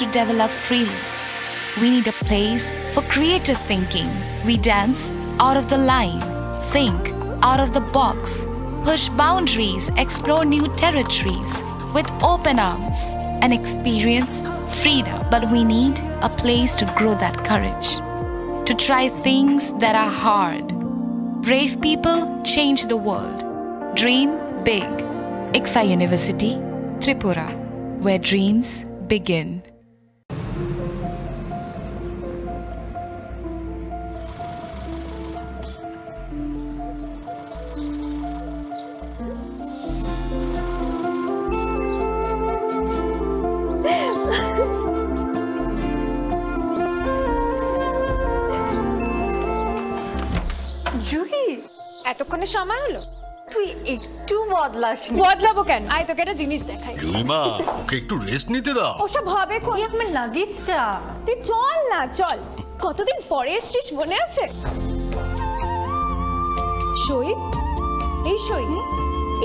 to develop freely. We need a place for creative thinking. We dance out of the line, think out of the box, push boundaries, explore new territories with open arms and experience freedom. But we need a place to grow that courage, to try things that are hard. Brave people change the world. Dream big. ICFA University, Tripura, where dreams begin. Juhi, এতক্ষণে সময় হলো? তুই একটু বদলাসনি। বদলাবো কেন? আয় তোকে একটা জিনিস দেখাই। জুইমা, ওকে একটু রেস্ট নিতে দাও। ওসব হবে কই? এই আমার লাগেজটা। তুই চল না, চল। কতদিন পরে এসেছিস, মনে আছে? সই, এই সই,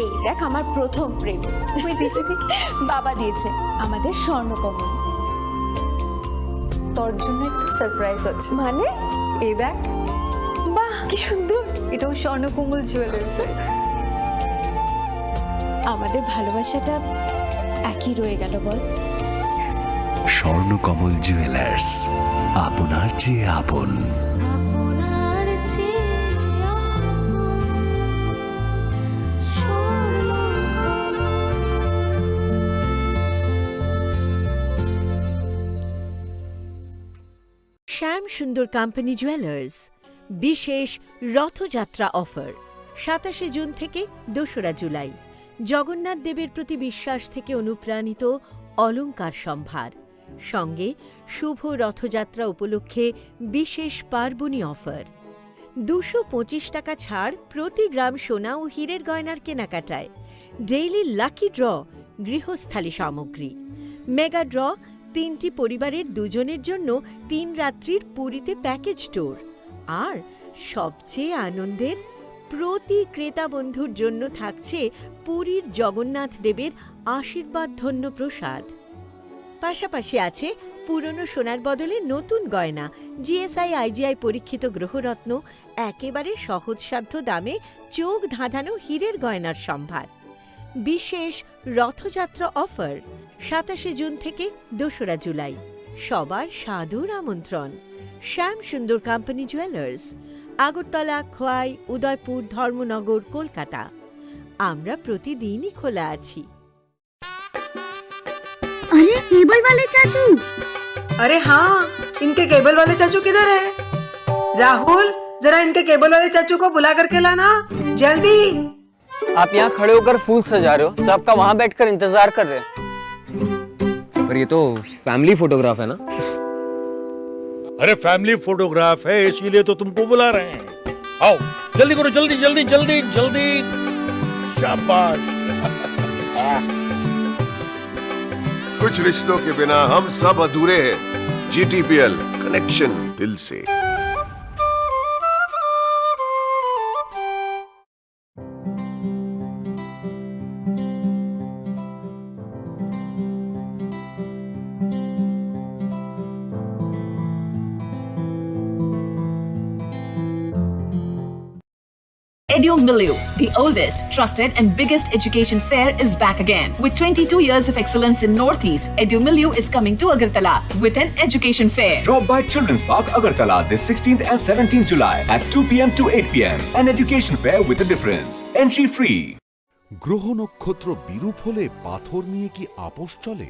এই দেখ আমার প্রথম প্রেম। তুই দেখে দেখে বাবা দিয়েছে আমাদের স্বর্ণকমল। তোর জন্য একটা সারপ্রাইজ আছে। মানে? এই দেখ। বাহ, কি সুন্দর। এটাও স্বর্ণকমল জুয়েলার্সে। আমাদের ভালোবাসাটা একই রয়ে গেল বল। স্বর্ণকমল জুয়েলার্স, আপনার চেয়ে আপন। শ্যাম সুন্দর কোম্পানি জুয়েলার্স বিশেষ রথযাত্রা অফার ২৭ জুন থেকে ২রা জুলাই। জগন্নাথ দেবের প্রতি বিশ্বাস থেকে অনুপ্রাণিত অলংকার সম্ভার, সঙ্গে শুভ রথযাত্রা উপলক্ষে বিশেষ পার্বণী অফার। ২২৫ টাকা ছাড় প্রতি গ্রাম সোনা ও হীরের গয়নার কেনাকাটায়। ডেইলি লাকি ড্র গৃহস্থালী সামগ্রী। মেগা ড্র ৩টি পরিবারের 2 জনের জন্য 3 রাত্রির পুরীতে প্যাকেজ ট্যুর। আর সবচেয়ে আনন্দের, প্রতি ক্রেতা বন্ধুর জন্য থাকছে পুরীর জগন্নাথ দেবের আশীর্বাদ ধন্য প্রসাদ। পাশাপাশি আছে পুরনো সোনার বদলে নতুন গয়না, জিএসআই আইজিআই পরীক্ষিত গ্রহরত্ন, একেবারে সহজসাধ্য দামে চোখ ধাঁধানো হীরের গয়নার সম্ভার। বিশেষ রথযাত্রা অফার ২৭ জুন থেকে ২রা জুলাই। সবার সাদর আমন্ত্রণ। শ্যাম সুন্দর কোম্পানি জুয়েলার্স, আগরতলা, খোয়াই, উদয়পুর, ধর্মনগর, কলকাতা। আমরা প্রতিদিনই খোলা আছি। अरे केबल वाले चाचू। अरे हाँ, इनके केबल वाले चाचू किधर है? राहुल, जरा इनके केबल वाले चाचू को बुला करके लाना जल्दी। आप यहाँ खड़े होकर फूल सजा रहे हो, सबका वहाँ बैठकर इंतजार कर रहे हैं। पर ये तो फैमिली फोटोग्राफ है ना? अरे फैमिली फोटोग्राफ है, इसीलिए तो तुमको बुला रहे हैं। आओ जल्दी करो, जल्दी जल्दी जल्दी जल्दी। शाबाश। कुछ रिश्तों के बिना हम सब अधूरे हैं। GTPL, कनेक्शन दिल से। EduMillion, the oldest, trusted and biggest education fair is back again. With 22 years of excellence in Northeast, EduMillion is coming to Agartala with an education fair. Drop by Children's Park, Agartala this 16th and 17th July at 2 p.m. to 8 p.m. An education fair with a difference. Entry free. গ্রহ নক্ষত্র বিরূপ হলে পাথর নিয়ে কি আপোষ চলে?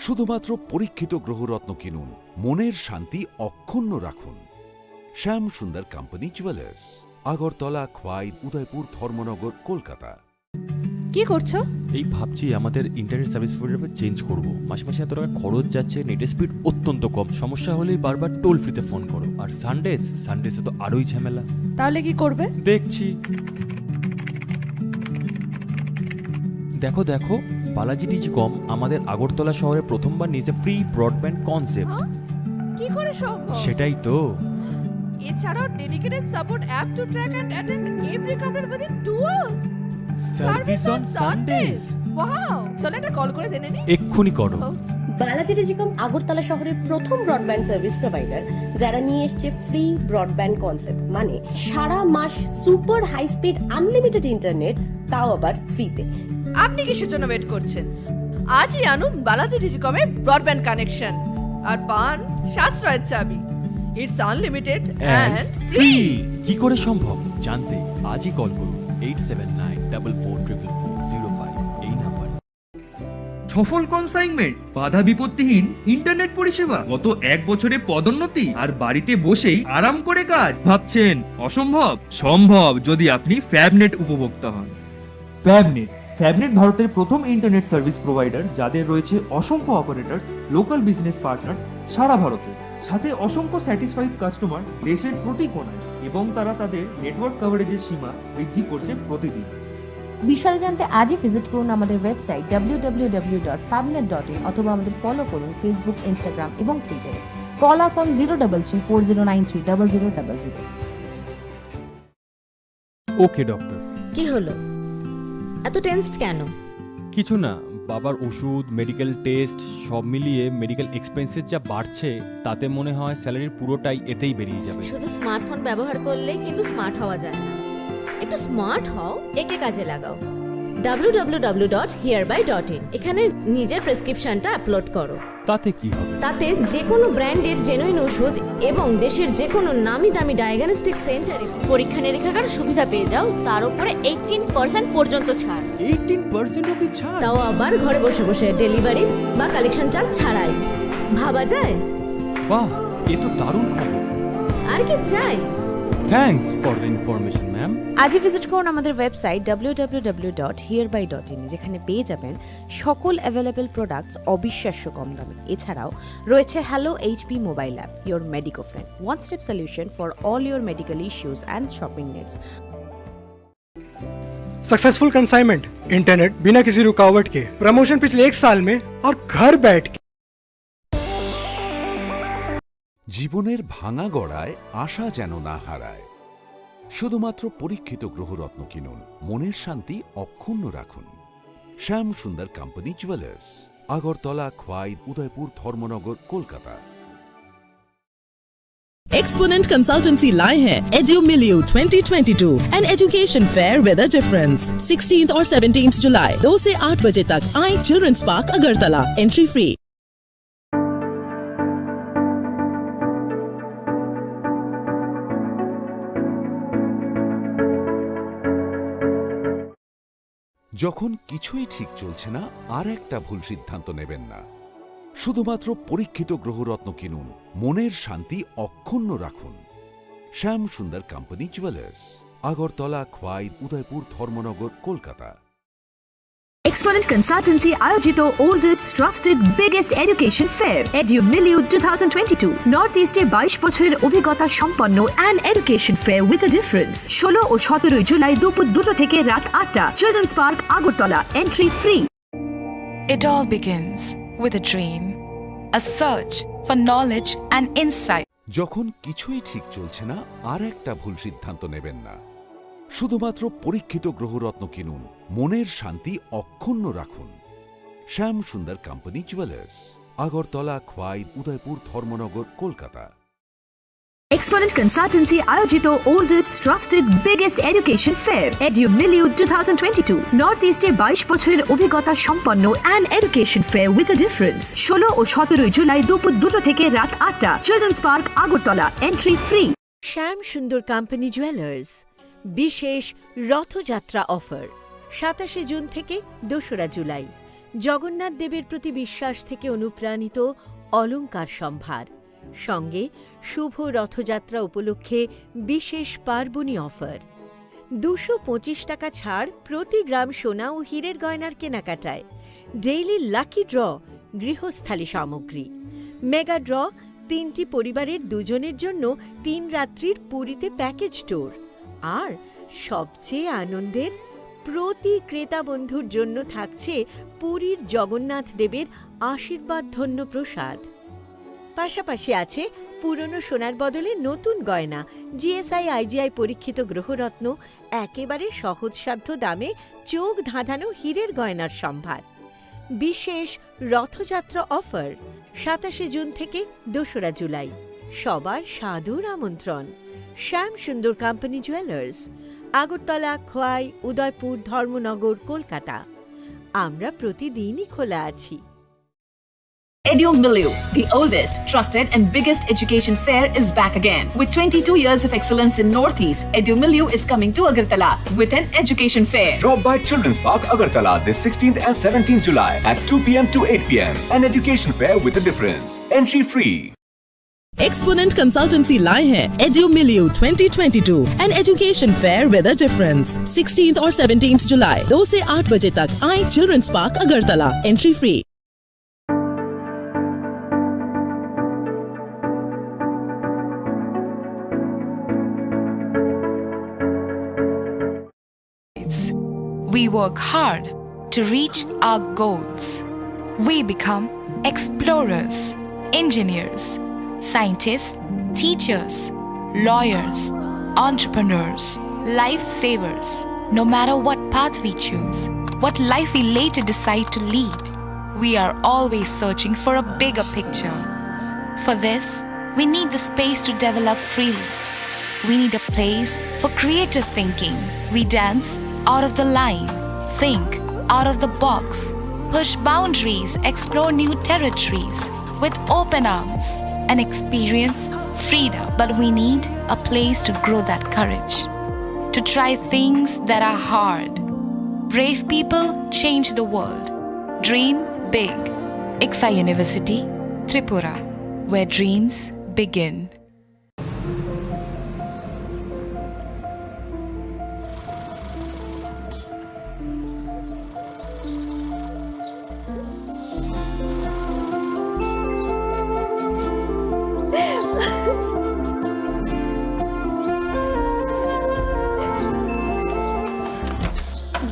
শুধুমাত্র পরীক্ষিত গ্রহরত্ন কিনুন, মনের শান্তি অক্ষুণ্ণ রাখুন। Shyam Sundar company jewellers, Agartala, Khowai, Udaipur, Dharmanagar, Kolkata. কি করছো? এই ভাবছি আমাদের ইন্টারনেট সার্ভিস প্রোভাইডার চেঞ্জ করব। মাসে মাসে এত টাকা খরচ যাচ্ছে, নেটের স্পিড অত্যন্ত কম, সমস্যা হলেই বারবার টোল ফ্রিতে ফোন করো। আর সানডেসে তো আরোই ঝামেলা। তাহলে কি করবে? দেখছি। দেখো দেখো, বালাজি ডিজিকম আমাদের আগরতলা শহরে প্রথমবার নিয়েছে ফ্রি ব্রডব্যান্ড কনসেপ্ট। কি করে সম্ভব? সেটাই তো। এছাড়াও dedicated support app to track and attend every complaint within 2 hours. Service on Sundays. Wow, চলো একটা কল করে জেনে নিই। এক্ষুনি করো। বালাজি টেলিকম আগরতলা শহরের প্রথম ব্রডব্যান্ড সার্ভিস প্রোভাইডার, যারা নিয়ে এসছে ফ্রি ব্রডব্যান্ড কনসেপ্ট, মানে সারা মাস super high speed unlimited internet, তাও আবার ফ্রিতে। আপনি কিসের জন্য ওয়েট করছেন? আজই আনুন বালাজি টেলিকমের ব্রডব্যান্ড কানেকশন আর পান সাশ্রয়ের চাবি। It's unlimited and free. কি করে সম্ভব জানতে আজই কল করুন 8794440405 এই নাম্বার। সফল কনসাইনমেন্ট, বাধা বিপত্তিহীন ইন্টারনেট পরিষেবা, গত 1 বছরে পদোন্নতি, আর বাড়িতে বসেই আরাম করে কাজ। ভাবছেন অসম্ভব? সম্ভব যদি আপনি ফ্যাবনেট উপভোক্তা হন। ফ্যাবনেট ভারতের প্রথম ইন্টারনেট সার্ভিস প্রোভাইডার, যাদের রয়েছে অসংখ্য অপারেটর, লোকাল বিজনেস পার্টনার্স সারা ভারতে, সাথে অসংখ্য স্যাটিসফাইড কাস্টমার দেশের প্রতি কোণায়, এবং তারা তাদের নেটওয়ার্ক কভারেজের সীমা বৃদ্ধি করছে প্রতিদিন। বিশাল জানতে আজই ভিজিট করুন আমাদের ওয়েবসাইট www.fabnet.in অথবা আমাদের ফলো করুন ফেসবুক, ইনস্টাগ্রাম এবং টুইটারে। Call us on 03340930000। Okay doctor. কি হলো, এত টেনসড কেন? কিছু না, বাবার ওষুধ, মেডিকেল টেস্ট সব মিলিয়ে মেডিকেল এক্সপেন্সেস যা বাড়ছে, তাতে মনে হয় স্যালারির পুরোটাই এতেই বেরিয়ে যাবে। শুধু স্মার্টফোন ব্যবহার করলেই কিন্তু স্মার্ট হওয়া যায় না। একটু স্মার্ট হও, একে কাজে লাগাও। www.hereby.in এখানে নিজের প্রেসক্রিপশনটা আপলোড করো। তাতে কি হবে? তাতে যে কোনো ব্র্যান্ডের জেনুইন ওষুধ এবং দেশের যে কোনো নামি দামি ডায়াগনস্টিক সেন্টারে পরীক্ষা নিরীক্ষার সুবিধা পেয়ে যাও, তার উপরে 18% পর্যন্ত ছাড়। 18% অবধি ছাড়? তাও আবার ঘরে বসে বসে, ডেলিভারি বা কালেকশন চার্জ ছাড়াই। ভাবা যায়? বাহ, এ তো দারুণ খবর। আর কি চাই? Thanks for the information ma'am. আজই ভিজিট করুন আমাদের ওয়েবসাইট www.hereby.in, যেখানে পেয়ে যাবেন সকল অ্যাভেলেবল প্রোডাক্টস অবিশ্বাস্য কম দামে। এছাড়াও রয়েছে hello HP mobile app, your medico friend, one step solution for all your medical issues and shopping needs. Successful consignment, internet बिना किसी रुकावट के, प्रमोशन पिछले 1 साल में और घर बैठ के। জীবনের ভাঙা গড়ায় আশা যেন না হারায়। শুধুমাত্র পরীক্ষিত গ্রহরত্ন কিনুন, মনের শান্তি অক্ষুণ্ণ রাখুন। Shyam Sundar company jewellers, Agartala, Khowai, Udaipur, Dharmanagar, Kolkata. Exponent Consultancy लाए हैं EduMilieu 2022, an education fair with a difference। 16th और 17th जुलाई 2 से 8 बजे तक आए children's park Agartala, entry free. যখন কিছুই ঠিক চলছে না, আর একটা ভুল সিদ্ধান্ত নেবেন না। শুধুমাত্র পরীক্ষিত গ্রহরত্ন কিনুন, মনের শান্তি অক্ষুণ্ণ রাখুন। Shyam Sundar company jewellers, Agartala, Khowai, Udaipur, Dharmanagar, Kolkata. Exponent Consultancy আয়োজিত oldest, trusted, biggest education fair EduMilieu 2022 north ইস্টে 22 বছরের অভিজ্ঞতা সম্পন্ন and education fair with a difference। 16 ও 17 জুলাই দুপুর 2টা থেকে রাত 8টা, children's park, Agartala, entry free. It all begins with a dream, a search for knowledge and insight. যখন কিছুই ঠিক চলছে না, আর একটা ভুল সিদ্ধান্ত নেবেন না। শুধুমাত্র পরীক্ষিত গ্রহরত্ন কিনুন, মনের শান্তি অক্ষুণ্ণ রাখুন। Shyam Sundar company jewellers, Agartala, Khowai, Udaipur, Dharmanagar, Kolkata. Exponent Consultancy আয়োজিত oldest, trusted, biggest education fair EduMilieu 2022 north ইস্টে 22 বছরের অভিজ্ঞতা সম্পন্ন and education fair with a difference। 16 ও 17 জুলাই দুপুর 2টা থেকে রাত 8টা, children's park, Agartala, entry free. Shyam Sundar company jewellers বিশেষ রথযাত্রা অফার 27 জুন থেকে 2রা জুলাই। জগন্নাথ দেবের প্রতি বিশ্বাস থেকে অনুপ্রাণিত অলংকার সম্ভার, সঙ্গে শুভ রথযাত্রা উপলক্ষে বিশেষ পার্বণী অফার। 225 টাকা ছাড় প্রতি গ্রাম সোনা ও হীরের গয়নার কেনাকাটায়। ডেইলি লাকি ড্র গৃহস্থালী সামগ্রী। মেগা ড্র 3টি পরিবারের 2জনের জন্য 3 রাত্রির পুরীতে প্যাকেজ ট্যুর। আর সবচেয়ে আনন্দের, প্রতি ক্রেতা বন্ধুর জন্য থাকছে পুরীর জগন্নাথ দেবের আশীর্বাদ ধন্য প্রসাদ। পাশাপাশি আছে পুরনো সোনার বদলে নতুন গয়না, জিএসআই আইজিআই পরীক্ষিত গ্রহরত্ন, একেবারে সহজসাধ্য দামে চোখ ধাঁধানো হীরের গয়নার সম্ভার। বিশেষ রথযাত্রা অফার 27 জুন থেকে 2রা জুলাই। সবার সাদর আমন্ত্রণ। শ্যাম সুন্দর কোম্পানি জুয়েলার্স, আগরতলা, খোয়াই, উদয়পুর, ধর্মনগর, কলকাতা। আমরা প্রতিদিনই খোলা আছি। Edu Milieu, the oldest, trusted and biggest education fair is back again. With 22 years of excellence in Northeast, Edu Milieu is coming to Agartala with an education fair. Drop by Children's Park, Agartala this 16th and 17th July at 2 p.m. to 8 p.m. An education fair with a difference. Entry free. Exponent consultancy लाए हैं एड्यू मिलियो 2022, an education fair with a difference. 16th और 17th जुलाई 2 से 8 बजे तक आई children's park Agartala. Entry free. We work hard to reach our goals. We become explorers, engineers, scientists, teachers, lawyers, entrepreneurs, lifesavers. No matter what path we choose, what life we later decide to lead, we are always searching for a bigger picture. For this, we need the space to develop freely. We need a place for creative thinking. We dance out of the line, think out of the box, push boundaries, explore new territories with open arms and experience freedom. But we need a place to grow that courage, to try things that are hard. Brave people change the world. Dream big. ICFA University, Tripura, where dreams begin.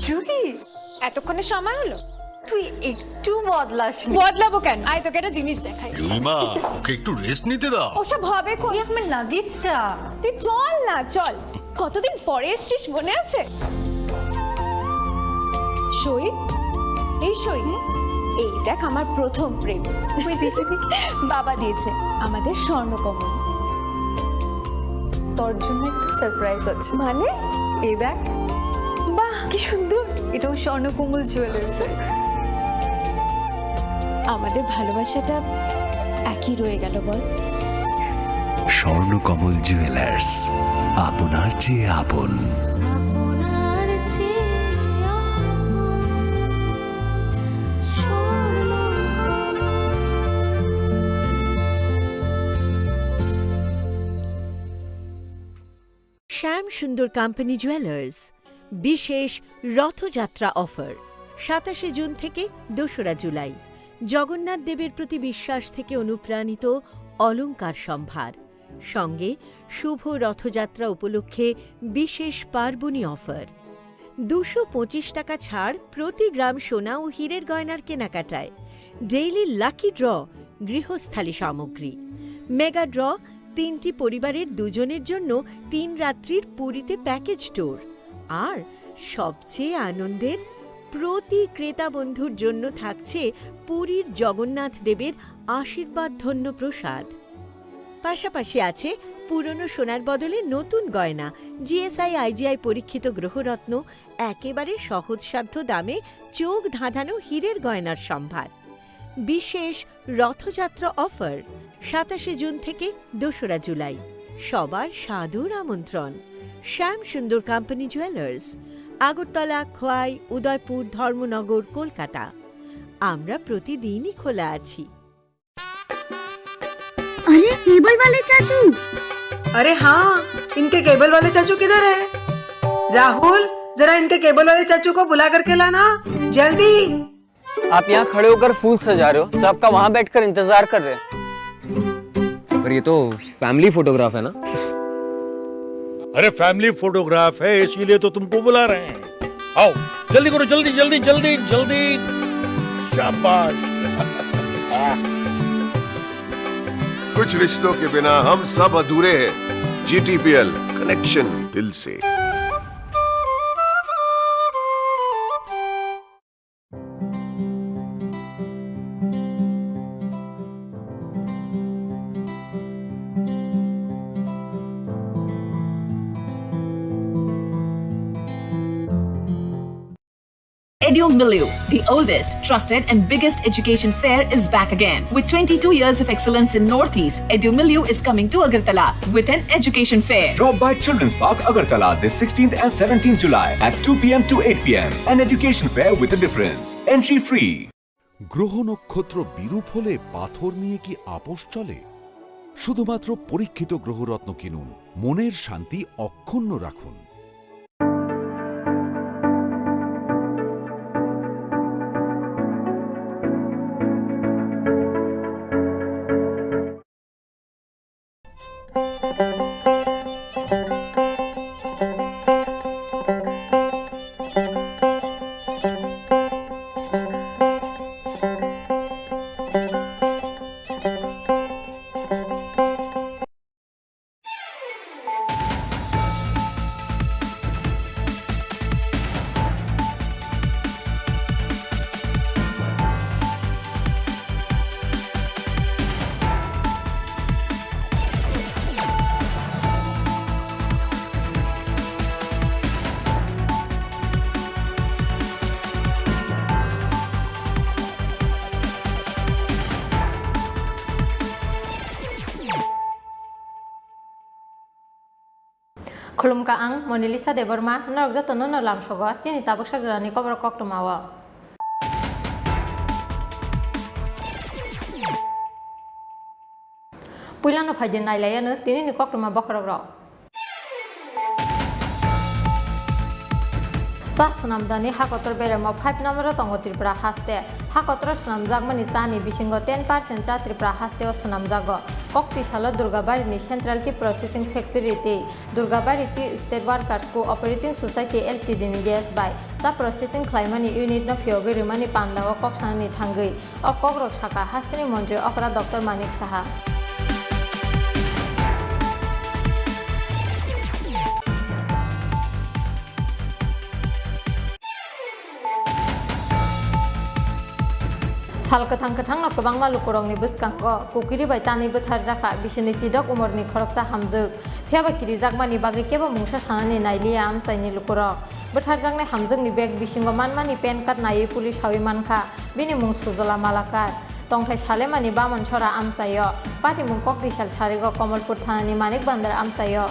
Juhi, এতক্ষণে সময় হলো? তুই একটু বদলাস। বদলাবো কেন? আয় তোকে একটা জিনিস দেখাই। জুলিমা, ওকে একটু রেস্ট নিতে দাও। ওসব হবে কোন? আমার লাগেজটা। তুই চল না, চল। কতদিন পরে এসেছিস, মনে আছে? সই, এই সই, এই দেখ আমার প্রথম প্রেম। তুই দেখে দেখি। বাবা দিয়েছে আমাদের স্বর্ণকমল। তোর জন্য একটা সারপ্রাইজ আছে। মানে? এই দেখ। বাহ, কি সুন্দর। এটাও স্বর্ণকমল জুয়েলার্সের। আমাদের ভালোবাসাটা একই রয়ে গেল বল। স্বর্ণকমল জুয়েলার্স, আপনার চেয়ে আপন। শ্যাম সুন্দর কোম্পানি জুয়েলার্স, বিশেষ রথযাত্রা অফার 27 জুন থেকে 2রা জুলাই। জগন্নাথ দেবের প্রতি বিশ্বাস থেকে অনুপ্রাণিত অলংকার সম্ভার, সঙ্গে শুভ রথযাত্রা উপলক্ষে বিশেষ পার্বণী অফার। 225 টাকা ছাড় প্রতি গ্রাম সোনা ও হীরের গয়নার কেনাকাটায়। ডেইলি লাকি ড্র গৃহস্থালী সামগ্রী। মেগা ড্র 3টি পরিবারের 2জনের জন্য 3 রাত্রির পুরীতে প্যাকেজ ট্যুর। আর সবচেয়ে আনন্দের, প্রতি ক্রেতা বন্ধুর জন্য থাকছে পুরীর জগন্নাথ দেবের আশীর্বাদ ধন্য প্রসাদ। পাশাপাশি আছে পুরনো সোনার বদলে নতুন গয়না, জিএসআই আইজিআই পরীক্ষিত গ্রহরত্ন, একেবারে সহজসাধ্য দামে চোখ ধাঁধানো হীরের গয়নার সম্ভার। বিশেষ রথযাত্রা অফার 27 জুন থেকে 2রা জুলাই। সবার সাদর আমন্ত্রণ। শ্যাম সুন্দর কোম্পানি জুয়েলার্স, আগরতলা, খোয়াই, উদয়পুর, ধর্মনগর, কলকাতা। আমরা প্রতিদিনই খোলা আছি। अरे केबल वाले चाचू। अरे हाँ, इनके केबल वाले चाचू किधर है? राहुल, जरा इनके केबल वाले चाचू को बुला करके लाना जल्दी। आप यहाँ खड़े होकर फूल सजा रहे हो, सबका वहाँ बैठकर इंतजार कर रहे हैं। पर ये तो फैमिली फोटोग्राफ है ना? अरे फैमिली फोटोग्राफ है, इसीलिए तो तुमको बुला रहे हैं। आओ जल्दी करो, जल्दी जल्दी जल्दी जल्दी। शाबाश। कुछ रिश्तों के बिना हम सब अधूरे हैं। GTPL, कनेक्शन दिल से। Milieu, the oldest, trusted and biggest education fair is back again. With 22 years of excellence in Northeast, Milieu is coming to Agartala with an education fair. Drop by Children's Park, Agartala this 16th and 17th July at 2 p.m. to 8 p.m. An education fair with a difference. Entry free. গ্রহ নক্ষত্র বিরূপ হলে পাথর নিয়ে কি আপোষ চলে? শুধুমাত্র পরীক্ষিত গ্রহরত্ন কিনুন, মনের শান্তি অক্ষুণ্ণ রাখুন। Khulumka ang Monilisa de Burma narok jato no lam sogo chini tabuk sarjani kobor kok tumawa Puilano phajin nailayano tini ni kok tuma bokrok ro Sasnamdani hakotor beremo 5 number tongo Tripura haste hakotor snamjagmani sani bisingo 10% cha Tripura haste o snamjago kokpi salo Durgabari ni Central Tea Processing Factory te Durgabari Tea State Workers Co Operating Society Ltd ni gas by sa processing claimani unit no fioge rimani pandawa kok sanani thangai o kokrok saka hasteni mantri opera Dr Manik Saha Salkatang katang no kabang malu kurang ni buskang ko kukiri bai tani buthar jaka bisini sidok umur ni khoroksa hamjuk pheba kiri jakmani bagi keba mungsa sanani naili am saini lukurok buthar jakne hamjuk ni bag bisingo manmani pen kat nai police hawi manka bini mung sujala malakar tongthai sale mani bamon chora am sayo pati mung kok disal charigo Kamalpur thanani manik bandar am sayo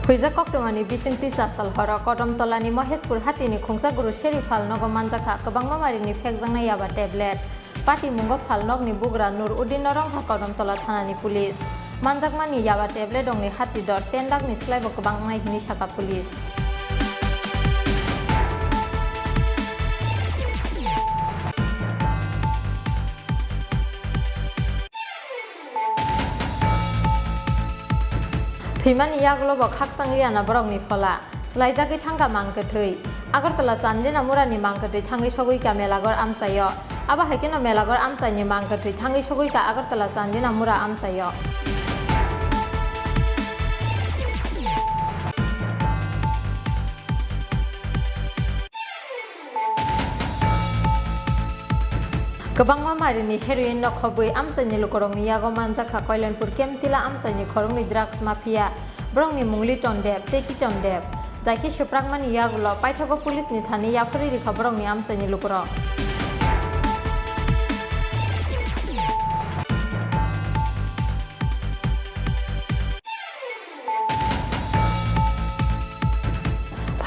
Huija koktomani bisingti sasal hora kodom tolani Maheshpur hatini khungsa guru sheri phalnogo manjaka kabangma marini phekjangna yaba tablet pati mungo phalnokni bugra nur udin norong ha kodom tola thanani police manjakmani yaba tablet ongni hati dor 10 lakh ni slaibo kabangma hini saka police Thimani yaglo bok haksanglia na borokni phola slaijagi thangka mangkathei Agartala Sandina Murani mangkathei thangai sogoi ka melagor amsayo aba haikena melagor amsaini mangkathei thangai sogoi ka Agartala Sandina Mura amsayo Kabangma marini heroin no khobui amsaini lukorongni yago manjaka Kailanpur Kemtila amsaini khorongni drugs mafia brongni mungli tondep teti tondep jaiki supragmani yagulo paithago police ni thani yafuri ri khabrongni amsaini lukoro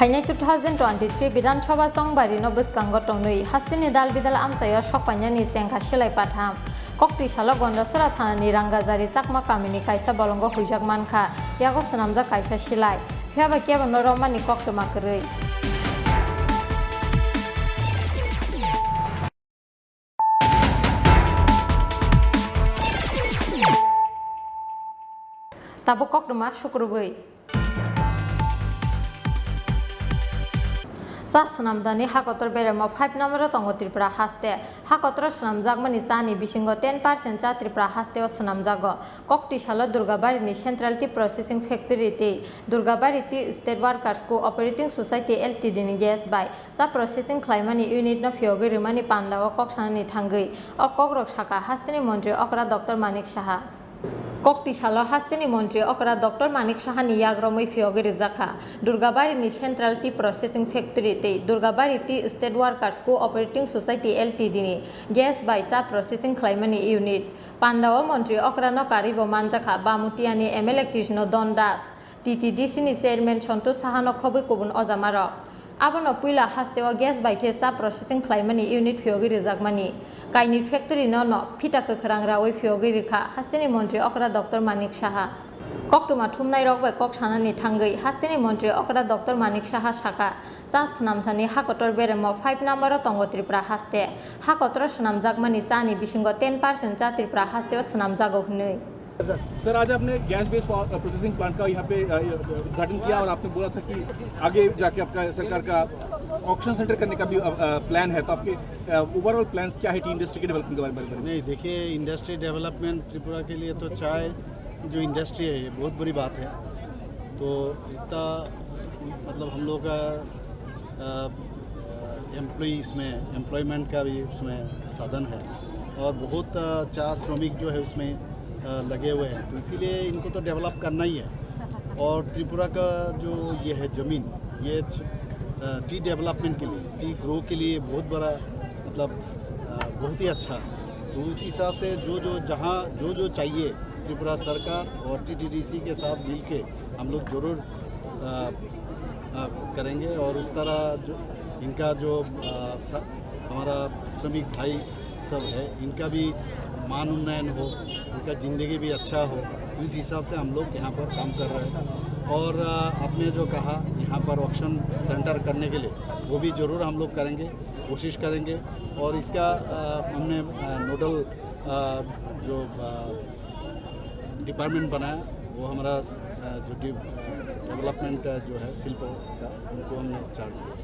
Fainai 2023 Bidhan Sabha Songbari no buskango tongnui hastini dal bidal amsayo sokpanyani sengkha silai patham kokti salo gondasora thanani rangazari chakma kamini kaisa bolongo huijak mankha yago sanamja kaisa silai pheba keba noromani koktoma krei Tabo koktoma shukrubui sa snamdani hakotor beremo 5 number tongo Tripura haste hakotor snamjagmani chani bisingo 10% cha Tripura haste o snamjago kokti salo Durgabari ni Central Tea Processing Factory te Durgabari Tea State Workers Cooperating Society Ltd ni gas by sa processing claimani unit no fiogi rimani pandawa koksanani thangui o kokrok saka hasteni mantri okra Dr. Manik Saha kokti salo hasteni mantri okra Dr. Manik Saha ni yagromoi fiogi rizakha Durgabari ni Central Tea Processing Factory te Durgabari Tea State Workers Cooperating Society Ltd ni gas by sa processing claimani unit pandawa mantri okra no karibo manjakha bamutiani MLA Krishno Dondas TTDC ni chairman Santosh Saha no khoboi kubun ojamarok abono puila hasteo gas by sa processing claimani unit fiogi rizakmani kaini factory no phita khorang oi fiogi rikha hasteni mantri okra Dr. Manik Saha koktuma thumnai rok bai kok sanani thangui hasteni mantri okra Dr. Manik Saha saka sa snamthani hakotor beremo 5 number tongo Tripura haste hakotor snamjakmani chani bisingo 10% cha Tripura haste o snamjago hnei sir आज आपने gas based processing plant का यहाँ पे उद्घाटन किया और आपने बोला था कि आगे जाके आपका सरकार का ऑक्शन सेंटर करने का भी प्लान है तो आपके ओवरऑल प्लान्स क्या है टी इंडस्ट्री के डेवलपमेंट के बारे में? नहीं देखिए इंडस्ट्री डेवलपमेंट त्रिपुरा के लिए तो चाय जो इंडस्ट्री है ये बहुत बड़ी बात है। तो इतना मतलब हम लोग का एम्प्लॉई इसमें एम्प्लॉयमेंट का भी उसमें साधन है और बहुत चाय श्रमिक जो है उसमें लगे हुए हैं तो इसीलिए इनको तो डेवलप करना ही है। और त्रिपुरा का जो ये है ज़मीन ये टी डेवलपमेंट के लिए टी ग्रो के लिए बहुत बड़ा मतलब बहुत ही अच्छा है। तो उस हिसाब से जहाँ जो चाहिए त्रिपुरा सरकार और TTDC के साथ मिल के हम लोग ज़रूर करेंगे और उस तरह जो इनका जो हमारा श्रमिक भाई सब है इनका भी मान उन्नयन हो उनका ज़िंदगी भी अच्छा हो इस हिसाब से हम लोग यहाँ पर काम कर रहे हैं। और आपने जो कहा यहाँ पर ऑक्शन सेंटर करने के लिए वो भी ज़रूर हम लोग करेंगे कोशिश करेंगे। और इसका हमने नोडल जो डिपार्टमेंट बनाया वो हमारा जो डेवलपमेंट जो है शिल्प का उनको हमने चार्ज दिया।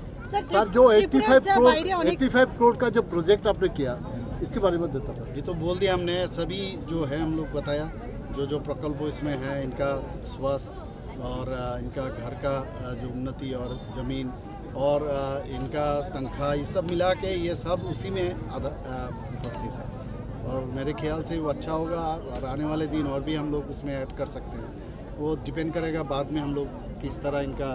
सर जो 85 करोड़ का जो प्रोजेक्ट आपने किया इसके बारे में देता था ये तो बोल दिया हमने सभी जो है हम लोग बताया जो प्रकल्प इसमें है इनका स्वास्थ्य और इनका घर का जो उन्नति और ज़मीन और इनका तनख्वाह ये सब मिला के ये सब उसी में उपस्थित है और मेरे ख्याल से वो अच्छा होगा और आने वाले दिन और भी हम लोग उसमें ऐड कर सकते हैं। वो डिपेंड करेगा बाद में हम लोग किस तरह इनका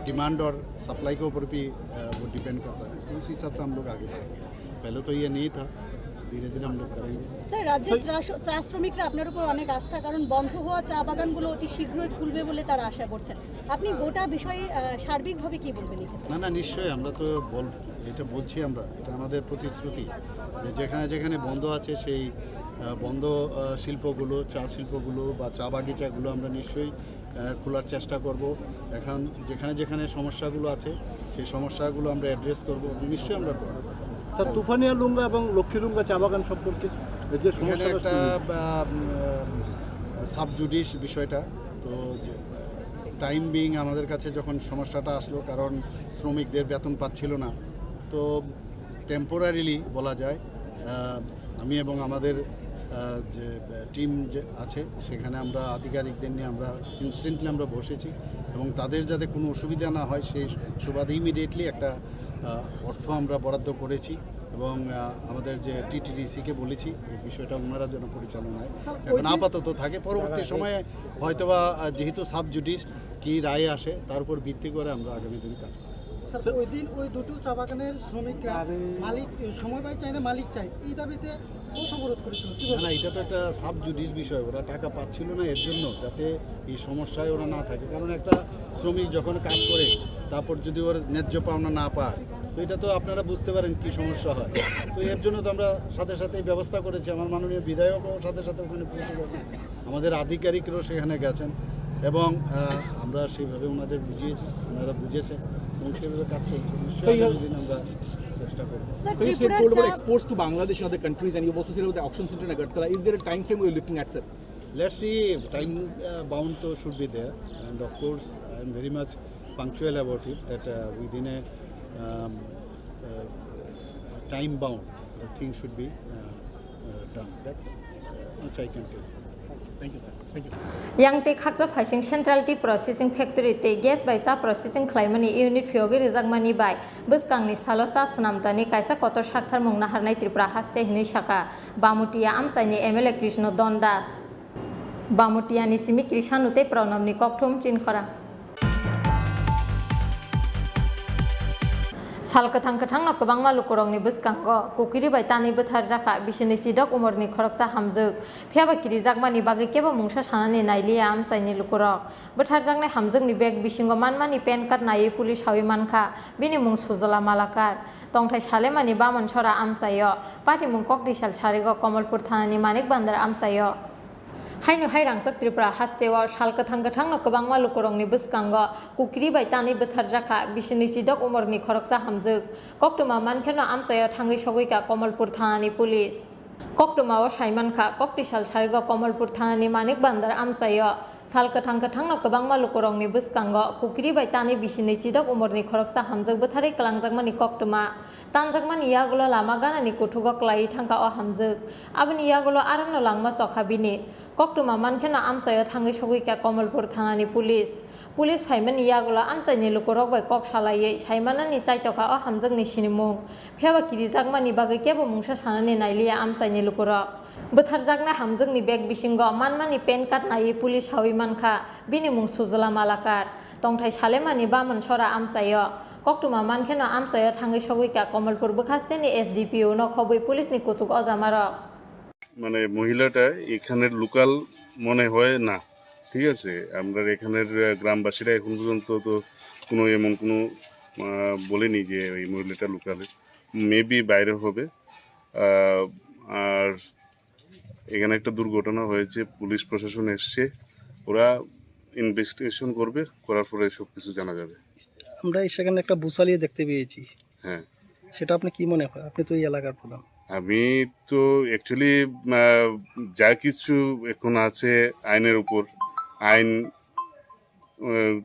डिमांड और सप्लाई के ऊपर भी वो डिपेंड करता है तो उस हिसाब से हम लोग आगे बढ़ेंगे। पहले तो ये नहीं था धीरे धीरे हम लोग करेंगे। স্যার রাজ্যের চা শ্রমিকরা আপনার উপর অনেক আস্থা কারণ বন্ধ হওয়া চা বাগানগুলো অতি শীঘ্রই খুলবে বলে তারা আশা করছেন আপনি গোটা বিষয়ে সার্বিকভাবে কি বলবেন? না নিশ্চয়ই আমরা তো এটা বলছি আমরা এটা আমাদের প্রতিশ্রুতি যেখানে যেখানে বন্ধ আছে সেই বন্ধ শিল্পগুলো চা শিল্পগুলো বা চা বাগিচাগুলো আমরা নিশ্চয়ই খোলার চেষ্টা করব। এখন যেখানে যেখানে সমস্যাগুলো আছে সেই সমস্যাগুলো আমরা অ্যাড্রেস করব নিশ্চয়ই আমরা করব। স্যার তুফানিয়া লুঙ্গা এবং লক্ষ্মীলুঙ্গা চা বাগান সম্পর্কে যে সমস্যা একটা সাবজুডিস বিষয়টা তো টাইম বিং আমাদের কাছে যখন সমস্যাটা আসলো কারণ শ্রমিকদের বেতন পাচ্ছিল না তো টেম্পোরারিলি বলা যায় আমি এবং আমাদের যে টিম যে আছে সেখানে আমরা আধিকারিকদের নিয়ে আমরা ইনস্ট্যান্টলি আমরা বসেছি এবং তাদের যাতে কোনো অসুবিধা না হয় সেই সুবাদে ইমিডিয়েটলি একটা অর্থ আমরা বরাদ্দ করেছি এবং আমাদের যে TTDC-কে বলেছি এই বিষয়টা ওনারা যেন পরিচালনায় এখন আপাতত থাকে পরবর্তী সময়ে হয়তোবা যেহেতু সাবজুডিস কি রায় আসে তার উপর ভিত্তি করে আমরা আগামী দিন কাজ করব। স্যার ওই দিন ওই দুটো চা বাগানের শ্রমিকরা মালিক সমবায় চাই না মালিক চাই এই দাবিতে পথ অবরোধ করেছিল না এটা তো একটা সাবজুডিস বিষয় ওরা টাকা পাচ্ছিল না এর জন্য যাতে এই সমস্যায় ওরা না থাকে কারণ একটা শ্রমিক যখন কাজ করে তারপর যদি ওর ন্যায্য পাওনা না পায় তো এটা তো আপনারা বুঝতে পারেন কি সমস্যা হয় তো এর জন্য তো আমরা সাথে সাথে ব্যবস্থা করেছি আমার মাননীয় বিধায়কও সাথে সাথে ওখানে পৌঁছে গেছেন আমাদের আধিকারিকরাও সেখানে গেছেন এবং আমরা সেইভাবে ওনাদের বুঝিয়েছি ওনারা বুঝেছেন এবং সেভাবে কাজ চলছে নিশ্চয়ই আমরা চেষ্টা করব। So you said told about exports to Bangladesh and other countries and you also said about the auction center in Agartala. Is there a time frame you're looking at, sir? Let's see, time bound should be there and of course I am very much punctual about it that within a time bound. The things should be done. That much I can tell. Thank you, sir. Thank you. Yang te khakja phaising central tea processing factory te gas by sa processing claimani unit fiogi rizagmani by buskangni salosa snamtani kaisa kotor shakthar mungna harnai Tripura haste hini shaka bamutia amsaini MLA Krishna Dondas bamutia ni simi krishanute pranamni kokthum Chini Khorang Salkathang kathang no kabangma lukurongni buskango kukiri bai tani buthar jaka bisini sidok umorni khoroksa hamjuk phiaba kiri jakmani bagi kebo mungsa sanani nailiya amsaini lukurok buthar jaknai hamjukni bag bisingo manmani pen card nai police hawi manka bini mung sujola malakar tongthai salemani bamon chora amsayo pati mung kokdisal sarigo Kamalpur thanani manik bandar amsayo Hainu hairangsak Tripura hastewa salkathang kathang no kabangma lukurongni buskango kukiri bai tani buthar jaka bisini sidok umorni khoroksa hamjuk koktuma mankheno amsayo thangai sogoika Kamalpur thanani police koktuma o saimanka koktisal sarigo Kamalpur thanani manik bandar amsayo salkathang kathang no kabangma lukurongni buskango kukiri bai tani bisini sidok umorni khoroksa hamjuk buthari kalangjakmani koktuma tanjakmani yagulo lama ganani kuthugo klai thangka o hamjuk aboni yagulo aramno langma chokhabini koktuma mankheno amsayo thangai sogoika Kamalpur thanani police faimani yagulo amsaini lukurok bai kok salaiye saimanani chaitoka o hamjakni sinimung pheba kiri jakmani bagai kebo mungsa sanani nailiya amsaini lukurok buthar jakna hamjakni bag bisingo manmani pen card nai police hawi manka bini mung sujola malakar tongthai salemani bamon chora amsayo koktuma mankheno amsayo thangai sogoika Kamalpur bukhasteni SDPO no khoboi police ni kuchuk ojamarok মানে মহিলাটা এখানের local মনে হয় না ঠিক আছে আমরা এখানের গ্রামবাসীরা এখন পর্যন্ত তো কোনো এমন কোনো বলেনি যে এই মহিলাটা লোকাল মেবি বাইরে হবে আর এখানে একটা দুর্ঘটনা হয়েছে পুলিশ প্রশাসন এসছে ওরা ইনভেস্টিগেশন করবে করার পরে সব কিছু জানা যাবে আমরা সেখানে একটা বুসালিয়ে দেখতে পেয়েছি হ্যাঁ সেটা আপনি কি মনে হয় আপনি তো এই এলাকার প্রধান আমি তো অ্যাকচুয়ালি যা কিছু এখন আছে আইনের উপর আইন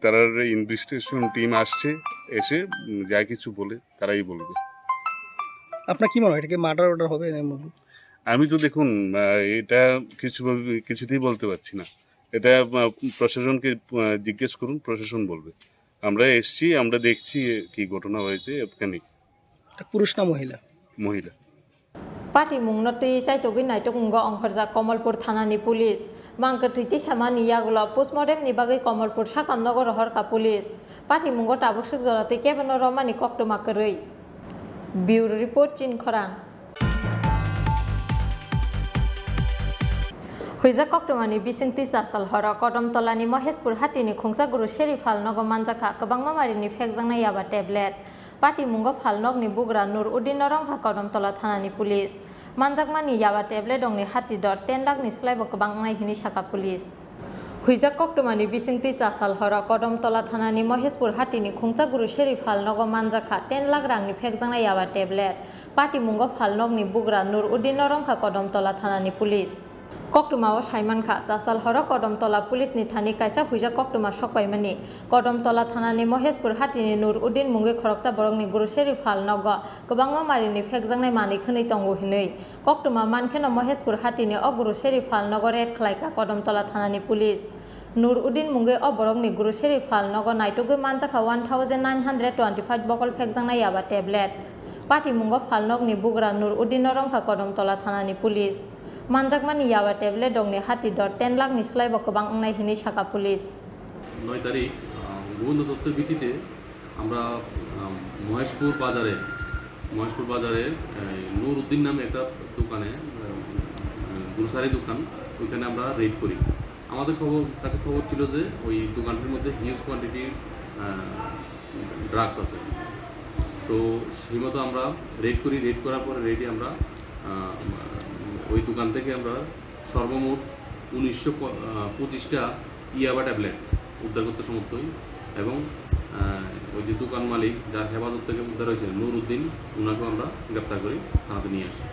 তারা ইনভেস্টিগেশন টিম আসছে এসে যা কিছু বলে তারাই বলবে আপনার কি মনে হয় এটা কি মার্ডার অর্ডার হবে আমি তো দেখুন এটা কিছুতেই বলতে পারছি না এটা প্রশাসনকে জিজ্ঞেস করুন প্রশাসন বলবে আমরা এসছি আমরা দেখছি কি ঘটনা হয়েছে এখানে পুরুষ না মহিলা মহিলা Pati mung noti chaitogin naitogunggo ongkhorja Kamalpur thanani police mangkatriti samani yagulo postmortem ni bagai Kamalpur sakamnogor horka police pati mungo tabuksuk jorate kebano romani koktoma koroi bureau report Chini Khorang Huija koktomani bisingti sasal hora Kodamtolani Maheshpur hatini khungsa guru Sherif Halnogo manjaka kabangma marini phekjangna yaba tablet Pati mungo phalnokni bugra Nur Uddin Norongha Kodamtola thanani police manjakmani yaba tablet dongni hati dor 10 lakh ni slaibo kabangnai hini saka police Huija koktomani bisingti sasal hora Kodamtola thanani Maheshpur hatini khungsa guru Sherif Halnogo manjaka 10 lakh rangni phekjangna yaba tablet Pati mungo phalnokni bugra Nur Uddin Norongha Kodamtola thanani police Koktuma o saimanka sasal hora Kodamtola police ni thani kaisa huija koktuma sokpaimani Kodamtola thanani Maheshpur hatini Nur Uddin mungi khoroksa borokni guru Sherif Halnogo kabangma marini phekjangnai mani khwnei tongo hinui koktuma mankheno Maheshpur hatini o guru Sherif Halnogo red khlaika Kodamtola thanani police Nur Uddin mungi o borokni guru Sherif Halnogo naitogui manjaka 1925 bokol phekjangnai yaba tablet pati mungo phalnokni bugra Nur Uddin Norongha Kodamtola thanani police Manjakmani yawa tablet dongni hati dor 10 lakh ni slaibo kabang ongnai hini saka police 9 তারিখ গোপন তথ্যের ভিত্তিতে আমরা মহেশপুর বাজারে নূর উদ্দিন নামে একটা দোকানে grocery দোকান ওইখানে আমরা রেড করি আমাদের কাছে খবর ছিল যে ওই দোকানটির মধ্যে হিউজ কোয়ান্টিটির ড্রাগস আছে তো সেই মতো আমরা রেড করার পরে রেডে আমরা ওই দোকান থেকে আমরা সর্বমোট 1925টা ইয়াবা ট্যাবলেট উদ্ধার করতে সমর্থ হই এবং ওই যে দোকান মালিক যার হেফাজত থেকে উদ্ধার হয়েছে নূর উদ্দিন ওনাকেও আমরা গ্রেপ্তার করে থানাতে নিয়ে আসি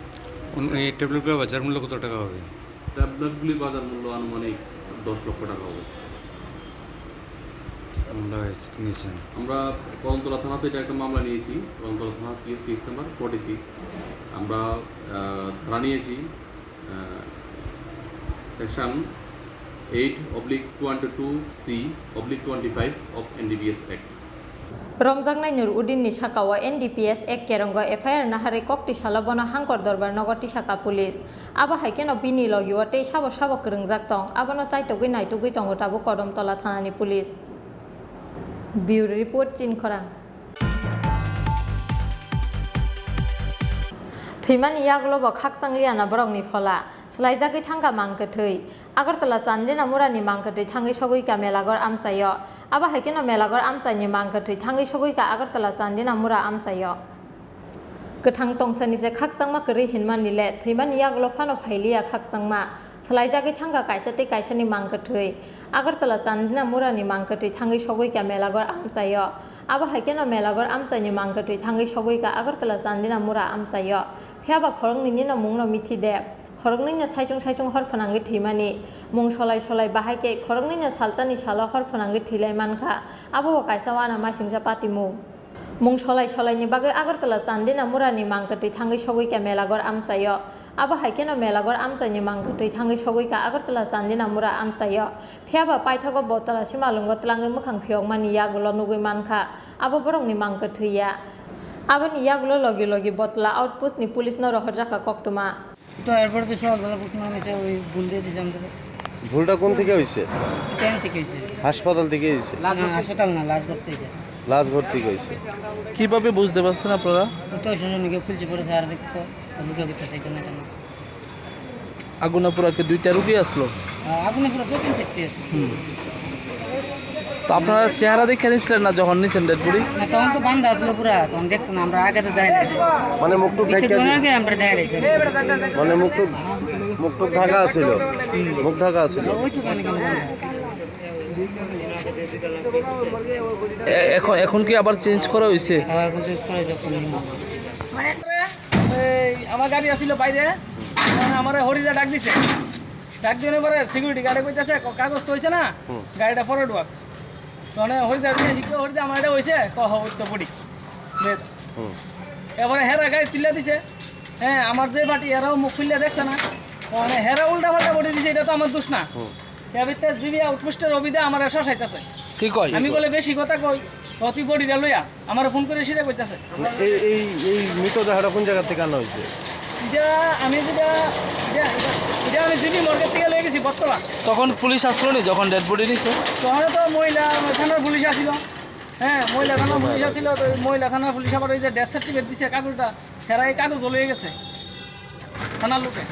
এই ট্যাবলেটগুলোর বাজার মূল্য কত টাকা হবে ট্যাবলেটগুলির বাজার মূল্য আনুমানিক 10 লক্ষ টাকা হবে আমরা কদমতলা থানাতে এটা একটা মামলা নিয়েছি। কদমতলা থানা কেস নাম্বার 46। আমরা ধারা নিয়েছি section 8/22C/25 of NDPS Act। রমজাংনাই নুর উদ্দিননি সাকাওয়া NDPS এক কেরঙ্গ FIR নাহারে ককটি সালাবনা হাঙ্কর দরবার নগরটি সাকা পুলিশ আবা হাইকেন বিনি লগিও তে সাবো সাবো করংজাক তং আবানো চাইতগৈ নাইতগৈ তঙ্গ তাবো কদমতলা থানানি পুলিশ। ব্যুরো রিপোর্ট চিন খরাং। थैमानि यागलबो खाकसांलियाना बरंनि फला स्लाइजागै थांगा मांगथै आगरतला चान्देना मुरानि मांगथै थाङै सगैका मेलागर आमसायो आबा हाइकेनो मेलागर आमसायनि मांगथै थाङै सगैका आगरतला चान्देना मुरा आमसायो गोथां तंसानिसे खाकसांमा करै हिनमानिले थैमानि यागलो फानो फाइलिया खाकसांमा स्लाइजागै थांगा काइसाते काइसानि मांगथै आगरतला चान्देना मुरानि मांगथै थाङै सगैका मेलागर आमसायो आबा हाइकेनो मेलागर आमसायनि मांगथै थाङै सगैका आगरतला चान्देना मुरा आमसायो फियाबा खरंनिनि न मुंनो मिथि दे खरंनिनो साइसं हरफनांगै थैमानि मुं सलाय सलाय बाहायके खरंनिनो सालचानि साल हरफनांगै थैलाय मानखा आबो काइसावाना मासिंसा पातिमु मुं सलाय सलायनि बागै आगरतला चान्देना मुरानि मांगथै थाङै सगैका मेलागर आमसायो आबा हाइकेनो मेलागर आमसायनि मांगथै थाङै सगैका आगरतला चान्देना मुरा आमसायो फियाबा पाइथागो बतला सिमालुंगो तलाङै मोखां फियगमानि यागुलो नुगै मानखा आबो बरंनि मांगथैया आबनि यागुलो लगे लगे बतला आउटपोस्टनि पुलिस न रहर जाखा कक्टमा তো এরপর তো সকালবেলা বুঝলাম এটা ওই ভুল দিয়ে দিয়েছি আমাদের। ভুলটা কোন থেকে হয়েছে? ট্রেন থেকে হয়েছে। হাসপাতাল থেকে হয়েছে? হাসপাতাল না, লাশ ধরতে হয়েছে। লাশ ভর্তি হয়েছে। কিভাবে বুঝতে পারছেন আপনারা? তো শুনে খুলছে পড়েছে আর দেখতো লুকিয়ে গেছে এটা না কেন। আগুনাপুরাকে 2টা রুগী আসলো। আগুনাপুরা প্রথম থেকে আছে। তো আপনারা চেহারা দেখে নিছিলেন না যখন নিছেন ডেড বডি? না তখন তো বান্ধা আসলো পুরা, তখন দেখছেন আমরা আগে তো দেখাই দিয়েছি। মানে মুখটুক ঢাকা আগে আমরা দেখাই দিয়েছি। মানে মুখটুক ঢাকা ছিল। মুখ ঢাকা ছিল। এখন কি আবার চেঞ্জ করা হয়েছে? হ্যাঁ এখন চেঞ্জ করা হয়েছে। আমার গাড়ি আসছিল বাইরে, আমার হরিদা ডাক দিছে, ডাক দিয়ে পরে সিকিউরিটি গার্ডে কইতেছে কাগজ তো হয়েছে না, গাড়িটা ফরওয়ার্ড ওয়াক তখন হরিদা হরিদা আমার এটা হয়েছে তো বডি এবারে হেরা গাড়ি তুলে দিছে। হ্যাঁ আমার যে পার্টি এরাও মুখ খুললে দেখছে না, মানে হেরা উল্টা পাল্টা বডি দিছে, এটা তো আমার দোষ না। এর ভিতরে জিবি আউটপোস্টের অভিদা আমার শসাইতেছে, কি কয় আমি বলে বেশি কথা কই তুই বডিটা লইয়া আমার ফোন করে সেটা কইতেছে। এই মৃতদেহটা কোন জায়গা থেকে আনা হয়েছে? আমি জিবি মর্গের থেকে লয়ে গেছি বর্তলা। তখন পুলিশ আসলো নি যখন ডেড বডি নিচ্ছে? তখন তো মহিলা থানার পুলিশ আসছিল। হ্যাঁ মহিলা থানার পুলিশ আসছিল, তো মহিলা থানার পুলিশ আবার ওই যে ডেথ সার্টিফিকেট দিচ্ছে কাগজটা, সেরা এই কাগজ লয়ে গেছে থানার লোকে।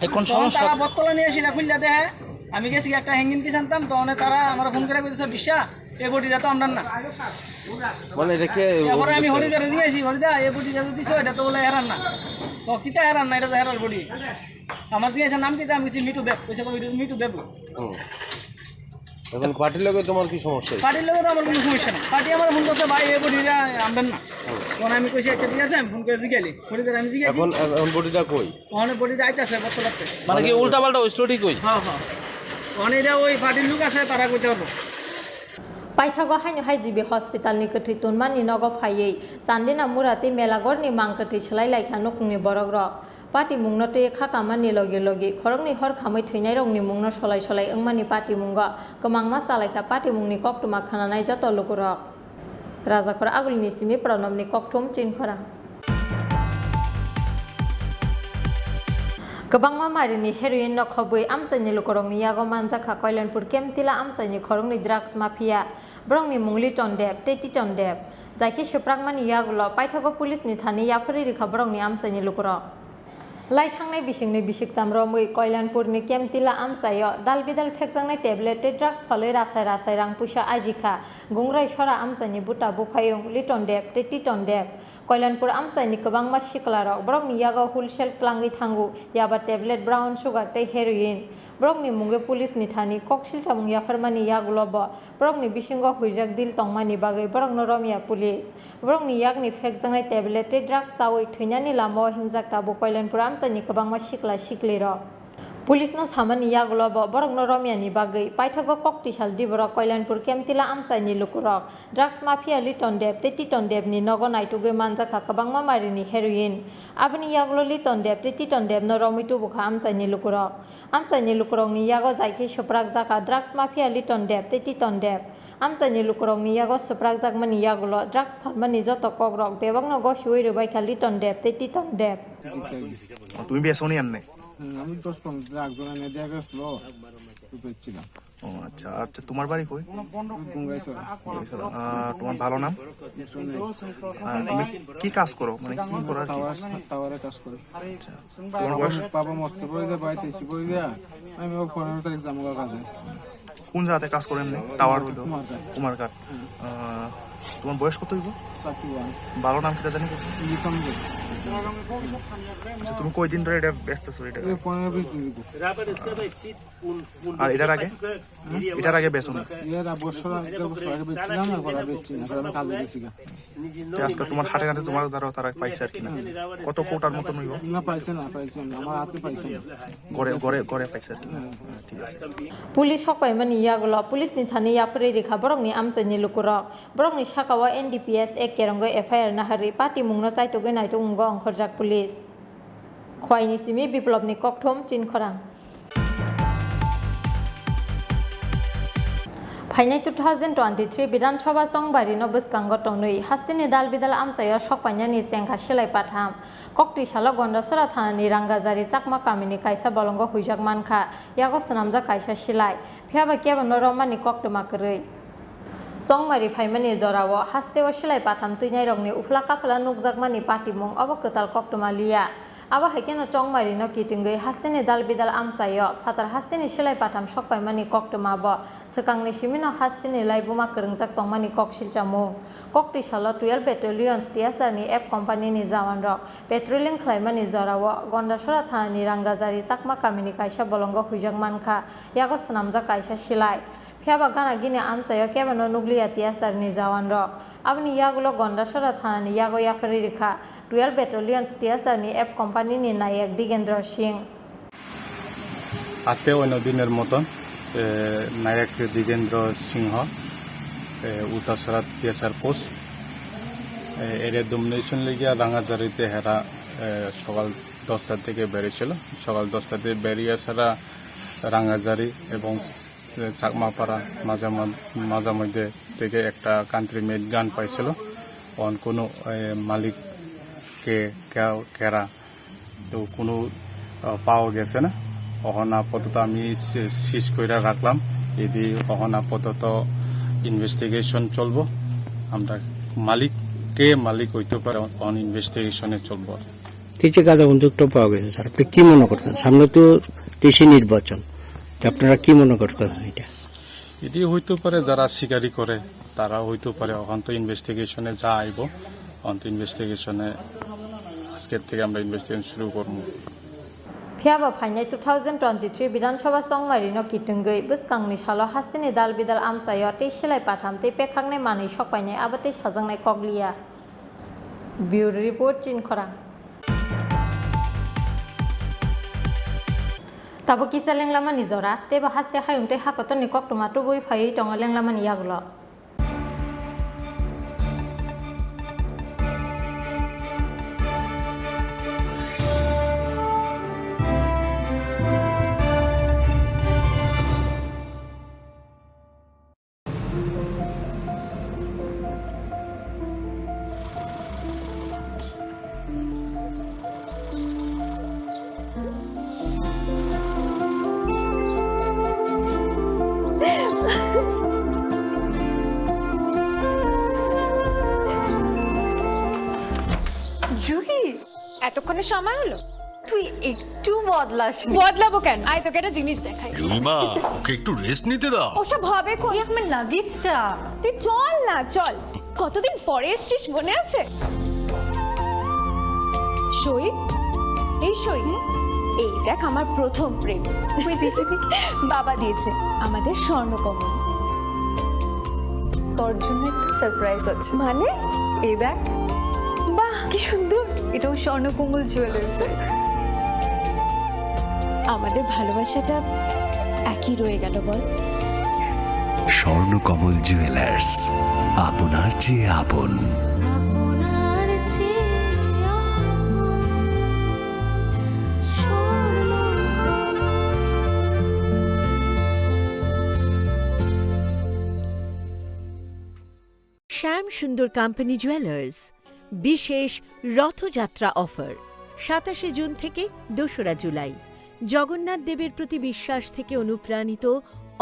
এখন তারা বর্তলা নিয়ে সেটা খুললে দেখে আমি গেছি একটা হ্যাঙ্গিং কি জানতাম, তখন তারা আমার ফোন করে বলতেছে বিশ্বাস এই বডিটা তো আমরা না, মানে রেখে এবারে আমি হরিদারে জিজ্ঞাসি হরিদা এই বডিটা তো দিছো এটা তো বলে হেরান না, তো কিতা হেরান না, এটা তো হেরার বডি। আমার জিজ্ঞাসা নাম কিতা, আমি কিছু মিটু দেব, পয়সা মিটু দেব। এখন পার্টির লগে তোমার কি সমস্যা? পার্টির লগে তো আমার কোনো সমস্যা নেই, পার্টি আমার ফোন করছে ভাই এই বডিটা আমবেন না, তখন আমি কইছি আচ্ছা ঠিক আছে আমি ফোন করে জিজ্ঞাসি হরিদার আমি জিজ্ঞাসি এখন বডিটা কই? ওখানে বডিটা আইতাছে বর্তমানে, মানে কি উল্টা পাল্টা ওই স্টোরি কই? হ্যাঁ হ্যাঁ ওখানে এটা ওই পার্টির লোক আছে তারা কইতে পারবো। पाइथागो हाइनो हाइजिबि हस्पिटालनि कथै तोनमानि नगो फायै चान्देना मुराते मेलागरनि मांकथै सलाय लायखा नकुंनि बरग रक पार्टी मुंगनते खाकामानि लगे लगे खरंनि हर खामै थैनाय रंनि मुंनो सलाय सलाय ओंमानि पार्टी मुंग गमांमा चालायखा पार्टी मुंनि कक्टुमा खानानाय जत लुगुरक राजाखर आगुलनि सिमि प्रणबनि कक्टुम चिनखरा गोबांमा मारिनि हेरोइन नखबै आमसाइनि लुकरंनि यागो मानजाखा कल्याणपुर केमतिला आमसाइनि खरंनि ड्राग्स माफिया ब्रंनि मुंगलि टनदेब तेति टनदेब जायखि सुप्रागमानि यागुल पाइथागो पुलिसनि थानि याफोरि रिखा ब्रंनि आमसाइनि लुकर लाई थांनाय बिसिंनि बिसिकताम रमै कल्याणपुरनि केमतिला आमसायो दाल बिदाल फेकजांनाय टेब्लेट ड्राग्स फालै रासाय रासाय रां पुसा आजिखा गुंग्राय सरा आमसाइनि बुटा बुफायं लिटनदेब तेति टनदेब कल्याणपुर आमसाइनि गोबांमा सिक्लारक ब्रंनि यागाव हुलसेल क्लांगै थांगु याबा टेब्लेट ब्राउन सुगार ते हेरोइन ब्रंनि मुंगे पुलिसनि थानि ककसिल सामुं याफोरमानि यागुलब ब्रंनि बिसिंगो हुइजाक दिल तंमानि बागै ब्रंनो रमिया पुलिस ब्रंनि यागनि फेकजांनाय टेब्लेट ड्राग्स सावै थैनानि लामाव हिमजाक ताबु कल्याणपुर आमसाइनि गोबांमा सिक्ला सिक्लिरक पुलिस न सामान यागुलो बरक न रमियानि बागै पाइथागो कक्तिसाल दिबरक कल्याणपुर केमतिला आमसाइनि लुकुरक ड्राग्स माफिया लिटन देब ते टिटन देबनि नग नाइटुगै मानजाखा गोबांमा मारिनि हेर'इन आबनि यागुलो लिटन देब ते टिटन देब न रमितु बुखा आमसाइनि लुकुरकनि यागो जायखि सुप्राक जाखा ड्राग्स माफिया लिटन देब ते टिटन देब आमसाइनि लुकुरकनि यागो सुप्राक जागमानि यागुलो ड्राग्स फानमानि जत कग्रक बेबक न गसुइ रबायखा लिटन देब ते टिटन देब তুমি বেসনি এমনি আমি 10-15 একজন এনে দিয়ে গেছিল বেচছিলাম ও আচ্ছা আচ্ছা তোমার বাড়ি কই তোমার ভালো নাম তুমি কি কাজ করো মানে কি করার টাওয়ারে কাজ করি আচ্ছা তোমার বয়স বাবা মস্ত করে দিয়ে বাড়িতে এসে করে দিয়া আমি 15 তারিখ যাবো কাজে কোন জায়গাতে কাজ করেন টাওয়ার হলো কুমারঘাট তোমার বয়স কত হইব ভালো নাম কিটা জানি আচ্ছা তুমি কই দিন ধরে এটা ব্যস্ত আছো এটা 15-20 দিন আর এটার আগে বেচো না এর বছর আগে বেচছিলাম না পরে বেচছি না আমি কাজে গেছি আজকে তোমার হাটে ঘাটে তোমার দ্বারা তারা পাইছে আর কি না কত কোটার মতো নইব না পাইছে না আমার হাতে পাইছে ঘরে পাইছে আর কি না ঠিক আছে पुलिस हकबायमानि यागुलो पुलिस नि थानि याफुरै रेखा बरकनि आमसाइनि लुकुरक बरकनि साकाव NDPS एक केरंग FIR नाहारि पार्टी मुंनो चाइतुगै नाइतुंगो अंखरजाक पुलिस खवाइनि सिमि बिप्लबनि ककथुम चिन खरां फाइनाय 2023 विधानसभा संबारि न बसकांग टनै हास्तिनि दाल बिदाल आमसायाव सकपाइनानि सेंखा सिलाय पाथाम कक्तिसाल गन्डासरा थानानि रांगाजारि चाकमा कामिनि कायसा बलंग हुइजाक मानखा यागो सनामजा कायसा सिलाय फियाबा केबन रमानि कक्तमाकरै संमारि फाइमानि जराव हास्तेव सिलाय पाथाम तैनाय रंनि उफ्ला काफला नुकजाकमानि पाटिमुं अब कताल कक्तमालिया आबा हाइकेन चंमारि न किटिंगै हास्तेनि दाल बिदाल आमसायो फातार हास्तेनि सिलाय पाथाम सकपाइमानि कक्तमाब सकांनि सिमिन हास्तेनि लाइबुमा करंजाक तंमानि ककसिलचामु कक्तिसाल 12 बेटालियन टिएसआरनि एफ कम्पानिनि जवान रक पेट्रोलिं खालायमानि जराव गन्डासरा थानानि रांगाजारि चाकमा कामिनि कायसा बलंग हुइजाक मानखा यागो सनामजा कायसा सिलाय फियाबा गाना गिने आमसायो केबन नुग्लिया टिएसआरनि जवान रक आबनि यागुलो गन्डासरा थानानि यागो याफारि रेखा 12 बेटालियन टिएसआरनि एफ कम्पानिनि नायक दिगेन्द्र सिंह আজকে অন্য দিনের মতন নায়ক দিগেন্দ্র সিংহ উত্তরসরা টিএসআর পোস্ট এর ডমিনেশন লেগিয়া রাঙাজারিতে হেরা সকাল 10টা থেকে বেরিয়েছিল সকাল 10টা থেকে বেরিয়ে সারা রাঙাজারি এবং চাকমাপাড়া মাঝামধ্যে থেকে একটা কান্ট্রি মেড গান পাইছিল কোনো মালিককে কেরা তো কোনো পাওয়া গেছে না অহন আপাতত আমি সিজ করে রাখলাম এদি অহন আপাতত ইনভেস্টিগেশন চলবো আমরা মালিক হইতে পারে অন ইনভেস্টিগেশনে চলবো এই যে গাঁজা বন্দুকটা পাওয়া গেছে স্যার আপনি কি মনে করছেন সামনে তো দেশি নির্বাচন আপনারা কি মনে করতেছেন এটা এটি হইতে পারে যারা শিকারি করে তারা হইতে পারে অহন তো ইনভেস্টিগেশনে যা আইব অন তো ইনভেস্টিগেশনে আজকের থেকে আমরা ইনভেস্টিগেশন শুরু করবো फियाबा फाइनाय 2023 विधानसभा संमारि न किटिंगै बसकांनि साल हास्तिनि दाल बिदाल आमसायाव ते सिलाय पाथाम ते पेखांनाय मानि सकपाइनाय आबाते साजांनाय कगलिया ब्यूरो रिपोर्ट चिन खरां ताबो किसा लेंलामानि जरा तेबा हास्ते हायुंते हाकतनि कक्तमा तुबुइ फायै दङ लेंलामानि यागुलो জুহি এতক্ষণে সময় হলো তুই একটু বদলাবো কেন আয় তোকে একটা জিনিস দেখাই জুলিমা ওকে একটু রেস্ট নিতে দাও ওসব হবে কোন আমার লাগেজটা তুই চল না চল কতদিন পরে এসেছিস মনে আছে সই এই সই এই দেখ আমার প্রথম প্রেম তুই দেখে বাবা দিয়েছে আমাদের স্বর্ণকমল তোর জন্য একটা সারপ্রাইজ আছে মানে এই দেখ বাহ কি সুন্দর এটাও স্বর্ণকমল জুয়েলার্স আমাদের ভালোবাসাটা একই রয়ে গেল বল। স্বর্ণকমল জুয়েলার্স, আপনার চেয়ে আপন। শ্যাম সুন্দর কোম্পানি জুয়েলার্স বিশেষ রথযাত্রা অফার 27 জুন থেকে 2রা জুলাই। জগন্নাথ দেবের প্রতি বিশ্বাস থেকে অনুপ্রাণিত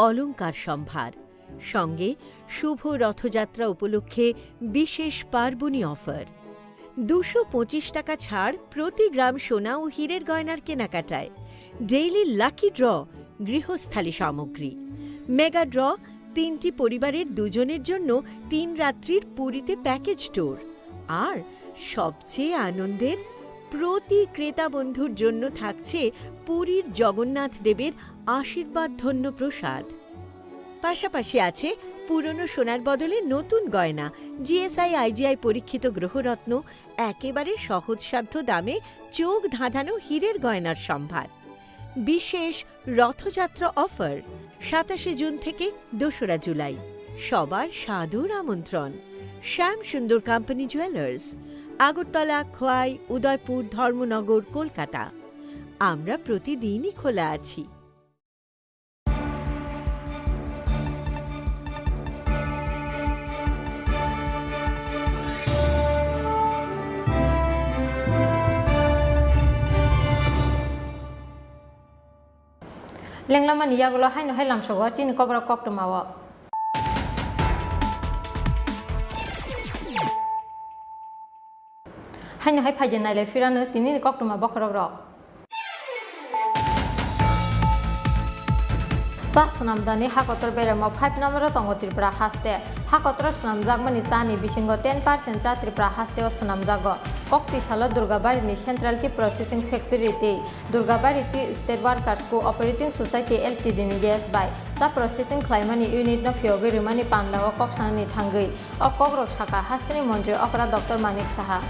অলংকার সম্ভার, সঙ্গে শুভ রথযাত্রা উপলক্ষে বিশেষ পার্বণী অফার। 225 টাকা ছাড় প্রতি গ্রাম সোনা ও হীরের গয়নার কেনাকাটায়। ডেইলি লাকি ড্র গৃহস্থালী সামগ্রী। মেগা ড্র 3টি পরিবারের 2 জনের জন্য 3 রাত্রির পুরীতে প্যাকেজ ট্যুর। আর সবচেয়ে আনন্দের, প্রতি ক্রেতা বন্ধুর জন্য থাকছে পুরীর জগন্নাথ দেবের আশীর্বাদ ধন্য প্রসাদ। পাশাপাশি আছে পুরনো সোনার বদলে নতুন গয়না, জিএসআই আইজিআই পরীক্ষিত গ্রহরত্ন, একেবারে সহজসাধ্য দামে চোখ ধাঁধানো হীরের গয়নার সম্ভার। বিশেষ রথযাত্রা অফার 27 জুন থেকে 2রা জুলাই। সবার সাদর আমন্ত্রণ। শ্যাম সুন্দর কোম্পানি জুয়েলার্স, আগরতলা, খোয়াই, উদয়পুর, ধর্মনগর, কলকাতা। আমরা প্রতিদিনই খোলা আছি। লেংলামা নিয়াগুলো হাইনো হাইলাম সগো চিনি কবর কক্ট মাওয়া হাইনো হাই ফাইজে নাইলে ফিরানো তিনি কক্ট মা বখরক rock Sanamdani Hakotor Beremo 5 number Tongo Tripura Haste, Hakotor Sanam Zagmani Sani Bishingo 10% Tripura Haste or Sanam Zago, Kokti Shala Durgabari Centrality Processing Factory, Durgabari State Workers Cooperating Society LTD gas by the processing climate unit of Yogi Rimani Panda or Kokshani Tangi or Kogro Shaka Hastani Monje Opera Dr. Manik Shaha.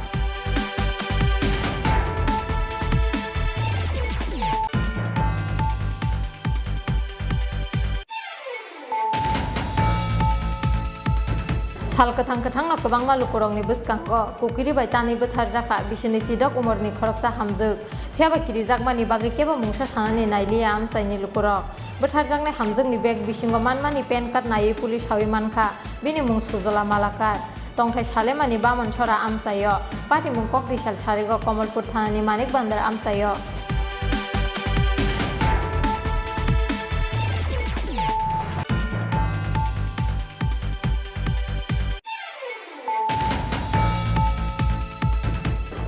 Salkatang Katang of Kabang Malukorong Buskango, Kukiri by Tani Butarjaka, Bishinichi Dog Umorni Koroksa Hamzuk, Piabakiri Zagmani Bagakeba Musha Shani Nailiam Sani Lukurok, Butarjang Hamzuk Nibek Bishingoman Mani Pen Kat Nai Pulish Hawimanka, Binimung Suzala Malakat, Tongkai Shalemani Baman Chora Amsayo, Pati Mungkok Rishal Charigo Komol Purtani Manik Bandar Amsayo.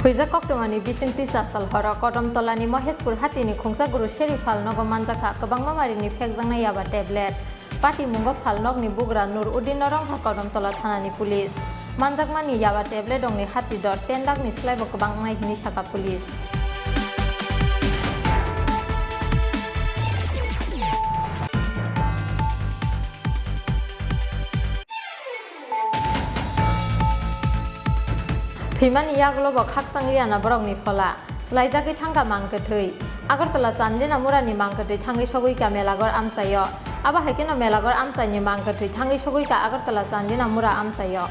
Huiza Koktomani Bising Tisa Salhara Kodom Tolani Mohespur Hatini Kungsa Guru Sherifal Nogo Manjaka Kabangma Marini Fexang Yaba tablet Pati Mungo Falnog ni Bugra Nur Udinorong Hakodom Tola Thanani Police Manjakmani Yaba tablet Dongni Hati Dor 10 Lag ni Slabo Kabangma Hini Shaka Police Thiman Yaglo Haksanglia Nabrongni Fola, Slaizaki Tanga Mankatui, Agartala Sandina Murani Mankati, Tangi Shoguika Melagor Amsayo, Aba Hakina Melagor Amsani Mankati, Tangi Shoguika Agartala Sandina Mura Amsayo.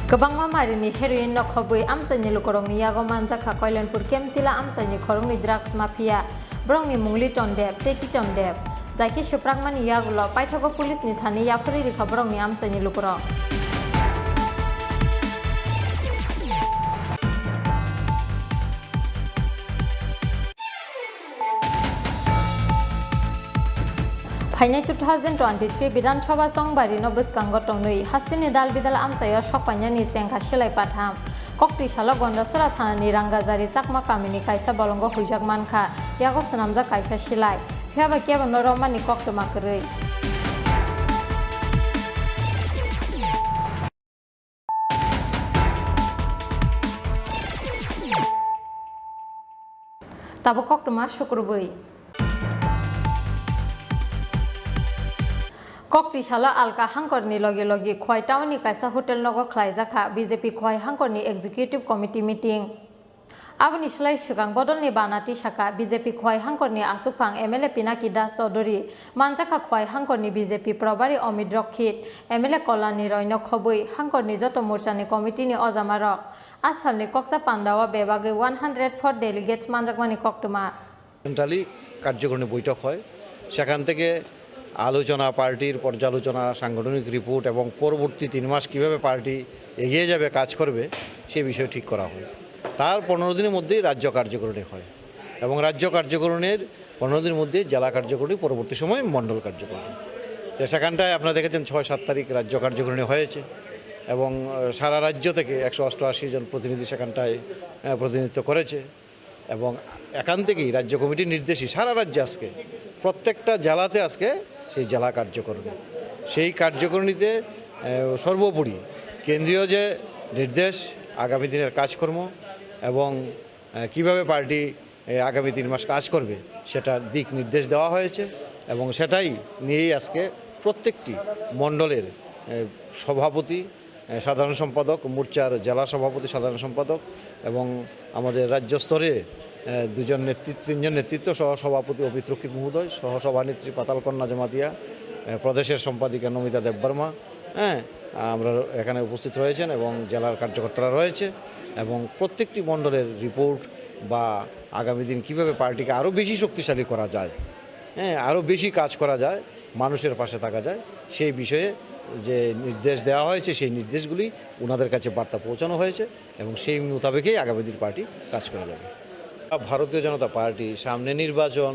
Kabangma Marini heroin no Kobui Amsani Lukorong Yago Manjaka Koilanpur Kemtila Amsani Korongni drugs mafia, Brongni Mungli Tondep, Teti Tondep, Zaki Shuprakmani Yagulo, Paitago Police Nithani Yapuri Kabrongni Amsani Lukoro. Painai 2023 Bidan Chaba Songbari no Buskango Tonui, Hastini Dal Bidal Amsayo Shokpanyani Senka Shilai Patham, Kokti Shalagonda Surathani Rangazari Sakma Kamini Kaisa Bolongo Hujagmanka, Yago Sanamza Kaisa Shilai, Piaba Keva Noromani Koktomakari. Tabokoktoma Shukrubui. Kokti shala alka hangkorni logi khwai tawni kaisa hotel nogo khlaijaka BJP khwai hangkorni executive committee meeting. Aboni slai sigang bodolni banati saka BJP khwai hangkorni asupang MLA Pinaki Das Chaudhary manjaka khwai hangkorni BJP probari Omid Rokhit MLA Kolani Roino khobui hangkorni joto morchani committee ni ojamarok asalni koksa pandawa bebage 104 delegates manjakmani koktuma centrally কার্যকরণী বৈঠক হয় সেখান থেকে আলোচনা পার্টির পর্যালোচনা সাংগঠনিক report এবং পরবর্তী 3 মাস কীভাবে পার্টি এগিয়ে যাবে কাজ করবে সে বিষয় ঠিক করা হয় তার 15 দিনের মধ্যেই রাজ্য কার্যকরণী হয় এবং রাজ্য কার্যকরণের 15 দিনের মধ্যে জেলা কার্যকরণী পরবর্তী সময় মণ্ডল কার্যকরণী তো সেখানটায় আপনারা দেখেছেন 6-7 তারিখ রাজ্য কার্যকরণী হয়েছে এবং সারা রাজ্য থেকে 188 জন প্রতিনিধি সেখানটায় প্রতিনিধিত্ব করেছে এবং এখান থেকেই রাজ্য কমিটির নির্দেশই সারা রাজ্যে আজকে প্রত্যেকটা জেলাতে আজকে সেই জেলা কার্যকরণী সেই কার্যকরণীতে সর্বোপরি কেন্দ্রীয় যে নির্দেশ আগামী দিনের কাজকর্ম এবং কিভাবে পার্টি আগামী 3 মাস কাজ করবে সেটার দিক নির্দেশ দেওয়া হয়েছে এবং সেটাই নিয়েই আজকে প্রত্যেকটি মণ্ডলের সভাপতি সাধারণ সম্পাদক মোর্চার জেলা সভাপতি সাধারণ সম্পাদক এবং আমাদের রাজ্য স্তরে 3জন নেতৃত্ব সহ সভাপতি অমিত রক্ষিত মহোদয় সহ সভানেত্রী পাতালকন্যা জমাতিয়া প্রদেশের সম্পাদিকা নমিতা দেববর্মা আমরা এখানে উপস্থিত রয়েছেন এবং জেলার কার্যকর্তারা রয়েছে এবং প্রত্যেকটি মণ্ডলের রিপোর্ট বা আগামী দিন কীভাবে পার্টিকে আরও বেশি শক্তিশালী করা যায় আরও বেশি কাজ করা যায় মানুষের পাশে থাকা যায় সেই বিষয়ে যে নির্দেশ দেওয়া হয়েছে সেই নির্দেশগুলি ওনাদের কাছে বার্তা পৌঁছানো হয়েছে এবং সেই মোতাবেকই আগামী দিন পার্টি কাজ করা যাবে ভারতীয় জনতা পার্টি সামনে নির্বাচন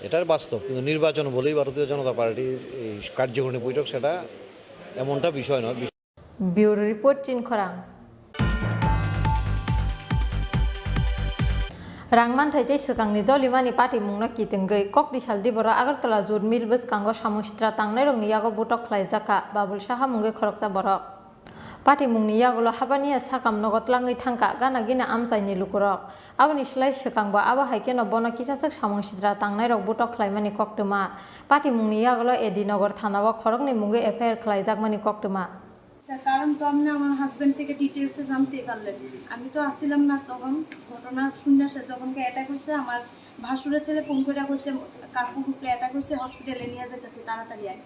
এটার বাস্তব কিন্তু নির্বাচন বলেই ভারতীয় জনতা পার্টির এই কার্যকরণী বৈঠক সেটা এমনটা বিষয় নয় ব্যুরো রিপোর্ট চিন খরাং Rangman thai sekangni jolimani party mungna kitengei kokdi saldi boro agartala jur mil beskango samustra tangnai rongni yago butok khlaijaka babul saha mungai khoroksa borok party mungni yagulo habania sakam nogotlangai thangka gana gina amsaini lukurok aboni slai sekangbo aba haikeno bono kisasek samustra tangnai rok butok khlaimani koktuma party mungni yagulo edinogor thanao khorokni mungai FIR khlaijakmani koktuma কারণ তো আমি আমার husband থেকে ডিটেইলসে জানতে পারলেন আমি তো আসিলাম না তখন ঘটনা শুনে যখন অ্যাটাক হয়েছে আমার ভাসুরের ছেলে ফোন করে কইছে কাকু উপরে অ্যাটাক হয়েছে হসপিটালে নিয়ে যেতেছে তাড়াতাড়ি আয়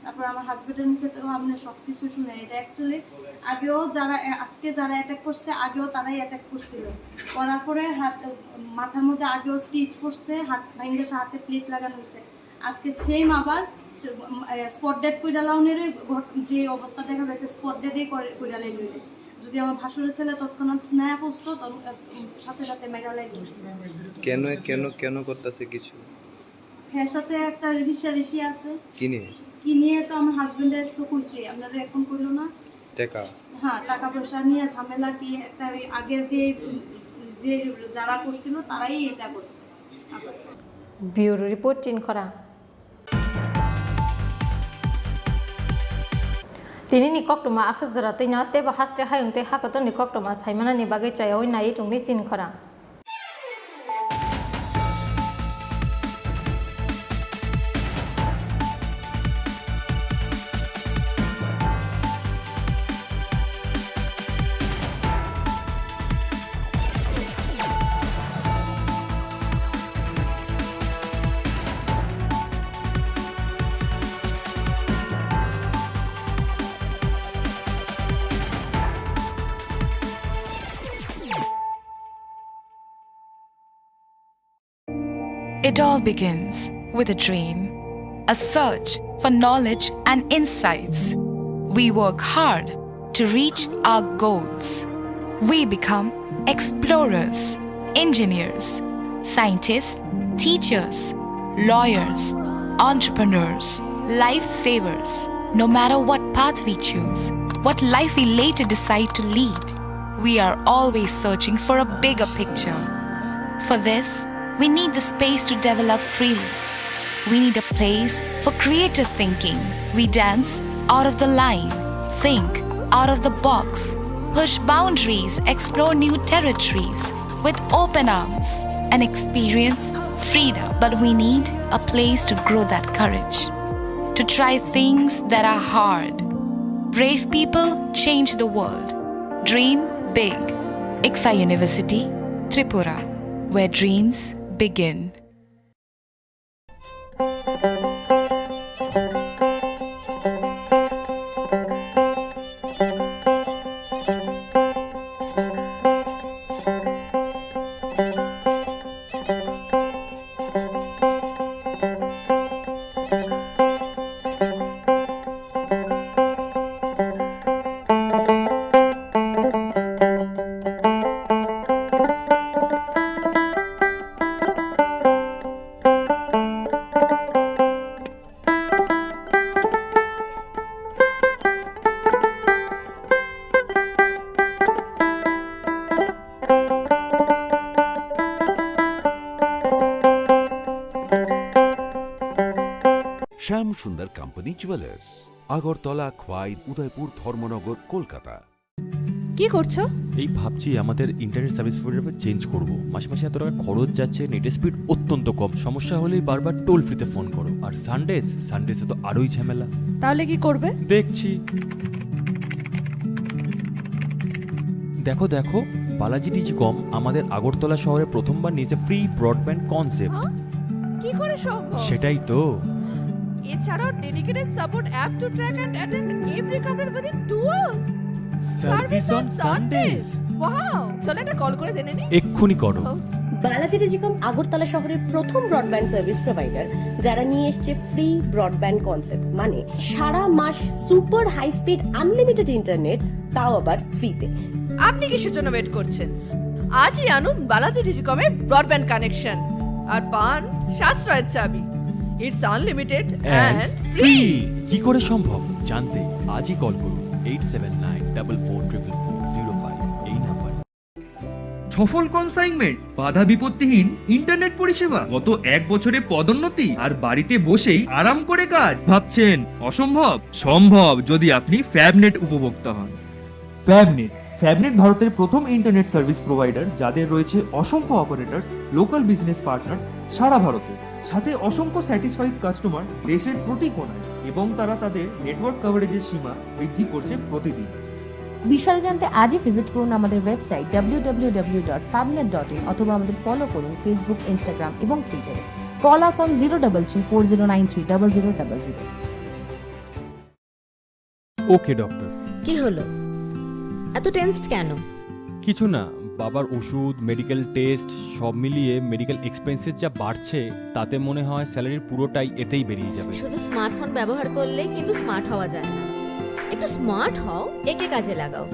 তারপর আমার হাজবেন্ডের মুখে তো আমি সব কিছু শুনে এটা অ্যাকচুয়ালি আগেও যারা আজকে যারা অ্যাটাক করছে আগেও তারাই অ্যাটাক করছিল করার পরে হাত মাথার মধ্যে আগেও স্টিচ করছে হাত ভেঙে হাতে প্লেট লাগানো হয়েছে আজকে সেম আবার স্পট ডেট কইরা লাউনের যে অবস্থা দেখা যাচ্ছে স্পট ডেটই কইরা লাইলে যদি আমার ভাসুরের ছেলে তৎক্ষণাৎ স্নায়া পৌঁছতো সাথে সাথে মেগা লাইল কেন কেন কেন করতেছে কিছু হ্যাঁ সাথে একটা ঋষি আছে কি নিয়ে তো আমার হাজবেন্ডের তো কইছে আপনারা এখন কইলো না টাকা হ্যাঁ টাকা পয়সা নিয়ে ঝামেলা কি একটা আগের যে যারা করছিল তারাই এটা করছে ব্যুরো রিপোর্ট চিন খরা Tini ni koktuma asak zara tenya teba haste hayung te hakaton ni koktuma saimana ni bagai chayoi nai tungni sin khorang It all begins with a dream, a search for knowledge and insights. We work hard to reach our goals. We become explorers, engineers, scientists, teachers, lawyers, entrepreneurs, lifesavers. No matter what path we choose, what life we later decide to lead, we are always searching for a bigger picture. For this, we need the space to develop freely. We need a place for creative thinking. We dance out of the line, think out of the box, push boundaries, explore new territories with open arms and experience freedom. But we need a place to grow that courage, to try things that are hard. Brave people change the world. Dream big. ICFA University, Tripura, where dreams begin. Shyam Sundar company jewellers, Agartala, Khowai, Udaipur, Dharmanagar, Kolkata. কি করছো? এই ভাবছি আমাদের internet service provider change করব। মাসে মাসে এত টাকা খরচ যাচ্ছে, নেটের স্পিড অত্যন্ত কম, সমস্যা হলেই বারবার টোল ফ্রিতে ফোন করো। আর সানডেজে তো আরোই ঝামেলা। তাহলে কি করবে? দেখছি। দেখো দেখো, বালাজি টিজিকম আমাদের আগরতলা শহরে প্রথমবার নিয়েছে ফ্রি ব্রডব্যান্ড কনসেপ্ট। কি করে সম্ভব? সেটাই তো। এছাড়াও dedicated support app to track and attend every complaint within 2 hours. Service on Sundays. Wow, চলো একটা কল করে জেনে নিই। এক্ষুনি করো। বালাজি টেলিকম আগরতলা শহরের প্রথম ব্রডব্যান্ড সার্ভিস প্রোভাইডার, যারা নিয়ে এসেছে ফ্রি ব্রডব্যান্ড কনসেপ্ট, মানে সারা মাস super high speed unlimited internet, তাও আবার ফ্রিতে। আপনি কিসের জন্য ওয়েট করছেন? আজই আনুন বালাজি টেলিকমের ব্রডব্যান্ড কানেকশন আর পান সাশ্রয়ের চাবি। It's unlimited and free. কি করে সম্ভব জানতে আজই কল করুন 8794440405 এই নাম্বার। সফল কনসাইনমেন্ট, বাধা বিপত্তিহীন ইন্টারনেট পরিষেবা, গত 1 বছরে পদোন্নতি, আর বাড়িতে বসেই আরাম করে কাজ। ভাবছেন অসম্ভব? সম্ভব যদি আপনি ফ্যাবনেট উপভোক্তা হন। ফ্যাবনেট ভারতের প্রথম ইন্টারনেট সার্ভিস প্রোভাইডার, যাদের রয়েছে অসংখ্য অপারেটর, লোকাল বিজনেস পার্টনার্স সারা ভারতে, সাথে অসংখ্য স্যাটিসফাইড কাস্টমার দেশের প্রতি কোণায়, এবং তারা তাদের নেটওয়ার্ক কভারেজের সীমা বৃদ্ধি করছে প্রতিদিন। বিশদ জানতে আজই ভিজিট করুন আমাদের ওয়েবসাইট www.fabnet.in অথবা আমাদের ফলো করুন ফেসবুক, ইনস্টাগ্রাম এবং টুইটারে। Call us on 033409300000। Okay doctor. কি হলো, এত টেনসড কেন? কিছু না, বাবার ওষুধ, মেডিকেল টেস্ট সব মিলিয়ে মেডিকেল এক্সপেন্সেস যা বাড়ছে, তাতে মনে হয় স্যালারির পুরোটাই এতেই বেরিয়ে যাবে। শুধু স্মার্টফোন ব্যবহার করলেই কিন্তু স্মার্ট হওয়া যায় না। একটু স্মার্ট হও, একে কাজে লাগাও।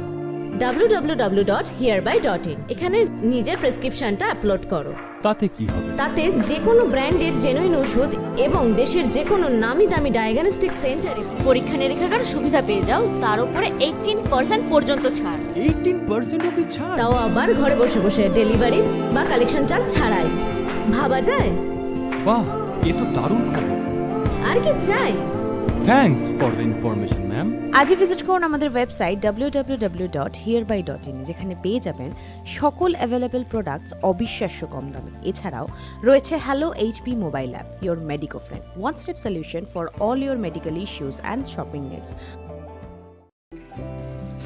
www.hereby.in এখানে নিজের প্রেসক্রিপশনটা আপলোড করো। তাতে কি হবে? তাতে যে কোনো ব্র্যান্ডের জেনুইন ওষুধ এবং দেশের যে কোনো নামি দামি ডায়াগনস্টিক সেন্টারে পরীক্ষা নিরীক্ষার সুবিধা পেয়ে যাও, তার উপরে 18% পর্যন্ত ছাড়। 18% অবধি ছাড়? তাও আবার ঘরে বসে বসে, ডেলিভারি বা কালেকশন চার্জ ছাড়াই। ভাবা যায়? বাহ, এ তো দারুণ খবর। আর কি চাই? Thanks for the information ma'am. আজই ভিজিট করুন আমাদের ওয়েবসাইট www.hereby.in, যেখানে পেয়ে যাবেন সকল অ্যাভেলেবল প্রোডাক্টস অবিশ্বাস্য কম দামে। এছাড়াও রয়েছে hello HP mobile app, your medico friend, one step solution for all your medical issues and shopping needs.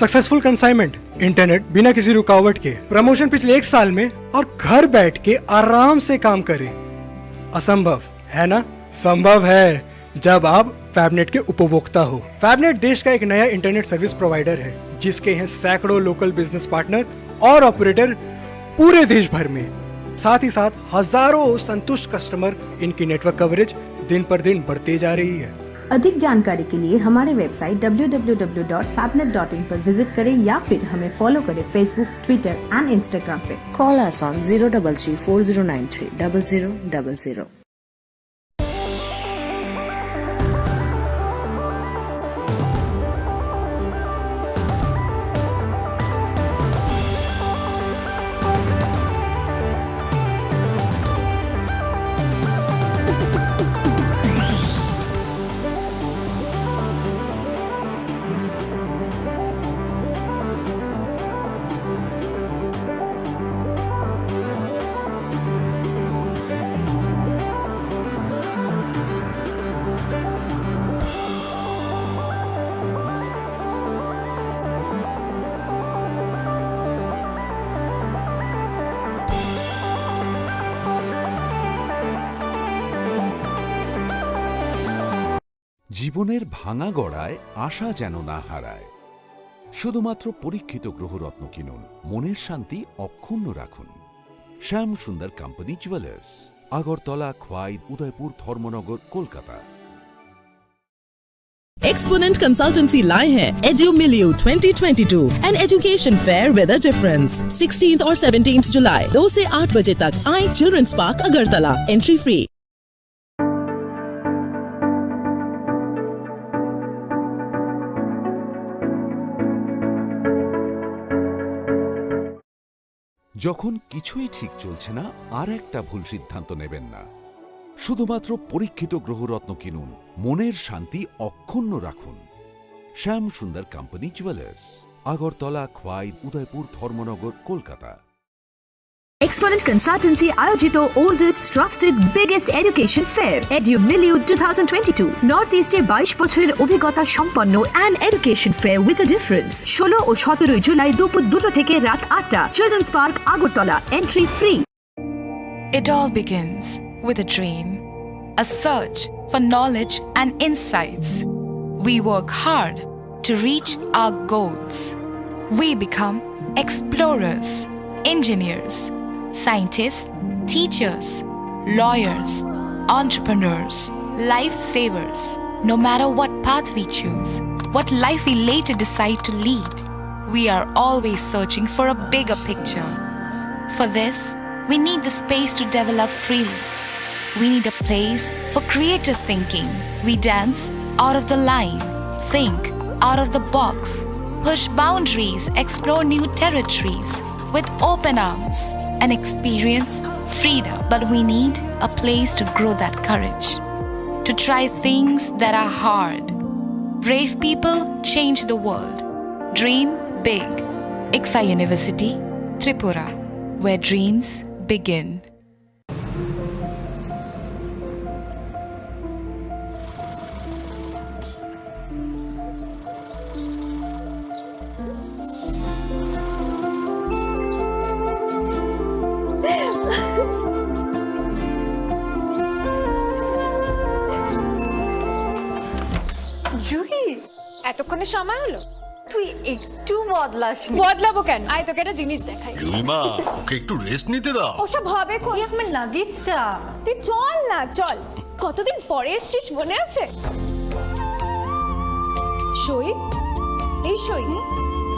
Successful consignment, internet बिना किसी रुकावट के, प्रमोशन पिछले 1 साल में, और घर बैठ के आराम से काम करें। असंभव है ना? संभव है जब आप फैबनेट के उपभोक्ता हो। फैबनेट देश का एक नया इंटरनेट सर्विस प्रोवाइडर है, जिसके हैं सैकड़ों लोकल बिजनेस पार्टनर और ऑपरेटर पूरे देश भर में। साथ ही साथ हजारों संतुष्ट कस्टमर। इनकी नेटवर्क कवरेज दिन पर दिन बढ़ती जा रही है। अधिक जानकारी के लिए हमारे वेबसाइट www.fabnet.in पर विजिट करें या फिर हमें फॉलो करें फेसबुक, ट्विटर एंड इंस्टाग्राम पे। Call us on 033409300000। জীবনের ভাঙা গড়ায় আশা যেন না হারায়। শুধুমাত্র পরীক্ষিত গ্রহরত্ন কিনুন, মনের শান্তি অক্ষুণ্ণ রাখুন। Shyam Sundar company jewellers, Agartala, Khowai, Udaipur, Dharmanagar, Kolkata. Exponent Consultancy लाए हैं EduMilio 2022, an education fair with a difference. 16th और 17th जुलाई 2 से 8 बजे तक आए children's park Agartala, entry free. যখন কিছুই ঠিক চলছে না, আর একটা ভুল সিদ্ধান্ত নেবেন না। শুধুমাত্র পরীক্ষিত গ্রহরত্ন কিনুন, মনের শান্তি অক্ষুণ্ণ রাখুন। Shyam Sundar company jewellers, Agartala, Khowai, Udaipur, Dharmanagar, Kolkata. Exponent Consultancy আয়োজিত oldest, trusted, biggest education fair EduMilio 2022 north ইস্টে 22 বছরের অভিজ্ঞতা সম্পন্ন and education fair with a difference 16 ও 17 জুলাই দুপুর 2টা থেকে রাত 8টা children's park Agartala entry free It all begins with a dream, a search for knowledge and insights. We work hard to reach our goals. We become explorers, engineers, scientists, teachers, lawyers, entrepreneurs, lifesavers. No matter what path we choose, what life we later decide to lead, we are always searching for a bigger picture. For this, we need the space to develop freely. We need a place for creative thinking. We dance out of the line, think out of the box, push boundaries, explore new territories with open arms and experience freedom. But we need a place to grow that courage, to try things that are hard. Brave people change the world. Dream big. ICFA University, Tripura, where dreams begin. Juhi এতক্ষণে সময় হলো তুই একটু বদলাসনি বদলাবো কেন আয় তোকে একটা জিনিস দেখাই জুইমা, ওকে একটু রেস্ট নিতে দাও। ওসব হবে কোন আমার লাগেজটা তুই চল না চল কতদিন পরে এসেছিস মনে আছে সই এই সই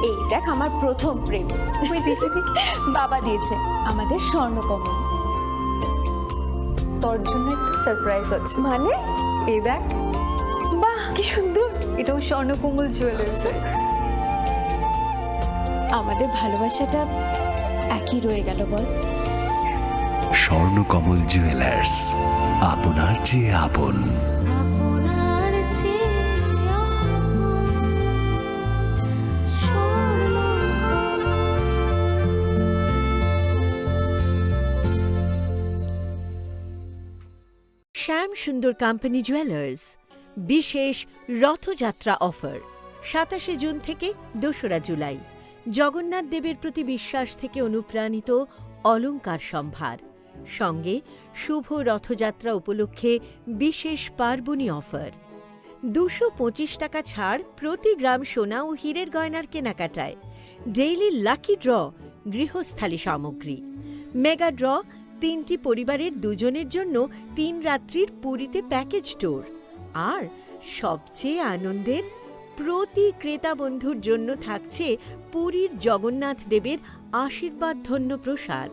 এই দেখ আমার প্রথম প্রেম তুই দেখে দেখে বাবা দিয়েছে আমাদের স্বর্ণকমল তোর জন্য একটা সারপ্রাইজ আছে মানে এই দেখ বাহ কি সুন্দর এটাও স্বর্ণকমল জুয়েলার্স আমাদের ভালোবাসাটা একই রয়ে গেল বল স্বর্ণকমল জুয়েলার্স, আপনার চেয়ে আপন। শ্যাম সুন্দর কোম্পানি জুয়েলার্স বিশেষ রথযাত্রা অফার 27 জুন থেকে 2রা জুলাই। জগন্নাথ দেবের প্রতি বিশ্বাস থেকে অনুপ্রাণিত অলংকার সম্ভার, সঙ্গে শুভ রথযাত্রা উপলক্ষে বিশেষ পার্বণী অফার। 225 টাকা ছাড় প্রতি গ্রাম সোনা ও হীরের গয়নার কেনাকাটায়। ডেইলি লাকি ড্র গৃহস্থালী সামগ্রী। মেগা ড্র 3টি পরিবারের 2 জনের জন্য 3 রাত্রির পুরীতে প্যাকেজ ট্যুর। আর সবচেয়ে আনন্দের, প্রতি ক্রেতা বন্ধুর জন্য থাকছে পুরীর জগন্নাথ দেবের আশীর্বাদ ধন্য প্রসাদ।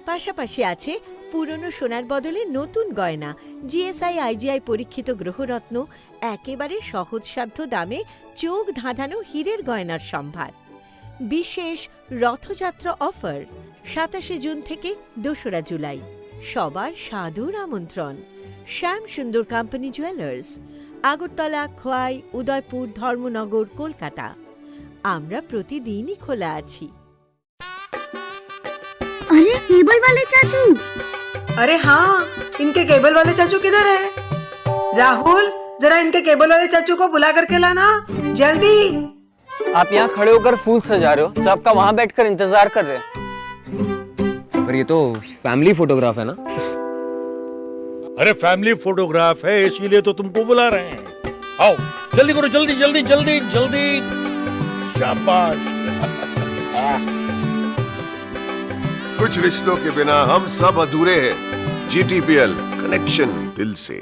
পাশাপাশি আছে পুরনো সোনার বদলে নতুন গয়না, জিএসআই আইজিআই পরীক্ষিত গ্রহরত্ন, একেবারে সহজসাধ্য দামে চোখ ধাঁধানো হীরের গয়নার সম্ভার। বিশেষ রথযাত্রা অফার 27 জুন থেকে 2রা জুলাই। সবার সাদর আমন্ত্রণ। শ্যাম সুন্দর কোম্পানি জুয়েলার্স, আগরতলা, খোয়াই, উদয়পুর, ধর্মনগর, কলকাতা। আমরা প্রতিদিনই খোলা আছি। अरे केबल वाले चाचू, अरे हाँ, इनके केबल वाले चाचू किधर है? राहुल, जरा इनके केबल वाले चाचू को बुला करके लाना जल्दी। आप यहाँ खड़े होकर फूल सजा रहे हो, सबका वहाँ बैठकर इंतजार कर रहे हैं। पर ये तो फैमिली फोटोग्राफ है ना? अरे फैमिली फोटोग्राफ है, इसीलिए तो तुमको बुला रहे हैं। आओ जल्दी करो जल्दी जल्दी जल्दी जल्दी शाबाश कुछ रिश्तों के बिना हम सब अधूरे हैं GTPL कनेक्शन दिल से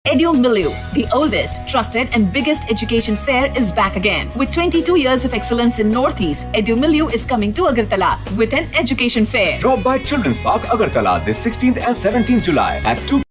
EduMilieu, the oldest, trusted and biggest education fair is back again. With 22 years of excellence in Northeast, EduMilieu is coming to Agartala with an education fair. Drop by Children's Park, Agartala this 16th and 17th July at 2.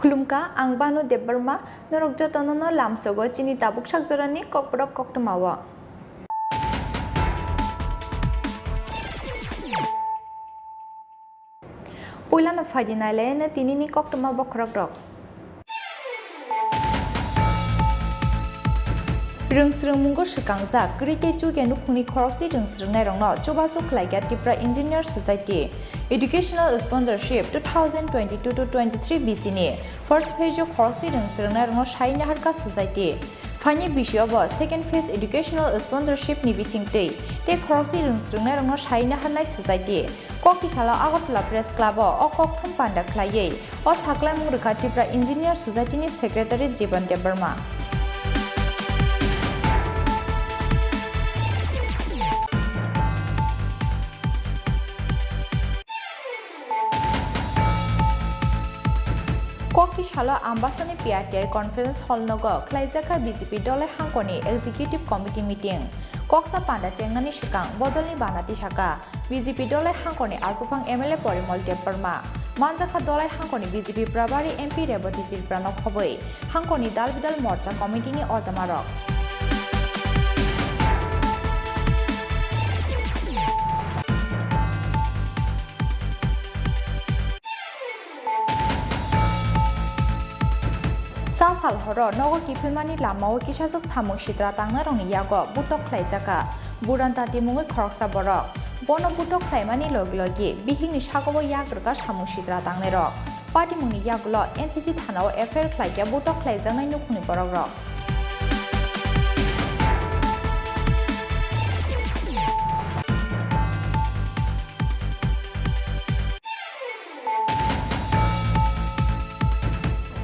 खुलुमका आं बानु देबबर्मा नरक जतननो लामसोगो चिनि Tabuk साकजरानि ककब्रक कक्तमावा पुइलानो फाइदिनायलायनो तिनिनि कक्तमा बखरक रक रोंस्रोंमुंगो सिकांजा क्रिके चुगे नुखुनि खरकसि रोंस्रोंनाय रंनो चोबासो खलाइगा Tripura engineer society educational sponsorship 2022-23 BC नि फर्स्ट फेज खरकसि रोंस्रोंनाय रंनो साइना हारका सोसाइटी फाइनि बिशियावबो सेकेंड फेज एजुकेशनल स्पॉन्सरशिप नि बिसिंगतै ते खरकसि रोंस्रोंनाय रंनो साइना हारनाय सोसाइटी कक्तिसाला आगरतला प्रेस क्लाब अ कक्थुम पान्डा खलायै अ साक्लाय मुरखा त्रिपुरा इंजिनियर सोसाइटी नि सेक्रेटारि जीवन देबबर्मा कक्ति सालो आम्बासानि PRTI कॉन्फ्रेंस हॉल नगो खलाइजाखा बीजेपी दले हांकनि एग्जीक्यूटिव कमिटी मीटिंग कक्सा पांडा चेंगनानि सिकां बदलनि बानाति साका बीजेपी दले हांकनि आजुफां MLA परिमल देबबर्मा मानजाखा दले हांकनि बीजेपी प्रभारी MP रेवती त्रिपुरानो खबै हांकनि दाल बिदाल मोर्चा कमिटिनि अजामारक साल हरो नगर किफिलमानि लामाओ किसाजक सामुं सिद्रा तांना रंनि यागो बुटक खलाइजाका बुरान्ता तिमुङै खरकसा बरक बन बुटक खलाइमानि लगलगि बिहिंनि सागोबो याग्रगा सामुं सिद्रा तांनाय रक पाटिमुनि यागलो NCC थानाव एफआईआर खलाइया बुटक खलाइजानाय नुखुनि बरक रक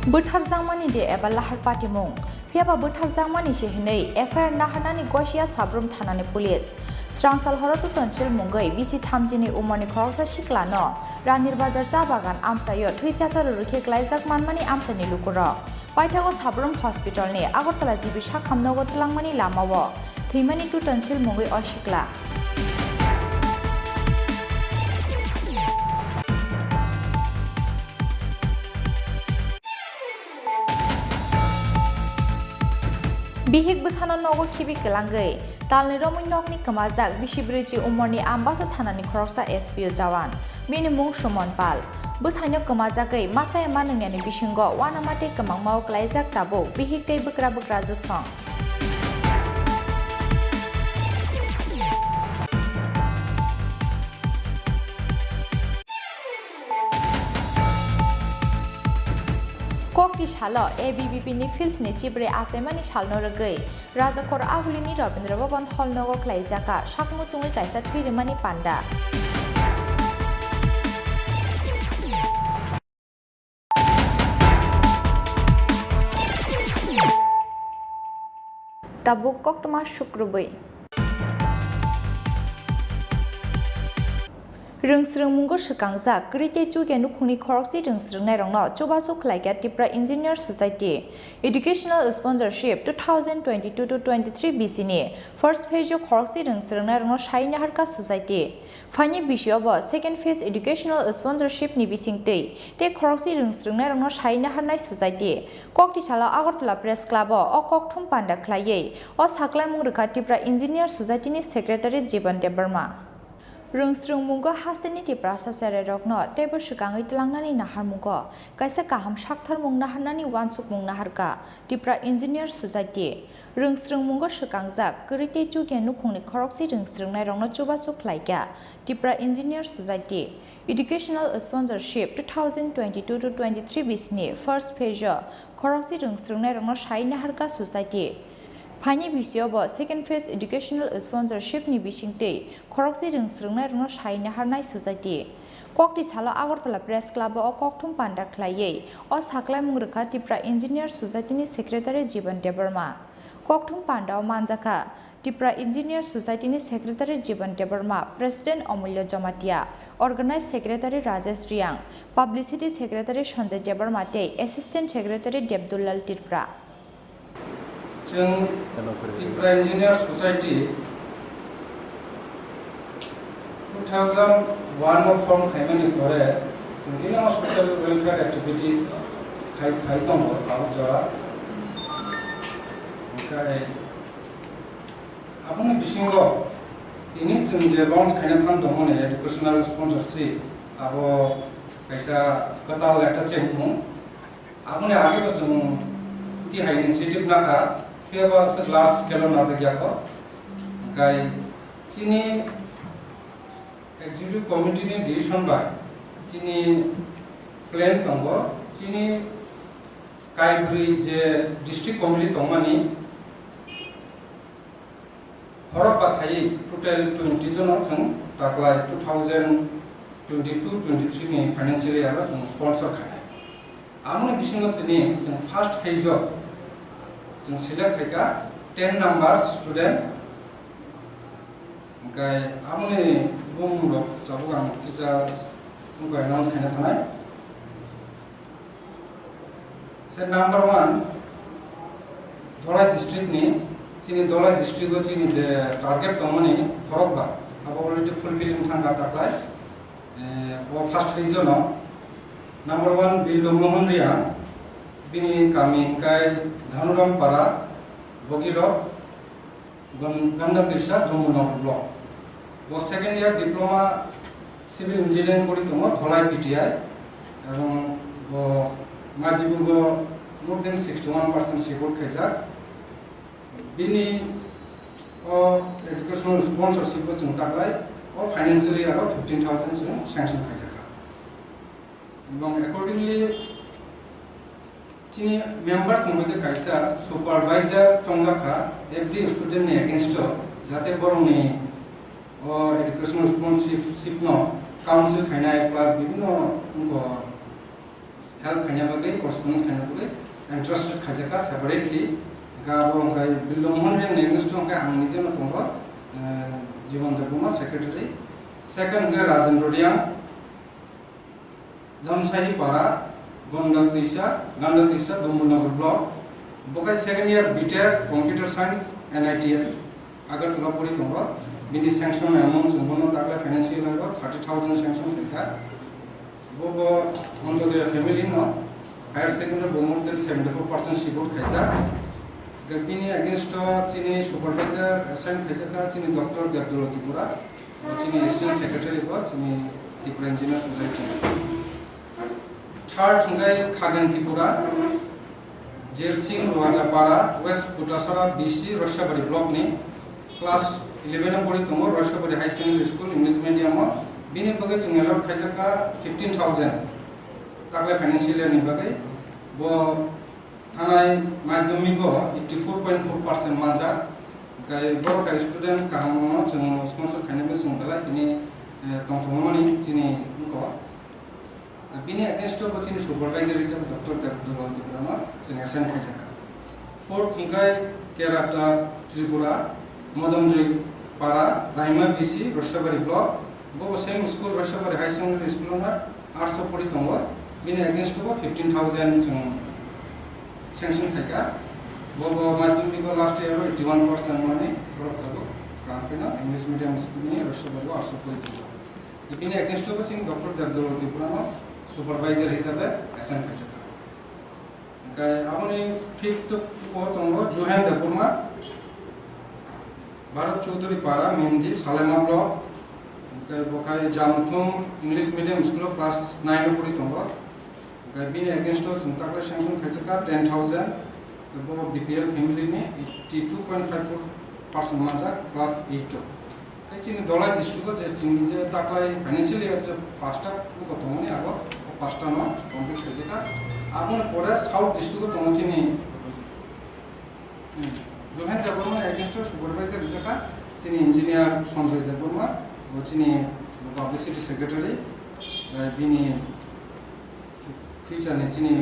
बोथार जामानि दे एबा लाहार पाटिमुं फियाबा बोथार जामानि सेहनै एफआईआर नाहारनानि गसिया साब्रुम थानानि पुलिस स्रांसाल हरतु तनसिल मुंगै बिसि थामजिनि उमरनि खरकसा सिख्लानो रानिर बाजार चा बागान आमसायो थैचासार रुखे ग्लाइजाक मानमानि आमसानि लुकुरक पाइथागो साब्रुम हस्पिटालनि आगरतला जिबिसा खामनगो तलांमानि लामावो थैमानि टु तनसिल मुंगै असिक्ला बिहिक बसाना नगो खिबि केलांगै तालनि रमै नगनि कमाजाक बिसिब्रिजि उमरनि आम्बासा थानानि खरकसा SPO जवान बिनि मुं सुमन पाल बसाइनो कमाजाकै माचाय मानंयानि बिसिंगो वानामाटे कमांमाव क्लाइजाक ताबो बिहिक दै बक्रा बक्रा जुगसं कक्ति सालो ABVP नि फिल्स नि चिब्रे आसेमानि सालनो रगै राजाखर आगुलिनि रविन्द्र भवन हल नगो खलाइजाका साकमु चुङै कायसा थुइरिमानि panda tabuk koktama shukrubai Rungsrung mungo sekangjak krite chuge nukhungni khorokchi rungsrungnai rongno chobaso khlaiga Tripura Engineer Society Educational Sponsorship 2022-23 BC ni first phase of khorokchi rungsrungnai rongno shaina harka society Fani bishobo second phase educational sponsorship ni bisingtei te khorokchi rungsrungnai rongno shaina harnai society kokti sala Agartala Press Club o kokthum panda khlaiye o saklai mungrukha Tripura Engineer Society ni secretary Jiban Debarma Rungsrung mungo hasteni Tripura sasare rokno tebo shikangai tlangnani nahar mungo kaisa kaham shakthar mung naharnani wansuk mung naharka Tripura Engineer Society Rungsrung mungo shikangjak krite chuge nukhungni khorokchi rungsrungnai rongno chobachok khlaiga Tripura Engineer Society Educational Sponsorship 2022-23 BC first phase khorokchi rungsrungnai rongno shaina harka society Pani bisiobo second phase educational sponsorship ni bisingtei khorokchi rungsrungnai rongno shaina harnai society kokti sala Agartala Press Club o kokthum panda khlaiye o saklai mungrukha Tripura Engineer Society ni secretary Jiban Debarma kokthum panda o manjaka Tripura Engineer Society ni secretary Jiban Debarma president Amulya Jamatia organized secretary Rajesh Riang publicity secretary Sanjay Debarma te assistant secretary Debdullal Tripura जों Tripura Engineer Society 2001 of form खाइमानि परे जों किना social welfare activities खाइ दङ आउजा ओमफ्राय आबुनि बिसिङाव दिनै जों जे lunch खाइना थान दङने educational sponsorship आबो पैसा गताव एकटा चेमु आबुनि आगेबो जों ति हाइ इनिशिएटिभ नाखा फेबा लार्ज स्केल नाजागियाखौ गाय चिनि एक्जिक्यूटिव कमिटी नि डिसिजन बाय चिनि प्लान दङ चिनि काइब्रि जे डिस्ट्रिक्ट कमिटी दङमानि हरब बाखाय टोटल 20 जन जों ताकलाय 2022-23 नि फाइनान्शियल इयार जों स्पन्सर खानाय आमनि बिसिङाव चिनि जों फर्स्ट फेज जों सिलेक्ट खायगा 10 numbers student ओमफ्राय आमनि बुंरो जाबो आं किजा बुंबाय अनाउन्स खायना थानाय से नंबर 1 धलाई डिस्ट्रिक्ट नि चिनि धलाई डिस्ट्रिक्ट चिनि जे टारगेट दंमनि फरकबा अब अलरेडी फुलफिलिंग थांगा ताकलाय वो फर्स्ट फेज न नंबर 1 बिल्डो मोहन रिया बिनि गामि काय धनुराम पारा बगिरो गंगा तीर्सा दुमुनाव ब्लक वो second year diploma civil engineering करि दङ धलाई पीटीआई एवं वो मादिबुगो मोर देन 61% सिपोर्ट खायजा बिनि ओ एजुकेशनल स्पॉन्सरशिप जों ताकलाय और फाइनेंशियली आरो 15,000 जों सैंक्शन खायजा एवं अकॉर्डिंगली चिनि मेंबर्स नमते कायसा सुपरवाइजर चंगाखा एवरी स्टूडेंट ने अगेंस्ट जाते बरंनि ओ एजुकेशनल स्पॉन्सरशिप न काउंसिल खायनाय प्लस बिभिन्न उनको हेल्प खायना बगे करस्पोंडेंस खायना बगे इंटरेस्टेड खायजाका सेपारेटली गाबो खाय बिल्डमहन रे नेगेंस्ट का आं निजे न दङ जीवन देबमा सेक्रेटारी सेकंड गे राजेंद्र रिया धनसाही पारा गंगा तीसा दुमुनगर ब्लक बकाय second year BTech computer science NIT Agartala परि दङ बिनि सैंक्शन अमाउंट जोंबोनो ताकले फाइनेंशियल आरो 30,000 सैंक्शन लेखा बबो अनदो फैमिली न हायर सेकेंडरी बोमोर देन 74% सपोर्ट खायजा बिनि अगेंस्ट चिनि सुपरवाइजर असाइन खायजाका चिनि डॉक्टर देबदुल त्रिपुरा चिनि एसिस्टेंट सेक्रेटारी बो चिनि त्रिपुरा इंजीनियर सोसाइटी थर्ड थंगाय खागेन त्रिपुरा जेरसिंग रवाजापाड़ा वेस्ट कुटासरा बीसी रशाबाड़ी ब्लॉक नि क्लास 11 परि दङ Rashabari high secondary school English medium बिनि बगे जों एलाउड खायजाका 15,000 ताकले फाइनेंशियल नि बगे बो थानाय माध्यमिक 84.4% मानजा गाय बर गाय स्टूडेंट काहामो जों स्पॉन्सर खायनाबो जों बेला दिनि तंथमनि दिनि को बिनि अगेंस्ट बसिनि सुपरवाइजर हिसाबै डॉक्टर देबदुल त्रिपुरा जों असाइन खायजाका 4th थुंगाय केराटा त्रिपुरा मदमजय पारा राइमा बीसी रसबारी ब्लॉक बो same school Rashabari high secondary school ना 800 पड़ी दङ बिनि अगेंस्ट 15000 जों सैंक्शन थायका बो माध्यमिक लास्ट ईयर 81% माने बरकताबो कामपेना इंग्लिश मीडियम स्कूल नि रसबारी 800 पड़ी दङ बिनि अगेंस्ट जों डॉक्टर देवदल त्रिपुरा नो सुपरवाइजर हिसाबै एसाइन खायका ओमफ्राय आबनि 5th को दङ जोहेन देवबर्मा भारत चौधरी पारा मेहंदी सालेमा ब्लॉक बखाय जामथुम इंग्लिश मीडियम स्कूल क्लास 9 पड़ी दङ बिनि अगेंस्ट जों ताकले सैंक्शन खायका 10000 बो बीपीएल फैमिली नि 82.54% मानजा क्लास 8 काइसिनि दलाय डिस्ट्रिक्ट जे चिनि जे ताकलाय फाइनेंशियल ईयर जे 5टा को दङनि आबो 5टा न कमप्लीट खायका आबो परे साउथ डिस्ट्रिक्ट दङथिनि जोहेन देवबर्मा अगेंस्ट सुपरवाइजर हिसाबै चिनि इंजिनियर संजय देवबर्मा चिनि पब्लिसिटी सेक्रेटरी बिनि फ्यूचर ने चिनि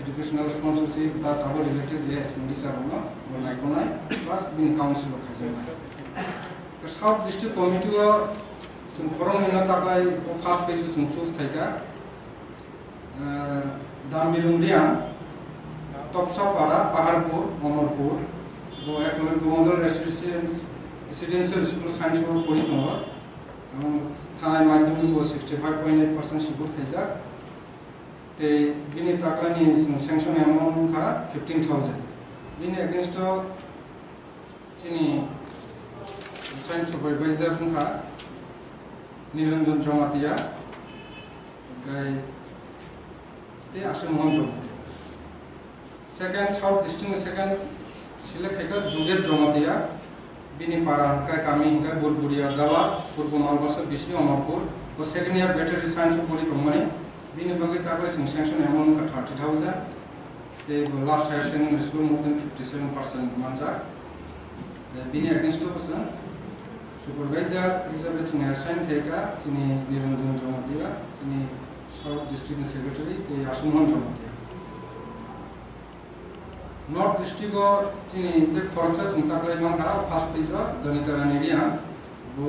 एजुकेशनल स्पॉन्सरशिप प्लस आबो रिलेटेड जे एक्सपेंडिचर दङ बो नायखनाय प्लस बिनि काउंसिल खायजानाय तो साउथ डिस्ट्रिक्ट कमिटी जों खरंनिनो ताकलाय फार्स्ट पेज जों चूज खायका दामिरुंदिया तपसापारा पहाड़पुर अमरपुर वो एक मॉडल रेसिडेंशियल स्कूल साइंस और पढ़ी दङ थानाय माध्यमिक 65.8% सिकुर खायजा ते बिनि ताकलानि जों सैंक्शन एमाउंट का 15000 बिनि अगेंस्ट चिनि साइंस सुपरवाइजर का निरंजन जमातिया गाय ते आसमोहन जमातिया सेकंड साउथ डिस्ट्रिक्ट में सेकंड सिलेक्ट हैका जुगेश जमातिया बिनि पारा का कामी हिंगा बुरबुरिया गावा पूर्व मालबासा बिसि अमरपुर और सेकंड ईयर बैटरी साइंस पढ़ी दङमने बिनि बगे ताकले जों सैंक्शन एमाउंट का 30000 ते last higher secondary school more than 57% मानजा बिनि अगेंस्ट जों सुपरवाइजर हिसाबै जों एसाइन खायका चिनि निरंजन जमातिया चिनि साउथ डिस्ट्रिक्ट सेक्रेटरी ते आसमोहन जमातिया नॉर्थ डिस्ट्रिक्ट चिनि ते खरंसा जों ताकले मानखा फर्स्ट पेज गणित रानिरिया वो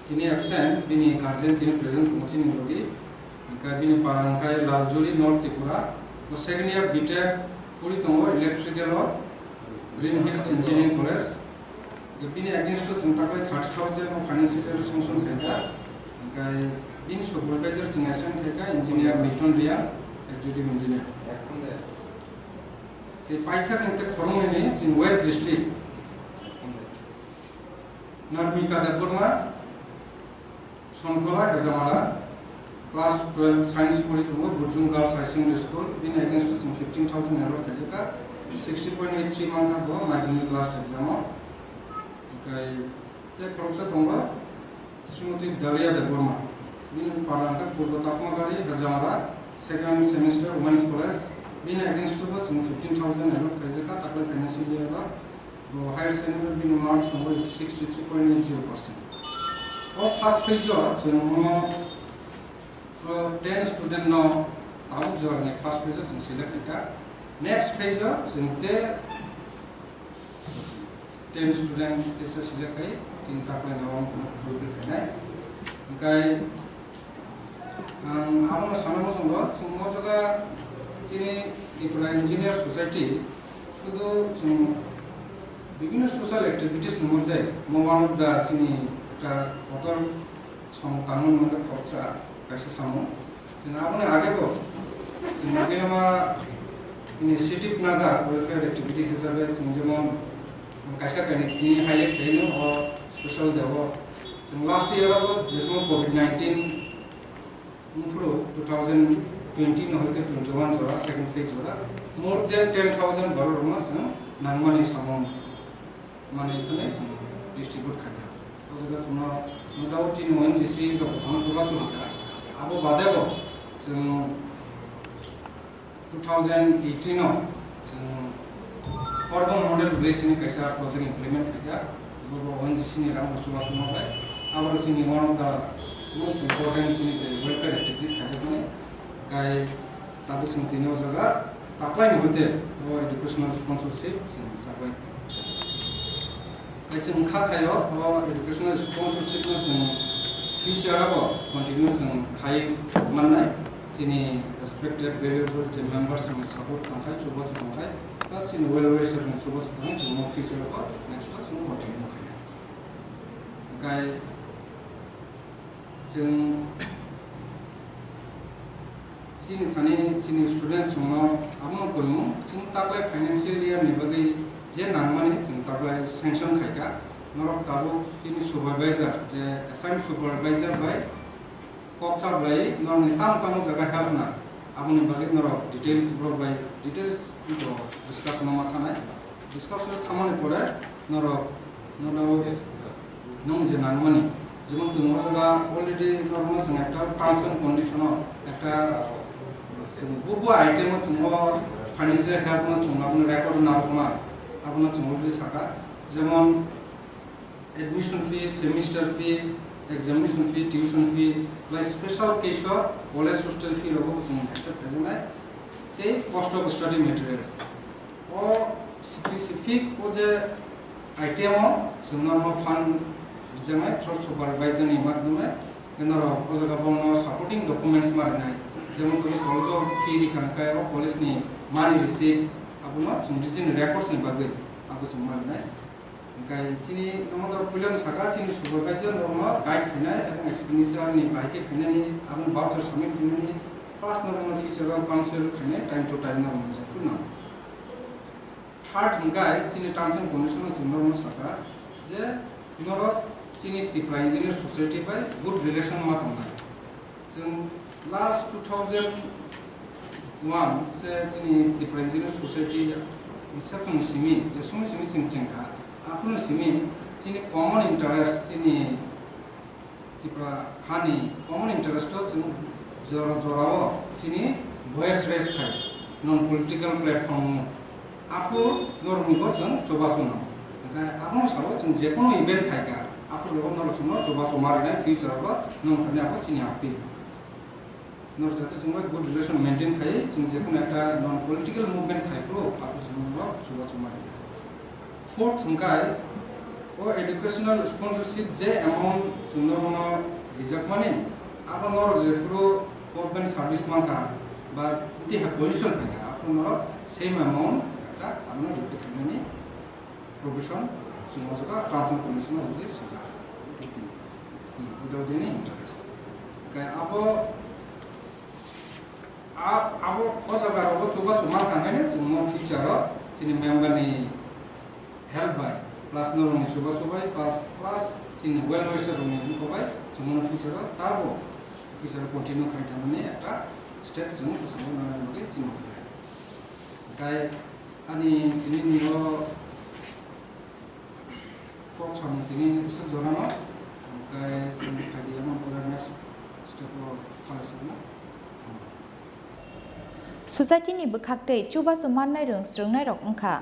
तिनि एब्सेंट बिनि गार्जियन तिनि प्रेजेंट चिनि लोगी का बिनि पारांखाय लालजुरी नॉर्थ त्रिपुरा वो सेकंड ईयर बीटेक पूरी दङ electrical green hills engineering college बिनि अगेंस्ट जों ताकले 30000 फाइनेंशियल ईयर सैंक्शन खायका ओमफ्राय बिनि सुपरवाइजर जों एसाइन खायका इंजीनियर मिल्टन रिया एक्जिक्यूटिव इंजीनियर ते पाइथाक निते खरंनि जों वेस्ट डिस्ट्रिक्ट नर्मिका देवबर्मा सनखला हेजामारा क्लास 12 साइंस पढ़ी दङ बुजुं गर्ल्स हाई सेकेंडरी स्कूल बिनि अगेंस्ट जों 15000 एलट खायका 60.83 मार्क दङ माध्यमिक लास्ट एग्जाम ओमफ्राय ते खरंसा दङ श्रीमती दलिया देवबर्मा बिनि पारांका पूर्व तापमागारी हेजामारा सेकेंड सेमेस्टर वुमेन्स कॉलेज बिनि अगेंस्ट जों 15000 एलट खायका ताकले फाइनेंशियल ईयर वो हायर सेकेंडरी बिनि मार्क्स दङ 63.80% और फर्स्ट पेज जों 10 स्टूडेंट नो आउट जर्नी फर्स्ट पेज जों सिलेक्ट खायका नेक्स्ट पेज जों ते 10 स्टूडेंट तेसे सिलेक्ट खाय तीन ताकले नाम फुल खायनाय ओमफ्राय आबो साननो जों जगा चिनि त्रिपुरा इंजीनियर सोसाइटी शुद्ध जों विभिन्न सोशल एक्टिविटीज मध्य वन ऑफ द चिनि का अतल सम तामुन मध्य खर्चा कैसे सामो जों आबने आगे को जों गेमा इनिशिएटिव नाजा वेलफेयर एक्टिविटीज हिसाबै जों जेमन कैसे कहने की हाईलाइट कहने और स्पेशल देवो जों लास्ट ईयर अब जिसमें कोविड-19 मुफ्रो 2020 न होते 21 जोरा सेकंड फेज जोरा मोर देन 10000 बरोर मा जों नांगमानि सामो माने इतने डिस्ट्रीब्यूट खाजा तो जगह सुनो मोटामोटी ओएनजीसी द जों सुबा सुरिका अब बादेबो जों 2018 न जों अर्बन मॉडल विलेजनि कैसा प्रोजेक्ट इम्प्लीमेंट खायगा वो ओएनजीसी नि रां सुबा सुनोबाय आरो जोंनि one of the most important जोंनि वेलफेयर एक्टिविटीज खायजा माने गाय ताबो जों दिनो जगा taklai hoite o educational sponsorship taklai ai chung kha khayo o educational sponsorship no chung future abo continue chung khai manai chini respected valuable members chung support khai chubo chung khai ba chini well wisher chung chubo chung future abo next chung continue khai gai जों चीनी थाने चीनी students होना आमनो कोइमु जों ताकलाय financial year नि बगै जे नांगमानि जों ताकलाय sanction खायका नरक ताबो चीनी supervisor जे assign supervisor bye कक्सा bye नरनि ताम जगह हेल्प ना आमनि बगै नरक डिटेल्स ब्रो बाय डिटेल्स तो डिस्कशन मा थानाय डिस्कशन थामानि परे नरक नरक जे नांगमानि যেমন তোমার জায়গা অলরেডি নরমাল जों একটা টার্মস এন্ড কন্ডিশন একটা বহু আইটেম जों ফাইনান্সিয়াল হেল্প जों আপনি রেকর্ড না রকমা আপনার जों অলরেডি সাকা যেমন admission fee semester fee examination fee tuition fee বা special case college hostel fee রকম जों एक्सेप्ट करना ते कॉस्ट ऑफ स्टडी मटेरियल ओ स्पेसिफिक ओ जे आइटेम जों नरमाल फान्ड जमाय थ्रो सुपरवाइजर नि माध्यमे नर ओजगा बनो सपोर्टिंग डॉक्यूमेंट्स मारनाय जेमन कलेज ऑफ फी रिखानकाय कॉलेज नि मानि रिसीट आबुनो जों रेकॉर्ड्स नि बागै आबु जों मारनाय गाय चिनि नमदर फिल्म सागा चिनि सुपरवाइजर नरमा गाइड खैनाय एबं एक्सपेंडिचर नि बाइके खैनायनि आबुन बाउचर सबमिट खैनायनि प्लस नरमा फीचर काउंसिल खैनाय टाइम टू टाइम नरमा जाफुना थर्ड हंगाय चिनि टर्म्स एंड कंडीशन जों नरमा सागा जे नर चीनी त्रिपुरा इंजीनियर सोसाइटी बाय गुड रिलेशन मा थांबाय जों लास्ट 2001 से चीनी त्रिपुरा इंजीनियर सोसाइटी सेक्शन सिमी जे समय सिमी सिंचेंखा आपन सिमी चीनी कॉमन इंटरेस्ट चीनी त्रिपुरा हानि कॉमन इंटरेस्ट जों जराव चीनी वॉइस रेस खाय नॉन पॉलिटिकल प्लेटफॉर्म आपो नॉर्मिको जों चोबासुना आपन साबो जों जेकोनो इवेंट खायका आपन लोगों नर सुनो चोबा सुमारिना फ्यूचर अब नों थाने आपो चिनि आपि नर जाते जों गुड रिलेशन मेंटेन खाय जों जेकोनो एकटा नॉन पॉलिटिकल मूवमेंट खायप्रो आपो जों चोबा सुमारिना फोर्थ हंगाय ओ एजुकेशनल स्पॉन्सरशिप जे अमाउंट जों नरनो रिजर्व माने आपन नर जेप्रो गवर्नमेंट सर्विस माखा बा इति है पोजीशन खायका आपन नर सेम अमाउंट एकटा आपन डिपे खायनानि प्रोविजन समाजका टर्म्स एंड कंडीशन जुदि सजा विदाउट एनी इंटरेस्ट काय अब अजगा रबो चोबा समान थांगायने जों future Chini मेम्बरनि help by plus नरनि चोबा सबाय प्लस चिनि वेल विशर नि होबाय जों फ्यूचर ताबो फ्यूचर कन्टिन्यू खायथानानै एकटा स्टेप जों फोसाबनो नाजानांगौ चिनि काय आनि दिनैनि कॉक सामथिनि इसे जरानो काय जों खायदिया मानफोरा नेक्स्ट स्टेपआव थांगासिनो सोसाइटीनि बखाक्तै चुबासु माननाय रोंस्रोंनाय रकमखा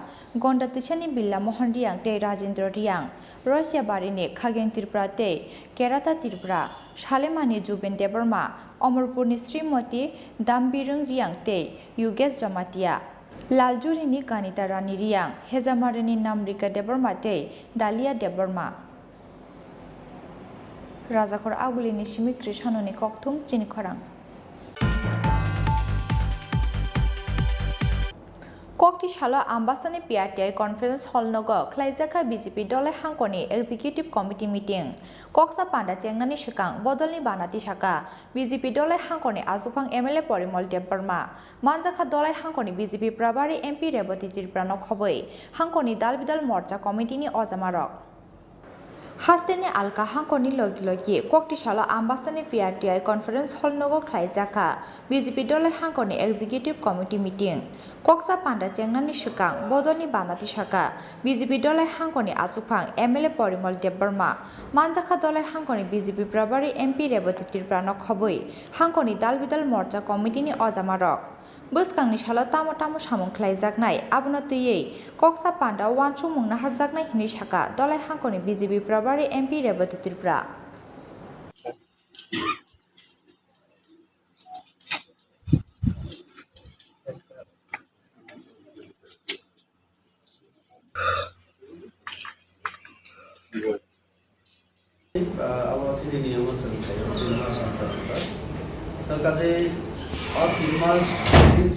गंडा तिसानि बिल्ला मोहन रियांग ते राजेंद्र रियांग रसिया बारिनि खागें त्रिपुरा ते केराता त्रिपुरा शालेमानि जुबेन देबर्मा अमरपुरनि श्रीमती दामबिरं रियांग ते युगेश जमातिया लालजुरिनि कानिता रानी रियांग हेजामारिनि नामरिका देबर्मा ते दालिया देबर्मा राजाखर आगुलिनि सिमिक्रि सानुनि कक्थुम चिनि खरां कक्ति सालो आम्बासानि पिआरटीआई कॉन्फ्रेंस हॉल नगो खलाइजाखा बीजेपी दल हांकनि एग्जीक्यूटिव कमिटी मीटिंग कक्सा पांडा चेंगनानि सिगां बदलनि बानाति साका बीजेपी दल हांकनि आजुफां एमएलए परिमल देबबर्मा मानजाखा दल हांकनि बीजेपी प्रभारी एमपी रेवती त्रिपुरा खबै हांकनि दाल बिदाल मोर्चा कमिटिनि अजामारक हास्तेनि आलका हांकनि लगी कक्ति सालो आम्बासानि पिआरटीआई कॉन्फ्रेंस हॉल नगो खलाइजाखा बीजेपी दल हांकनि एग्जीक्यूटिव कमिटी मीटिंग कक्सा पांडा चेंगनानि सिगां बदलनि बानाति साका बीजेपी दल हांकनि आजुफां एमएलए परिमल देबबर्मा मानजाखा दल हांकनि बीजेपी प्रभारी एमपी रेवती त्रिपुरा खबै हांकनि दाल बिदाल मोर्चा कमिटिनि अजामारक बोसकांनि सालो तामो तामो सामुं खलाइजाकनाय आबुनो तैयै कक्सा पांडा वानसु मुंना हाबजाकनाय हिनि साका दल हांकनि बीजेपी प्रभारी एमपी रेवती त्रिपुरा तो काजे और 3 मास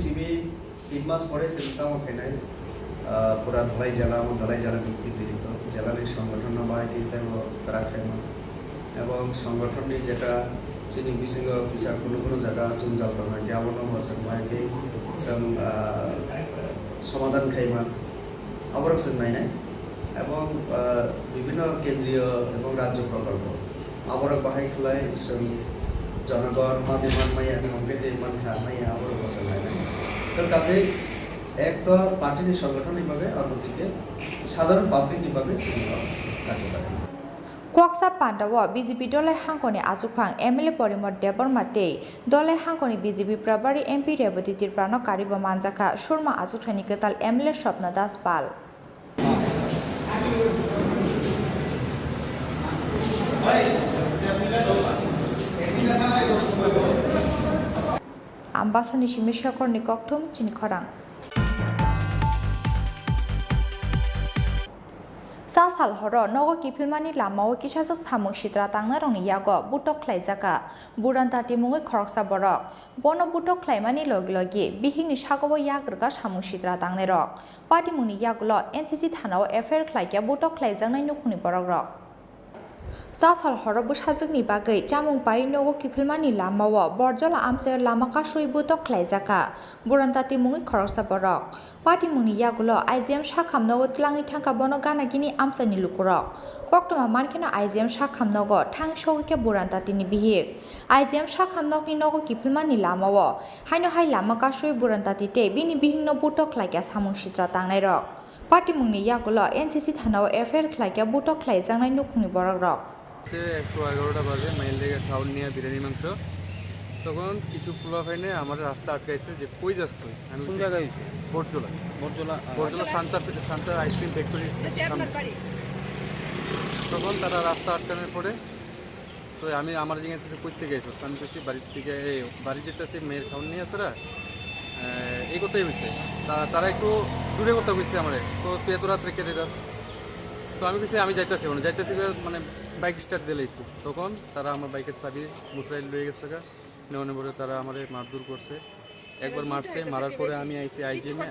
सिबी 3 मास পরে সেটা ওখানে পুরা ধলাই জেলা ভিত্তিক জীবিত জেলার সংগঠন বাহিনীতে রাখে এবং সংগঠনের যেটা চিনি বিসিং অফিসার কোনো জায়গা চুনজাল দङ গ্যাবনো আছে বাহিনী जों সমাধান খাইমান আবরকসন নাই এবং বিভিন্ন কেন্দ্রীয় এবং রাজ্য প্রকল্প আবরক বাহাই খলাই जों জনগণ মাধ্যমান মাইয়া নিয়মকে মান খামাইয়া আবরকসন নাই তো কাজে এক তো পার্টির সংগঠনিকভাবে অন্যদিকে সাধারণ পাবলিক বিভাগে কার্যকর কোয়াকসা পান্ডাও বিজেপি দলে হাঙ্কনি আজুফাং এমএলএ পরিমল দেববর্মাতে দলে হাঙ্কনি বিজেপি প্রভারী এমপি রেবতী ত্রিপুরানো কারিব মানজাকা সুরমা আজুথানি কেতাল এমএলএ স্বপ্ন দাস পাল आम्बासानि सिमेशकरनि कक्थुम चिनि खरां साल हरो नगो किफिलमानि लामाओ किसाजक सामुं सिद्रा तांना रंनि यागो बुटक ख्लाइजाका बुरान्ता तिमुङै खरकसा बरक बनो बुटक ख्लाइमानि लगे बिहिंनि सागोबो याग्रगा सामुं सिद्रा तांनाय रक पाटिमुंनि यागुलो एनसीसी थानाव एफआईआर ख्लाइया बुटक ख्लाइजांनाय नुखुनि बरक रक साल हरो बुसाजकनि बागै चामुं पाइ नगो किफिलमानि लामाओ बरजला आमसे लामा कासुइ बुटक ख्लाइजाका बुरान्ता तिमुङै खरकसा बरक पाटिमुंनि यागुलो आइजिएम साखामनगो tlangni थांका बनो गानागिनि आमसानि लुकुरक कक्टमा मानखिना आइजिएम साखामनगो थां सौके बुरान्तातिनि बिहिक आइजिएम साखामनगनि नगो किफिलमानि लामाओ हाइनो हाइ लामा कासुइ बुरान्तातिते बिनि बिहिंनो बुटक ख्लाइया सामुं सिद्रा तांनाय रक पाटिमुंनि यागुलो एनसीसी थानाव एफआईआर ख्लाइया बुटक ख्लाइजांनाय नुखुंनि बरक रक 111টা বাজে মাইল লেগে খাওয়ার নিয়ে বিরিয়ানি মাংস তখন কিছু পোলা ফাইনে আমার রাস্তা আটকাইছে যে কই যাস তুই আমি কোন জায়গায় হইছে বরজলা শান্তা আইসক্রিম ফ্যাক্টরি তখন তারা রাস্তা আটকানোর পরে তো আমি আমার জিজ্ঞাসা করতে গেছো আমি বলছি বাড়ির থেকে বাড়ি যেতেছি মেয়ের খাওয়ার নিয়ে আসরা এই কথাই হয়েছে তারা একটু দূরে কথা বলছে আমার তো তুই এত রাত্রে কেটে যাস তো আমি বলছি আমি যাইতেছি মানে বাইক স্টার্ট দিয়ে লাইছি তখন তারা আমার বাইকের চাবি মুসরাইল লয়ে গেছে নেওয়ানোর পরে তারা আমার মারধর করছে একবার মারছে মারার পরে আমি আইসি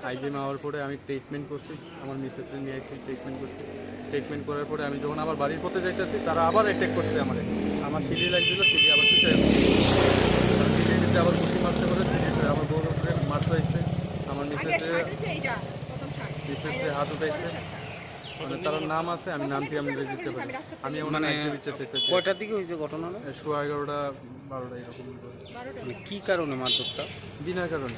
আইজিএমে আওয়ার পরে আমি ট্রিটমেন্ট করছি আমার মিসেসকে নিয়ে আইসি ট্রিটমেন্ট করার পরে আমি যখন আবার বাড়ির পথে যাইতেছি তারা আবার অ্যাটাক করছে আমার সিঁড়ি লাগছিল সিঁড়ি আবার পিছিয়ে সিঁড়িতে আবার কুচি মারতে করে সিঁড়িতে আমার বউর উপরে মারতে হয়েছে আমার মিসেসে হাত উঠাইছে মানে তার নাম আছে আমি নামটি আমি দিতে পারি আমি ওনার বিচার চাইতেছি কয়টার দিকে হয়েছে ঘটনাটা 11:30 12টা এরকম মানে কি কারণে মারধরটা বিনা কারণে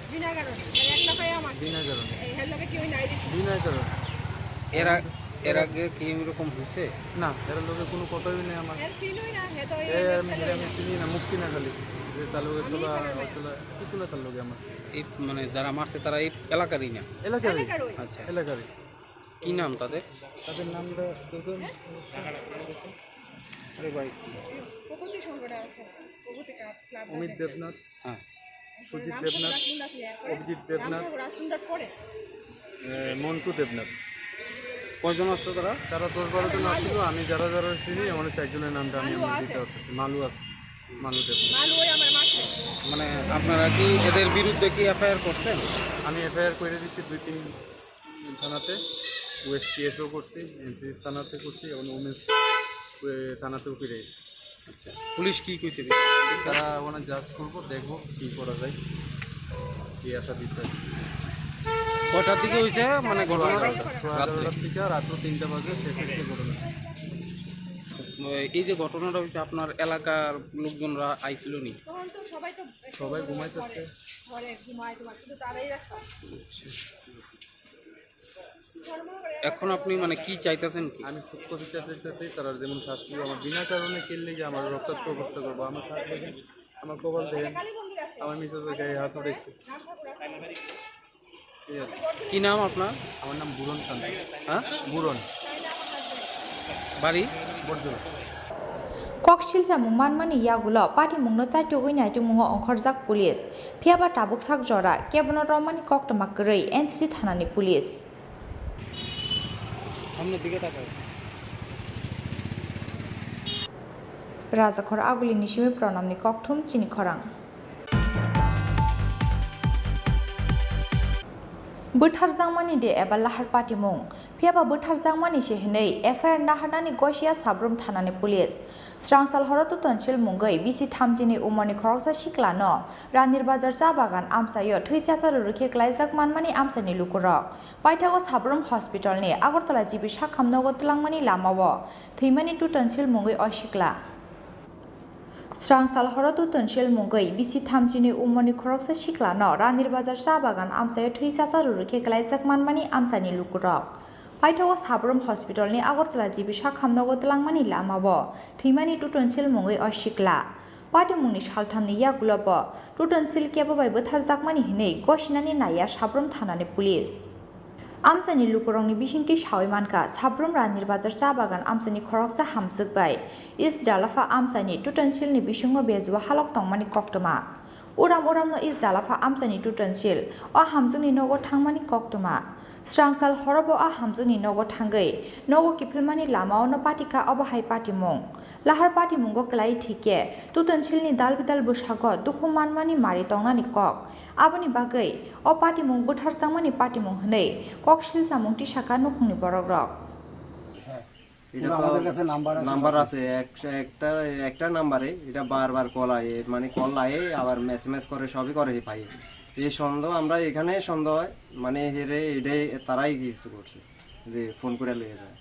এর আগে কি এরকম হয়েছে না এর লোকের কোনো কথাই নেই আমার আমি চিনি না মুক্তি না খালি যে তার লোকের তোলা কিছু না তার লোকে আমার এই মানে যারা মারছে তারা এই এলাকারই না এলাকারই আচ্ছা এলাকারই কি নাম তাদের নামটা আরে ভাই অমিত দেবনাথ হ্যাঁ সুজিত দেবনাথ অভিজিৎ দেবনাথ মন্টু দেবনাথ কয়জন আসতো তারা 10-12 জন আসছিল আমি যারা চিনি আমার 4 জনের নামটা আমি দিতে পারতেছি মালু আছে মালু দেবনাথ মানে আপনারা কি এদের বিরুদ্ধে কি এফআইআর করছেন আমি এফআইআর করে দিচ্ছি 2-3 থানাতে ওয়েস্ট কেসও করছি এনসিসি থানাতে করছি এবং ওমেন্স থানাতেও ফিরে এসেছি আচ্ছা পুলিশ কী কইছে তারা ওখানে জাজ করবো দেখবো কী করা যায় কী আশা দিচ্ছে কটার দিকে হয়েছে মানে ঘটনাটা রাতের থেকে রাত 3টা বাজে শেষ হয়েছে ঘটনা এই যে ঘটনাটা হয়েছে আপনার এলাকার লোকজনরা আইছিল নি সবাই ঘুমাইতেছে এখন আপনি মানে কি চাইতেছেন আমি সত্য বিচার চাইতেছি তারা যেমন শাস্তি আমার বিনা কারণে কেললে যে আমার রক্তাক্ত অবস্থা করবো আমার শাক দেখেন আমার কপাল দেখেন আমার মিসেসের গায়ে হাত উঠেছে কি নাম আপনার আমার নাম বুরন কান্ত হ্যাঁ বুরন বাড়ি বরজলা কক্সিল জামুং মানমানি ইয়াগুলো পাটি মুংনো চাইটুগুই নাইটুমুঙো अंखरजाक पुलिस फियाबा टाबुक साक जरा केबनो रमानि कक्टमा गरै एनसीसी थानानि पुलिस राजाखर आगुलिनि सिमे प्रणामनि कक्थुम चिनि खरां बोथारजांमानि दे एबा लाहार पाटिमुं फियाबा बोथारजांमानि सेहनै एफआईआर नाहारनानि गसिया साब्रम थानानि पुलिस स्रांसाल हरतो तनसिल मुंगै बिसि थामजिनि उमरनि खरकसा सिख्लानो रानिर बाजार चा बागान आमसायो थैचासार रुखे ग्लाइजाक मानमानि आमसानि लुकुरक पाइथागो साब्रम हस्पिटालनि आगरतला जिबिसा खामनगो तलांमानि लामावो थैमानि टु तनसिल मुंगै असिख्ला स्रांसाल हरतो तनसिल मुंगै बिसि थामजिनि उमरनि खरकसा सिख्लानो रानिर बाजार चा बागान आमसायो थैचासार रुखे ग्लाइजाक मानमानि आमसानि लुकुरक पाइथागो साब्रम हस्पिटालनि आगरतला जिबिसा खामनगो तलांमानि लामावो थैमानि टु तनसिल मुंगै असिख्ला पाटिमुंनि सालथामनि यागुलबो टु तनसिल केबोबाय बोथारजाकमानि हिनै गसिनानि नाया साब्रम थानानि पुलिस आमसानि लुकुरंनि बिसिंथि सावैमानका साब्रम रानिर बाजार चा बागान आमसानि खरकसा हामजोगबाय इस जालाफा आमसानि टु तनसिलनि बिसुङो बेजुवा हालक तंमानि कक्तमा उराम उरामनो इस जालाफा आमसानि टु तनसिल अ हामजोंनि नगो थांमानि कक्तमा स्रांसाल हरबो आ हामजोंनि नगो थांगै नगो किफिलमानि लामावनो पाटिका अबहाय पाटिमुं लाहार पाटिमुंगो क्लाई ठीके टु तनसिलनि दाल बिदाल बैसागो दुखु मानमानि मारि तंनानि कक आबनि बागै अ पाटिमुं बोथारजांमानि पाटिमुं हनै कक सिलसामुंति शाखा नुखुंनि बरगरक নাম্বার আছে একটা নাম্বারে এটা বারবার কল আয়ে মানে কল আয়ে আবার মেসেজ করে সবই করে পাই এই সন্দেহ আমরা এখানে সন্দেহ হয় মানে হেরে এটাই তারাই কিছু করছে যে ফোন করে লিয়ে যায়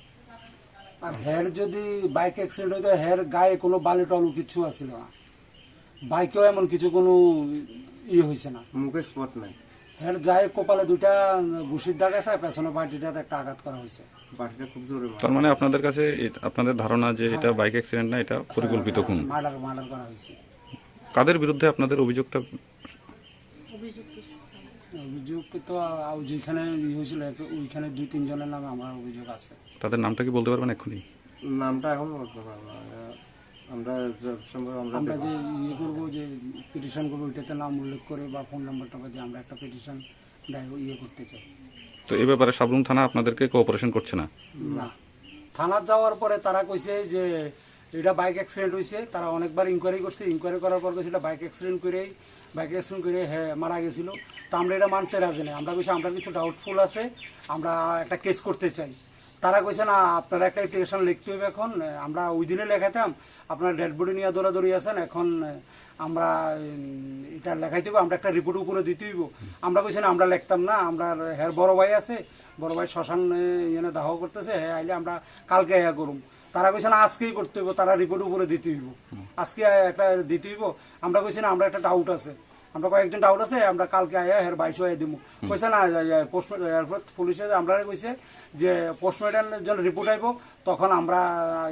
আর হের যদি বাইক অ্যাক্সিডেন্ট হইতো হের গায়ে কোনো বালি টালু কিছু আসছিল না বাইকেও এমন কিছু কোনো হয়েছে না মুখে স্পট নাই হের যায় কপালে দুইটা ঘুষির দাগ আছে পেছনে বাটিটাতে একটা আঘাত করা হয়েছে বাটিটা খুব জোরে তার মানে আপনাদের কাছে আপনাদের ধারণা যে এটা বাইক অ্যাক্সিডেন্ট না এটা পরিকল্পিত খুন মার্ডার করা হয়েছে কাদের বিরুদ্ধে আপনাদের অভিযোগটা অভিযোগ তো যেখানে হয়েছিল ওইখানে 2-3 জনের নামে আমার অভিযোগ আছে তাদের নামটা কি বলতে পারবেন এক্ষুনি নামটা এখন বলতে পারবো না আমরা আমরা যে করবো যে পিটিশন করবো ওইটাতে নাম উল্লেখ করে বা ফোন নাম্বারটা দিয়ে আমরা একটা পিটিশন করতে চাই তো এই ব্যাপারে সাবরুম থানা আপনাদেরকে কোঅপারেশন করছে না না থানার যাওয়ার পরে তারা কইছে যে এটা বাইক অ্যাক্সিডেন্ট হয়েছে তারা অনেকবার ইনকোয়ারি করছে ইনকোয়ারি করার পর কইছে এটা বাইক অ্যাক্সিডেন্ট করে মারা গেছিল তো আমরা এটা মানতে রাজি নেই আমরা কইছি আমরা কিছু ডাউটফুল আছে আমরা একটা কেস করতে চাই তারা কইছে না আপনারা একটা অ্যাপ্লিকেশন লিখতে হবে এখন আমরা ওই দিনে লেখাতাম আপনারা ডেড বডি নিয়ে দৌড়াদৌড়ি আছেন এখন আমরা এটা লেখাইতে হবে আমরা একটা রিপোর্ট উপরে দিতে হইব আমরা কইছি না আমরা লিখতাম না আমরা হের বড় ভাই আছে বড় ভাই শ্মশান এনে দাহ করতেছে হ্যাঁ আইলে আমরা কালকে করুম তারা কইছে না আজকেই করতে হইব তারা রিপোর্ট উপরে দিতে হইব আজকে একটা দিতে হইব আমরা কইছি না আমরা একটা ডাউট আছে আমরা কয়েকজন ডাউট আছে আমরা কালকে আয়া হের 22 হয়ে দিব কইছে না পুলিশে আমরা কইছে যে পোস্টমর্টম যখন রিপোর্ট আইব তখন আমরা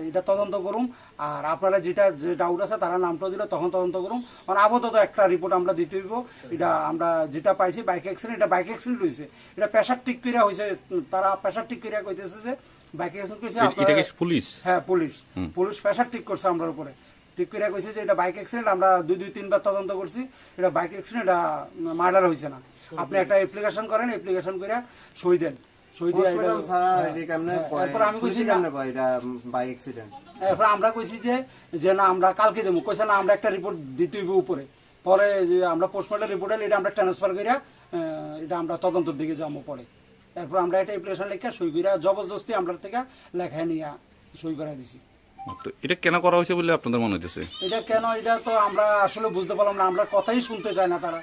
এটা তদন্ত করুম আর আপনারা যে ডাউট আছে তারা নামটা দিলে তখন তদন্ত করুম কারণ আপাতত একটা রিপোর্ট আমরা দিতে হইব এটা আমরা যেটা পাইছি বাইক অ্যাক্সিডেন্ট এটা বাইক অ্যাক্সিডেন্ট হয়েছে এটা প্রেসার ঠিক করিয়া হয়েছে তারা প্রেসার ঠিক করিয়া কইতেছে যে বাইক অ্যাক্সিডেন্ট কইছে এটা কি পুলিশ হ্যাঁ পুলিশ প্রেসার ঠিক করছে আমরার উপরে ঠিক করে কইছে যে এটা বাইক অ্যাক্সিডেন্ট আমরা 2-3 বার তদন্ত করছি এটা বাইক অ্যাক্সিডেন্ট এটা মার্ডার হয়েছে না আপনি একটা অ্যাপ্লিকেশন করেন অ্যাপ্লিকেশন করে সই দেন সই দিয়ে আমি কইছি কেমনে কয় এটা বাইক অ্যাক্সিডেন্ট এরপর আমরা কইছি যে না আমরা কালকে দেবো কইছে না আমরা একটা রিপোর্ট দিতে হইব উপরে পরে যে আমরা পোস্টমর্টম রিপোর্ট এটা আমরা ট্রান্সফার করিয়া এটা আমরা তদন্তের দিকে যাবো পরে এরপর আমরা একটা অ্যাপ্লিকেশন লেখা সই করিয়া জবরদস্তি আমরা থেকে লেখায় নিয়ে সই করে দিছি তো এটা কেন করা হয়েছে বলে আপনাদের মনে হচ্ছে এটা কেন এটা তো আমরা আসলে বুঝতে পারলাম না আমরা কথাই শুনতে চাই না তারা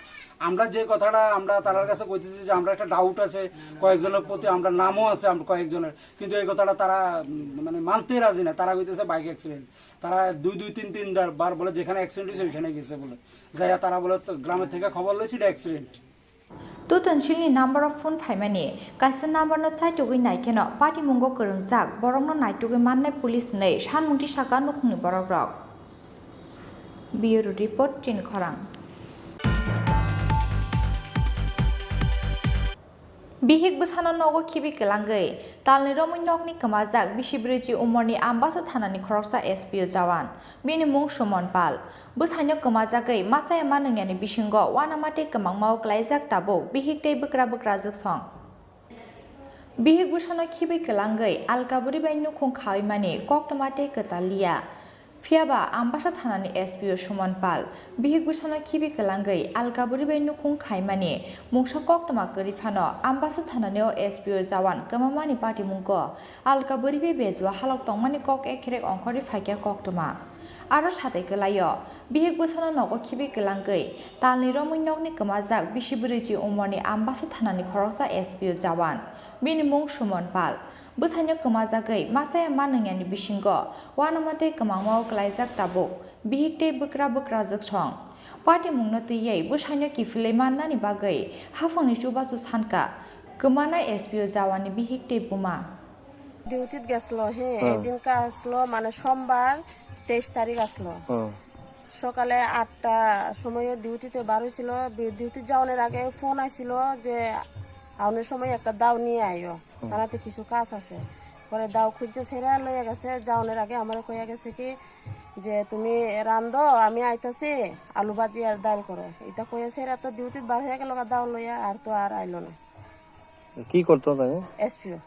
আমরা যে কথাটা আমরা তার কাছে কইতেছি যে আমরা একটা ডাউট আছে কয়েকজনের প্রতি আমরা নামও আছে আমরা কয়েকজনের কিন্তু এই কথাটা তারা মানে মানতে রাজি না তারা কইতেছে বাইক অ্যাক্সিডেন্ট তারা 2-3 বার বলে যেখানে অ্যাক্সিডেন্ট হয়েছে ওইখানে গেছে বলে যাইয়া তারা বলে গ্রামের থেকে খবর লইছি এটা অ্যাক্সিডেন্ট तो तनसिलनि नाम्बार अफ फोन फाइमानि काइसे नाम्बारनो साइटुगै नायखेनो पार्टी मुंगो गोरोंजाक बरंनो नायटुगै माननाय पुलिस नै सानमुंथि साका नुखुंनि बरग्रक ब्युरो रिपोर्ट चिनि खरां बिहिक बसाना नगो खिबि केलांगै तालनि रमै नगनि कमाजाक बिसिब्रैजि उमरनि आम्बासा थानानि खरकसा एसपिओ जवान बिनि मुं सुमन पाल बसानो कमाजागै माचाया मानंयानि बिसिंगो वानामाटे कमांमाव ग्लाइजाक ताबो बिहिक दै बक्रा जोगसं बिहिक बसानो खिबि केलांगै आलकाबुरि बायनु खुंखावैमानि कक्टमाटे कतालिया फियाबा आमबासा थानानि एसपिओ सुमन पाल बिहिक बुसाना खिबि कलांगै आलगाबुरि बाय नुखुं खायमानि मुंसा कक्टमा गरिफानो आमबासा थानानियाव एसपिओ जवान गमामानि पार्टी मुंको आलगाबुरि बे बेजुआ हालक तंमानि कक एखेरेक अंखरि फाइक्या कक्टमा आरो साथै गलायो बिहिक बुसाना नगो खिबि कलांगै तालनि रमैनकनि कमाजाक बिसिबुरिजि उमरनि आमबासा थानानि खरकसा एसपिओ जवान बिनि मुं सुमन पाल बुसाइनो कमाजागै मासाया मानैयानि बिसिंगो वानामाते कमांमाव गलायजाक ताबुक बिहिकते बुक्रा बुक्रा जगसं पार्टी मुंनो तैयै बुसाइनो किफिलै माननानि बागै हाफंनि चुबासु सानका कमाना एसपिओ जवाननि बिहिकते बुमा ডিউটিত গেছিল হে এদিনকে আসলো মানে সোমবার 23 তারিখ আসলো সকালে 8টা সময় ডিউটিতে বার হয়েছিল ডিউটি যাওয়ার আগে ফোন আইছিল যে আউনের সময় একটা দাও নিয়ে আইও তারাতে কিছু কাজ আছে পরে দাও খুঁজে ছেড়ে লয়ে গেছে যাওয়ার আগে আমার কইয়া গেছে কি যে তুমি রান্ধো আমি আইতাছি আলু ভাজি আর ডাল করো এটা কইয়া ছেড়ে তো ডিউটিত বার হয়ে গেল দাও লইয়া আর তো আর আইলো না কি করতো তাকে এসপিও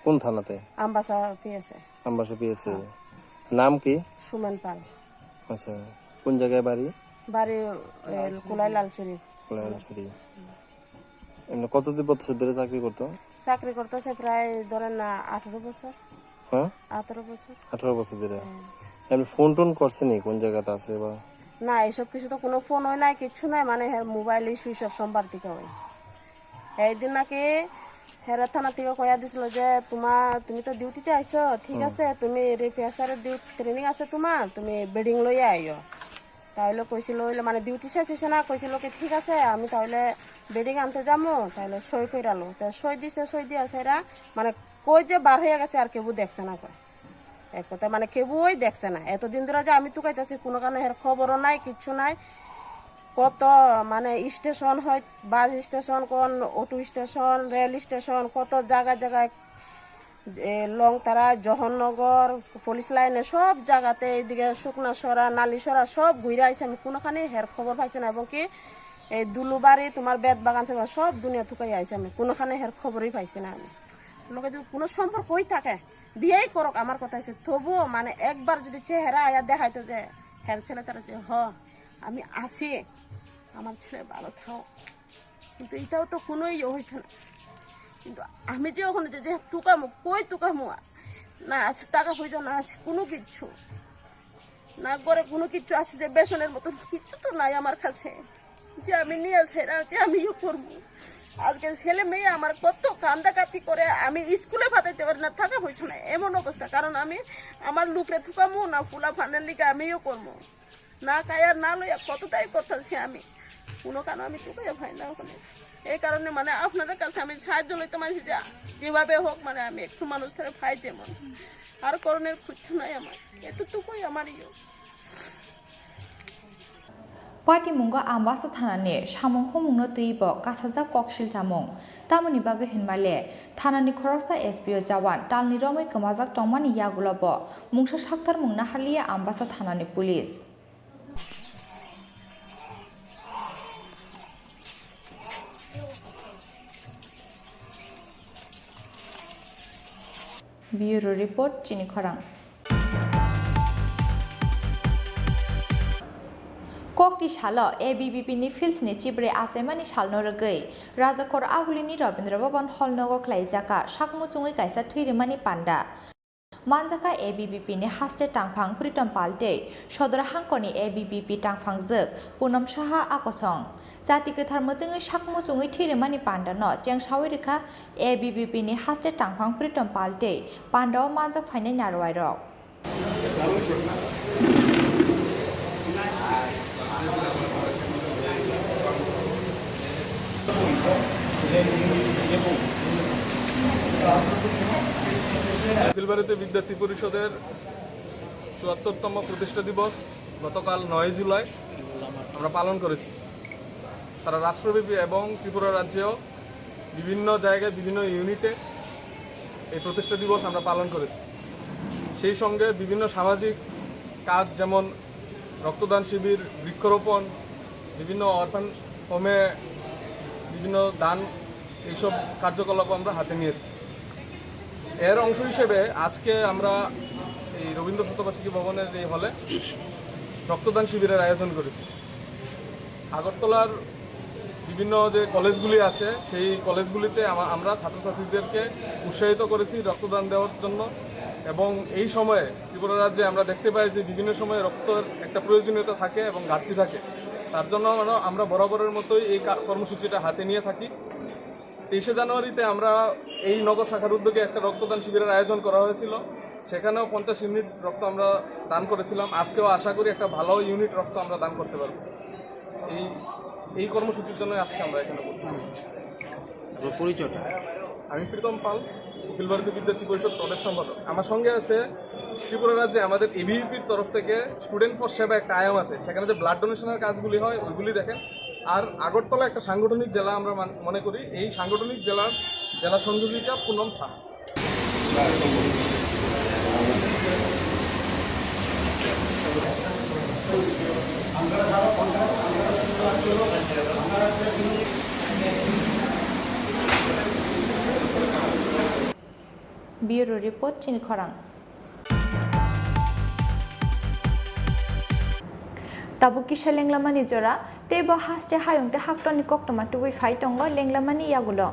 কোন থানাতে আমবাসা পেয়েছে আমবাসা পেয়েছে নাম কি সুমন পাল আচ্ছা কোন জায়গায় বাড়ি বাড়ি কুলাই লালচুরি এমনি কতদিন বছর ধরে চাকরি করতো চাকরি করতেছে প্রায় ধরেন না 18 বছর হ্যাঁ 18 বছর ধরে এমনি ফোন টোন করছে নি কোন জায়গাতে আছে বা না এইসব কিছু তো কোনো ফোন হয় নাই কিছু নাই মানে মোবাইলে সুইচ অফ সোমবার থেকে হয় এইদিন নাকি হেরা থানা থেকে কয়া দিছিল যে তুমি তো ডিউটিতে আইছো ঠিক আছে তুমি রিপেয়ারের ডিউটি ট্রেনিং আছে তোমার তুমি বেডিং লইয়া আইও তাহলে কইছিল মানে ডিউটি শেষ হয়েছে না কইছিল কি ঠিক আছে আমি তাহলে বেডিং আনতে যাবো তাহলে সই কইরালো তো সই দিছে সই দিয়া সেরা মানে কই যে বার হয়ে গেছে আর কেউ দেখছে না কয় এক কথা মানে কেউই দেখছে না এতদিন ধরে যে আমি তো কইতাছি কোনো কারণে এর খবরও নাই কিচ্ছু নাই কত মানে স্টেশন হয় বাস স্টেশন কোন অটো স্টেশন রেল স্টেশন কত জায়গায় লংতারা জহরনগর পুলিশ লাইনে সব জায়গাতে এইদিকে শুকনাসরা নালিসরা সব ঘুরে আইসে আমি কোনোখানে হের খবর পাইছি না এবং কি এই দুলুবাড়ি তোমার বেত বাগান সব দুনিয়া থুকাই আইসে আমি কোনোখানে হের খবরই পাইছি না আমি লোকে যদি কোনো সম্পর্ক হই থাকে বিয়েই করক আমার কথা হচ্ছে তবুও মানে একবার যদি চেহারা আয়া দেখাইতো যে হের ছেলে তারা যে আমি আসি আমার ছেলে ভালো থাও কিন্তু এটাও তো কোনোই হইতো না কিন্তু আমি যে ওখানে যে টুকামো কই টুকামো না আছে টাকা পয়সা না আছে কোনো কিচ্ছু না করে কোনো কিচ্ছু আছে যে বেসনের মতন কিচ্ছু তো নাই আমার কাছে যে আমি নিয়ে সেরা যে আমি করবো আজকে ছেলে মেয়ে আমার কত কান্দাকাতি করে আমি স্কুলে পাঠাইতে পারি না টাকা পয়সা না এমন অবস্থা কারণ আমি আমার লুকরে টুকামো না ফুলা ফান্ডার লিগে আমিও করবো না কায়ার না লইয়া কতটাই করতেছি আমি কোনো কারণ আমি টুকাইয়া ভাই না ওখানে এই কারণে মানে আপনাদের কাছে আমি সাহায্য লইতে মানছি যে যেভাবে হোক মানে আমি একটু মানুষ ধরে ভাই যেমন আর করণের খুঁজছো নাই আমার এতটুকুই আমার पार्टी मुंगा आम्बासा थानानि सामंखौ मुंनो तुइबो कासाजा ककसिल जामुं तामनि बागै हिनमाले थानानि खरकसा एसपिओ जवान तालनि रमै कमाजाक टंमानि यागुलाबो मुंसा साक्तार मुंना हालिया आम्बासा थानानि पुलिस ब्यूरो रिपोर्ट चिनी खरां कक्ति साल एबीवीपी नि फिल्स नि चिब्रे आसेमानि सालनो रगै राजाखर आगुलिनि रबीन्द्र भवन हलनगो क्लाइजाका साकमुचुङै कायसा थैरिमानि पान्डा मानजाका एबीवीपी नि हास्ते टांफां प्रीतम पाल्टे सदर हांकनि एबीवीपी टांफांजों पूनम साहा आकसं जाति गोथार मोजोङै साकमुचुङै थैरिमानि पान्डानो चेंसावै रेखा एबीवीपी नि हास्ते टांफां प्रीतम पाल्टे पान्डाव मानजाक फाइनाय नारवायरक উকিলবাড়িতে বিদ্যার্থী পরিষদের ৭৪তম প্রতিষ্ঠা দিবস গতকাল ৯ জুলাই আমরা পালন করেছি সারা রাষ্ট্রব্যাপী এবং ত্রিপুরা রাজ্যেও বিভিন্ন জায়গায় বিভিন্ন ইউনিটে এই প্রতিষ্ঠা দিবস আমরা পালন করেছি সেই সঙ্গে বিভিন্ন সামাজিক কাজ যেমন রক্তদান শিবির বৃক্ষরোপণ বিভিন্ন অরফান হোমে বিভিন্ন দান এইসব কার্যকলাপ আমরা হাতে নিয়েছি এর অংশ হিসেবে আজকে আমরা এই রবীন্দ্র শতবার্ষিকী ভবনের এই হলে রক্তদান শিবিরের আয়োজন করেছি। আগরতলার বিভিন্ন যে কলেজগুলি আছে সেই কলেজগুলিতে আমরা ছাত্রছাত্রীদেরকে উৎসাহিত করেছি রক্তদান দেওয়ার জন্য। এবং এই সময়ে ত্রিপুরা রাজ্যে আমরা দেখতে পাই যে বিভিন্ন সময়ে রক্তের একটা প্রয়োজনীয়তা থাকে এবং ঘাটতি থাকে। তার জন্য আমরা বরাবরের মতোই এই কর্মসূচিটা হাতে নিয়ে থাকি। 23শে জানুয়ারিতে আমরা এই নগর শাখার উদ্যোগে একটা রক্তদান শিবিরের আয়োজন করা হয়েছিল, সেখানেও 50 ইউনিট রক্ত আমরা দান করেছিলাম। আজকেও আশা করি একটা ভালো ইউনিট রক্ত আমরা দান করতে পারব। এই কর্মসূচির জন্য আজকে আমরা এখানে উপস্থিত। পরিচয়টা আমি প্রীতম পাল, অখিল ভারতীয় বিদ্যার্থী পরিষদ প্রদেশ সম্পাদক। আমার সঙ্গে আছে ত্রিপুরা রাজ্যে আমাদের এবিভিপির তরফ থেকে স্টুডেন্ট ফর সেবা একটা আয়াম আছে, সেখানে যে ব্লাড ডোনেশনের কাজগুলি হয় ওইগুলি দেখেন। আর আগরতলা একটা সাংগঠনিক জেলা আমরা মনে করি, এই সাংগঠনিক জেলা সংযোজিকা Poonam Shah. Bureau Report Chini Khorang. Tabu kisha lenglamani jora tebo haste hayung te haktoni koktoma tuwi faitongo lenglamani yagulo.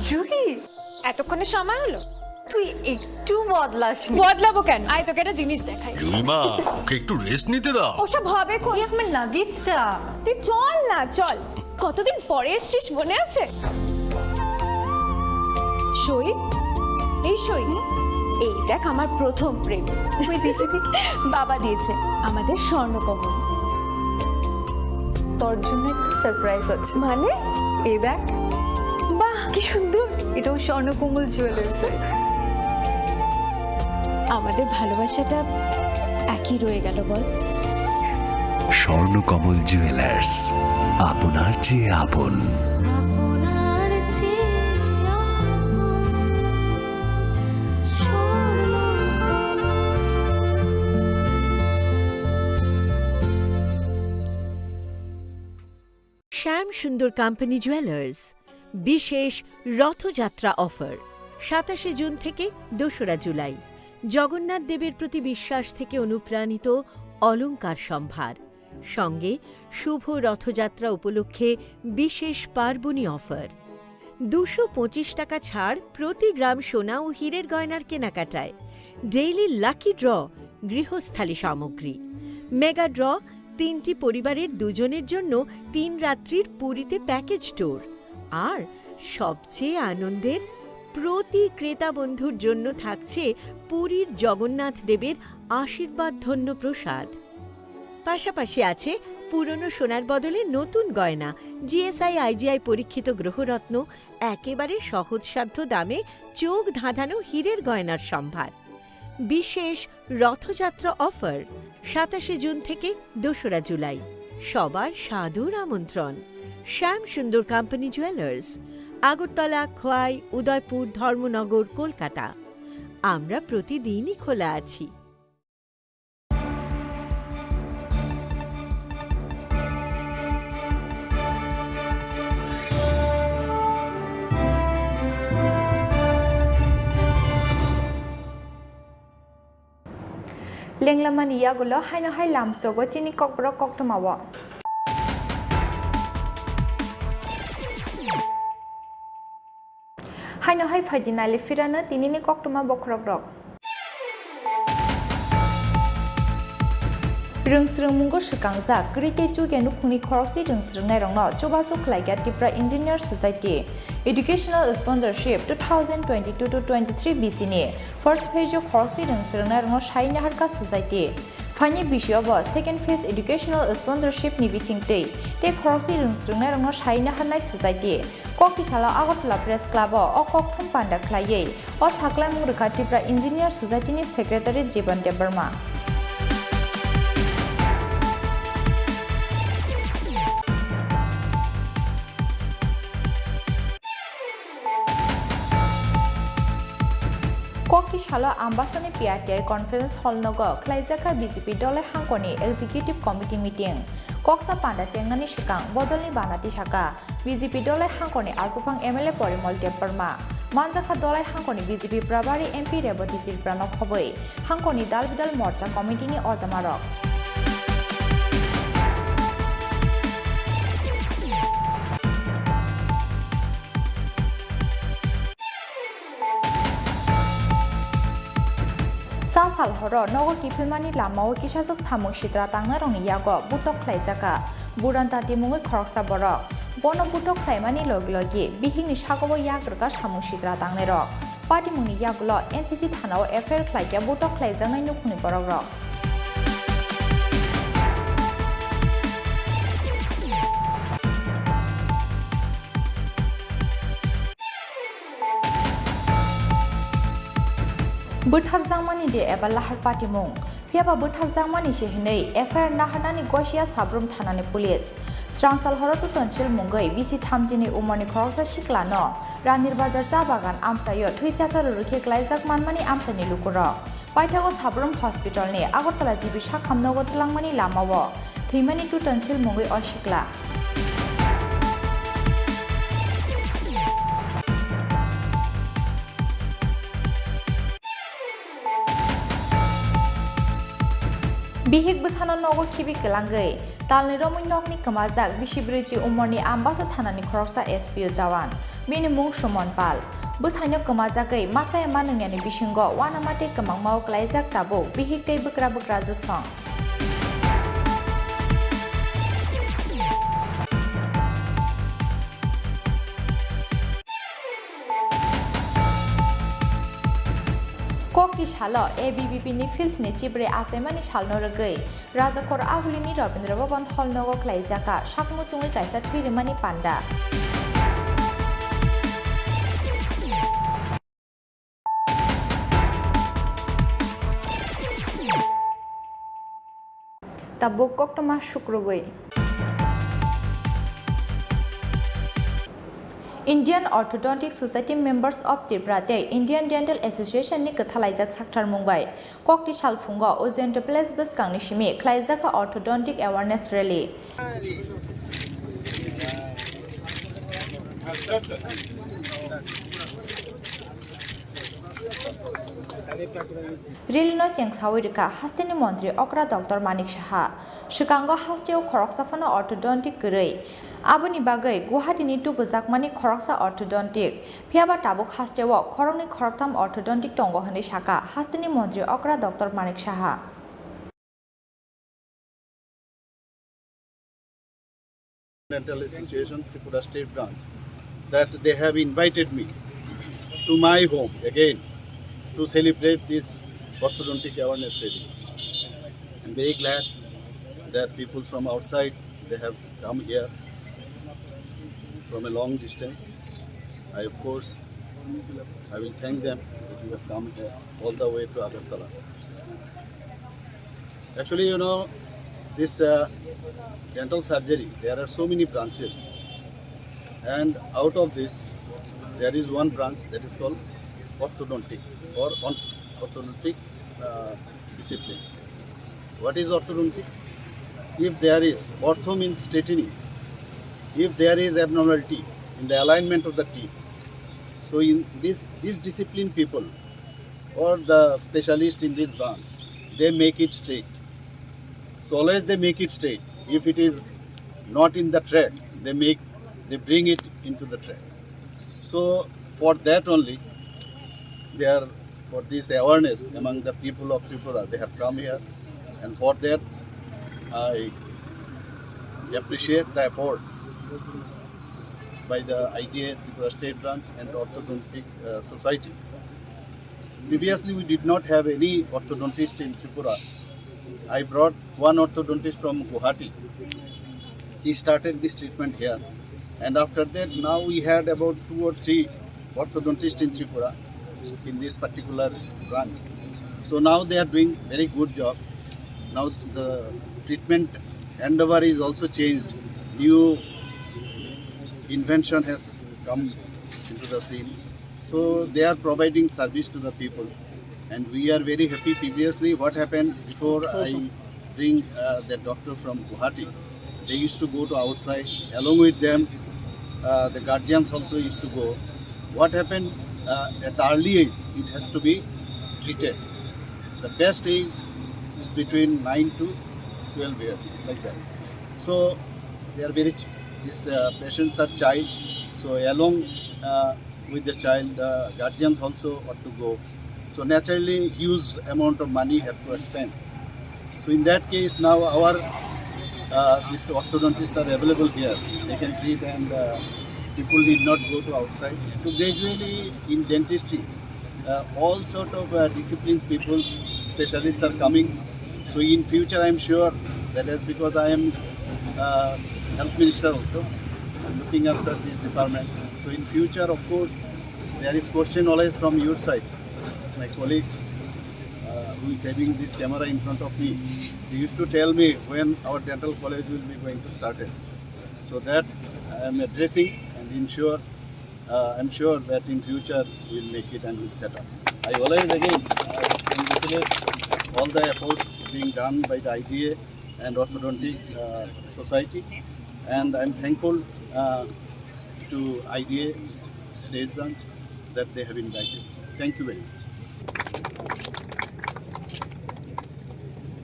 Juhi, এতক্ষণে সময় হলো? তুই একটু বদলাসনি। বদলাবো কেন? আয় তোকে একটা জিনিস দেখাই। জুলিমা, ওকে একটু রেস্ট নিতে দাও। ওসব হবে কই? আমার লাগেজটা। তুই চল না, চল। কতদিন পরে এসেছিস, মনে আছে? সই, এই সই, এই দেখ আমার প্রথম প্রেম। তুই দেখে দেখি বাবা দিয়েছে আমাদের স্বর্ণকমল। তোর জন্য একটা সারপ্রাইজ আছে। মানে? এই দেখ। বাহ, কি সুন্দর। এটাও স্বর্ণকমল জুয়েলার্স। আমাদের ভালোবাসাটা একই রয়ে গেল বল। স্বর্ণকমল জুয়েলার্স, আপনার চেয়ে আপন। শ্যাম সুন্দর কোম্পানি জুয়েলার্স বিশেষ রথযাত্রা অফার 27শে জুন থেকে 2রা জুলাই। জগন্নাথ দেবের প্রতি বিশ্বাস থেকে অনুপ্রাণিত অলংকার সম্ভার, সঙ্গে শুভ রথযাত্রা উপলক্ষে বিশেষ পার্বণী অফার। 225 টাকা ছাড় প্রতি গ্রাম সোনা ও হীরের গয়নার কেনাকাটায়। ডেইলি লাকি ড্র গৃহস্থালী সামগ্রী। মেগা ড্র 3টি পরিবারের 2 জনের জন্য 3 রাত্রির পুরীতে প্যাকেজ ট্যুর। আর সবচেয়ে আনন্দের, প্রতি ক্রেতা বন্ধুর জন্য থাকছে পুরীর জগন্নাথ দেবের আশীর্বাদ ধন্য প্রসাদ। পাশাপাশি আছে পুরনো সোনার বদলে নতুন গয়না, জিএসআই আইজিআই পরীক্ষিত গ্রহরত্ন, একেবারে সহজসাধ্য দামে চোখ ধাঁধানো হীরের গয়নার সম্ভার। বিশেষ রথযাত্রা অফার 27শে জুন থেকে 2রা জুলাই। সবার সাদর আমন্ত্রণ। শ্যাম সুন্দর কোম্পানি জুয়েলার্স, আগরতলা, খোয়াই, উদয়পুর, ধর্মনগর, কলকাতা। আমরা প্রতিদিনই খোলা আছি। Lenglaman yagulo haino hai lamsogo chini kokbro koktomawo. Haino hai fadinale firana tinini koktoma bokrogrok. Rungsrung mungo shikangjak krite chugenu Chini Khorang Tripura chobaso khlaiga Tripura Engineer Society Educational Sponsorship 2022-23 BC ni First page of Khorang Tripura Shaina Harka Society Fani Bishop, second phase educational sponsorship ni bisingtei, te khoroksi rungsrungnai rongno shaina hanai society. Kokti shala Agartala Press Club o Kokthum Panda Klaye, o Saklaimung Rekha Tripura Engineer Society ni Secretary Jiban Debarma. Kokti shala Ambasani PRTI Conference Hall Nogo, Klaizaka BJP Dole Hankoni Executive Committee Meeting. Koksa Panda Chengnani Shikang, Bodolni Banati Shaka, BJP Dole Hankoni Azupang MLA Porimol Deparma. Manjaka Dole Hankoni BJP Prabari MP Reboti Tripura Khoboi, Hankoni Dalbidal Morcha Committee ni Ozamarok. Sasal horo nogo kipilmani lamao kisasuk thamung sitra tangnarongni yago butok khlaijaka buranta timungoi khoroksa borok bono butok khlaimani logi bihingni sagobo yagrga samung sitra tangnero patimungni yagulo NCC thanao FIR khlaikya butok khlaijangai nukni borokrok Buthar Jangmani de eba lahar patimung phiaba Buthar Jangmani sehinei FIR nahanani gosia sabrum thanani police Strangsal horotu tonchil mungai bisi thamjini umani khoroksa siklano Ranir Bazar cha bagan amsayo thuichasa rurukhe klaijak manmani amsani lukurok paithago sabrum hospital ni Agartala jibi sakhamnogo tlangmani lamawo theimani tu tonchil mungai osikla Bihik besana nogo kibi kelangai talni romoi nokni kemajak bisibriji umorni ambasa thanani khoroksa SPO jawan bini mung Sumon Pal besanyo kemajakai macaya manungyani bisingo wanamate kemangmao klaijak tabo bihik tei bekra juksong Kokti shala ABBP ni fields ni chibre asemani shalno regai Rajakor Agulini Rabindra Bhavan Hall nogo klaijaka sakmu chungai kaisa thuirimani panda Tabuk koktoma shukrugoi Indian Orthodontic Society members of Tripura Indian Dental Association ni kathalaijak sakthar mungbai kokti salfungo Ojento Place buskangni shimi klaijaka orthodontic awareness rally Rally no chengsawi rika hasteni montri okra Dr. Manik Shaha shikango hasteo khoroksafano orthodontic gurei Aboni bagai Guwahati tu bujakmani khoroksa orthodontic phiaba tabuk hasteo khorokni khoroktam orthodontic tongo hani shaka hasteni montri okra Dr. Manik Shaha Dental Association Tripura State Branch that they have invited me to my home again to celebrate this orthodontic awareness rally. I'm very glad that people from outside they have come here from a long distance. I will thank them that you have come here all the way to Agartala. Actually, you know, this dental surgery, there are so many branches, and out of this, there is one branch that is called orthodontic or orthodontic discipline. What is orthodontic? If there is, ortho means straightening. If there is abnormality in the alignment of the teeth, so in this discipline people or the specialist in this branch, they make it straight. So always they make it straight. If it is not in the thread, they bring it into the thread. So for that only, for this awareness among the people of Tripura, they have come here, and for that I appreciate the effort by the ITA Tripura State Branch and Orthodontic Society. Previously, we did not have any orthodontist in Tripura I brought one orthodontist from Guwahati. He started this treatment here. And after that, now we had about 2 or 3 orthodontists in Tripura in this particular branch. So now they are doing very good job. Now the treatment endeavor is also changed. New invention has come into the scene. So they are providing service to the people. And we are very happy. Previously, what happened before I bring the doctor from Guwahati, they used to go to outside. Along with them, the guardians also used to go. What happened at the early age, it has to be treated. The best age is between 9 to 12 years, like that. So they are very, these patients are child. So along with the child, the guardians also ought to go. So naturally, huge amount of money have to spend. So in that case, now our these orthodontists are available here. They can treat and people need not go to outside. So gradually in dentistry, all sort of disciplines people, specialists are coming. So in future, I am sure that is because I am health minister also. I am looking after this department. So in future, of course, there is question always from your side. My colleagues who is having this camera in front of me, they used to tell me when our dental college will be going to start it. So that I am addressing and ensure, I'm sure that in future we will make it and will set up. I always again congratulate all the efforts being done by the IDA and Orthodontic Society, and I'm thankful to IDA State Branch that they have invited. Thank you very much.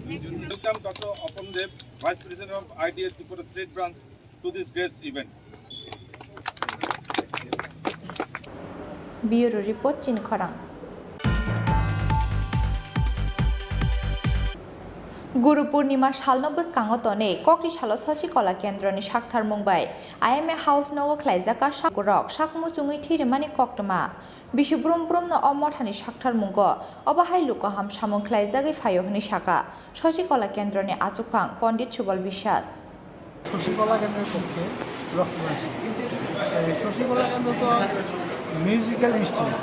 Welcome Dr. Awaimung, Vice President of IDA Tripura State Branch, to this great event. Bureau Report Chini Khorang. Guru Purnima Shalno Buskango Tone, Kokri Shalos Hoshi Kola Kendroni Shaktar Mumbai, IMA House Nogo Klaizaka Shakurok, Shakmusungi Tirimani Koktama, Bishop Brum no Omotani Shaktar Mungo, Obahai Lukoham Shamon Klaizagi Fayohni Shaka, Shoshi Kola Kendroni Azupang, Pondit Chubal Bishas. Shashikala কেন্দ্রের পক্ষে রক্তদান শশীকলা কেন্দ্র তো musical institute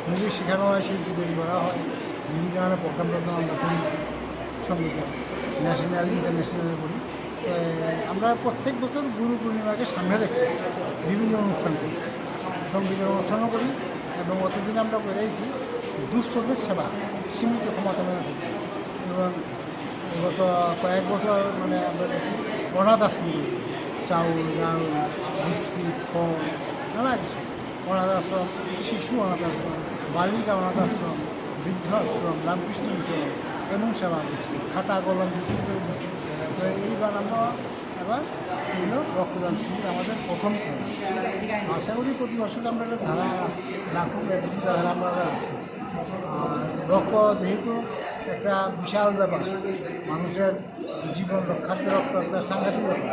music শেখানো হয়, শিল্পী তৈরি করা হয়, বিভিন্ন ধরনের প্রোগ্রাম আমরা করি, সঙ্গীত ন্যাশনাল ইন্টারন্যাশনাল করি। আমরা প্রত্যেক বছর গুরু পূর্ণিমাকে সামনে রেখে বিভিন্ন অনুষ্ঠান করি, সঙ্গীতের অনুষ্ঠানও করি এবং অতদিন আমরা বেড়েছি দুস্থদের সেবা সীমিত ক্ষমতা মেনে এবং গত কয়েক বছর মানে আমরা বেশি অনাথ আশ্রম করি, চাউল ডাল বিস্কিট ফল নানা কিছু অনাথ আশ্রম, শিশু অনাথ আশ্রম, বালিকা অনাথ আশ্রম, বৃদ্ধ আশ্রম, রামকৃষ্ণ মিশন এমন সেবা দিচ্ছি, খাতা কলম বিক্রি করে দিচ্ছি। তো এইবার আমরা এবার হলো রক্তদান শিবির আমাদের প্রথম খেলা। আশা করি প্রতি বছর আমরা একটা ধারা রাখুন, একটা ধারা আমরা রাখি। রক্ত যেহেতু একটা বিশাল ব্যাপার, মানুষের জীবন রক্ষার্থে রক্ত একটা সাংঘাতিক ব্যাপার,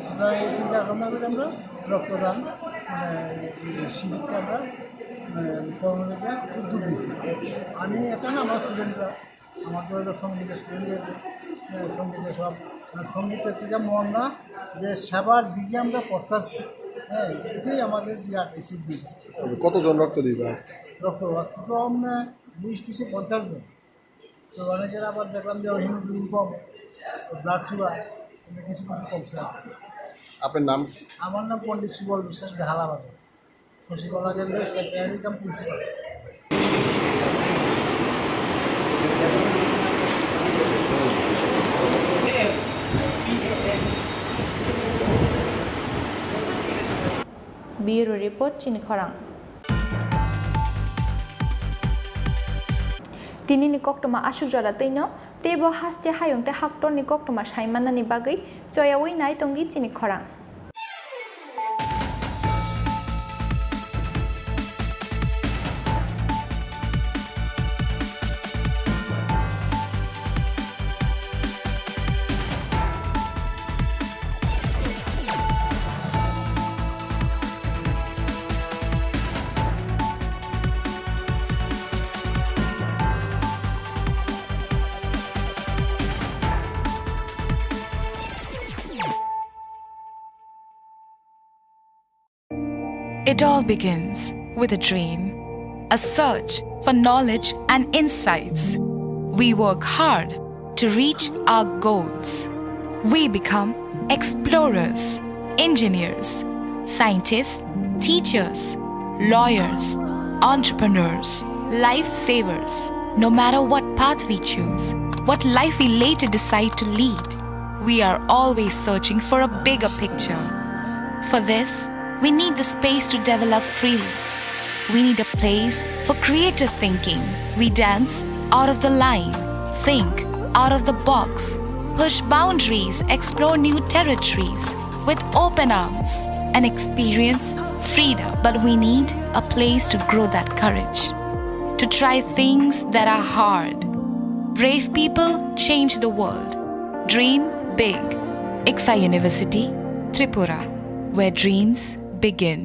সুতরাং এই চিন্তা ভাবনা করে আমরা রক্তদান শিবিরটা আমরা কর্মীরা উদ্যোগ দিয়েছি। আমি এটা না আমার স্টুডেন্টরা, আমার তো সঙ্গীতের স্টুডেন্টের সঙ্গীতের সব সঙ্গীতের থেকে মন না যে সেবার দিকে আমরা পড়তেছি, হ্যাঁ এটাই আমাদের বিরাট সিদ্ধি। কতজন রক্ত দিবে? রক্ত তো আমরা 20-50 জন। তো অনেকের আবার দেখলাম যে হিমোগ্লোবিন কম, ব্লাড সুগার কিছু কিছু কমছে। আপনার নাম? আমার নাম পণ্ডিত সুবল বিশ্বাস, ঢালাবাজার, শশীকলা কেন্দ্রের secretary come principal. Bureau Report Chini Khorang. Tini ni koktoma asuk jara teino tebo haste hayong te haktor ni koktoma saimana ni bagai joyawi nai tonggi Chini Khorang. It all begins with a dream, a search for knowledge and insights. We work hard to reach our goals. We become explorers, engineers, scientists, teachers, lawyers, entrepreneurs, lifesavers. No matter what path we choose, what life we later decide to lead, we are always searching for a bigger picture. For this, we need the space to develop freely. We need a place for creative thinking. We dance out of the line, think out of the box, push boundaries, explore new territories with open arms and experience freedom. But we need a place to grow that courage, to try things that are hard. Brave people change the world. Dream big. ICFA University, Tripura, where dreams begin.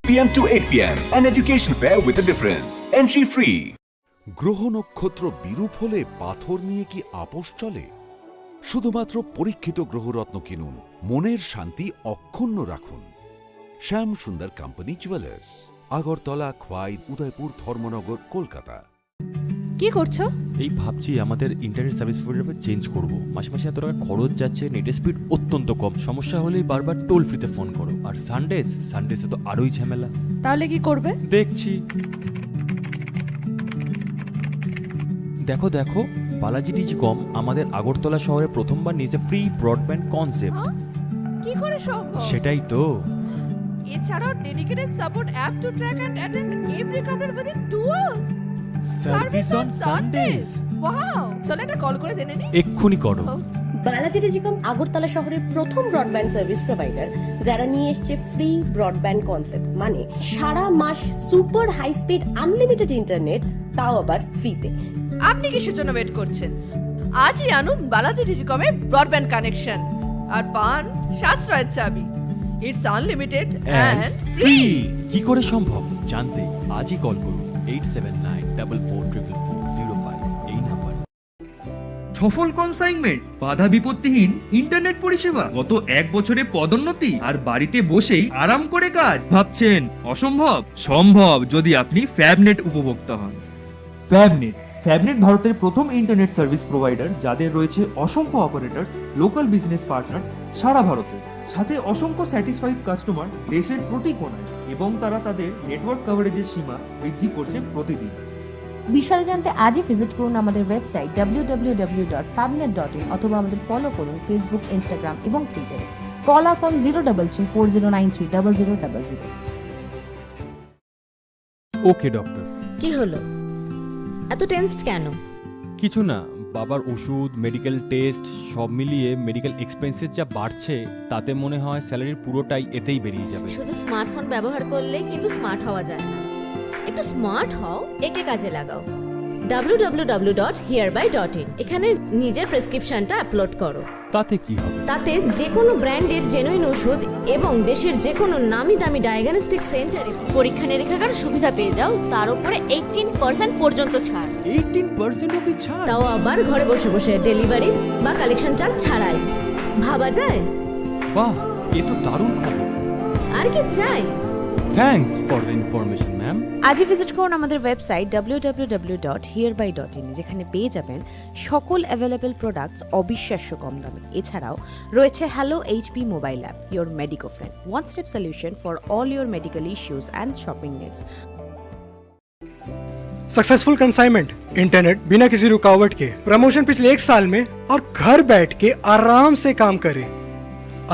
PM to 8 PM. An education fair with a difference. Entry free. গ্রহ নক্ষত্র বিরূপ হলে পাথর নিয়ে কি আপোষ চলে? শুধুমাত্র পরীক্ষিত গ্রহরত্ন কিনুন, মনের শান্তি অক্ষুণ্ণ রাখুন। Shyam Sundar company jewellers, Agartala, Khowai, Udaipur, Dharmanagar, Kolkata. কি করছো? এই ভাবছি আমাদের ইন্টারনেট সার্ভিস প্রোভাইডার চেঞ্জ করব। মাসে মাসে এত টাকা খরচ যাচ্ছে, নেটের স্পিড অত্যন্ত কম, সমস্যা হলেই বারবার টোল ফ্রিতে ফোন করো। আর সানডেজে তো আরোই ঝামেলা। তাহলে কি করবে? দেখছি। দেখো দেখো, বালাজি ডিজিকম আমাদের আগরতলা শহরে প্রথমবার নিয়েছে ফ্রি ব্রডব্যান্ড কনসেপ্ট। কি করে সম্ভব? সেটাই তো। এছাড়াও dedicated support app to track and attend every কাপড় within 2 hours. Service on Sundays. Wow, চলো একটা কল করে জেনে নিই। এক্ষুনি করো। বালাজি টেলিকম আগরতলা শহরের প্রথম ব্রডব্যান্ড সার্ভিস প্রোভাইডার, যারা নিয়ে এসেছে ফ্রি ব্রডব্যান্ড কনসেপ্ট, মানে সারা মাস super high speed unlimited internet, তাও আবার ফ্রিতে। আপনি কিসের জন্য ওয়েট করছেন? আজই আনুন বালাজি টেলিকমের ব্রডব্যান্ড কানেকশন আর পান সাশ্রয়ের চাবি। It's unlimited and free. কি করে সম্ভব জানতে আজই কল করুন 8794440405 এই নাম্বার। সফল কনসাইনমেন্ট, বাধা বিপত্তিহীন ইন্টারনেট পরিষেবা, গত 1 বছরে পদোন্নতি, আর বাড়িতে বসেই আরাম করে কাজ। ভাবছেন অসম্ভব? সম্ভব যদি আপনি ফ্যাবনেট উপভোক্তা হন। ফ্যাবনেট ভারতের প্রথম ইন্টারনেট সার্ভিস প্রোভাইডার, যাদের রয়েছে অসংখ্য অপারেটর, লোকাল বিজনেস পার্টনার্স সারা ভারতে, সাথে অসংখ্য স্যাটিসফাইড কাস্টমার দেশের প্রতি কোণায়, এবং তারা তাদের নেটওয়ার্ক কভারেজের সীমা বৃদ্ধি করছে প্রতিদিন। বিশাল জানতে আজই ভিজিট করুন আমাদের ওয়েবসাইট www.fabnet.in অথবা আমাদের ফলো করুন ফেসবুক, ইনস্টাগ্রাম এবং টুইটারে। Call us on 03340930000। Okay doctor. কি হলো? এত টেনসড কেন? কিছু না, বাবার ওষুধ, মেডিকেল টেস্ট সব মিলিয়ে মেডিকেল এক্সপেন্সেস যা বাড়ছে, তাতে মনে হয় স্যালারির পুরোটাই এতেই বেরিয়ে যাবে। শুধু স্মার্টফোন ব্যবহার করলে কিন্তু স্মার্ট হওয়া যায় না। একটু স্মার্ট হও, একে কাজে লাগাও। www.hereby.in এখানে নিজের প্রেসক্রিপশনটা আপলোড করো। তাতে কি হবে? তাতে যে কোনো ব্র্যান্ডের জেনুইন ওষুধ এবং দেশের যে কোনো নামি দামি ডায়াগনস্টিক সেন্টারে পরীক্ষা নিরীক্ষার সুবিধা পেয়ে যাও, তার উপরে 18% পর্যন্ত ছাড়। 18% অবধি ছাড়? তাও আবার ঘরে বসে বসে, ডেলিভারি বা কালেকশন চার্জ ছাড়াই। ভাবা যায়? বাহ, এ তো দারুণ খবর। আর কি চাই? Thanks for the information ma'am. আজই ভিজিট করুন আমাদের ওয়েবসাইট www.hereby.in, যেখানে পেয়ে যাবেন সকল অ্যাভেলেবল প্রোডাক্টস অবিশ্বাস্য কম দামে। এছাড়াও রয়েছে hello HP mobile app, your medico friend, one step solution for all your medical issues and shopping needs. Successful consignment, internet बिना किसी रुकावट के, प्रमोशन पिछले 1 साल में, और घर बैठ के आराम से काम करें।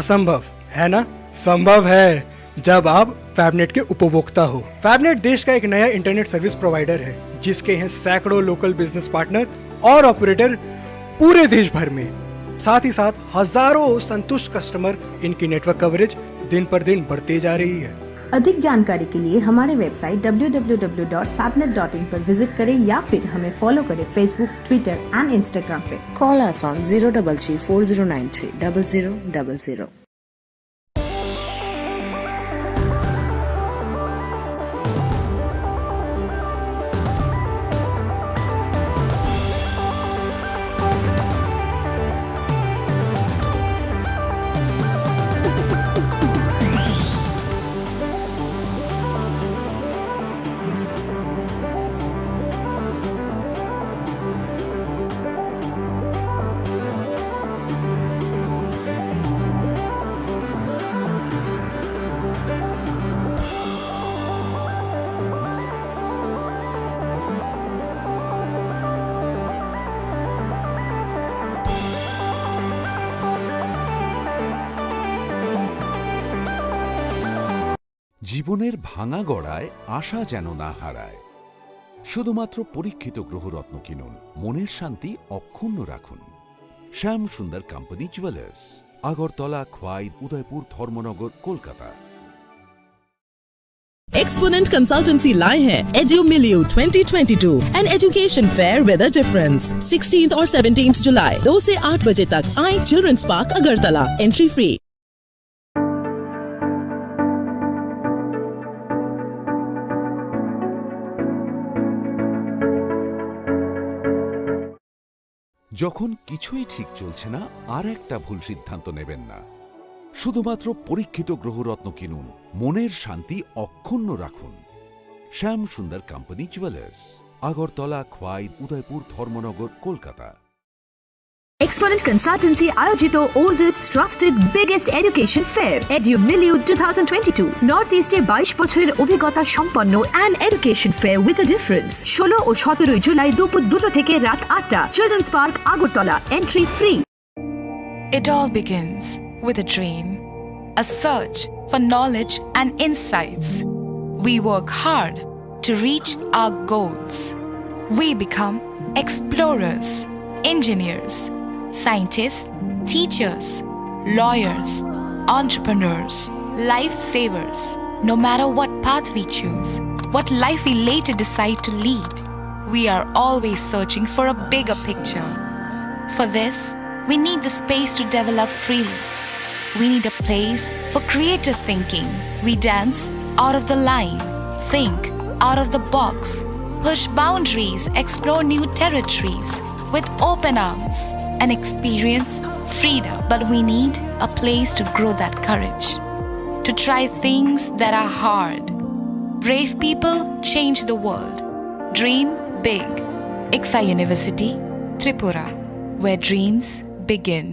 असंभव है ना? संभव है जब आप फैबनेट के उपभोक्ता हो। फैबनेट देश का एक नया इंटरनेट सर्विस प्रोवाइडर है जिसके हैं सैकड़ों लोकल बिजनेस पार्टनर और ऑपरेटर पूरे देश भर में। साथ ही साथ हजारों संतुष्ट कस्टमर। इनकी नेटवर्क कवरेज दिन पर दिन बढ़ते जा रही है। अधिक जानकारी के लिए हमारे वेबसाइट www.fabnet.in पर विजिट करें या फिर हमें फॉलो करें फेसबुक, ट्विटर एंड इंस्टाग्राम पे। Call us on 03340930000. জীবনের ভাঙা গড়ায় আশা যেন না হারায়। শুধুমাত্র পরীক্ষিত গ্রহরত্ন কিনুন, মনের শান্তি অক্ষুণ্ণ রাখুন। Shyam Sundar company jewellers, Agartala, Khowai, Udaipur, Dharmanagar, Kolkata. Exponent Consultancy लाए हैं EduMilieu 2022, an education fair with a difference. 16th और 17th जुलाई 2 से 8 बजे तक आई children's park Agartala, entry free. যখন কিছুই ঠিক চলছে না, আর একটা ভুল সিদ্ধান্ত নেবেন না। শুধুমাত্র পরীক্ষিত গ্রহরত্ন কিনুন, মনের শান্তি অক্ষুণ্ণ রাখুন। Shyam Sundar company jewellers, Agartala, Khowai, Udaipur, Dharmanagar, Kolkata. Exponent Consultancy আয়োজিত oldest trusted biggest education fair EduMilieu 2022 north ইস্টে 22 বছরের অভিজ্ঞতা সম্পন্ন and education fair with a difference 16 ও 17 জুলাই দুপুর 2টা থেকে রাত 8টা children's park Agartala entry free It all begins with a dream, a search for knowledge and insights. We work hard to reach our goals. We become explorers, engineers, scientists, teachers, lawyers, entrepreneurs, lifesavers. No matter what path we choose, what life we later decide to lead, we are always searching for a bigger picture. For this, we need the space to develop freely. We need a place for creative thinking. We dance out of the line, think out of the box, push boundaries, explore new territories with open arms and experience freedom. But we need a place to grow that courage, to try things that are hard. Brave people change the world. Dream big. ICFA University, Tripura, where dreams begin.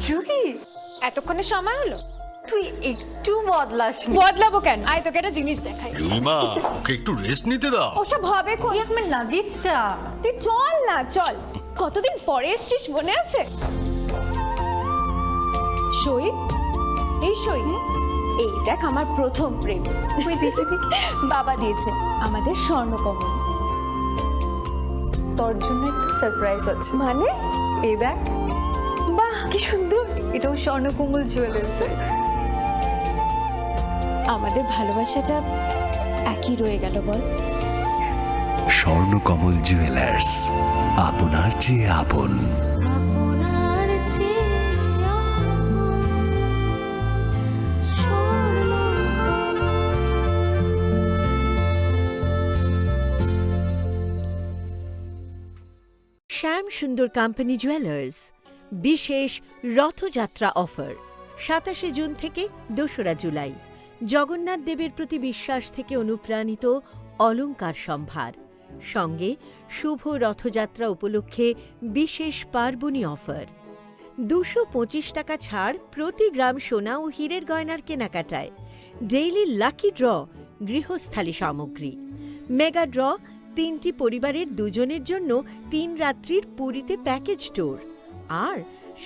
Juhi এতক্ষণে সময় হলো তুই একটু বদলাসনি বদলাবো কেন আয় তোকে একটা জিনিস দেখাই জুইমা ওকে একটু রেস্ট নিতে দাও ওসব হবে কোন আমার লাগেজটা তুই চল না চল কতদিন পরে এসেছিস মনে আছে সই এই সই এই দেখ আমার প্রথম প্রেম তুই দেখে দেখে বাবা দিয়েছে আমাদের স্বর্ণকমল তোর জন্য একটা সারপ্রাইজ আছে মানে এই দেখ বাহ কি সুন্দর এটাও স্বর্ণকমল জুয়েলার্স আমাদের ভালোবাসাটা একই রয়ে গেল বল স্বর্ণকমল জুয়েলার্স আপনার চেয়ে আপন শ্যাম সুন্দর কোম্পানি জুয়েলার্স বিশেষ রথযাত্রা অফার 27 জুন থেকে 2রা জুলাই জগন্নাথ দেবের প্রতি বিশ্বাস থেকে অনুপ্রাণিত অলংকার সম্ভার সঙ্গে শুভ রথযাত্রা উপলক্ষে বিশেষ পার্বণী অফার। 225 টাকা ছাড় প্রতি গ্রাম সোনা ও হীরের গয়নার কেনাকাটায়। ডেইলি লাকি ড্র গৃহস্থালী সামগ্রী। মেগা ড্র 3টি পরিবারের 2 জনের জন্য 3 রাত্রির পুরীতে প্যাকেজ ট্যুর। আর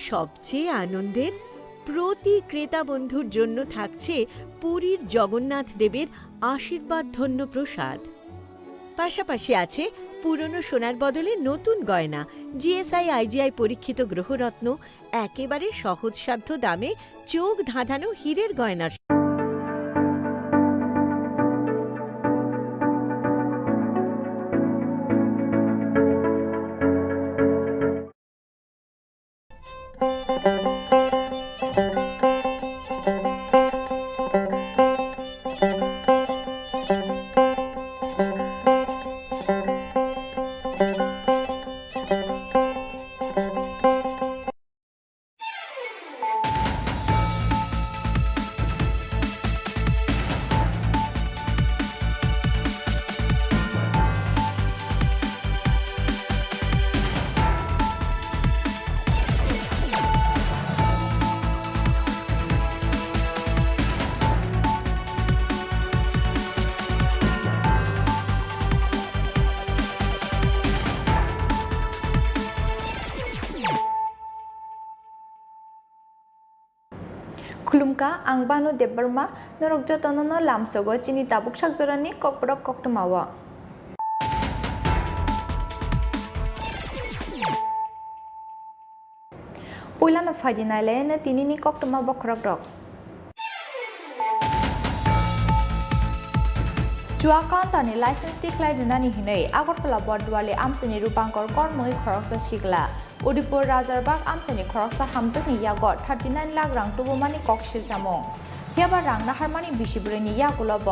সবচেয়ে আনন্দের, প্রতি ক্রেতা বন্ধুর জন্য থাকছে পুরীর জগন্নাথ দেবের আশীর্বাদ ধন্য প্রসাদ। পাশাপাশি আছে পুরনো সোনার বদলে নতুন গয়না, জিএসআই আইজিআই পরীক্ষিত গ্রহরত্ন, একেবারে সহজসাধ্য দামে চোখ ধাঁধানো হীরের গয়নার। खुलुमका आं बानु देबबर्मा नरक जतननो लामसगो चिनि ताबुक साकजरानि ककबरक कक्तमावा पयलानो फायदिनायलायनो तिनिनि कक्तमा बखरक रक जुआ काउंटारनि लाइसेंस दिख्लायनानै हिनै आगरतला बडवाले आमसनि रूपांकर कर्मयै खरकसा सिगला उदिपुर राजारबाग आमसनि खरकसा हामजकनि यागत 39 लाख रां तुबुमानि ककसिल जामुं हेबा रां नाहारमानि बिसिब्रैनि यागुलब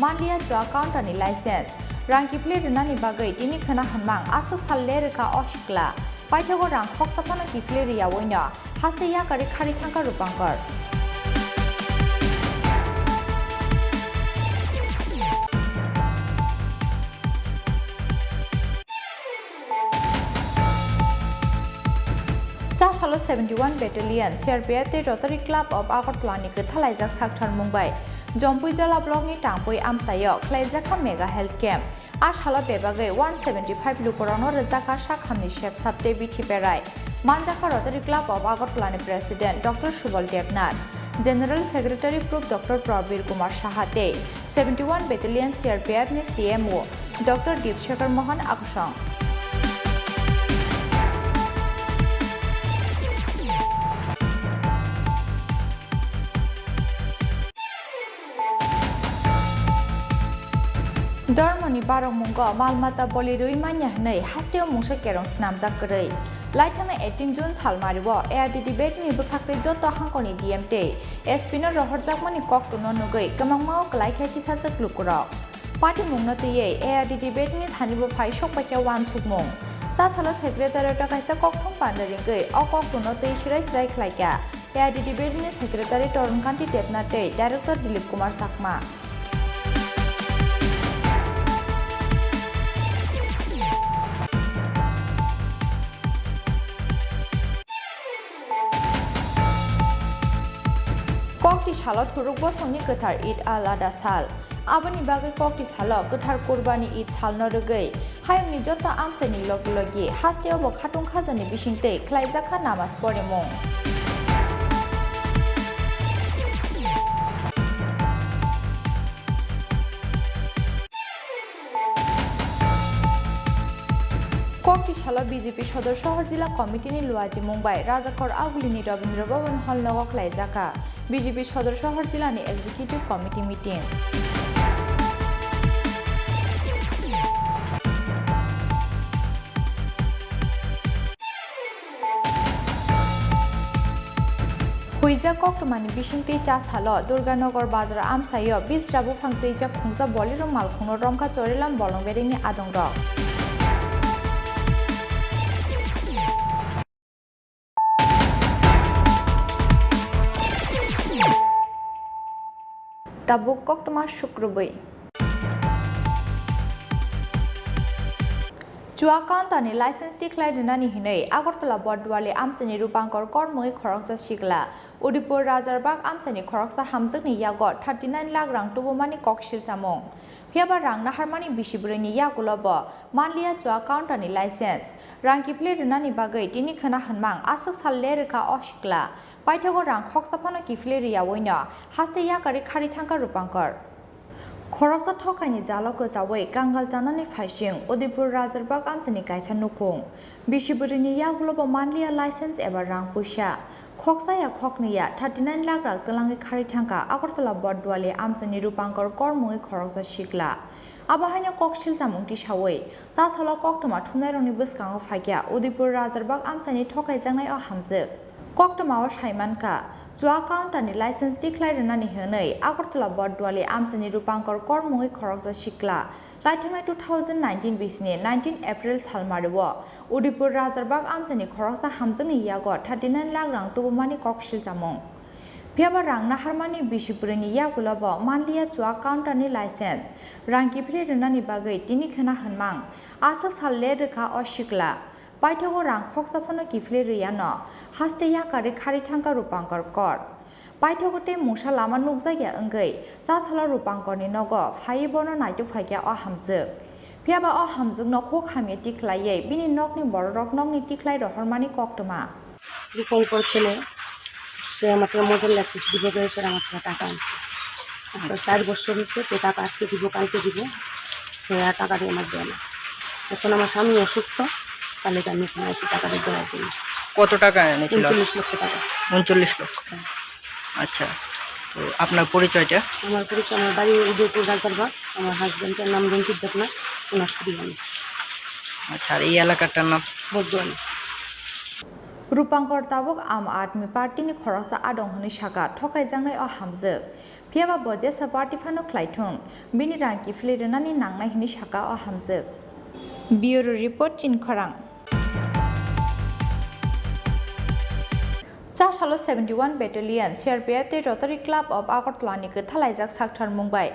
मानलिया जुआ काउंटारनि लाइसेंस रांकि प्लेरनानि बागै तिनि खोना हनमां आसक सालले रेखा असिगला बायथागो रां खकसाफानो किफ्लेरियावैनो हास्ते याकारि खारि थांका रूपांकर सालो 71 बेटालियन सीआरपीएफ ते रोटरी क्लब ऑफ आगरतलानि गथालायजाक साकथार मुंबाइ जम्पुइजला ब्लकनि टांपुइ आमसायो खलायजाखा मेगा हेल्थ कैम्प आ सालो बेबागै 175 लुपरावनो रजाका साखामनि शेफ साबते बिथि बेराय मानजाखा रोटरी क्लब ऑफ आगरतलानि president doctor Subal Debnath general secretary prof doctor Prabir Kumar साहाते 71 बेटालियन सीआरपीएफ नि सीएमओ डॉक्टर दीपशेखर मोहन आकुशं धर्मनि बारंमुंग मालमाता बलिरुइ मान्या हनै हास्टेव मुंसा केरं स्नामजाक गरै लाइथाना 18 जून सालमारिव एआरडीडी बेटनि बखाक्ते जत हांकनि डीएमटे एसपीनो रहरजाकमानि कक्टनो नुगै कमांमाव क्लाइखा किसासक लुकुराव पार्टी मुंगनतयै एआरडीडी बेटनि थानिबो फाइ सकपाख्या वान सुकमुं सा साला सेक्रेटारिएट काइसा कक्टं पान्डारिगै अ कक्टनो तै सिराय सिराय क्लाइका एआरडीडी बेटनि सेक्रेटारि तरुणकान्ति देबनाथै डाइरेक्टर दिलीप कुमार साकमा कक्टि सालो थुरुक बसंनि गोथार ईद आल आदा साल आबनि बागै कक्टि सालो गोथार कुरबानि ईद साल नरगै हायंनि जत आमसानि लगलगि हास्टेयावबो खाथुं खाजानि बिसिंतै ख्लायजाखा नामाज परेमुं कक्टि सालो बीजेपी सदर शहर जिला कमिटिनि लुआजी मुंबाइ राजाखर आगुलिनि रवीन्द्र भवन हल नगो ख्लायजाखा बीजेपी सदर शहर जिलानि एक्जिक्यूटिव कमिटि मीटिंग हुइजा कक्टमानि बिसिंतै चा सालो दुर्गानगर बाजार आमसायो बिस्राबु फांतै जा खुंजा बलिरो मालखुंनो Ranka चोरेलाम बलंबेरिनि आदंग Tabuk kok temas syukrubai. Chua Countani license declared Nani Hine, Agartala Bodwali Amsani Rupankor Kormui Koroksa Shigla, Udipur Razarbak Amsani Koroksa Hamzani Yagot, 39 lakh rang Tubumani Kokshil Samong. Piaba rang Naharmani Bishibrani Yakulabo, Manlia Chua Countani license, Ranki play Nani Bagay, Tini Kana Hanmang, Asak Salerika Oshikla, Paitago rang Koksapana Kifleria Wina, Haste Yakari Karitanka Rupankor. Khoroksa thokani jaloko jawai kangal janani phaising Udipur Razarbak amsani kaisa nupung Bishiburini yagulobo manlia license eba rang pusha Khoksa ya khokniya 39 lakh rak talangi kharithangka Agartala Bodwali amsani Rupankor kormui khoroksa shikla Abahanya kokshil jamungti shawai ja sala koktoma thumnaironi buskango phagya Udipur Razarbak amsani thokai jangnai o hamjuk Koktamawa Shaimanka, Chua Countani license declared Nani Hene, Agartala Bodwali Amsani Rupankor Kormui Koroksa Shikla, Laitama 2019 Bisni, 19 April Salmariwa, Udipur Razarbak Amsani Koroksa Hamzani Yagot, 39 lakh rang Tubumani Kokshil Jamong. Piaba rang Naharmani Bishipurini Yakulabo, Manlia Chua Countani license, Ranki Nani Bagay, Tini Kana Hanmang, Asa Salerika or Shikla. Paitago rang Koksapano Kifle Riano, Hasteya Kari Karitanka Rupankor Kor. Paitago te Musha Lama Nugzaya Engay, Zasala Rupankor Ninogo, Faibono Naitu Fagia or Hamzuk. Piaba or Hamzuk no cook Hameti Klaye, Bini Nokni Borok Nogni Tiklai or Hormani Koktoma. Rupankor Chile, সে আমাকে motor licence দিব সে আমাকে টাকা আনছে 4 বছর হয়েছে তো টাকা আজকে দিব কালকে দিব সে টাকা দিয়ে আমার দেয় না এখন আমার স্বামী অসুস্থ তাহলে আমি এখানে এসে টাকা দিয়ে দেওয়ার জন্য কত টাকা এনেছিল 39 লক্ষ টাকা 39 লক্ষ আচ্ছা তো আপনার পরিচয়টা আমার পরিচয় আমার বাড়ি উদয়পুর রাজারবাগ আমার হাজবেন্ডের নাম রঞ্জিত দেবনাথ ওনার স্ত্রী আমি আচ্ছা আর এই এলাকাটার নাম বদুয়ানি Rupankor tabuk am admi party ni khoroksa adonghani shaka thokai jangnai o hamjuk Piaba boje sa party phano khlaithung bini rangki flirenani nangnai hini shaka o hamjuk Bureau report Chini Khorang Sashalo 71 Battalion CRPF te Rotary Club of Agartala ni Thalajak Sakthar Mumbai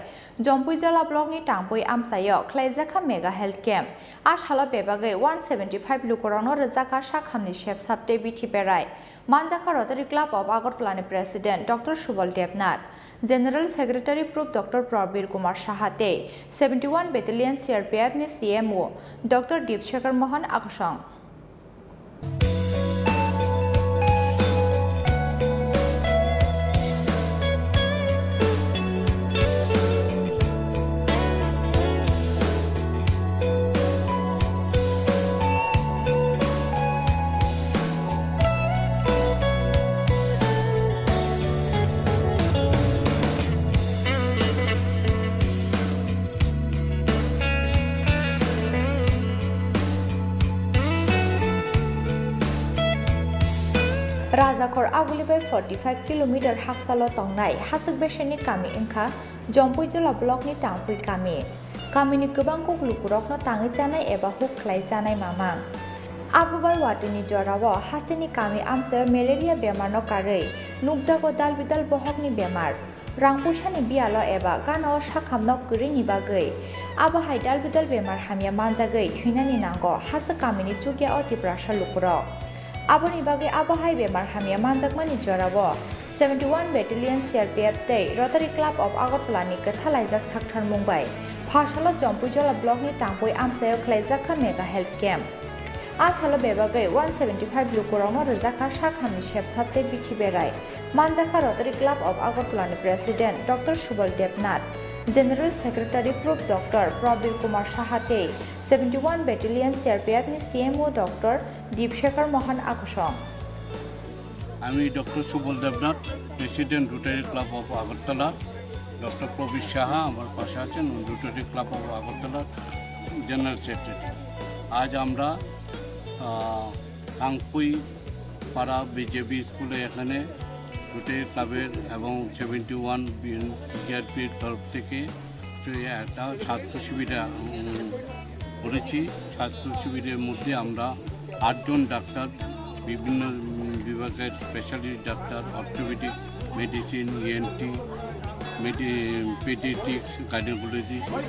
Jompui Jala Block ni Tangpui Amsayo Khlaijaka Mega Health Camp Ashalo Bebagai 175 Lukorano Rajaka Shakhamni Chef Sapte Bithi Perai Manjaka Rotary Club of Agartala ni President Dr. Subal Devnath General Secretary Prof Dr. Prabir Kumar Shahate 71 Battalion CRPF ni CMO Dr. Deepshekar Mohan Akshong Rajakor Agulibai 45 km Haksalo Tongnai Hasuk Beshani Kami Inka Jompui Jala Block ni Tangpui Kami Kami ni Kubangkuk Lukurok no Tangi Janai Eba Huk Klai Janai Mamang Abubai Watini Jorawa Hasini Kami Amse Malaria Bemar no Kare Nukjago Dalbidal Bohok ni Bemar Rangpushani Bialo Eba Gano Shakam no Kurini Bagai Abahai Dalbidal Bemar Hamia Manjagai Twinani Nango Hasuk Kami ni Chugya Oti Brasha Lukurok Aboni bagi abahai bemar hamia manjakmani jorabo 71 Battalion CRPF te Rotary Club of Agartala ni Thalajak Sakthar Mumbai Phashalo Jompujala Block ni Tangpui Amsayo Khlaijaka Mega Health Camp Ashalo bebagai 175 Lukorano Rajaka Shakhamni Chef Sapte Bithi Berai Manjaka Rotary Club of Agartala ni President Dr. Subal Devnath General Secretary Prof Dr. Prabir Kumar Shahate 71 Battalion CRPF ni CMO Dr. Deepshekar Mohan Akshong আমি doctor Subal Debnath president rotary club of Agartala doctor Prabir Saha আমার পাশে আছেন rotary club of Agartala general secretary আজ আমরা কাংপুই পাড়া BJP স্কুলে এখানে rotary ক্লাবের এবং 71 বিআরপির তরফ থেকে একটা স্বাস্থ্য শিবির করেছি স্বাস্থ্য শিবিরের মধ্যে আমরা 8 জন ডাক্তার বিভিন্ন বিভাগের specialist doctor orthopaedics medicine ENT paediatrics gynaecology সব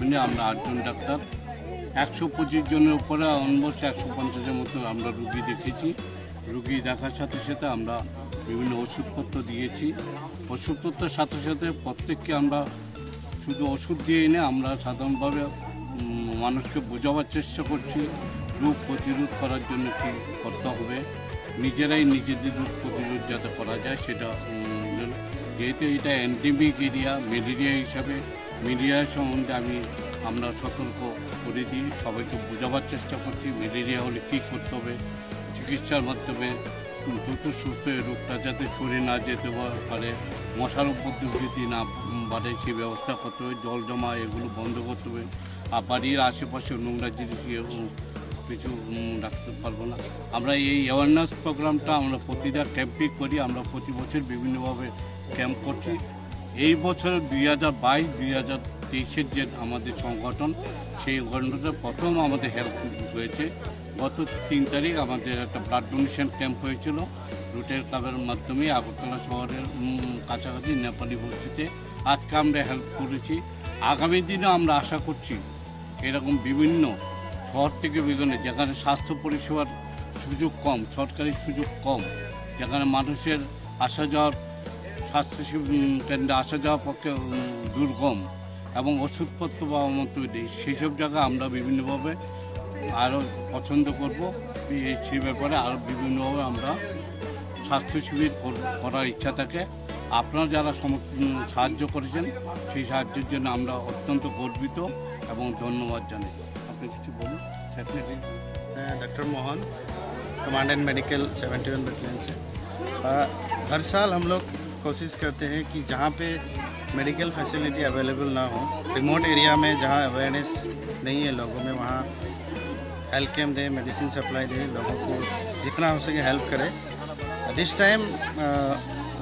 মিলে আমরা 8 জন ডাক্তার 125 জনের উপরে অলমোস্ট 150-এর মতো আমরা রুগী দেখেছি। রুগী দেখার সাথে সাথে আমরা বিভিন্ন ওষুধপত্র দিয়েছি। ওষুধপত্রের সাথে সাথে প্রত্যেককে আমরা শুধু ওষুধ দিয়ে এনে আমরা সাধারণভাবে মানুষকে বোঝাবার চেষ্টা করছি রোগ প্রতিরোধ করার জন্য কী করতে হবে, নিজেরাই নিজেদের রোগ প্রতিরোধ যাতে করা যায় সেটা। যেহেতু এটা এন্ডেমিক এরিয়া, ম্যালেরিয়া হিসাবে ম্যালেরিয়া সম্বন্ধে আমরা সতর্ক করে দিই, সবাইকে বোঝাবার চেষ্টা করছি ম্যালেরিয়া হলে কী করতে হবে, চিকিৎসার মাধ্যমে দ্রুত সুস্থ হয়ে রোগটা যাতে ছড়িয়ে না যেতে পারে, মশার উপদ্রব যদি না বাড়ে সেই ব্যবস্থা করতে হবে, জল জমা এগুলো বন্ধ করতে হবে। আর বাড়ির আশেপাশে নোংরা জিনিস কিছু রাখতে পারবো না। আমরা এই অ্যাওয়ারনেস প্রোগ্রামটা আমরা প্রতিটা ক্যাম্পে করি, আমরা প্রতি বছর বিভিন্নভাবে ক্যাম্প করছি। এই বছর 2022-2023-এর যে আমাদের সংগঠন, সেই সংগঠনটা প্রথম আমাদের হেল্প হয়েছে। গত 3 তারিখ আমাদের একটা ব্লাড ডোনেশন ক্যাম্প হয়েছিল রুটের ক্লাবের মাধ্যমে আগরতলা শহরের কাছাকাছি নেপালি বস্তিতে। আজকে আমরা হেল্প করেছি। আগামী দিনে আমরা আশা করছি এরকম বিভিন্ন শহর থেকে বিভিন্ন যেখানে স্বাস্থ্য পরিষেবার সুযোগ কম, সরকারি সুযোগ কম, যেখানে মানুষের আসা যাওয়ার স্বাস্থ্য কেন্দ্রে আসা যাওয়ার পক্ষে দুর্গম এবং ওষুধপত্র পাওয়া মতো নেই, সেসব জায়গা আমরা বিভিন্নভাবে আরও পছন্দ করব। সেই ব্যাপারে আরও বিভিন্নভাবে আমরা স্বাস্থ্য শিবির করার ইচ্ছা থাকে। আপনারা যারা সাহায্য করেছেন সেই সাহায্যের জন্য আমরা অত্যন্ত গর্বিত এবং ধন্যবাদ জানাই। আপনি কিছু বলুন। Doctor Mohan, commandant medical 71 battalion से। हर साल हम लोग कोशिश करते हैं कि जहाँ पे मेडिकल फैसिलिटी अवेलेबल ना हो, रिमोट एरिया में जहाँ अवेयरनेस नहीं है लोगों में, वहाँ हेल्थ कैम्प दें, मेडिसिन सप्लाई दें, लोगों को जितना हो सके हेल्प करें। This time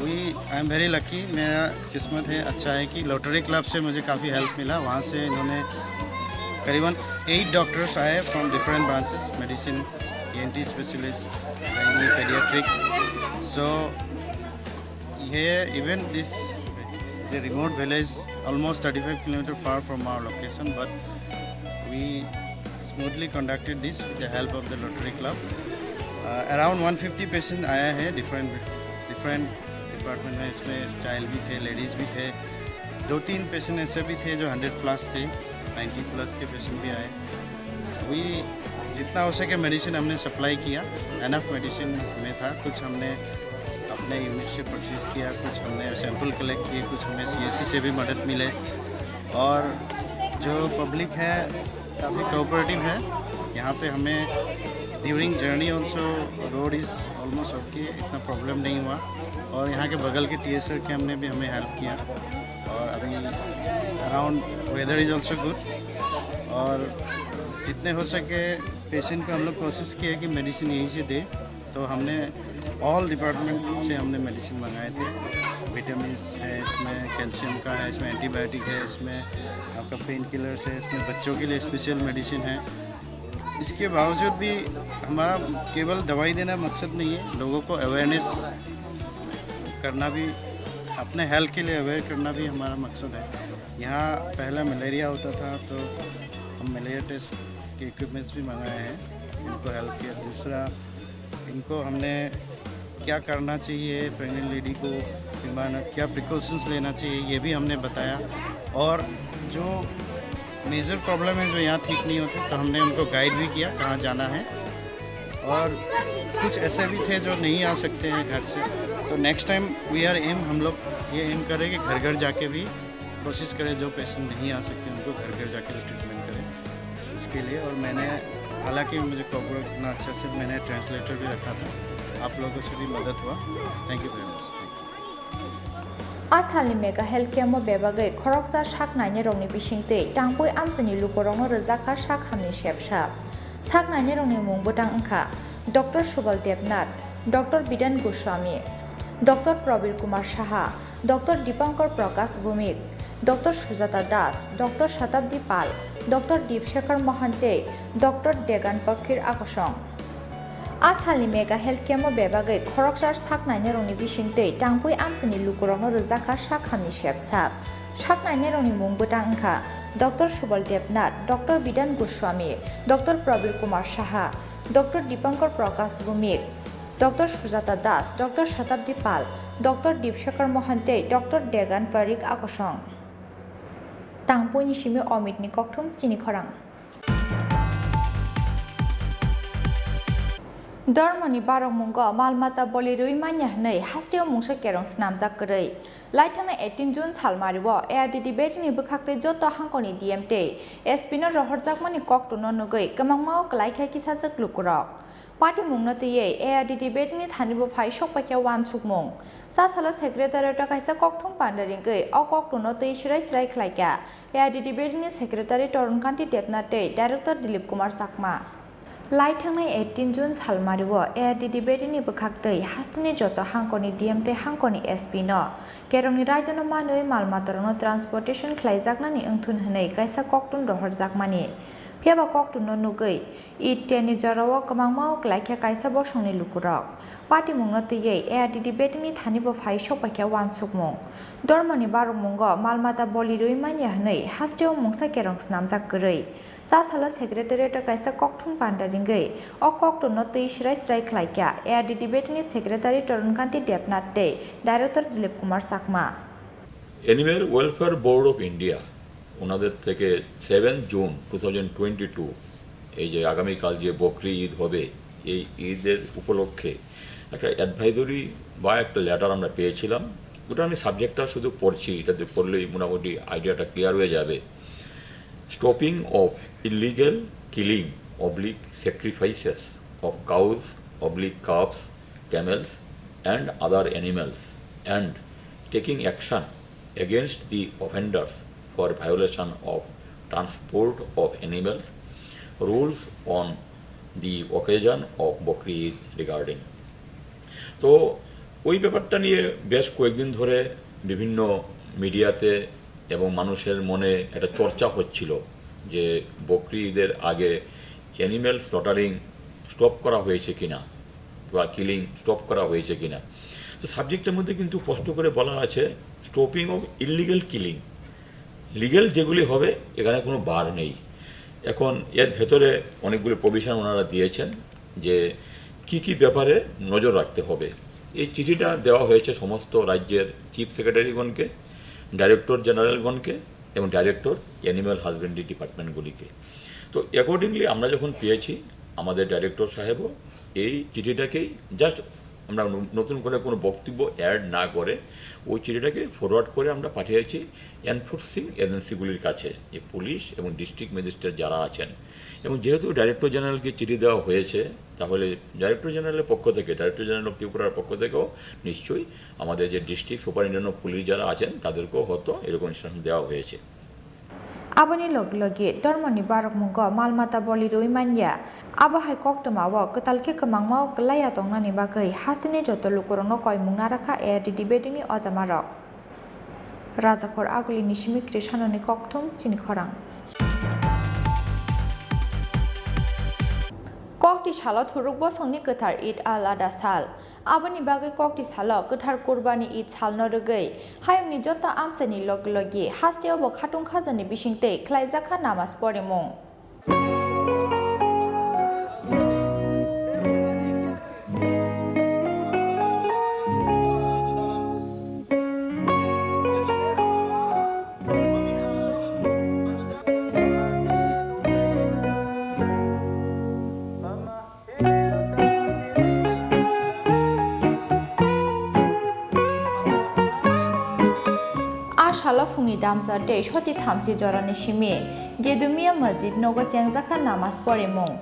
I am very lucky, मेरा किस्मत है, अच्छा है कि लोटरी क्लब से मुझे काफ़ी हेल्प मिला। वहाँ से इन्होंने करीबन 8 डॉक्टर्स आए from different branches, medicine, ENT specialist, paediatric. So ये even this is a remote village almost 35 kilometre far from our location, but we smoothly conducted this with the help of the rotary club. Around 150 patient आया है different department में। इसमें child भी थे, ladies भी थे, 2-3 patient ऐसे भी थे जो 100+ थे, 90+ के पेशेंट भी आए। वही जितना हो सके मेडिसिन हमने सप्लाई किया, एनफ मेडिसिन में था। कुछ हमने अपने यूनिट से परचेज़ किया, कुछ हमने सैंपल कलेक्ट किए, कुछ हमें CSC से भी मदद मिले। और जो पब्लिक है काफ़ी कोऑपरेटिव है यहाँ पे। हमें during journey also road is almost okay, इतना प्रॉब्लम नहीं हुआ। और यहाँ के बगल के TSR कैम्प ने भी हमें हेल्प किया। और अभी around weather is also good. और जितने हो सके पेशेंट को हम लोग कोशिश किए कि मेडिसिन यहीं से दे, तो हमने ऑल डिपार्टमेंट से हमने मेडिसिन मंगाए थे। विटामिन है इसमें, कैल्शियम का है इसमें, एंटीबायोटिक है इसमें, आपका पेन किलर्स है इसमें, बच्चों के लिए स्पेशल मेडिसिन है। इसके बावजूद भी हमारा केवल दवाई देना मकसद नहीं है, लोगों को अवेयरनेस करना भी, अपने हेल्थ के लिए अवेयर करना भी हमारा मकसद है। यहाँ पहला मलेरिया होता था तो हम मलेरिया टेस्ट के इक्विपमेंट्स भी मंगाए हैं, इनको हेल्प किया। दूसरा, इनको हमने क्या करना चाहिए, प्रेग्नेंट लेडी को बीमार क्या प्रिकॉशंस लेना चाहिए ये भी हमने बताया। और जो मेजर प्रॉब्लम है जो यहाँ ठीक नहीं होती तो हमने उनको गाइड भी किया कहाँ जाना है। और कुछ ऐसे भी थे जो नहीं आ सकते हैं घर से, तो next time we are um, हम लोग ये एम करें कि घर घर जाके भी कोशिश करें जो पेशेंट नहीं आ सकते उनको घर घर जाके ट्रीटमेंट करें उसके लिए। और मैंने हालांकि मुझे कोऑपरेट करना अच्छा से, मैंने ट्रांसलेटर भी रखा था, आप लोगों से भी मदद हुआ। Thank you very much. आसालनि मेगा हेल्थ केम्प बेबागै खरकसा साक नायने रंगनि बिसिंगतै टांगपय आमसनि लुकरंग रजाखा साक हामनि शेबसाब साक नायने रंगनि मुं बोटां अंखा डॉक्टर सुबल देवनाथ, डॉक्टर बिधान गोस्वामी, डॉक्टर प्रवीर कुमार साहा, डॉक्टर दीपंकर प्रकाश भूमिक, डॉक्टर सुजाता दास, डॉक्टर शताब्दी पाल, डॉक्टर दीपशेखर महंते, डॉक्टर देगान पक्षीर आकर्षण। आसालनि मेगा हेल्थ केम्प बेबागै खरकसार साक नायने रंगनि बिसिंगतै टांगपय आमसनि लुकरंग रजाखा साक हामनि शेबसाब साक नायने रंगनि मुं बोटां अंखा ডক্টর সুবল দেবনাথ, ডক্টর বিধান গোস্বামী, ডক্টর প্রবীর কুমার সাহা, ডক্টর দীপঙ্কর প্রকাশ ভৌমিক, ডক্টর সুজাতা দাস, ডক্টর শতাব্দী পাল, ডক্টর দীপশেখর মহান্তে, ডক্টর দেগান ফারিক আকসং তাংপুইনি সিমি অমিতনি ককথুম চিনি খরাং Dormoni barongmungo malmata bolirui manya hnei hasteo mungsa kerong snamjak korei laithana 18 June salmaribo ARDD betini bukhakte joto hangkoni DMT espino rohorjakmani koktuno nugui kamangmao klaikha kisajak lukurok Party mungna tiye ARDD betini thanibo phai sokpakya wansukmung sa sala secretary ta kaisa kokthum pandaringei o koktuno tei shrai shrai khlaika ARDD betini secretary torunkanti debnate director Dilip Kumar Sakma Laithangna 18 June salmaribo ARDD betini bukhaktei hastuni joto hangkoni DMT hangkoni SP no kerongni raidono manui malmatarno transportation khlaijaknani engthun hnei kaisa koktun rohorjakmani Piaba koktuno nugui iteni jarawo kamangmao klaikha kaisa bosongni lukurok Party mungna tiye ARDD betini thanibo phai sokpakya wansukmung Dormoni barongmungo malmata bolirui manya hnei hasteo mungsa kerong snamjak korei Sasala secretary ta kaisa kokthum pandaringei o koktuno tei shrai shrai khlaikya ARDD betini secretary torunkanti debnath te director Dilip Kumar Sakma Animal Welfare Board of India ওনাদের থেকে 7 June 2022 এই যে আগামীকাল যে বকরি ঈদ হবে এই ঈদের উপলক্ষে একটা অ্যাডভাইজরি বা একটা লেটার আমরা পেয়েছিলাম ওটা আমি সাবজেক্টটা শুধু পড়ছি এটাতে পড়লেই মোটামুটি আইডিয়াটা ক্লিয়ার হয়ে যাবে stopping of illegal killing oblique sacrifices of cows oblique calves, camels and other animals and taking action against the offenders for violation of transport of animals, rules on the occasion of Bakri Eid regarding. তো ওই ব্যাপারটা নিয়ে বেশ কয়েকদিন ধরে বিভিন্ন মিডিয়াতে এবং মানুষের মনে একটা চর্চা হচ্ছিল যে বকরি ঈদের আগে অ্যানিম্যাল স্লটারিং স্টপ করা হয়েছে কিনা বা কিলিং স্টপ করা হয়েছে কিনা তো সাবজেক্টের মধ্যে কিন্তু স্পষ্ট করে বলা আছে stopping of illegal killing legal যেগুলি হবে এখানে কোনো বার নেই এখন এর ভেতরে অনেকগুলো প্রভিশন ওনারা দিয়েছেন যে কি কি ব্যাপারে নজর রাখতে হবে এই চিঠিটা দেওয়া হয়েছে সমস্ত রাজ্যের চিফ সেক্রেটারিগণকে ডাইরেক্টর জেনারেলগণকে এবং ডাইরেক্টর অ্যানিম্যাল হাজবেন্ডারি ডিপার্টমেন্টগুলিকে তো অ্যাকর্ডিংলি আমরা যখন পেয়েছি আমাদের ডাইরেক্টর সাহেবও এই চিঠিটাকেই জাস্ট আমরা নতুন করে কোনো বক্তব্য অ্যাড না করে ওই চিঠিটাকে ফরওয়ার্ড করে আমরা পাঠিয়েছি এনফোর্সিং এজেন্সিগুলির কাছে যে পুলিশ এবং ডিস্ট্রিক্ট ম্যাজিস্ট্রেট যারা আছেন এবং যেহেতু ডাইরেক্টর জেনারেলকে চিঠি দেওয়া হয়েছে তাহলে ডাইরেক্টর জেনারেলের পক্ষ থেকে ডাইরেক্টর জেনারেল অফ ত্রিপুরার পক্ষ থেকেও নিশ্চয়ই আমাদের যে ডিস্ট্রিক্ট সুপারিনটেন্ডেন্ট অফ পুলিশ যারা আছেন তাদেরকেও হয়তো এরকম ইনস্ট্রাকশন দেওয়া হয়েছে Aboni log-logi dormoni barokmungo malmata bolirui manya abahai koktamawo ketalke kemangmao kelaya tongnani bagai hastini joto lukurongno koimungna rakha ARDD betini ojamarok Rajakor aguli nishimi krishanoni kokthum Chini Khorang Kokti salo thuruk bosongni ketar Eid al-Adha sal Aboni bagai kokti salo ketar kurbani Eid sal no rugai hayongni jota amsani log-logi hasteo bo khatung khajani bisingte khlaijakha namaz porimung Shala fungni damsar de shoti thamsi jorani shimi gedumia masjid nogo chengjakha namaz porimung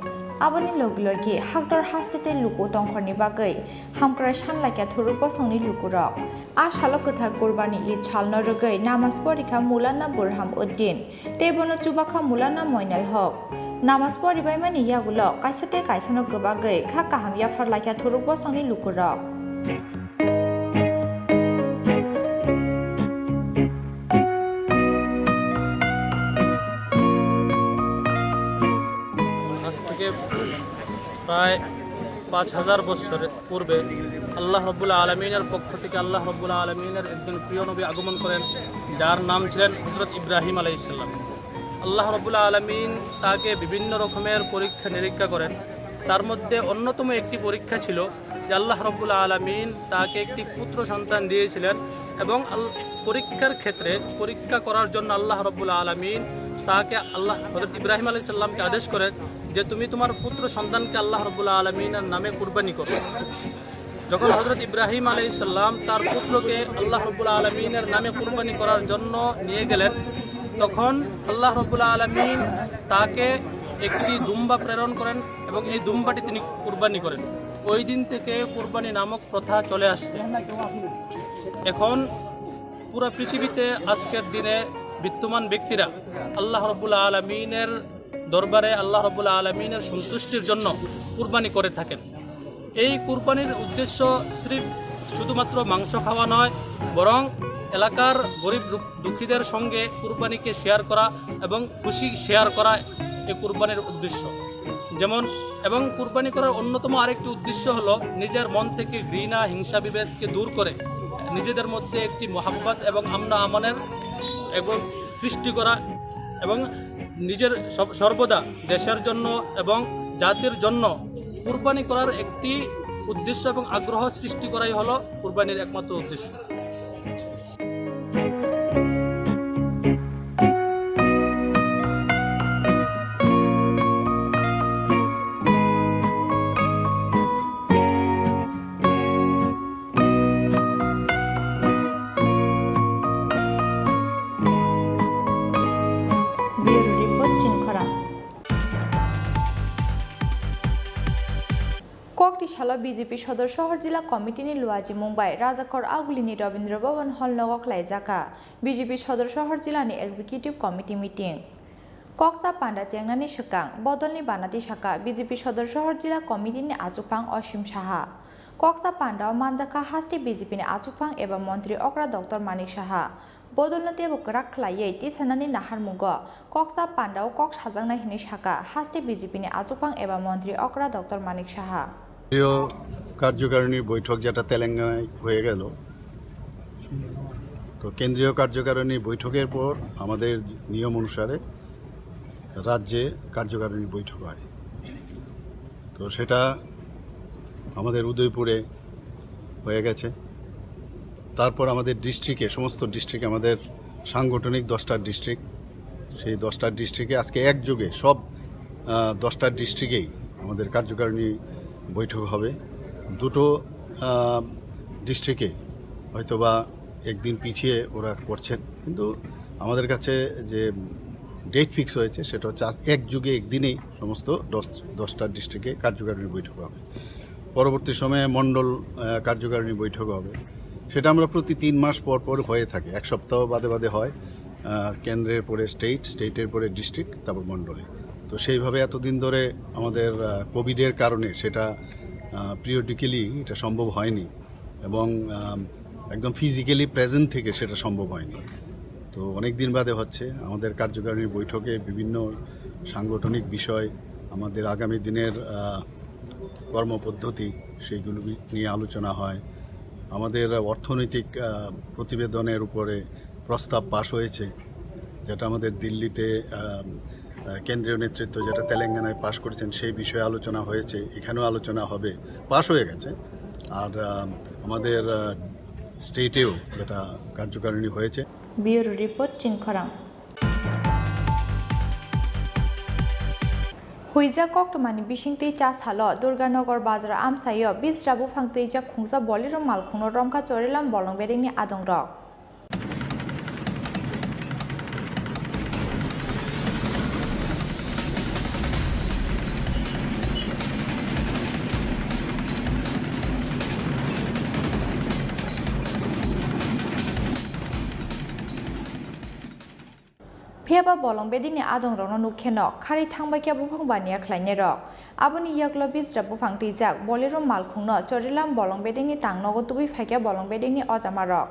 aboni loglogi hakdor hastete luku tongkhorni bagai hamkra shanlakya thuruk bosongni lukurok a shalo kothar kurbani Eid chalno rugai namaz porikha mulana burham uddin tebono chubakha mulana moinal hok namaz poribai mani yagulo kaisate kaisano gobagai kha kaham yafar lakya thuruk bosongni lukurok প্রায় 5000 বছর পূর্বে আল্লাহ রাব্বুল আলামিনের পক্ষ থেকে আল্লাহ রাব্বুল আলামিনের একজন প্রিয় নবী আগমন করেন যার নাম ছিলেন হযরত ইব্রাহিম আলাইহিস সালাম আল্লাহ রাব্বুল আলামিন তাকে বিভিন্ন রকমের পরীক্ষা নিরীক্ষা করেন। তার মধ্যে অন্যতম একটি পরীক্ষা ছিল যে আল্লাহ রাব্বুল আলামিন তাকে একটি পুত্র সন্তান দিয়েছিলেন এবং পরীক্ষার ক্ষেত্রে পরীক্ষা করার জন্য আল্লাহ রাব্বুল আলামিন তাকে হযরত ইব্রাহিম আলাইহিস সালামকে আদেশ করেন যে তুমি তোমার পুত্র সন্তানকে আল্লাহ রাব্বুল আলামিনের নামে কুরবানি করো। যখন হযরত ইব্রাহিম আলাইহিস সালাম তার পুত্রকে আল্লাহ রাব্বুল আলামিনের নামে কুরবানি করার জন্য নিয়ে গেলেন, তখন আল্লাহ রাব্বুল আলামিন তাকে একটি দুম্বা প্রেরণ করেন এবং এই দুম্বাটি তিনি কুরবানি করেন। ওই দিন থেকে কুরবানি নামক প্রথা চলে আসছে। এখন পুরো পৃথিবীতে আজকের দিনে বিদ্যমান ব্যক্তিরা আল্লাহ রাব্বুল আলামিনের দরবারে আল্লাহ রাব্বুল আলামিনের সন্তুষ্টির জন্য কুরবানি করে থাকেন। এই কুরবানির উদ্দেশ্য শুধুমাত্র মাংস খাওয়া নয়, বরং এলাকার গরিব দুঃখীদের সঙ্গে কুরবানিকে শেয়ার করা এবং খুশি শেয়ার করা এই কুরবানির উদ্দেশ্য। এবং কুরবানি করার অন্যতম আরেকটি উদ্দেশ্য হলো নিজের মন থেকে ঘৃণা, হিংসা, বিভেদকে দূর করে নিজেদের মধ্যে একটি মহাব্বত এবং আমনা আমানের এবং সৃষ্টি করা এবং নিজের সর্বদা দেশের জন্য এবং জাতির জন্য কুরবানি করার একটি উদ্দেশ্য এবং আগ্রহ সৃষ্টি করাই হলো কুরবানির একমাত্র উদ্দেশ্য। ককটিশালা বিজেপি সদর শহর জেলা কমিটিনি লুয়াজি মুম্বাই রাজাকর আগুলিনি রবীন্দ্র ভবন হল নগক লাইজাকা বিজেপি সদর শহর জেলানি এক্সিকিউটিভ কমিটি মিটিং কক্সা পান্ডা চেংনানি সেকাং বদলনি বানাতি শাখা বিজেপি সদর শহর জেলা কমিটিনি আচুকফাং অসীম সাহা কক্সা পান্ডা মানজাকা হাস্টি বিজেপিনি আচুকফাং এবং মন্ত্রী অকরা ডক্টর মানিক সাহা বদলনতে বকরাক খ্লাইयै তিসানানি নাহারমুগ কক্সা পান্ডাও কক সাজাংনাই হিনি শাখা হাস্টি বিজেপিনি আচুকফাং এবং মন্ত্রী অকরা ডক্টর মানিক সাহা কার্যকারিণীর বৈঠক যেটা তেলেঙ্গানায় হয়ে গেল, তো কেন্দ্রীয় কার্যকারিণী বৈঠকের পর আমাদের নিয়ম অনুসারে রাজ্যে কার্যকারিণী বৈঠক হয়। তো সেটা আমাদের উদয়পুরে হয়ে গেছে। তারপর আমাদের ডিস্ট্রিক্টে সমস্ত ডিস্ট্রিক্টে আমাদের সাংগঠনিক 10টা ডিস্ট্রিক্ট, সেই 10টা ডিস্ট্রিক্টে আজকে একযোগে সব 10টা ডিস্ট্রিক্টেই আমাদের কার্যকারিণী বৈঠক হবে। দুটো ডিস্ট্রিক্টে হয়তোবা একদিন পিছিয়ে ওরা করছেন, কিন্তু আমাদের কাছে যে ডেট ফিক্স হয়েছে সেটা হচ্ছে একযোগে একদিনেই সমস্ত 10টা ডিস্ট্রিক্টে কার্যকারিণী বৈঠক হবে। পরবর্তী সময়ে মণ্ডল কার্যকারিণী বৈঠক হবে। সেটা আমরা প্রতি 3 মাস পর পর হয়ে থাকে, এক সপ্তাহ বাদে বাদে হয়। কেন্দ্রের পরে স্টেটের পরে ডিস্ট্রিক্ট, তারপর মণ্ডলে। তো সেইভাবে এতদিন ধরে আমাদের কোভিডের কারণে সেটা পিরিয়ডিক্যালি এটা সম্ভব হয়নি এবং একদম ফিজিক্যালি প্রেজেন্ট থেকে সেটা সম্ভব হয়নি। তো অনেক দিন বাদে হচ্ছে। আমাদের কার্যকারিণী বৈঠকে বিভিন্ন সাংগঠনিক বিষয়, আমাদের আগামী দিনের কর্মপদ্ধতি সেইগুলো নিয়ে আলোচনা হয়। আমাদের অর্থনৈতিক প্রতিবেদনের উপরে প্রস্তাব পাশ হয়েছে, যেটা আমাদের দিল্লিতে কেন্দ্রীয় নেতৃত্ব যেটা তেলেঙ্গানায় পাশ করেছেন সেই বিষয়ে আলোচনা হয়েছে, এখানেও আলোচনা হবে, পাশ হয়ে গেছে। আর আমাদের স্টেটেও যেটা কার্যকারিণী হয়েছে। ব্যুরো রিপোর্ট চিন খরাং। হুইজা কক্টমানি বিশিংতৈ চা সালো দুর্গানগর বাজার আমসাইয় বিজরাবু ফাংতৈ যা খুংজা বলির মালখুনো রংকা Charilam বলংবেরিনি আদং rock Peba bolong bedini adong rong nukhenok khari thangbaikya bufang bania khlaine rok aboni yaklo bisra bufang tijak bolero malkhungno chorilam bolong bedini tangnogo tubi phaikya bolong bedini ojama rok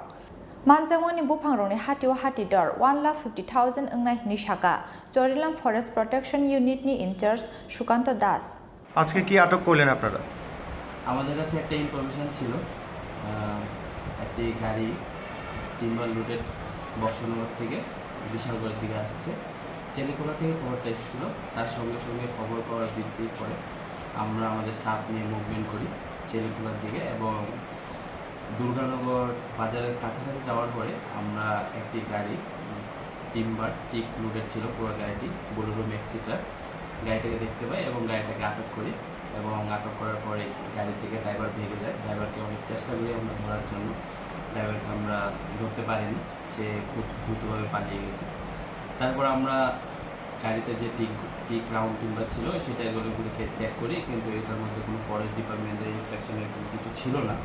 manjangoni bufang rongni hatio hatidor 1,50,000 ongna hini shaka chorilam forest protection unit ni incharge Sukanta Das আজকে কি আটক করলেন আপনারা? আমাদের কাছে একটা information ছিল একটি গাড়ি টিম্বার লুটের বক্সনগর থেকে বিশালগড়ের দিকে আসছে চেলিখোলা থেকে খবরটা এসেছিলো, তার সঙ্গে সঙ্গে খবর পাওয়ার ভিত্তির পরে আমরা আমাদের স্টাফ নিয়ে মুভমেন্ট করি চেলিখোলার দিকে এবং দুর্গানগর বাজারের কাছাকাছি যাওয়ার পরে আমরা একটি গাড়ি টিম্বার টিক লোডেড ছিল পুরো গাড়িটি, বোলেরো ম্যাক্সিটা গাড়িটাকে দেখতে পাই এবং গাড়িটাকে আটক করি এবং আটক করার পরে গাড়ি থেকে ড্রাইভার ভেঙে যায়। ড্রাইভারকে অনেক চেষ্টা করি আমরা ধরার জন্য, ড্রাইভারকে আমরা ধরতে পারিনি, সে খুব দ্রুতভাবে পালিয়ে গেছে। তারপর আমরা গাড়িতে যে টিক রাউন্ড টিম্বার ছিল সেটা এগুলো চেক করি, কিন্তু এটার মধ্যে কোনো ফরেস্ট ডিপার্টমেন্টের ইন্সপেকশনের কোনো কিছু ছিল না,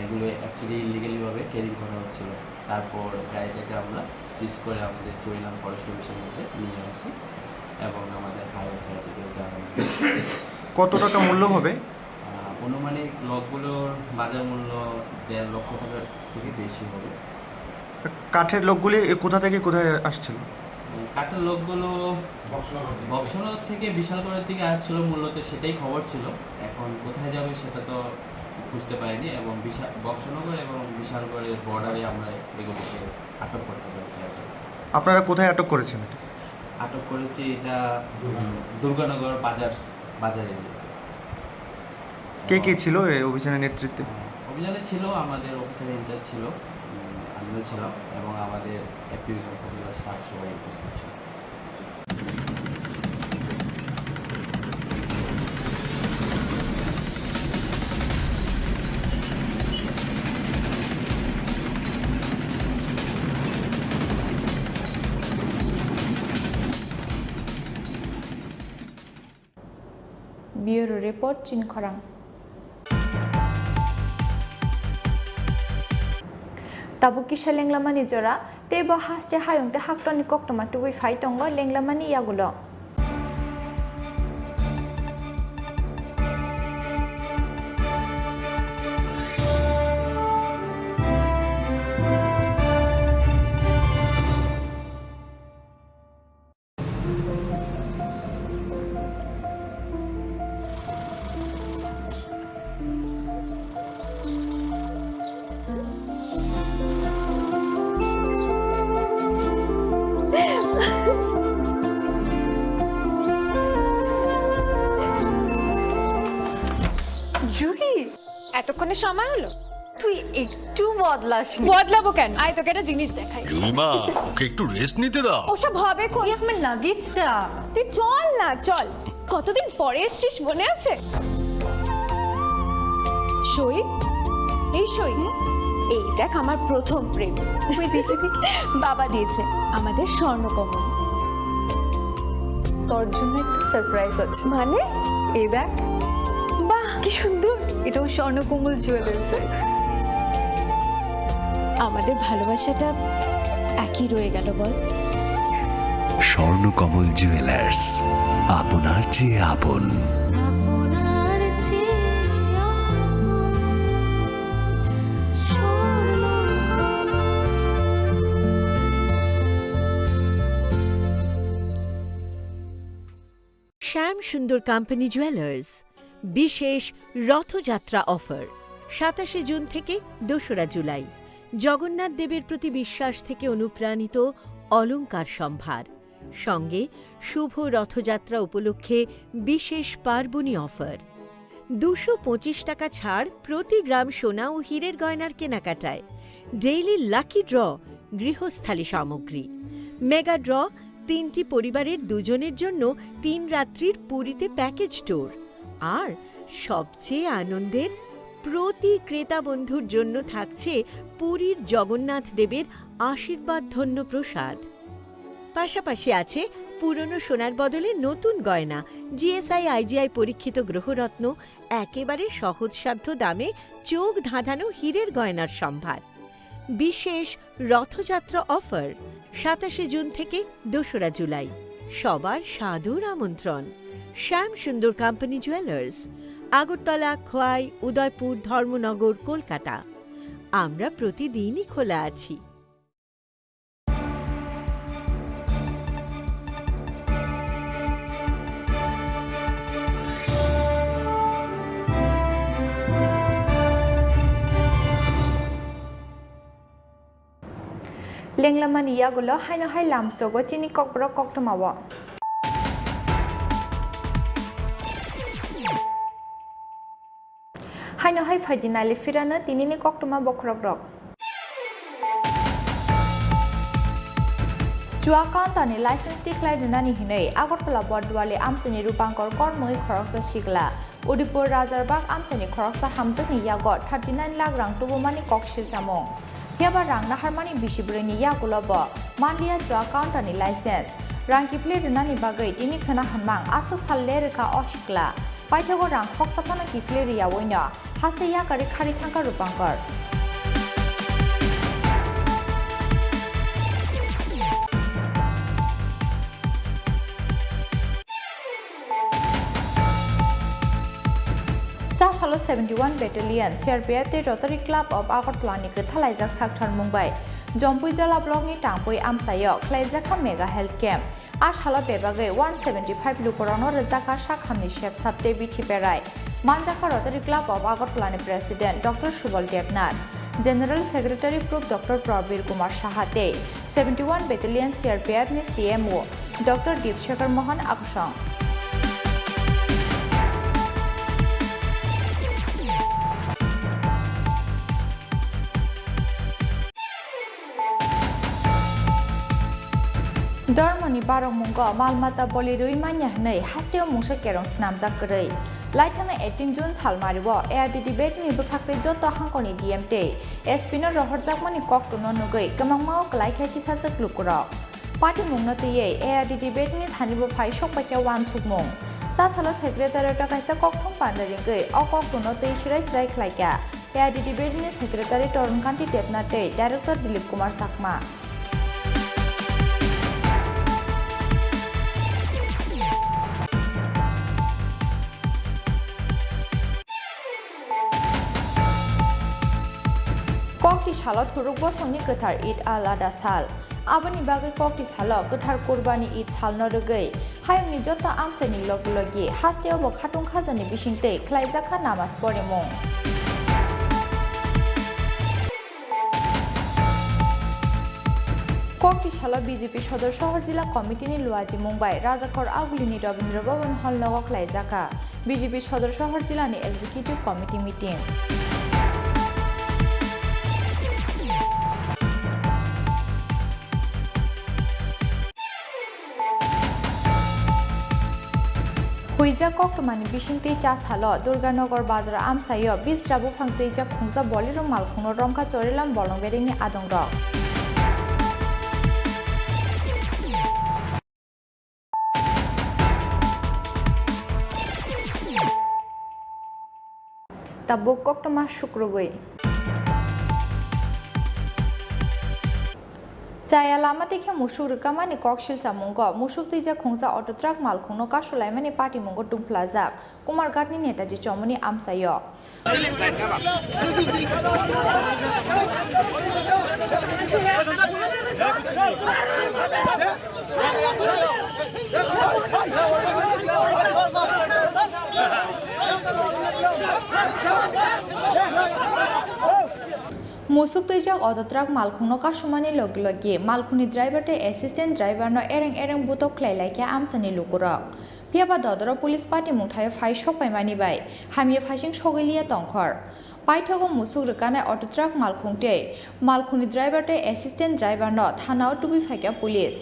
এগুলো অ্যাকচুয়ালি ইলিগালিভাবে ক্যারিং করা হচ্ছিল। তারপর গাড়িটাকে আমরা সিজ করে আমাদের চৈলাম ফরেস্ট অফিসের মধ্যে নিয়ে আসি এবং আমাদের হাইওয়ে অথরিটিকে জানাই। কত টাকা মূল্য হবে? অনুমানিক লকগুলোর বাজার মূল্য 1.5 লক্ষ টাকার থেকে বেশি হবে। কাঠের লোকগুলি কোথা থেকে কোথায় আসছিল? কাঠের লোকগুলো বক্সনগর থেকে বিশালগড়ের দিকে আসছিল মূলত, সেটাই খবর ছিল। এখন কোথায় যাবে সেটা তো বুঝতে পারিনি এবং বক্সনগর এবং বিশালগড়ের বর্ডারে আমরা এগুলোকে আটক করতে পারি। আপনারা কোথায় আটক করেছেন? আটক করেছি এটা দুর্গানগর বাজারে। কে কে ছিল এই অভিযানের নেতৃত্বে? অভিযানে ছিল আমাদের অফিসার ইনচার্জ ছিল, আমিও ছিলাম এবং আমাদের এপিউজন উপজেলা স্টাফ সবাই উপস্থিত ছিল। Bureau Report Chini Khorang. Tabukisha lenglamani jora tebo haste hayongte haktoni koktoma tuwi faitongo lenglamani yagulo. Juhi, এতক্ষণে সময় হলো? তুই একটু বদলাসনি। বদলাবো কেন? আয় তোকে একটা জিনিস দেখাই। জুইমা, ওকে একটু রেস্ট নিতে দাও। ওসব হবে কোন? আমার লাগেজটা। তুই চল না, চল। কতদিন পরে এসেছিস মনে আছে? সই, এই সই, এই দেখ আমার প্রথম প্রেম। তুই দেখে দেখে বাবা দিয়েছে আমাদের স্বর্ণকমল। তোর জন্য একটা সারপ্রাইজ আছে। মানে? এই দেখ। বাহ, কি সুন্দর। এটাও স্বর্ণকমল জুয়েলার্স। আমাদের ভালোবাসাটা একই রয়ে গেল বল। স্বর্ণকমল জুয়েলার্স, আপনার চেয়ে আপন। শ্যাম সুন্দর কোম্পানি জুয়েলার্স বিশেষ রথযাত্রা অফার 27 জুন থেকে 2রা জুলাই। জগন্নাথ দেবের প্রতি বিশ্বাস থেকে অনুপ্রাণিত অলংকার সম্ভার, সঙ্গে শুভ রথযাত্রা উপলক্ষে বিশেষ পার্বণী অফার। 225 টাকা ছাড় প্রতি গ্রাম সোনা ও হীরের গয়নার কেনাকাটায়। ডেইলি লাকি ড্র গৃহস্থালী সামগ্রী। মেগা ড্র 3টি পরিবারের 2জনের জন্য 3 রাত্রির পুরীতে প্যাকেজ ট্যুর। আর সবচেয়ে আনন্দের, প্রতি ক্রেতা বন্ধুর জন্য থাকছে পুরীর জগন্নাথ দেবের আশীর্বাদ ধন্য প্রসাদ। পাশাপাশি আছে পুরনো সোনার বদলে নতুন গয়না, জিএসআই আইজিআই পরীক্ষিত গ্রহরত্ন, একেবারে সহজসাধ্য দামে চোখ ধাঁধানো হীরের গয়নার সম্ভার। বিশেষ রথযাত্রা অফার 27 জুন থেকে 2রা জুলাই। সবার সাদর আমন্ত্রণ। শ্যাম সুন্দর কোম্পানি জুয়েলার্স, আগরতলা, খোয়াই, উদয়পুর, ধর্মনগর, কলকাতা। আমরা প্রতিদিনই খোলা আছি। Lenglamani yagulo haino hai lamsogo chini kokbro koktomawo. Haino hai faidinali firana tinini koktoma bokrogrok. Chua Kantani license declared Nani Hine, Agartala Bodwale Amsani Rupankor Kormui Koroksa Shigla, Udipur Razarbak Amsani Koroksa Hamzani Yagot, 39 lakh rang Tubumani Kokshil Samong. Piaba rang Naharmani Bishibrini Yagulobo, Mandia Chua Kantani license, Ranki played Nani Bagay, Dini Kana Hamang, Asak Salerika Oshkla, Paitago rang Foxapana Kifleria Wina, Hasta Yakari Karitanka Rupankor. Sashalo 71 Battalion, CRPF the Rotary Club of Agartala ni Thalajak Sakthar Mumbai, Jompujala Block ni Tangpui Amsayo, Klaizaka Mega Health Camp, Ashalo Bebagay 175 Lukorono Razaka Shakhamni Chef Sabte Biti Perai, Manjaka Rotary Club of Agartala ni President Dr. Shubal Devnath, General Secretary Prof Dr. Prabir Kumar Shahate, 71 Battalion CRPF ni CMO, Dr. Deepshekar Mohan Akusang. Dormoni Barongmungo, Malmata Bolirui Manya, Hastio Musha Kerong Snam Zakari. Lightana 18 June Salmaribo, Air debate in Bukake Joto Hankoni DMT, Espino Rohorzakmani Koktuno Nugay, Kamamo, Laikaki Sasa Klukuro. Party Mungnote, Air debate in Hanibo Pai Shopaka 1 Sukmung. Sasala Secretary Takaisa Koktum Pandaringay, or Koktunote Shirai Strike Laika. Air debate in Secretary Torun Kanti Depnate, Director Dilip Kumar Sakma. Kokti Shalot Hurugbo Songni Katar Eid al Adha Sal. Abani Bagay Kokti Salo, Katar Kurbani Eid Sal Norugay. Hayoni Jota Amsani Logulogi, Hasteo Bokatung Kazani Bishinte, Klaizaka Namas Porimong. Kokti Shala BJP Shodor Shohor Jila Committee ni Luaji Mumbai, Rajakor Agulini Rabindra Bhavan Hall Logo Klaizaka. BJP Shodor Shohor Jila ni Executive Committee meeting. Huija Koktomani Bishinte Chas Halo, Durganagar Bazar Amsayo, Bis Rabu Fangteja Kungsa Boliro Malkuno Romka Chorelam Bolongberini Adongrok. Tabuk Koktoma Shukrugui. Chaya lama tekhe musuk kamani kokshil chamungo musuk tija khungsa auto truck malkhungno ka sulaimani party mungo tum plaza kumar gatni netaji chomoni amsayo Musuk tejak auto truck malkhungno ka sumani logi malkhuni driver te assistant driver no ereng butok khlailai kya amsani lukura piaba dodoro police party mungthai phai shopai mani bai hamye phasing sogilia tongkhor paithogo musuk rukane auto truck malkhungte malkhuni driver te assistant driver no thanao tubi phaikya police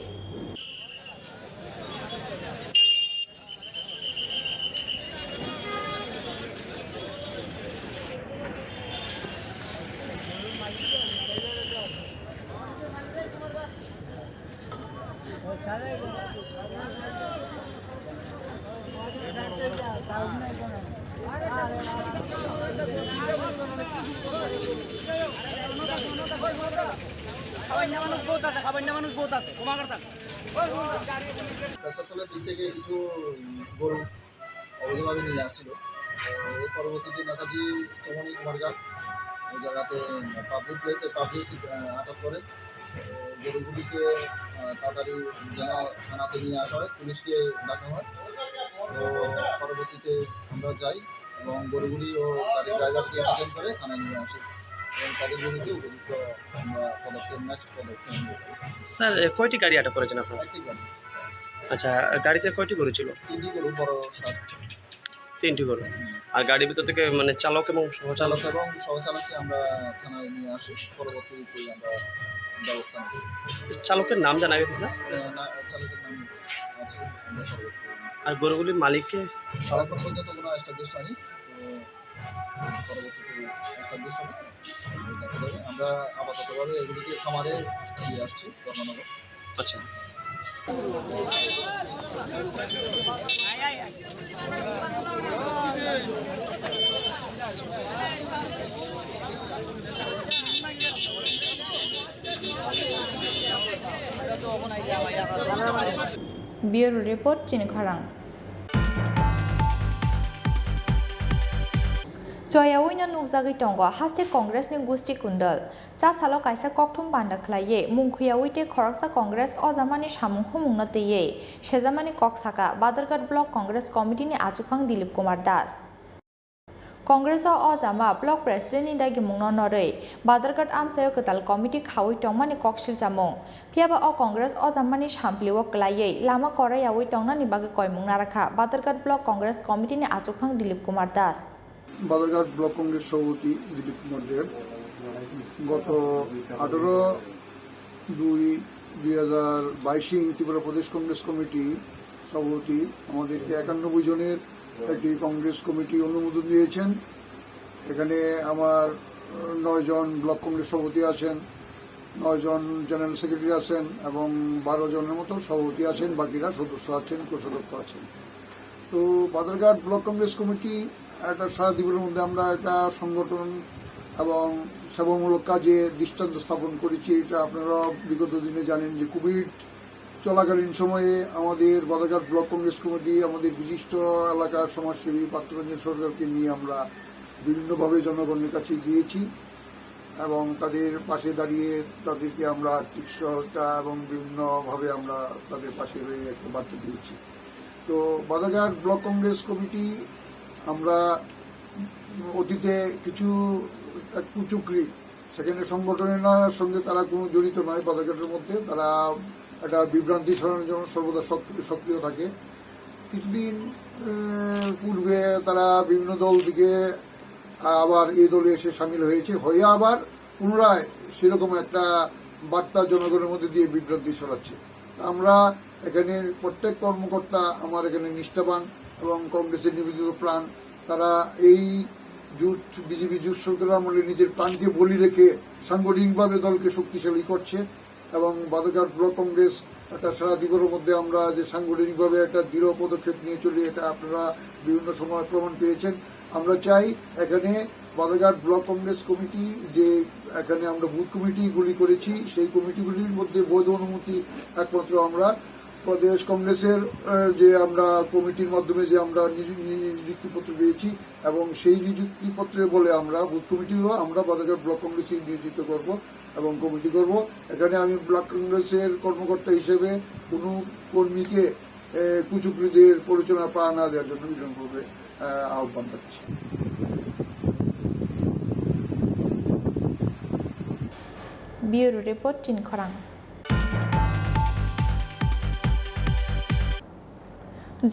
পেশাতলের দিক থেকে কিছু গরু অবৈধভাবে নিয়ে আসছিল এর পরবর্তীতে নেতাজি চমনি কুমারঘাট ওই জায়গাতে পাবলিক প্লেসে পাবলিক আটক করে গরুগুলিকে তাড়াতাড়ি যেন থানাতে নিয়ে আসা হয় পুলিশকে ডাকা হয় তো পরবর্তীতে আমরা যাই এবং গরুগুলি ও গাড়ির ড্রাইভারকে ডিটেইন করে থানায় নিয়ে আসি এবং তাদের বিরুদ্ধে উপযুক্ত আমরা নেক্সট পদক্ষেপ নিয়ে থাকি। স্যার কয়টি গাড়ি আটক করেছেন আপনারা? একটি গাড়ি, আচ্ছা, গাড়িতে কয়টি গরু ছিল? 3টি গরু, বড় 7। 3টি গরু। আর গাড়ির ভিতর থেকে মানে চালক এবং সহচালক এবং সহচালককে আমরা থানায় নিয়ে আসি, পরবর্তীতে আমরা ব্যবস্থা নেব। চালকের নাম জানা গেছে স্যার? চালকের নাম আছে, আমরা পরবর্তীতে। আর গরুগুলির মালিককে এখন পর্যন্ত কোনো এস্টাবলিশড হয়নি, তো পরবর্তীতে এস্টাবলিশড হবে, দেখা যাবে। আমরা আপাততভাবে এগুলিকে খামারে দিয়ে আসছি ধর্মনগর। আচ্ছা। ব্যুরো রিপোর্ট চিনি খরাং जयावैनो नुकजागै दंग हास्टे कांग्रेसनि गुस्टि कुंडल चा सालो कायसा ककथुम बान्दा खलाये मुंखुयावैते खरकसा Congress अजामानि सामुं हुमुंनो तैये सेजामानि ककसाका बादरघाट block Congress कमिटिनि आचुखां Dilip Kumar Das Congress अजामा block प्रेसिडेंटनि दागि मुंनो नरै बादरघाट आमसायो गताल committee खावै तंमानि ककसिल जामुं फियाबा अ कांग्रेस अजामानि सामप्लिवो क्लायै लामा करायावै तंनानि बागै कयमुं नाराखा बादरघाट ब्लक कांग्रेस कमिटिनि आचुखां दिलीप कुमार दास বাজারঘাট ব্লক কংগ্রেস সভাপতি দিলীপ কুমার দেব গত 18/2/2022 ত্রিপুরা প্রদেশ কংগ্রেস কমিটি সভাপতি আমাদেরকে 91 জনের একটি কংগ্রেস কমিটি অনুমোদন দিয়েছেন। এখানে আমার 9 জন ব্লক কংগ্রেস সভাপতি আছেন, 9 জন জেনারেল সেক্রেটারি আছেন এবং 12 জনের মতো সভাপতি আছেন, বাকিরা সদস্য আছেন, কোষাধ্যক্ষ আছেন। তো বাজারঘাট ব্লক কংগ্রেস কমিটি একটা সারা দ্বীপের মধ্যে আমরা একটা সংগঠন এবং সেবামূলক কাজে দৃষ্টান্ত স্থাপন করেছি। এটা আপনারা বিগত দিনে জানেন যে কোভিড চলাকালীন সময়ে আমাদের বাজারঘাট ব্লক কংগ্রেস কমিটি আমাদের বিশিষ্ট এলাকার সমাজসেবী পার্থরঞ্জন সরকারকে নিয়ে আমরা বিভিন্নভাবে জনগণের কাছে গিয়েছি এবং তাদের পাশে দাঁড়িয়ে তাদেরকে আমরা আর্থিক সহায়তা এবং বিভিন্নভাবে আমরা তাদের পাশে রয়ে একটা বার্তা দিয়েছি। তো বাজারঘাট ব্লক কংগ্রেস কমিটি আমরা অতীতে কিছু কুচুকরি সেখানে সংগঠনের সঙ্গে তারা কোনো জড়িত নয়, বাজারঘাটের মধ্যে তারা একটা বিভ্রান্তি ছড়ানোর জন্য সর্বদা সক্রিয় থাকে। কিছুদিন পূর্বে তারা বিভিন্ন দল থেকে আবার এই দলে এসে সামিল হয়েছে, হয়ে আবার পুনরায় সেরকম একটা বার্তা জনগণের মধ্যে দিয়ে বিভ্রান্তি ছড়াচ্ছে। আমরা এখানে প্রত্যেক কর্মকর্তা আমার এখানে নিষ্ঠাবান এবং কংগ্রেসের নিবেদিত প্রাণ। তারা এই জোট বিজেপি জোট সরকারের আমলে নিজের প্রাণকে বলি রেখে সাংগঠনিকভাবে দলকে শক্তিশালী করছে এবং বাজারঘাট ব্লক কংগ্রেস একটা সারা দ্বীপের মধ্যে আমরা যে সাংগঠনিকভাবে একটা দৃঢ় পদক্ষেপ নিয়ে চলি, এটা আপনারা বিভিন্ন সময় প্রমাণ পেয়েছেন। আমরা চাই এখানে বাজারঘাট ব্লক কংগ্রেস কমিটি যে এখানে আমরা বুথ কমিটিগুলি করেছি, সেই কমিটিগুলির মধ্যে বৈধ অনুমতি একমাত্র আমরা প্রদেশ কংগ্রেসের যে আমরা কমিটির মাধ্যমে যে আমরা নিযুক্তিপত্র পেয়েছি এবং সেই নিযুক্তিপত্রে বলে আমরা বুথ কমিটিও আমরা বাজারঘাট ব্লক কংগ্রেসে নিয়োজিত করব এবং কমিটি করব। এখানে আমি ব্লক কংগ্রেসের কর্মকর্তা হিসেবে কোনো কর্মীকে কুচুকরিদের পরিচালনা পা না দেওয়ার জন্য বিলম্বভাবে আহ্বান রাখছি। ব্যুরো রিপোর্ট চিনি খরাং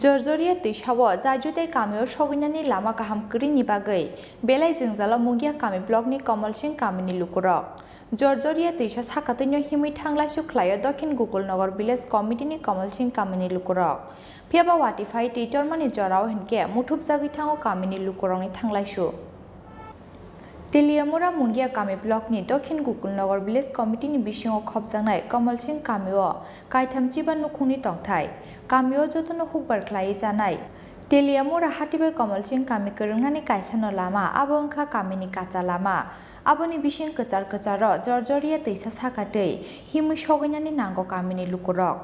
जर्जरिया दैसाव जायजुते कामियो सगैनानि लामा गाहाम करिनि बागै बेलाय जोंजाला मुगिया कामि ब्लकनि कमल सिंह कामिनि लुकुरक जर्जरिया दैसा साखातैनो हिमै थांलायसु ख्लायो दक्षिण गोकुलनगर विलेज कमिटिनि कमल सिंह कामिनि लुकुरक फियाबा वाटिफाइ दैटरमानि जराव हिनके मुथुब जागैथाङो कामिनि लुकुरकनि थांलायसु तेलियामुरा मुंगिया कामी ब्लकनि दक्षिण गोकुलनगर विलेज कमिटिनि बिसिङाव खबजानाय कमल सिंह कामियो कायथामजिबा नुखुंनि तंथाय कामियो जतन हुकबार ख्लायै जानाय तेलियामुरा हातिबाय कमल सिंह कामी कोरोंनानै कायसानो लामा आबो ओंखा कामिनि काचा लामा आबोनि बिसिं कचार कचार जर्जरिया दैसा साखातै हिमै सगैनानि नांगौ कामिनि लुकुरक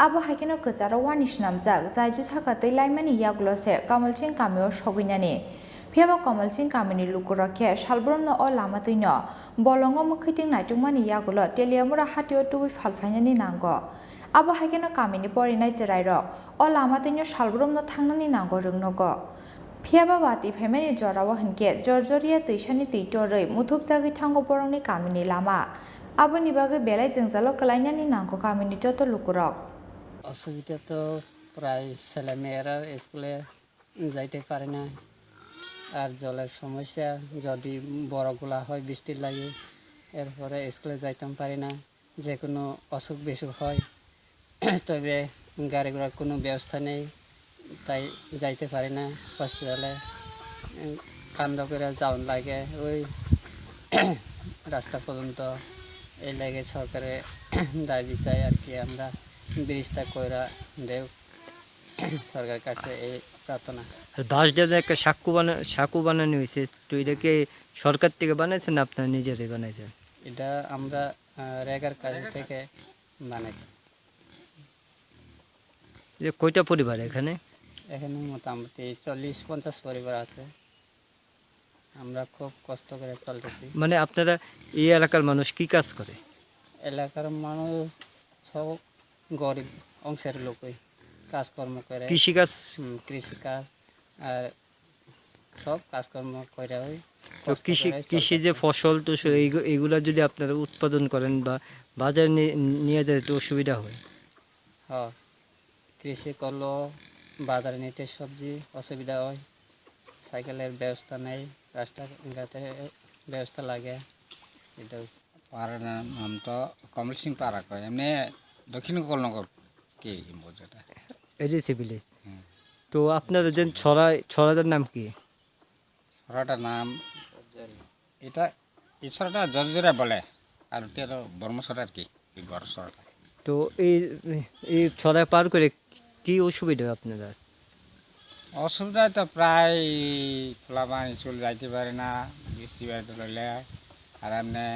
आबो हाइकेनो कचाराव वानिस नामजाक जायजु साखातै लाइमानि यागुलसे कमल सिंह कामियो सगैनानि फियाबा कमल सिंह कामिनि लुकुरके सालब्रमनो अ लामातैनो बलंगो मुखैथिं नायथुंमानि यागुल तेलियामुरा हातियो तुबै फालफायनानि नांगौ आबो हाइकेनो कामिनि परिनाय जेरायरक अ लामातैनो सालब्रमनो थांनानि नांगौ रोंनगो Fiaba bati family jorawa hanke Georgia tuishani tuitore muthub jagi thango borongni kamini lama aboni bage belai jengjalo kalainani nangko kamini joto lukurok অসুবিধা তো প্রায় ছেলেমেয়েরা স্কুলে যাইতে পারে না আর জলের সমস্যা যদি বড়গুলা হয় বৃষ্টির লাগে এরপরে স্কুলে যাইতাম পারি না যে কোনো অসুখ বিসুখ হয় তবে গাড়ি ঘোড়ার কোনো ব্যবস্থা নেই তাই যাইতে পারি না হসপিটালে কান্দ করে যাওয়ার লাগে ওই রাস্তা পর্যন্ত এই লাগে সরকারে দাবি চাই আর কি আমরা ব্রিজটা কইরা দেও সরকারের কাছে এই প্রার্থনা বাঁশটা যে একটা সাঁকু বানানো হয়েছে তো এটাকে সরকার থেকে বানাইছেন না আপনারা নিজেরাই বানাইছেন এটা আমরা রেগার কাজ থেকে বানাইছি যে কয়টা পরিবার এখানে এখানে মোটামুটি 40-50 পরিবার আছে আমরা খুব কষ্ট করে চলতেছি মানে আপনারা এই এলাকার মানুষ কি কাজ করে এলাকার মানুষ সব গরিব অংশের লোকই কাজকর্ম করে কৃষিকাজ আর সব কাজকর্ম করে হয় তো কৃষি যে ফসল তো এইগুলা যদি আপনারা উৎপাদন করেন বা বাজারে নিয়ে যায় তো অসুবিধা হয় হ্যাঁ কৃষি করলো বাজারে নিতে সবজি অসুবিধা হয় সাইকেলের ব্যবস্থা নেই রাস্তাঘাটে ব্যবস্থা লাগে এটা পাড়ার নাম তো কমল সিং পাড়া কয় এমনি দক্ষিণ কলনগর কি বোঝাটা এডিসি ভিলেজ তো আপনাদের যে ছড়াটার নাম কি ছড়াটার নাম এটা এই ছড়াটা জর্জরা বলে আর ওটা হলো বর্মছড়া আর কি এই বড় ছড়াটা তো এই ছড়া পার করে কি অসুবিধা আপনাদের অসুবিধা তো প্রায় খোলাবান স্কুল যাইতে পারে না বৃষ্টি বাড়িতে লইলে আর এমনি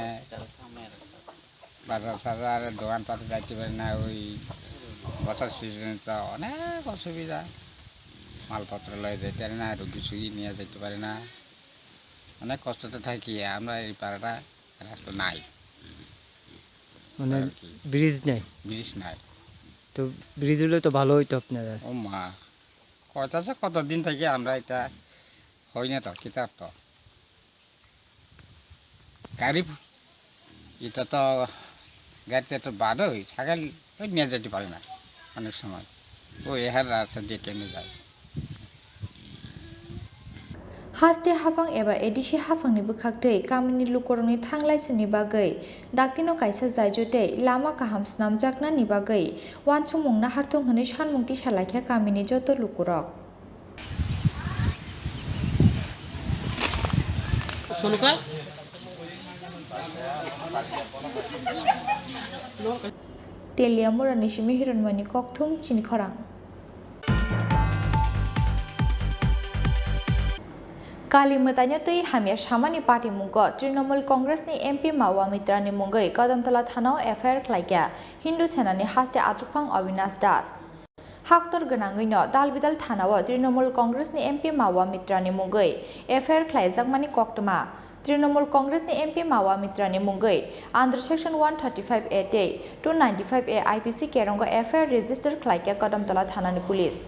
বাজার সাজার দোকানপাতে যাইতে পারে না ওই বছর সিজনে তো অনেক অসুবিধা মালপত্র লয়ে যেতে পারে না রুগী সুগী নিয়ে যেতে পারে না অনেক কষ্টতে থাকি আমরা এই পাড়াটা রাস্তা নাই মানে ব্রিজ নাই তো ব্রিজ হলে তো ভালো হইতো আপনারা ও মা কয়টাছে কতদিন থেকে আমরা এটা হয় না তো কিতাব তো গাড়ি এটা তো গাড়িতে তো বাদও ছাগল ওই নিয়ে যেতে পারে না অনেক সময় ও এহার রাস্তা দিয়ে টেনে যায় हास्टे हाफां एबा एडिसि हाफांनि बुखागदै गामिनि लुकरंनि थांलायसुनि बागै दाक्तिनो कायसा जायजुदै लामा गाहाम स्नामजागनानि बागै वानसुमुंना हारथुं हनै सानमुंथि सालायख्या गामिनि जत लुकरक तेलिया मुरानि सिमि हिरनमणि ककथुम चिनि खरां कालीमतानि तै हामिया सामानि पार्टी मुंगो तृणमूल कांग्रेसनि एमपि मावा मित्रानि मुंगै कदमतला थानाव एफआईआर खालायग्या हिंदू सेनानि हास्टे आचुकफां अविनाश दास हाक्टर गोनाङैनो दालबिदाल थानाव तृणमूल कांग्रेसनि एमपि मावा मित्रानि मुंगै एफआईआर खालायजागमानि कक्टमा तृणमूल कांग्रेसनि एमपि मावा मित्रानि मुंगै under section 135A 295A IPC केरंगो एफआईआर रेजिस्टार खालायग्या कदमतला थानानि पुलिस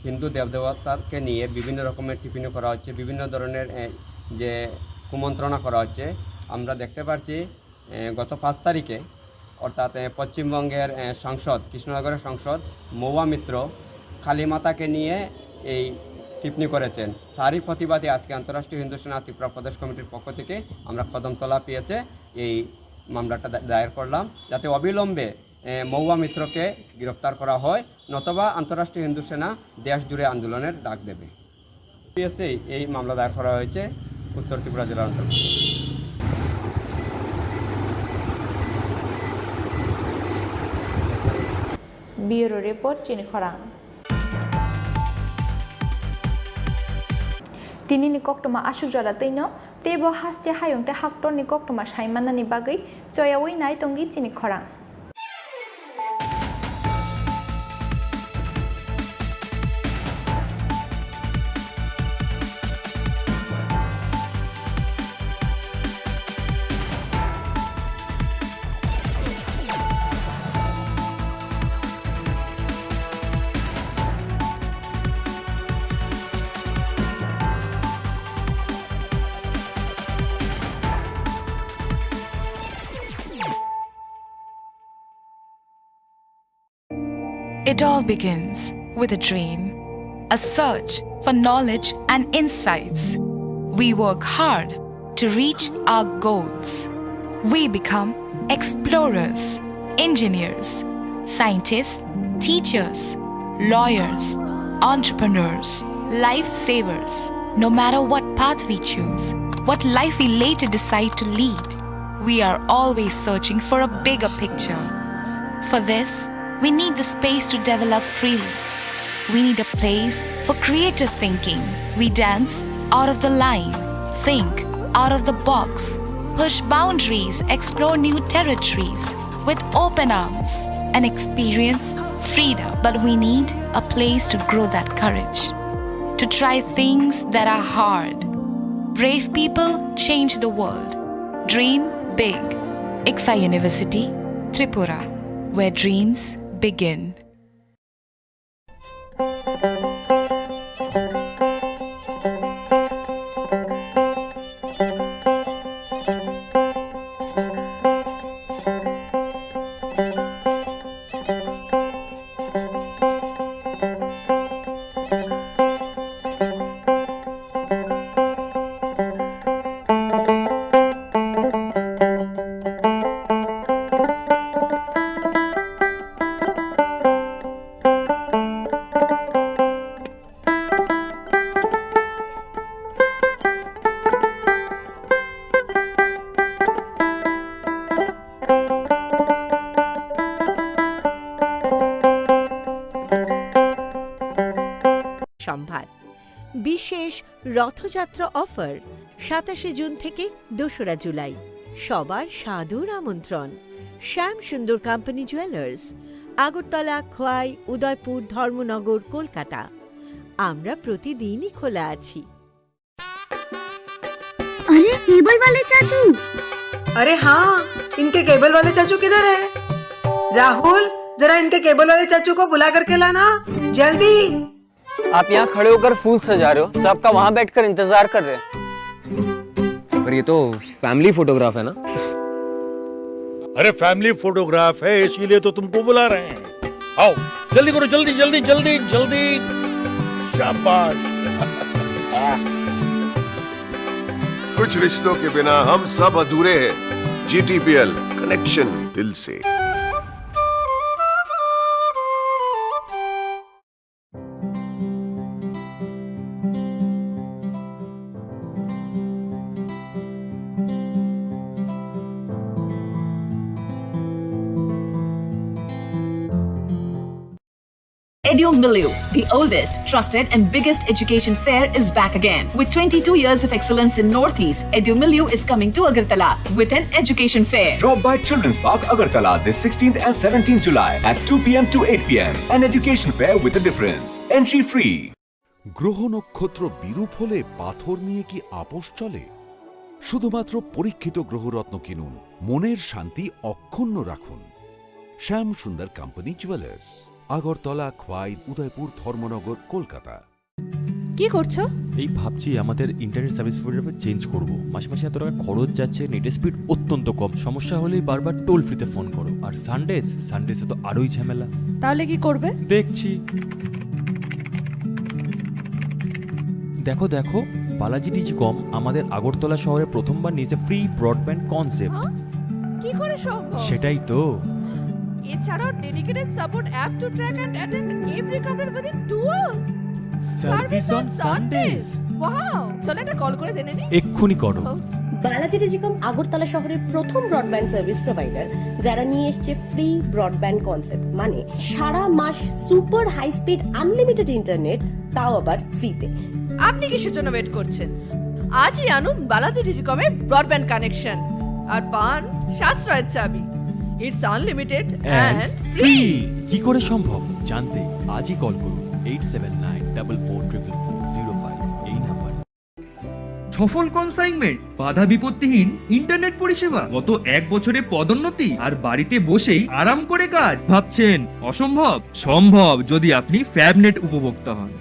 হিন্দু দেবদেবতাকে নিয়ে বিভিন্ন রকমের টিপ্পণী করা হচ্ছে বিভিন্ন ধরনের যে কুমন্ত্রণা করা হচ্ছে আমরা দেখতে পাচ্ছি গত 5 তারিখে অর্থাৎ পশ্চিমবঙ্গের সংসদ কৃষ্ণনগরের সংসদ মৌয়া মিত্র কালীমাতাকে নিয়ে এই টিপ্পণী করেছেন তারই প্রতিবাদে আজকে আন্তর্রাষ্ট্রীয় হিন্দু সেনা ত্রিপুরা প্রদেশ কমিটির পক্ষ থেকে আমরা কদমতলা পেয়েছে এই মামলাটা দায়ের করলাম যাতে অবিলম্বে মৌয়া মিত্রকে গ্রেফতার করা হয় নতবা আন্তর্রাষ্ট্রীয় হিন্দু সেনা দেশ জুড়ে আন্দোলনের ডাক দেবে এই মামলা দায়ের করা হয়েছে উত্তর ত্রিপুরা জেলার অন্তর্গত ব্যুরো রিপোর্ট চিনি খরাং তিনি নিকক্তমা আশুজরা তৈন তেব হাস্তে হায়ংতে হাক্টর নিকক্তমা সাইমানানি বাগৈ চয়াওই নাই তঙ্গি চিনি খরাং It all begins with a dream, a search for knowledge and insights. We work hard to reach our goals. We become explorers, engineers, scientists, teachers, lawyers, entrepreneurs, lifesavers. No matter what path we choose, what life we later decide to lead, we are always searching for a bigger picture. For this, we need the space to develop freely. We need a place for creative thinking. We dance out of the line, think out of the box, push boundaries, explore new territories with open arms and experience freedom. But we need a place to grow that courage, to try things that are hard. Brave people change the world. Dream big. ICFA University, Tripura, where dreams begin. সম্ভার বিশেষ Rathyatra offer ২৭ June থেকে ২রা জুলাই। সবার সাদর আমন্ত্রণ। শ্যাম Sundar company jewellers, Agartala, Khowai, Udaipur, Dharmanagar, Kolkata. আমরা প্রতিদিনই খোলা আছি। अरे केबल वाले चाचू। अरे हाँ, इनके केबल वाले चाचू किधर है? राहुल, जरा इनके केबल वाले चाचू को बुला करके लाना जल्दी। आप यहाँ खड़े होकर फूल सजा रहे हो, सबका वहाँ बैठकर इंतजार कर रहे हैं। पर ये तो फैमिली फोटोग्राफ है ना? अरे फैमिली फोटोग्राफ है इसीलिए तो तुमको बुला रहे हैं। आओ जल्दी करो, जल्दी जल्दी जल्दी जल्दी। शाबाश। कुछ रिश्तों के बिना हम सब अधूरे हैं। GTPL, कनेक्शन दिल से। EduMillion, the oldest, trusted and biggest education fair is back again. With 22 years of excellence in Northeast, EduMillion is coming to Agartala with an education fair. Drop by Children's Park, Agartala this 16th and 17th July at 2 p.m. to 8 p.m. An education fair with a difference. Entry free. গ্রহ নক্ষত্র বিরূপ হলে পাথর নিয়ে কি আপোষ চলে? শুধুমাত্র পরীক্ষিত গ্রহরত্ন কিনুন, মনের শান্তি অক্ষুণ্ণ রাখুন। Shyam Sundar company jewellers, Agartala, Khowai, Udaipur, Dharmanagar, Kolkata. কি করছো? এই ভাবছি আমাদের ইন্টারনেট সার্ভিস প্রোভাইডার চেঞ্জ করব। মাসে মাসে এত টাকা খরচ যাচ্ছে, নেটের স্পিড অত্যন্ত কম, সমস্যা হলেই বারবার টোল ফ্রিতে ফোন করো। আর সানডেজে তো আরোই ঝামেলা। তাহলে কি করবে? দেখছি। দেখো দেখো, বালাজি টিজিকম আমাদের আগরতলা শহরে প্রথমবার নিয়েছে ফ্রি ব্রডব্যান্ড কনসেপ্ট। কি করে সম্ভব? সেটাই তো। এছাড়াও dedicated support app to track and attend every complaint within 2 hours. Service on Sundays. Wow, চলো একটা কল করে জেনে নিই। এক্ষুনি করো। বালাজি টেলিকম আগরতলা শহরের প্রথম ব্রডব্যান্ড সার্ভিস প্রোভাইডার, যারা নিয়ে এসেছে ফ্রি ব্রডব্যান্ড কনসেপ্ট, মানে সারা মাস super high speed unlimited internet, তাও আবার ফ্রিতে। আপনি কিসের জন্য ওয়েট করছেন? আজই আনুন বালাজি টেলিকমের ব্রডব্যান্ড কানেকশন আর পান সাশ্রয়ের চাবি। It's unlimited and free. কি করে সম্ভব জানতে আজই কল করুন 8794440405 এই নাম্বার। সফল কনসাইনমেন্ট, বাধা বিপত্তিহীন ইন্টারনেট পরিষেবা, গত 1 বছরে পদোন্নতি আর বাড়িতে বসেই আরাম করে কাজ। ভাবছেন অসম্ভব? সম্ভব যদি আপনি ফ্যাবনেট উপভোক্তা হন।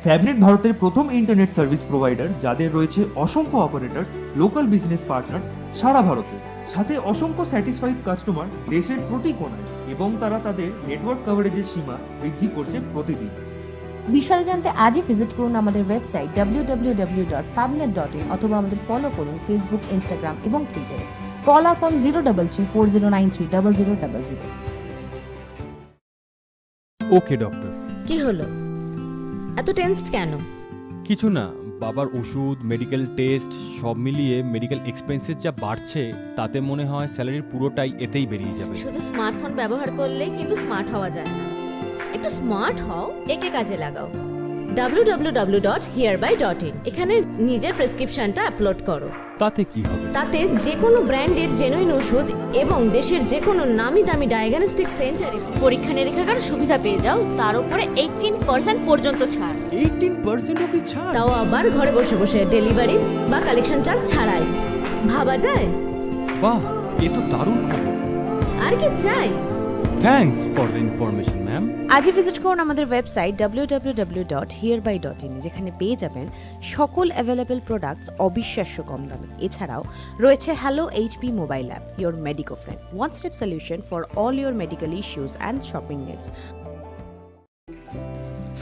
ফ্যাবনেট ভারতের প্রথম ইন্টারনেট সার্ভিস প্রোভাইডার, যাদের রয়েছে অসংখ্য অপারেটর, লোকাল বিজনেস পার্টনার্স সারা ভারতে। সাথে অসংখ্য স্যাটিসফাইড কাস্টমার দেশের প্রতি কোণায়, এবং তারা তাদের নেটওয়ার্ক কভারেজের সীমা বৃদ্ধি করছে প্রতিদিন। বিশদে জানতে আজই ভিজিট করুন আমাদের ওয়েবসাইট www.fabnet.in অথবা আমাদের ফলো করুন ফেসবুক, ইনস্টাগ্রাম এবং টুইটারে। Call us on 03340930000। Okay doctor. কি হলো, এত টেনসড কেন? কিছু না, বাবার ওষুধ, মেডিকেল টেস্ট সব মিলিয়ে মেডিকেল এক্সপেন্সেস যা বাড়ছে তাতে মনে হয় স্যালারির পুরোটাই এতেই বেরিয়ে যাবে। শুধু স্মার্টফোন ব্যবহার করলে কিন্তু স্মার্ট হওয়া যায় না। একটু স্মার্ট হও, একে কাজে লাগাও। www.hereby.in এখানে নিজের প্রেসক্রিপশনটা আপলোড করো। তাতে কি হবে? তাতে যে কোনো ব্র্যান্ডের জেনুইন ওষুধ এবং দেশের যে কোনো নামি দামি ডায়াগনস্টিক সেন্টারে পরীক্ষা নিরীক্ষার সুবিধা পেয়ে যাও, তার উপরে 18% পর্যন্ত ছাড়। 18% অবধি ছাড়? তাও আবার ঘরে বসে বসে, ডেলিভারি বা কালেকশন চার্জ ছাড়াই। ভাবা যায়? বাহ, এ তো দারুণ খবর। আর কি চাই? Thanks for the information ma'am. আজই ভিজিট করুন আমাদের ওয়েবসাইট www.hereby.in যেখানে পেয়ে যাবেন সকল অ্যাভেলেবল প্রোডাক্টস অবিশ্বাস্য কম দামে। এছাড়াও রয়েছে hello HP mobile app, your medico friend, one step solution for all your medical issues and shopping needs.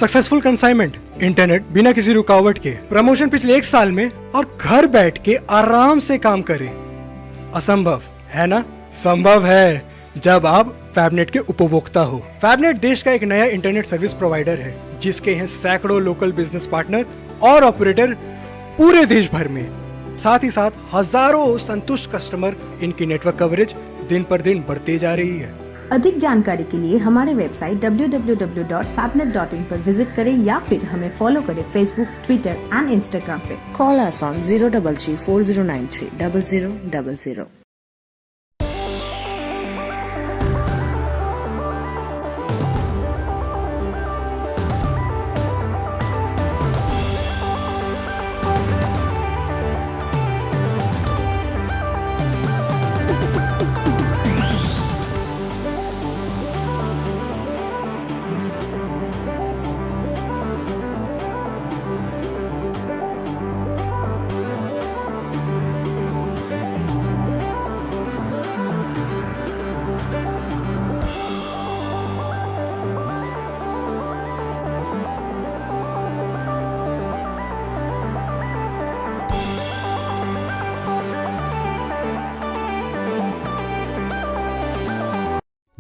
Successful consignment, internet बिना किसी रुकावट के, प्रमोशन पिछले 1 साल में और घर बैठ के आराम से काम करें। असंभव है ना? संभव है जब आप फैबनेट के उपभोक्ता हो। फैबनेट देश का एक नया इंटरनेट सर्विस प्रोवाइडर है जिसके हैं सैकड़ों लोकल बिजनेस पार्टनर और ऑपरेटर पूरे देश भर में। साथ ही साथ हजारों संतुष्ट कस्टमर। इनकी नेटवर्क कवरेज दिन पर दिन बढ़ती जा रही है। अधिक जानकारी के लिए हमारे वेबसाइट www.fabnet.in पर विजिट करें या फिर हमें फॉलो करें फेसबुक, ट्विटर एंड इंस्टाग्राम पे। Call us on 03340930000।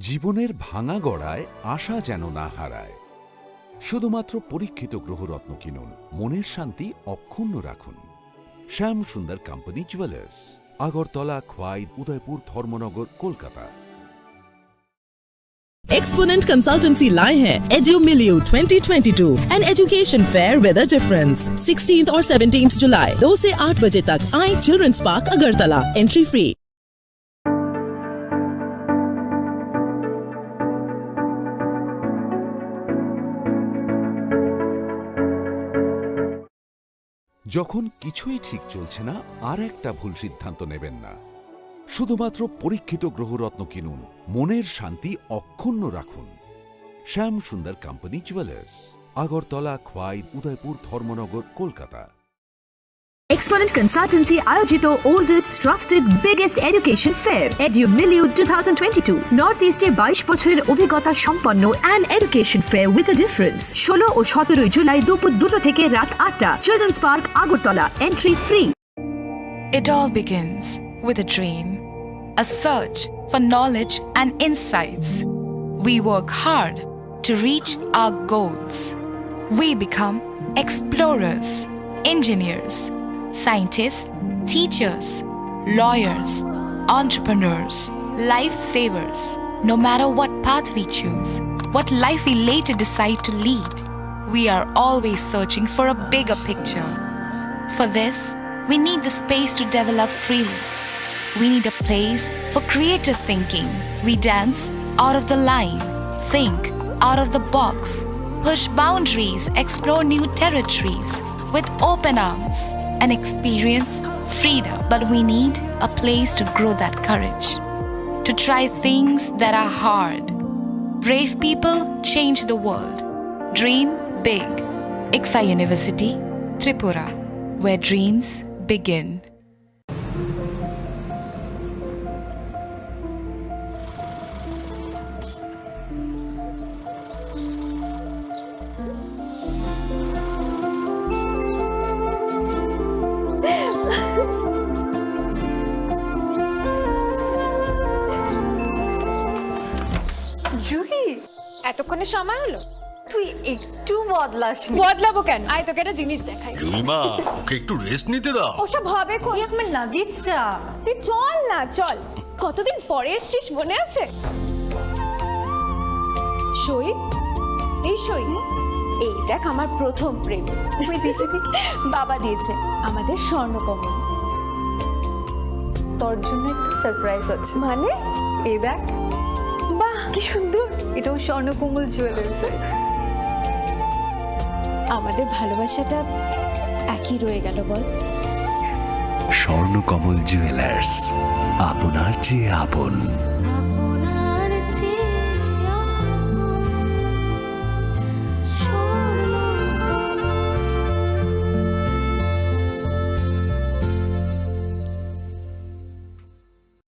জীবনের ভাঙা গড়ায় আশা যেন না হারায়। শুধুমাত্র পরীক্ষিত গ্রহরত্ন কিনুন, মনের শান্তি অক্ষুণ্ণ রাখুন। Shyam Sundar company jewellers, Agartala, Khowai, Udaipur, Dharmanagar, Kolkata. Exponent Consultancy लाए हैं EduMilieu 2022, an education fair with a difference। 16th और 17th जुलाई 2 से 8 बजे तक आए children's park Agartala, entry free. যখন কিছুই ঠিক চলছে না, আর একটা ভুল সিদ্ধান্ত নেবেন না। শুধুমাত্র পরীক্ষিত গ্রহরত্ন কিনুন, মনের শান্তি অক্ষুণ্ণ রাখুন। Shyam Sundar company jewellers, Agartala, Khowai, Udaipur, Dharmanagar, Kolkata. Exponent Consultancy আয়োজিত oldest, trusted, biggest education fair EduMilieu 2022 north ইস্টে 22 বছরের অভিজ্ঞতা সম্পন্ন and education fair with a difference। 16 ও 17 জুলাই দুপুর 2টা থেকে রাত 8টা, children's park, Agartala, entry free. It all begins with a dream, a search for knowledge and insights. We work hard to reach our goals. We become explorers, engineers, scientists, teachers, lawyers, entrepreneurs, lifesavers. No matter what path we choose, what life we later decide to lead, we are always searching for a bigger picture. For this, we need the space to develop freely. We need a place for creative thinking. We dance out of the line, think out of the box, push boundaries, explore new territories with open arms and experience freedom. But we need a place to grow that courage, to try things that are hard. Brave people change the world. Dream big. ICFA University, Tripura, where dreams begin. এতক্ষণে সময় হলো? তুই একটু বদলাস বদলাবো কেন? আয় তোকে একটা জিনিস দেখাই। জুইমা ওকে একটু রেস্ট নিতে দাও। ওসব হবে কোন? আমার লাগেজটা। তুই চল না, চল। কতদিন পরে এসছিস, মনে আছে? সই, এই সই, এই দেখ আমার প্রথম প্রেম। তুই দেখে দেখে বাবা দিয়েছে আমাদের স্বর্ণকমল। তোর জন্য একটা সারপ্রাইজ আছে। মানে? এই দেখ। বাহ কি সুন্দর। এটাও স্বর্ণকমল জুয়েলার্সে। আমাদের ভালোবাসাটা একই রয়ে গেল বল। স্বর্ণকমল জুয়েলার্স, আপনার চেয়ে আপন।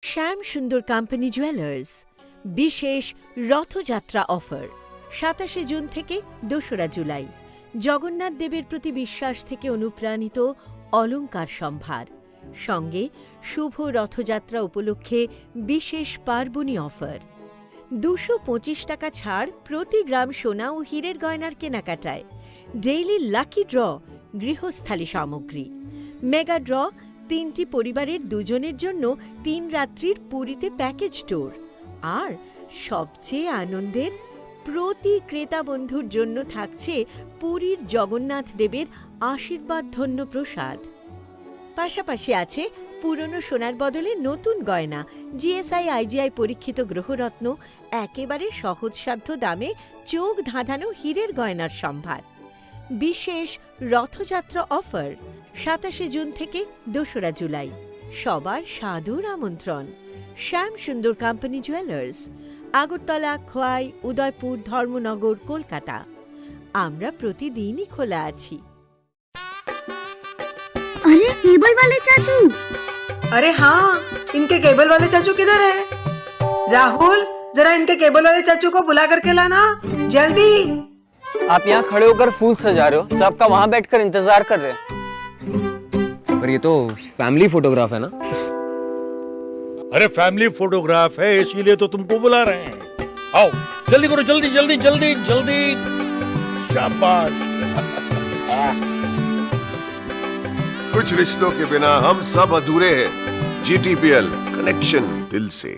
শ্যাম সুন্দর কোম্পানি জুয়েলার্স বিশেষ রথযাত্রা অফার 27শে জুন থেকে 2রা জুলাই। জগন্নাথ দেবের প্রতি বিশ্বাস থেকে অনুপ্রাণিত অলংকার সম্ভার, সঙ্গে শুভ রথযাত্রা উপলক্ষে বিশেষ পার্বণী অফার। 225 টাকা ছাড় প্রতি গ্রাম সোনা ও হীরের গয়নার কেনাকাটায়। ডেইলি লাকি ড্র গৃহস্থালী সামগ্রী। মেগা ড্র 3টি পরিবারের 2জনের জন্য 3 রাত্রির পুরীতে প্যাকেজ ট্যুর। আর সবচেয়ে আনন্দের, প্রতি ক্রেতা বন্ধুর জন্য থাকছে পুরীর জগন্নাথ দেবের আশীর্বাদ ধন্য প্রসাদ। পাশাপাশি আছে পুরনো সোনার বদলে নতুন গয়না, জিএসআই আইজিআই পরীক্ষিত গ্রহরত্ন, একেবারে সহজসাধ্য দামে চোখ ধাঁধানো হীরের গয়নার সম্ভার। বিশেষ রথযাত্রা অফার 27শে জুন থেকে 2রা জুলাই। সবার সাদর আমন্ত্রণ। শ্যাম সুন্দর কোম্পানি জুয়েলার্স, আগরতলা, খোয়াই, উদয়পুর, ধর্মনগর, কলকাতা। আমরা প্রতিদিনই খোলা আছি। अरे केबल वाले चाचू। अरे हाँ, इनके केबल वाले चाचू किधर है? राहुल, जरा इनके केबल वाले चाचू को बुला करके लाना जल्दी। आप यहाँ खड़े होकर फूल सजा रहे हो, सबका वहाँ बैठकर इंतजार कर रहे हैं। पर ये तो फैमिली फोटोग्राफ है ना? अरे फैमिली फोटोग्राफ है, इसीलिए तो तुमको बुला रहे हैं। आओ जल्दी करो, जल्दी जल्दी जल्दी जल्दी। शाबाश। कुछ रिश्तों के बिना हम सब अधूरे हैं। GTPL, कनेक्शन दिल से।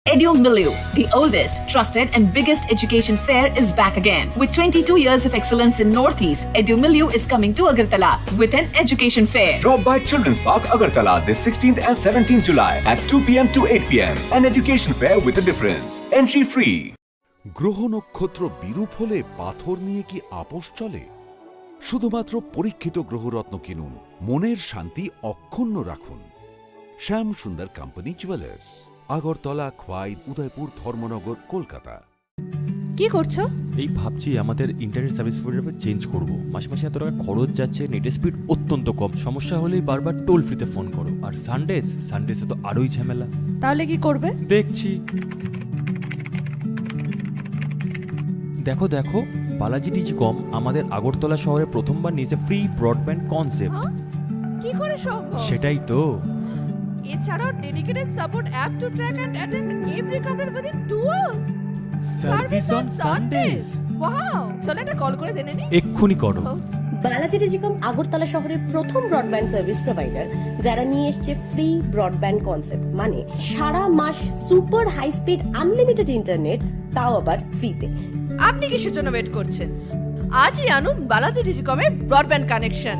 EduMilieu, the oldest, trusted and biggest education fair is back again. With 22 years of excellence in Northeast, EduMilieu is coming to Agartala with an education fair. Drop by Children's Park, Agartala this 16th and 17th July at 2 p.m. to 8 p.m. An education fair with a difference. Entry free. গ্রহ নক্ষত্র বিরূপ হলে পাথর নিয়ে কি আপোষ চলে? শুধুমাত্র পরীক্ষিত গ্রহরত্ন কিনুন, মনের শান্তি অক্ষুণ্ণ রাখুন। Shyam Sundar company jewellers, Agartala, Khowai, Udaipur, Dharmanagar, Kolkata. কি করছো? এই ভাবছি আমাদের ইন্টারনেট সার্ভিস প্রোভাইডার চেঞ্জ করব। মাসে মাসে এত টাকা খরচ যাচ্ছে, নেটের স্পিড অত্যন্ত কম, সমস্যা হলেই বারবার টোল ফ্রিতে ফোন করো। আর সানডেসে তো আরোই ঝামেলা। তাহলে কি করবে? দেখছি। দেখো দেখো, বালাজি ডিজিকম আমাদের আগরতলা শহরে প্রথমবার নিয়েছে ফ্রি ব্রডব্যান্ড কনসেপ্ট। কি করে সম্ভব? সেটাই তো। এছাড়াও dedicated support app to track and attend every complaint within 2 hours. Service on Sundays. Wow, চলো একটা কল করে জেনে নিই। এক্ষুনি করো। বালাজি টেলিকম আগরতলা শহরের প্রথম ব্রডব্যান্ড সার্ভিস প্রোভাইডার, যারা নিয়ে এসেছে ফ্রি ব্রডব্যান্ড কনসেপ্ট, মানে সারা মাস super high speed unlimited internet, তাও আবার ফ্রিতে। আপনি কিসের জন্য ওয়েট করছেন? আজই আনুন বালাজি টেলিকমের ব্রডব্যান্ড কানেকশন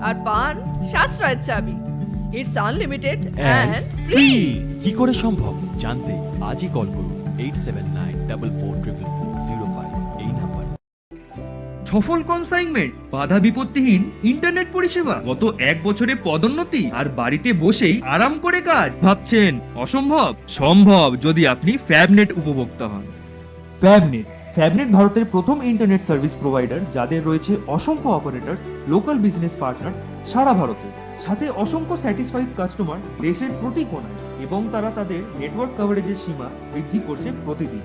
আর পান সাশ্রয়ের চাবি। It's unlimited and free. কি করে সম্ভব জানতে আজই কল করুন 8794440405 এই নাম্বার। সফল কনসাইনমেন্ট, বাধা বিপত্তিহীন ইন্টারনেট পরিষেবা, গত 1 বছরে পদোন্নতি আর বাড়িতে বসেই আরাম করে কাজ। ভাবছেন অসম্ভব? সম্ভব যদি আপনি ফ্যাবনেট উপভোক্তা হন। ফ্যাবনেট ভারতের প্রথম ইন্টারনেট সার্ভিস প্রোভাইডার, যাদের রয়েছে অসংখ্য অপারেটর, লোকাল বিজনেস পার্টনার্স সারা ভারতে, সাথে অসংখ্য স্যাটিসফাইড কাস্টমার দেশের প্রতি কোণায়। এবং তারা তাদের নেটওয়ার্ক কভারেজের সীমা বৃদ্ধি করছে প্রতিদিন।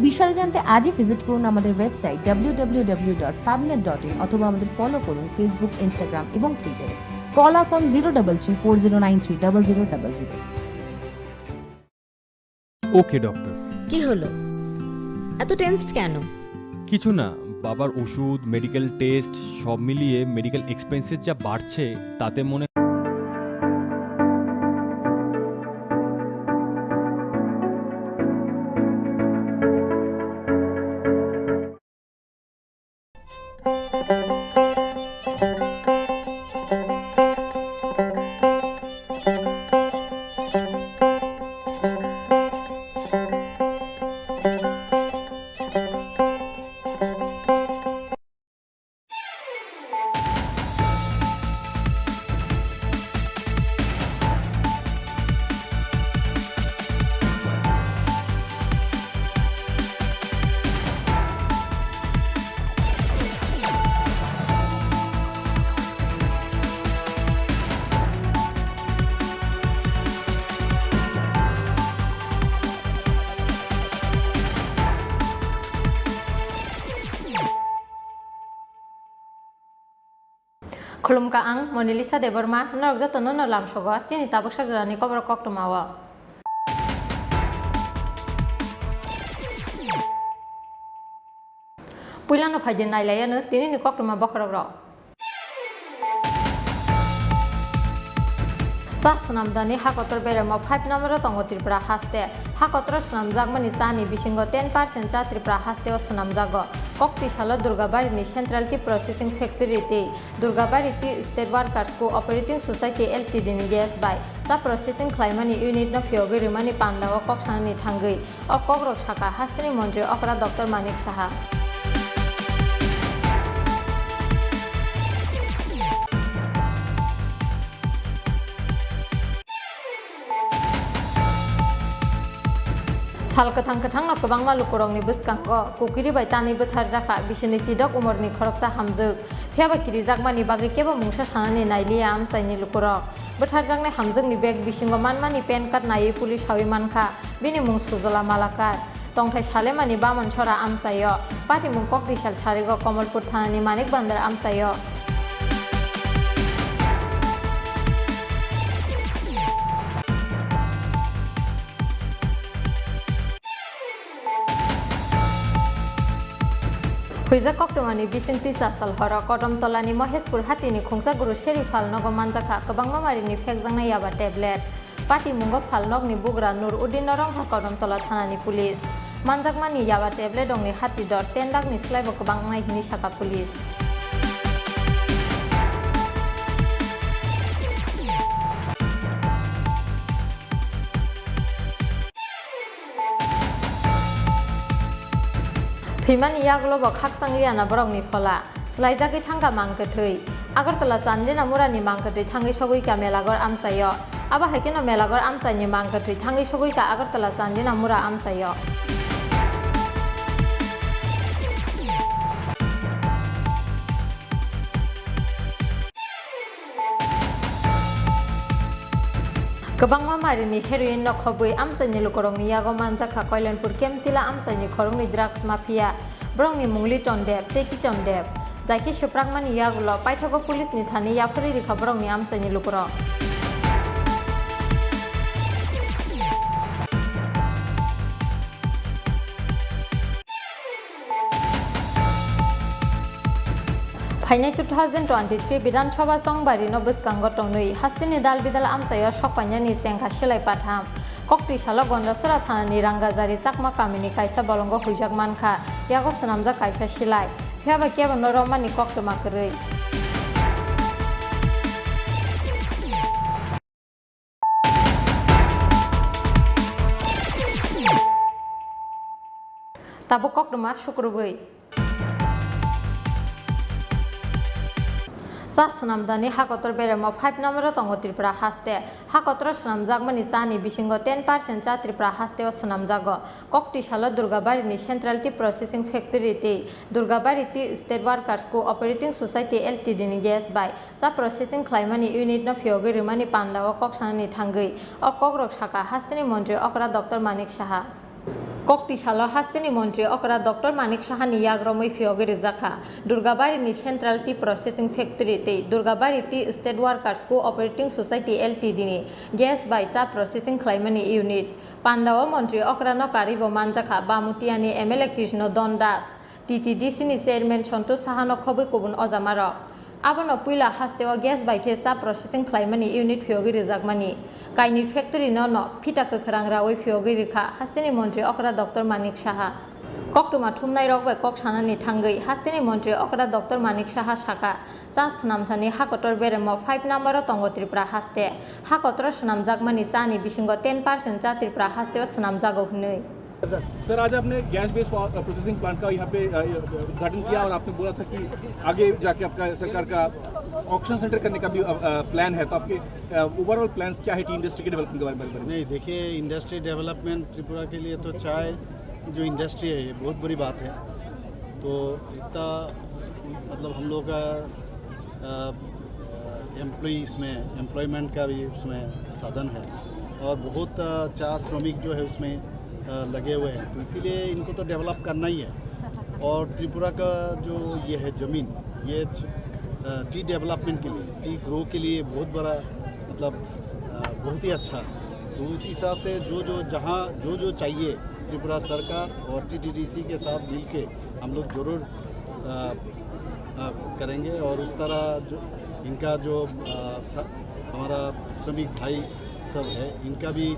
বিশদে জানতে আজই ভিজিট করুন আমাদের ওয়েবসাইট www.fabnet.in অথবা আমাদের ফলো করুন ফেসবুক, ইনস্টাগ্রাম এবং টুইটারে। Call us on 03340930000। Okay doctor. কি হলো, এত টেনসড কেন? কিছু না, বাবার ওষুধ, মেডিকেল টেস্ট সব মিলিয়ে মেডিকেল এক্সপেন্সেস যা বাড়ছে তাতে মনে Khulumka ang Monalisa de Burma, Norgza no lam sogo, Chini tabuk sagrani cover cock to mawa. Pulano Pajin Nailayanu, Tini cock to my bokoro. Sasanam Dani Hakotor Beremo 5 number Tongo Tripura Haste, Hakotor Sanam Zagmani Sani Bishingo 10% Tripura Haste or Sanam Zago, Kokti Shala Durgabari Central Tea Processing Factory, Durgabari State Workers Cooperating Society Ltd gas by the processing climate unit no Fyogiri Mani Panda or Kokshani Tangi or Kokro Shaka Hastini Montre Opera Dr. Manik Shaha. Salkatang katang no kabang malukurong ni buskangko, kukiri bai tani buthar jaka bisini sidok umur ni khoroksa hamjuk, phiaba kiri jakma ni bagi keba mungsa sanani naili am saini lukurok, buthar jakne hamjuk ni beg bisingo manmani pen card nai pulis hawi manka, bini mung sujala malakar, tongthai sale mani baman chora am sayo, pati mung kokri sal charigo Kamalpur thanani manik bandar am sayo. Huiza Koktomani Bising Tisa Salhara Kotom Tolani Mohespur Hatini Khongsa Guru Sherifal Nogo Manjaka Kabangma Marini Fekjangna Yaba Tablet Pati Mungo Falnog ni Bugra Nur Udin Norong Hakodom Tola Thanani Police Manjakmani Yaba Tablet Dongni Hati Dor 10 Dak ni Slaibo Kabangna Hini Shaka Police Thimani yaglo bok haksanglia borong ni fola slaijagi thangka mangkethei agartala sandena murani mangkethei thangi sogoi ka melagor amsayo aba haikena melagor amsani mangkethei thangi sogoi ka agartala sandena mura amsayo Kabangma marini heroin no khobui amsani lukorong ni yago manjaka Kailanpur Kemtila amsani khorong ni drugs mafia brong ni mungli tondep teki tondep jaiki suprangmani yagulo paithago police ni thani yafuri rikha brong ni amsani lukorong Fainai 2023 Bidhan Sabha Songbari no buskango tongnui hastini dal bidal amsayo sokpanyani sengkha silai patham kokti sala gondra sura thanani rangajari sakma kamini kaisa bolongo huijak mankha yago sanamja kaisa silai phiaba keba noromani koktoma korei tabo koktoma sukrubui sa snamdani hakotor beremo 5 number tongo Tripura haste hakotor snamjagmani chani bisingo 10% cha Tripura haste o snamjago kokti salo Durgabari ni Central Tea Processing Factory te Durgabari Tea State Workers Cooperating Society Ltd ni gas by sa processing claimani unit no fiogi rimani pandawo koksanani thangui o kokrok saka hasteni mantri okra Dr. Manik Saha kokti salo hasteni mantri okra Dr. Manik Saha ni yagromoi fiogi rizakha Durgabari ni Central Tea Processing Factory te Durgabari Tea State Workers Cooperating Society Ltd ni gas by sa processing claimani unit pandawo mantri okra no karibo manjakha bamutiani MLA Krishno Dondas TTDC ni chairman Santosh Saha no khoboi kubun ojamarok abono puila hasteo gas by sa processing claimani unit fiogi rizakmani kaini factory no phita khorang rawi fiogi rikha hasteni mantri okra Dr. Manik Saha koktuma thumnai rok bai kok sanani thangui hasteni mantri okra Dr. Manik Saha saka sa snamthani hakotor beremo 5 number tongo Tripura haste hakotor snamjakmani chani bisingo 10% cha Tripura haste o snamjago hnei sir आज आपने gas based processing plant का यहाँ पे उद्घाटन किया और आपने बोला था कि आगे जाके आपका सरकार का ऑक्शन सेंटर करने का भी प्लान है तो आपके ओवरऑल प्लान्स क्या है टी इंडस्ट्री के डेवलपमेंट के बारे में? नहीं देखिए इंडस्ट्री डेवलपमेंट त्रिपुरा के लिए तो चाय जो इंडस्ट्री है ये बहुत बड़ी बात है। तो इतना मतलब हम लोग का एम्प्लॉयमेंट का भी उसमें साधन है और बहुत चाय श्रमिक जो है उसमें लगे हुए हैं तो इसीलिए इनको तो डेवलप करना ही है। और त्रिपुरा का जो ये है ज़मीन ये टी डेवलपमेंट के लिए टी ग्रो के लिए बहुत बड़ा मतलब बहुत ही अच्छा तो उस हिसाब से जहाँ जो चाहिए त्रिपुरा सरकार और TTDC के साथ मिल के हम लोग ज़रूर करेंगे और उस तरह जो इनका जो हमारा श्रमिक भाई सब है इनका भी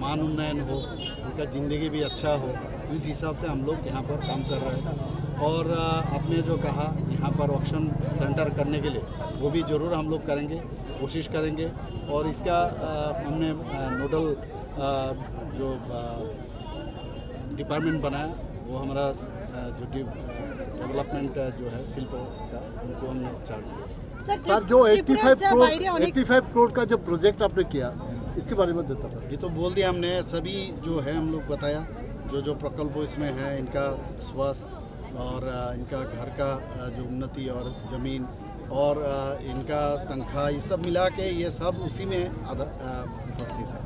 मान उन्नयन हो उनका ज़िंदगी भी अच्छा हो इस हिसाब से हम लोग यहाँ पर काम कर रहे हैं। और आपने जो कहा यहाँ पर ऑक्शन सेंटर करने के लिए वो भी ज़रूर हम लोग करेंगे कोशिश करेंगे और इसका हमने नोडल जो डिपार्टमेंट बनाया वो हमारा जो डेवलपमेंट जो है शिल्प का उनको हमने चार्ज दिया। सर जो 85 करोड़ का जो प्रोजेक्ट आपने किया इसके बारे में देता था ये तो बोल दिया हमने सभी जो है हम लोग बताया जो प्रकल्प इसमें है इनका स्वास्थ्य और इनका घर का जो उन्नति और ज़मीन और इनका तनख्वाह ये सब मिला के ये सब उसी में उपस्थित है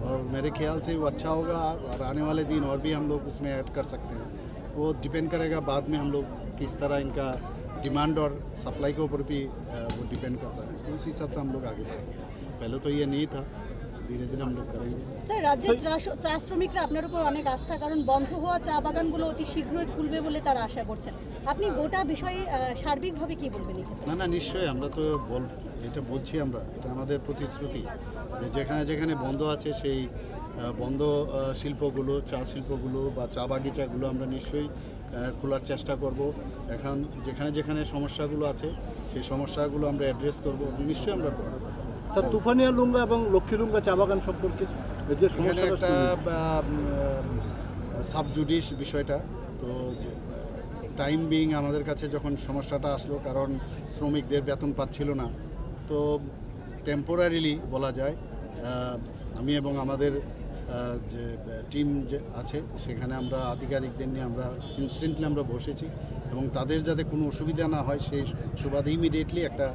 और मेरे ख्याल से वो अच्छा होगा और आने वाले दिन और भी हम लोग उसमें ऐड कर सकते हैं। वो डिपेंड करेगा बाद में हम लोग किस तरह इनका डिमांड और सप्लाई के ऊपर भी वो डिपेंड करता है तो उस हिसाब से हम लोग आगे बढ़ेंगे। पहले तो ये नहीं था धीरे धीरे हम लोग करेंगे। স্যার রাজ্যের চা শ্রমিকরা আপনার উপর অনেক আস্থা কারণ বন্ধ হওয়া চা বাগানগুলো অতি শীঘ্রই খুলবে বলে তারা আশা করছেন আপনি গোটা বিষয়ে সার্বিকভাবে কি বলবেন? না নিশ্চয়ই আমরা তো এটা বলছি আমরা এটা আমাদের প্রতিশ্রুতি যেখানে যেখানে বন্ধ আছে সেই বন্ধ শিল্পগুলো চা শিল্পগুলো বা চা বাগিচাগুলো আমরা নিশ্চয়ই খোলার চেষ্টা করব। এখন যেখানে যেখানে সমস্যাগুলো আছে সেই সমস্যাগুলো আমরা অ্যাড্রেস করব নিশ্চয়ই আমরা করব। স্যার তুফানিয়া লুঙ্গা এবং লক্ষ্মীলুঙ্গা চা বাগান সম্পর্কে যে সমস্যা একটা সাবজুডিস বিষয়টা তো টাইম বিং আমাদের কাছে যখন সমস্যাটা আসলো কারণ শ্রমিকদের বেতন পাচ্ছিল না তো টেম্পোরারিলি বলা যায় আমি এবং আমাদের যে টিম যে আছে সেখানে আমরা আধিকারিকদের নিয়ে আমরা ইনস্ট্যান্টলি আমরা বসেছি এবং তাদের যাতে কোনো অসুবিধা না হয় সেই সুবাদে ইমিডিয়েটলি একটা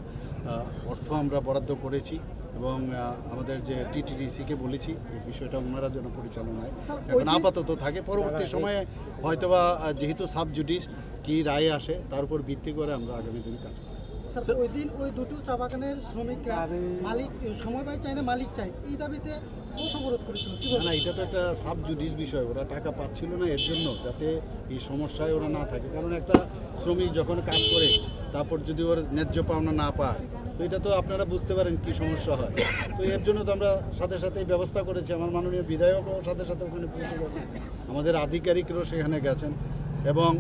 অর্থ আমরা বরাদ্দ করেছি এবং আমাদের যে TTDC-কে বলেছি এই বিষয়টা ওনারা যেন পরিচালনায় এখন আপাতত থাকে পরবর্তী সময়ে হয়তোবা যেহেতু সাবজুডিস কি রায় আসে তার উপর ভিত্তি করে আমরা আগামী দিনে কাজ করব। স্যার ওই দিন ওই দুটো চা বাগানের শ্রমিকরা মালিক সমবায় চাই না মালিক চাই এই দাবিতে পথ অবরোধ করেছিল না এটা তো একটা সাবজুডিস বিষয় ওরা টাকা পাচ্ছিল না এর জন্য যাতে এই সমস্যায় ওরা না থাকে কারণ একটা শ্রমিক যখন কাজ করে তারপর যদি ওর ন্যায্য পাওনা না পায় তো এটা তো আপনারা বুঝতে পারেন কি সমস্যা হয় তো এর জন্য তো আমরা সাথে সাথে ব্যবস্থা করেছি আমার মাননীয় বিধায়কও সাথে সাথে ওখানে পৌঁছে গেছেন আমাদের আধিকারিকরাও সেখানে গেছেন এবং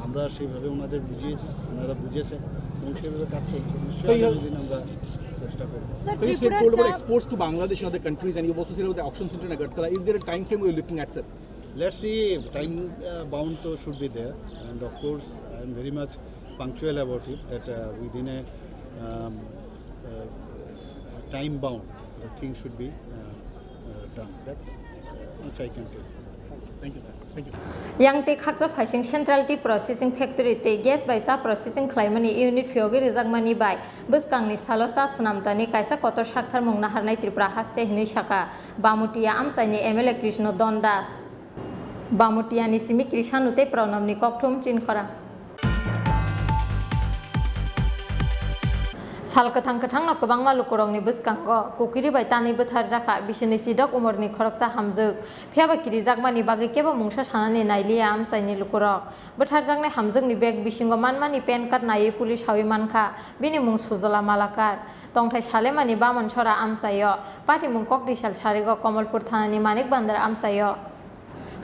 আমরা সেইভাবে ওনাদের বুঝিয়েছি ওনারা বুঝেছেন এবং সেভাবে কাজ চলছে নিশ্চয়ই আমরা চেষ্টা করব। So you said told about exports to Bangladesh and other countries and you also said about the auction center in Agartala. Is there a time frame you're looking at, sir? Let's see, time bound should be there and of course I am very much punctual about it that within a time bound. The things should be done. That much I can tell. Thank you, sir. Thank you. Yang te khakja phaising central tea processing factory te gas by sa processing claimani unit fiogi rizagmani by buskangni salosa snamtani kaisa kotor shakthar mungna harnai Tripura haste hini shaka bamutia amsaini MLA Krishna Dondas bamutia ni simi krishanute pranamni kokthum Chini Khorang Sal kathang kathang no kabangma lukurongni buskango kukiri bai tani buthar jaka bisini sidok umorni khoroksa hamjuk phiaba kiri jakmani bagi kebo mungsa sanani nailiya amsaini lukurok buthar jaknai hamjukni bag bisingo manmani pen card nai police hawi manka bini mung sujola malakar tongthai salemani bamon chora amsayo pati mung kokdisal sarigo Kamalpur thanani manik bandar amsayo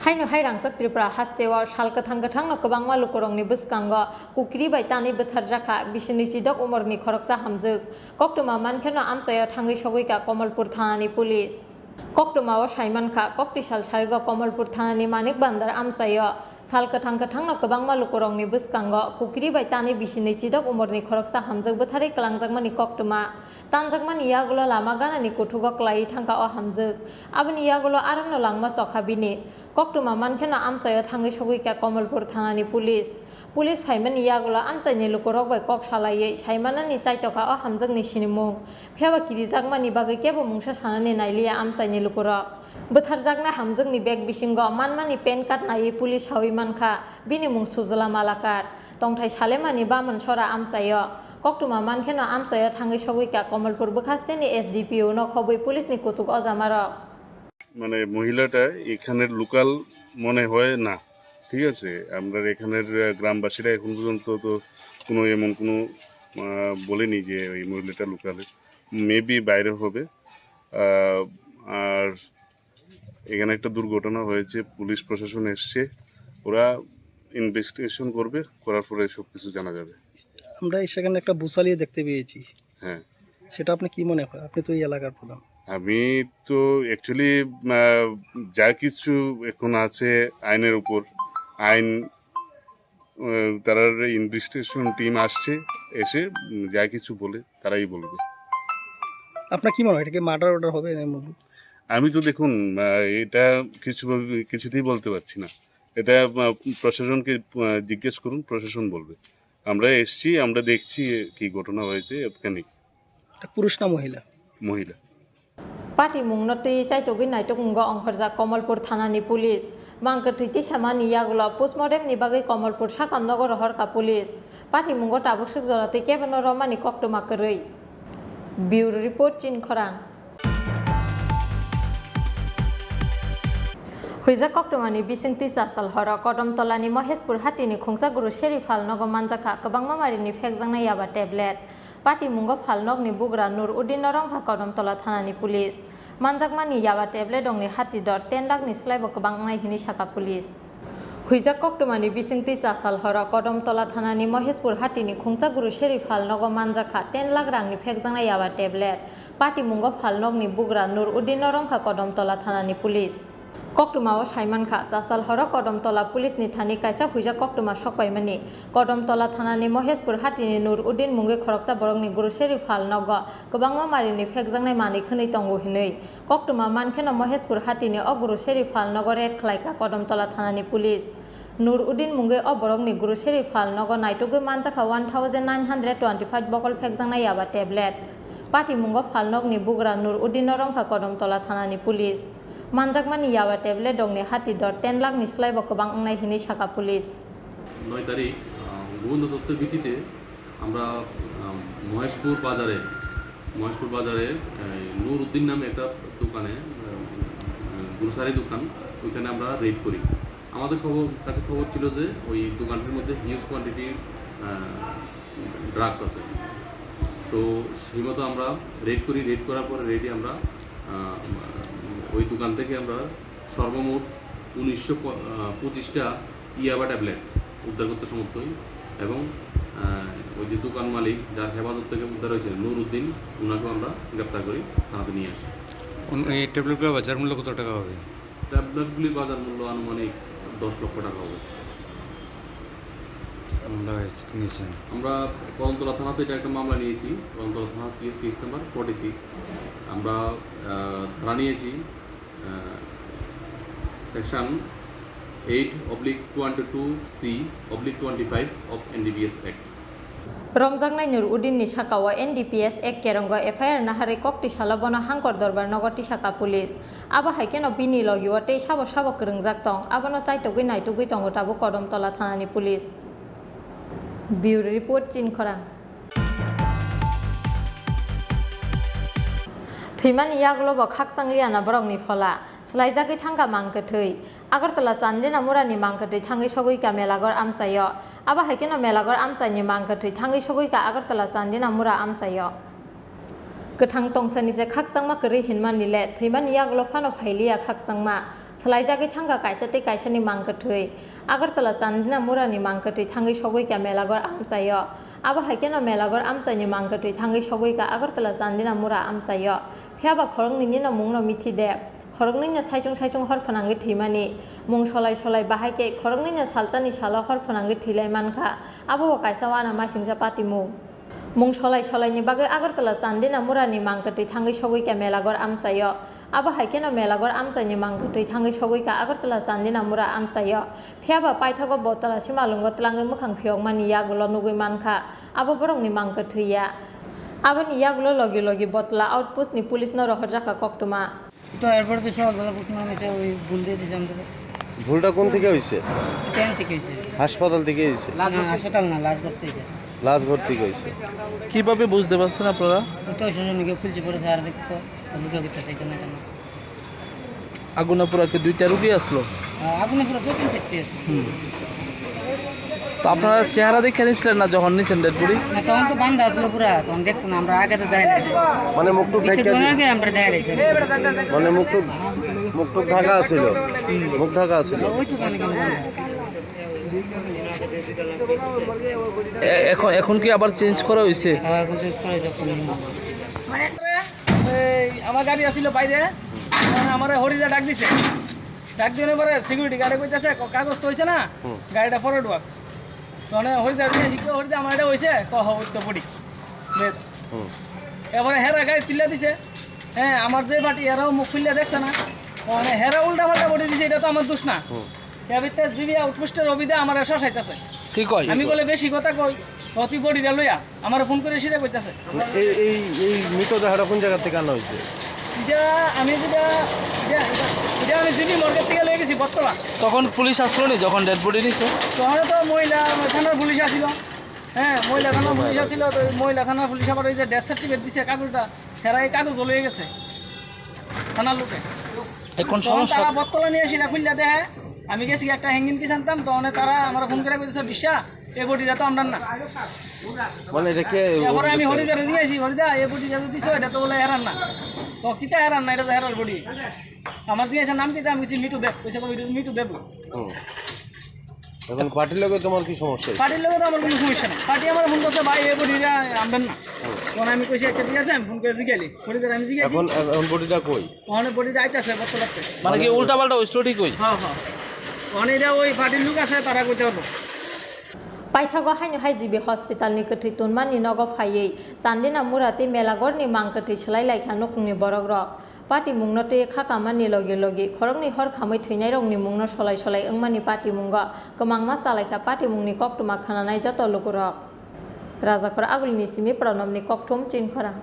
Haino hairangsak Tripura hastewa sal kathang kathang no kabangma lukurongni buskango kukiri bai tani buthar jaka bisini sidok umorni khoroksa hamjuk koktuma mankheno amsayo thangai sogoika Kamalpur thanani police koktuma o saimanka koktisal sarigo Kamalpur thanani manik bandar amsayo sal kathang kathang no kabangma lukurongni buskango kukiri bai tani bisini sidok umorni khoroksa hamjuk buthari kalangjakmani koktuma tanjakmani yagulo lama ganani kuthugo klai thangka o hamjuk aboni yagulo aramno langma chokhabini koktuma mankheno amsayo thangai sogoika Kamalpur thanani police faimani yagulo amsaini lukurok bai kok salaiye saimanani chaitoka o hamjakni sinimung pheba kiri jakmani bagai kebo mungsa sanani nailiya amsaini lukurok buthar jakna hamjakni bag bisingo manmani pen card nai police hawi manka bini mung sujola malakar tongthai salemani bamon chora amsayo koktuma mankheno amsayo thangai sogoika Kamalpur bukhasteni SDPO no khoboi police ni kuchuk ojamarok মানে মহিলাটা এখানের local মনে হয় না ঠিক আছে আমরা এখানের গ্রামবাসীরা এখন পর্যন্ত তো কোনো এমন কোনো বলেনি যে এই মহিলাটা লোকাল মেবি বাইরে হবে আর এখানে একটা দুর্ঘটনা হয়েছে পুলিশ প্রশাসন এসছে ওরা ইনভেস্টিগেশন করবে করার পরে সব কিছু জানা যাবে আমরা সেখানে একটা বুসালিয়ে দেখতে পেয়েছি হ্যাঁ সেটা আপনি কি মনে হয় আপনি তো এই এলাকার প্রধান আমি তো অ্যাকচুয়ালি যা কিছু এখন আছে আইনের উপর আইন তারা ইনভেস্টিগেশন টিম আসছে এসে যা কিছু বলে তারাই বলবে আপনার কি মনে হয় এটা কি মার্ডার অর্ডার হবে আমি তো দেখুন এটা কিছুতেই বলতে পারছি না এটা প্রশাসনকে জিজ্ঞেস করুন প্রশাসন বলবে আমরা এসছি আমরা দেখছি কি ঘটনা হয়েছে এখানে পুরুষ না মহিলা মহিলা Pati mung noti chaitogi naitok mungo ongkhorja Kamalpur thanani police mangkatiti samani yagulo postmortem ni bagai Kamalpur sakamnogor horka police pati mungo tabuksuk jorate kebano romani koktoma koroi bureau report Chini Khorang Huija koktomani bisingti sasal hora Kodamtolani Maheshpur hatini khungsa guru Sherifal nogo manjaka kabangma marini phekjangna yaba tablet Pati mungo phalnokni bugra Nur Uddin Norongha Kodamtola thanani police manjakmani yaba tablet dongni hati dor 10 lakh ni slaibo kabangnai hini saka police Huija koktomani bisingti sasal hora Kodamtola thanani Maheshpur hatini khungsa guru Sherifal nogo manjaka 10 lakh rangni phekjangna yaba tablet Pati mungo phalnokni bugra Nur Uddin Norongha Kodamtola thanani police Koktuma o saimanka sasal hora Kodamtola police ni thani kaisa huija koktuma sokpaimani Kodamtola thanani Maheshpur hatini Nur Uddin munge khoroksa borokni guru Sherifal nogo kabangma marini phekjangnai mani khwnei tongo hinui koktuma mankheno Maheshpur hatini o guru Sherifal nogo red khlaika Kodamtola thanani police Nur Uddin munge o borokni guru Sherifal nogo naitugui manjaka 1925 bokol phekjangnai yaba tablet pati mungo phalnokni bugra Nur Uddin Norongha Kodamtola thanani police Manjakmani yawa tablet dongni hati dor 10 lakh ni slaibo kabang ongnai hini saka police 9 তারিখ গোপন তথ্যের ভিত্তিতে আমরা মহেশপুর বাজারে নূর উদ্দিন নামে একটা দোকানে grocery দোকান ওইখানে আমরা রেড করি আমাদের কাছে খবর ছিল যে ওই দোকানটির মধ্যে হিউজ কোয়ান্টিটির ড্রাগস আছে তো সেই মতো আমরা রেড করার পরে রেডি আমরা ওই দোকান থেকে আমরা সর্বমোট 1925টা ইয়াবা ট্যাবলেট উদ্ধার করতে সমর্থ হই এবং ওই যে দোকান মালিক যার হেফাজত থেকে উদ্ধার হয়েছিল নূর উদ্দিন ওনাকেও আমরা গ্রেপ্তার করি থানাতে নিয়ে আসি এই ট্যাবলেটগুলোর বাজার মূল্য কত টাকা হবে ট্যাবলেটগুলির বাজার মূল্য আনুমানিক 10 লক্ষ টাকা হবে আমরা কলমতলা থানাতে এটা একটা মামলা নিয়েছি। কলমতলা থানা কেস নাম্বার 46। আমরা ধারা নিয়েছি section 8/22C/25 of NDPS act. রমজাংনাই নুর উদ্দিননি সাকাওয়া NDPS এক কেরঙ্গ FIR নাহারে ককটি সালাবনা হাঙ্কর দরবার নগরটি সাকা পুলিশ আবা হাইকেন বিনি লগিও tei sabo sabo kerungjak tong abano chaitogui naitogui tongo tabo Kodamtola thanani police. Bureau report Chini Khorang. Thimani yaglo bo khaksanglia na borokni phola slaijagui thangka mangkethei Agartala Sandina Murani mangkethei thangi sogui ka melagor amsayo aba haikeno melagor amsaini mangkethei thangi sogui ka Agartala Sandina Mura amsayo Gethang tongsani se khaksangma keri hinmani le thimani yaglo phano phailia khaksangma slaijagui thangka kaisate kaisani mangkethei Agartala Sandina Murani mangkethei thangi sogui ka melagor amsayo aba haikeno melagor amsaini mangkethei thangi sogui ka Agartala Sandina Mura amsayo Phiaba khorongni ni no mungno mithi de khorongni no saisung hor phanangi thimani mung solai bahaike khorongni no salchani sala hor phanangi thilai mankha abo kaisawana masingja patimu mung solai ni bagai Agartala Sandina Murani mangkethei thangi sogui ka melagor amsayo aba haikeno melagor amsaini mangkethei thangi sogui ka Agartala Sandina Mura amsayo phiaba paithago botala simalungo tlangai mukhang phiokmani yagulo nugui mankha abo borongni mangkethei ya Abani yaglo logi botla outpost ni police no rohor jaka koktuma তো এরপর তো সব গলা প্রশ্ন আমি ওই ভুল দিয়ে দিয়েছি আমাদের ভুলটা কোন থেকে হইছে ট্রেন থেকে হইছে হাসপাতাল থেকে হইছে না হাসপাতাল না লাশ করতে হইছে লাশ ভর্তি হইছে কিভাবে বুঝতে পারছেন আপনারা তো শুনুন খুলছে পড়ে স্যার দেখতো লুকা করতে চাইছে না কেন আগুনাপুরাকে দুইটা রোগী আসলো আগুনাপুরা তো তিন চারটি আছে তো আপনারা চেহারা দেখে নিছিলেন না যখন নিছেন ডেড বডি না তখন তো বান্ধা আসলো পুরা তখন দেখছেন আমরা আগে তো দেখাই লাইছি মানে মুখটুক ঢাকা আগে আমরা দেখাই লাইছি মানে মুখটুক ঢাকা আছিল মুখ ঢাকা আছিল ওইটুকু মানে কেন এখন কি আবার চেঞ্জ করা হইছে হ্যাঁ এখন চেঞ্জ করা হইছে মানে এই আমার গাড়ি আসিল বাইরে আমার হরিদা ডাক দিছে ডাক দিনের পরে সিকিউরিটি গার্ডে কইতাছে কাগজ তো হইছে না গাড়িটা ফরওয়ার্ড ওয়াক তখন হরিদা হরিদা আমার এটা হইছে কহ তো বডি এবারে হেরা গাড়ি তুলে দিছে হ্যাঁ আমার যে বাটি এরাও মুখ খুললে দেখছে না মানে হেরা উল্টা পাল্টা বডি দিছে এটা তো আমার দোষ না এর ভিতরে জিবি আউটপোস্টের অভিদা আমার শসাইতেছে কি কয় আমি বলে বেশি কথা কই তুই বডিটা লইয়া আমার ফোন করে সেটা কইতাছে এই মৃতদেহটা কোন জায়গা থেকে আনা হইছে আমি জিবি মর্গের থেকে লয়ে গেছি বর্তলা তখন পুলিশ আসলো নি যখন ডেড বডি নিছে তখন তো মহিলা থানার পুলিশ আসিল হ্যাঁ মহিলা থানার পুলিশ আসিল তো মহিলা থানার পুলিশ আবার এই যে ডেথ সার্টিফিকেট দিছে কাগজটা হেরা এই কাগজ লয়ে গেছে থানার লোকে এখন সমস্যা তারা বর্তলা নিয়ে সেটা খুললে দেখে আমি গেছি একটা হ্যাঙ্গিং কি জানতাম তখন তারা আমার ফোন করে কইতেছে বিশ্বাস এই বডিটা তো আমরা না মানে রেখে এবারে আমি হরিদা রেজিয়েছি হরিদা এই বডিটা তো দিছো এটা তো বলে হেরান না তো কিটা হেরান না এটা তো হেরার বডি আমার দিয়েছে নাম দিতে আমি কিছু মিটু দেব কইছে মিটু দেব এখন পার্টির লগে তোমার কি সমস্যা পার্টির লগে তো আমার কোনো সমস্যা নেই পার্টি আমার ফোন করছে ভাই এই বডিটা আমবেন না তখন আমি কইছি আচ্ছা ঠিক আছে আমি ফোন করে জিজ্ঞাসি হরিদা আমি জিজ্ঞাসি এখন বডিটা কই ওখানে বডিটা আইতাছে বর্তমানে মানে কি উল্টা পাল্টা ওই স্টোরি কই হ্যাঁ ওখানে এটা ওই পার্টির লোক আছে তারা কইতে পারবো Paithago haino haijibi hospital ni kethi tunmani nogo phaiei Sandina Murati melagor ni mangkethi slai laikha nokni borogro Pati mungno te khakamani logi khorongni hor khamai theinai rongni mungno solai engmani pati mungo kemangma salaikha pati mungni koktuma khananai joto logorok Rajakhor agulni simi pranamni kokthum Chini Khorang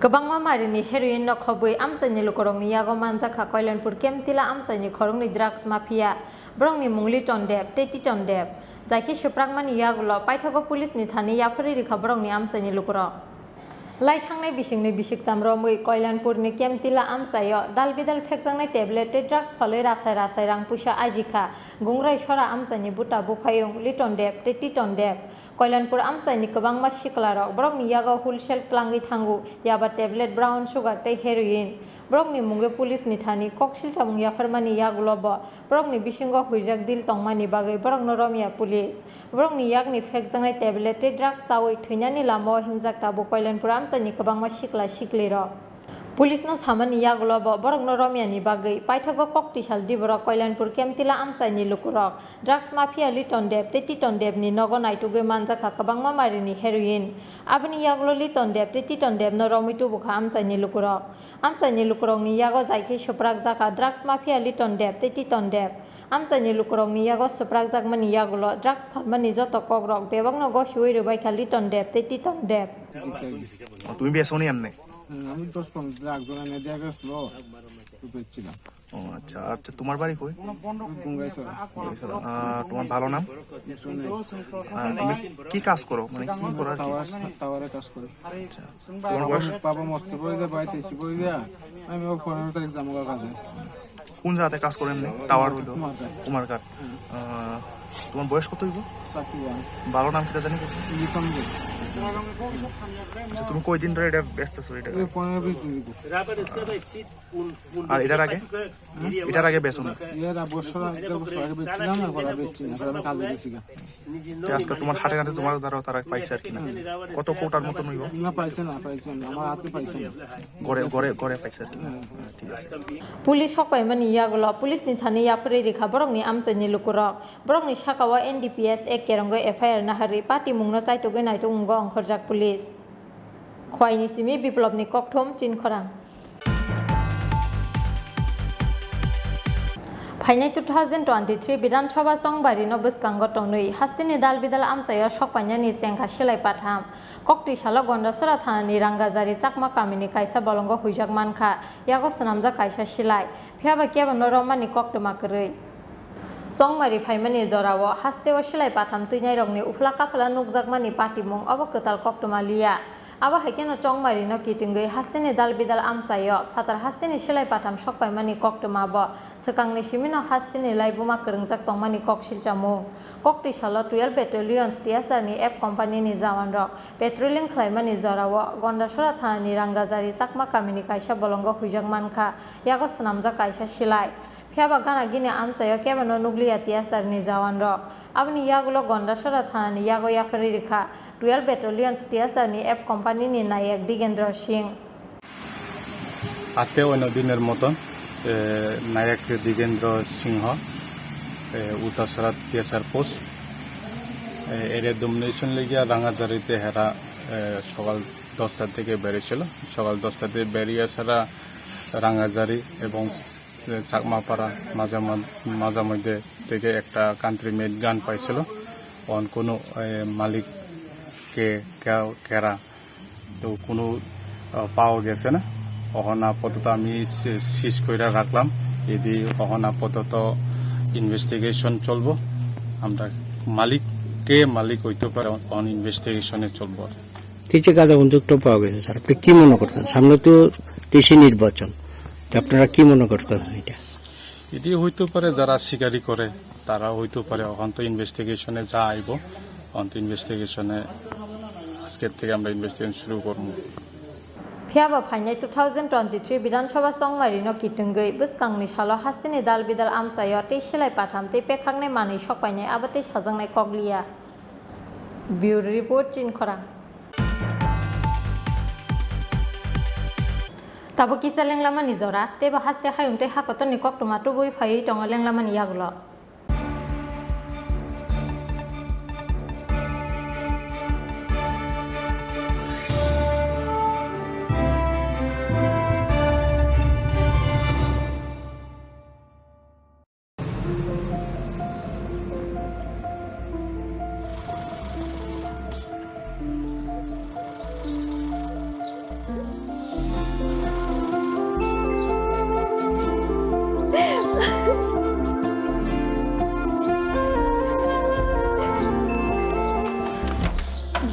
Kebangma marini heroin no khobui amsaini lokorongni yago manjaka Kailanpur Kemtila amsaini khorongni drugs mafia brongni mungli tondep teti tondep jaiki suprakmani yagulo paithago police ni thani yafari rikha brongni amsaini lokorok Lai thangnai bisingni bisiktam romui Kailanpur ni Kemtila amsayo dalbidal phekjangnai tablet te drugs phaloi rasai rang puisa ajikha gungrai sora amsaini buta bufayung litondep teti tondep Kailanpur amsaini kebangma siklarok brokni yago wholesale klangi thangu yaba tablet brown sugar te heroin brokni munge police ni thani koksil chamung yafarmani yagulobo brokni bisingo huijak dil tongmani bagai brokno romia police brokni yakni phekjangnai tablet te drugs sawi thuinani lamo himjak tabu Kailanpur amsaini kebangma sikla siklirok police ন সামান ইয়াগুলো বরং রমিয়ানি বাগৈ পাইথাগো ককটিশাল Dibar Kalyanpur কেমতিলা আমসাইনি লুকুরক drugs mafia Liton দেব তে টিটন দেবনি নগন আইটুগৈ মানজাখা কাবাংমা মারিনি heroin আবনি ইয়াগুলো Liton দেব তে টিটন দেব ন রমিটু বুখা আমসাইনি লুকুরকনি ইয়াগো যাইকে সুপ্রাক জাখা drugs mafia Liton দেব তে টিটন দেব আমসাইনি লুকুরকনি ইয়াগো সুপ্রাক জাকমানি ইয়াগুলো drugs ফালমানি যত কগরক বেবং ন গসুই রবাইখা লিটন দেব তে টিটন দেব তুমি বেসনি এমনি আমি 10-15 একজন এনে দিয়ে গেছিল বেচছিলাম। ও আচ্ছা আচ্ছা তোমার বাড়ি কই? তোমার ভালো নাম? তুমি কি কাজ করো, মানে কি করো? টাওয়ারে কাজ করি। আচ্ছা তোমার বয়স? বাবা মস্ত করে দেয়, বাড়িতে এসে করে দেয়া আমি 15 তারিখ যাবো কাজে। কোন জায়গাতে কাজ করেন? টাওয়ার হইলো কুমারঘাট। তোমার বয়স কত হইব? ভালো নাম কিটা জানি কিছু? আচ্ছা তুমি কয়দিন ধরে এটা ব্যস্ত আছো? এটা 15-20 দিন। আর এটার আগে বেচো না? এর বছর আগে বেচছিলাম না, পরে বেচছি না, আমি কাজে গেছি। আজকে তোমার হাটে ঘাটে তোমার দ্বারা তারা পাইছে আর কি না? কত কোটার মতন হইব? না পাইছে না, আমার হাতে পাইছে না, ঘরে পাইছে আর কি না? ঠিক আছে। পুলিশ হকপাই মানে ইয়াগুলো পুলিশ নি থানি ইয়াফরে রেখা বরংনি আমসাইনি লুকুরক বরংনি সাকাওয়া NDPS এক কেরঙ্গ FIR নাহারি পার্টি মুংনো চাইতগৈ নাইতংগ অংখরজাক পুলিশ খয়নি সিমি বিপ্লবনি ককথম চিন খরাং ফাইনাই 2023 বিধানসভা সংবারি নবস্কাঙ্গ টনৈ হাস্তিনি দাল বিদাল আমসায় সকপাইনানি সেংখা সিলাই পাঠাম ককটি সালো গন্ডাসরা থানানি রাঙ্গাজারি চাকমা কামিনি কাইসা বলঙ্গ হুইজাক মানখা ইয়াগো সনামজা কাইসা সিলাই ফিয়াবা কেবা নরমানি ককটমা কरै সংমারি ফাইমানি জরাও হাস্তেও সিলাই পাঠাম তুইনাই রংনি উফলা কাফলা নুকজাকমানি পাটিमुं अब कताल कक्टमा लिया आबा हाइकेनो चंगमारि न किटिंगै हास्तेनि दाल बिदाल आमसायो फातार हास्तेनि सिलाय पाथाम सकपाइमानि कक्टमा ब सकांनि सिमिनो हास्तेनि लाइबुमा करंजाक तंमानि ककसिलचामुं कक्टि सालो 12 बेटालियन टिएसआरनि एफ कम्पानिनि जवान रक पेट्रोलिं खालायमानि जराओ गन्डासरा थानानि रांगाजारि चाकमा कामिनि काइसा बलंग हुइजाक मानखा यागो सनामजा काइसा सिलाय फियाबा गाना गिने आमसायो केबानो नुग्लिया टिएसआरनि जवान रक आबनि यागुलो गन्डासरा थानानि यागो याफारि रेखा 12 बेटालियन টিএসআরनि एफ কোম্পানিনি নায়ক দিগেন্দ্র সিং আজকে অন্য দিনের মতন নায়ক দিগেন্দ্র সিংহ উত্তরসরা টিএসআর পোস্ট এর ডমিনেশন লেগিয়া রাঙাজারিতে হেরা সকাল 10টা থেকে বেরিয়েছিল। সকাল 10টা থেকে বেরিয়ে সারা রাঙাজারি এবং চাকমাপাড়া মাঝামধ্যে থেকে একটা কান্ট্রি মেড গান পাইছিল। কোনো মালিক কেরা তো কোনো পাওয়া গেছে না। অহন আপাতত আমি সিজ করে রাখলাম। এদি অহন আপাতত ইনভেস্টিগেশন চলবো। আমরা মালিক হইতে পারে অন ইনভেস্টিগেশনে চলবো। এই যে গাঁজা বন্দুকটা পাওয়া গেছে স্যার, আপনি কি মনে করতেন? সামনে তো দেশি নির্বাচন, আপনারা কি মনে করতেছেন? এটি হইতে পারে যারা শিকারি করে তারা হইতে পারে। অহন তো ইনভেস্টিগেশনে যা আইব অন্ত ইনভেস্টিগেশনে আজকের থেকে আমরা ইনভেস্টিগেশন শুরু করব। ফিয়াবা ফাইনাই 2023 বিধানসভা সংমারি ন কিটুঙ্গৈ বুসকাংনি সালো হাস্তিনি দাল বিদাল আমসায় তে সিলাই পাঠাম তে পেখাংনাই মানি सकपाइनाय आबाते साजांनाय कगलिया ब्यूरो रिपोर्ट चिन खरां ताबो किसा लेंलामा निजरा तेबा हास्ते हायुंते हाकतनि कक्टमा तुबुइ फायै दङ लेंलामा नियागुलो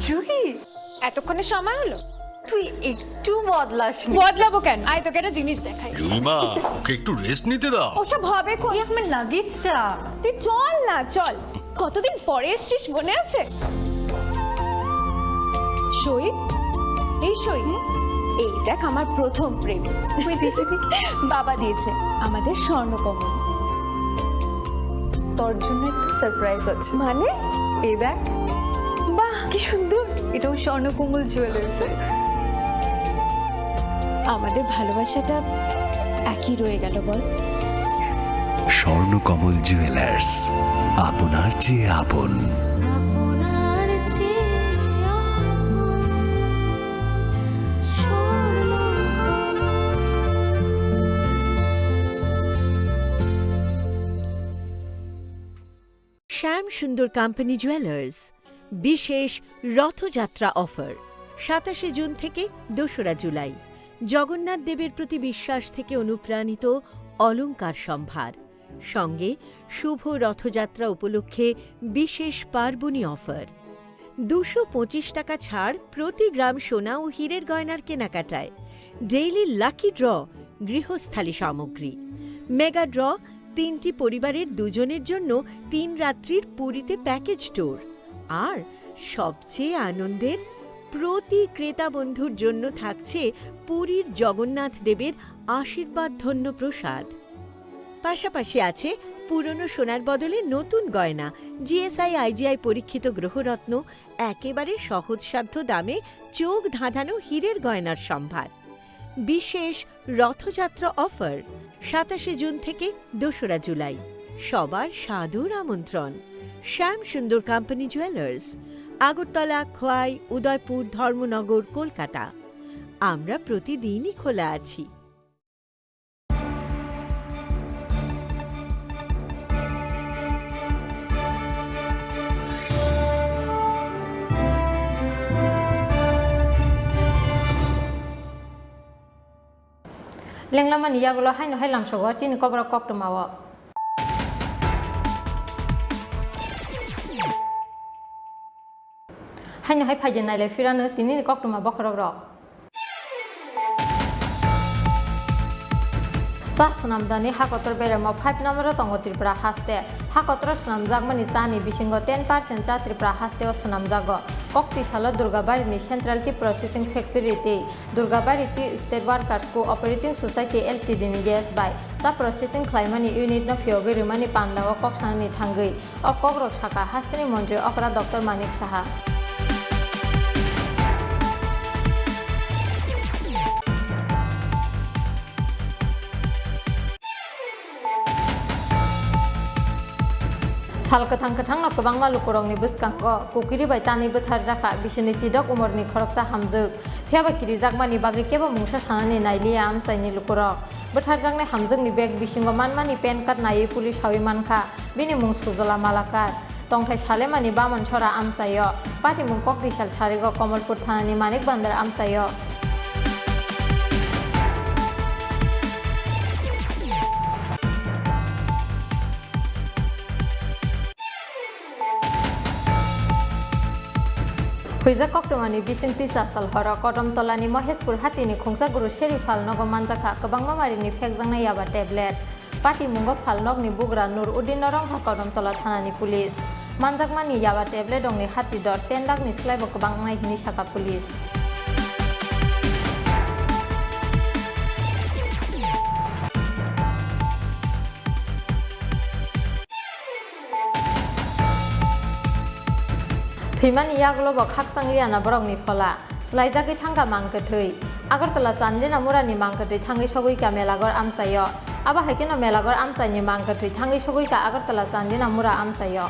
জুহি এতক্ষণে সময় হলো? তুই একটু বদলাসনি। বদলাবো কেন? আয় তোকে একটা জিনিস দেখাই। জুইমা ওকে একটু রেস্ট নিতে দাও। ওসব হবে কই? আমার লাগেজটা। তুই চল না, চল। কতদিন পরে এসেছিস মনে আছে? সই এই সই এই দেখ আমার প্রথম প্রেম। তুই দেখে বাবা দিয়েছে আমাদের স্বর্ণকমল। তোর জন্য একটা সারপ্রাইজ আছে। মানে এই দেখ। বাহ কি সুন্দর, এটাও স্বর্ণকমল জুয়েলার্স। আমাদের ভালোবাসাটা একই রয়ে গেল বল। স্বর্ণকমল জুয়েলার্স, আপনার চেয়ে আপন। শ্যাম সুন্দর কোম্পানি জুয়েলার্স বিশেষ রথযাত্রা অফার 27 জুন থেকে 2রা জুলাই। জগন্নাথ দেবের প্রতি বিশ্বাস থেকে অনুপ্রাণিত অলংকার সম্ভার, সঙ্গে শুভ রথযাত্রা উপলক্ষে বিশেষ পার্বণী অফার। 225 টাকা ছাড় প্রতি গ্রাম সোনা ও হীরের গয়নার কেনাকাটায়। ডেইলি লাকি ড্র গৃহস্থালী সামগ্রী। মেগা ড্র 3টি পরিবারের 2 জনের জন্য 3 রাত্রির পুরীতে প্যাকেজ ট্যুর। আর সবচেয়ে আনন্দের, প্রতি ক্রেতা বন্ধুর জন্য থাকছে পুরীর জগন্নাথ দেবের আশীর্বাদ ধন্য প্রসাদ। পাশাপাশি আছে পুরনো সোনার বদলে নতুন গয়না, জিএসআই আইজিআই পরীক্ষিত গ্রহরত্ন, একেবারে সহজসাধ্য দামে চোখ ধাঁধানো হীরের গয়নার সম্ভার। বিশেষ রথযাত্রা অফার 27 জুন থেকে 2রা জুলাই। সবার সাদর আমন্ত্রণ। শ্যাম সুন্দর কোম্পানি জুয়েলার্স, আগরতলা, খোয়াই, উদয়পুর, ধর্মনগর, কলকাতা। আমরা প্রতিদিনই খোলা আছি। লেংলামানি ইয়াগুলো হাইনো হাইলাম সগো চিনি কবর কক্ট মাওয়া হাইনো হাই ফাইজে নাইলে ফিরানো তিনি কক্ট মা বখরক rock Sanamdani Hakotor Beremo 5 number Tongo Tripura Haste, Hakotor Sanam Zagmani Sani Bishingo 10% Tripura Haste or Sanam Zago, Kokpishala Durgabari Central Tea Processing Factory, Durgabari State Workers Cooperating Society LTD gas by Sa Processing Climani Unit of Yogi Rimani Panda or Koksani Tangi, or Kokro Chaka Hastini Monje Opera Dr. Manik Shaha. Salkatang katang no kabang malu kurang ni buskang ko kukiri bai tani buthar jaka bisini sidok umur ni khoroksa hamjuk pheba kiri jakma ni bagi keba mungsa sanani naili am saini lukurok buthar jakne hamjuk ni bag bisingo manmani pen card nai police hawi mankha bini mung sujala malakar tongthai sale mani bamon chora am sayo pati mung kok disal charigo Kamalpur thanani manik bandar am sayo Huiza Koktomani Bising Tisa Salhara Kodom Tolani Mohespur Hatini Khongsa Guru Sherifal Nogo Manjaka Kabang Mamarini Fekzangna Yaba Tablet Pati Mungo Phal Nogni Bugra Nur Udin Norong Kodom Tola Thanani Police Manjakmani Yaba Tablet Ongni Hati Dor 10 Lakh ni Slaibo Kabang Nai Hini Shaka Police Thimani yagulo bok haksanglia borok ni phola slaijagi thangka mangkathui agartala sandena murani mangkathui thangi sogoi ka melagor amsayo aba haikena melagor amsani mangkathui thangi sogoi ka agartala sandena mura amsayo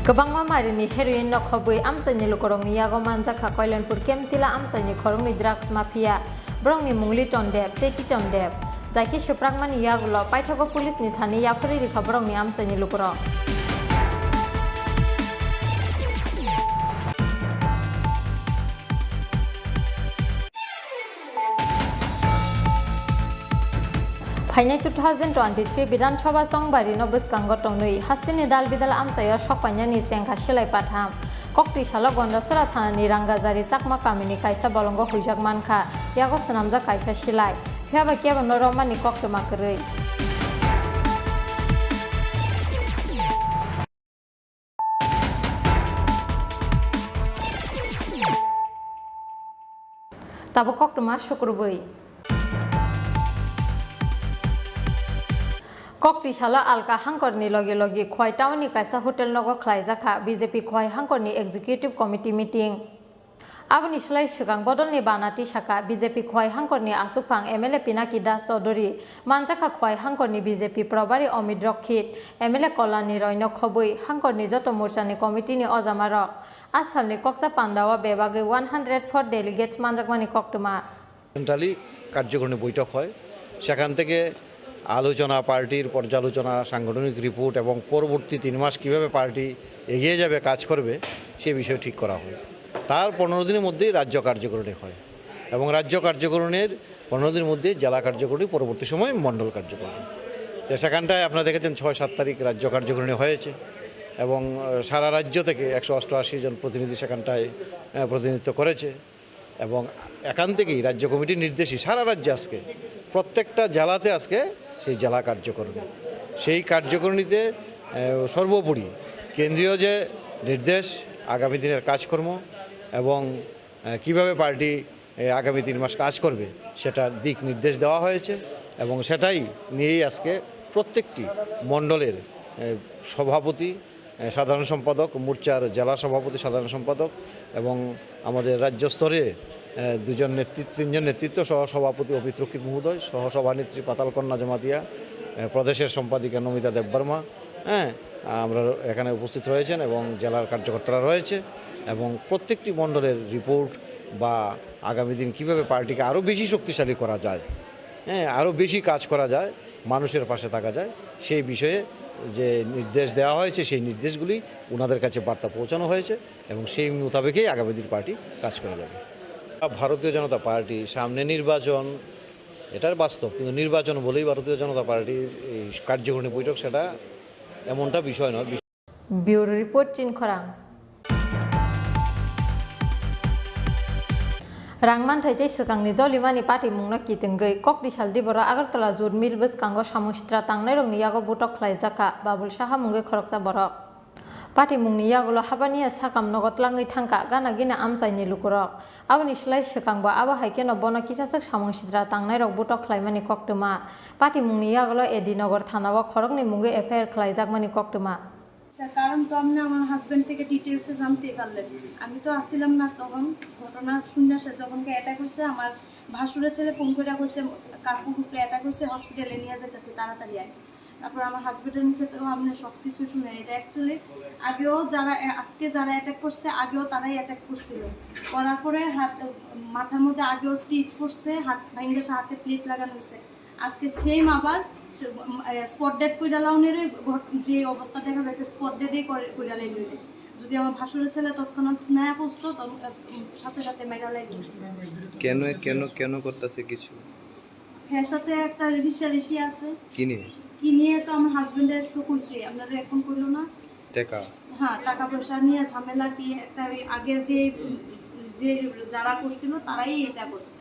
Kabang Mamarini heroin no khobui amsani lukorong ni yago manjaka Kailanpur Kemtila amsani khorong ni drugs mafia brong ni mungli tondep teti tondep jaiki suprangmani yagulo paithago police ni thani yafuri ri khabrong ni amsani lukorong Hainai 2023 Bidan Sabha Songbari no buskango tongnui hastini dal bidal amsayo sokpanyani sengkha silai patham kokti salo gonda sura thanani rangajari sakma kamini kaisa bolongo huijak mankha yago sanamja kaisa silai pheba keba noromani koktoma krei tabo koktoma shukrubui Kokti Shala Alka Hankorni Logi Logi Khoi Tawni Kaisa Hotel Nogo Khlaijaka BJP Khoi Hankorni Executive Committee meeting. Aboni Shlai Shikang Bodolni Banati Shaka BJP Khoi Hankorni Asupang MLA Pinaki Das Chaudhary Manjaka Khoi Hankorni BJP Probari Omid Rokhit MLA Kolani Roino Khobui Hankorni Joto Morchani Committee ni Ozamarok Asalni Koksa Pandawa Bebage 104 delegates Manjakmani Koktuma centrally কার্যকরণী বৈঠক হয় সেখান থেকে আলোচনা পার্টির পর্যালোচনা সাংগঠনিক report এবং পরবর্তী 3 মাস কীভাবে পার্টি এগিয়ে যাবে কাজ করবে সে বিষয় ঠিক করা হয় তার 15 দিনের মধ্যেই রাজ্য কার্যকরণী হয় এবং রাজ্য কার্যকরণের 15 দিনের মধ্যে জেলা কার্যকরণী পরবর্তী সময় মণ্ডল কার্যকরণী তো সেখানটায় আপনারা দেখেছেন 6-7 তারিখ রাজ্য কার্যকরণী হয়েছে এবং সারা রাজ্য থেকে 188 জন প্রতিনিধি সেখানটায় প্রতিনিধিত্ব করেছে এবং এখান থেকেই রাজ্য কমিটির নির্দেশে সারা রাজ্যে আজকে প্রত্যেকটা জেলাতে আজকে সেই জেলা কার্যকরণী সেই কার্যকরণীতে সর্বোপরি কেন্দ্রীয় যে নির্দেশ আগামী দিনের কাজকর্ম এবং কিভাবে পার্টি আগামী 3 মাস কাজ করবে সেটার দিক নির্দেশ দেওয়া হয়েছে এবং সেটাই নিয়েই আজকে প্রত্যেকটি মণ্ডলের সভাপতি সাধারণ সম্পাদক মোর্চার জেলা সভাপতি সাধারণ সম্পাদক এবং আমাদের রাজ্য স্তরে 3জন নেতৃত্ব সহ সভাপতি অপিত রক্ষিত মহোদয় সহ সভানেত্রী পাতালকন্যা জমাতিয়া প্রদেশের সম্পাদিকা নমিতা দেববর্মা আমরা এখানে উপস্থিত রয়েছেন এবং জেলার কার্যকর্তারা রয়েছে এবং প্রত্যেকটি মণ্ডলের রিপোর্ট বা আগামী দিন কীভাবে পার্টিকে আরও বেশি শক্তিশালী করা যায় আরও বেশি কাজ করা যায় মানুষের পাশে থাকা যায় সেই বিষয়ে যে নির্দেশ দেওয়া হয়েছে সেই নির্দেশগুলি ওনাদের কাছে বার্তা পৌঁছানো হয়েছে এবং সেই মোতাবেকই আগামী দিন পার্টি কাজ করে যাবে ভারতীয় জনতা পার্টি সামনে নির্বাচন এটার বাস্তব কিন্তু নির্বাচন বলেই ভারতীয় জনতা পার্টির এই কার্যকরণী বৈঠক সেটা এমনটা বিষয় নয় ব্যুরো রিপোর্ট চিন খরাং Rangman Thai Sekang ni Zolimani Party Mungna Kitengei Kok di Saldi Boro Agartala Jur Milbus Kango Samustra Tangnai Rong Niago Butok Klaizaka Babul Shaha Mungai Khoroksa Borok Party Mungni Yagulo Habania Sakam Nogot Langai Tangka Gana Gina Amsai ni Lukurok Awani Shlai Sekang Ba Awa Haikeno Bono Kisasak Samustra Tangnai Rong Butok Klaimani Koktuma Party Mungni Yagulo Edi Nogor Thanawa Khorok ni Mungai Affair Klaizak Mani Koktuma কারণ তো আপনি আমার husband থেকে ডিটেইলসে জানতে পারলেন আমি তো আসছিলাম না তখন ঘটনা শুনে আসে যখন অ্যাটাক হয়েছে আমার ভাসুরের ছেলে ফোন করে কইছে কাকুর উপরে অ্যাটাক হয়েছে হসপিটালে নিয়ে যেতেছে তাড়াতাড়ি আয় তারপর আমার হাজবেন্ডের মুখে তো আপনি সব কিছু শুনে এটা অ্যাকচুয়ালি আগেও যারা আজকে যারা অ্যাটাক করছে আগেও তারাই অ্যাটাক করছিল করার পরে হাত মাথার মধ্যে আগেও স্টিচ করছে হাত ভেঙে হাতে প্লেট লাগানো হয়েছে আজকে সেম আবার স্পট ডেট কইরা লাউনের যে অবস্থা দেখা যাচ্ছে স্পট ডেটেই কইরা লাইলে যদি আমার ভাসুরের ছেলে তৎক্ষণাৎ স্নায়া পৌঁছতো সাথে সাথে মেরা লাইল কেন কেন কেন করতেছে কিছু এর সাথে একটা ঋষি আছে কি নিয়ে তো আমার হাজবেন্ডের তো কইছে আপনারা এখন কইলো না টাকা হ্যাঁ টাকা পয়সা নিয়ে ঝামেলা কি একটা আগের যে যারা করছিল তারাই এটা করছে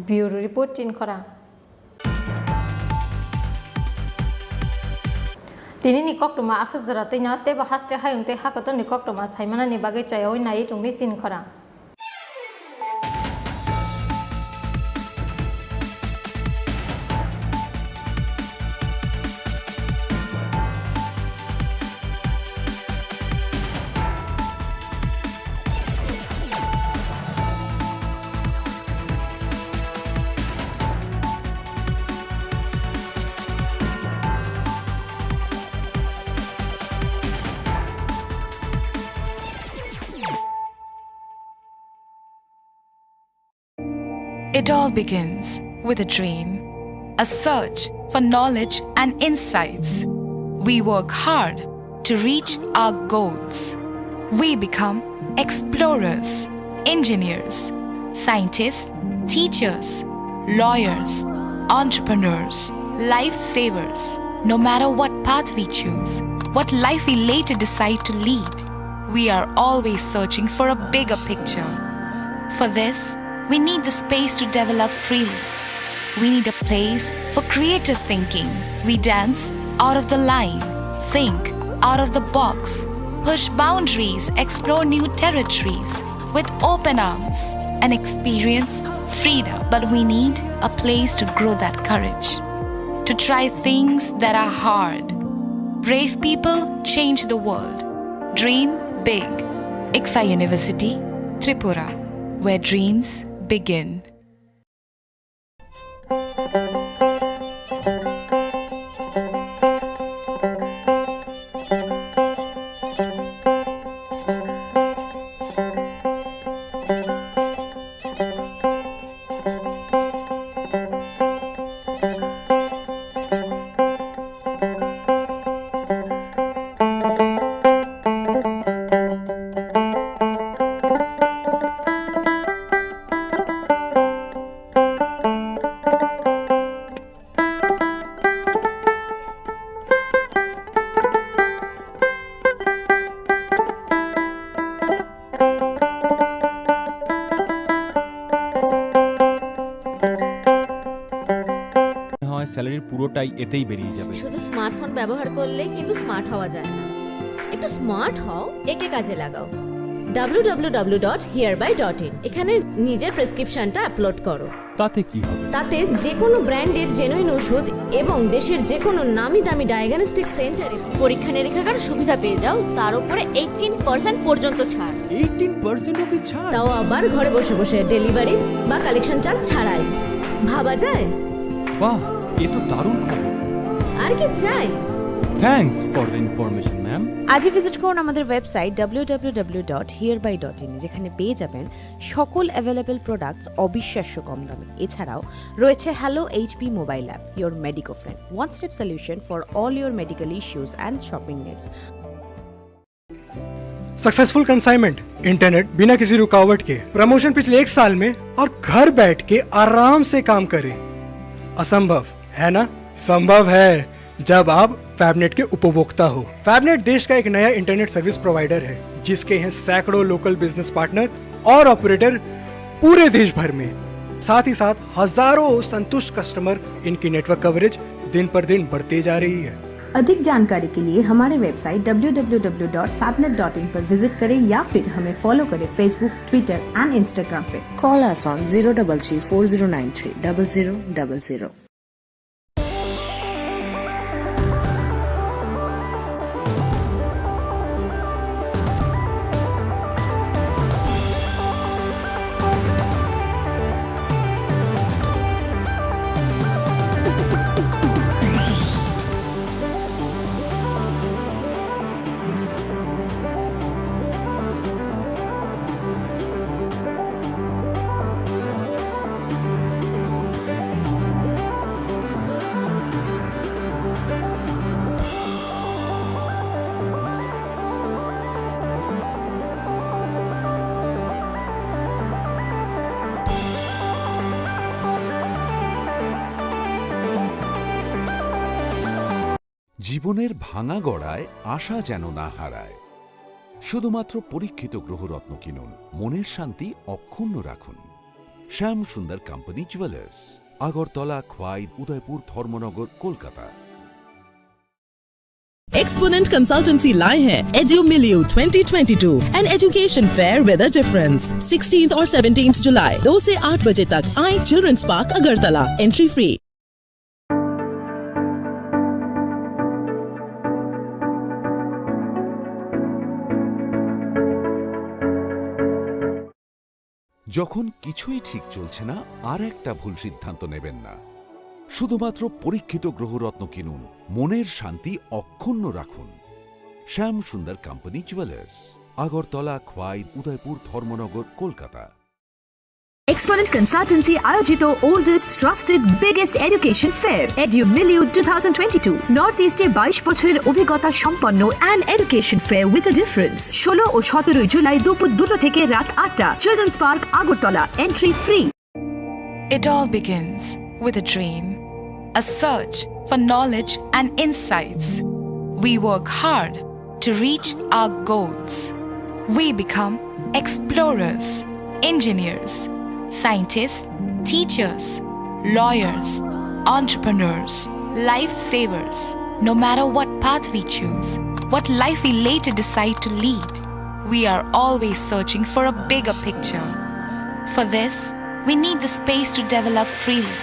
ব্যুরো রিপোর্ট চিন খরা Tini ni koktuma asuk zara tinya te bahaste hayung te hakaton ni koktuma saimana ni bagai chayoi nai tungni sin khora It all begins with a dream, a search for knowledge and insights. We work hard to reach our goals. We become explorers, engineers, scientists, teachers, lawyers, entrepreneurs, lifesavers. No matter what path we choose, what life we later decide to lead, we are always searching for a bigger picture. For this, we need the space to develop freely. We need a place for creative thinking. We dance out of the line, think out of the box, push boundaries, explore new territories with open arms and experience freedom. But we need a place to grow that courage. to try things that are hard. Brave people change the world. Dream big. ICFA University, Tripura, where dreams begin. স্যালারির পুরোটাই এতেই বেরিয়ে যাবে। শুধু smartphone ব্যবহার করলে কিন্তু smart হওয়া যায় না। একটু স্মার্ট হও, একে কাজে লাগাও। www.hereby.in এখানে নিজের প্রেসক্রিপশনটা আপলোড করো। তাতে কি হবে? তাতে যে কোনো ব্র্যান্ডের জেনুইন ওষুধ এবং দেশের যে কোনো নামি দামি ডায়াগনস্টিক সেন্টারে পরীক্ষা নিরীক্ষার সুবিধা পেয়ে যাও, তার উপরে 18% পর্যন্ত ছাড়। 18% অবধি ছাড়? তাও আবার ঘরে বসে বসে, ডেলিভারি বা কালেকশন চার্জ ছাড়াই। ভাবা যায়? বাহ, এ তো দারুণ খবর। আর কি চাই? Thanks for the information ma'am. আজই ভিজিট করুন আমাদের ওয়েবসাইট www.hereby.in, যেখানে পেয়ে যাবেন সকল অ্যাভেলেবল প্রোডাক্টস অবিশ্বাস্য কম দামে। এছাড়াও রয়েছে hello HP mobile app, your medico friend, one step solution for all your medical issues and shopping needs. Successful consignment, internet बिना किसी रुकावट के, प्रमोशन पिछले 1 साल में और घर बैठ के आराम से काम करें। असंभव है ना? संभव है जब आप फैबनेट के उपभोक्ता हो। फैबनेट देश का एक नया इंटरनेट सर्विस प्रोवाइडर है, जिसके हैं सैकड़ों लोकल बिजनेस पार्टनर और ऑपरेटर पूरे देश भर में। साथ ही साथ हजारों संतुष्ट कस्टमर। इनकी नेटवर्क कवरेज दिन पर दिन बढ़ती जा रही है। अधिक जानकारी के लिए हमारे वेबसाइट www.fabnet.in पर विजिट करें या फिर हमें फॉलो करें फेसबुक, ट्विटर एंड इंस्टाग्राम पे। Call us on 03340930000। জীবনের ভাঙা গড়ায় আশা যেন না হারায়। শুধুমাত্র পরীক্ষিত গ্রহরত্ন কিনুন, মনের শান্তি অক্ষুণ্ণ রাখুন। Shyam Sundar company jewellers, Agartala, Khowai, Udaipur, Dharmanagar, Kolkata. Exponent Consultancy लाए हैं EduMilieu 2022, an education fair with a difference। 16th और 17th जुलाई 2 से 8 बजे तक आए children's park Agartala, entry free. যখন কিছুই ঠিক চলছে না, আর একটা ভুল সিদ্ধান্ত নেবেন না। শুধুমাত্র পরীক্ষিত গ্রহরত্ন কিনুন, মনের শান্তি অক্ষুণ্ণ রাখুন। Shyam Sundar company jewellers, Agartala, Khowai, Udaipur, Dharmanagar, Kolkata. Exponent Consultancy আয়োজিত oldest, trusted, biggest education fair EduMilieu 2022 north ইস্টে 22 বছরের অভিজ্ঞতা সম্পন্ন and education fair with a difference। 16 ও 17 জুলাই দুপুর 2টা থেকে রাত 8টা, children's park, Agartala, entry free. It all begins with a dream, a search for knowledge and insights. We work hard to reach our goals. We become explorers, engineers, scientists, teachers, lawyers, entrepreneurs, lifesavers. No matter what path we choose, what life we later decide to lead, we are always searching for a bigger picture. For this, we need the space to develop freely.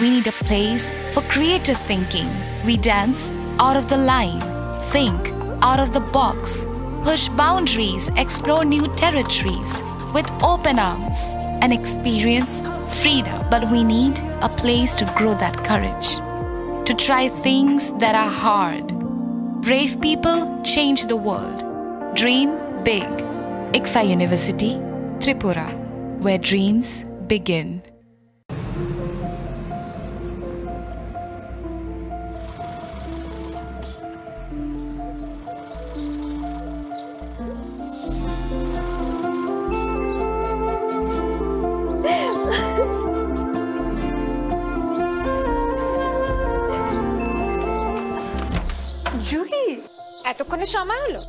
we need a place for creative thinking. We dance out of the line, think out of the box, push boundaries, explore new territories with open arms and experience freedom. But we need a place to grow that courage, to try things that are hard. Brave people change the world. Dream big. ICFA University, Tripura, where dreams begin. Juhi, এতক্ষণে সময় হলো?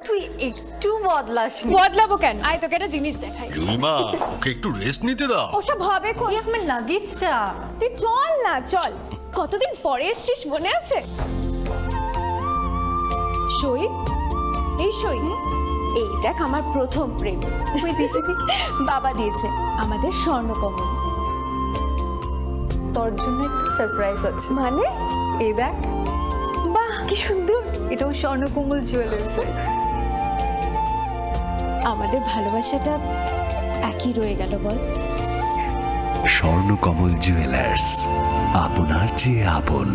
তুই একটু বদলাসনি। বদলাবো কেন? আয় তোকে একটা জিনিস দেখাই। জুইমা, ওকে একটু রেস্ট নিতে দাও। ওসব হবে কই? আমার লাগেজটা। তুই চল না, চল। কতদিন পরে এসেছিস, মনে আছে? সই, এই সই, এই দেখ আমার প্রথম প্রেম। তুই দেখে দেখ, বাবা দিয়েছে আমাদের স্বর্ণকমল। তোর জন্য একটা সারপ্রাইজ আছে। মানে? এই দেখ। বাহ, কি সুন্দর। এটাও স্বর্ণকমল জুয়েলার্সে। আমাদের ভালোবাসাটা একই রয়ে গেল, বল। স্বর্ণকমল জুয়েলার্স, আপনার চেয়ে আপন।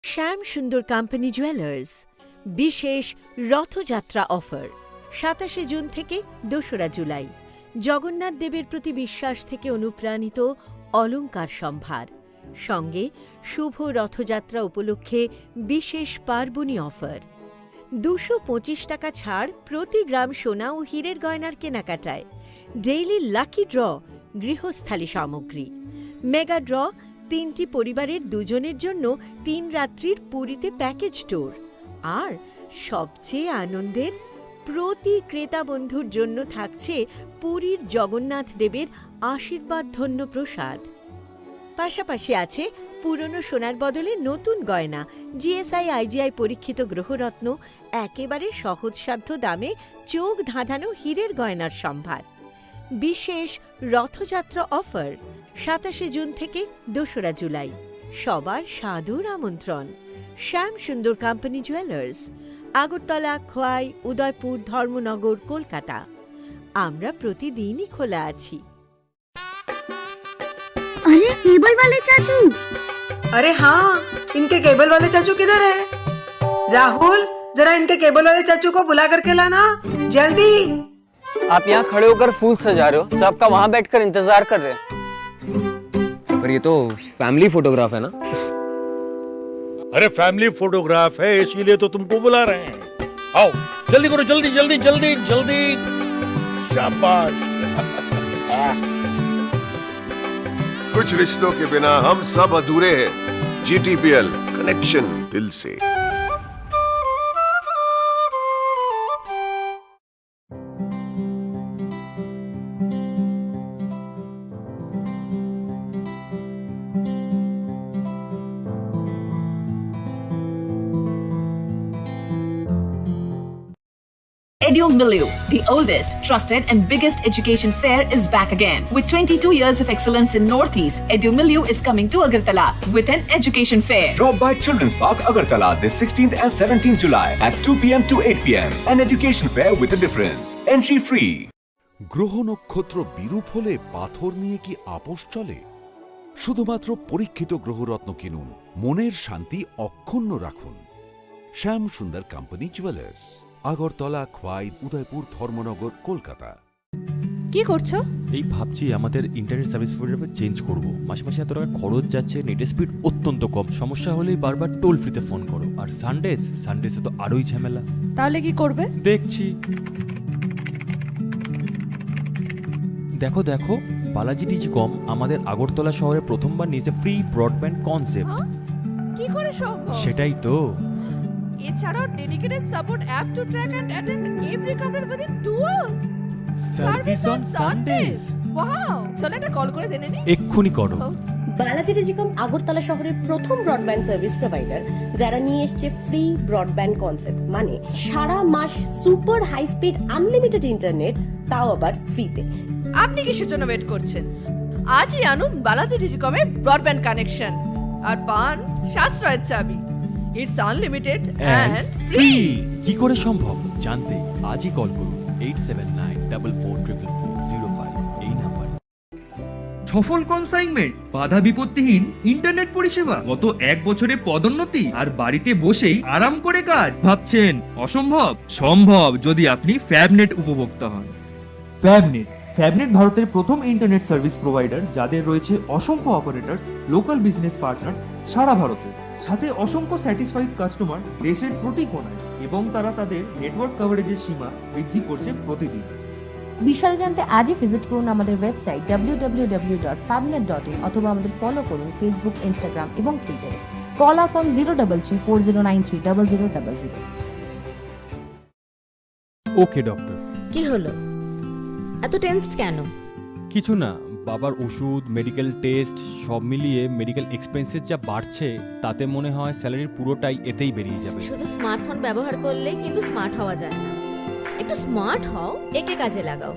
শ্যাম সুন্দর কোম্পানি জুয়েলার্স বিশেষ রথযাত্রা অফার 27 জুন থেকে 2রা জুলাই। জগন্নাথ দেবের প্রতি বিশ্বাস থেকে অনুপ্রাণিত অলংকার সম্ভার, সঙ্গে শুভ রথযাত্রা উপলক্ষে বিশেষ পার্বণী অফার। 225 টাকা ছাড় প্রতি গ্রাম সোনা ও হীরের গয়নার কেনাকাটায়। ডেইলি লাকি ড্র গৃহস্থালী সামগ্রী। মেগা ড্র 3টি পরিবারের 2জনের জন্য 3 রাত্রির পুরীতে প্যাকেজ ট্যুর। আর সবচেয়ে আনন্দের, প্রতি ক্রেতা বন্ধুর জন্য থাকছে পুরীর জগন্নাথ দেবের আশীর্বাদ ধন্য প্রসাদ। পাশাপাশি আছে পুরনো সোনার বদলে নতুন গয়না, জিএসআই আইজিআই পরীক্ষিত গ্রহরত্ন, একেবারে সহজসাধ্য দামে চোখ ধাঁধানো হীরের গয়নার সম্ভার। বিশেষ রথযাত্রা অফার 27 জুন থেকে 2রা জুলাই। সবার সাদর আমন্ত্রণ। শ্যাম সুন্দর কোম্পানি জুয়েলার্স, আগরতলা, খোয়াই, উদয়পুর, ধর্মনগর, কলকাতা। আমরা প্রতিদিনই খোলা আছি। अरे केबल वाले चाचू। अरे हाँ, इनके केबल वाले चाचू किधर है? राहुल, जरा इनके केबल वाले चाचू को बुला करके लाना, जल्दी। आप यहाँ खड़े होकर फूल सजा रहे हो, सबका वहाँ बैठकर इंतजार कर रहे हैं। पर ये तो फैमिली फोटोग्राफ है ना? अरे फैमिली फोटोग्राफ है, इसीलिए तो तुमको बुला रहे हैं। आओ जल्दी करो, जल्दी जल्दी जल्दी जल्दी। शाबाश। कुछ रिश्तों के बिना हम सब अधूरे हैं। GTPL, कनेक्शन दिल से। EduMilieu, the oldest, trusted and biggest education fair is back again. With 22 years of excellence in Northeast, EduMilieu is coming to Agartala with an education fair. Drop by Children's Park, Agartala this 16th and 17th July at 2 p.m. to 8 p.m. An education fair with a difference. Entry free. গ্রহ নক্ষত্র বিরূপ হলে পাথর নিয়ে কি আপোষ চলে? শুধুমাত্র পরীক্ষিত গ্রহরত্ন কিনুন, মনের শান্তি অক্ষুণ্ণ রাখুন। Shyam Sundar company jewellers, Agartala, Khowai, Udaipur, Dharmanagar, Kolkata. কি করছো? এই ভাবছি আমাদের ইন্টারনেট সার্ভিস প্রোভাইডার চেঞ্জ করব। মাসে মাসে এত টাকা খরচ যাচ্ছে, নেটের স্পিড অত্যন্ত কম, সমস্যা হলেই বারবার টোল ফ্রিতে ফোন করো। আর সানডেসে তো আরোই ঝামেলা। তাহলে কি করবে? দেখছি। দেখো দেখো, বালাজি টিজিকম আমাদের আগরতলা শহরে প্রথমবার নিয়েছে ফ্রি ব্রডব্যান্ড কনসেপ্ট। কি করে সম্ভব? সেটাই তো। এছাড়াও dedicated support app to track and attend every couple within 2 hours। Service on Sundays. Wow, চলো একটা কল করে জেনে নিই। এক্ষুনি করো। বালাজি টেলিকম আগরতলা শহরের প্রথম ব্রডব্যান্ড সার্ভিস প্রোভাইডার, যারা নিয়ে এসছে ফ্রি ব্রডব্যান্ড কনসেপ্ট, মানে সারা মাস super high speed unlimited internet, তাও আবার ফ্রিতে। আপনি কিসের জন্য ওয়েট করছেন? আজই আনুন বালাজি টেলিকমের ব্রডব্যান্ড কানেকশন আর পান সাশ্রয়ের চাবি। It's unlimited and free. কি করে সম্ভব জানতে আজই কল করুন 8794440405 এই নাম্বারে। সফল কনসাইনমেন্ট, বাধা বিপত্তিহীন ইন্টারনেট পরিষেবা, গত 1 বছরে পদোন্নতি, আর বাড়িতে বসেই আরাম করে কাজ। ভাবছেন অসম্ভব? সম্ভব যদি আপনি ফ্যাবনেট উপভোক্তা হন। ফ্যাবনেট ভারতের প্রথম ইন্টারনেট সার্ভিস প্রোভাইডার, যাদের রয়েছে অসংখ্য অপারেটর, লোকাল বিজনেস পার্টনার্স সারা ভারতে, সাথে অসংখ্য স্যাটিসফাইড কাস্টমার দেশের প্রতি কোণায়, এবং তারা তাদের নেটওয়ার্ক কভারেজের সীমা বৃদ্ধি করছে প্রতিদিন। বিশাল জানতে আজই ভিজিট করুন আমাদের ওয়েবসাইট www.fabnet.in অথবা আমাদের ফলো করুন ফেসবুক, ইনস্টাগ্রাম এবং টুইটারে। Call us on 03340930000। Okay doctor. কি হলো, এত টেনসড কেন? কিছু না, বাবার ওষুধ, মেডিকেল টেস্ট সব মিলিয়ে মেডিকেল এক্সপেন্সেস যা বাড়ছে, তাতে মনে হয় স্যালারির পুরোটাই এতেই বেরিয়ে যাবে। শুধু স্মার্টফোন ব্যবহার করলেই কিন্তু স্মার্ট হওয়া যায় না। একটু স্মার্ট হও, একে কাজে লাগাও।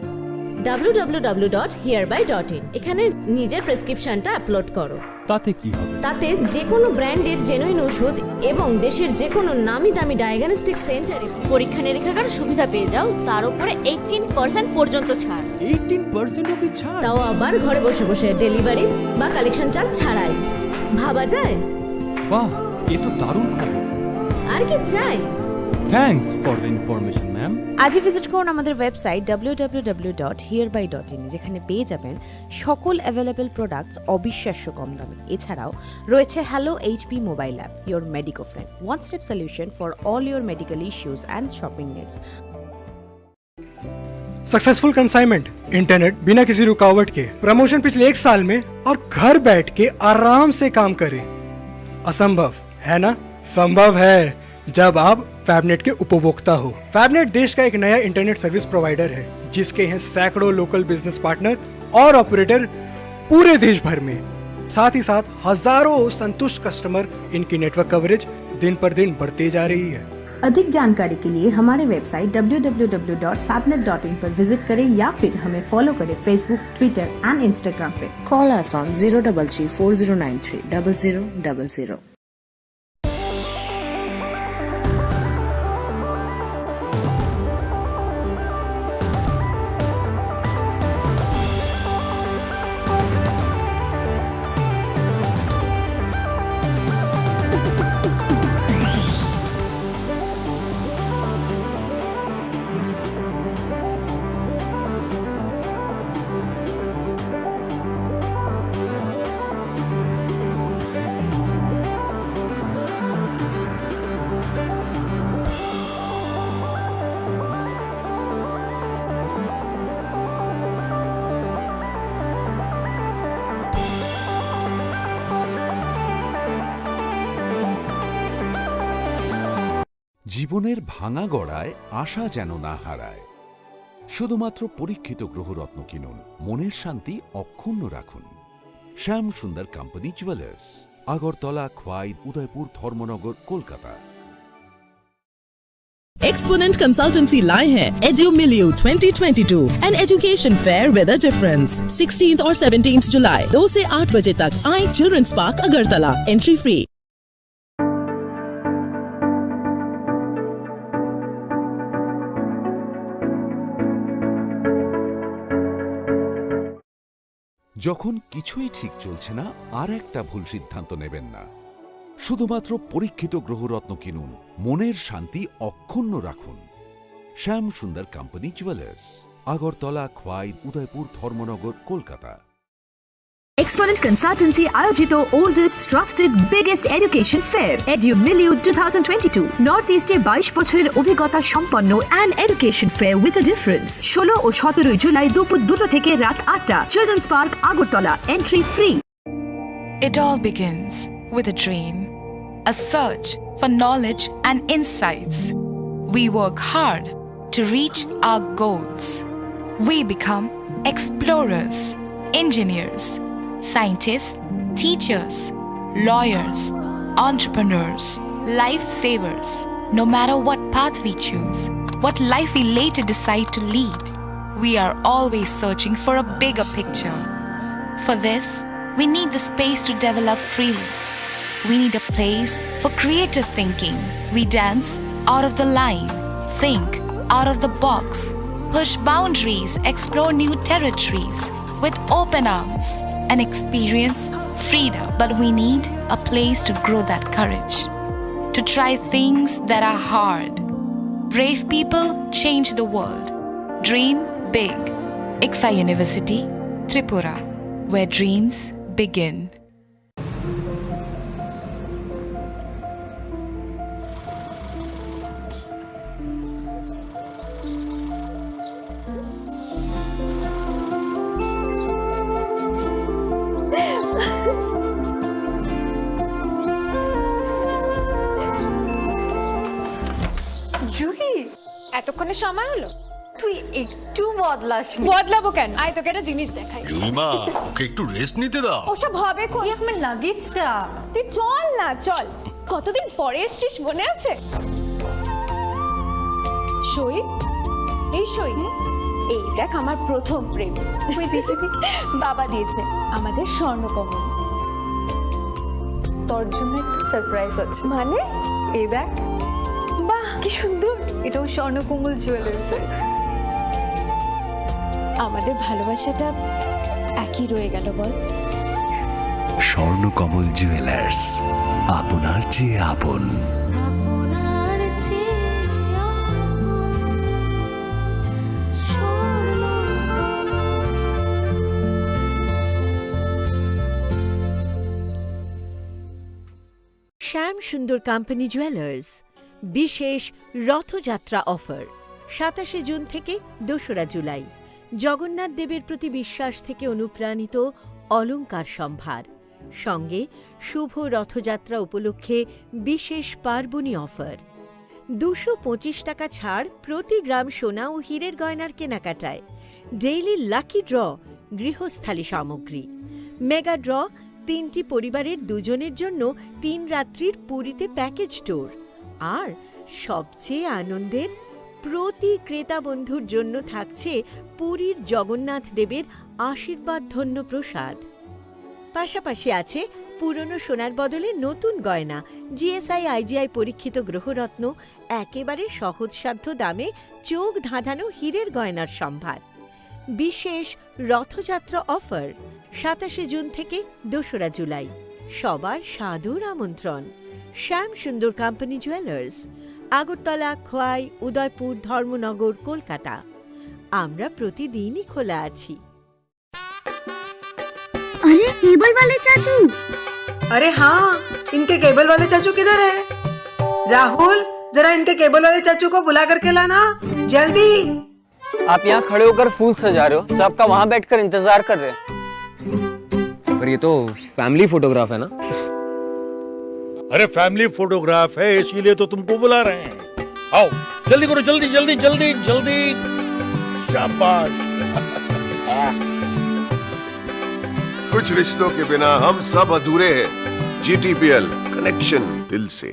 www.hereby.in এখানে নিজের প্রেসক্রিপশনটা আপলোড করো। তাতে কি হবে? তাতে যে কোনো ব্র্যান্ডের জেনুইন ওষুধ এবং দেশের যে কোনো নামি দামি ডায়াগনস্টিক সেন্টারে পরীক্ষা নিরীক্ষার সুবিধা পেয়ে যাও, তার উপরে 18% পর্যন্ত ছাড়। 18% অবধি ছাড়? তাও আবার ঘরে বসে বসে, ডেলিভারি বা কালেকশন চার্জ ছাড়াই। ভাবা যায়? বাহ, এ তো দারুণ খবর। আর কি চাই? Thanks for the information ma'am. আজই ভিজিট করুন আমাদের ওয়েবসাইট www.hereby.in, যেখানে পেয়ে যাবেন সকল অ্যাভেলেবল প্রোডাক্টস অবিশ্বাস্য কম দামে। এছাড়াও রয়েছে hello HP mobile app, your medico friend, one step solution for all your medical issues and shopping needs. Successful consignment, internet बिना किसी रुकावट के, प्रमोशन पिछले 1 साल में और घर बैठ के आराम से काम करें। असंभव है ना? संभव है जब आप फैबनेट के उपभोक्ता हो। फैबनेट देश का एक नया इंटरनेट सर्विस प्रोवाइडर है, जिसके हैं सैकड़ों लोकल बिजनेस पार्टनर और ऑपरेटर पूरे देश भर में। साथ ही साथ हजारों संतुष्ट कस्टमर। इनकी नेटवर्क कवरेज दिन पर दिन बढ़ती जा रही है। अधिक जानकारी के लिए हमारे वेबसाइट www.fabnet.in पर विजिट करें या फिर हमें फॉलो करें फेसबुक, ट्विटर एंड इंस्टाग्राम पे। Call us on 03340930000। জীবনের ভাঙা গড়ায় আশা যেন না হারায়। শুধুমাত্র পরীক্ষিত গ্রহরত্ন কিনুন, মনের শান্তি অক্ষুণ্ণ রাখুন। Shyam Sundar company jewellers, Agartala, Khowai, Udaipur, Dharmanagar, Kolkata. Exponent Consultancy लाए हैं EduMilieu 2022, an education fair with a difference। 16th और 17th जुलाई 2 से 8 बजे तक आई children's park Agartala, entry free. যখন কিছুই ঠিক চলছে না, আর একটা ভুল সিদ্ধান্ত নেবেন না। শুধুমাত্র পরীক্ষিত গ্রহরত্ন কিনুন, মনের শান্তি অক্ষুণ্ণ রাখুন। Shyam Sundar company jewellers, Agartala, Khowai, Udaipur, Dharmanagar, Kolkata. Exponent Consultancy আয়োজিত oldest trusted biggest education fair EduMilieu 2022 north ইস্টে 22 বছরের অভিজ্ঞতা সম্পন্ন and education fair with a difference। 16 ও 17 জুলাই দুপুর 2টা থেকে রাত 8টা, children's park, Agartala, entry free. It all begins with a dream, a search for knowledge and insights. We work hard to reach our goals. We become explorers, engineers, scientists, teachers, lawyers, entrepreneurs, lifesavers. No matter what path we choose, what life we later decide to lead, we are always searching for a bigger picture. For this, we need the space to develop freely. We need a place for creative thinking. We dance out of the line, think out of the box, push boundaries, explore new territories with open arms and experience freedom. But we need a place to grow that courage, to try things that are hard. Brave people change the world. Dream big. ICFA University, Tripura, where dreams begin. Juhi, এতক্ষণে সময় হলো? তুই একটু বদলাসনি। বদলাবো কেন? আয় তোকে একটা জিনিস দেখাই। জুইমা, ওকে একটু রেস্ট নিতে দাও। ওসব হবে কোন? এই আমার লাগেজটা। তুই চল না, চল। কতদিন পরে এসেছিস, মনে আছে? সই, এই সই। এই দেখ আমার প্রথম প্রেম। তুই দেখে দেখে বাবা দিয়েছে আমাদের স্বর্ণকমল। তোর জন্য একটা সারপ্রাইজ আছে। মানে? এই দেখ। বাহ, কি সুন্দর। এটাও স্বর্ণকমল জুয়েলার্সের। আমাদের ভালোবাসাটা একই রয়ে গেল বল। স্বর্ণকমল জুয়েলার্স, আপনার চেয়ে আপন। শ্যাম সুন্দর কোম্পানি জুয়েলার্স বিশেষ রথযাত্রা অফার 27 জুন থেকে 2রা জুলাই। জগন্নাথ দেবের প্রতি বিশ্বাস থেকে অনুপ্রাণিত অলংকার সম্ভার, সঙ্গে শুভ রথযাত্রা উপলক্ষে বিশেষ পার্বণী অফার। 225 টাকা ছাড় প্রতি গ্রাম সোনা ও হীরের গয়নার কেনাকাটায়। ডেইলি লাকি ড্র গৃহস্থালী সামগ্রী। মেগা ড্র 3টি পরিবারের 2 জনের জন্য 3 রাত্রির পুরীতে প্যাকেজ ট্যুর। আর সবচেয়ে আনন্দের, প্রতি ক্রেতা বন্ধুর জন্য থাকছে পুরীর জগন্নাথ দেবের আশীর্বাদ ধন্য প্রসাদ। পাশাপাশি আছে পুরনো সোনার বদলে নতুন গয়না, জিএসআই আইজিআই পরীক্ষিত গ্রহরত্ন, একেবারে সহজসাধ্য দামে চোখ ধাঁধানো হীরের গয়নার সম্ভার। বিশেষ রথযাত্রা অফার 27 জুন থেকে 2রা জুলাই। সবার সাদর আমন্ত্রণ। শ্যাম সুন্দর কোম্পানি জুয়েলার্স, আগরতলা, খোয়াই, উদয়পুর, ধর্মনগর, কলকাতা। আমরা প্রতিদিনই খোলা আছি। अरे केबल वाले चाचू। अरे हाँ, इनके केबल वाले चाचू किधर है? राहुल, जरा इनके केबल वाले चाचू को बुला करके लाना, जल्दी। आप यहाँ खड़े होकर फूल सजा रहे हो, सबका वहाँ बैठकर इंतजार कर रहे हैं। पर ये तो फैमिली फोटोग्राफ है ना? अरे फैमिली फोटोग्राफ है, इसीलिए तो तुमको बुला रहे हैं। आओ जल्दी करो, जल्दी जल्दी जल्दी जल्दी। शाबाश। कुछ रिश्तों के बिना हम सब अधूरे हैं। GTPL, कनेक्शन दिल से।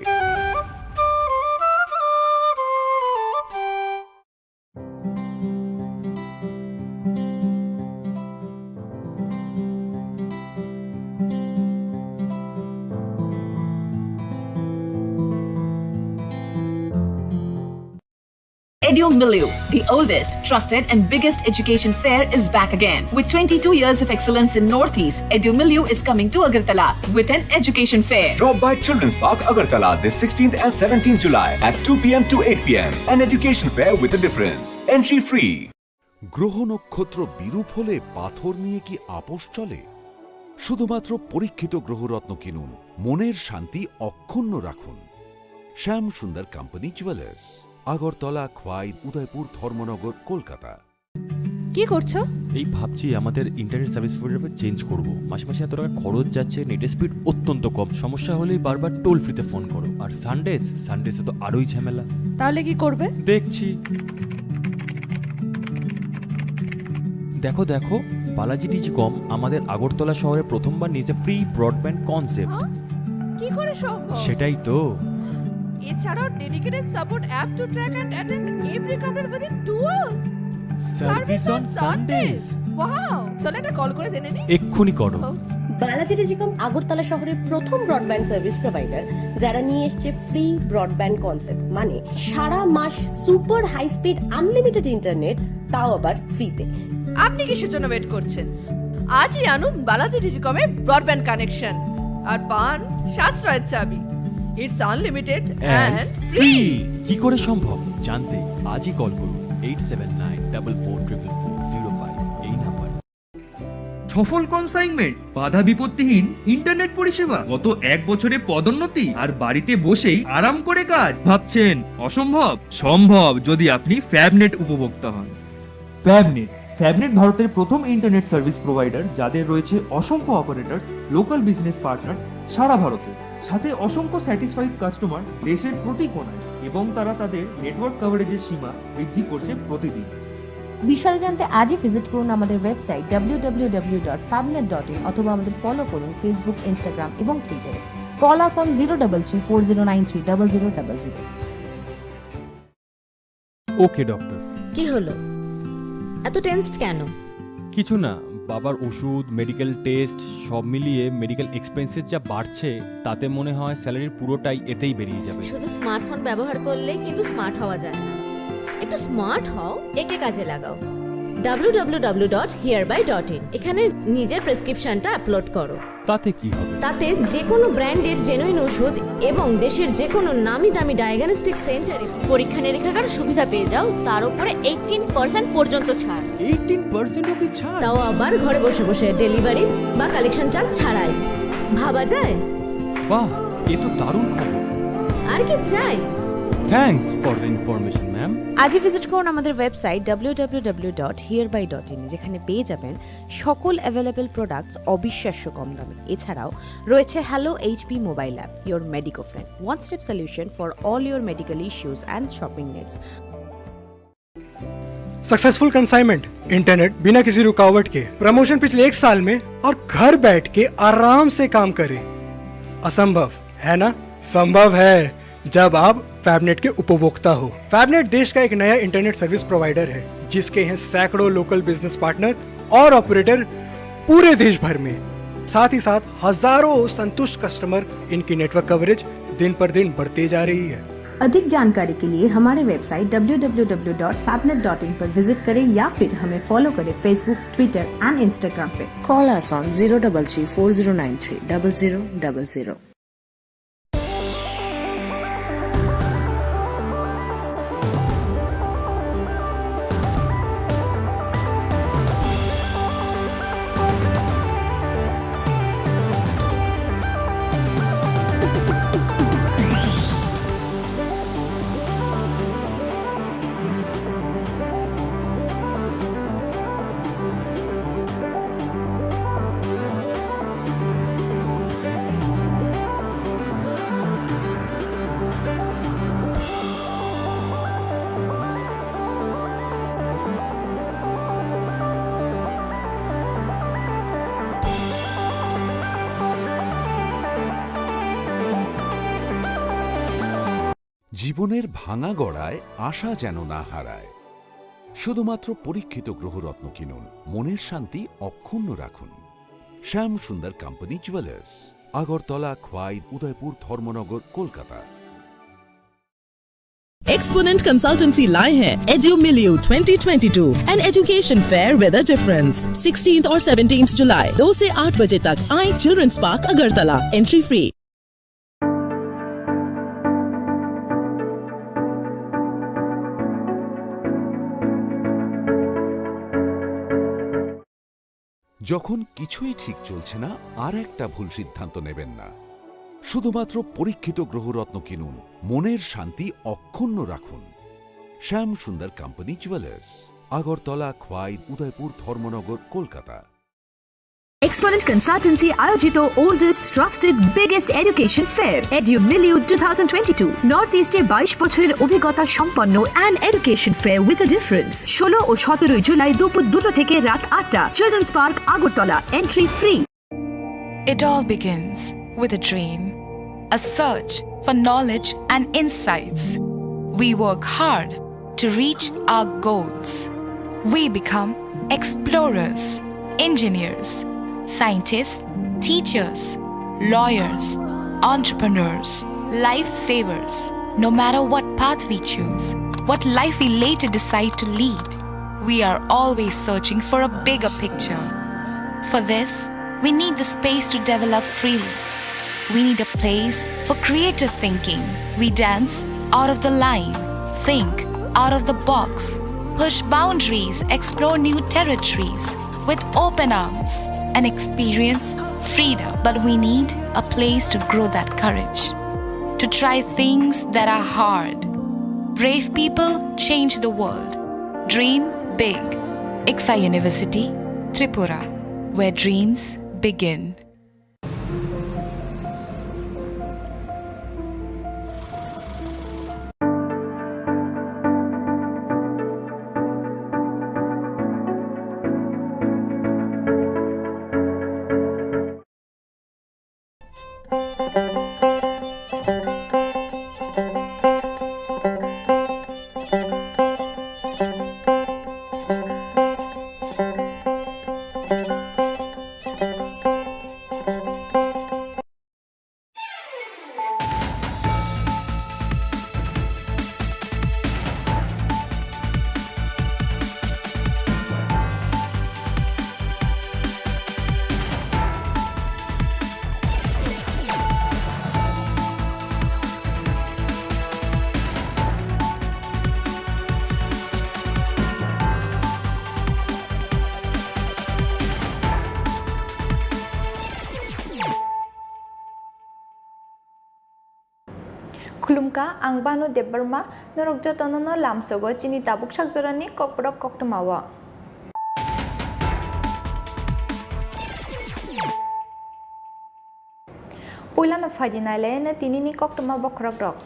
EduMilieu, the oldest, trusted and biggest education fair is back again. With 22 years of excellence in Northeast, EduMilieu is coming to Agartala with an education fair. Drop by Children's Park, Agartala this 16th and 17th July at 2 p.m. to 8 p.m. An education fair with a difference. Entry free. গ্রহ নক্ষত্র বিরূপ হলে পাথর নিয়ে কি আপোষ চলে? শুধুমাত্র পরীক্ষিত গ্রহরত্ন কিনুন, মনের শান্তি অক্ষুণ্ণ রাখুন। Shyam Sundar company jewellers, Agartala, Khowai, Udaipur, Dharmanagar, Kolkata. কি করছো? এই ভাবছি আমাদের ইন্টারনেট সার্ভিস প্রোভাইডার চেঞ্জ করব। মাসে মাসে এত টাকা খরচ যাচ্ছে, নেটের স্পিড অত্যন্ত কম, সমস্যা হলেই বারবার টোল ফ্রিতে ফোন করো। আর সানডেসে তো আরোই ঝামেলা। তাহলে কি করবে? দেখছি। দেখো দেখো, বালাজি ডিজিকম আমাদের আগরতলা শহরে প্রথমবার নিয়েছে ফ্রি ব্রডব্যান্ড কনসেপ্ট। কি করে সম্ভব? সেটাই তো। এছাড়াও dedicated support app to track and attend every complaint within 2 hours. Service on Sundays. Wow, চলো একটা কল করে জেনে নিই। এক্ষুনি করো। বালাজি টেলিকম আগরতলা শহরের প্রথম ব্রডব্যান্ড সার্ভিস প্রোভাইডার, যারা নিয়ে এসেছে ফ্রি ব্রডব্যান্ড কনসেপ্ট, মানে সারা মাস super high speed unlimited internet, তাও আবার ফ্রিতে। আপনি কিসের জন্য ওয়েট করছেন? আজই আনুন বালাজি ডিজিকমের ব্রডব্যান্ড কানেকশন আর পান সাশ্রয়ের চাবি। It's unlimited and free. কি করে সম্ভব জানতে আজই কল করুন 8794440405 এই নাম্বার। সফল কনসাইনমেন্ট, বাধা বিপত্তিহীন ইন্টারনেট পরিষেবা, গত 1 বছরে পদোন্নতি আর বাড়িতে বসেই আরাম করে কাজ। ভাবছেন অসম্ভব? সম্ভব যদি আপনি ফ্যাবনেট উপভোক্তা হন। ফ্যাবনেট ভারতের প্রথম ইন্টারনেট সার্ভিস প্রোভাইডার, যাদের রয়েছে অসংখ্য অপারেটর, লোকাল বিজনেস পার্টনার্স সারা ভারতে, সাথে অসংখ্য স্যাটিসফাইড কাস্টমার দেশের প্রতি কোণায়, এবং তারা তাদের নেটওয়ার্ক কভারেজের সীমা বৃদ্ধি করছে প্রতিদিন। বিশাল জানতে আজই ভিজিট করুন আমাদের ওয়েবসাইট www.fabnet.in অথবা আমাদের ফলো করুন ফেসবুক, ইনস্টাগ্রাম এবং টুইটারে। Call us on 03340930000। Okay doctor. কি হলো, এত টেনসড কেন? কিছু না, বাবার ওষুধ, মেডিকেল টেস্ট সব মিলিয়ে মেডিকেল এক্সপেন্সেস যা বাড়ছে, তাতে মনে হয় স্যালারির পুরোটাই এতেই বেরিয়ে যাবে। শুধু স্মার্টফোন ব্যবহার করলেই কিন্তু স্মার্ট হওয়া যায় না। একটু স্মার্ট হও, একে কাজে লাগাও। www.hereby.in এখানে নিজের প্রেসক্রিপশনটা আপলোড করো। তাতে কি হবে? তাতে যে কোনো ব্র্যান্ডের জেনুইন ওষুধ এবং দেশের যে কোনো নামি দামি ডায়াগনস্টিক সেন্টারে পরীক্ষা নিরীক্ষার সুবিধা পেয়ে যাও, তার উপরে 18% পর্যন্ত ছাড়। 18% অবধি ছাড়? তাও আবার ঘরে বসে বসে, ডেলিভারি বা কালেকশন চার্জ ছাড়াই। ভাবা যায়? বাহ, এ তো দারুণ খবর। আর কি চাই? Thanks for the information ma'am. আজই ভিজিট করুন আমাদের ওয়েবসাইট www.hereby.in যেখানে পেয়ে যাবেন সকল অ্যাভেলেবল প্রোডাক্টস অবিশ্বাস্য কম দামে। এছাড়াও রয়েছে hello HP mobile app, your medico friend, one step solution for all your medical issues and shopping needs. Successful consignment, internet बिना किसी रुकावट के, प्रमोशन पिछले 1 साल में और घर बैठ के आराम से काम करें। असंभव है ना? संभव है जब आप फैबनेट के उपभोक्ता हो। फैबनेट देश का एक नया इंटरनेट सर्विस प्रोवाइडर है, जिसके हैं सैकड़ों लोकल बिजनेस पार्टनर और ऑपरेटर पूरे देश भर में। साथ ही साथ हजारों संतुष्ट कस्टमर। इनकी नेटवर्क कवरेज दिन पर दिन बढ़ती जा रही है। अधिक जानकारी के लिए हमारे वेबसाइट www.fabnet.in पर विजिट करें या फिर हमें फॉलो करें फेसबुक, ट्विटर एंड इंस्टाग्राम पे। Call us on 03340930000। জীবনের ভাঙা গড়ায় আশা যেন না হারায়। শুধুমাত্র পরীক্ষিত গ্রহরত্ন কিনুন, মনের শান্তি অক্ষুণ্ণ রাখুন। Shyam Sundar company jewellers, Agartala, Khowai, Udaipur, Dharmanagar, Kolkata. Exponent Consultancy लाए हैं EduMilieu 2022, an education fair with a difference। 16th और 17th जुलाई 2 से 8 बजे तक आए children's park Agartala, entry free. যখন কিছুই ঠিক চলছে না, আর একটা ভুল সিদ্ধান্ত নেবেন না। শুধুমাত্র পরীক্ষিত গ্রহরত্ন কিনুন, মনের শান্তি অক্ষুণ্ণ রাখুন। Shyam Sundar company jewellers, Agartala, Khowai, Udaipur, Dharmanagar, Kolkata. Exponent Consultancy আয়োজিত oldest trusted biggest education fair EduMilieu 2022 north ইস্টের 22 বছরের অভিজ্ঞতা সম্পন্ন and education fair with a difference 16 ও 17 জুলাই দুপুর 2টা থেকে রাত 8টা children's park Agartala entry free It all begins with a dream, a search for knowledge and insights. We work hard to reach our goals. We become explorers, engineers, scientists, teachers, lawyers, entrepreneurs, lifesavers. No matter what path we choose, what life we later decide to lead, we are always searching for a bigger picture. For this, we need the space to develop freely. We need a place for creative thinking. We dance out of the line, think out of the box, push boundaries, explore new territories with open arms and experience freedom. But we need a place to grow that courage, to try things that are hard. Brave people change the world. Dream big. ICFA University, Tripura, where dreams begin. खुलुमका आं बानु देबबर्मा नरक जतननो लामसगो चिनि Tabuk साकजरानि ककप्रक कक्तमावा पुइलानो फाइदिनायलायनो तिनिनि कक्तमा बखरक रक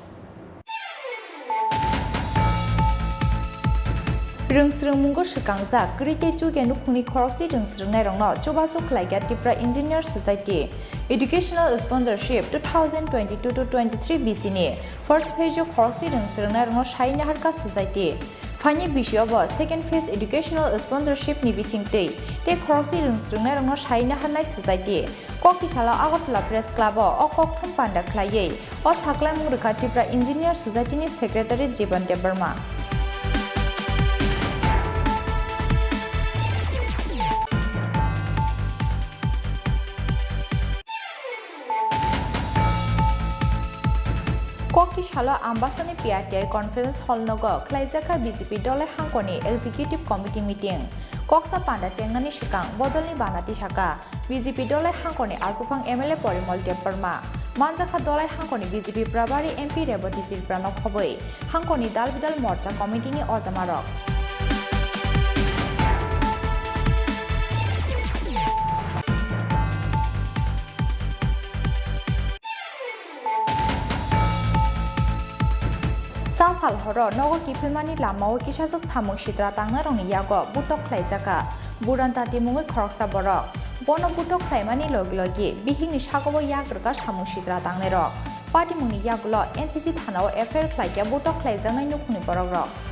रोंस्रोंमुंगो सकांजा क्रिके चुगे नुखुनि खरकसि रोंस्रोंनाय रंनो चबासो खलायगा Tripura engineer society educational sponsorship 2022-23 BC first phase खरकसि रोंस्रोंनाय रंनो साइना हारका सोसाइटी फाइनि बिषयबो सेकेंड फेज एजुकेशनल स्पॉन्सरशिप नि बिसिंगतै ते खरकसि रोंस्रोंनाय रंनो साइना हारनाय सोसाइटी कक्तिसाला आगरतला प्रेस क्लब अ कक्थुम पान्डा खलायै अ साकलाय मुंगरखा त्रिपुरा इंजिनियर सोसाइटी नि सेक्रेटारि जीवन देबबर्मा कक्तिसाला आम्बासानि पिआरटीआई कॉन्फ्रेंस हॉल नगो खलाइजाखा बीजेपी दले हांकनि एग्जीक्यूटिव कमिटी मीटिंग कक्सा पांडा चेंगनानि सिकां बदलनि बानाति साका बीजेपी दले हांकनि आजुफां एमएलए परिमल देबबर्मा मानजाखा दले हांकनि बीजेपी प्रभारी एमपी रेवती त्रिपुरानो खबै हांकनि दाल बिदाल मोर्चा कमिटिनि अजामारक साल हरो नगर किफिलमानि लामाओ किसाजक सामुं सिद्रा तांना रंनि यागो बुटक खलाइजाका बुरान्ता तिमुङै खरकसा बरक बन बुटक खलाइमानि लगे बिहिंनि सागोबो याग्रगा सामुं सिद्रा तांनाय रक पाटिमुंनि यागुलो एनसीसी थानाव एफआईआर खलाइया बुटक खलाइजानाय नुखुनि बरक रक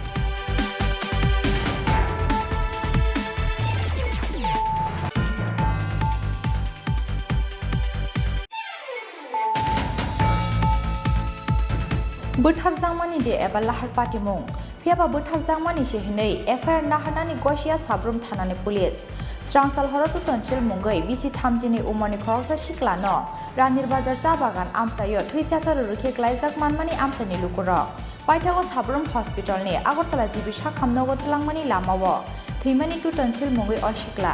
बोथारजांमानि दे एबा लाहार पाटिमुं फियाबा बोथारजांमानि सेहनै एफआईआर नाहारनानि गसिया साब्रुम थानानि पुलिस स्रांसाल हरतो तनसिल मुंगै बिसि थामजिनि उमरनि खरकसा सिख्लानो रानिर बाजार चा बागान आमसायो थैचासार रुखे ग्लाइजाक मानमानि आमसानि लुकुरक पाइथागो साब्रुम हस्पिटालनि आगरतला जिबि साखामनगो तलांमानि लामावो थैमानि टु तनसिल मुंगै अ सिख्ला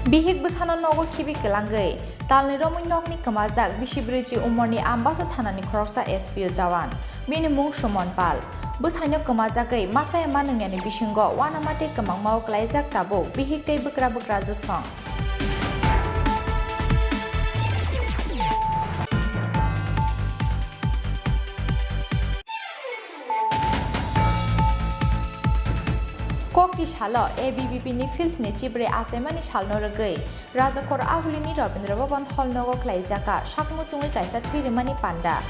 Bihik besana nogo kibi kelangai. Talni romui nokni kemajak bisibriji umorni ambasa thanani khoroksa SPO jawan. Bini mung Shomon Pal. Besanya kemajagai macaya manengani bisingo wanamate kemangmau klaijak tabo bihik tei bekra juksong. Kokti shalo ABBP ni Fields ni Chibre Asemani shalno ragai Rajakor Ahuli ni Rabindra Bhavan Hall nogo klaijaka sakmo chungai kaisa thuirimani panda.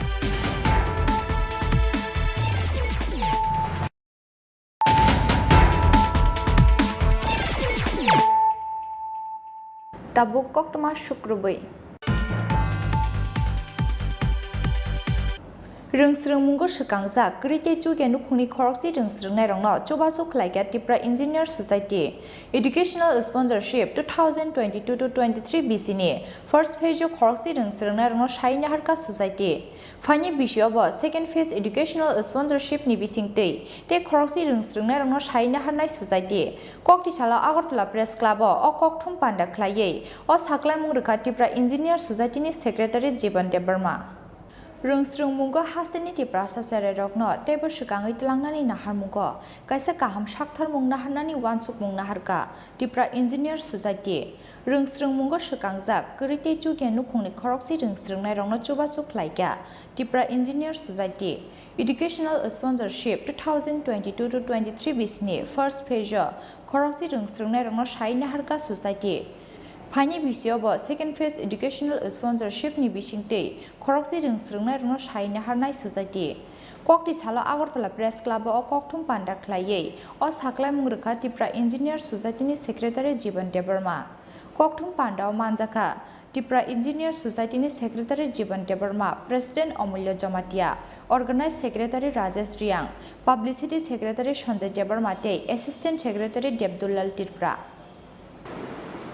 Tabuk koktoma shukrubai. Rengsreng mungo sekangjak krite chuge nukhungni khorokchi rengsrengnai rongno chobachu khlaigya Tripura Engineer Society Educational Sponsorship 2022-23 BC ni first phase of khorokchi rengsrengnai rongno saina harka society phani bisiobo second phase educational sponsorship ni bisingtei te khorokchi rengsrengnai rongno saina harnai society kokti sala Agartala Press Club o kokthum panda khlaiye o saklai mung rekha Tripura Engineer Society ni Secretary Jiban Debarma Rengsreng mungo hasteni Tripura sasare rokno tebo sikangai tlangnani nahar mungo kaisa kaham sakthar mung naharnani wansuk mung naharka Tripura Engineer Society Rengsreng mungo sikangjak krite chuge nukhungni khorokchi rengsrengnai rongno chobachu khlaigya Tripura Engineer Society Educational Sponsorship 2022-23 BC ni first phase khorokchi rengsrengnai rongno saina harka society Phani bisiobo second phase educational sponsorship ni bisingtei khorokchi rengsrengnai rongno saina harnai society kokti sala Agartala Press Club o kokthum panda khlaiye o saklai mung rekha Tripura Engineer Society ni Secretary Jiban Debarma kokthum panda o manjaka Tripura Engineer Society ni Secretary Jiban Debarma President Amulya Jamatia Organized Secretary Rajesh Riang Publicity Secretary Sanjay Debarma tei Assistant Secretary Debdullal Tripura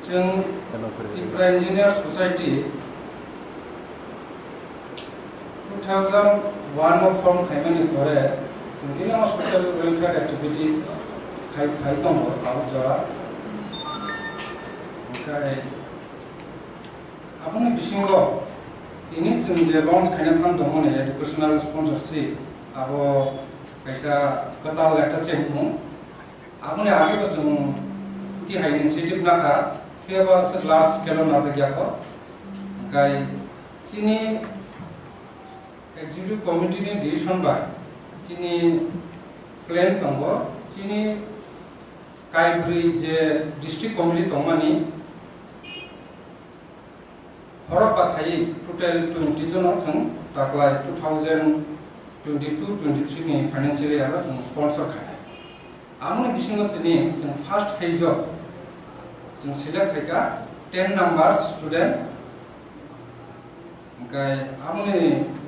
जों Tripura Engineer Society 2001 of form खाइमानि परे जों किना social welfare activities खाइ दङ आउजा ओमफ्राय आबुनि बिसिङाव दिनै जों जे lunch खाइना थान दङ ने educational sponsorship आबो कैसा गताल एकटा चेमु आबुनि आगेबो जों ति हाइ इनिशिएटिभ नाखा फेबा लार्ज स्केल नाजागियाखौ ओमफ्राय चिनि एक्जिक्यूटिव कमिटी नि डिसिसन बाय चिनि प्लान दङ चिनि काइब्रि जे डिस्ट्रिक्ट कमिटी दंमानि हरब बाखायै टोटल 20 जन जों दाखलाय 2022-23 नि फाइनान्शियल इयार जों स्पन्सर खानाय आमनि बिसिङाव चिनि जों फर्स्ट फेज जों सिलेक्ट खायगा 10 numbers student ओमफ्राय आमनि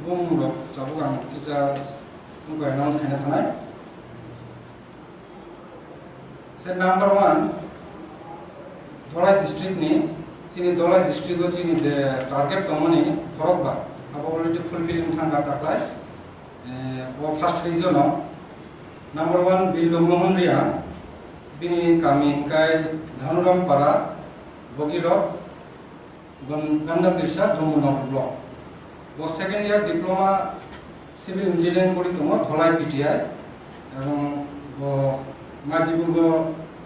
बुंरो जाबो आं किजा बुंबाय अनाउन्स खायना थानाय से नंबर 1 धलाई डिस्ट्रिक्ट नि चिनि धलाई डिस्ट्रिक्ट चिनि जे टारगेट दमनि खरबा अब अलरेडी फुलफिलिंग थांगा ताकलाय ओ फर्स्ट फेज न नंबर 1 बिल्डो मोहन रिया बिनि गामि काय धनुराम पारा बगिरक गंगा तीर्सा दुमुनक ब्लक वो second year diploma civil engineering करि दङ धलाई पीटीआई एवं वो मादिबुंगो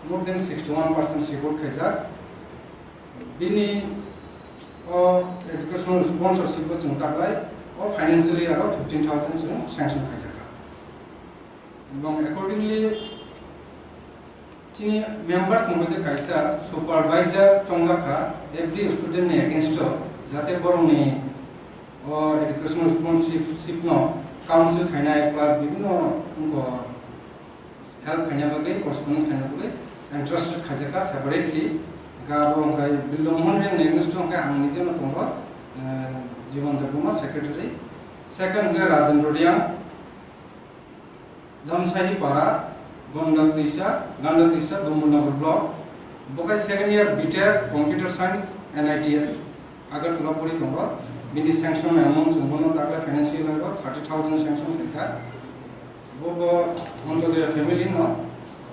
मोर देन 61% सिक्योर खायजा बिनि ओ एजुकेशनल स्पॉन्सरशिप जों ताकलाय ओ फाइनेंशियली आरो 15,000 जों सैंक्शन खायजा एवं अकॉर्डिंगली चिनि मेंबर्स नंगते कायसा सुपरवाइजर चंगाखा एवरी स्टूडेंट ने अगेंस्ट जाते बरंनि ओ एजुकेशनल स्पॉन्सरशिप न काउंसिल खायनाय प्लस बिभिन्न उनको हेल्प खायना बगे करस्पॉन्डेंस खायना बगे इंटरेस्टेड खायजाका सेपारेटली गाबो ओंखाय बिल्डमोन रे नेगेंस्ट ओंखाय आं निजेनो दङ जीवन देवमा सेक्रेटारी सेकंड गे राजेंद्र रिया धनसाही पारा गंगा तीसा दुमुनगर ब्लक बकाय second year BTech computer science NITI Agartala परि दङ बिनि सैंक्शन अमाउंट जोंबोनो ताकले फाइनेंशियल आरो 30,000 सैंक्शन लेखा बबो उनको दे फैमिली न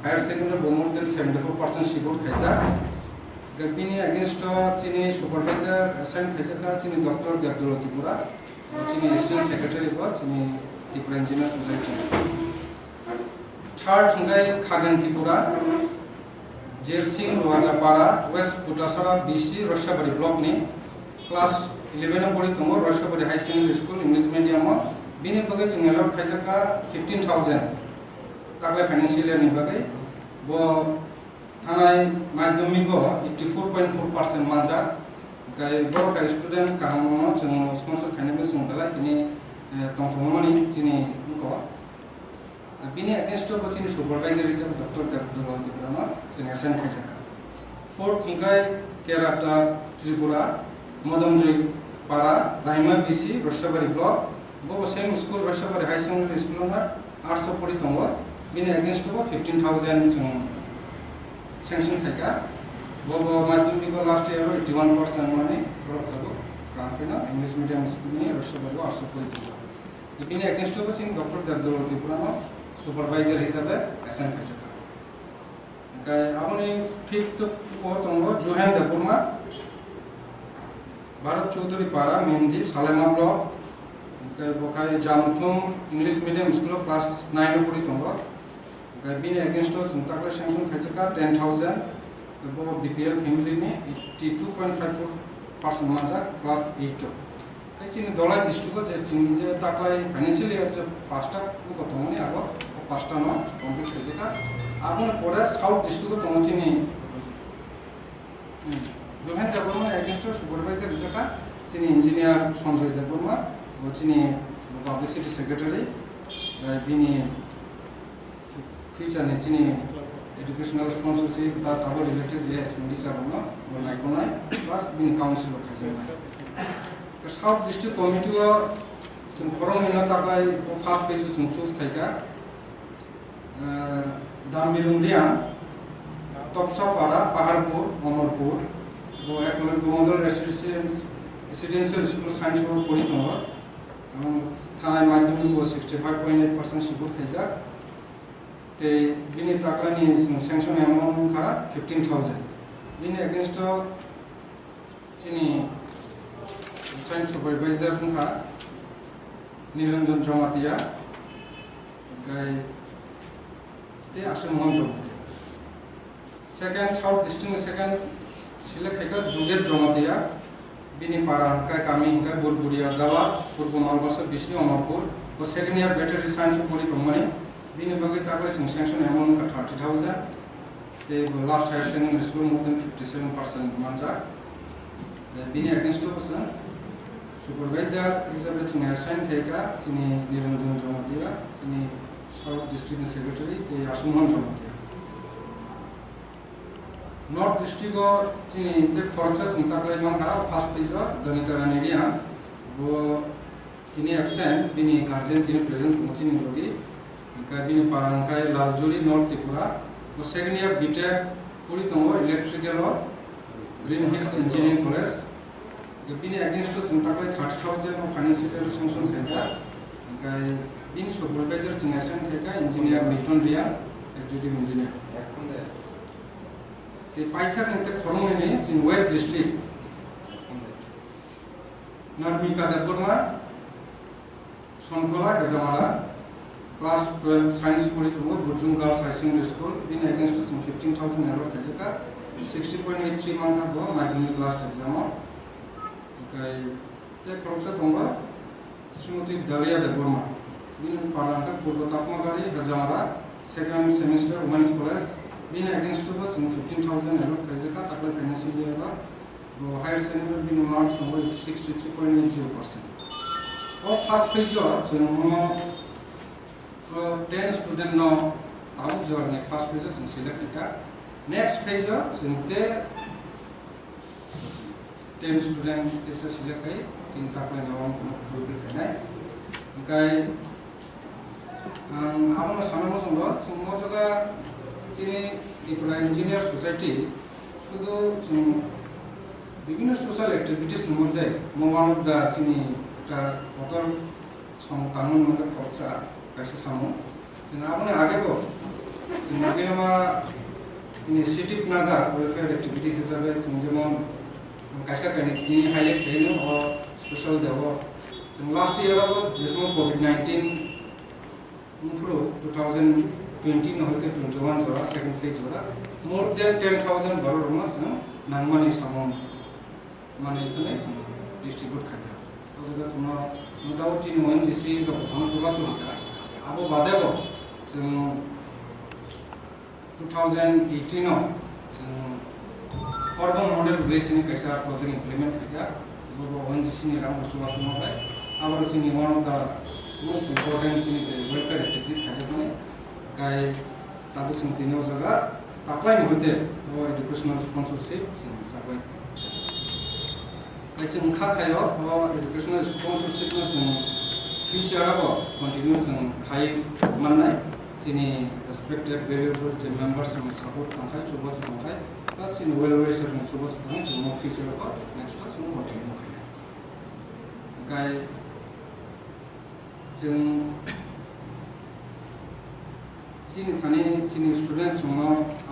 हायर सेकेंडरी बोमोर देन 74% सिक्योर खायजा Bini against Chini supervisor assigned Kajaka, Chini Doctor Gabdul Tripura, Chini Assistant Secretary of Chini Tripura Engineer Society. Third Tungai Khagan Tripura, Jersing Wajapara, West Putasara, BC, Rashabari Block ni, class 11 Poritongo, Rashabari High Secondary School, English Medium, Bini Bagas in allowed Kajaka 15,000. Takla financial year ni bagai, bo Tanai Madhyamiko 84.4% manja, kai bo kai student kahamono chung sponsor khanebe chung bala tini tongthomoni tini ko. Bini against to chini supervisor is Dr. Gabdul Tripura chung asan khajaka. Fourth thungai Kerata Tripura, Modamjoi Para, Raima BC, Rashabari Block, bo same school Rashabari High Secondary School na 800 pori tongo. Bini against to 15,000 chung sanction theka bobo madhyamiko last year 81% money borok kampena English medium school ni Rashabari 800 pori tongo. Bini against to chini Dr. Gabdul Tripura no supervisor hisabe asan khajaka. Kai apni fifth ko tongo Johan Dapurma Bharat Chaudhary Para Mendi Salema block kai bokai Jamthum English medium school class 9 pori tongo. Bini against us Takla sanction khajaka 10,000 bo BPL family ni 82.54% manja class 8 kai chini dolai district je chini je Takla financial year je pasta ko tomoni abo pasta no complete khajaka apun pore south district to chini Johan Development against us supervisor jaka chini engineer Sanjay Development bo chini publicity secretary bini future Chini educational sponsorship plus our related expenditure or Nikonai plus being council of Kazan. The South District Committee some Khorang Takai of first page some shoes Kaika Damirundian Topsapara, Paharpur, Omorpur, Model Residential School Science for Politonga, Tanai Madhumi was 65.8% Shibur Kazak. The Bini Taklani is sanction amount ka 15,000. Bini against Chini science supervisor ka Niranjan Jamatia. Guy they asan mon Jamatia. Second South District second Silek Heka Juget Jamatia. Bini Para ka Kami Hinka Burburia Dawa, Purpumal Basa Bisi Omapur. The second year battery science for Company. Bini bagi takla sanction amount ka 30,000. They last higher secondary school more than 57% manja. Bini against to person supervisor is a bit assigned Keka, Chini Niranjan Jamatia, Chini South District Secretary, the Asumon Jamatia. North District Chini the Khorang in Takla Manka, first page Danita Ranidian, go Tini absent, Bini guardian present Chini Rogi. Bini Parangkai Laljuri North Tripura, the second year BTEC Puritongo Electrical or Green Hills Engineering College. Bini against us in Takla 30,000 of financial sanction Keka. Bini supervisors in Action Keka, Engineer Milton Ria, Executive Engineer. The Python in the Khorang in West District. Narmika Deburma, Sonkola Kazamara. Class 12 science Puritongo, Burjung Girls High Secondary School, been against us in 15,000 euro Kajaka, 60.83 month ago, Madhyamik last exam. Okay, take Professor Tonga, Srimati Dalia de Burma, been Paranga, Purvatapmagari, Kazamara, second semester Women's College, been against us in 15,000 euro Kajaka, Takla financial year, higher secondary been in March Tonga 63.80%. Of first page, so 10 students no out journey first page in Sri next page in the 10 students this is Sri cinta plan awam kono fulfill karna kai amano sanamo sumbo sumo jaga Chini Khorang Engineer Society শুধু বিভিন্ন social activities মধ্যে mobile দা চিনি একটা কত সংতানন মধ্যে খরচা कैसे सामो जिन आपने आगे को जिन आगे हमारा इनिशिएटिव नाजा वेलफेयर एक्टिविटीज हिसाबै जों जेमन कायसा कायनि हाइलाइट खायनो अ स्पेशल देवो जों लास्ट इयराव जेसम कोविड-19 उनफ्रो 2020 नहते 21 जरा सेकंड फेज जरा मोर देन 10,000 बरोरमा जों नांगमानि सामन माने इतने डिस्ट्रीब्यूट खाजा तो जगा जों मोटामोटी ओएनजीसी जों सुबा सुबिदा आबो बादेबो जों 2018 आव जों अर्बन मॉडल बेसिस कैसा प्रोजेक्ट इंप्लीमेंट खाजा वो ओएनजीसी नि रां सुबा सुमाबाय आबार जोंनि one of the most important जोंनि वेलफेयर एक्टिविटीज खाजा माने गाय ताबो जों दिनाव जगा ताक्लाय नहते वो एजुकेशनल स्पॉन्सरशिप जों जाबाय जों खाखायो वो एजुकेशनल स्पॉन्सरशिप जों फ्यूचराव कंटिन्यू जों खाय माननाय जोंनि रेस्पेक्टेड वैल्यूएबल जों मेंबर्स जों सपोर्ट खाय सुबा सुमाय बा जों वेलविशर जों सुबा सुमाय जों फ्यूचराव नेक्स्ट जों कंटिन्यू खाय गाय जों जोंनि स्टूडेंट्स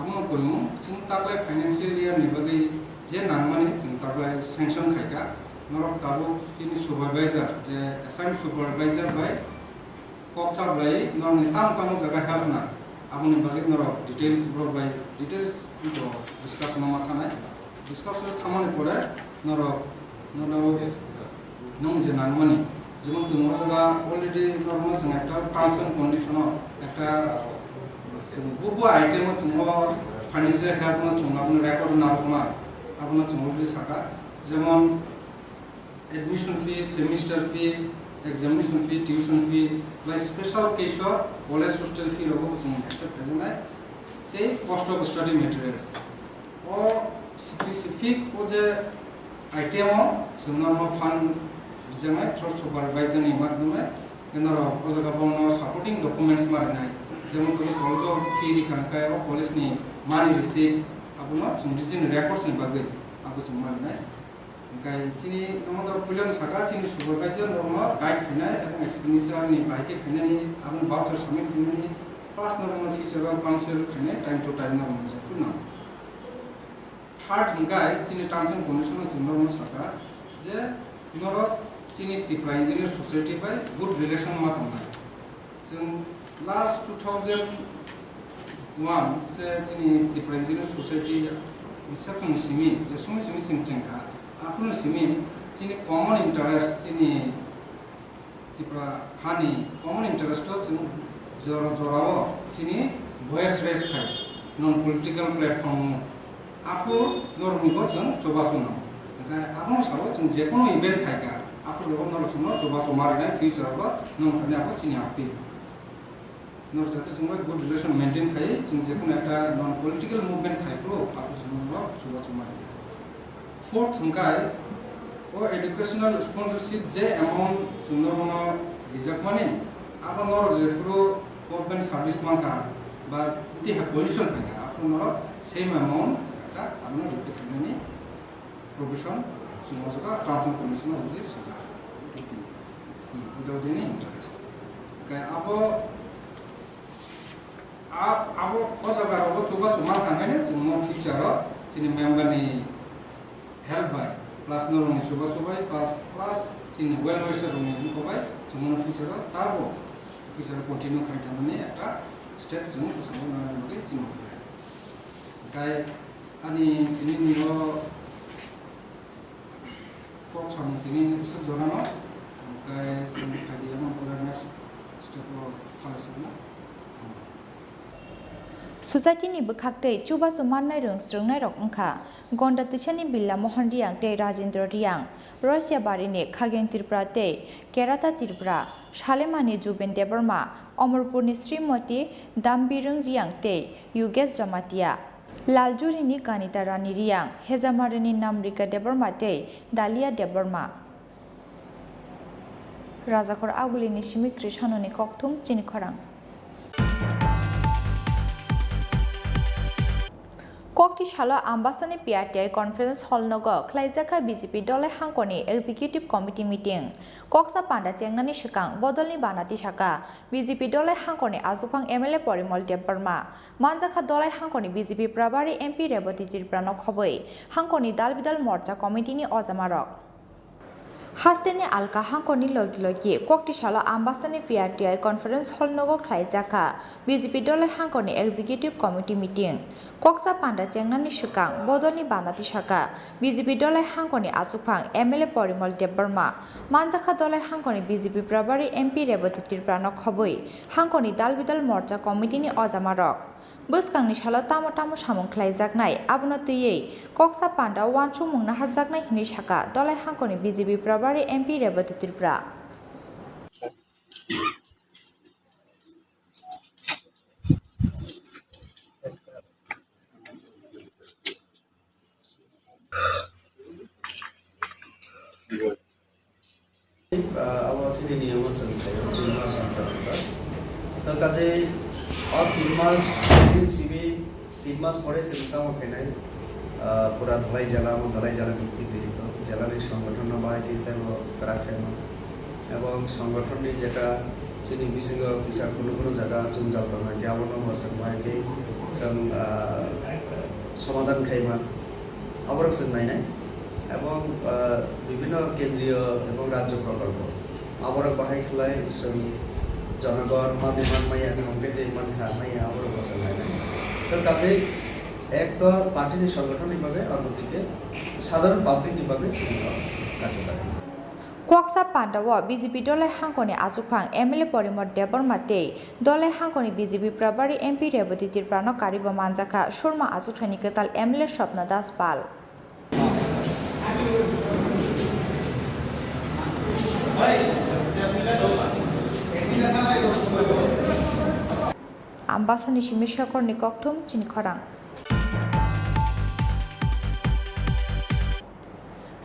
आमो कोइमु जों ताकलाय फाइनेंशियल ईयर नि बागै जे नांमानि जों ताकलाय सैंक्शन खायका नरक ताबो जोंनि सुपारवाइजर जे असाइन सुपारवाइजर बाय कक्सा बाय नरनि ताम जगह हेल्प ना आबुनि बागै नरक डिटेल्स ब्रो बाय डिटेल्स जो डिस्कशन मा थानाय डिस्कशन थामानि परे नरक नम जे नांमानि जेमन तुम जगा अलरेडी नरम जों एकटा टर्म्स एंड कंडीशन एकटा बुबु आइटेम जों फाइनेंशियल हेल्प जों आपन रेकर्ड नामा आपन जों अलरेडी साका जेमन admission fee semester fee examination fee tuition fee बाय special case college hostel fee रगो जों एक्सेप्ट खाजनाय ते कॉस्ट ऑफ स्टडी मटेरियल ओ स्पेसिफिक ओ जे आइटेम जों नरम फंड जमाय थ्रू सुपरवाइजर नि माध्यमे केनर ओजगा बनो सपोर्टिंग डॉक्यूमेंट्स मारनाय जेमन कॉलेज ऑफ फी रिकांकाय ओ कॉलेज नि मानि रिसीट आबुनो जों डिजिन रेकॉर्ड्स नि बागै आबु जों मारनाय गाय चिनि नमद पुलन साका चिनि सुपरवाइजर नरम गाइड खानाय एबं एक्सपेंडिचर नि बायके खानायनि आबुन वाउचर सबमिट खानायनि प्लस नरम फीचर काउंसिल खानाय टाइम टू टाइम नरम जफुना थर्ड गाय चिनि टर्म्स एंड कंडीशन जों नरम साका जे नरक चिनि त्रिपुरा इंजीनियर सोसाइटी बाय गुड रिलेशन मा थांनाय जों लास्ट 2001 से चिनि त्रिपुरा इंजीनियर सोसाइटी रिसेप्शन सिमी जे समय सिमी सिंचेंखा आफुन सिमी चिनि कॉमन इंटरेस्ट चिनि त्रिपुरा हानि कॉमन इंटरेस्ट जों जराव चिनि वॉइस रेस खाय नॉन पॉलिटिकल प्लेटफॉर्म आफु नरमिबो जों जबासुना आबुन साबो जों जेकोनो इवेंट खायका आफु लोगो नरसुनो जबासु मारिनाय फ्यूचराव नोंथांनि आबो चिनि आपि नर जाते जों गुड रिलेशन मेंटेन खाय जों जेकोनो एकटा नॉन पॉलिटिकल मूवमेंट खायप्रो आफु जों जबासु मारि फोर्थ थंगाय ओ एजुकेशनल स्पॉन्सरशिप जे अमाउंट जों नरनो रिजर्व माने आबो नर जेफ्रो गवर्नमेंट सर्विस मानका बा इति हा पोजीशन खायका आफु नर सेम अमाउंट एकटा आबनो रिपे खायनानि प्रोविजन समाजका टर्म्स एंड कंडीशन जुदि सजा विदाउट एनी इंटरेस्ट काय आबो अजगाराव चोबा समान थांगायने जों future Chini मेंबरनि help by plus नरनि चोबा सोबाय प्लस चिनि वेल विशर नि होबाय जों फ्यूचर ताबो फ्यूचर कंटिन्यू खायथानानै एकटा स्टेप जों फोसाबनो नाजानानै जों काय आनि दिनैनि सामथिनि सब जनानो गाय जों खादिया मनपुरा नेक्स्ट स्टेप खालामनो सोसाइटीनि बखाक्तै चुबासु माननाय रोंस्रोंनाय रकंखा गंडा तिछानि बिल्ला मोहन रियां ते राजेंद्र रियां रसिया बारिनि खागें त्रिपुरा ते केराता त्रिपुरा शालेमानि जुबेन देबर्मा अमरपुरनि श्रीमती दामबिरं रियां ते युगेश जमातिया लालजुरिनि कानिता रानी रियां हेजामारिनि नामरिका देबर्मा ते दालिया देबर्मा राजाखर आगुलिनि सिमिक्रि साननि कक्थुम चिनि खरां kokti shalo ambasani PRTI conference hall nogo khlaijaka BJP dole hangkoni executive committee meeting koksa panda chengnani shikang bodolni banati shaka BJP dole hangkoni azupang MLA Porimol Debarma manjakha dole hangkoni BJP Prabari MP Reboti Tripura khoboi hangkoni dalbidal morcha committee ni ojamarok Hasteni alka hangkoni logi kokti shalo ambasani PRTI conference hall nogo khlaijaka BJP dole hangkoni executive committee meeting koksa panda chengnani shikang bodolni banati shaka BJP dole hangkoni azupang MLA Porimol Debarma manjakha dole hangkoni BJP Prabari MP Reboti Tripura khoboi hangkoni dalbidal morcha committee ni ojamarok Buskangni shalo tamo samung khlaijaknai abono tiyei koksa panda wansung mungna harjaknai hini shaka dole hangkoni BJP Prabari MP Reboti Tripura अब चाहिँ नियम त चाहिँ अब 3 मास सिबी 3 मास পরে সেটা ওখানে পুরা ধলাই জেলা ভিত্তিক জেলার সংগঠন বাহিনীতে রাখে এবং সংগঠনটি যেটা চিনি বিসিং অফিসার কোনো জায়গা জঞ্জাল দङ গ্যাবন মসন বাহিনী जों সমাধান খাইমান আবরক जों নাইনাই এবং বিভিন্ন কেন্দ্রীয় এবং রাজ্য প্রকল্প আবরক বাহাই খলাই जों জনগণ মাধ্যম মাইয়া সংকেতে মানখা মাইয়া আবরক বসন নাইনাই তো কাজে এক তো পার্টির সংগঠনিকভাবে অন্যদিকে সাধারণ পাবলিক বিভাগে কার্যকরী Koksa Pandawa BJP dole hangkoni azupang MLA Porimol Debarma tei dole hangkoni BJP Prabari MP Reboti Tripura karibo manjaka Shurma azuthani ketal MLA Shopna Das Pal Ambasani Shimishakor Nikoktum Chini Khorang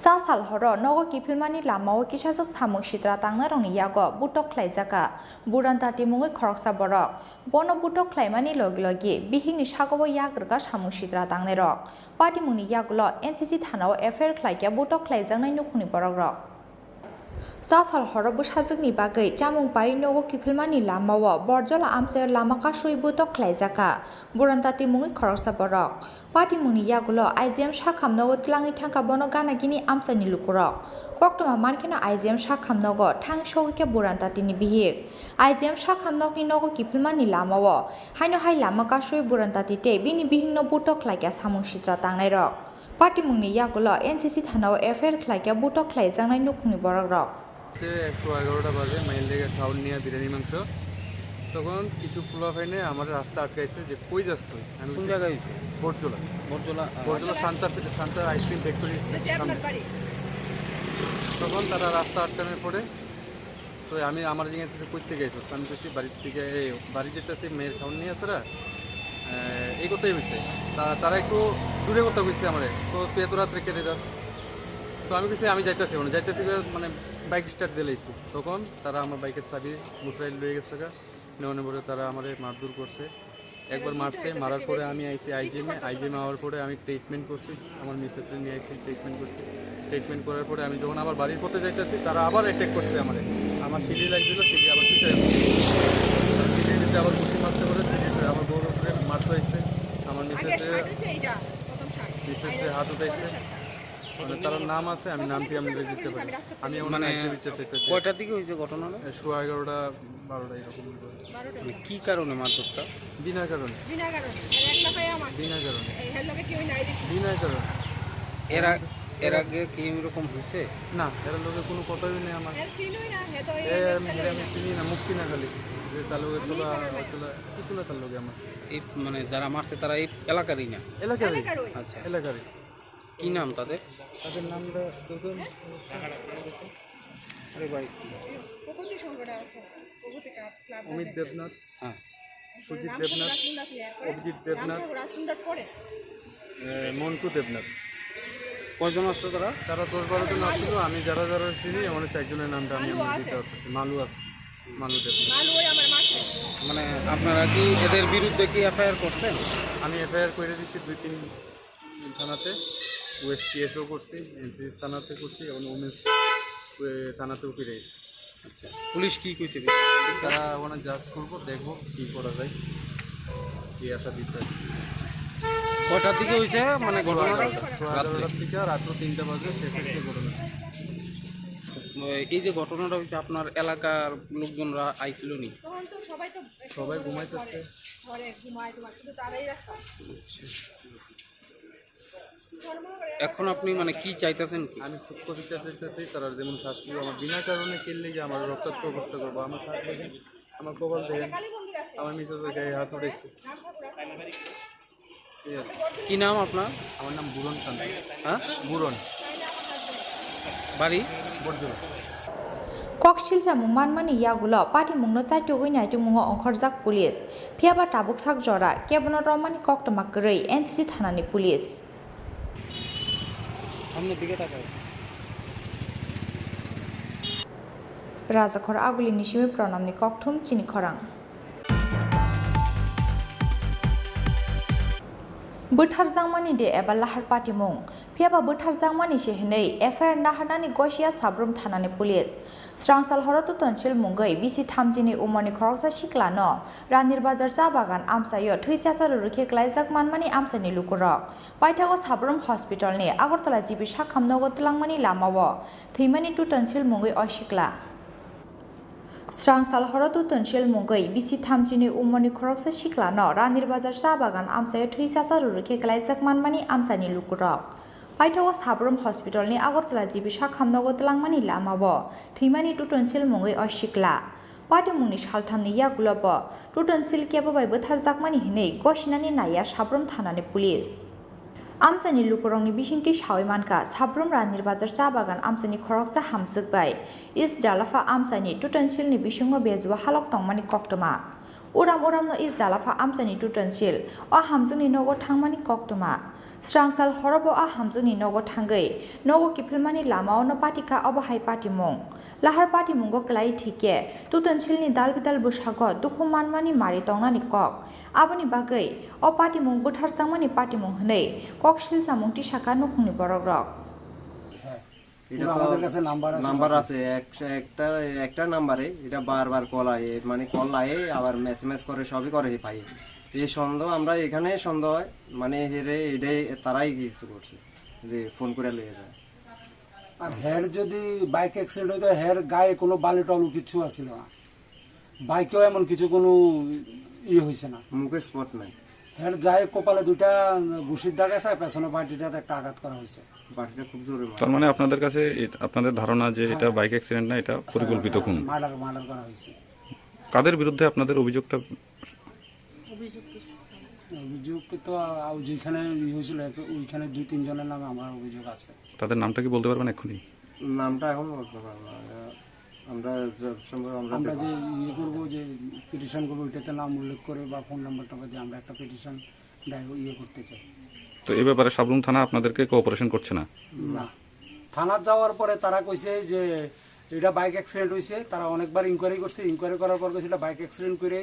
Sasal horo nogo kipilmani lamao kisasok samung sitra tangna rongni yago butok khlaijaka buranta timungoi khoroksa borok bono butok khlaimani logi bihingni sagobo yagrga samung sitra tangne rok party mungni yagulo NCC thanao affair khlaikya butok khlaijaknai nukuni borok rok Sasal horo busajikni bagai chamung pai nogo kipilmani lamao borjola amse lama kasui butok khlaijaka buranta timungoi khoroksa borok Party muni yagulo IGM shakham nogo tlangi thangka bono gana gini amsani lukurok koktoma markina IGM shakham nogo thang shogike buranta tini bihik IGM shakham nokni nogo kipilmani lamao haino hai lama kasui buranta tite bini bihing no butok khlaikya samung sitra tangnai rok Party muni yagulo NCC thanao affair khlaikya butok khlaijangnai nukuni borok rok 11:30 বাজে mile থেকে খাউন নিয়ে বিরিয়ানি মাংস তখন কিছু পোলা ফাইনে আমার রাস্তা আটকাইছে যে কই যাস তুই আমি কোন জায়গায় হইছে বরজলা শান্তার আইসক্রিম ফ্যাক্টরি তখন তারা রাস্তা আটকানোর পরে তো আমি আমার জিজ্ঞাসা করতে গেছো আমি তো বাড়ির থেকে বাড়ি যেতেছি মেয়ের খাউন নিয়ে আসরা এই কথাই হয়েছে তারা একটু দূরে কথা কইছে আমার তো তুই এত রাত্রে কেটে যাস তো আমি কিছু আমি যাইতেছি মানে বাইক স্টার্ট দিয়ে লাইছি তখন তারা আমার বাইকের চাবি মুসরাইল লয়ে গেছে নেওয়ানোর পরে তারা আমার মারধর করছে একবার মারছে মারার পরে আমি আইসি আইজিএমে আওয়ার পরে আমি ট্রিটমেন্ট করছি আমার মিসেসকে নিয়ে আইসি ট্রিটমেন্ট করার পরে আমি যখন আবার বাড়ির পথে যাইতেছি তারা আবার অ্যাটাক করছে আমার সিঁড়ি লাগছিল সিঁড়ি আবার পিছিয়ে সিঁড়িতে আবার কুচি মারতে করে সিঁড়িতে আমার বউর উপরে মারতে হয়েছে আমার মিসেসে হাত উঠাইছে মানে তার নাম আছে আমি নামটি আমি দিতে পারি আমি মানে বিচার চাইতেছি কয়টার দিকে হয়েছে ঘটনা 11:30 12টা এরকম মানে কি কারণে মারধরটা বিনা কারণে এর আগে কি এরকম হয়েছে না এর লোকে কোনো কথাই নেই আমার আমি চিনি না মুক্তি না খালি যে তার লোকে কিছু না তার লোকে আমার এই মানে যারা মারছে তারা এই এলাকারই না এলাকারই আচ্ছা এলাকারই কি নাম তাদের নামটা আরে ভাই অমিত দেবনাথ হ্যাঁ সুজিত দেবনাথ অভিজিৎ দেবনাথ মন্টু দেবনাথ কয়জন আসতো তারা 10-12 জন আসছিল আমি যারা চিনি আমার 4 জনের নামটা আমি দিতে পারতেছি মালু আছে মালু দেবনাথ মানে আপনারা কি এদের বিরুদ্ধে কি এফআইআর করছেন আমি এফআইআর করে দিচ্ছি 2-3 থানাতে, ওয়েস্ট টিএসও করছি, এনসিসি থানাতে করছি এবং ওমেন্স থানাতেও ফিরে এসেছি। আচ্ছা, পুলিশ কি কইছে? তারা ওখানে জাজ করবো, দেখবো কী করা যায়, কি আশা দিচ্ছে। কটার দিকে হয়েছে মানে ঘটনাটা? 11টার থেকে রাত 3টা বাজে শেষ হচ্ছে ঘটনা। এই যে ঘটনাটা হয়েছে আপনার এলাকার লোকজনরা আইছিল নি? সবাই ঘুমাইতেছে। এখন আপনি মানে কি চাইতেছেন? আমি সূক্ষ্ম বিচার চাইতেছি, তারা যেমন শাস্তি, আমার বিনা কারণে কেললে যে আমার রক্তাক্ত অবস্থা করবো। আমার শাক দেখেন, আমার কপাল দেখেন, আমার মিসেসের গায়ে হাত উঠেছে। কি নাম আপনার? আমার নাম বুরন কান্তি। হ্যাঁ, বুরন, বাড়ি বর্জুল। কক্সিল জামুং মানমানি ইয়াগুলো পাটি মুংনো চাইটো গইনাইটো মুঙো অংখরজাক পুলিশ ফিয়াবা টাবুক সাক জরা কেবনো রমানি কক্টমা গরৈ এনসিসি থানাनि পুলিশ। সামনের দিকে তাকাও। রাজাখর আগুলি নিশিমে প্রণামনি ককথুম চিনি খরাং। बोथार जांमानि दे एबा लाहार पार्टी मुं फियाबा बोथार जांमानि सेहनै एफआईआर नाहारनानि गसिया साब्रम थानानि पुलिस स्रांसाल हरतो तनसिल मुंगै बिसि थामजिनि उमरनि खरकसा सिख्लानो रानिर बाजार चा बागान आमसायो थैचासार रुखे ग्लाइजाक मानमानि आमसानि लुकुरक बायथागो साब्रम हस्पिटालनि आगरतला जिबि साखामनगो तलांमानि लामावो थैमानि टु तनसिल मुंगै असिख्ला स्रांसाल हरतो तनसिल मुंगै बिसि थामजिनि उमरनि खरकसा सिख्लानो रानिर बाजार चा बागान आमसायो थैचासार रुखे ग्लाइजाक मानमानि आमसानि लुकुरक बायथागो साब्रम हस्पिटालनि आगरतला जिबि साखामनगो तलांमानि लामावो थैमानि टु तनसिल मुंगै असिख्ला पार्टी मुंनि सालथामनि यागुलबो टु तनसिल केबोबाय बोथारजाकमानि हिनै गसिनानि नाया साब्रम थानानि पुलिस आमसानि लुकुरंनि बिसिंथि सावै मानका साब्रम रानिर बाजार चा बागान आमसानि खरकसा हामजोगबाय इस जालाफा आमसानि टु तनसिलनि बिसुङो बेजुवा हालक तंमानि कक्टमा उराम उरामनो इस जालाफा आमसानि टु तनसिल अ हामजोंनि नगो थांमानि कक्टमा स्रांसाल हरबो आ हामजोंनि नगो थांगै नगो किफिलमानि लामावनो पाटिका अबहाय पाटी मुं लाहार पाटी मुंगो क्लाई ठीके टु तनसिलनि दाल बिदाल बैसागो दुखु मानमानि मारि तंनानि कक आबनि बागै अ पाटी मुं बोथार जांमानि पाटी मुं हनै कक्सिल जामुंति शाखा नुखुंनि बरगरक আমাদের কাছে নাম্বার আছে একটা নাম্বারে এটা বারবার কল আয়ে মানে কল আয়ে আবার মেসেজ করে সবই করে পাই এই সন্দেহ আমরা এখানে সন্দেহ হয় মানে হেরে এটাই তারাই কিছু করছে যে ফোন করে লয়ে যায় আর হের যদি বাইক অ্যাক্সিডেন্ট হইতো হের গায়ে কোনো বালি টালু কিছু আছিল না বাইকেও এমন কিছু কোনো হয়েছে না মুখে স্পট নাই হের যায় কপালে দুইটা ঘুষির দাগ আছে পেছনে বাটিটাতে একটা আঘাত করা হয়েছে বাটিটা খুব জোরে তার মানে আপনাদের কাছে আপনাদের ধারণা যে এটা বাইক অ্যাক্সিডেন্ট না এটা পরিকল্পিত খুন মার্ডার করা হয়েছে কাদের বিরুদ্ধে আপনাদের অভিযোগটা অভিযোগ তো যেখানে হয়েছিল ওইখানে 2-3 জনের নামে আমার অভিযোগ আছে তাদের নামটা কি বলতে পারবেন এখনই নামটা এখন বলতে পারবো না আমরা আমরা যে করবো যে পিটিশন করবো ওইটাতে নাম উল্লেখ করে বা ফোন নাম্বারটা দিয়ে আমরা একটা পিটিশন করতে চাই তো এই ব্যাপারে সাবরুম থানা আপনাদেরকে কোঅপারেশন করছে না না থানা যাওয়ার পরে তারা কইছে যে এটা বাইক অ্যাক্সিডেন্ট হয়েছে তারা অনেকবার ইনকোয়ারি করছে ইনকোয়ারি করার পর কইছে এটা বাইক অ্যাক্সিডেন্ট করে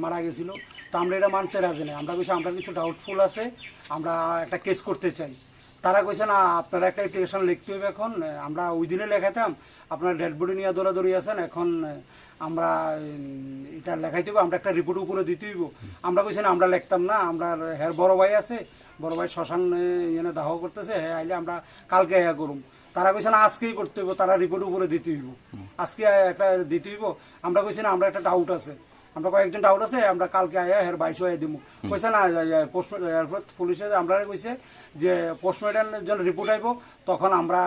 মারা গেছিল তো আমরা এটা মানতে রাজি না আমরা কইছি আমরা কিছু ডাউটফুল আছে আমরা একটা কেস করতে চাই তারা কইছে না আপনারা একটা অ্যাপ্লিকেশন লিখতে হবে এখন আমরা ওই দিনে লেখাইতাম আপনারা ডেড বডি নিয়ে দৌড়াদৌড়ি আছেন এখন আমরা এটা লেখাইতে হবে আমরা একটা রিপোর্ট উপরে দিতে হইব আমরা কইছি না আমরা লিখতাম না আমরা হের বড় ভাই আছে বড় ভাই শ্মশান এনে দাহ করতেছে হ্যাঁ আইলে আমরা কালকে করুম তারা কইছে না আজকেই করতে হইব তারা রিপোর্ট উপরে দিতে হইব আজকে একটা দিতে হইব আমরা কইছি না আমরা একটা ডাউট আছে আমরা কয়েকজন ডাউট আছে আমরা কালকে আয়া হের 22 আয়া দিব কইছে না পুলিশে আমরা কইছে যে পোস্টমর্টমের জন্য রিপোর্ট আইব তখন আমরা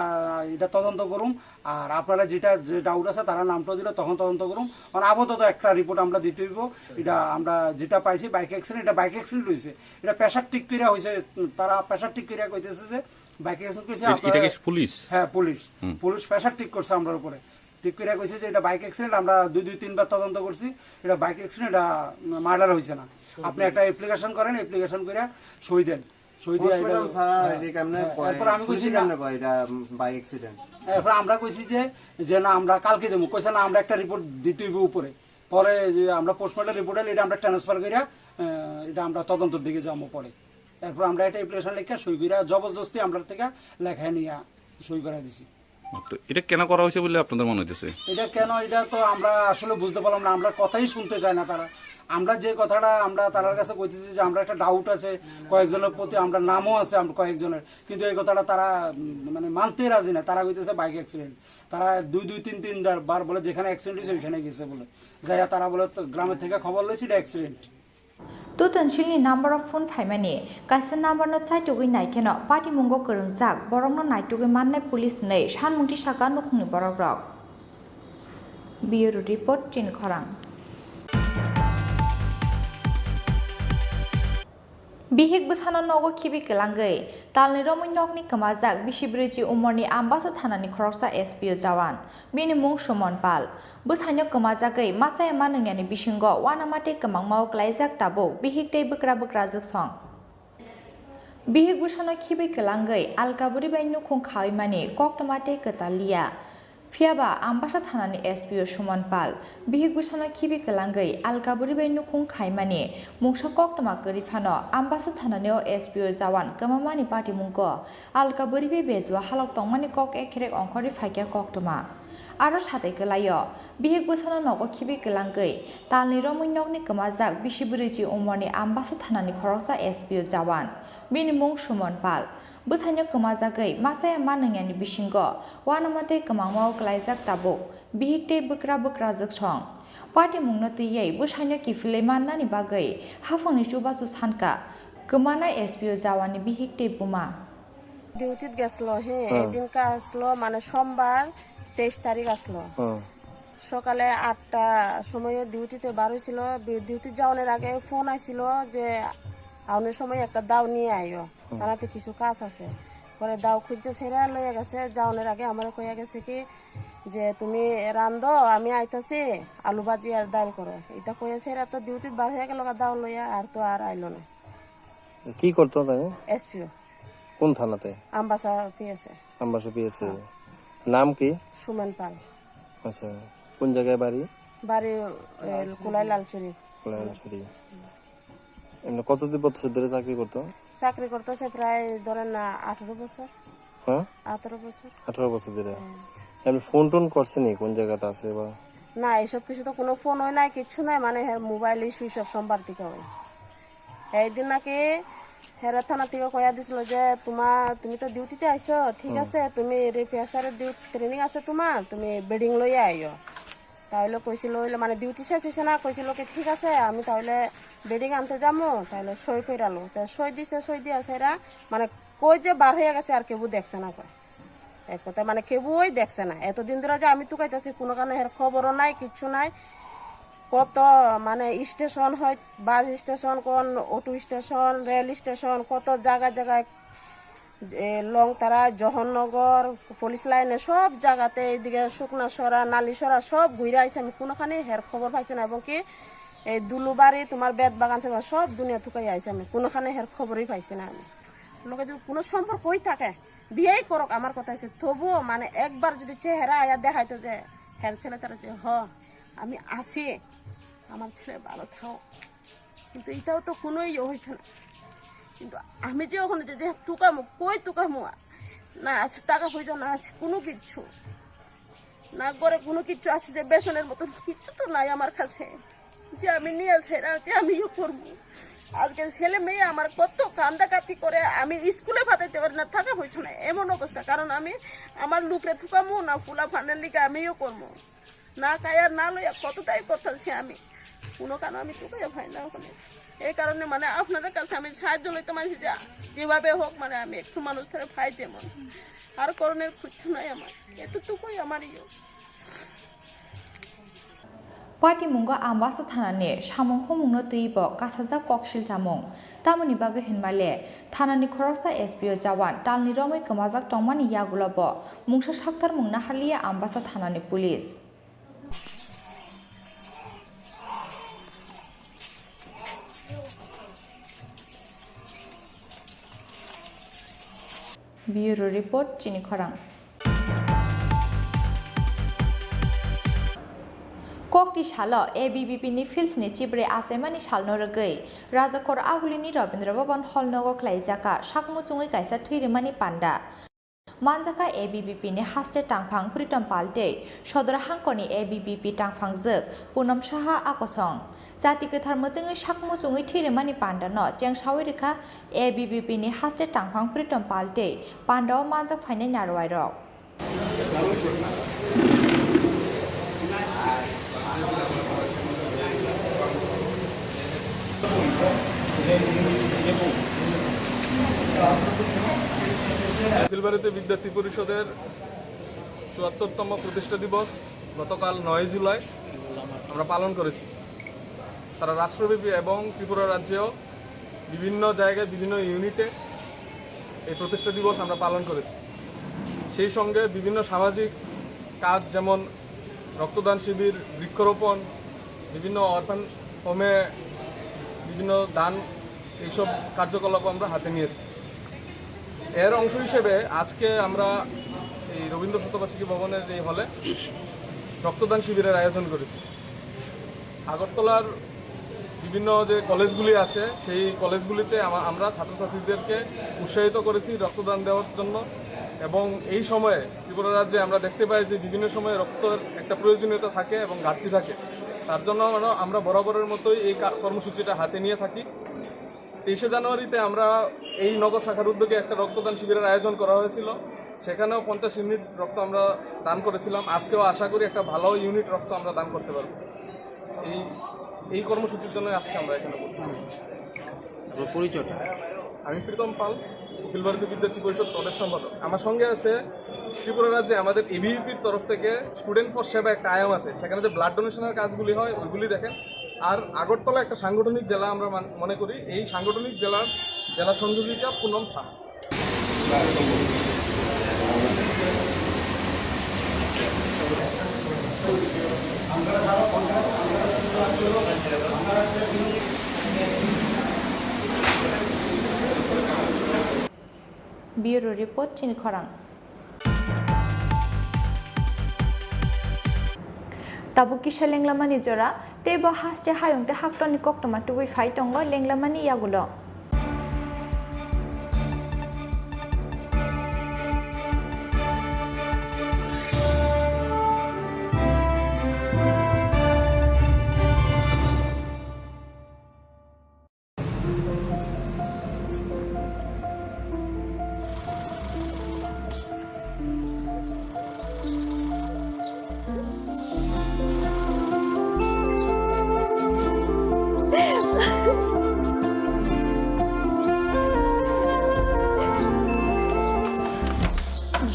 এটা তদন্ত করুম আর আপনারা যেটা যে ডাউট আছে তারা নামটা দিলে তখন তদন্ত করুম কারণ আপাতত একটা রিপোর্ট আমরা দিতে হইব এটা আমরা যেটা পাইছি বাইক অ্যাক্সিডেন্ট এটা বাইক অ্যাক্সিডেন্ট হয়েছে এটা প্রেসার ঠিক করিয়া হয়েছে তারা প্রেসার ঠিক করিয়া কইতেছে যে বাইক অ্যাক্সিডেন্ট কইছে এটা কি পুলিশ হ্যাঁ পুলিশ প্রেসার ঠিক করছে আমরা উপরে ঠিক করে কইছে যে এটা বাইক অ্যাক্সিডেন্ট আমরা 2-3 বার তদন্ত করছি এটা বাইক অ্যাক্সিডেন্ট এটা মার্ডার হয়েছে না আপনি একটা অ্যাপ্লিকেশন করেন অ্যাপ্লিকেশন করে সই দেন সই দিয়ে আমি কইছি না এটা বাইক অ্যাক্সিডেন্ট এরপর আমরা কইছি যে না আমরা কালকে দেবো কইছে না আমরা একটা রিপোর্ট দিতে হইব উপরে পরে যে আমরা পোস্টমর্টম রিপোর্ট এটা আমরা ট্রান্সফার করিয়া এটা আমরা তদন্তের দিকে যাবো পরে এরপর আমরা এটা অ্যাপ্লিকেশন লেখা সই করে জবরদস্তি আমরা থেকে লেখায় নিয়ে সই করে দিছি। তো এটা কেন করা হয়েছে বলে আপনাদের মনে হচ্ছে? এটা কেন, এটা তো আমরা আসলে বুঝতে পারলাম না, আমরা কথাই শুনতে চাই না তারা। আমরা যে কথাটা আমরা তার কাছে কইতেছি যে আমরা একটা ডাউট আছে কয়েকজনের প্রতি, আমরা নামও আছে আমরা কয়েকজনের, কিন্তু এই কথাটা তারা মানে মানতে রাজি না। তারা কইতেছে বাইক অ্যাক্সিডেন্ট, তারা 2-3 বার বলে যেখানে অ্যাক্সিডেন্ট হয়েছে ওইখানে গেছে বলে, যাই তারা বলে গ্রামের থেকে খবর লইছি এটা accident. Tutanchilni number of phone phaimani kaisa number no chai tugui naikeno party mungo korungjak borokno naitugui mannai police nei sanmungti saka nukhungni borok rok. Bureau report Chini Khorang. Bihik busana nogo khibi kelangai talni romoi nokni kamajak bisibriji umorni ambasa thanani khoroksa SPO jawan bini mung Somon Pal busanyo kamajagai machai manungyani bisingo wanamate kamangmao klaijak tabuk bihik tei bukra juksong bihik busana khibi kelangai alkaburi bai nukhung khaimani koktomate ketalia Fiaba ambasa thanani SPO Somon Pal bihik busana khibi kelangai alkaburi bai nukhung khaimani mungsa koktoma gerifano ambasa thananio SPO jawan kamamani party mungko alkaburi bai bejwa halok tongmani kok ekhrek ongkhori phaikya koktoma aro sathai kelayo bihik busana nogo khibi kelangai talni romoi nokni kamajak bisibriji umorni ambasa thanani khoroksa SPO jawan bini mung Somon Pal busanyo kamajagai masaya manungyani bisingo wanamate kamangmao klaijak tabuk bihik tei bukra juksong party mungno tiyei busanyo kifilei mannani bagai hafangni chubachu sanka kemana SPO jawani bihik tei buma ডিউটিত গেছিল হে এদিনকা আসলো মানে সোমবার 23 তারিখ আসলো সকালে 8টা সময়ে ডিউটিতে বার হয়েছিল ডিউটি যাওয়ার আগে ফোন আইছিল যে আউনের সময় একটা দাও নিয়ে আইও তারাতে কিছু কাজ আছে পরে দাও খুঁজে ছেড়ে লয়ে গেছে যাওয়ার আগে আমার কইয়া গেছে কি যে তুমি রান্ধো আমি আইতাছি আলু ভাজি আর ডাল করো এটা কইয়া ছেড়ে তো ডিউটিত বার হয়ে গেল দাও লইয়া আর তো আর আইলো না কি করতো তাই এসপিও কোন থানাতে আম্বাসা পিএসএ আম্বাসা পিএসএ নাম কি সুমন পাল আচ্ছা কোন জায়গায় বাড়ি বাড়ি কুলাই লালচুরি এমনি কতদিন বছর ধরে চাকরি করতো চাকরি করতেছে প্রায় ধরেন না 18 বছর হ্যাঁ 18 বছর ধরে এমনি ফোন টোন করছে নি কোন জায়গাতে আছে বা না এইসব কিছু তো কোনো ফোন হয় নাই কিছু নাই মানে মোবাইলে সুইচ অফ সোমবার থেকে হয় এইদিন নাকি হেরা থানা থেকে কয়া দিছিল যে তুমি তো ডিউটিতে আইছো ঠিক আছে তুমি রিপেয়ারের ডিউটি ট্রেনিং আছে তোমার তুমি বেডিং লইয়া আইও তাহলে কইছিল মানে ডিউটি শেষ হয়েছে না কইছিল কি ঠিক আছে আমি তাহলে বেডিং আনতে যাবো তাহলে সই কইরালো তা সই দিয়ে সেরা মানে কই যে বার হয়ে গেছে আর কেউ দেখছে না কয় এক কথা মানে কেউই দেখছে না এতদিন ধরে যে আমি তো কইতাছি কোনো কারণে এর খবরও নাই কিচ্ছু নাই কত মানে স্টেশন হয় বাস স্টেশন কোন অটো স্টেশন রেল স্টেশন কত জায়গায় লংতারা জহরনগর পুলিশ লাইনে সব জায়গাতে এইদিকে শুকনাসরা নালিসরা সব ঘুরে আইসে আমি কোনোখানে হের খবর পাইছি না এবং কি এই দুলুবাড়ি তোমার বেত বাগান সব দুনিয়া থুকাই আইসে আমি কোনোখানে হের খবরই পাইছি না আমি লোকে যদি কোনো সম্পর্ক হয়ে থাকে বিয়েই করক আমার কথা হচ্ছে তবুও মানে একবার যদি চেহারা আয়া দেখাইতো যে হের ছেলে তারা যে আমি আসি আমার ছেলে ভালো থাও কিন্তু এটাও তো কোনোই হইতো না কিন্তু আমি যে ওখানে যে টুকামো কই টুকামো না আছে টাকা পয়সা না আছে কোনো কিচ্ছু না করে কোনো কিচ্ছু আছে যে বেসনের মতন কিচ্ছু তো নাই আমার কাছে যে আমি নিয়ে ছেড়া যে আমি করবো আজকে ছেলে মেয়ে আমার কত কান্দাকাতি করে আমি স্কুলে পাঠাইতে পারি না টাকা পয়সা না এমন অবস্থা কারণ আমি আমার লুকরে টুকামো না ফুলা ফান্ডের লিগে আমিও করবো না কায়ার না লইয়া কতটাই করতেছি আমি কোনো কারণ আমি টুকাইয়া ভাই না ওখানে এই কারণে মানে আপনাদের কাছে আমি সাহায্য লইতে মানছি যে যেভাবে হোক মানে আমি একটু মানুষ ধরে ভাই যেমন আর করণের খুঁজছো নাই আমার এতটুকুই আমার Party mungo ambasa thanani samung humungno tuibo kasaja koksil jamung tamoni bage hinmale thanani khoroksa SPO jawan talni romoi kamajak tongmani yagulobo mungsa saktar mungna haliya ambasa thanani police Bureau report Chini Khorang kokti shalo ABBP ni fields ni chibre asemani shalno rogei rajakor agulini Rabindra Bhavan holnogo klaijaka sakmo chungoi kaisa thuirimani panda manjaka ABBP ni haste tangphang pritam palte sodra hangkoni ABBP tangphang jek punam saha akosong jati gothar mojongoi sakmo chungoi thuirimani panda no chengsawi rekha ABBP ni haste tangphang pritam palte pandao manjak phainai narwai rok উকিলবাড়িতে বিদ্যার্থী পরিষদের ৭৪তম প্রতিষ্ঠা দিবস গতকাল ৯ জুলাই আমরা পালন করেছি। সারা রাষ্ট্রব্যাপী এবং ত্রিপুরা রাজ্যেও বিভিন্ন জায়গায় বিভিন্ন ইউনিটে এই প্রতিষ্ঠা দিবস আমরা পালন করেছি। সেই সঙ্গে বিভিন্ন সামাজিক কাজ যেমন রক্তদান শিবির, বৃক্ষরোপণ, বিভিন্ন অরফান হোমে বিভিন্ন দান, এইসব কার্যকলাপ আমরা হাতে নিয়েছি। এর অংশ হিসেবে আজকে আমরা এই রবীন্দ্র শতবার্ষিকী ভবনের এই হলে রক্তদান শিবিরের আয়োজন করেছি। আগরতলার বিভিন্ন যে কলেজগুলি আছে সেই কলেজগুলিতে আমরা ছাত্রছাত্রীদেরকে উৎসাহিত করেছি রক্তদান দেওয়ার জন্য। এবং এই সময়ে ত্রিপুরা রাজ্যে আমরা দেখতে পাই যে বিভিন্ন সময়ে রক্তের একটা প্রয়োজনীয়তা থাকে এবং ঘাটতি থাকে। তার জন্য আমরা বরাবরের মতোই এই কর্মসূচিটা হাতে নিয়ে থাকি। 23শে জানুয়ারিতে আমরা এই নগর শাখার উদ্যোগে একটা রক্তদান শিবিরের আয়োজন করা হয়েছিল, সেখানেও 50 ইউনিট রক্ত আমরা দান করেছিলাম। আজকেও আশা করি একটা ভালো ইউনিট রক্ত আমরা দান করতে পারব। এই কর্মসূচির জন্য আজকে আমরা এখানে বসেছি। পরিচয়টা, আমি প্রীতম পাল, উকিলবাড়িতে বিদ্যার্থী পরিষদ প্রদেশ সম্পাদক। আমার সঙ্গে আছে ত্রিপুরা রাজ্যে আমাদের এবিভিপির তরফ থেকে স্টুডেন্ট ফর সেবা একটা আয়াম আছে, সেখানে যে ব্লাড ডোনেশনের কাজগুলি হয় ওইগুলি দেখেন। আর আগরতলা একটা সাংগঠনিক জেলা আমরা মনে করি, এই সাংগঠনিক জেলা সংযোজিকা Poonam Shah. Bureau Report Chini Khorang Tabukisha Lenglamani Jora Tebo Haste Hayung the Haktoni Koktoma to we fight on Lenglamani Yagulo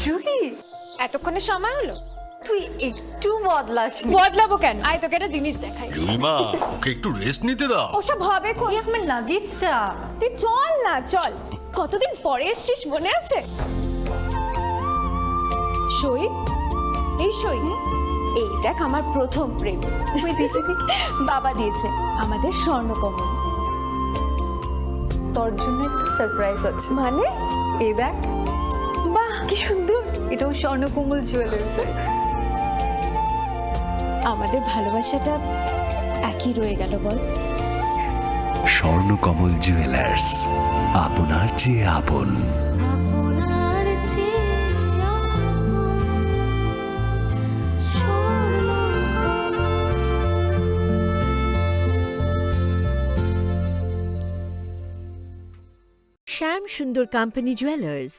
Juhi, এতক্ষণে সময় হলো? তুই একটু বদলাসনি। বদলাবো কেন? আয় তোকে একটা জিনিস দেখাই। জুইমা, ওকে একটু রেস্ট নিতে দাও। ওসব হবে কই? আমার লাগেজটা। তুই চল না, চল। কতদিন পরে এসেছিস, মনে আছে? সই, এই সই, এই দেখ আমার প্রথম প্রেম। তুই দেখি বাবা দিয়েছে আমাদের স্বর্ণকমল। তোর জন্য একটা সারপ্রাইজ আছে। মানে? এই দেখ। বাহ, কি সুন্দর। এটাও স্বর্ণকমল জুয়েলার্স। আমাদের ভালোবাসাটা একই রয়ে গেল বল। স্বর্ণকমল জুয়েলার্স, আপনার চেয়ে আপন। শ্যাম সুন্দর কোম্পানি জুয়েলার্স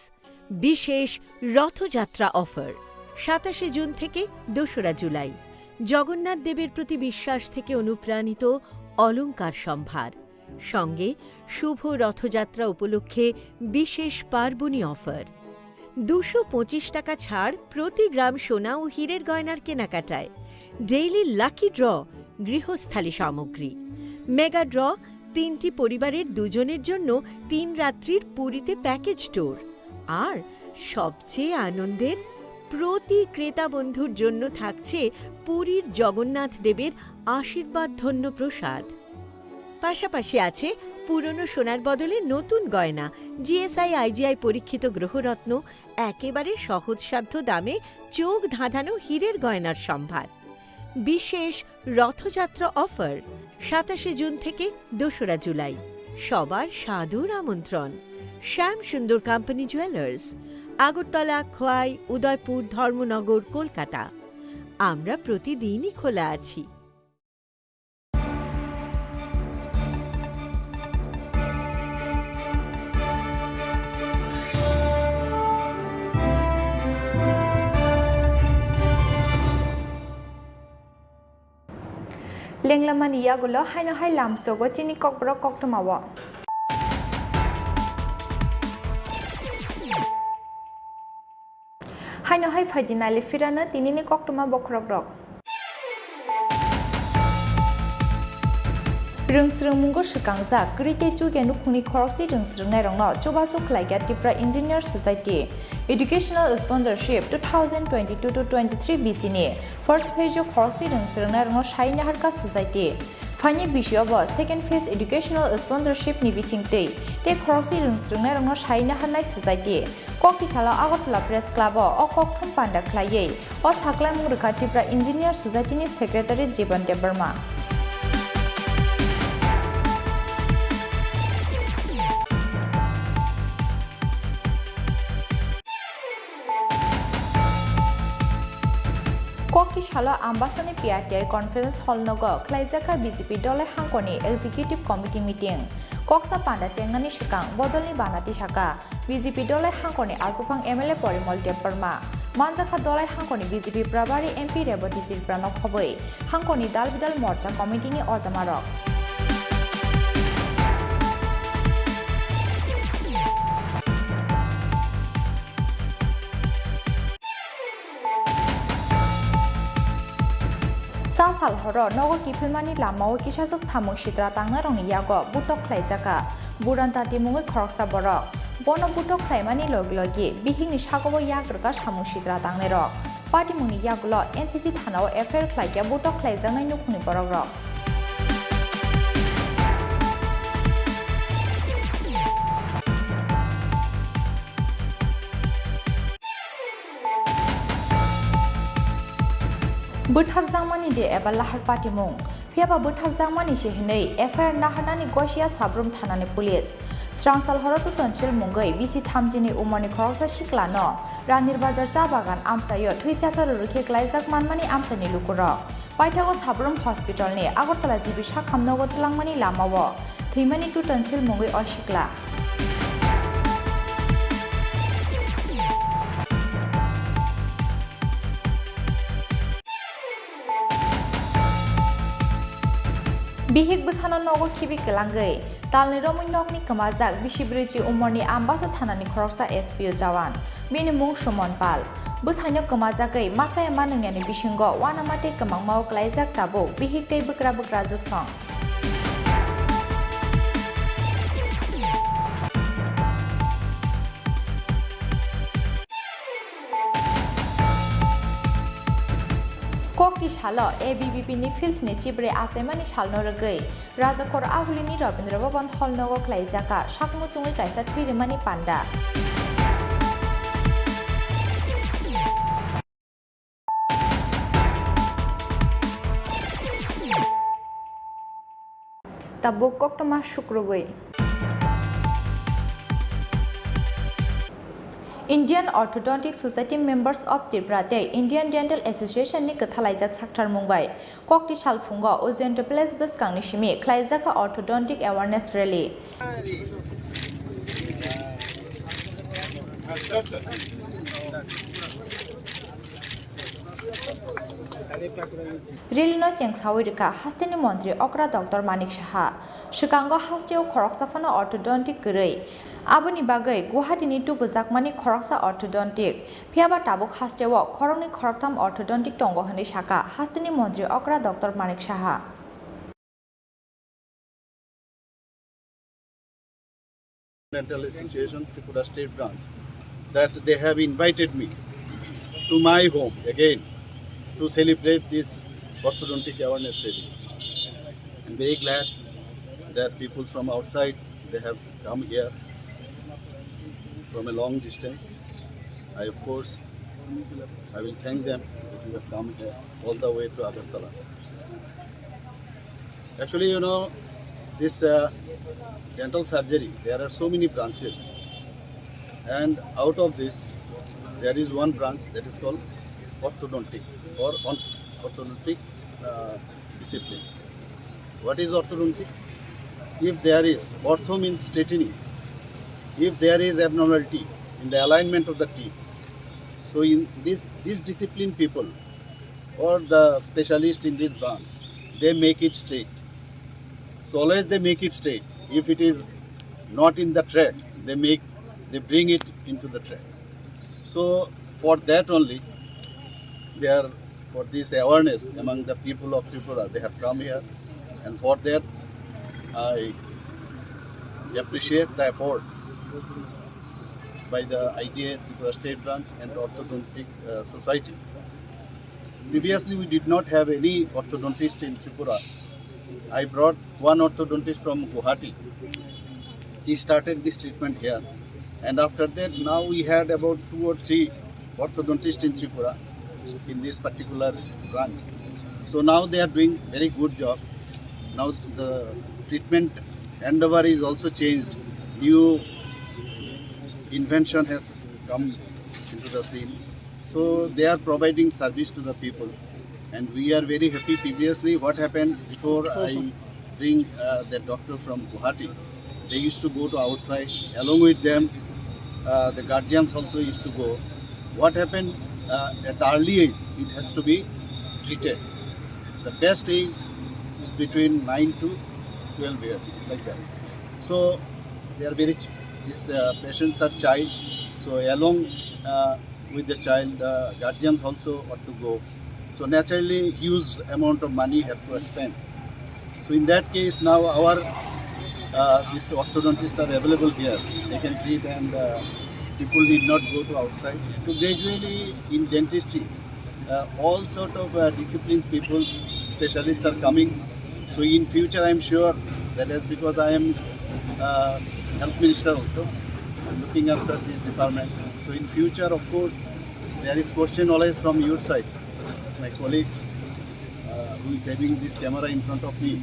বিশেষ রথযাত্রা অফার 27 জুন থেকে 2রা জুলাই। জগন্নাথ দেবের প্রতি বিশ্বাস থেকে অনুপ্রাণিত অলংকার সম্ভার, সঙ্গে শুভ রথযাত্রা উপলক্ষে বিশেষ পার্বণী অফার। 225 টাকা ছাড় প্রতি গ্রাম সোনা ও হীরের গয়নার কেনাকাটায়। ডেইলি লাকি ড্র গৃহস্থালী সামগ্রী। মেগা ড্র 3টি পরিবারের 2 জনের জন্য 3 রাত্রির পুরীতে প্যাকেজ ট্যুর। আর সবচেয়ে আনন্দের, প্রতি ক্রেতা বন্ধুর জন্য থাকছে পুরীর জগন্নাথ দেবের আশীর্বাদ ধন্য প্রসাদ। পাশাপাশি আছে পুরনো সোনার বদলে নতুন গয়না, জিএসআই আইজিআই পরীক্ষিত গ্রহরত্ন, একেবারে সহজসাধ্য দামে চোখ ধাঁধানো হীরের গয়নার সম্ভার। বিশেষ রথযাত্রা অফার 27 জুন থেকে 2রা জুলাই। সবার সাদর আমন্ত্রণ। শ্যাম সুন্দর কোম্পানি জুয়েলার্স, আগরতলা, খোয়াই, উদয়পুর, ধর্মনগর, কলকাতা। আমরা প্রতিদিনই খোলা আছি। Lenglaman iyagulo haino hai lamsogo chini kokbro koktomawo. Haino hai faidinali firana tinini koktoma bokrogrok. Rungsrung mungo shikangjak krite chugenu khuni khorokchi rungsrungnai rongno chobachok khlaiga Tripura Engineer Society Educational Sponsorship 2022-23 BC ni first phase of khorokchi rungsrungnai rongno shaina harka society Fani Bishiobo second phase educational sponsorship ni bisingtei te khorokchi rungsrungnai rongno shaina harnai society kokti sala Agartala Press Club o kokthum panda khlaiye o saklai mungrika Tripura Engineer Society ni secretary Jeban Debarma Kokti Shala Ambassador PRTI Conference Hall Nogo, Klaizaka BJP Dole Hankoni Executive Committee Meeting, Koksa Panda Chengnani Shikang, Bodoli Banati Shaka, BJP Dole Hankoni Azupang MLA Porimol Deparma, Manjaka Dole Hankoni BJP Prabari MP Reboti Tripura Khoboi, Hankoni Dalbidal Morcha Committee ni Ozamarok. Sasal horo nogo kipilmani lamao kisasuk thamung sitra tangna rongni yago butok khlaijaka buranta timungoi khoroksa borok bono butok khlaimani loglogi bihingni sagobo yagrga samung sitra tangne rok party mungni yagulo NCC thanao affair khlaigya butok khlaijangai nukuni borok rok Buthar Zamani de Ebalahar Patimung, Piaba Buthar Zamani Shehnei, FR Nahanani Goshia Sabrum Thanani Police, Strangsal Horotu Tonchil Mungai, BC Tamjini Umani Koroksa Shiklano, Ranir Bazar Chabagan Amsayo, Twichasa Ruki Klaizak Manmani Amsani Lukurok, Paitago Sabrum Hospital ne, Agortala Jibisha Kamnogo Tlangmani Lamawo, Thimani to Tonchil Mungai or Shikla. Bihik busana nogo kibi kelangai, talni romui nokni kamajak bishibreji umorni ambasa thanani khoroksa SPO Jawan, bini mung Shumon Pal. Busanyo kamajagai matsaya manungyani bishingo wanamate kamangmao klaijak tabo bihik tei bukra bukra juksong. Kokti Shalo ABBP ni Fields ni Chibre Asemani Shalno Regai, Rajakor Ahulini Robindra Bhavan Hall Nogo Klaijaka, Shakmu Chungi Kaisa Twirimani Panda. Tabuk Koktoma Shukrugui. Indian Orthodontic Society members of Tripura Indian Dental Association ni kathalaijak sakthar mungbai kokti salfungo Ozento Place buskang ni shimi klaijaka orthodontic awareness rally Rally no chengsawirika hastini montri okra Dr. Manik Shaha shikango hasteo khoroksafana orthodontic gurei Aboni bagai Guwahati tu bujakmani khoroksa orthodontic phiaba tabuk hasteo khorokni khoroktam orthodontic tongo hani shaka hastini montri okra Dr. Manik Shaha Dental Association Tripura State Branch that they have invited me to my home again to celebrate this orthodontic awareness rally. I'm very glad that people from outside they have come here from a long distance. I will thank them you have come here all the way to Agartala. Actually, you know, this dental surgery, there are so many branches, and out of this, there is one branch that is called orthodontic or orthodontic discipline. What is orthodontic? If there is, ortho means straightening. If there is abnormality in the alignment of the teeth, so in this discipline people or the specialist in this branch, they make it straight. So always they make it straight. If it is not in the track, they bring it into the track. So for that only, for this awareness among the people of Tripura, they have come here, and for that I appreciate the effort by the IDA Tripura State Branch and Orthodontic Society. Previously, we did not have any orthodontist in Tripura. I brought one orthodontist from Guwahati. He started this treatment here, and after that, now we had about 2 or 3 orthodontists in Tripura in this particular branch. So now they are doing very good job. Now the treatment endeavor is also changed. New invention has come into the scene. So they are providing service to the people, and we are very happy. Previously, what happened before I bring the doctor from Guwahati, they used to go to outside. Along with them, the guardians also used to go. What happened at the early age, it has to be treated. The best age is between 9 to 12 years, like that. So they are these patients are child. So along with the child, the guardians also ought to go. So naturally, huge amount of money have to spend. So in that case, now our these orthodontists are available here. They can treat, and people need not go to outside. So gradually in dentistry, all sort of disciplines, people, specialists are coming. So in future, I am sure that is because I am health minister also. I am looking after this department. So in future, of course, there is question always from your side. My colleagues who is having this camera in front of me,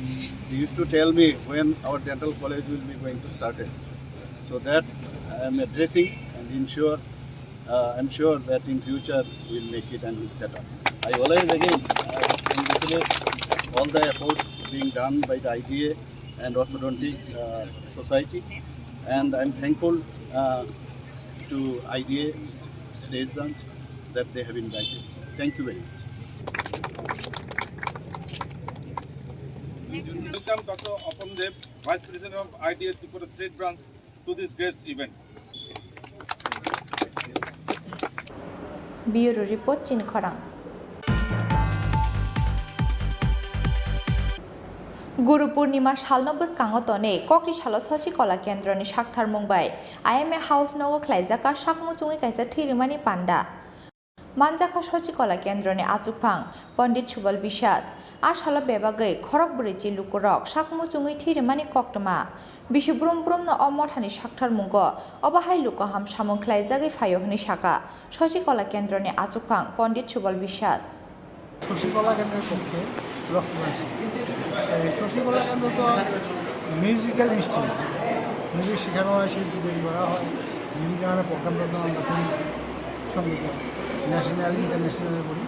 they used to tell me when our dental college will be going to start it. So that I am addressing, and I'm sure that in future we will make it and we'll set up. I always again congratulate all the efforts being done by the IDA and Orthodontic Society, and I'm thankful to IDA State Branch that they have invited. Thank you very much. Welcome Dr. Apamdev, Vice President of IDA Tripura State Branch, to this great event. Bureau Report, Chini Khorang. Guru Purnima Shalno Buskango Tone, Kokri Shalos Hoshi Kola Kendroni Shakthar Mumbai, IMA House Nogo Klaizaka Shakmutungi Kaisa Tirimani Panda. Manjaka Hoshi Kola Kendroni Atsupang, Pondit Chubal Bishas, Ashala Bebagai, Korok Burichi Lukurok, Shakmutungi Tirimani Koktama, Bishubrum no Omotani Shaktar Mungo, Obahai Lukoham Shamon Klaizagi Fayohni Shaka, Shoshi Kola Kendroni Atsupang, Pondit Chubal Bishas. Shashikala কেন্দ্রের পক্ষে রক্তদান শশীকলা কেন্দ্র তো musical institute, music শেখানো হয়, শিল্পী তৈরি করা হয়, বিভিন্ন ধরনের প্রোগ্রাম আমরা করি, সঙ্গীত ন্যাশনাল ইন্টারন্যাশনালে করি।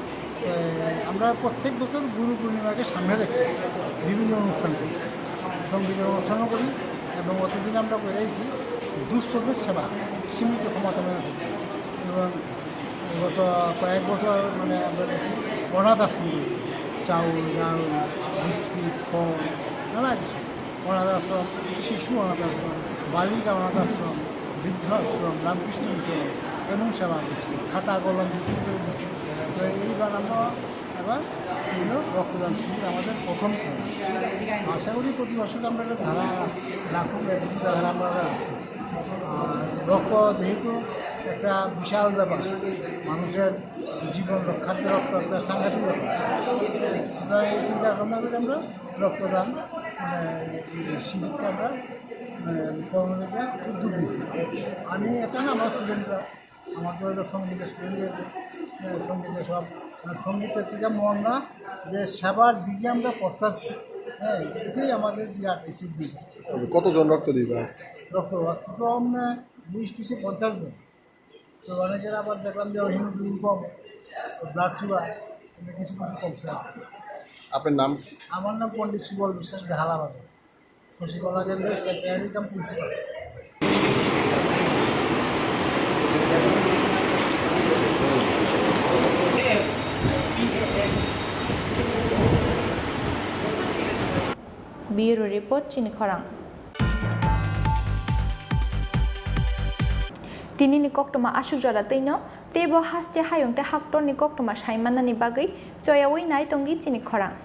আমরা প্রত্যেক বছর গুরু পূর্ণিমাকে সামনে রেখে বিভিন্ন অনুষ্ঠান করি, সঙ্গীতের অনুষ্ঠানও করি, এবং অতদিন আমরা করেছি দুস্থদের সেবা সীমিত ক্ষমতা মেনে করি। এবং গত কয়েক বছর মানে আমরা বেশি অনাথ আশ্রম, চাউল ডাল বিস্কুট ফল নানা কিছু অনাথ আশ্রম, শিশু অনাথ আশ্রম, বালিকা অনাথ আশ্রম, বৃদ্ধ আশ্রম, রামকৃষ্ণ মিশন এমন সেবা করছি, খাতা কলম বিক্রি করে দিচ্ছি। তো এইবার আমরা এবার বিভিন্ন রক্তদান শিবির আমাদের প্রথম খেলা। আশা করি প্রতি বছর আমরা একটা ধারা রাখুন, ধারা আমরা রাখছি। আর রক্ত যেহেতু একটা বিশাল ব্যাপার, মানুষের জীবন রক্ষার্থে রক্ত একটা সাংঘাতিক ব্যাপার, সুতরাং এই চিন্তা ভাবনা করে আমরা রক্তদান শিবিরটা আমরা কর্মীদের উদ্যোগ নিয়েছি। আমি এটা না, আমার স্টুডেন্টরা আমার তো হলো সঙ্গীতের সঙ্গীতের সব সঙ্গীতের থেকে মন না যে সেবার দিকে আমরা করতেছি, হ্যাঁ, এটাই আমাদের বিরাট বেশির দিক। কতজন রক্ত দিবে? রক্ত তো আমরা 20-50 জন। তো অনেকের আবার দেখলাম যে হিমোগ্লোবিন কম, ব্লাড সুগার কিছু কমছে। আপনার নাম? আমার নাম পণ্ডিত সুবল বিশ্বাস, বেহালাবাদ, শশীকলা কেন্দ্রের secretary come principal. Bureau Report, Chini Khorang. Tini ni koktoma asuk jara tino, tebo haste hayong te haktor ni koktoma shaimana ni bagai, joyawi nai tongi Chini Khorang.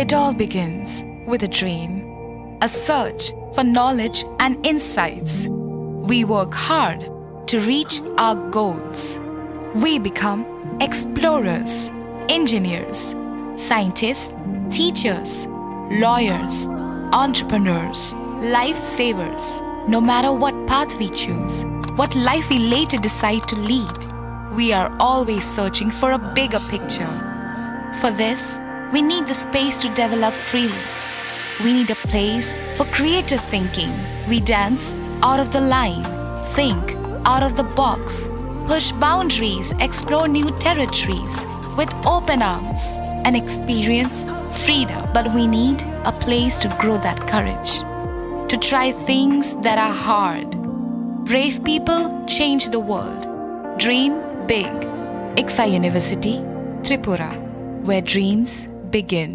It all begins with a dream, a search for knowledge and insights. We work hard to reach our goals. We become explorers, engineers, scientists, teachers, lawyers, entrepreneurs, lifesavers. No matter what path we choose, what life we later decide to lead, we are always searching for a bigger picture. For this, we need the space to develop freely. We need a place for creative thinking. We dance out of the line, think out of the box, push boundaries, explore new territories with open arms and experience freedom. But we need a place to grow that courage, to try things that are hard. Brave people change the world. Dream big. ICFA University, Tripura, where dreams begin.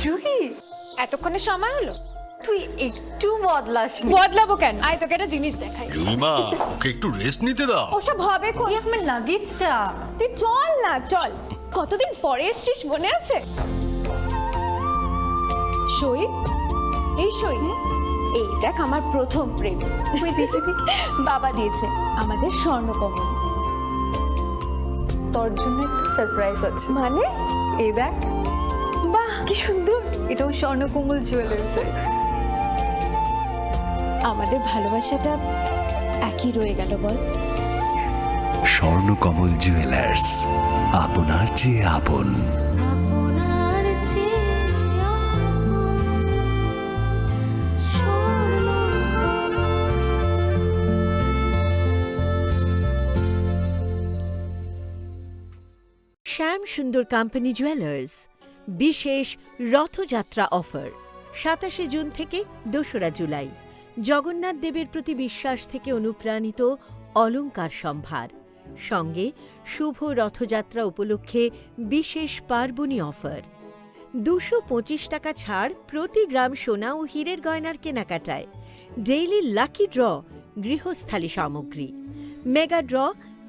Juhi, এতক্ষণে সময় হলো? তুই একটু বদলাস। বদলাবো কেন? আয় তোকে একটা জিনিস দেখাই। জুইমা, ওকে একটু রেস্ট নিতে দাও। ওসব হবে কোন? এই আমার লাগেজটা। তুই চল না, চল। কতদিন পরে এসেছিস, মনে আছে? সই, এই সই, এই দেখ আমার প্রথম প্রেম। তুই দেখে দেখে বাবা দিয়েছে আমাদের স্বর্ণকমল। তোর জন্য একটা সারপ্রাইজ আছে। মানে? এই দেখ। বাহ, কি সুন্দর। এটাও স্বর্ণকমল জুয়েলার্সের। আমাদের ভালোবাসাটা একই রয়ে গেল, বল। স্বর্ণকমল জুয়েলার্স, আপনার চেয়ে আপন। শ্যাম সুন্দর কোম্পানি জুয়েলার্স বিশেষ রথযাত্রা অফার 27 জুন থেকে 2রা জুলাই। জগন্নাথ দেবের প্রতি বিশ্বাস থেকে অনুপ্রাণিত অলংকার সম্ভার, সঙ্গে শুভ রথযাত্রা উপলক্ষে বিশেষ পার্বণী অফার। 225 টাকা ছাড় প্রতি গ্রাম সোনা ও হীরের গয়নার কেনাকাটায়। ডেইলি লাকি ড্র গৃহস্থালী সামগ্রী। মেগা ড্র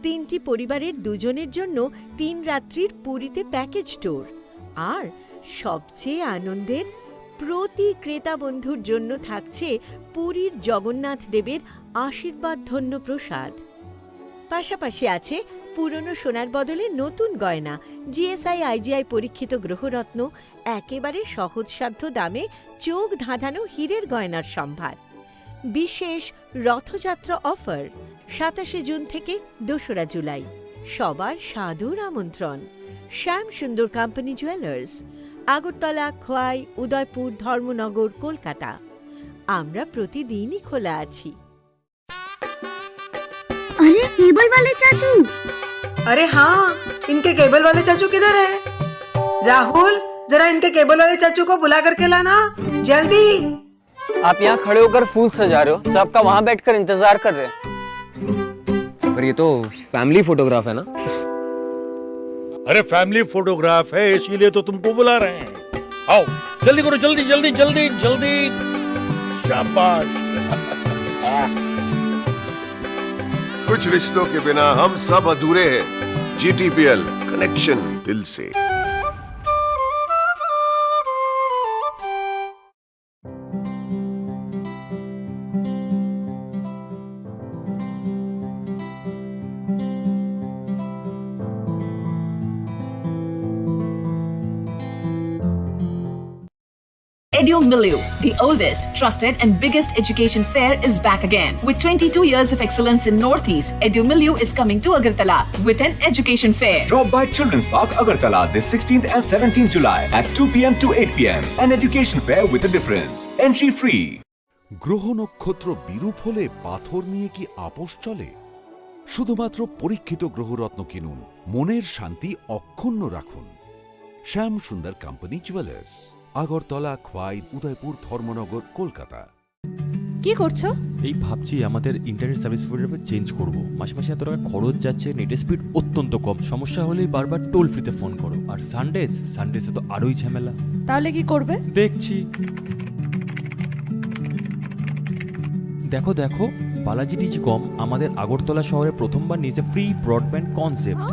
3টি পরিবারের 2 জনের জন্য 3 রাত্রির পুরীতে প্যাকেজ ট্যুর। আর সবচেয়ে আনন্দের প্রতি ক্রেতা বন্ধুর জন্য থাকছে পুরীর জগন্নাথ দেবের আশীর্বাদ ধন্য প্রসাদ। পাশাপাশি আছে পুরনো সোনার বদলে নতুন গয়না, জিএসআই আইজিআই পরীক্ষিত গ্রহরত্ন, একেবারে সহজসাধ্য দামে চোখ ধাঁধানো হীরের গয়নার সম্ভার। বিশেষ রথযাত্রা অফার 27 জুন থেকে 2রা জুলাই। সবার সাদর আমন্ত্রণ। শ্যাম সুন্দর কোম্পানি জুয়েলার্স, আগরতলা, খোয়াই, উদয়পুর, ধর্মনগর, কলকাতা। আমরা প্রতিদিনই খোলা আছি। अरे केबल वाले चाचू। अरे हाँ, इनके केबल वाले चाचू किधर है? राहुल, जरा इनके केबल वाले चाचू को बुला करके लाना जल्दी। आप यहाँ खड़े होकर फूल सजा रहे हो, सबका वहाँ बैठकर इंतजार कर रहे हैं। पर ये तो फैमिली फोटोग्राफ है ना? अरे फैमिली फोटोग्राफ है इसीलिए तो तुमको बुला रहे हैं। आओ जल्दी करो, जल्दी जल्दी जल्दी जल्दी। शाबाश। कुछ रिश्तों के बिना हम सब अधूरे हैं। GTPL कनेक्शन दिल से। EduMilieu, the oldest, trusted and biggest education fair is back again. With 22 years of excellence in Northeast, EduMilieu is coming to Agartala with an education fair. Drop by Children's Park, Agartala this 16th and 17th July at 2 p.m. to 8 p.m. An education fair with a difference. Entry free. গ্রহ নক্ষত্র বিরূপ হলে পাথর নিয়ে কি আপোষ চলে? শুধুমাত্র পরীক্ষিত গ্রহরত্ন কিনুন, মনের শান্তি অক্ষুণ্ণ রাখুন। Shyam Sundar company jewellers, Agartala, Khowai, Udaipur, Dharmanagar, Kolkata. কি করছো? এই ভাবছি আমাদের ইন্টারনেট সার্ভিস প্রোভাইডার চেঞ্জ করব। মাসে মাসে এত টাকা খরচ যাচ্ছে, নেটের স্পিড অত্যন্ত কম, সমস্যা হলেই বারবার টোল ফ্রিতে ফোন করো। আর সানডেজে তো আরোই ঝামেলা। তাহলে কি করবে? দেখছি। দেখো দেখো, বালাজি ডিজিকম আমাদের আগরতলা শহরে প্রথমবার নিয়েছে ফ্রি ব্রডব্যান্ড কনসেপ্ট।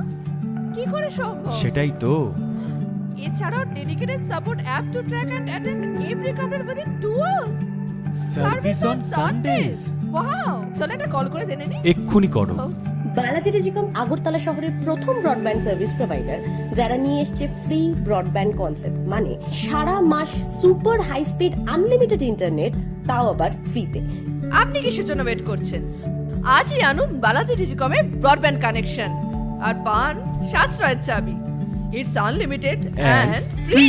কি করে সম্ভব? সেটাই তো। এছাড়াও dedicated support app to track and attend every complaint within 2 hours. Service on Sundays. Wow, চলো একটা কল করে জেনে নিই। এক্ষুনি করো। বালাজি টেলিকম আগরতলা শহরের প্রথম ব্রডব্যান্ড সার্ভিস প্রোভাইডার, যারা নিয়ে এসেছে ফ্রি ব্রডব্যান্ড কনসেপ্ট, মানে সারা মাস super high speed unlimited internet, তাও আবার ফ্রিতে। আপনি কিসের জন্য ওয়েট করছেন? আজই আনুন বালাজি টেলিকমের ব্রডব্যান্ড কানেকশন আর পান সাশ্রয়ের চাবি। It's unlimited and free.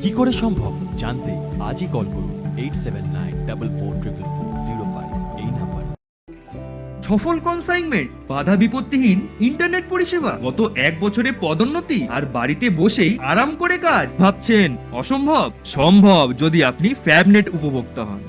কি করে সম্ভব জানতে আজই কল করুন 8794440405 এই নাম্বার। সফল কনসাইনমেন্ট, বাধা বিপত্তিহীন ইন্টারনেট পরিষেবা, গত 1 বছরে পদোন্নতি, আর বাড়িতে বসেই আরাম করে কাজ। ভাবছেন অসম্ভব? সম্ভব যদি আপনি ফ্যাবনেট উপভোক্তা হন।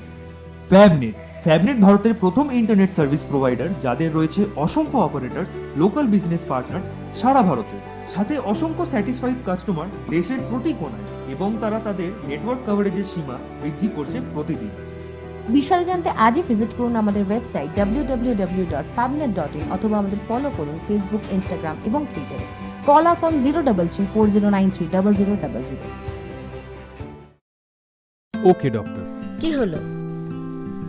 ফ্যাবনেট ভারতের প্রথম ইন্টারনেট সার্ভিস প্রোভাইডার, যাদের রয়েছে অসংখ্য অপারেটর, লোকাল বিজনেস পার্টনার্স সারা ভারতে, সাথে অসংখ্য স্যাটিসফাইড কাস্টমার দেশের প্রতি কোণায়, এবং তারা তাদের নেটওয়ার্ক কভারেজের সীমা বৃদ্ধি করছে প্রতিদিন। বিশদে জানতে আজই ভিজিট করুন আমাদের ওয়েবসাইট www.fabnet.in অথবা আমাদের ফলো করুন ফেসবুক, ইনস্টাগ্রাম এবং টুইটারে। Call us on 033409300000। Okay doctor. কি হলো,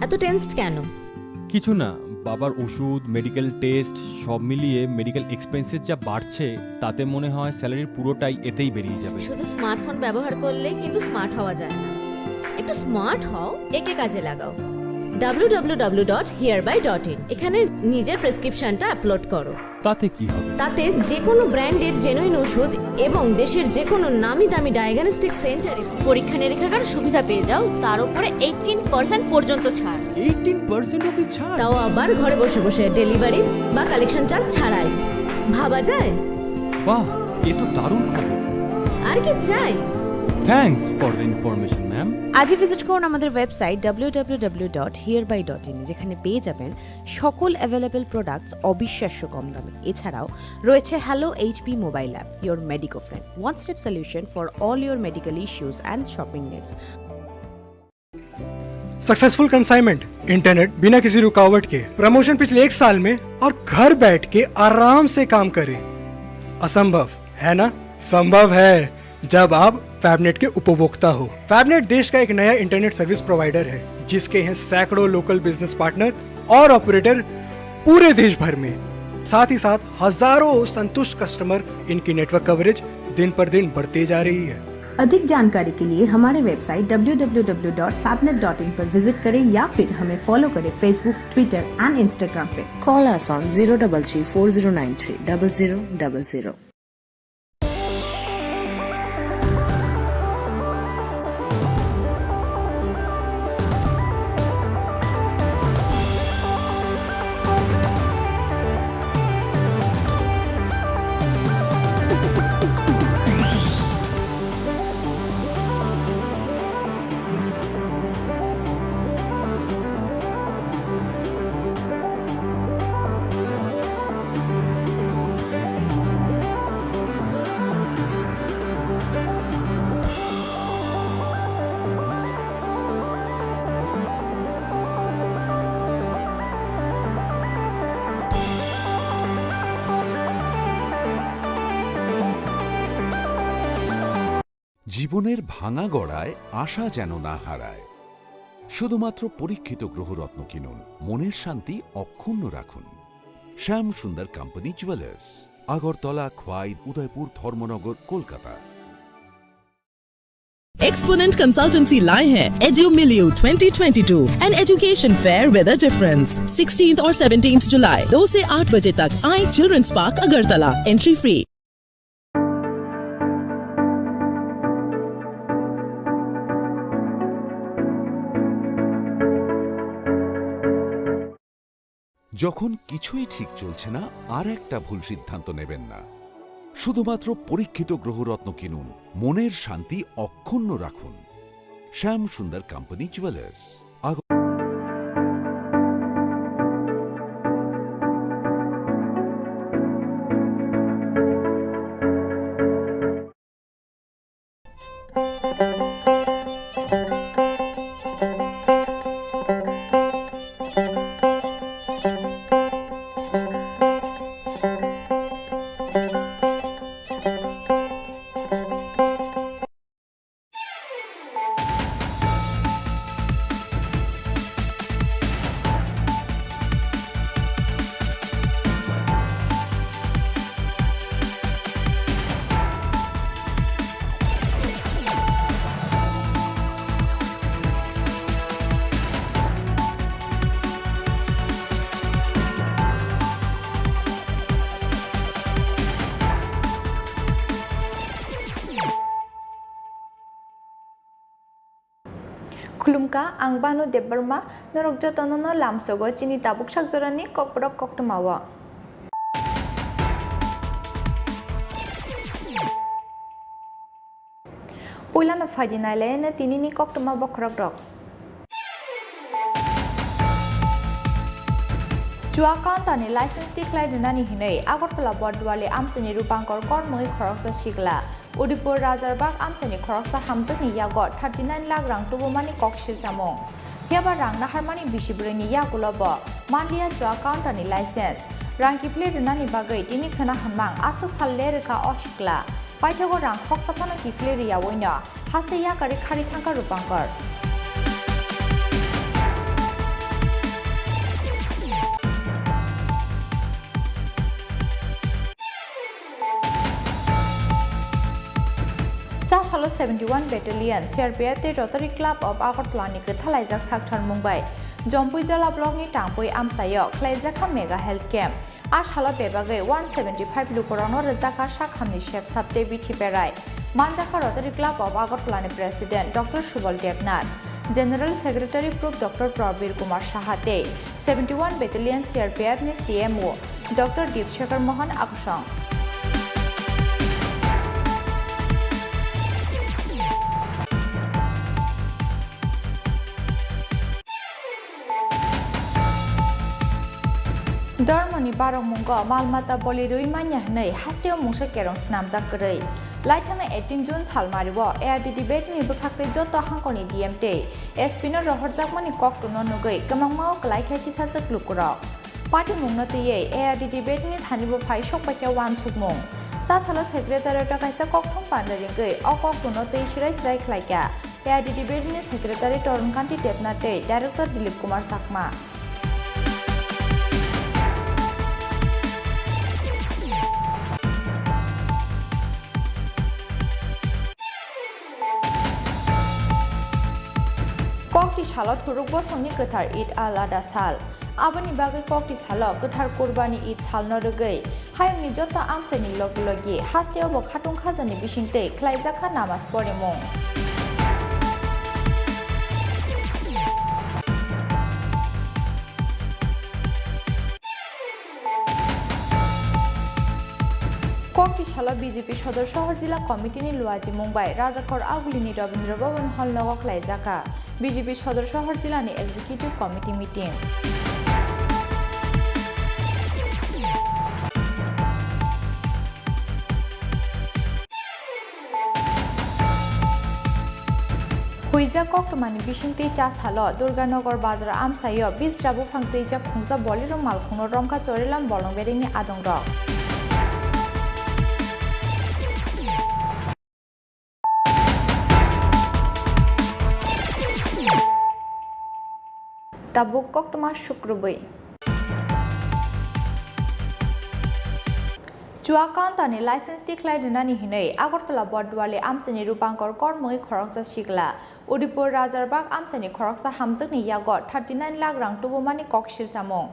এত টেনসড কেন? কিছু না, বাবার ওষুধ, মেডিকেল টেস্ট সব মিলিয়ে মেডিকেল এক্সপেন্সেস যা বাড়ছে, তাতে মনে হয় স্যালারির পুরোটাই এতেই বেরিয়ে যাবে। শুধু স্মার্টফোন ব্যবহার করলে কিন্তু স্মার্ট হওয়া যায় না। একটু স্মার্ট হও, একে কাজে লাগাও। www.hereby.in এখানে নিজের প্রেসক্রিপশনটা আপলোড করো। তাতে কি হবে? তাতে যে কোনো ব্র্যান্ডের জেনুইন ওষুধ এবং দেশের যে কোনো নামি দামি ডায়াগনস্টিক সেন্টারে পরীক্ষা নিরীক্ষার সুবিধা পেয়ে যাও, তার উপরে 18% পর্যন্ত ছাড়। 18% অবধি ছাড়? তাও আবার ঘরে বসে বসে, ডেলিভারি বা কালেকশন চার্জ ছাড়াই। ভাবা যায়? বাহ, এ তো দারুণ খবর। আর কি চাই? Thanks for the information ma'am. আজই ভিজিট করুন আমাদের ওয়েবসাইট www.hereby.in, যেখানে পেয়ে যাবেন সকল অ্যাভেলেবল প্রোডাক্টস অবিশ্বাস্য কম দামে। এছাড়াও রয়েছে hello HP mobile app, your medico friend, one step solution for all your medical issues and shopping needs. Successful consignment, internet बिना किसी रुकावट के, प्रमोशन पिछले 1 साल में और घर बैठ के आराम से काम करें। असंभव है ना? संभव है। जब आप फैबनेट के उपभोक्ता हो। फैबनेट देश का एक नया इंटरनेट सर्विस प्रोवाइडर है जिसके हैं सैकड़ों लोकल बिजनेस पार्टनर और ऑपरेटर पूरे देश भर में। साथ ही साथ हजारों संतुष्ट कस्टमर। इनकी नेटवर्क कवरेज दिन पर दिन बढ़ती जा रही है। अधिक जानकारी के लिए हमारे वेबसाइट www.fabnet.in पर विजिट करें या फिर हमें फॉलो करें फेसबुक, ट्विटर एंड इंस्टाग्राम पे। Call us on 03340930000. জীবনের ভাঙা গড়ায় আশা যেন না হারায়। শুধুমাত্র পরীক্ষিত গ্রহরত্ন কিনুন, মনের শান্তি অক্ষুণ্ণ রাখুন। Shyam Sundar company jewellers, Agartala, Khowai, Udaipur, Dharmanagar, Kolkata. Exponent Consultancy लाए हैं EduMilieu 2022, an education fair with a difference. 16th और 17th जुलाई 2 से 8 बजे तक आई children's park Agartala, entry free. যখন কিছুই ঠিক চলছে না, আর একটা ভুল সিদ্ধান্ত নেবেন না। শুধুমাত্র পরীক্ষিত গ্রহরত্ন কিনুন, মনের শান্তি অক্ষুণ্ণ রাখুন। Shyam Sundar company jewellers. खुलुमका आं बानु देबबर्मा नरक जतननो लामसोगो चिनि ताबुक साकजरानि ककब्रक कक्तमावा पुइलानो फाइदिनायलायनो तिनिनि कक्तमा बखरक रक जुआ काउंटारनि लाइसेंस टिक्लाय दुनानि हिनै आगरतला बडवाले आमसेनि रूपांकर कर्मङै खरकसा सिगला उदिपुर राजारबाग आमसेनि खरकसा हामजोगनि यागत 39 लाख रां तुबुमानि ककसिल जामुं याबा रां नाहारमानि बिसिब्रैनि यागुलब मानलिया जुआ काउंटारनि लाइसेंस रां किप्ले दुनानि बागै तिनि खोना हामां आसक सालले रोखा असिगला बायथगो रां खकसाफानो किफ्ले रियावैनो हास्ते याकारि खारि थांका रूपांकर सालो 71 बेटालियन CRPF ते रोटरी क्लब ऑफ आगरतलानि गथालायजाक साकथार मुंबाइ जम्पुइजला ब्लकनि टांपुइ आमसायो ख्लायजाखा मेगा हेल्थ कैम्प आ सालो बेबागै 175 लुकरानो रजाका साखामनि शेफ साबते बिथिपेराय मानजाखा रोटरी क्लब ऑफ आगरतलानि president doctor Subal Debnath general secretary prof doctor Prabir Kumar साहाते 71 बेटालियन CRPF नि CMO डॉक्टर दीपशेखर मोहन आकुसंग धर्मनि बारंमुंग मालमाता बलिरुइ मान्या हनै हास्टेव मुंसे केरं स्नामजाक गरै लाइथांना 18 जून सालमारिबो ARDD बेटिनि बखाक्ते जत हांकनि DMT SP नो रहरजाकमानि कक्टनो नुगै गमांमाव लाइखाय किसाजक लुकुराव पार्टी मुंनतयै ARDD बेटिनि थानिबो फाइ सकपाख्या वान सुकमुं सा साला सेक्रेटारिएटआ खायसे ककथं पान्डारिंगै अ ककथनो तै सिराय खलायगा एआइडिडिबिनि सेक्रेटारि तरुणकान्ति देबनाथै डाइरेक्टर दिलीप कुमार चाकमा ककटी सालाव थुरुक बसंनि गोथार ईद आल आदा साल आबानि बागै ककटी सालाव गोथार कुरबानि ईद सालनो रोगै हायंनि जत आमसानि लगी हास्टेयावबो खाथुं खाजानि बिसिंतै खलायजाखा नामाज परेमुं ककटी सालाव बीजेपी सदर शहर जिला कमिटिनि लुआजी मुंबाई राजाखर आगुलिनि रवीन्द्र भवन हल नगक खलायजाखा बीजेपी सदर शहर जिलानि एक्जिक्यूटिव कमिटि मीटिंग हुइजा कक्टमानि बिसिंतै चा सालो दुर्गानगर बाजार आमसायो बिस्राबु फांतैजा खुंजा बलिरो मालखुंनो रमखा चोरेलाम बलंबेरिनि आदंरक Tabuk Koktama Shukrubai Chuakantani license declared Nani Hine, Agartala Bodwali Amsani Rupankor Kormui Koroksa Shigla, Udipur Razarbak Amsani Koroksa Hamzani Yagot, 39 lakh rang Tubumani Kokshil Samong.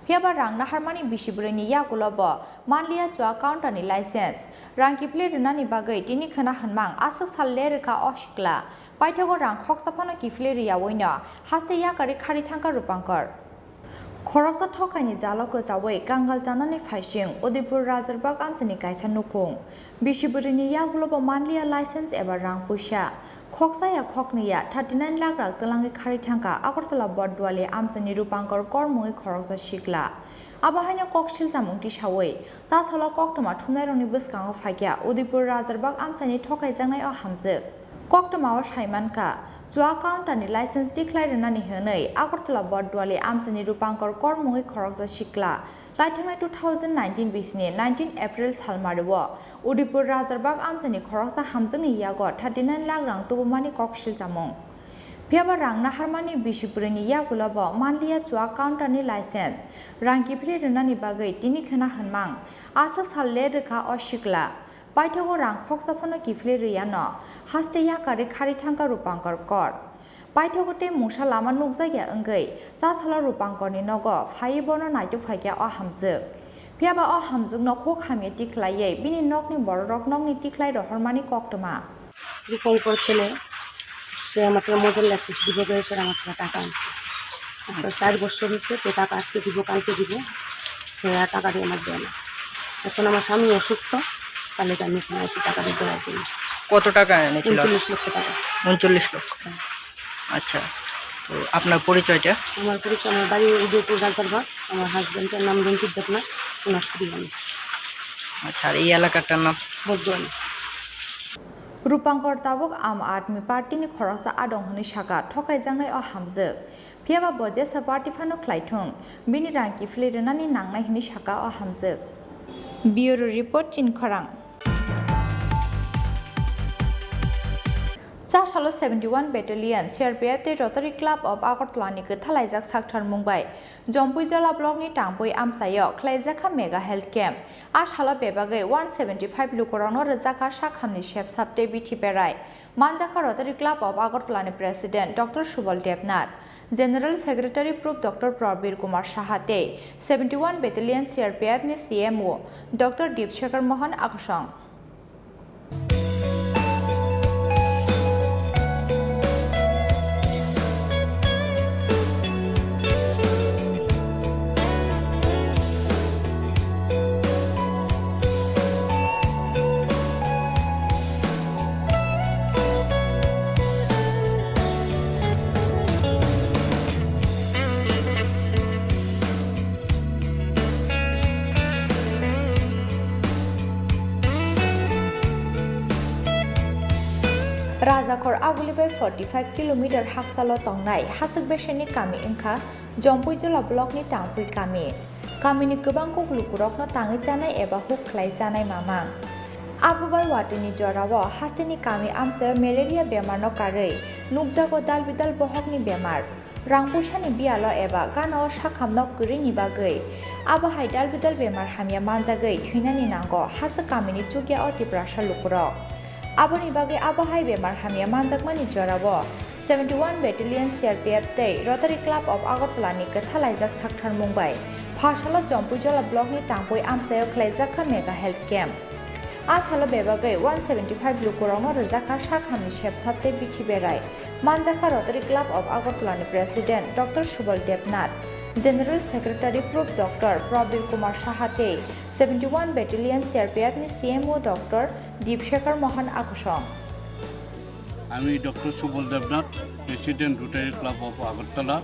Piaba rang Naharmani Bishibrini Yakulaba, Manlia Chuakantani license, Rankiple Nani Bagay, Dini Kana Hanmang, Asak Salerika Oshikla, Paitago rang Koksapana Kifleria Wina, Haste Yakari Karitanka Rupankor. Koroksa Tokani Jaloko Zaway, Gangal Janani Fashing, Udipur Razarbak Amsani Kaisa Nukung, Bishiburini Yaguloba Manlia license ever rang Pusha, Koksaya Koknia, 39 lakh rak Talangi Karitanka, Agartala Bodwali Amsani Rupankor Kormui Koroksa Shikla. Abahanya Kokshil Samung Tishaway, Zasala Koktama Tuneroni Buskang of Hagia, Udipur Razarbak Amsani Tokai Zangai or Hamzik. Koktama Shaimanka, Chuakantani license declared Nani Hene, Agartala Bodwali Amsani Rupankor Kormui Koroksa Shikla, Laitama 2019 Bisni, 19 April Salmariwa, Udipur Razarbak Amsani Koroksa Hamzani Yagot, 39 lakh rang Tubumani Kokshil Samong. Piaba rang Naharmani Bishipurini Yagulaba, Manlia Chuakantani license, Rankipri Nani Bagay, Dinikana Hanmang, Asak Salerika or Shikla. Paitago rang Koksapano Kifle Riano, Haste Yakari Karitanka Rupankor Kor. Paitago te Musha Lama Nugzaya Ungay, Zasala Rupankor Ninogo, Faibono Night of Hagia or Hamzuk. Piaba or Hamzuk no cook Hamid declaye, Bini Nokni Borok Nogni declared or Harmani Koktoma. Rupankor Chile, সে আমাকে mobile access দিব সে আমাকে টাকা আনছে 4 বছর হয়েছে তো টাকা আজকে দিব কালকে দিব টাকা দিয়ে আমার দেয় না এখন আমার স্বামী অসুস্থ তাহলে আমি এসে টাকা দিতে পারি কত টাকা এনেছিল 39 লক্ষ টাকা 39 লক্ষ আচ্ছা তো আপনার পরিচয়টা আমার পরিচয় আমার বাড়ি উদয়পুর রাজারবাগ আমার হাজবেন্ডের নাম রঞ্জিত দেবনাথ ওনার স্ত্রী আমি আচ্ছা আর এই এলাকাটার নাম বদুয়ানি Rupankor Tabuk Am Admi Party ni Khoroksa Adong Honi Shaka, Tokai Zangai or Hamzuk. Piaba Bojesa Party Fano Klaitung, Bini Ranki Flirinani Nangna Hini Shaka or Hamzuk. Bureau Report Chini Khorang Sashalo 71 Battalion, CRPF the Rotary Club of Agartala Thalajak Sakthar Mumbai, Jompuijala Block ni Tangpui Amsayo, Klaizaka Mega Health Camp, Ashalo Bebagay 175 Lukorano Razaka Shakhamni Chef Sabte Biti Perai, Manjaka Rotary Club of Agartala President Dr. Shubal Debnath, General Secretary Proof Dr. Prabir Kumar Shahate, 71 Battalion CRPF ni CMO, Dr. Deepshekar Mohan Akshang. Rajakor Agulibai 45 km Haksalo Tongnai, Hasuk Beshani Kami Inka, Jompuijala Block ni Tangpui Kami. Kami ni Kubangko Glukurok no Tangi Janai Eba Hook Klai Janai Mamang. Abubai watini jorawo hastini kami amse malaria bemar no karei nukjago dalbidal bohokni bemar rangpusani bialo eba gano sakhamno grini bagai abahai dalbidal bemar hamya manjagai thuinani nango hasa kamini chugya oti prasha lukurok aboni bagai abahai bemar hamya manjakmani jorawo 71 battalion CRPF tei Rotary Club of Agartala ni kathalaijak sakthar mumbai phasalo jompujola block ni tangpoi amsayo khlaijak mega health camp Asalo bebagai 175 lukurong rejaka sakhamni shepsate bithi berai manjaka Rotary Club of Agartala ni President Dr. Subal Devnath General Secretary Prof Dr. Prabir Kumar Shahate 71 Battalion CRPF ni CMO Dr. Deepshekar Mohan Akusong আমি doctor Subal Debnath president rotary club of Agartala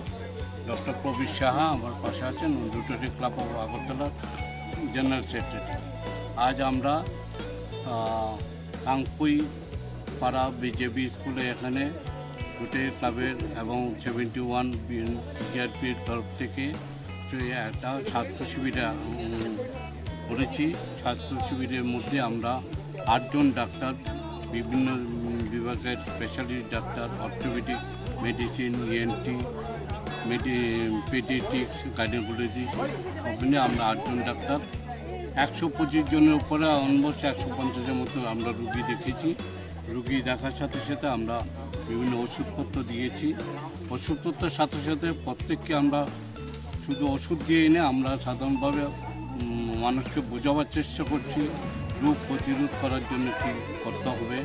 doctor Prabir Saha আমার পাশে আছেন rotary club of Agartala general secretary আজ আমরা কাংপুই পাড়া BJP স্কুলে এখানে rotary ক্লাবের এবং 71 বিআরপির তরফ থেকে একটা স্বাস্থ্য শিবির করেছি স্বাস্থ্য শিবিরের মধ্যে আমরা 8 জন ডাক্তার বিভিন্ন বিভাগের specialist doctor orthopaedics medicine ENT paediatrics gynaecologist সব নিয়ে আমরা 8 জন ডাক্তার 125 জনের উপরে অলমোস্ট 150-এর মতো আমরা রুগী দেখেছি রুগী দেখার সাথে সাথে আমরা বিভিন্ন ওষুধপত্র দিয়েছি ওষুধপত্রের সাথে সাথে প্রত্যেককে আমরা শুধু ওষুধ দিয়ে এনে আমরা সাধারণভাবে মানুষকে বোঝাবার চেষ্টা করছি রোগ প্রতিরোধ করার জন্য কী করতে হবে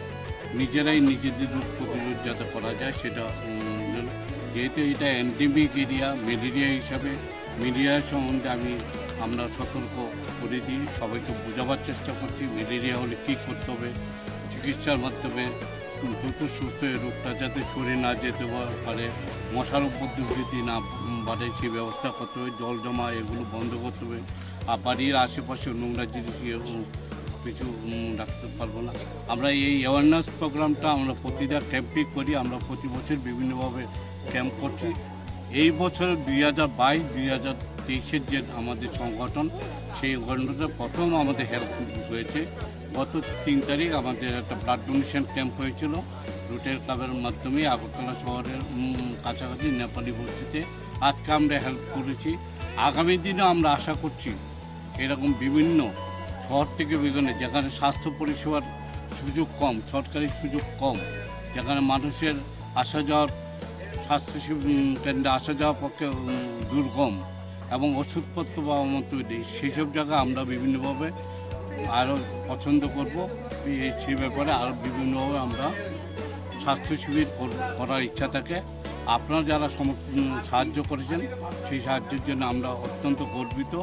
নিজেরাই নিজেদের রোগ প্রতিরোধ যাতে করা যায় সেটা যেহেতু এটা এন্ডেমিক এরিয়া ম্যালেরিয়া হিসাবে ম্যালেরিয়া সম্বন্ধে আমরা সতর্ক করে দিই সবাইকে বোঝাবার চেষ্টা করছি ম্যালেরিয়া হলে কী করতে হবে চিকিৎসার মাধ্যমে দ্রুত সুস্থ হয়ে রোগটা যাতে ছড়িয়ে না যেতে পারে মশার উপদ্রব যদি না বাড়ে সেই ব্যবস্থা করতে হবে জল জমা এগুলো বন্ধ করতে হবে আর বাড়ির আশেপাশে নোংরা জিনিস কিছু রাখতে পারবো না আমরা এই অ্যাওয়ারনেস প্রোগ্রামটা আমরা প্রতিটা ক্যাম্পই করি আমরা প্রতি বছর বিভিন্নভাবে ক্যাম্প করছি এই বছর 2022-2023-এর যে আমাদের সংগঠন সেই সংগঠনটা প্রথম আমাদের হেল্প হয়েছে গত 3 তারিখ আমাদের একটা ব্লাড ডোনেশন ক্যাম্প হয়েছিল রোটারি ক্লাবের মাধ্যমে আগরতলা শহরের কাছাকাছি নেপালি বস্তিতে আজকে আমরা হেল্প করেছি আগামী দিনে আমরা আশা করছি এরকম বিভিন্ন শহর থেকে বিভিন্ন যেখানে স্বাস্থ্য পরিষেবার সুযোগ কম সরকারি সুযোগ কম যেখানে মানুষের আসা যাওয়ার স্বাস্থ্য কেন্দ্রে আসা যাওয়ার পক্ষে দুর্গম এবং ওষুধপত্র পাওয়া মতো নেই সেই সব জায়গা আমরা বিভিন্নভাবে আরও পছন্দ করব সেই ব্যাপারে আরও বিভিন্নভাবে আমরা স্বাস্থ্য শিবির করার ইচ্ছা থাকে আপনারা যারা সাহায্য করেছেন সেই সাহায্যের জন্য আমরা অত্যন্ত গর্বিত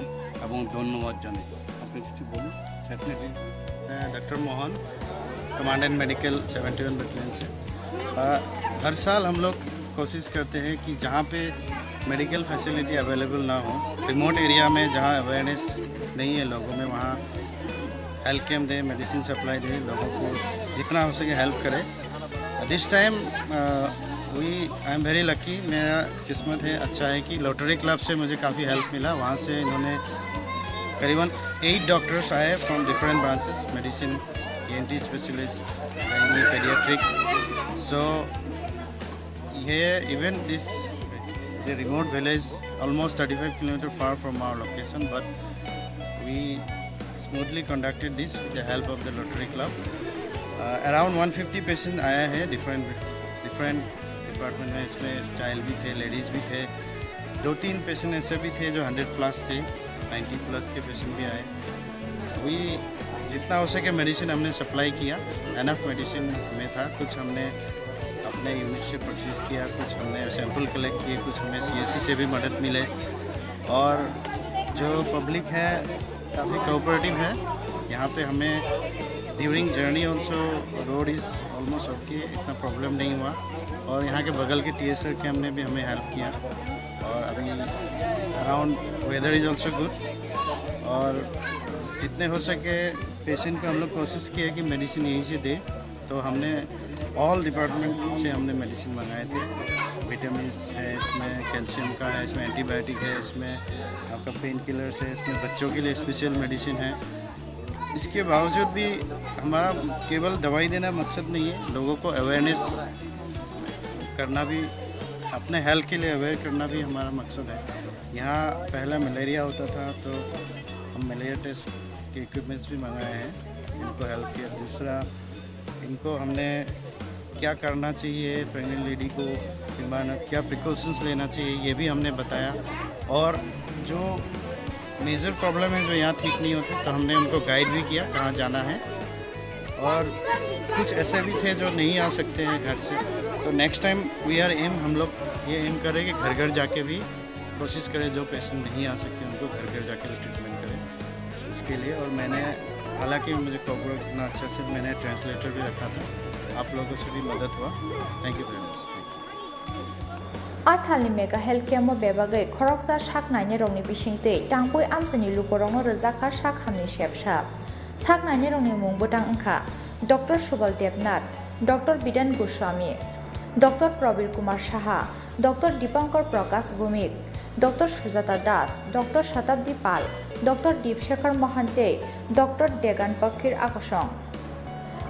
এবং ধন্যবাদ জানাই আপনি কিছু বলুন secretary doctor Mohan commandant medical 71 battalion से हर साल हम लोग कोशिश करते हैं कि जहाँ पे मेडिकल फैसिलिटी अवेलेबल ना हो रिमोट एरिया में जहाँ अवेयरनेस नहीं है लोगों में वहाँ हेल्थ कैम्प दें मेडिसिन सप्लाई दें लोगों को जितना हो सके हेल्प करें this time I am very lucky मेरा किस्मत है अच्छा है कि रोटरी क्लब से मुझे काफ़ी हेल्प मिला वहाँ से इन्होंने करीबन 8 डॉक्टर्स आए from different branches medicine ENT specialist paediatric so ये even this is a remote village almost 35 kilometre far from our location but we smoothly conducted this with the help of the rotary club around 150 patient आया है different department में इसमें child भी थे ladies भी थे 2-3 patient ऐसे भी थे जो 100+ थे 90+ के पेशेंट भी आए वही जितना हो सके मेडिसिन हमने सप्लाई किया एनफ मेडिसिन में था कुछ हमने अपने यूनिट से परचेज किया कुछ हमने सैंपल कलेक्ट किए कुछ हमें CSC से भी मदद मिले और जो पब्लिक है काफ़ी कोऑपरेटिव है यहाँ पे हमें during journey also road is almost okay इतना प्रॉब्लम नहीं हुआ और यहाँ के बगल के TSR कैम्प ने भी हमें हेल्प किया और अभी around weather is also good और जितने हो सके पेशेंट को हम लोग कोशिश किए कि मेडिसिन यहीं से दे तो हमने ऑल डिपार्टमेंट से हमने मेडिसिन मंगाए थे विटामिन है इसमें कैल्शियम का है इसमें एंटीबायोटिक है इसमें आपका पेन किलर्स है इसमें बच्चों के लिए स्पेशल मेडिसिन है इसके बावजूद भी हमारा केवल दवाई देना मकसद नहीं है, लोगों को अवेयरनेस करना भी, अपने हेल्थ के लिए अवेयर करना भी हमारा मकसद है। यहाँ पहला मलेरिया होता था तो हम मलेरिया टेस्ट के इक्विपमेंट्स भी मंगाए हैं इनको हेल्प किया। दूसरा, इनको हमने क्या करना चाहिए प्रेग्नेंट लेडी को, क्या प्रिकॉशंस लेना चाहिए ये भी हमने बताया। और जो मेजर प्रॉब्लम है जो यहाँ ठीक नहीं होती तो हमने उनको गाइड भी किया कहाँ जाना है। और कुछ ऐसे भी थे जो नहीं आ सकते हैं घर से, तो नेक्स्ट टाइम हम लोग ये एम करें कि घर घर जाके भी कोशिश करें जो पेशेंट नहीं आ सकते उनको घर घर जाके ट्रीटमेंट करें उसके लिए। और मैंने हालांकि मुझे कोऑपरेट करना अच्छा से, मैंने ट्रांसलेटर भी रखा था, आप लोगों से भी मदद हुआ। Thank you very much. आसालनि मेगा हेल्थ केयर मो बेबागै खरकसा साक नायने रंनि बिसिंगतै टांगपय आमसनि लुकरंनो रजाखा साक हामनि शेपसाब साक नायने रंनि मुं बोटां अंखा डॉक्टर सुबल देवनाथ, डॉक्टर बिधान गोस्वामी, डॉक्टर प्रवीर कुमार साहा, डॉक्टर दीपंकर प्रकाश भौमिक, डॉक्टर सुजाता दास, डॉक्टर शताब्दी पाल, डॉक्टर दीपशेखर महंते, डॉक्टर देगान पक्षीर आकर्षण।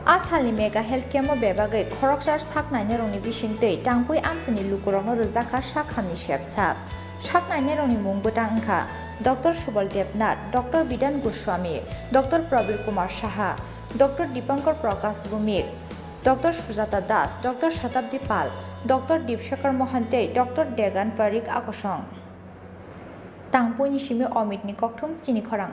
आसालनि मेगा हेल्थ केयर मो बेबागै खरकसा साक नायने रंनि बिसिंगतै टांगपय आमसनि लुकरंनो रजाखा साक हामनि शेपसाब साक नायने रंनि मुं बोटां अंखा डॉक्टर सुबल देवनाथ, डॉक्टर बिधान गोस्वामी, डॉक्टर प्रवीर कुमार साहा, डॉक्टर दीपंकर प्रकाश भौमिक, डॉक्टर सुजाता दास, डॉक्टर शताब्दी पाल, डॉक्टर दीपशेखर महंते, डॉक्टर देगान पक्षीर आकर्षण। टांगपयनि सिमे अमितनि कक्थुम चिनि खरां।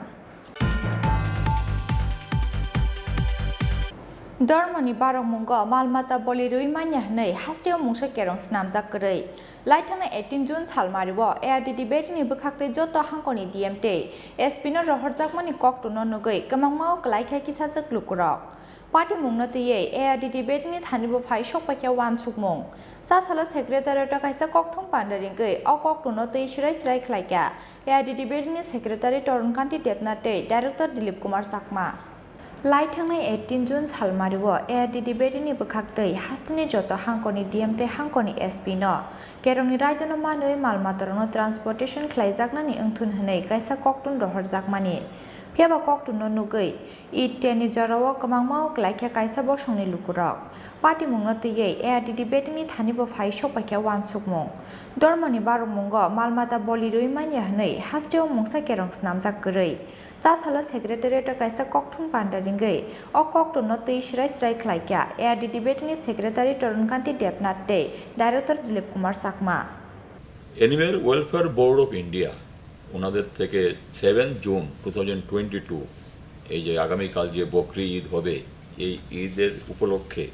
धर्मनि बारक मुंग मालमाता बलि रैमान्या हनै हास्टेव मुंसा केरं स्नामजाक गरै लाइथांना 18 जून सालमारिव एआरडीडी बेटिनि बखाक्ते जत हांकनि डीएमटे एसपिनो रहरजाकमानि कक्टनो नुगै कमांगमाव क्लाइखा किसासक लुकुरक पार्टी मुंगनतयै एआरडीडी बेटिनि थानिबो फाइ सकपाख्या वानसुकमुं सासाला सेक्रेटारिएट काइसा कक्थुम पान्डारिंगै अ कक्टनो तै श्राय श्राय क्लाइका एआरडीडी बेटिनि सेक्रेटारि तरुणकान्ति देबनाथै डाइरेक्टर दिलीप कुमार साकमा लाइथांनाय 18 जून सालमारिव एआरडीडी बेटिनि बखाक्तै हास्टनि जत हांकनि डीएमटे हांकनि एसपि न केरंनि रायदनो मानै मालमातारनो ट्रान्सपोर्टेशन ख्लाइजाकनानि ओंथुन हनै काइसा कक्टुन रहरजाकमानि फेबा कक्टुनो नुगै इटेनि जराव कमांगमाव क्लाइखा काइसा बसंनि लुकुरक पार्टी मुंगनतयै एआरडीडी बेटिनि थानिबो फाइ सकपाख्या वानसुकमुं धर्मनि बारक मुंग मालमाता बलि रैमान्या हनै हास्टेव मुंसा केरं स्नामजाक गरै सासाला सेक्रेटारिएट काइसा कक्टुन पान्डारिंगै अ कक्टनो तै श्राय श्राय क्लाइका एआरडीडी बेटिनि सेक्रेटारि तरुणकान्ति देबनाथ तै डाइरेक्टर दिलीप कुमार साकमा। Animal welfare board of India ওনাদের থেকে 7 জুন 2022 এই যে আগামীকাল যে বকরি ঈদ হবে এই ঈদের উপলক্ষে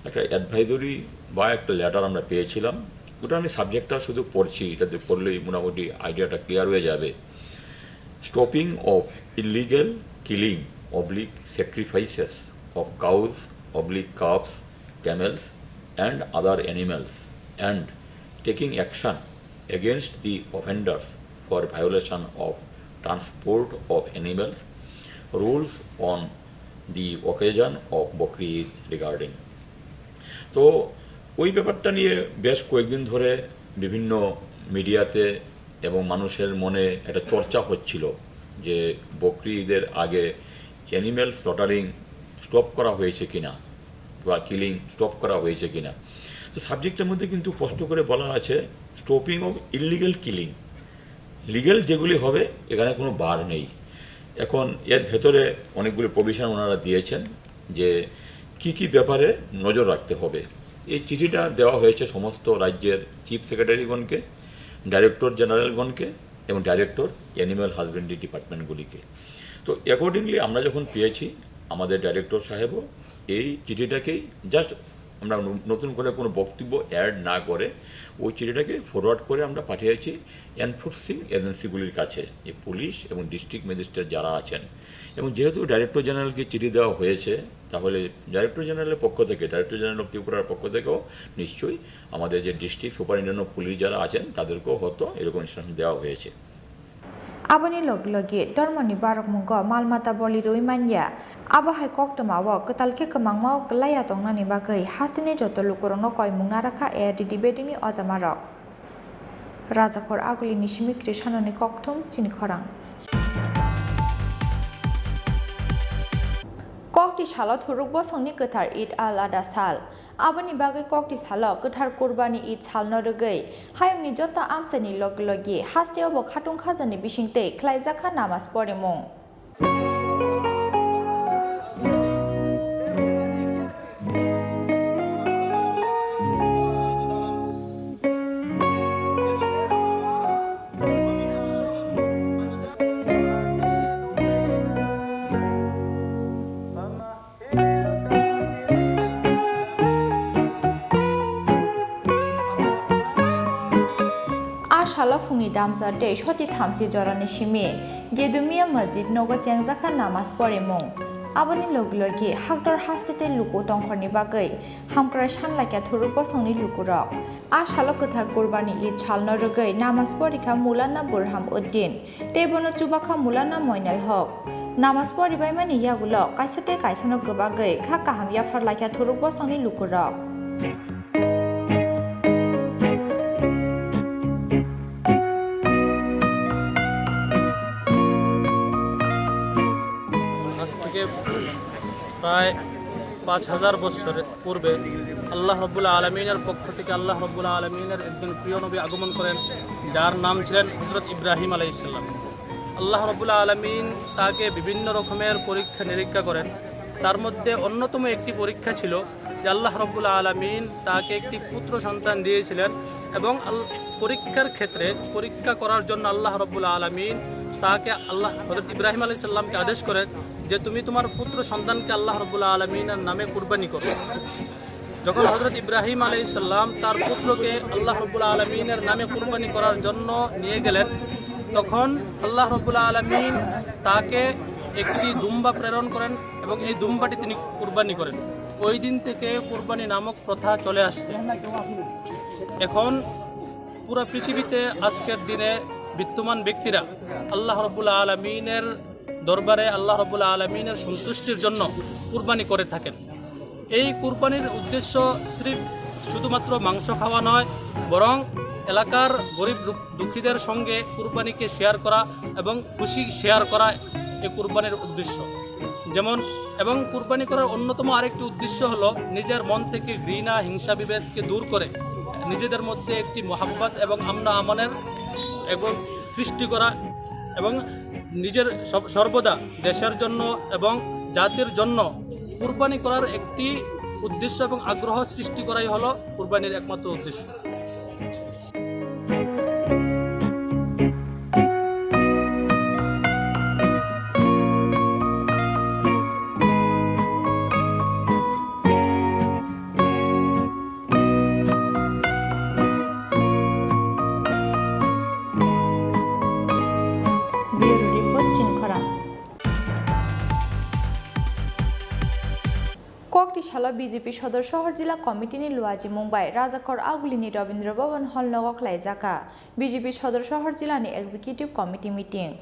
একটা অ্যাডভাইজরি বা একটা লেটার আমরা পেয়েছিলাম। ওটা আমি সাবজেক্টটা শুধু পড়ছি, এটাতে পড়লেই মোটামুটি আইডিয়াটা ক্লিয়ার হয়ে যাবে। Stopping of illegal killing oblique sacrifices of cows oblique calves, camels and other animals and taking action against the offenders for violation of transport of animals, rules on the occasion of Bakri Eid regarding. তো ওই ব্যাপারটা নিয়ে বেশ কয়েকদিন ধরে বিভিন্ন মিডিয়াতে এবং মানুষের মনে একটা চর্চা হচ্ছিল যে বকরি ঈদের আগে অ্যানিম্যাল স্লটারিং স্টপ করা হয়েছে কিনা বা কিলিং স্টপ করা হয়েছে কিনা। তো সাবজেক্টের মধ্যে কিন্তু স্পষ্ট করে বলা আছে stopping of illegal killing. Legal যেগুলি হবে এখানে কোনো বার নেই। এখন এর ভেতরে অনেকগুলো প্রভিশন ওনারা দিয়েছেন যে কি কি ব্যাপারে নজর রাখতে হবে। এই চিঠিটা দেওয়া হয়েছে সমস্ত রাজ্যের চিফ সেক্রেটারিগণকে, ডাইরেক্টর জেনারেলগণকে এবং ডাইরেক্টর অ্যানিম্যাল হাজবেন্ডারি ডিপার্টমেন্টগুলিকে। তো অ্যাকর্ডিংলি আমরা যখন পেয়েছি আমাদের ডাইরেক্টর সাহেবও এই চিঠিটাকেই জাস্ট আমরা নতুন করে কোনো বক্তব্য অ্যাড না করে ওই চিঠিটাকে ফরওয়ার্ড করে আমরা পাঠিয়েছি এনফোর্সিং এজেন্সিগুলির কাছে, যে পুলিশ এবং ডিস্ট্রিক্ট ম্যাজিস্ট্রেট যারা আছেন। এবং যেহেতু ডাইরেক্টর জেনারেলকে চিঠি দেওয়া হয়েছে তাহলে ডাইরেক্টর জেনারেলের পক্ষ থেকে, ডাইরেক্টর জেনারেল অফ ত্রিপুরার পক্ষ থেকেও নিশ্চয়ই আমাদের যে ডিস্ট্রিক্ট সুপারিনটেন্ডেন্ট অফ পুলিশ যারা আছেন তাদেরকেও হয়তো এরকম ইনস্ট্রাকশন দেওয়া হয়েছে। आबोनि लगे धर्मनि बारक मुंग मालमाता बलि रैमान्या आबहाय कक्टमाव कतालके कमांगमाव लाया दंनानि बागै हास्तिनि जत लुकुरंनो कयमुंना राखा एआरडीडी बेटिनि अजामारक राजाखर आगुलिनि सिमिक्रि साननि कक्थुम चिनि खरां। Kokti Shala Turukbo Songni Katar Eid al Adha Sal. Abani Bagai Kokti Shala Katar Kurbani Eid Sal Norugay. Hayungni Jota Amsani Logilogi Hasteo Bok Hatung Khazani Bishingte Klaizaka Namas Porimong. Shala Fungni Damsar Day Shoti Thamsi Jorani Shimi Gedumia Masjid Nogo Chengzaka Namas Porimong Abani Logilogi Hakdor Hastete Luku Tongkhorni Bagai Hamkra Shanlaka Thurupo Songni Lukurok Shala Kathar Kurbani Eid Chalno Rogai Namas Porika Mulana Burham Uddin Tebono Chubaka Mulana Moinal Hok Namas Poribaimani Yagulo Kaisate Kaisano Gobagai Kakaham Yafarlaka Thurupo Songni Lukurok প্রায় 5000 বছর পূর্বে আল্লাহ রাব্বুল আলামিনের পক্ষ থেকে আল্লাহ রাব্বুল আলামিনের একজন প্রিয় নবী আগমন করেন যার নাম ছিলেন হযরত ইব্রাহিম আলাইহিস সালাম আল্লাহ রাব্বুল আলামিন তাকে বিভিন্ন রকমের পরীক্ষা নিরীক্ষা করেন তার মধ্যে অন্যতম একটি পরীক্ষা ছিল যে আল্লাহ রাব্বুল আলামিন তাকে একটি পুত্র সন্তান দিয়েছিলেন এবং পরীক্ষার ক্ষেত্রে পরীক্ষা করার জন্য আল্লাহ রাব্বুল আলামিন তাকে হযরত ইব্রাহিম আলাইহিস সালামকে আদেশ করেন যে তুমি তোমার পুত্র সন্তানকে আল্লাহ রাব্বুল আলামিনের নামে কুরবানি করো যখন হযরত ইব্রাহিম আলাইহিস সালাম তার পুত্রকে আল্লাহ রাব্বুল আলামিনের নামে কুরবানি করার জন্য নিয়ে গেলেন তখন আল্লাহ রাব্বুল আলামিন তাকে একটি দুম্বা প্রেরণ করেন এবং এই দুম্বাটি তিনি কুরবানি করেন ওই দিন থেকে কুরবানি নামক প্রথা চলে আসছে এখন পুরো পৃথিবীতে আজকের দিনে বিদ্যমান ব্যক্তিরা আল্লাহ রাব্বুল আলামিনের দরবারে আল্লাহ রাব্বুল আলামিনের সন্তুষ্টির জন্য কুরবানি করে থাকেন এই কুরবানির উদ্দেশ্য শুধুমাত্র মাংস খাওয়া নয় বরং এলাকার গরিব দুঃখীদের সঙ্গে কুরবানিকে শেয়ার করা এবং খুশি শেয়ার করা এই কুরবানির উদ্দেশ্য এবং কুরবানি করার অন্যতম আরেকটি উদ্দেশ্য হলো নিজের মন থেকে ঘৃণা হিংসা বিভেদকে দূর করে নিজেদের মধ্যে একটি মহাব্বত এবং আমনা আমানের এবং সৃষ্টি করা এবং নিজের সর্বদা দেশের জন্য এবং জাতির জন্য কুরবানি করার একটি উদ্দেশ্য এবং আগ্রহ সৃষ্টি করাই হলো কুরবানির একমাত্র উদ্দেশ্য Koktishala BJP Shodor Shahar Jila Committee ni Luaji Mumbai Rajakor Agulini Rabindra Bhavan Hall Nogok Laizaka BJP Shodor Shahar Jila ni Executive Committee Meeting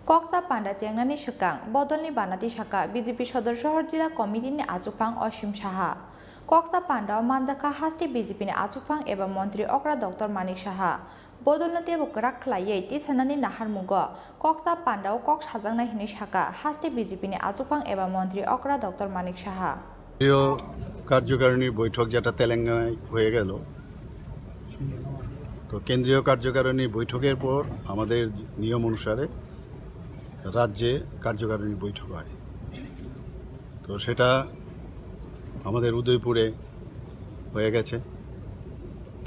Koksa Panda Jengna ni Shakang Bodol ni Banati Shaka BJP Shodor Shahar Jila Committee ni Achupang Oshim Shaha Koksa Panda Manjaka Hasti BJP ni Achupang eba Montri Okra Dr. Manik Shaha Bodolnate Bukrak Klaye Tisanani Nahar Mugo Koksa Panda Kok Shazangna Hini Shaka Hasti BJP ni Achupang eba Montri Okra Dr. Manik Shaha কার্যকারিণীর বৈঠক যেটা তেলেঙ্গানায় হয়ে গেল তো কেন্দ্রীয় কার্যকারিণী বৈঠকের পর আমাদের নিয়ম অনুসারে রাজ্যে কার্যকারিণী বৈঠক হয় তো সেটা আমাদের উদয়পুরে হয়ে গেছে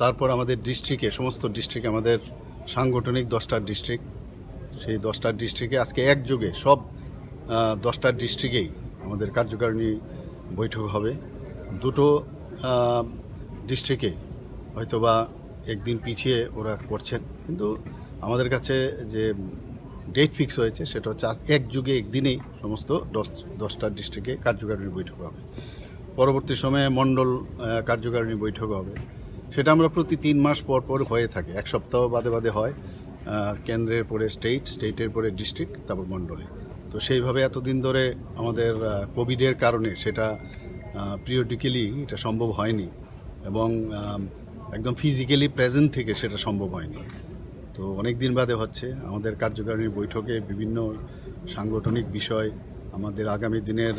তারপর আমাদের ডিস্ট্রিক্টে সমস্ত ডিস্ট্রিক্টে আমাদের সাংগঠনিক 10টা ডিস্ট্রিক্ট সেই 10টা ডিস্ট্রিক্টে আজকে একযোগে সব 10টা ডিস্ট্রিক্টেই আমাদের কার্যকারিণী বৈঠক হবে দুটো ডিস্ট্রিক্টে হয়তোবা একদিন পিছিয়ে ওরা করছেন কিন্তু আমাদের কাছে যে ডেট ফিক্স হয়েছে সেটা হচ্ছে একযোগে একদিনেই সমস্ত 10টা ডিস্ট্রিক্টে কার্যকারিণী বৈঠক হবে পরবর্তী সময়ে মণ্ডল কার্যকারিণী বৈঠক হবে সেটা আমরা প্রতি 3 মাস পর পর হয়ে থাকে এক সপ্তাহ বাদে বাদে হয় কেন্দ্রের পরে স্টেটের পরে ডিস্ট্রিক্ট তারপর মণ্ডলে তো সেইভাবে এতদিন ধরে আমাদের কোভিডের কারণে সেটা পিরিয়ডিক্যালি এটা সম্ভব হয়নি এবং একদম ফিজিক্যালি প্রেজেন্ট থেকে সেটা সম্ভব হয়নি তো অনেক দিন বাদে হচ্ছে আমাদের কার্যকারিণী বৈঠকে বিভিন্ন সাংগঠনিক বিষয় আমাদের আগামী দিনের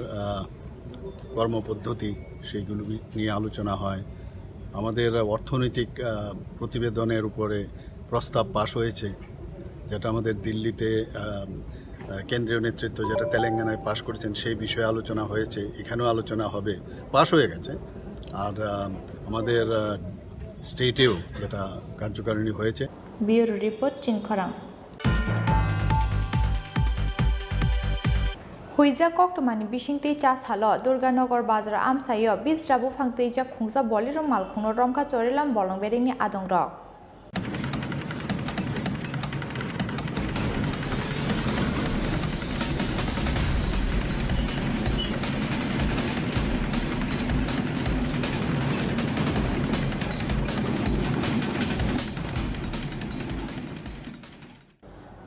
কর্মপদ্ধতি সেইগুলো নিয়ে আলোচনা হয়। আমাদের অর্থনৈতিক প্রতিবেদনের উপরে প্রস্তাব পাশ হয়েছে, যেটা আমাদের দিল্লিতে কেন্দ্রীয় নেতৃত্ব যেটা তেলেঙ্গানায় পাশ করেছেন সেই বিষয়ে আলোচনা হয়েছে, এখানেও আলোচনা হবে, পাশ হয়ে গেছে। আর আমাদের স্টেটেও যেটা কার্যকারিণী হয়েছে। ব্যুরো রিপোর্ট চিন খরাং। হুইজা কক্টমানি বিশিংতৈ চাস হালো দুর্গানগর বাজার আমসাইও বিজরা বুফাংতৈ যা খুংজা বলির মালখুনো রমকা Charilam বলংবেরিংনি আদং rock.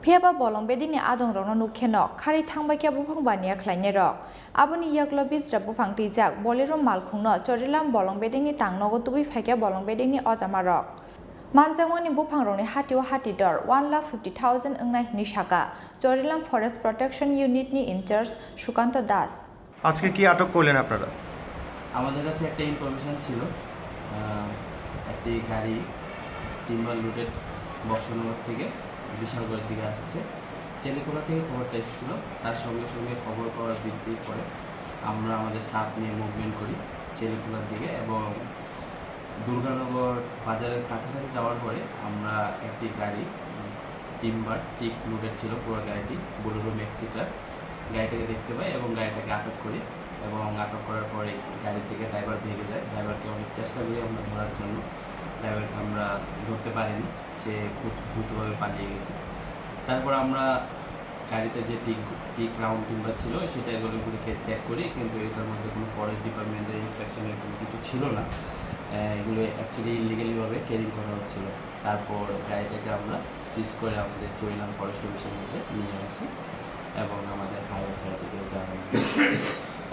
Phiaba bolong bedini adong rong nukhenok khari thangbaikya bufang bania khlaine rok aboni yaklo bisra bufang tijak bolero malkhungno chorilam bolong bedini tangnogo tubi phaikya bolong bedini ojama rok manjangwani bufang rongni hatio hatidor 1,50,000 ongnai hini shaka chorilam forest protection unit ni incharge Sukanta Das আজকে কি আটক করলেন আপনারা? আমাদের কাছে একটা information ছিল, একটি গাড়ি টিম্বার লুটেড বক্সনগর থেকে বিশালগড়ের দিকে আসছে। চেলিকোলা থেকে খবরটা এসেছিলো, তার সঙ্গে সঙ্গে খবর পাওয়ার ভিত্তি করে আমরা আমাদের স্টাফ নিয়ে মুভমেন্ট করি চেলিকোলার দিকে এবং দুর্গানগর বাজারের কাছাকাছি যাওয়ার পরে আমরা একটি গাড়ি টিম্বার টিক লুটেড ছিল, পুরো গাড়িটি বোলেরো ম্যাক্সিটার গাড়িটাকে দেখতে পাই এবং গাড়িটাকে আটক করি এবং আটক করার পরে গাড়ি থেকে ড্রাইভার ভেঙে যায়। ড্রাইভারকে অনেক চেষ্টা করি আমরা ধরার জন্য, ড্রাইভারকে আমরা ধরতে পারিনি, সে খুব দ্রুতভাবে পালিয়ে গেছে। তারপর আমরা গাড়িতে যে টিক রাউন্ড টিম্বার ছিল সেটা এগুলো ঘুরে চেক করি, কিন্তু এটার মধ্যে কোনো ফরেস্ট ডিপার্টমেন্টের ইন্সপেকশনের কোনো কিছু ছিল না, এগুলো অ্যাকচুয়ালি ইলিগালিভাবে ক্যারিং করা হচ্ছিল। তারপর গাড়িটাকে আমরা সিজ করে আমাদের চরিলাম ফরেস্ট অফিসের মধ্যে নিয়ে আসি এবং আমাদের হাইওয়ে অথরিটিতে জানাই।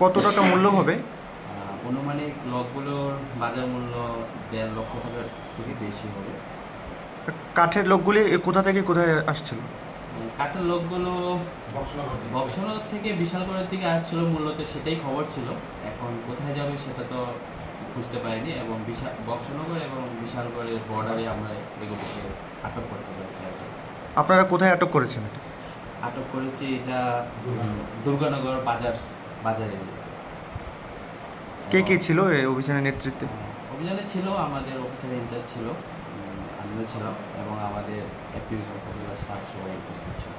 কত টাকা মূল্য হবে? অনুমানিক লকগুলোর বাজার মূল্য 1.5 লক্ষ টাকার থেকে বেশি হবে। কাঠের লোকগুলি কোথা থেকে কোথায় আসছিল? কাঠের লোকগুলো বক্সনগর থেকে বিশালগড়ের দিকে আসছিল মূলত, সেটাই খবর ছিল। এখন কোথায় যাবে সেটা তো বুঝতে পারিনি এবং বক্সনগর এবং বিশালগড়ের বর্ডারে আমরা এগুলোকে আটক করতে পারি। আপনারা কোথায় আটক করেছেন? আটক করেছি এটা দুর্গানগর বাজারে। কে কে ছিল এই অভিযানের নেতৃত্বে? অভিযানে ছিল আমাদের অফিসার ইনচার্জ ছিল, আমিও ছিলাম এবং আমাদের অ্যাপিউজ উপজেলা স্টাফ সবাই উপস্থিত ছিল।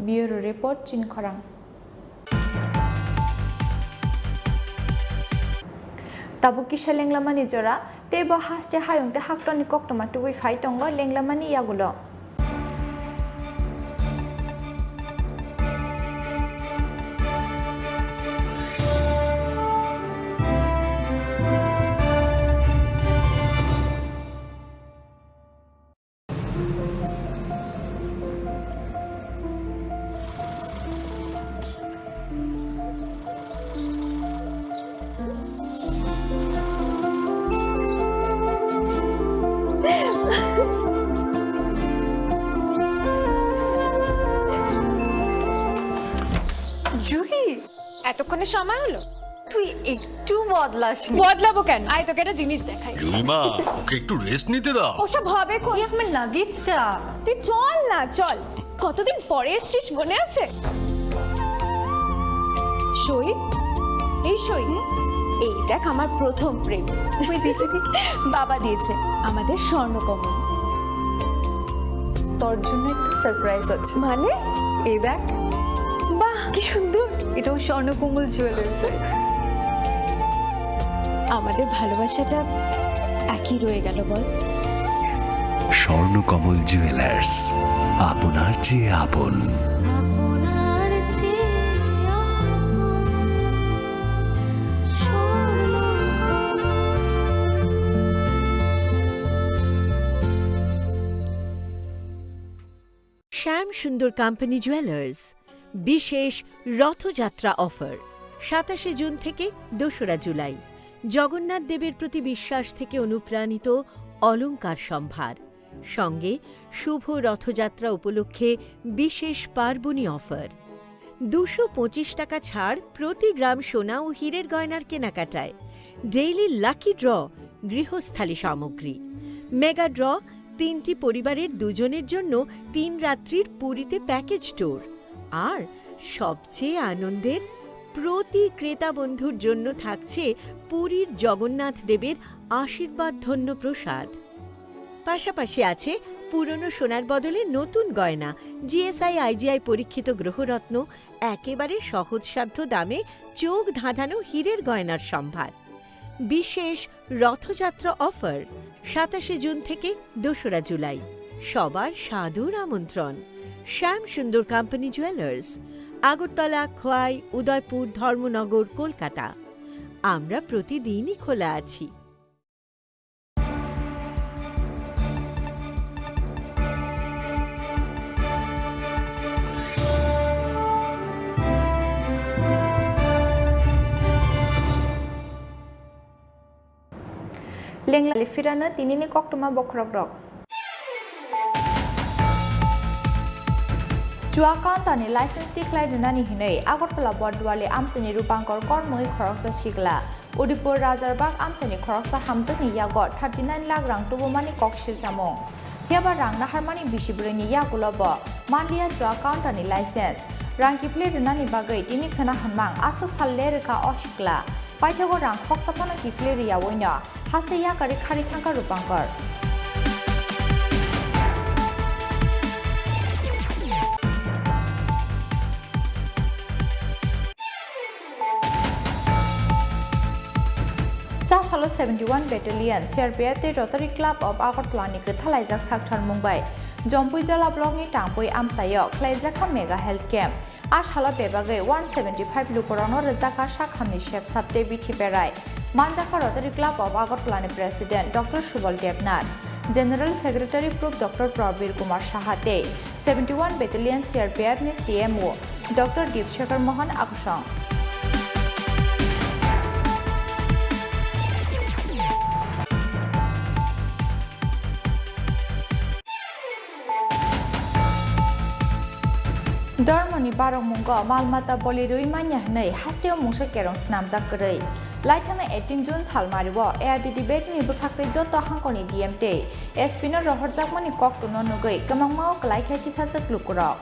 ব্যুরো রিপোর্ট চিন খরাং। Tabukisha lenglamani jora tebo haste hayungte haktoni koktoma tuwi faitongo lenglamani yagulo Juhi, এতক্ষণে সময় হলো? তুই একটু বদলাসনি। বদলাবো কেন? আয় তোকে একটা জিনিস দেখাই। জুলিমা, ওকে একটু রেস্ট নিতে দাও। ওসব হবে কই? আমার লাগেজটা। তুই চল না, চল। কতদিন পরে এসেছিস মনে আছে? সই, এই সই, এই দেখ আমার প্রথম প্রেম। তুই দেখে দেখ, বাবা দিয়েছে আমাদের স্বর্ণকমল। তোর জন্য একটা সারপ্রাইজ আছে। মানে? এই দেখ। বাহ, কি সুন্দর। এটাও স্বর্ণকমল জুয়েলার্সে। আমাদের ভালোবাসাটা একই রয়ে গেল বল। স্বর্ণকমল জুয়েলার্স, আপনার চেয়ে আপন। শ্যাম সুন্দর কোম্পানি জুয়েলার্স বিশেষ রথযাত্রা অফার 27 জুন থেকে 2রা জুলাই। জগন্নাথ দেবের প্রতি বিশ্বাস থেকে অনুপ্রাণিত অলংকার সম্ভার, সঙ্গে শুভ রথযাত্রা উপলক্ষে বিশেষ পার্বণী অফার। 225 টাকা ছাড় প্রতি গ্রাম সোনা ও হীরের গয়নার কেনাকাটায়। ডেইলি লাকি ড্র গৃহস্থালী সামগ্রী। মেগা ড্র 3টি পরিবারের 2জনের জন্য 3 রাত্রির পুরীতে প্যাকেজ ট্যুর। আর সবচেয়ে আনন্দের, প্রতি ক্রেতা বন্ধুর জন্য থাকছে পুরীর জগন্নাথ দেবের আশীর্বাদ ধন্য প্রসাদ। পাশাপাশি আছে পুরনো সোনার বদলে নতুন গয়না, জিএসআই আইজিআই পরীক্ষিত গ্রহরত্ন, একেবারে সহজসাধ্য দামে চোখ ধাঁধানো হীরের গয়নার সম্ভার। বিশেষ রথযাত্রা অফার 27 জুন থেকে 2রা জুলাই। সবার সাদর আমন্ত্রণ। শ্যাম সুন্দর কোম্পানি জুয়েলার্স, আগরতলা, খোয়াই, উদয়পুর, ধর্মনগর, কলকাতা। আমরা প্রতিদিনই খোলা আছি। Lengla lifirana tinini koktuma bokrogrok. Juakantani license decline nani hinai Agartala Bordwale Amsani Rupankor Kormoi Khoroksa Shigla Udipur Razarbag Amsani Khoroksa Hamzani Yagot 39 lakh rang tubumani kokshil samong. Hiaba rang na harmani bishibreni yagulobo Mandia Juakantani license Ranki plate nani bagai tini khana hanmang asak sallerika oshikla Paitago rang Koksapana Kifleria Wina Haste Yakari Karitanka Rupankor. Sashalo 71 Battalion CRPF the Rotary Club of Agartala ni Kuthalajak Sakthar Mumbai Jompui Jala Block ni Tangpui Amsayo Klaijaka Mega Health Camp Ashala Bebagai 175 Lukorano Razaka Shakhamni Chef Sabte Biti Perai Manjaka Rotary Club of Agartala ni President Dr. Shubal Devnath General Secretary Prof Dr. Prabir Kumar Shahate 71 Battalion CRPF ni CMO Dr. Deepshekar Mohan Akusang Dormoni Barongmungo Malmata Bolirui Manya Nei Hastio Mungsha Kerong Snamjak Gurei Laithana 18 June Salmaribo ARD debate ni Bukakte Joto Hankoni DMT Espino Rohorjakmani Koktuno Nugui Kamangmao Klaikha Kisasak Lukurok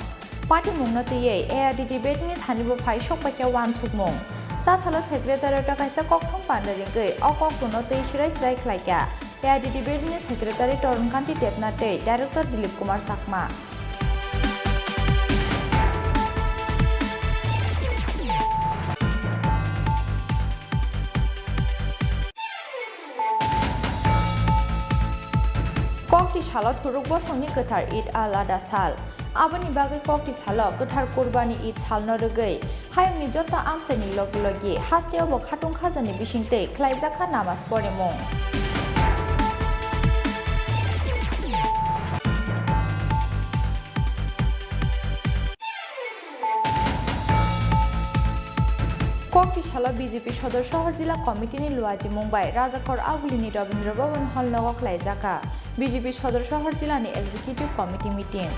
Party Mungnatiye ARD debate ni Thanibo Phai Shokpakya Wan Chukmung Sasala Secretary Takaisa Koktum Pandaringui Okoktuno Te Shirai Srai Klaika ARD debate ni Secretary Torunkanti Devnate Director Dilip Kumar Sakma Kokti Salo Turuk Bosoni Katar Eid al-Adha Sal Abani Bagai Kokti Salo Katar Kurbani Eid Sal Norugay Hayoni Jota Amsani Logilogi Hasteo Bokhatung Khazani Bishinte Klaijaka Namas Porimong Kokti Shala BJP Shodor Shahar Jila Committee ni Luaji Mumbai Rajakor Agulini Rabindra Bhavan Hall Nogok Klaijaka BJP Shodor Shahar Jila ni Executive Committee meeting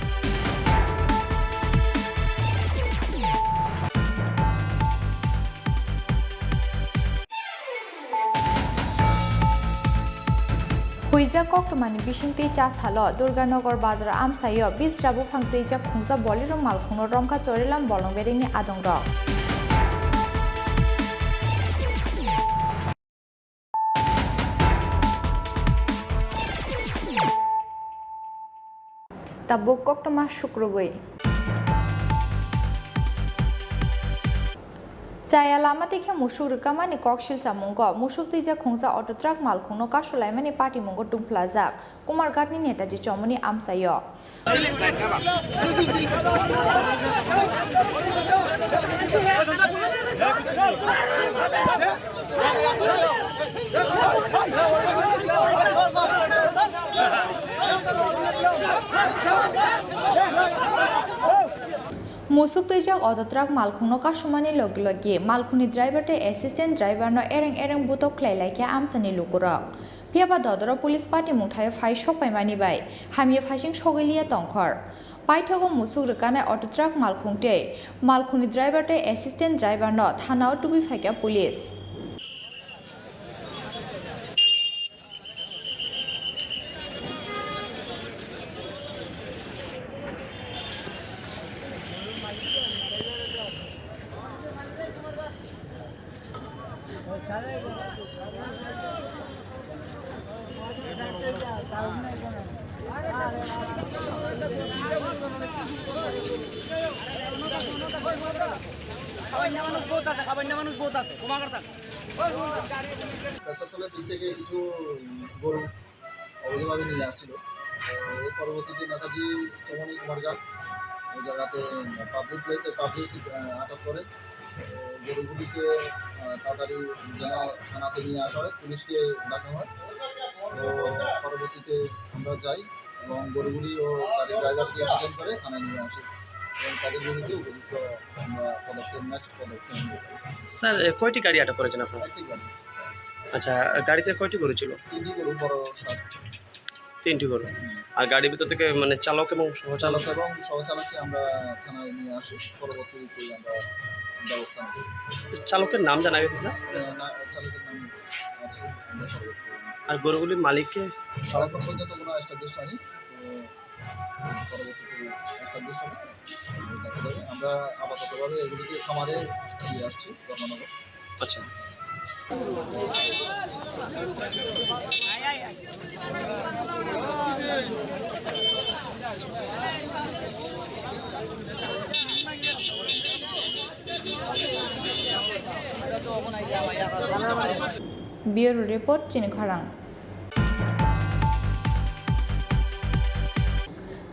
Huija Koktomani Bishinte Chas Halo Durganagar Bazar Amsayo Bis Rabu Phangteja Khungsa Boliro Malkhuno Romka Chorelam Bolongberi ni Adongrok Tabuk Koktoma Shukrubui Chaya Lama Tike Mushur Kamani Kokshil Samungo, Mushuk Tija Khungsa Auto Truck Malkuno Kashulaimani Party Mungo Tung Plaza, Kumar Gatni Netaji Chomoni Amsayo. Musuk tejak odotrak malkhungno kasumani loglogi malkhuni driver te assistant driver no ereng butok khlailaikia amsani lukurok. Piaba dodoro police party mungthayo phai sokpaimani bai hamye phasing sogilia tongkhor. Paithago musuk rukane odotrak malkhungte malkhuni driver te assistant driver no thanao tubi phaikia police. পেশাতলের দিক থেকে কিছু গরু অবৈধভাবে নিয়ে আসছিল। এর পরবর্তীতে নেতাজি চমনি কুমারঘাট ওই জায়গাতে পাবলিক প্লেসে পাবলিক আটক করে গরুগুলিকে তাড়াতাড়ি যেন থানাতে নিয়ে আসা হয়, পুলিশকে ডাকা হয়। তো পরবর্তীতে আমরা যাই এবং গরুগুলি ও গাড়ির ড্রাইভারকে ডিটেইন করে থানায় নিয়ে আসি এবং তাদের বিরুদ্ধে উপযুক্ত আমরা নেক্সট পদক্ষেপ নিই। স্যার কয়টি গাড়ি আটক করেছেন আপনারা? একটি গাড়ি। আচ্ছা, গাড়িতে কয়টি গরু ছিল? 3টি গরু, বড় 7। 3টি গরু। আর গাড়ির ভিতর থেকে মানে চালক এবং সহচালককে আমরা থানায় নিয়ে আসি, পরবর্তীতে আমরা ব্যবস্থা নিই। চালকের নাম জানা গেছে স্যার? চালকের নাম আছে, আমরা পরবর্তীতে। আর গরুগুলির মালিককে এখন পর্যন্ত কোনো এস্টাবলিশ হয়নি, তো পরবর্তীতে এস্টাবলিশ হবে, দেখা যাবে। আমরা আপাততভাবে এগুলিকে খামারে দিয়ে আসছি ধর্মনগর। আচ্ছা। Bureau Report Chini Khorang.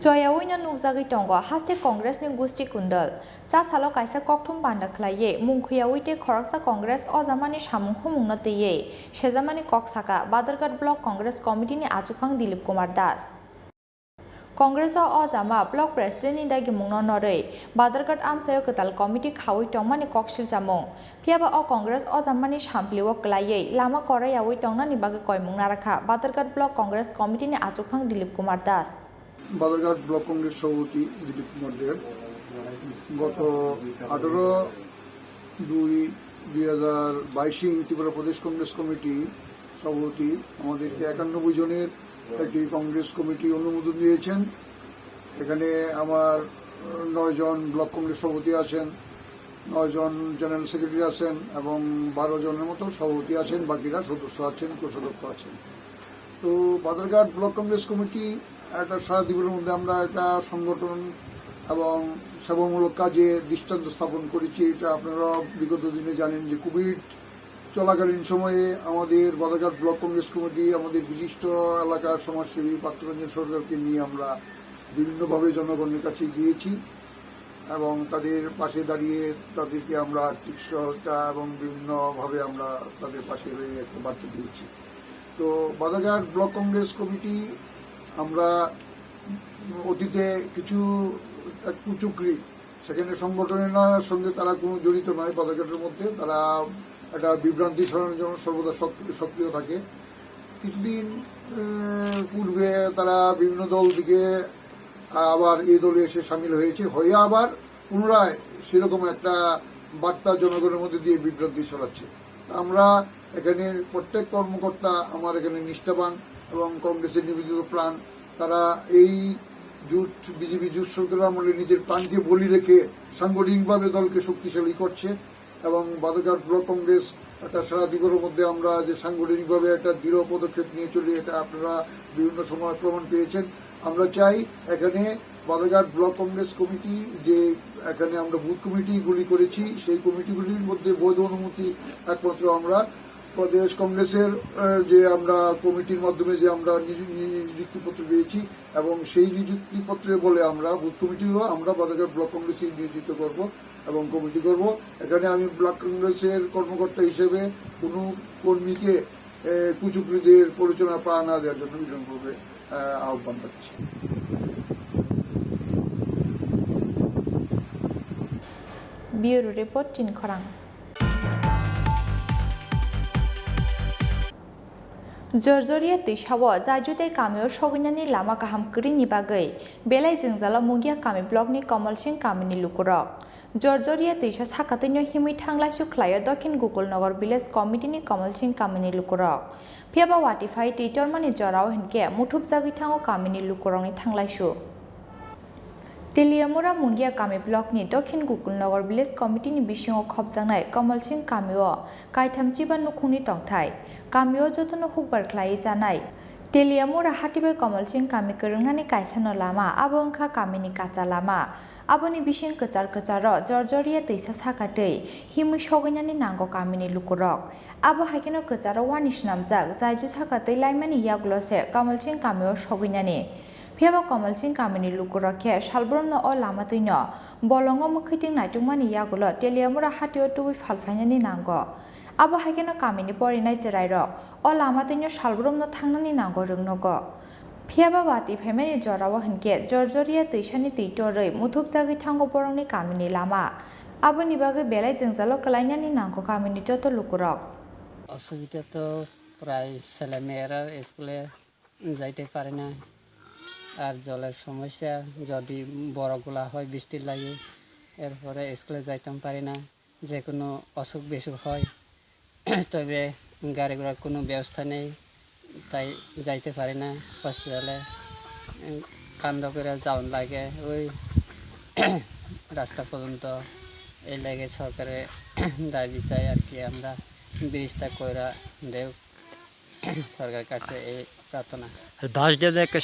Joyaoina nukjagui tongo haste Congress ni gosti kundal cha salo kaisa kokthum banda khlaiye mungkhuyaoite khoraksa Congress o jamani samung humungna teye sejamani koksaka Badarghat Block Congress Committee ni achupang Dilip Kumar Das. Congress o jama block president ni dagi mungno norei Badarghat amsayo ketal committee khawui tongmani koksil jamung phiaba o Congress o jamani sampliwo klaiye lama koraiyawi tongnani bage koimung narakha Badarghat Block Congress Committee ni achupang Dilip Kumar Das. Badarghat block Congress সভাপতি দিলীপ কুমার দেব গত 18/2/2022 ত্রিপুরা প্রদেশ Congress committee সভাপতি আমাদেরকে 91 জনের একটি Congress committee অনুমোদন দিয়েছেন। এখানে আমার 9 জন ব্লক কংগ্রেস সভাপতি আছেন, 9 জন জেনারেল সেক্রেটারি আছেন এবং 12 জনের মতো সভাপতি আছেন, বাকিরা সদস্য আছেন, কোষাধ্যক্ষ আছেন। তো বাদারঘাট ব্লক কংগ্রেস কমিটি একটা সারা দ্বীপের মধ্যে আমরা একটা সংগঠন এবং সেবামূলক কাজে দৃষ্টান্ত স্থাপন করেছি। এটা আপনারা বিগত দিনে জানেন যে কোভিড চলাকালীন সময়ে আমাদের বাদারঘাট ব্লক কংগ্রেস কমিটি আমাদের বিশিষ্ট এলাকার সমাজসেবী পার্থরঞ্জন সরকারকে নিয়ে আমরা বিভিন্নভাবে জনগণের কাছে গিয়েছি এবং তাদের পাশে দাঁড়িয়ে তাদেরকে আমরা আর্থিক সহায়তা এবং বিভিন্নভাবে আমরা তাদের পাশে রয়ে একটা বার্তা দিয়েছি। তো বাদারঘাট ব্লক কংগ্রেস কমিটি আমরা অতীতে কিছু কুচুকরি সেখানে সংগঠনের সঙ্গে তারা কোনো জড়িত নয়, বাদারঘাটের মধ্যে তারা একটা বিভ্রান্তি ছড়ানোর জন্য সর্বদা সক্রিয় থাকে। কিছুদিন পূর্বে তারা বিভিন্ন দল থেকে আবার এই দলে এসে সামিল হয়েছে, হয়ে আবার পুনরায় সেরকম একটা বার্তা জনগণের মধ্যে দিয়ে বিভ্রান্তি ছড়াচ্ছে। আমরা এখানে প্রত্যেক কর্মকর্তা আমার এখানে নিষ্ঠাবান এবং কংগ্রেসের নিবেদিত প্রাণ। তারা এই বিজেপি জোট সরকারের আমলে নিজের প্রাণকে বলি রেখে সাংগঠনিকভাবে দলকে শক্তিশালী করছে এবং বাদারঘাট ব্লক কংগ্রেস একটা সারা দ্বীপের মধ্যে আমরা যে সাংগঠনিকভাবে একটা দৃঢ় পদক্ষেপ নিয়ে চলি, এটা আপনারা বিভিন্ন সময় প্রমাণ পেয়েছেন। আমরা চাই এখানে বাদারঘাট ব্লক কংগ্রেস কমিটি যে এখানে আমরা বুথ কমিটিগুলি করেছি, সেই কমিটিগুলির মধ্যে বৈধ অনুমতি একমাত্র আমরা প্রদেশ কংগ্রেসের যে আমরা কমিটির মাধ্যমে যে আমরা নিযুক্তিপত্র পেয়েছি এবং সেই নিযুক্তিপত্রে বলে আমরা বুথ কমিটিও আমরা বাদারঘাট ব্লক কংগ্রেসে নিয়োজিত করব এবং কমিটি করব। এখানে আমি ব্লক কংগ্রেসের কর্মকর্তা হিসেবে কোনো কর্মীকে কুচুকরিদের পরিচালনা পা না দেওয়ার জন্য বিনম্রভাবে আহ্বান রাখছি। Bureau Report Chini Khorang Jorjoria Tishawa Zajute Kamio Shogunani Lama Kaham Krini Bagai Belai Zingzala Mugia Kami Blog ni Kamal Singh Kamini Lukurok Jorjoria Tisha Sakatino Himi Tangla Shuklaya Dokin Google Nogor Village Committee ni Kamal Singh Kamini Lukurok Piaba Watify Titor Mani Jorao Henke Mutup Zagitango Kamini Lukurong ni Tangla Shu Teliamura Mungia Kami Block ni Dokin Google Nogor Village Committee ni Bishong Khobjangnai Kamal Singh Kamio Kaitam Chiban Nukhungni Tongthai Kamio Jotono Hukbar Klai Janai Teliamura Hatibai Kamal Singh Kami Kerungnani Kaisano Lama Abongkha Kamini Kacha Lama Aboni Bishing Kachar Kacharo Jorjoria Tisa Sakatei Himu Shogunani Nango Kamini Lukurok Abo Hakino Kacharo Wanish Namjak Zaiju Sakatei Laimani Yaglose Kamal Singh Kamio Shogunani Piaba Kamal Singh Kamini Lukurokhe Shalbromno O Lamatuino Bolongo Mukhiting Naitumani Yagulo Teliamura Hatio Tuwi Falfainani Nango Abo Hakino Kamini Porinai Jerairok O Lamatuino Shalbromno Tangnani Nango Rungnogo Piaba Wati Pemeni Jorawa Henke Jorjoria Tishani Titorei Mutup Zagi Tango Boroni Kamini Lama Abo Nibagi Belai Zingzalo Kalainani Nango Kamini Joto Lukurok অসুবিধা তো প্রায় ছেলেমেয়েরা স্কুলে যাইতে পারে না আর জলের সমস্যা যদি বড়গুলা হয় বৃষ্টির লাগে এরপরে স্কুলে যাইতাম পারি না যে কোনো অসুখ বিসুখ হয় তবে গাড়ি ঘোড়ার কোনো ব্যবস্থা নেই তাই যাইতে পারি না হসপিটালে কান্দ করে যাওয়ার লাগে ওই রাস্তা পর্যন্ত এই লাগে সরকারে দাবি চাই আর কি আমরা ব্রিজটা কইরা দেও সরকারের কাছে এই প্রার্থনা আর বাঁশটা যে একটা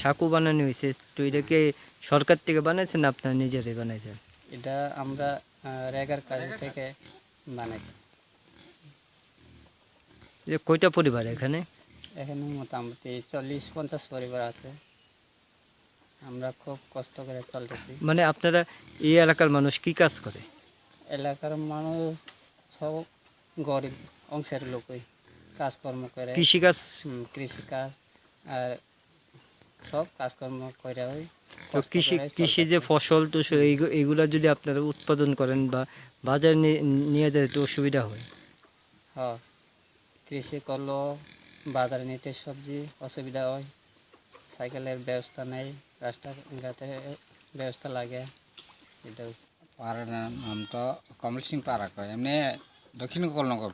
সাঁকু বানানো হয়েছে তো এটাকে সরকার থেকে বানাইছেন না আপনারা নিজেরাই বানাইছেন এটা আমরা রেগার কাজ থেকে বানাইছি যে কয়টা পরিবার এখানে এখানে মোটামুটি 40-50 পরিবার আছে আমরা খুব কষ্ট করে চলতেছি মানে আপনারা এই এলাকার মানুষ কি কাজ করে এলাকার মানুষ সব গরিব অংশের লোকই কাজকর্ম করে কৃষিকাজ আর সব কাজকর্ম করে ওই তো কৃষি যে ফসল তো এইগুলা যদি আপনারা উৎপাদন করেন বা বাজারে নিয়ে যায় তো অসুবিধা হয় হ্যাঁ কৃষি করলো বাজারে নিতে সবজি অসুবিধা হয় সাইকেলের ব্যবস্থা নেই রাস্তাঘাটে ব্যবস্থা লাগে এটাও পাড়ার নাম তো কমল সিং পাড়া কয় এমনি দক্ষিণ কলনগর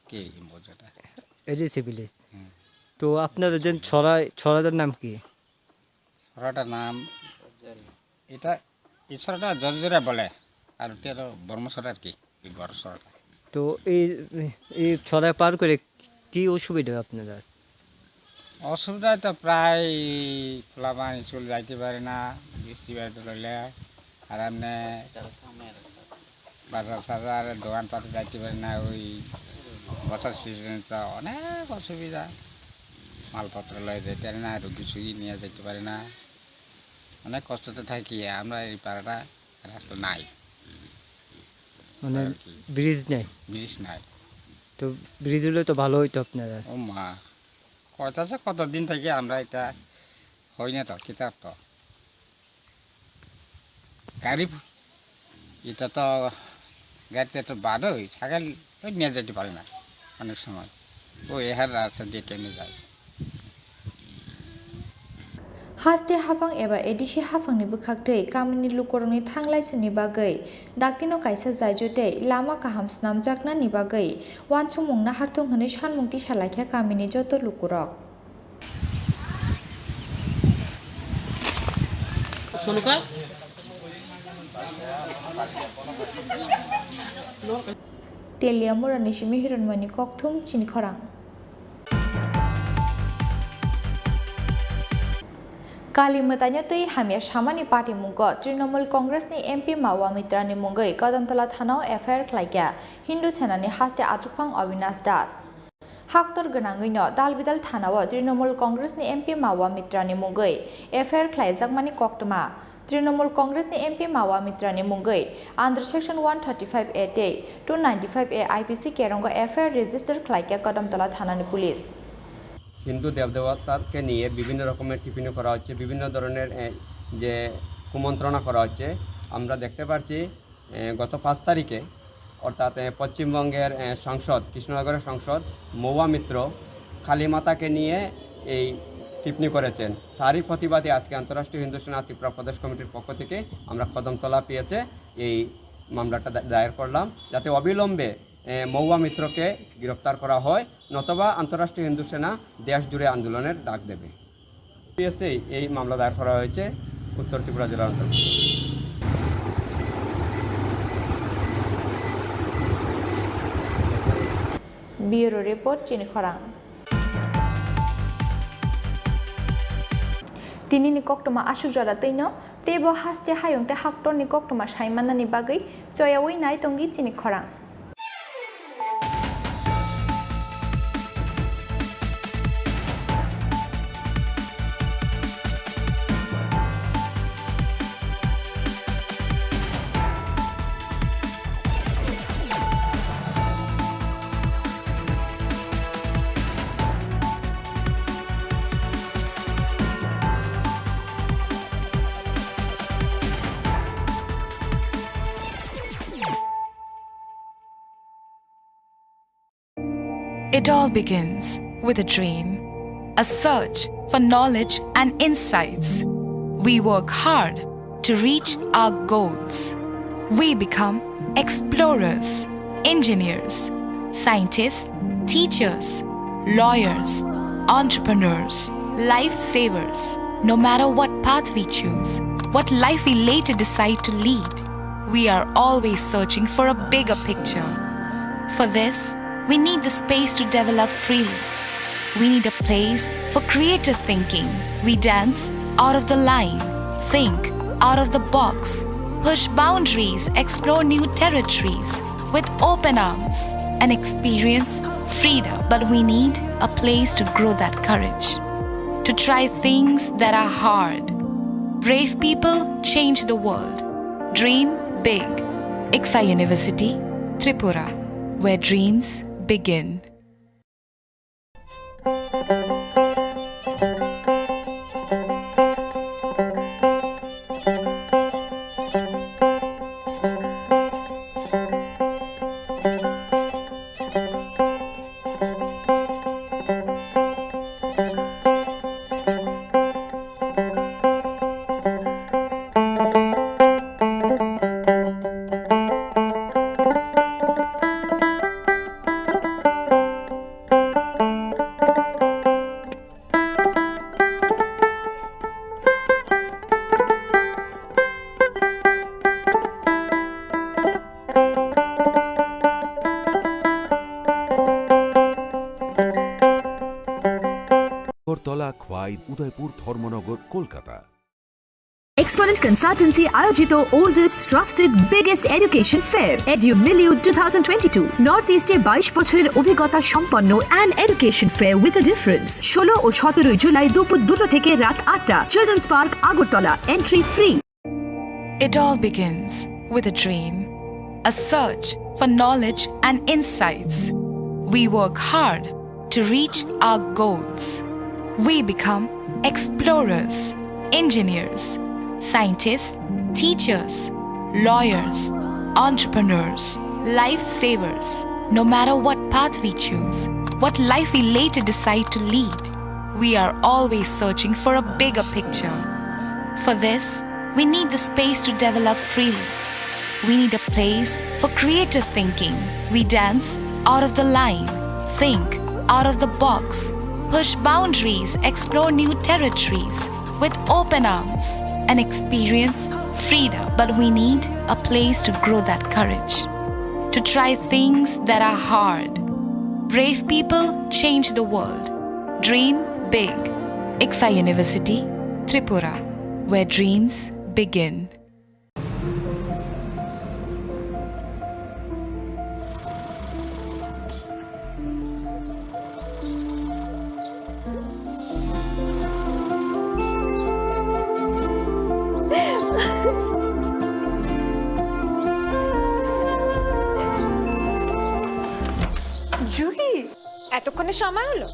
কি বোঝাটা এডিসি ভিলেজ তো আপনাদের যে ছড়াটার নাম কি ছড়াটার নাম এটা এই ছড়াটা জর্জরা বলে আর ওটা হলো বর্মছড়া আর কি বড় ছড়াটা তো এই ছড়া পার করে কি অসুবিধা আপনাদের অসুবিধা তো প্রায় খোলাবান স্কুল যাইতে পারে না বৃষ্টি বাড়িতে রইলে আর এমনি বাজার সাজার দোকানপাতে যাইতে পারে না ওই বছর সিজনে তো অনেক অসুবিধা মালপত্র লয়ে যেতে পারে না রুগী সুগী নিয়ে যেতে পারে না অনেক কষ্টতে থাকি আমরা এই পাড়াটা রাস্তা নাই মানে ব্রিজ নাই তো ব্রিজ হলে তো ভালো হইতো আপনারা ও মা কতদিন থেকে আমরা এটা হয় না তো কিতাব তো গাড়ি এটা তো গাড়িতে তো বাদই ছাগল ওই নিয়ে যেতে পারে না অনেক সময় ওই এহার রাস্তা দিয়ে টেনে যায় Haste hafang eba edishi hafang ni bukhakdei kamini lukoroni thanglai suni bagai daktino kaisa jaijute lama kaham snam jakna ni bagai wanchumung na hartung hone sanmungti salaikha kamini joto lukurok sunuka Teliamura nishimi hironmani kokthum Chini Khorang Kalimatanya tei hamia samani party mungo Trinamool Congress ni MP Mawa Mitra ni mungai Kadamtala thanao FIR khlaikya Hindu Sena ni haste achukphang Avinash Das Haktor ganangui no dalbidal thanao Trinamool Congress ni MP Mawa Mitra ni mungai FIR khlaijakmani koktoma Trinamool Congress ni MP Mawa Mitra ni mungai under section 135A 295A IPC kerongo FIR register khlaikya Kadamtala thana ni police Hindu দেবদেবতাকে নিয়ে বিভিন্ন রকমের টিপ্পণী করা হচ্ছে বিভিন্ন ধরনের যে কুমন্ত্রণা করা হচ্ছে আমরা দেখতে পাচ্ছি গত 5 তারিখে অর্থাৎ পশ্চিমবঙ্গের সংসদ কৃষ্ণনগরের সংসদ মহুয়া মিত্র কালীমাতাকে নিয়ে এই টিপ্পনি করেছেন। তারই প্রতিবাদে আজকে আন্তঃরাষ্ট্রীয় হিন্দু সেনা ত্রিপুরা প্রদেশ কমিটির পক্ষ থেকে আমরা কদমতলা পেয়েছে এই মামলাটা দায়ের করলাম, যাতে অবিলম্বে মহুয়া মিত্রকে গ্রেপ্তার করা হয়, নতবা আন্তঃরাষ্ট্রীয় হিন্দু সেনা দেশ জুড়ে আন্দোলনের ডাক দেবে। পিএসএ এই মামলা দায়ের করা হয়েছে উত্তর ত্রিপুরা জেলার অন্তর্গত। ব্যুরো রিপোর্ট চিনি খরাং। তিনি নিকক্তমা আসুক জরা তৈন তেব হাসতে হায়ংতে হাক্টর নিকক্তমা সাইমানানি বাগৈ চয়াওই নাই তঙ্গি চিনি খরাং। It all begins with a dream, a search for knowledge and insights. We work hard to reach our goals. We become explorers, engineers, scientists, teachers, lawyers, entrepreneurs, lifesavers. No matter what path we choose, what life we later decide to lead, we are always searching for a bigger picture. For this, we need the space to develop freely. We need a place for creative thinking. We dance out of the line, think out of the box, push boundaries, explore new territories with open arms and experience freedom. But we need a place to grow that courage, to try things that are hard. Brave people change the world. Dream big. ICFA University, Tripura, where dreams begin. তলা Khowai Udaipur Dharmanagar Kolkata. Exponent Consultancy আয়োজিত oldest trusted biggest education fair EduMillion 2022 north ইস্টে 22 বছরের অভিজ্ঞতা সম্পন্ন and education fair with a difference 16 ও 17 July দুপুর 2টা থেকে রাত 8টা children's park Agartala entry free. It all begins with a dream, a search for knowledge and insights. We work hard to reach our goals. We become explorers, engineers, scientists, teachers, lawyers, entrepreneurs, lifesavers. No matter what path we choose, what life we later decide to lead, we are always searching for a bigger picture. For this, we need the space to develop freely. We need a place for creative thinking. We dance out of the line, think out of the box, push boundaries, explore new territories with open arms and experience freedom. But we need a place to grow that courage, to try things that are hard. Brave people change the world. Dream big. ICFA University, Tripura, where dreams begin. Juhi, এতক্ষণে সময় হলো?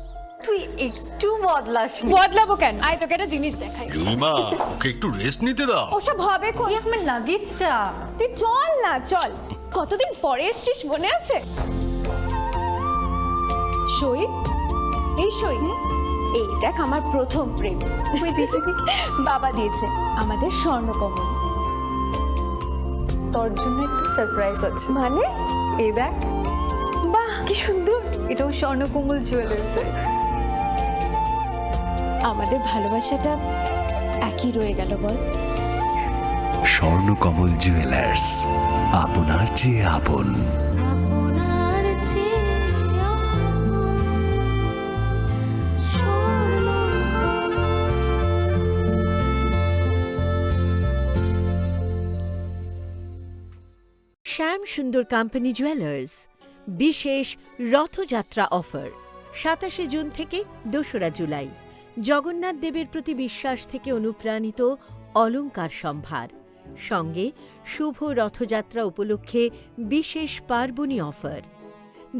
তুই একটু বদলাস বদলাবো কেন? আয় তোকে একটা জিনিস দেখাই। জুলিমা ওকে একটু রেস্ট নিতে দাও। ওসব হবে কই? এই আমার লাগেজটা। তুই চল না, চল। কতদিন পরে এসছিস, মনে আছে? সই, এই সই, এই দেখ আমার প্রথম প্রেম। তুই দেখে বাবা দিয়েছে আমাদের স্বর্ণকমল। তোর জন্য একটা সারপ্রাইজ আছে। মানে? এই দেখ। বাহ কি সুন্দর। এটাও স্বর্ণকমল জুয়েলার্সে। আমাদের ভালোবাসাটা একই রয়ে গেল বল। স্বর্ণকমল জুয়েলার্স, আপনার চেয়ে আপন। শ্যাম সুন্দর কোম্পানি জুয়েলার্স বিশেষ রথযাত্রা অফার 27 জুন থেকে 2রা জুলাই। জগন্নাথ দেবের প্রতি বিশ্বাস থেকে অনুপ্রাণিত অলংকার সম্ভার, সঙ্গে শুভ রথযাত্রা উপলক্ষে বিশেষ পার্বণী অফার।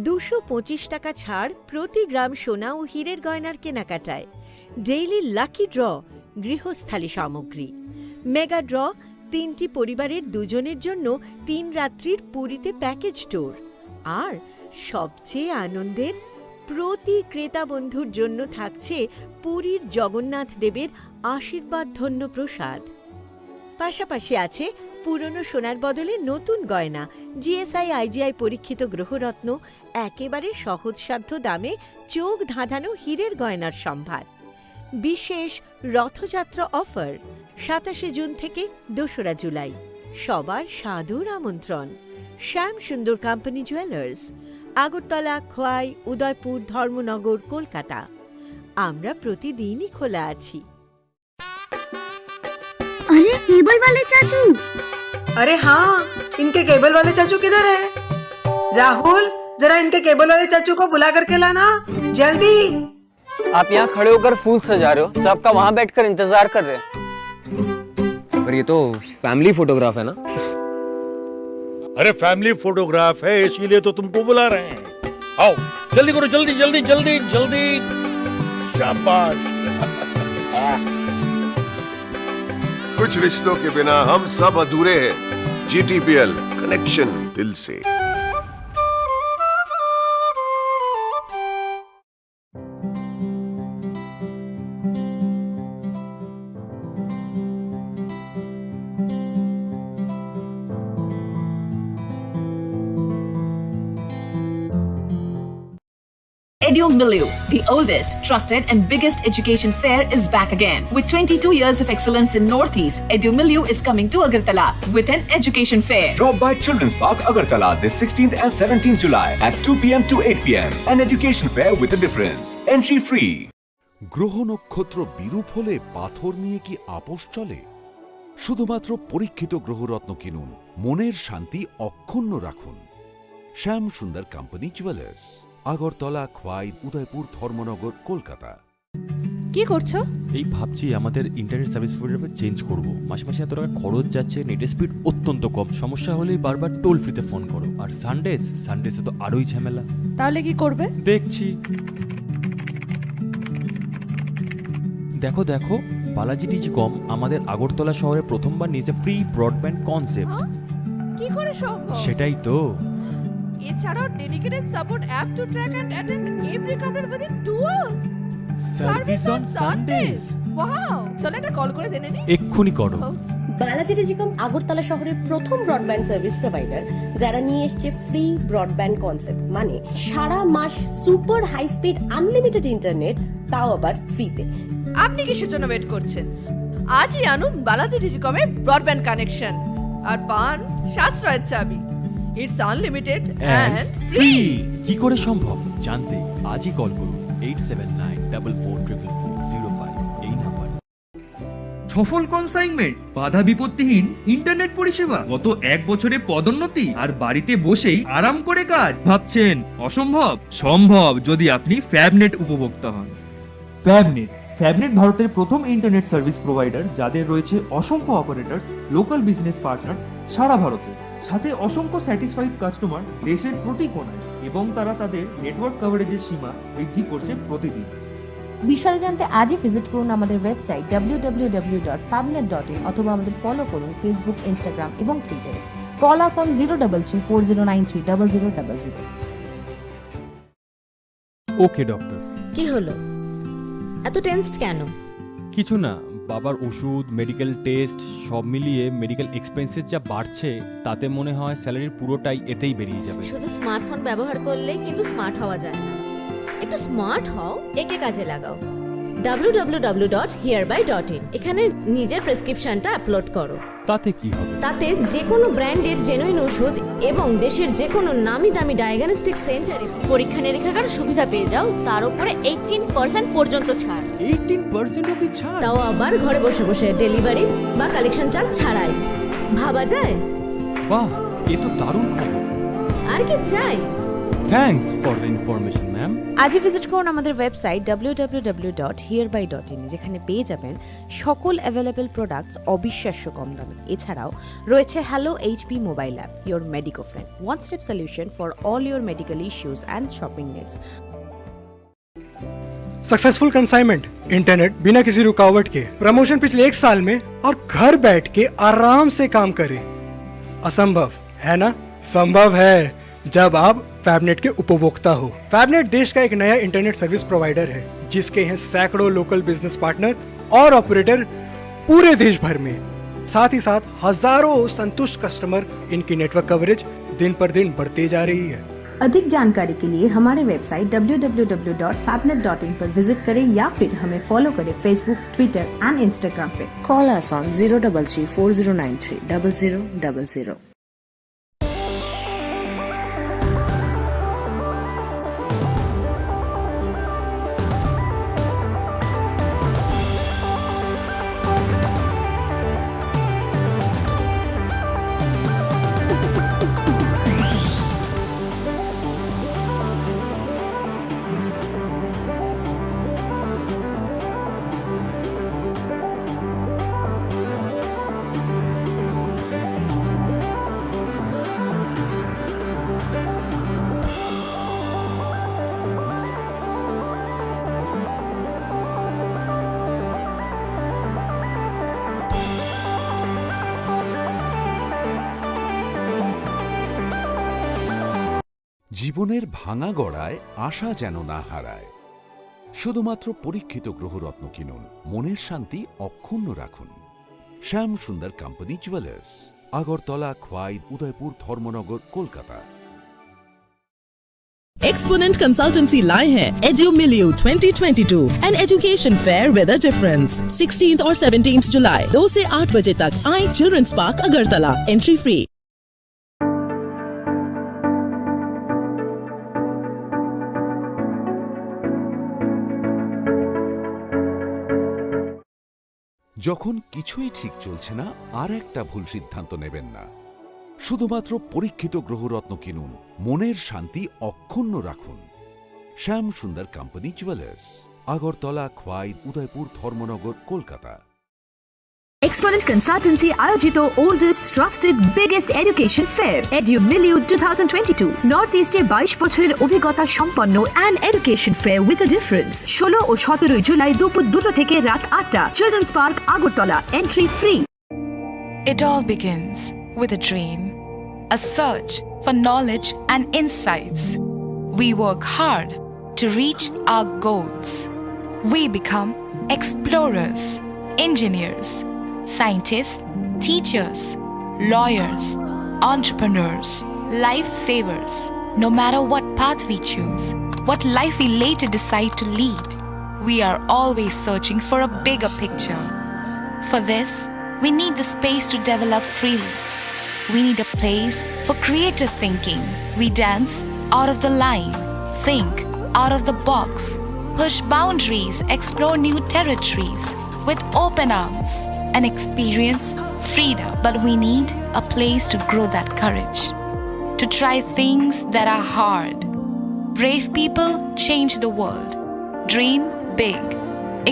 225 টাকা ছাড় প্রতি গ্রাম সোনা ও হীরের গয়নার কেনাকাটায়। ডেইলি লাকি ড্র গৃহস্থালী সামগ্রী। মেগা ড্র 3টি পরিবারের 2 জনের জন্য 3 রাত্রির পুরীতে প্যাকেজ ট্যুর। আর সবচেয়ে আনন্দের, প্রতি ক্রেতা বন্ধুর জন্য থাকছে পুরীর জগন্নাথ দেবের আশীর্বাদ ধন্য প্রসাদ। পাশাপাশি আছে পুরনো সোনার বদলে নতুন গয়না, জিএসআই আইজিআই পরীক্ষিত গ্রহরত্ন, একেবারে সহজসাধ্য দামে চোখ ধাঁধানো হীরের গয়নার সম্ভার। বিশেষ রথযাত্রা অফার 27 জুন থেকে 2রা জুলাই। সবার সাদর আমন্ত্রণ। শ্যাম সুন্দর কোম্পানি জুয়েলার্স, আগরতলা, খোয়াই, উদয়পুর, ধর্মনগর, কলকাতা। আমরা প্রতিদিনই খোলা আছি। अरे केबल वाले चाचू। अरे हाँ, इनके केबल वाले चाचू किधर है? राहुल, जरा इनके केबल वाले चाचू को बुला करके लाना जल्दी। आप यहाँ खड़े होकर फूल सजा रहे हो, सबका वहाँ बैठकर इंतजार कर रहे हैं। पर ये तो फैमिली फोटोग्राफ है ना? अरे फैमिली फोटोग्राफ है इसीलिए तो तुमको बुला रहे हैं। आओ जल्दी करो, जल्दी जल्दी जल्दी जल्दी। शाबाश। कुछ रिश्तों के बिना हम सब अधूरे हैं। GTPL, कनेक्शन दिल से। EduMilieu, the oldest, trusted and biggest education fair is back again. With 22 years of excellence in Northeast, EduMilieu is coming to Agartala with an education fair. Drop by Children's Park, Agartala this 16th and 17th July at 2 p.m. to 8 p.m. An education fair with a difference. Entry free. গ্রহ নক্ষত্র বিরূপ হলে পাথর নিয়ে কি আপোষ চলে? শুধুমাত্র পরীক্ষিত গ্রহরত্ন কিনুন, মনের শান্তি অক্ষুণ্ণ রাখুন। Shyam Sundar company jewellers, Agartala, Khowai, Udaipur, Dharmanagar, Kolkata. কি করছো? এই ভাবছি আমাদের ইন্টারনেট সার্ভিস প্রোভাইডার চেঞ্জ করব। মাসে মাসে এত টাকা খরচ যাচ্ছে, নেটের স্পিড অত্যন্ত কম, সমস্যা হলেই বারবার টোল ফ্রিতে ফোন করো। আর সানডেসে তো আরোই ঝামেলা। তাহলে কি করবে? দেখছি। দেখো দেখো, বালাজি ডিজিকম আমাদের আগরতলা শহরে প্রথমবার নিয়েছে ফ্রি ব্রডব্যান্ড কনসেপ্ট। কি করে সম্ভব? সেটাই তো। এছাড়াও dedicated support app to track and attend every complaint within 2 hours. Service on Sundays. Wow, চলো একটা কল করে জেনে নিই। এক্ষুনি করো। বালাজি টেলিকম আগরতলা শহরের প্রথম ব্রডব্যান্ড সার্ভিস প্রোভাইডার, যারা নিয়ে এসেছে ফ্রি ব্রডব্যান্ড কনসেপ্ট, মানে সারা মাস super high speed unlimited internet, তাও আবার ফ্রিতে। আপনি কিসের জন্য ওয়েট করছেন? আজই আনুন বালাজি টেলিকমের ব্রডব্যান্ড কানেকশন আর পান সাশ্রয়ের চাবি। It's unlimited and free. কি করে সম্ভব জানতে আজই কল করুন 8794440405 এই নাম্বার। সফল কনসাইনমেন্ট, বাধা বিপত্তিহীন ইন্টারনেট পরিষেবা, গত 1 বছরে পদোন্নতি আর বাড়িতে বসেই আরাম করে কাজ। ভাবছেন অসম্ভব? সম্ভব যদি আপনি ফ্যাবনেট উপভোক্তা হন। ফ্যাবনেট ভারতের প্রথম ইন্টারনেট সার্ভিস প্রোভাইডার, যাদের রয়েছে অসংখ্য অপারেটর, লোকাল বিজনেস পার্টনার্স সারা ভারতে, সাথে অসংখ্য স্যাটিসফাইড কাস্টমার দেশের প্রতি কোণায়, এবং তারা তাদের নেটওয়ার্ক কভারেজের সীমা বৃদ্ধি করছে প্রতিদিন। বিশদে জানতে আজই ভিজিট করুন আমাদের ওয়েবসাইট www.fabnet.in অথবা আমাদের ফলো করুন ফেসবুক, ইনস্টাগ্রাম এবং টুইটারে। Call us on 03340930000। Okay doctor. কি হলো, এত টেনসড কেন? কিছু না, বাবার ওষুধ, মেডিকেল টেস্ট সব মিলিয়ে মেডিকেল এক্সপেন্সেস যা বাড়ছে তাতে মনে হয় স্যালারির পুরোটাই এতেই বেরিয়ে যাবে। শুধু স্মার্টফোন ব্যবহার করলেই কিন্তু স্মার্ট হওয়া যায় না। একটু স্মার্ট হও, একে কাজে লাগাও। www.hereby.in এখানে নিজের প্রেসক্রিপশনটা আপলোড করো। তাতে কি হবে? তাতে যে কোনো ব্র্যান্ডের জেনুইন ওষুধ এবং দেশের যে কোনো নামি দামি ডায়াগনস্টিক সেন্টারে পরীক্ষা নিরীক্ষার সুবিধা পেয়ে যাও, তার উপরে 18% পর্যন্ত ছাড়। 18% অবধি ছাড়? তাও আবার ঘরে বসে বসে, ডেলিভারি বা কালেকশন চার্জ ছাড়াই। ভাবা যায়? বাহ, এ তো দারুণ খবর। আর কি চাই? Thanks for the information ma'am. আজই ভিজিট করুন আমাদের ওয়েবসাইট www.hereby.in যেখানে পেয়ে যাবেন সকল অ্যাভেলেবল প্রোডাক্টস অবিশ্বাস্য কম দামে। এছাড়াও রয়েছে hello HP mobile app, your medico friend, one step solution for all your medical issues and shopping needs. Successful consignment, internet बिना किसी रुकावट के, प्रमोशन पिछले 1 साल में और घर बैठ के आराम से काम करें। असंभव है ना? संभव है जब आप फैबनेट के उपभोक्ता हो। फैबनेट देश का एक नया इंटरनेट सर्विस प्रोवाइडर है जिसके हैं सैकड़ों लोकल बिजनेस पार्टनर और ऑपरेटर पूरे देश भर में। साथ ही साथ हजारों संतुष्ट कस्टमर। इनकी नेटवर्क कवरेज दिन पर दिन बढ़ती जा रही है। अधिक जानकारी के लिए हमारे वेबसाइट www.fabnet.in पर विजिट करें या फिर हमें फॉलो करें फेसबुक, ट्विटर एंड इंस्टाग्राम पे। Call us on 03340930000। জীবনের ভাঙা গড়ায় আশা যেন না হারায়। শুধুমাত্র পরীক্ষিত গ্রহরত্ন কিনুন, মনের শান্তি অক্ষুণ্ণ রাখুন। Shyam Sundar company jewellers, Agartala, Khowai, Udaipur, Dharmanagar, Kolkata. Exponent Consultancy लाए हैं EduMilieu 2022, an education fair with a difference। 16th और 17th जुलाई 2 से 8 बजे तक आए children's park Agartala, entry free. যখন কিছুই ঠিক চলছে না, আর একটা ভুল সিদ্ধান্ত নেবেন না। শুধুমাত্র পরীক্ষিত গ্রহরত্ন কিনুন, মনের শান্তি অক্ষুণ্ণ রাখুন। Shyam Sundar company jewellers, Agartala, Khowai, Udaipur, Dharmanagar, Kolkata. Exponent Consultancy আয়োজিত oldest trusted biggest education fair EduMilieu 2022 north ইস্টের 22 বছরের অভিজ্ঞতা সম্পন্ন and education fair with a difference 16 ও 17 জুলাই দুপুর 2টা থেকে রাত 8টা children's park Agartala entry free It all begins with a dream, a search for knowledge and insights. We work hard to reach our goals. We become explorers, engineers, scientists, teachers, lawyers, entrepreneurs, lifesavers. No matter what path we choose, what life we later decide to lead, we are always searching for a bigger picture. For this, we need the space to develop freely. We need a place for creative thinking. We dance out of the line, think out of the box, push boundaries, explore new territories with open arms and experience freedom. But we need a place to grow that courage, to try things that are hard. Brave people change the world. Dream big.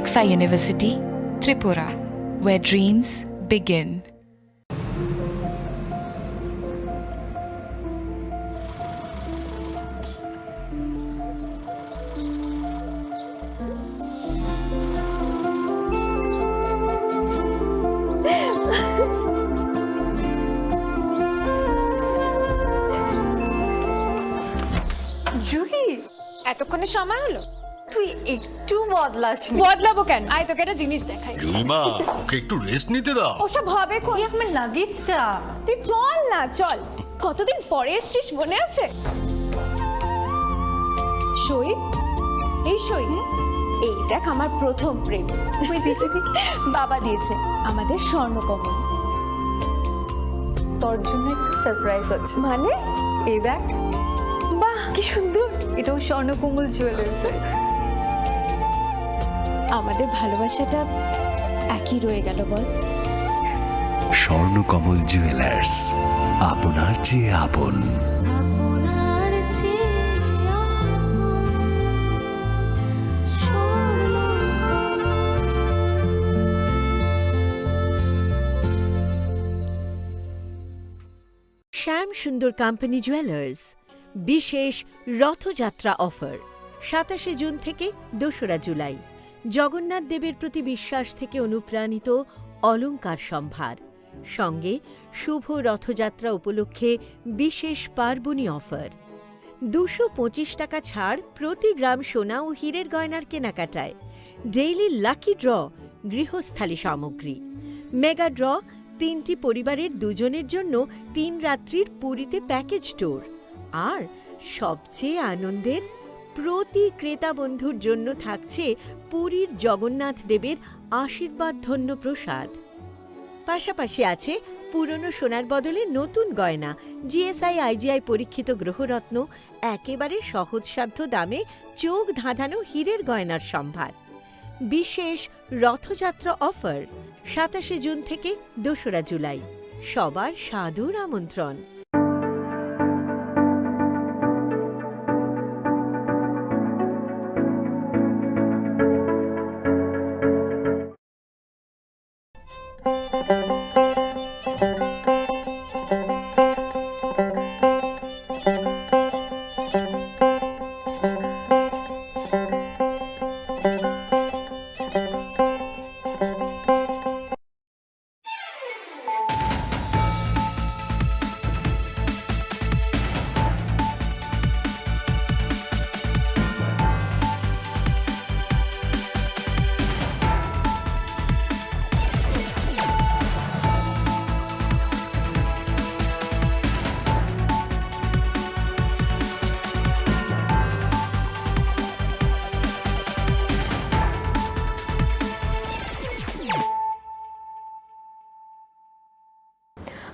ICFA University, Tripura, where dreams begin. এতক্ষণে সময় হলো? তুই একটু বদলাস বদলাবো কেন? আয় তোকে একটা জিনিস দেখাই। জুলিমা ওকে একটু রেস্ট নিতে দাও। ওসব হবে কই? আমার লাগেজটা। তুই চল না, চল। কতদিন পরে এসছিস, মনে আছে? সই, এই সই, এই দেখ আমার প্রথম প্রেম। ওই দেখে বাবা দিয়েছে আমাদের স্বর্ণকমল। তোর জন্য একটা সারপ্রাইজ আছে। মানে? এই দেখ। বাহ কি সুন্দর। এটাও স্বর্ণকমল জুয়েলার্সে। আমাদের ভালোবাসাটা একই রয়ে গেল বল। স্বর্ণকমল জুয়েলার্স, আপনার চেয়ে আপন। শ্যাম সুন্দর কোম্পানি জুয়েলার্স বিশেষ রথযাত্রা অফার 27 জুন থেকে 2রা জুলাই। জগন্নাথ দেবের প্রতি বিশ্বাস থেকে অনুপ্রাণিত অলংকার সম্ভার, সঙ্গে শুভ রথযাত্রা উপলক্ষে বিশেষ পার্বণী অফার। 225 টাকা ছাড় প্রতি গ্রাম সোনা ও হীরের গয়নার কেনাকাটায়। ডেইলি লাকি ড্র গৃহস্থালী সামগ্রী। মেগা ড্র 3টি পরিবারের 2 জনের জন্য 3 রাত্রির পুরীতে প্যাকেজ ট্যুর। আর সবচেয়ে আনন্দের, প্রতি ক্রেতা বন্ধুর জন্য থাকছে পুরীর জগন্নাথ দেবের আশীর্বাদ ধন্য প্রসাদ। পাশাপাশি আছে পুরনো সোনার বদলে নতুন গয়না, জিএসআই আইজিআই পরীক্ষিত গ্রহরত্ন, একেবারে সহজসাধ্য দামে চোখ ধাঁধানো হীরের গয়নার সম্ভার। বিশেষ রথযাত্রা অফার 27 জুন থেকে 2রা জুলাই। সবার সাদর আমন্ত্রণ।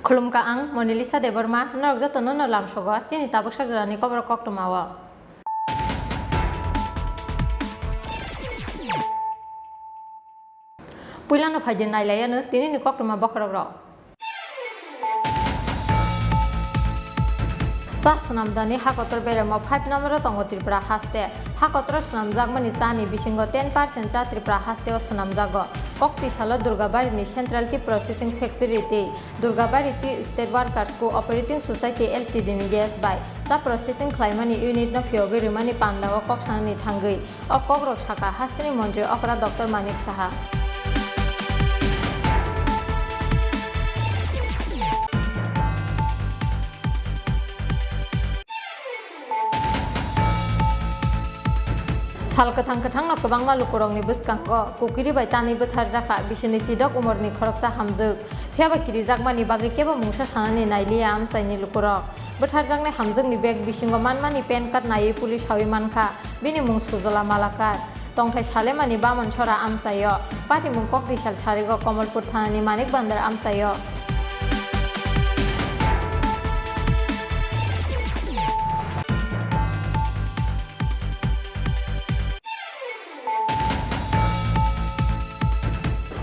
Khulumka ang Monalisa de Burma, Norza Tonono Lamshogo, Chini Tabusha Rani Cobra Coctomawa. Pulano Pajin Nailayanu, Tini Coctoma Bokoro. Sasunam Dani Hakotor Beremo, 5 number Tongo Tripura Haste, Hakotor Sunam Zagmani Sani, Bishingo 10% Tripura Haste or Sunam Zago, Kokti Shala Durgabari Central Tea Processing Factory, Durgabari Tea State Workers Cooperating Society LTD gas by the processing climate unit of Yogi Rimani Panda or Kokshani Tangi or Kogro Shaka Hastini Monje Opera Dr. Manik Shaha. Salkatang Katang of Kabangma Lukurong Buskango, Kukiri by Tani Butarjaka, Bishinichi Dog Umorni Koroksa Hamzuk, Piabakiri Zagmani Bagakeba Musha Shanani Nailiam Saini Lukurok, Butarjang Hamzuk Nibek Bishingoman Mani Pen Kat Nai Pulish Hawimanka, Binimung Suzala Malakat, Tongkai Shalemani Baman Chora Amsayo, Pati Mungkok Rishal Charigo Komol Purtani Manik Bandar Amsayo.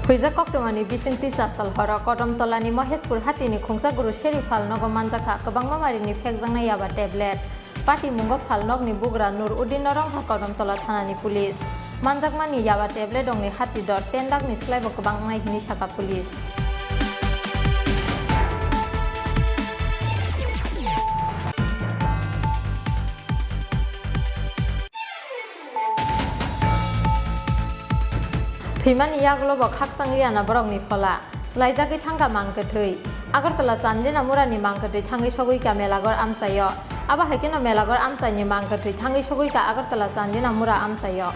Huiza Koktomani Bising Tisa Salhora Kodom Tolani Mohespur Hatini Kungsa Guru Sherifal Nogo Manjaka Kabangma Marini Fekzang Yaba tablet Pati Mungo Falnog ni Bugra Nur Udinorong Hakodom Tola Thanani Police Manjakmani Yaba tablet Dongni Hati Dor 10 Lag ni Slave Kabangma Hini Shaka Police Thiman Yaglo Haksanglia Brongni Fola, Slaizaki Tanga Mankatui, Agartala Sandina Murani Mankati Tangi Shogui Kamelagor Amsayo, aba haikena melagor amsaini mangkatri thangi sogoika agartala sandina mura amsayo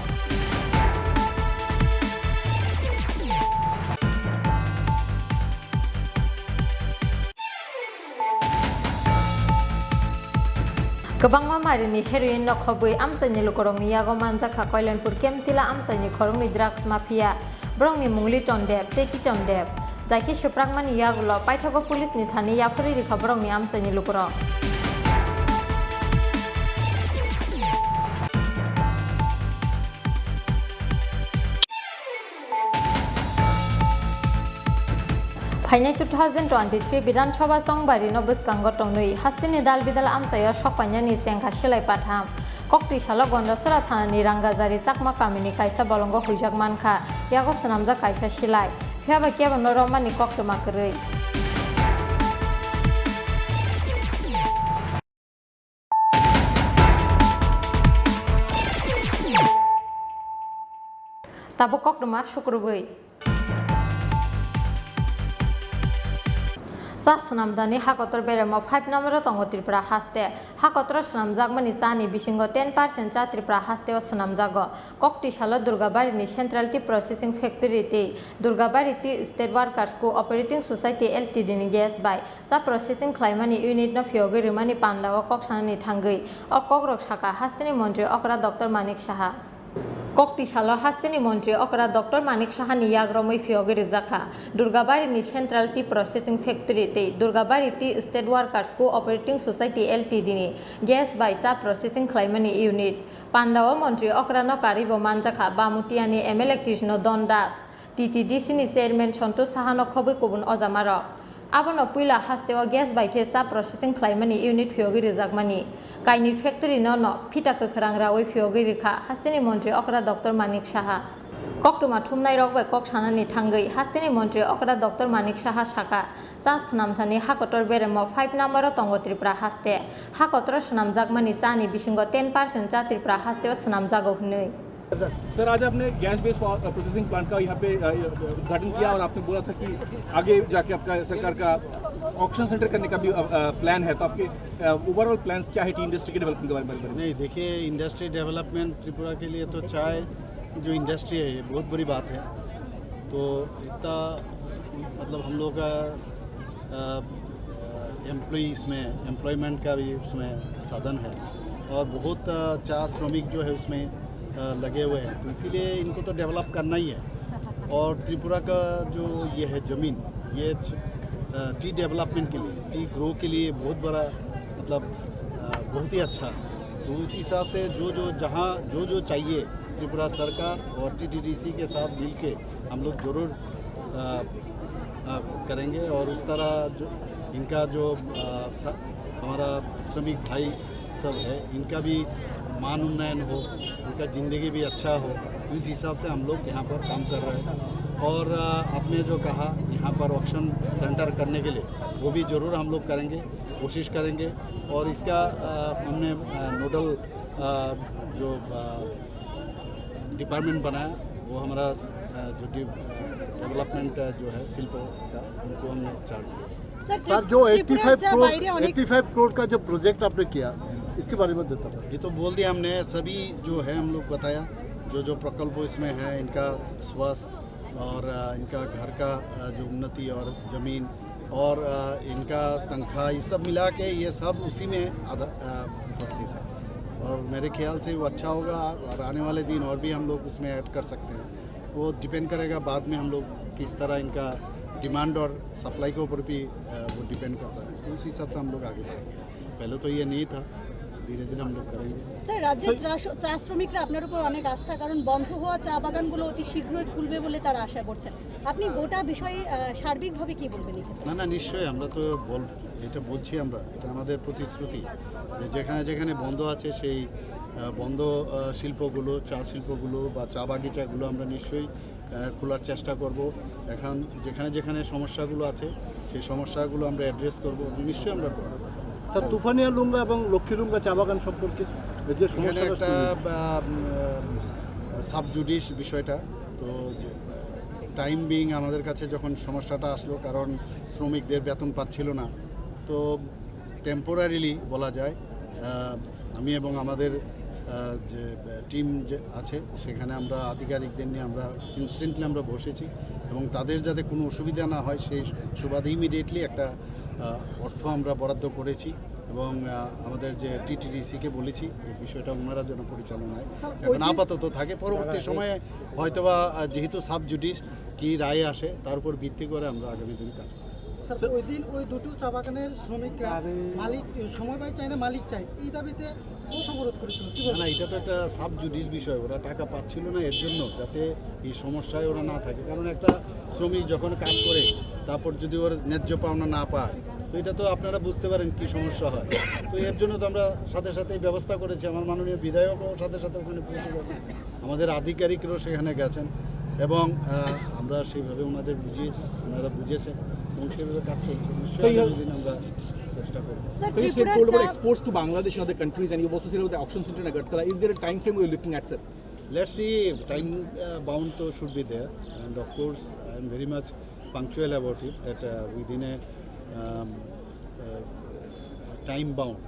Kebang mamarini heroin no khobui amsaini lukorongni yago manjaka Kailanpur Kemtila amsaini khorongni drugs mafia brongni mungli tondep teki tondep jaiki suprangmani yagulo paithago police ni thani yafuri rikha brongni amsaini lukorong Fainai 2023 Bidan Sabha Songbari no Buskango Tonui Hastini Dal Bidal Amsayo Shokpanyani Senka Shilai Patham Kokti Shala Gonda Sura Thani Rangazari Sakma Kamini Kaisa Bolongo Hujak Manka Yago Sanamja Kaisa Shilai Piaba Kiaba Noromani Kokto Makarui Tabu Kokdoma Shukrubui Sanamdani Hakotor Beremo 5 number Tongo Tripura Haste, Hakotor Sanamzagmani Sani Bishingo 10% Tripura Haste or Sanamzago, Kokti Shala Durgabari Centrality Processing Factory, Durgabari State Workers Cooperating Society LTD gas by Sa Processing Climani Unit no Fyogi Rimani Panda or Kokshani Tangi, or Kogrok Shaka, Hastini Montri, Okra Dr. Manik Shaha. Kokti Shala Hastini Montri, Okra Dr. Manik Shahani Yagromi Fyogi Zaka, Durgabari Centrality Processing Factory, Durgabari State Workers Cooperating Society LTD, gas by Sa Processing Climani Unit, Pandawa Montri, Okra no Karibo Manjaka, Bamutiani, Emelektrishno Dondas, TTDC ni Chairman Chonto Sahano Kobi Kubun Ozamaro. Abono Pula Hastewa gas by Sa Processing Climani Unit Fyogi Zagmani. Kaini factory no Pita Khorang Rawi Fyogi Rikha, Hastini Montri Okra Dr. Manik Shaha. Koktuma Thumnai Rock by Kokshana Tangai, Hastini Montri Okra Dr. Manik Shaha Shaka, Sas Namthani Hakotor Beremo 5 number Tongo Tripura Haste, Hakotor Sanam Zagmani Sani Bishingo 10% Tripura Haste Sanam Zago Hnui. Sir आज आपने gas based processing plant का यहाँ पे उद्घाटन किया और आपने बोला था कि आगे जाके आपका सरकार का ऑक्शन सेंटर करने का भी प्लान है तो आपके ओवरऑल प्लान्स क्या है टी इंडस्ट्री के डेवलपमेंट के बारे में? नहीं देखिए इंडस्ट्री डेवलपमेंट त्रिपुरा के लिए तो चाय जो इंडस्ट्री है ये बहुत बड़ी बात है तो इतना मतलब हम लोग का एम्प्लॉयमेंट का भी उसमें साधन है और बहुत चाय श्रमिक जो है उसमें लगे हुए हैं तो इसीलिए इनको तो डेवलप करना ही है और त्रिपुरा का जो ये है ज़मीन ये टी डेवलपमेंट के लिए टी ग्रो के लिए बहुत बड़ा मतलब बहुत ही अच्छा तो उस हिसाब से जहाँ जो चाहिए त्रिपुरा सरकार और TTDC के साथ मिलके हम लोग ज़रूर करेंगे और उस तरह जो इनका जो हमारा श्रमिक भाई सब है इनका भी मान उन्नयन हो उनका ज़िंदगी भी अच्छा हो इस हिसाब से हम लोग यहाँ पर काम कर रहे हैं और आपने जो कहा यहाँ पर ऑक्शन सेंटर करने के लिए वो भी ज़रूर हम लोग करेंगे कोशिश करेंगे और इसका हमने नोडल जो डिपार्टमेंट बनाया वो हमारा जो डेवलपमेंट जो है शिल्प का उनको हमने चार्ज दिया। सर जो 85 करोड़ का जो प्रोजेक्ट आपने किया इसके बारे में देता था ये तो बोल दिया हमने सभी जो है हम लोग बताया जो प्रकल्प इसमें है इनका स्वास्थ्य और इनका घर का जो उन्नति और ज़मीन और इनका तनख्वाह ये सब मिला के ये सब उसी में उपस्थित है और मेरे ख्याल से वो अच्छा होगा और आने वाले दिन और भी हम लोग उसमें ऐड कर सकते हैं वो डिपेंड करेगा बाद में हम लोग किस तरह इनका डिमांड और सप्लाई के ऊपर भी वो डिपेंड करता है तो उस हिसाब से हम लोग आगे बढ़ेंगे पहले तो ये नहीं था ধীরে ধীরে আমরা করেंगे স্যার রাজ্যের চা শ্রমিকরা আপনার উপর অনেক আস্থা কারণ বন্ধ হওয়া চা বাগানগুলো অতি শীঘ্রই খুলবে বলে তারা আশা করছেন আপনি গোটা বিষয়ে সার্বিকভাবে কি বলবেন না নিশ্চয়ই আমরা তো এটা বলছি আমরা এটা আমাদের প্রতিশ্রুতি যেখানে যেখানে বন্ধ আছে সেই বন্ধ শিল্পগুলো চা শিল্পগুলো বা চা বাগিচাগুলো আমরা নিশ্চয়ই খোলার চেষ্টা করব এখন যেখানে যেখানে সমস্যাগুলো আছে সেই সমস্যাগুলো আমরা অ্যাড্রেস করব নিশ্চয়ই আমরা করব স্যার তুফানিয়া লুঙ্গা এবং লক্ষ্মীলুঙ্গা চা বাগান সম্পর্কে যে সমস্যা একটা সাবজুডিস বিষয়টা তো টাইম বিং আমাদের কাছে যখন সমস্যাটা আসলো কারণ শ্রমিকদের বেতন পাচ্ছিল না তো টেম্পোরারিলি বলা যায় আমি এবং আমাদের যে টিম যে আছে সেখানে আমরা আধিকারিকদের নিয়ে আমরা ইনস্ট্যান্টলি আমরা বসেছি এবং তাদের যাতে কোনো অসুবিধা না হয় সেই সুবাদে ইমিডিয়েটলি একটা অর্থ আমরা বরাদ্দ করেছি এবং আমাদের যে টিটিডিসিকে বলেছি এই বিষয়টা ওনারা যেন পরিচালনায় এখন আপাতত থাকে। পরবর্তী সময়ে হয়তোবা যেহেতু সাব জুডিস কী রায় আসে তার উপর ভিত্তি করে আমরা আগামী দিন কাজ করব। স্যার ওই দিন ওই দুটো চা বাগানের শ্রমিকরা মালিক সমবায় চায় না মালিক চায় এই দাবিতে পথ অবরোধ করেছিল। না এটা তো একটা সাব জুডিস বিষয়, ওরা টাকা পাচ্ছিল না এর জন্য যাতে এই সমস্যায় ওরা না থাকে। কারণ একটা শ্রমিক যখন কাজ করে তারপর যদি ওর ন্যায্য পাওনা না পায় তো এটা তো আপনারা বুঝতে পারেন কি সমস্যা হয়। তো এর জন্য তো আমরা সাথে সাথে ব্যবস্থা করেছি, আমার মাননীয় বিধায়কও সাথে সাথে ওখানে পৌঁছে গেছেন, আমাদের আধিকারিকরাও সেখানে গেছেন এবং আমরা সেইভাবে ওনাদের বুঝিয়েছি, ওনারা বুঝেছেন এবং সেইভাবে কাজ চলছে। নিশ্চয়ই আমরা চেষ্টা করব। So you said told about exports to Bangladesh and other countries, and you also said about the auction center in Agartala. Is there a time frame you're looking at, sir? Let's see, time bound to should be there, and of course I am very much punctual about it that within a time bound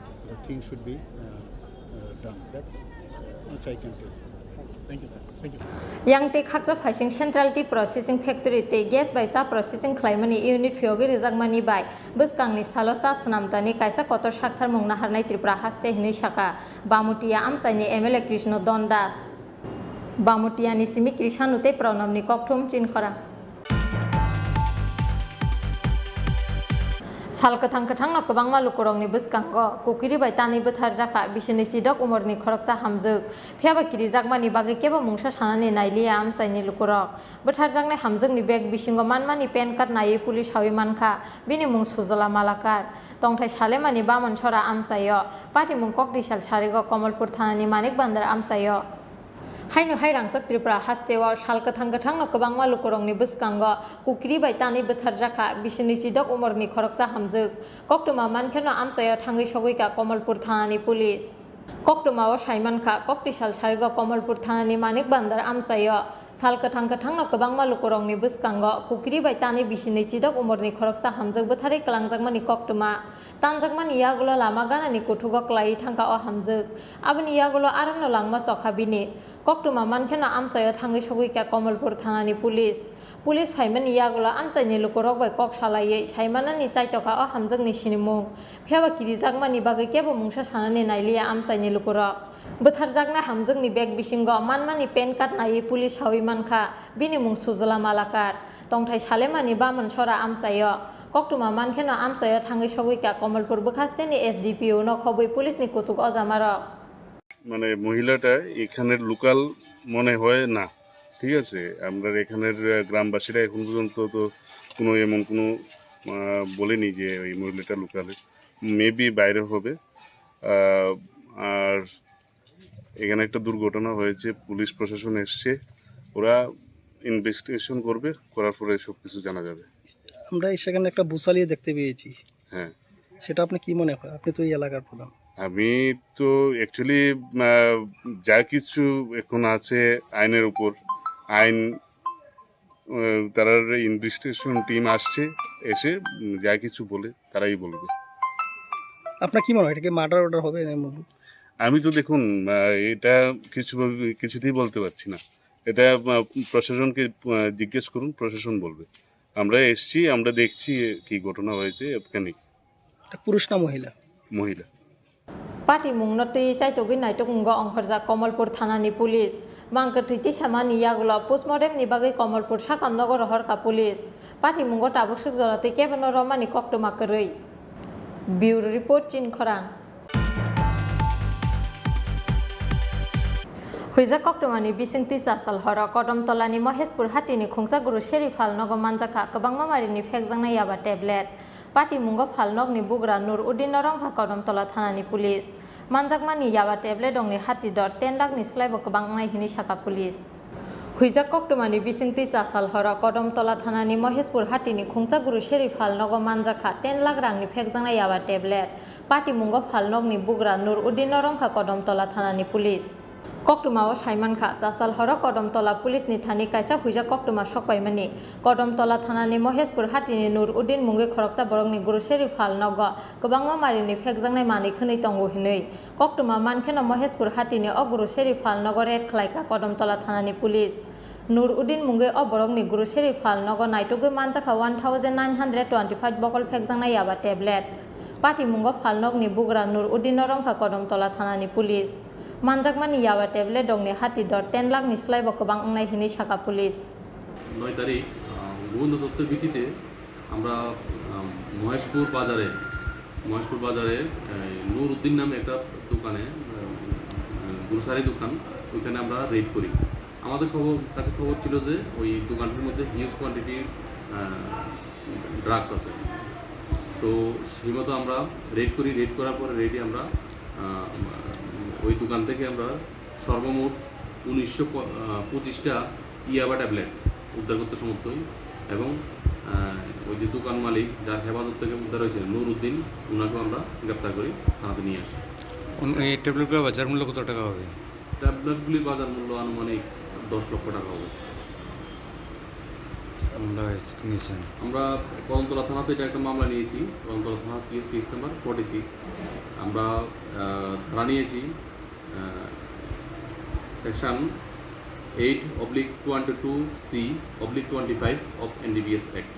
things should be done. That much I can tell. Thank you, sir. Thank you. Yang te khaksa phaising central tea processing factory te gas by sa processing claimani unit fiogi rizagmani by buskangni salosa snamtani kaisa kotor shakthar mungna harnai Tripura haste hini shaka bamutia amsaini MLA Krishna Dondas bamutia ni simi krishanute pranamni kokthum Chini Khorang Salkathang kathang no kabang malu korong ni buskango kukiri bai tani buthar jaka bisini sidok umorni khoroksa hamjuk phiaba kiri jakmani bagi keba mungsa sanani nailiya amsaini lukurok buthar jakne hamjuk ni bag bisingo manmani pen card nai police hawi manka bini mung sujola malakar tongthai salemani bamon chora amsayo party mung kokdi sal charigo Kamalpur thanani manik bandar amsayo Hainu hairangsak Tripura hastewa salkathang kathang no kabangma lukorongni buskango kukri bai tani buthar jaka bisini sidok umorni khoroksa hamjuk koktuma mankheno amsayo thangi sogoika Kamalpur thanani police koktuma o saimankha kokti sal charigo Kamalpur thanani manik bandar amsayo salkathang kathang no kabangma lukorongni buskango kukri bai tani bisini sidok umorni khoroksa hamjuk buthari kalangjakmani koktuma tanjakmani yagulo lama ganani kuthugo klai thangka o hamjuk aboni yagulo arano langma chokhabini koktuma mankhena amsayo thangi sogoika Kamalpur thanani police faimani yagulo amsaini lukorok bai kok salaiye saimanani chaitoka o hamjakni sinimung phiaba kiri jakmani bagai kebo mungsa sanani nailiya amsaini lukorok buthar jakna hamjakni bag bisingo manmani pen card nai police hawi mankha bini mung sujola malakar tongthai salemani bamon chora amsayo koktuma mankhena amsayo thangi sogoika Kamalpur bukhasteni SDPO no khoboi police ni kuchuk ojamarok মানে মহিলাটা এখানের local মনে হয় না, ঠিক আছে। আমরা এখানের গ্রামবাসীরা এখন পর্যন্ত তো কোনো এমন কোনো বলেনি যে ওই মহিলাটা লোকালে, মেবি বাইরে হবে। আর এখানে একটা দুর্ঘটনা হয়েছে, পুলিশ প্রশাসন এসছে, ওরা ইনভেস্টিগেশন করবে, করার পরে সব কিছু জানা যাবে। আমরা সেখানে একটা বুসালিয়ে দেখতে পেয়েছি, হ্যাঁ সেটা আপনি কি মনে হয়? আপনি তো এই এলাকার প্রধান। আমি তো অ্যাকচুয়ালি যা কিছু এখন আছে আইনের উপর, আইন তারা ইনভেস্টিগেশন টিম আসছে, এসে যা কিছু বলে তারাই বলবে। আপনার কি মনে হয় এটা কি মার্ডার অর্ডার হবে? আমি তো দেখুন এটা কিছুতেই বলতে পারছি না, এটা প্রশাসনকে জিজ্ঞেস করুন, প্রশাসন বলবে। আমরা এসছি, আমরা দেখছি কি ঘটনা হয়েছে। এখানে পুরুষ না মহিলা? মহিলা। Party mung noti chaitogi naitok mungo ongkhorja Kamalpur thanani police mangkathiti samani yagulo postmortem ni bagai Kamalpur sakamnogor horka police party mungo tabuksuk jorate kebeno romani koktoma koroi bureau report Chini Khorang Huija koktomani bisingti sasal hora kodom tolani Moheshpur hatini khungsa guru Sherifal nogo manjaka kabangma marini phekjangna yaba tablet Party mungo phalnog ni bugra nur udin norong kodom tola thanani police manjakmani yaba tablet dongni hati dor 10 lakh ni slaibo kabangnai hini saka police Huija koktomani bisingti sasal hora kodom tola thanani Moheshpur hatini khungsa guru Sherifal nogo manjaka 10 lakh rangni phekjangna yaba tablet Party mungo phalnog ni bugra nur udin norong kodom tola thanani police Koktuma Shaimanka, Sasal Horo, Kodamtola, Police Nithani Kaisa, Huja Koktuma Shokwaimani, Kodamtola Tanani Mohespur Hatini Nur Udin Mungi Koroksa Borogni Guru Sherif Hal Noga, Kobangma Marini Fexangna Mani Kunitongo Hinui, Koktuma Mankena Mohespur Hatini Oguru Sherif Hal Nogoret Klaika, Kodamtola Tanani Police. Nur Udin Munge Oborogni Guru Sherif Hal Nogo Naitugu Manjaka 1925 Bokol Fexangna Yaba tablet. Party Mungo Halnogni Bugra Nur Udin Norongka Kodamtola Tanani Police. Manjakmani Yawa tablet dongni hati dor 10 lakh নিশ্চয় বকবাং নাই হিনি শাখা police 9 তারিখ গোবিন্দ দত্তের ভিত্তিতে আমরা মহেশপুর বাজারে নূর উদ্দিন নামে একটা দোকানে গ্রোসারি দোকান ওইখানে আমরা রেড করি আমাদের কাছে খবর ছিল যে ওই দোকানটির মধ্যে হিউজ কোয়ান্টিটির ড্রাগস আছে তো সেই মতো আমরা রেড করার পরে রেডি আমরা ওই দোকান থেকে আমরা সর্বমোট 1925টা ইয়াবা ট্যাবলেট উদ্ধার করতে সমর্থ হই এবং ওই যে দোকান মালিক যার হেফাজত থেকে উদ্ধার হয়েছিল নূর উদ্দিন ওনাকেও আমরা গ্রেপ্তার করি থানাতে নিয়ে আসি এই ট্যাবলেটগুলোর বাজার মূল্য কত টাকা হবে ট্যাবলেটগুলির বাজার মূল্য আনুমানিক 10 লক্ষ টাকা হবে আমরা কদমতলা থানাতে এটা একটা মামলা নিয়েছি কদমতলা থানা কেস নাম্বার 46 আমরা ধারা নিয়েছি section 8/22C/25 of NDPS Act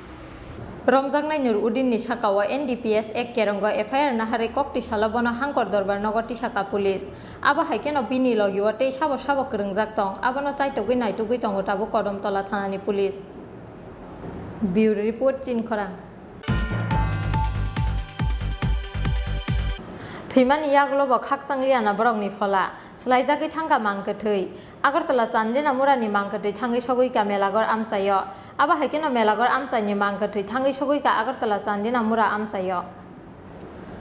Romjangnai Nur Udin ni Shakawa NDPS Act Kerongo FIR Nahare Kokti Shalabona Hankor Dorbar Nogoti Shaka Police Aba Haikeno Bini Logiwate Shabo Krengjak Tong Abano Saito Ginai to Gitongo Tabu Kodamtola Thanani Police Bureau Report Chini Khorang Thimani Yaglobo Haksanglia Borogni Fola Slaizaki Tanga Mankatui Agartala Sandina Murani Mankati Tangi Shoguika Melagor Amsayo Aba Hakino Melagor Amsani Mankati Tangi Shoguika Agartala Sandina Mura Amsayo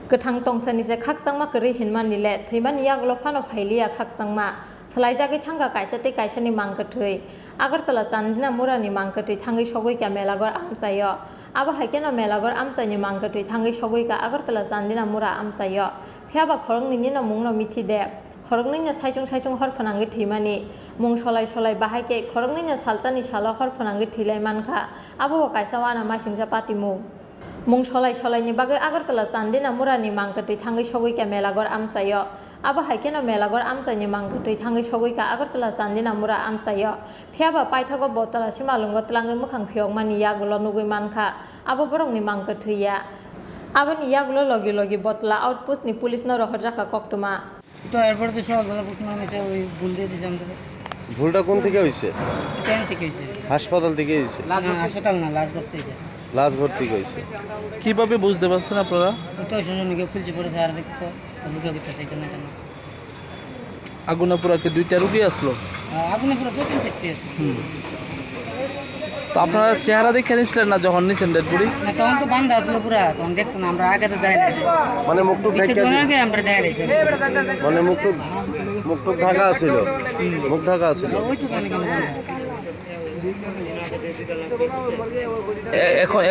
Ketang Tongsani se Haksangma Kari Hinmani let Thimani Yaglofano Hilia Haksangma Slaizaki Tanga Kaisati Kaisani Mankatui Agartala Sandina Murani Mankati Tangi Shoguika Melagor Amsayo Aba Hakino Melagor Amsani Mankati Tangi Shoguika Agartala Sandina Mura Amsayo Piaba Khorang Nino Mungno Miti de Khorang Nino Saijung Horfanangi Timani Mung Solai Bahake Khorang Nino Salsani Shala Horfanangi Tilemanka Abu Kaisawana Mashing Zapati Mung Solai Nibaga Agartala Sandina Murani Mankati Tangi Shoguika Melagor Amsayo Aba Hakeno Melagor Amsani Mankati Tangi Shoguika Agartala Sandina Mura Amsayo Piaba Paitago Botala Simalungo Tlangi Mukang Pyong Mani Yagulo Nugui Manka Abu Borong ni Mankatiya Abani Yagulo Logi Botla Outpost ni Police no Rohajaka Koktuma তো এরপর তো সব ঘটনা হয়েছে ওই ভুল দিয়ে দিয়েছে আমাদের ভুলটা কোন থেকে হয়েছে ট্রেন থেকে হয়েছে হাসপাতাল থেকে হয়েছে হাসপাতাল না লাশ ধরতে হয়েছে লাশ ভর্তি হয়েছে কিভাবে বুঝতে পারছেন আপনারা তো শোষণকে খুলছে পড়ে আর দেখতো লুকা দিতে চাইছে না কেন আগুনাপুরাতে দুইটা রোগী আসলো আগুনে পুরো প্রথম চেকতে আছে তো আপনারা চেহারা দেখে নিছিলেন না যখন নিছেন ডেড বডি না তখন তো বান্ধা আসলো পুরো তখন দেখছেন আমরা আগে তো দেখাইছি মানে মুখটুক ঢাকা আগে আমরা দেখাইছি মানে মুখটুক ঢাকা ছিল মুখ ঢাকা ছিল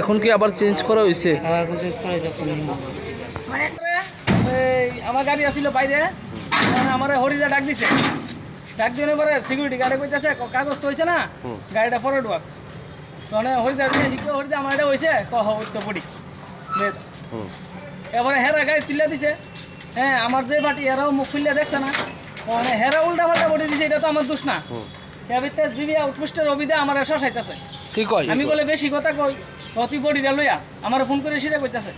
এখন কি আবার চেঞ্জ করা হয়েছে এখন চেঞ্জ করা হয়েছে মানে আমার গাড়ি আসছিল বাইরে আমার হরিদা ডাক দিছে ডাক দিয়ে পরে সিকিউরিটি গার্ডে কইতাছে কাগজ তো হইছে না গাড়িটা ফরওয়ার্ড ওয়াক তখন হরিদা হরিদা আমার এটা হয়েছে তো পড়ি এবারে হেরা গাড়ি তুলে দিছে হ্যাঁ আমার যে বাটি এরাও মুখ খুললে দেখছে না মানে হেরা উল্টা পাল্টা বডি দিছে এটা তো আমার দোষ না এর ভিতরে জিবি আউটপোস্টের অভিদে আমার শশাইতেছে কি কয় আমি বলে বেশি কথা কই অতি বডিটা লইয়া আমার ফোন করে সিরে কইতাছে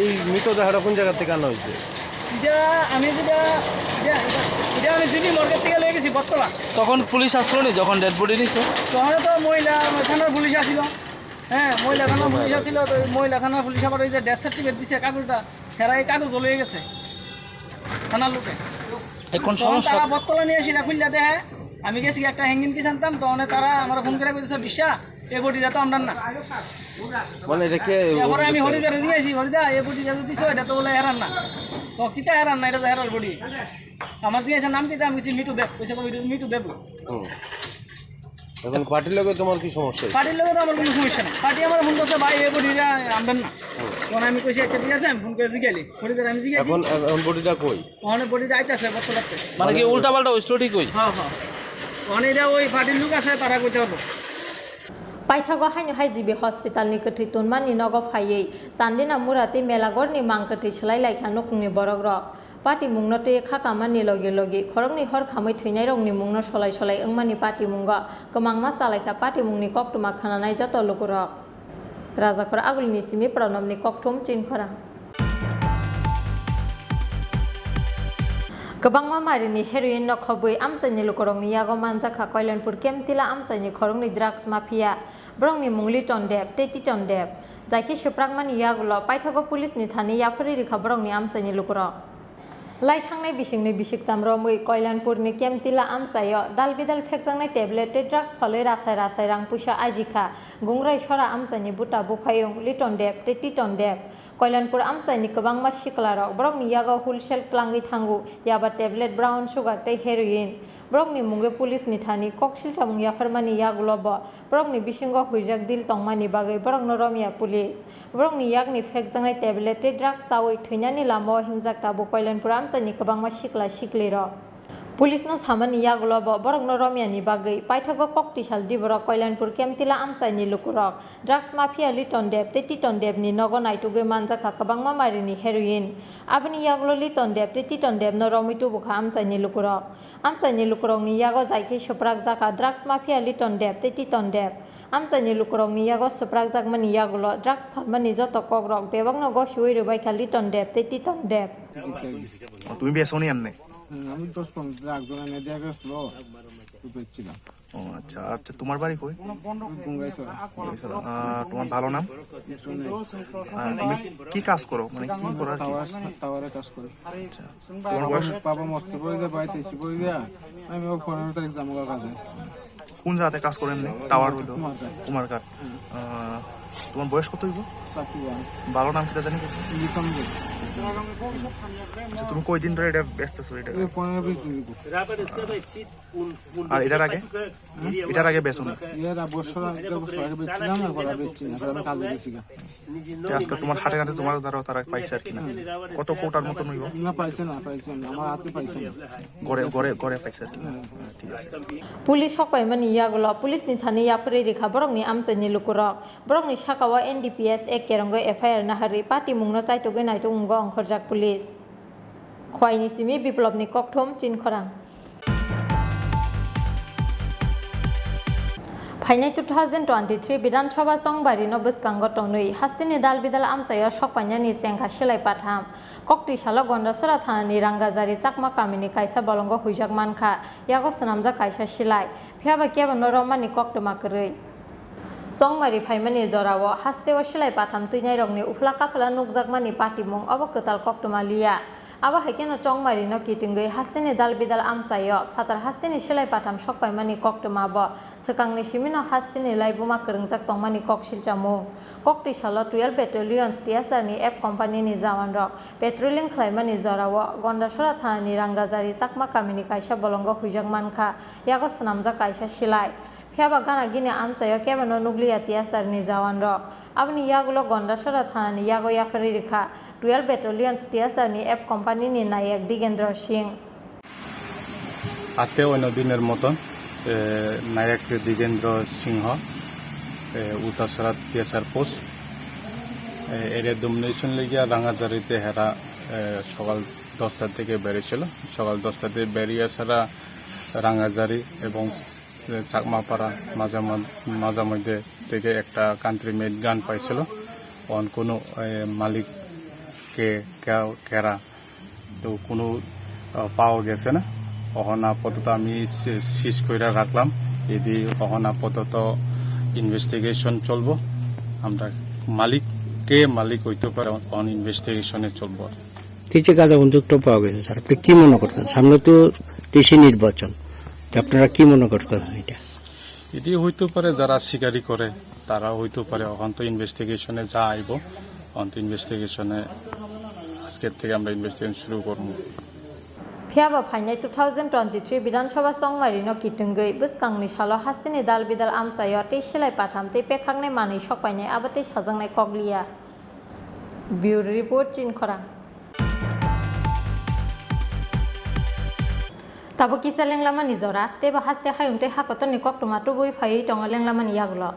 এই মৃতদেহটা কোন জায়গা থেকে আনা হয়েছে আমি জিবি মর্গের থেকে লয়ে গেছি বর্তমান তখন পুলিশ আসলো নি যখন ডেড বডি নিছে তখন তো মহিলা থানার পুলিশ আসিল হ্যাঁ মহিলা থানার পুলিশ আসিল তো মহিলা থানার পুলিশ আবার ওই যে ডেথ সার্টিফিকেট দিছে কাগজটা হেরা এই কাগজ লয়ে গেছে থানার লোকে এখন সমস্যা তারা বর্তলা নিয়ে আসিলা খুললা দেয় আমি গেছি একটা হ্যাঙ্গিং কি জানতাম তখন তারা আমার ফোন করে কইতেছে বিশ্বা এই বডিটা তো আমরা না মানে এটা কে এবারে আমি হরিদা রেজিয়েছি হরিদা এই বডিটা দিছো এটা তো বলে হেরান না তো কিটা হেরান না এটা তো হেরাল বডি আমার জিজ্ঞাসা নাম কি আমি কিছু মিটু দেব কইছে মিটু দেব এখন পার্টির লগে তোমার কি সমস্যা পার্টির লগে তো আমার কোনো সমস্যা নেই পার্টি আমার ফোন করছে ভাই এই বডিটা আমবেন না তখন আমি কইছি আচ্ছা ঠিক আছে আমি ফোন করে জিগাইলি ফরিদের আমি জিগাইছি এখন বডিটা কই ওখানে বডিটা আইতাছে বর্তমানে মানে কি উল্টা পাল্টা ওই স্টোরি কই হ্যাঁ ওখানে এটা ওই পার্টির লোক আছে তারা কইতে পারবো पाइथागो हाइनो हाइजिबि हस्पिटालनि कथै तुनमानि नग फायै चान्दिना मुराति मेलागरनि मांकथै सलाय लायखा नकुंनि बरग रक पार्टी मुंनो ते खाकामानि लगे लगे खरंनि हर खामै थैनाय रंनि मुंनो सलाय सलाय ओंमानि पार्टी मुंगा गोमांमा चालायखा पार्टी मुंनि कक्टुमा खानानाय जत लुगुरक राजाखर आगुलनि सिमि प्रणबनि कक्टुम चिनखरा गोबांमा मारिनि हेरोइन नखबै आमसाइनि लुकरंनि यागो मानजाखा कल्याणपुर केमतिला आमसाइनि खरंनि ड्राग्स माफिया ब्रंनि मुंगलि टनदेब तेति टनदेब जायखि सुप्रांमानि यागुल पाइथागो पुलिसनि थानि याफोरि रेखा ब्रंनि आमसाइनि लुकरक लाइथांनाय बिसिंनि बिसिकताम रमै कल्याणपुरनि केमतिला आमसायो दालबिदाल फेकजांनाय टेब्लेट ड्राग्स फालै रासाय रासाय रां पुसा आजिखा गुंग्राय सरा आमसाइनि बुटा बुफायं लिटनदेब तेति टनदेब कल्याणपुर आमसाइनि गोबांमा सिक्लारक ब्रंनि यागाव हुलसेल क्लांगै थांगु याबा टेब्लेट ब्राउन सुगार तै हेरोइन ब्रंनि मुंगे पुलिसनि थानि कक्सिल सामुं याफोरमानि यागुलब ब्रंनि बिसिंग हुइजाक दिल तंमानि बागै ब्रंनो रमिया पुलिस ब्रंनि यागनि फेकजांनाय टेब्लेट ड्राग्स सावै थैनानि लामाव हिमजाक ताबु कल्याणपुर आमसाइनि गोबांमा सिक्ला सिक्लिरक पुलिसनो सामानि यागुलब ब्रंनो रमियानि बागै पाइथागो कक्तिसाल दिबरक कल्याणपुर केमतिला आमसाइनि लुकुरक ड्राग्स माफिया लिटनदेब तेति टनदेबनि नग नायटुगै मानजाखा गोबांमा मारिनि हेरोइन आबनि यागुल लिटनदेब तेति टनदेबनो रमिटु बुखा आमसाइनि लुकुरकनि यागो जायखि सुप्राक जाखा ड्राग्स माफिया लिटनदेब तेति टनदेब आमसाइनि लुकुरकनि यागो सुप्राक जागमानि यागुल ड्राग्स फानमानि जत कग्रक बेबागनो गसिवै रबायखा लिटनदेब तेति टनदेब তুমি বেসনি এমনি আমি 10-15 একজন এনে দিয়ে গেছিল তো পেয়েছিলাম ও আচ্ছা আচ্ছা তোমার বাড়ি কই তোমার ভালো নাম তুমি কি কাজ করো মানে কি করো টাওয়ারে কাজ করি আচ্ছা তোমার বয়স বাবা মরতে পড়ে দেয় বাড়িতে এসে পড়ে দেয়া আমি ও 15 তারিখ যাবো কাজে কোন জায়গাতে কাজ করেন টাওয়ার হইলো কুমারঘাট তোমার বয়স কত হইব ভালো নাম কিটা জানি আচ্ছা তুমি কয়দিন ধরে এটা ব্যস্ত আছো এটা 15-20 দিন আর এটার আগে বেচো না এর বছর আগে বেচছিলাম আর পরে বেচছি না আমি কাজে গেছি আজকে তোমার হাটে ঘাটে তোমার দ্বারা তারা পাইছে আর কি না কত কোটার মতন হইব না পাইছে না আমার হাতে পাইছে না গড়ে পাইছে আর কি না ঠিক আছে पुलिस हकबायमानि यागुल पुलिसनि थानि याफोरि रेखा ब्रंनि आमसाइनि लुकुरक ब्रंनि साकावा NDPS एक केरंगो FIR नाहारि पार्टी मुंनो चाइटुगै नायटुंगो अंखरजाक पुलिस खवाइनि सिमि बिप्लबनि कक्थुम चिनखरां फाइनाय 2023 विधानसभा संबारि नबस्कांग टनै हास्तिनि दालबिदाल आमसायो सकपाइनानि सेंखा सिलाय पाथाम कक्तिसाल गन्दासरा थानानि रांगाजारि चाकमा कामिनि कायसा बलंग हुइजाक मानखा यागो सनामजा कायसा सिलाय फियाबा केबन रमानि कक्तमाकरै संमारि फाइमानि जराव हास्तेव सिलाय पाथाम तैनाय रंनि उफ्ला काफला नुकजाकमानि पाटिमुं अब कताल कक्तमालिया अब हाइकेनो चंगमारि न किटिंगै हास्तिनि दालबिदाल आमसायो फातार हास्तिनि सिलाय पाथाम सकपाइमानि कक्तमाब सकांनि सिमिनो हास्तिनि लाइबुमा करंजाक तंमानि कक्सिलचामुं कक्तिसाल 12 बेटालियन्स टिएसआरनि एफ कम्पानिनि जवान रक पेट्रोलिं खालायमानि जराव गन्दासरा थानानि रांगाजारि चाकमा कामिनि कायसा बलंग हुइजाक मानखा यागो सनामजा कायसा सिलाय फियाबा गाना गिने आमसायो केबनो नुग्लिया टिएसआरनि जवान रक आबनि यागुलो गन्दासरा थानानि यागो याफोरि रेखा 12 बेटालियन्स टिएसआरनि एफ कम्पानिनि नायक दिगेन्द्र सिंह আজকে অন্য দিনের মতন নায়ক দিগেন্দ্র সিংহ উত্তরসরা টিএসআর পোস্ট এর ডমিনেশন লেগিয়া রাঙাজারিতে হেরা সকাল 10টা থেকে বেরিয়েছিল সকাল 10টাতে বেরিয়ে সারা রাঙাজারি এবং চাকমাপাড়া মাঝামধ্যে থেকে একটা কান্ট্রি মেড গান পাইছিল কোনো মালিককে কেরা তো কোনো পাওয়া গেছে না অহন আপাতত আমি সিজ করে রাখলাম এদি অহন আপাতত ইনভেস্টিগেশন চলবো আমরা মালিক হইতে পারে অন ইনভেস্টিগেশনে চলবো কিছু কাজে অভিযুক্ত পাওয়া গেছে স্যার আপনি কি মনে করছেন সামনে তো দেশি নির্বাচন আপনারা কি মনে করতেছেন এটা এটি হইতে পারে যারা শিকারি করে তারা হইতে পারে অহন তো ইনভেস্টিগেশনে যা আইব অন তো ইনভেস্টিগেশনে আজকের থেকে আমরা ইনভেস্টিগেশন শুরু করব फियाबा फाइनाय 2023 विधानसभा संमारि न किटुंगै बुसकांनि सालो हास्तिनि दालबिदाल आमसायो तै सिलाय पाथाम तै पेखांनाय मानै सकपाइनाय आबातै साजांनाय कगलिया Bureau Report Chini Khorang Tabo kisa lenglama ni zora teba haste hayunte hakoton ni koktuma tubui phai tonga lenglama ni yaglo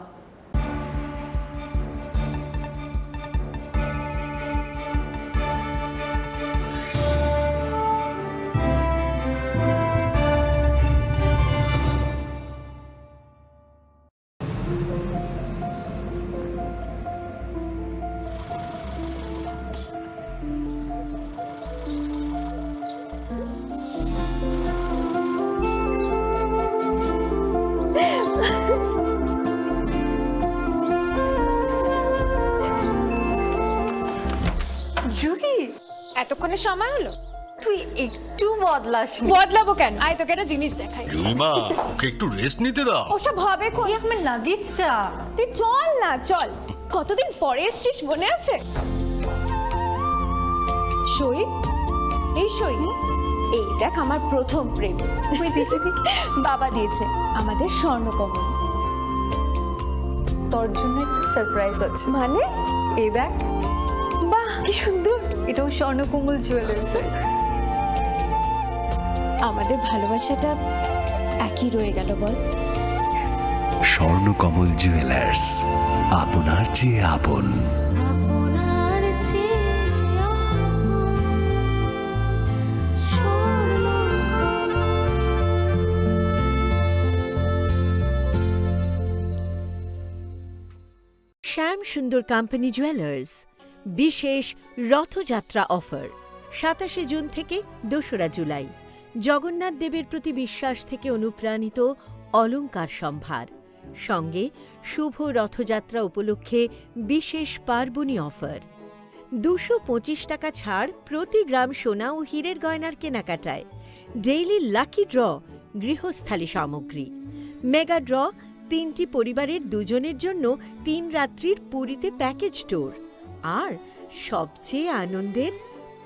Juhi এতক্ষণে সময় হলো তুই একটু বদলাসনি বদলাবো কেন আয় তোকে একটা জিনিস দেখাই জুইমা ওকে একটু রেস্ট নিতে দাও ওসব হবে কোন আমার লাগেজটা তুই চল না চল কতদিন পরে এসেছিস মনে আছে সই এই সই এই দেখ আমার প্রথম প্রেম তুই দেখে বাবা দিয়েছে আমাদের স্বর্ণকমল তোর জন্য সারপ্রাইজ আছে মানে এই দেখ বাহ কি সুন্দর এটাও স্বর্ণকমল জুয়েলার্স আমাদের ভালোবাসাটা একই রয়ে গেল বল স্বর্ণকমল জুয়েলার্স আপনার চেয়ে আপন শ্যাম সুন্দর কোম্পানি জুয়েলার্স বিশেষ রথযাত্রা অফার 27 জুন থেকে 2রা জুলাই জগন্নাথ দেবের প্রতি বিশ্বাস থেকে অনুপ্রাণিত অলংকার সম্ভার সঙ্গে শুভ রথযাত্রা উপলক্ষে বিশেষ পার্বণী অফার 225 টাকা ছাড় প্রতি গ্রাম সোনা ও হীরের গয়নার কেনাকাটায় ডেইলি লাকি ড্র গৃহস্থালী সামগ্রী মেগা ড্র 3টি পরিবারের 2জনের জন্য 3 রাত্রির পুরীতে প্যাকেজ ট্যুর আর সবচেয়ে আনন্দের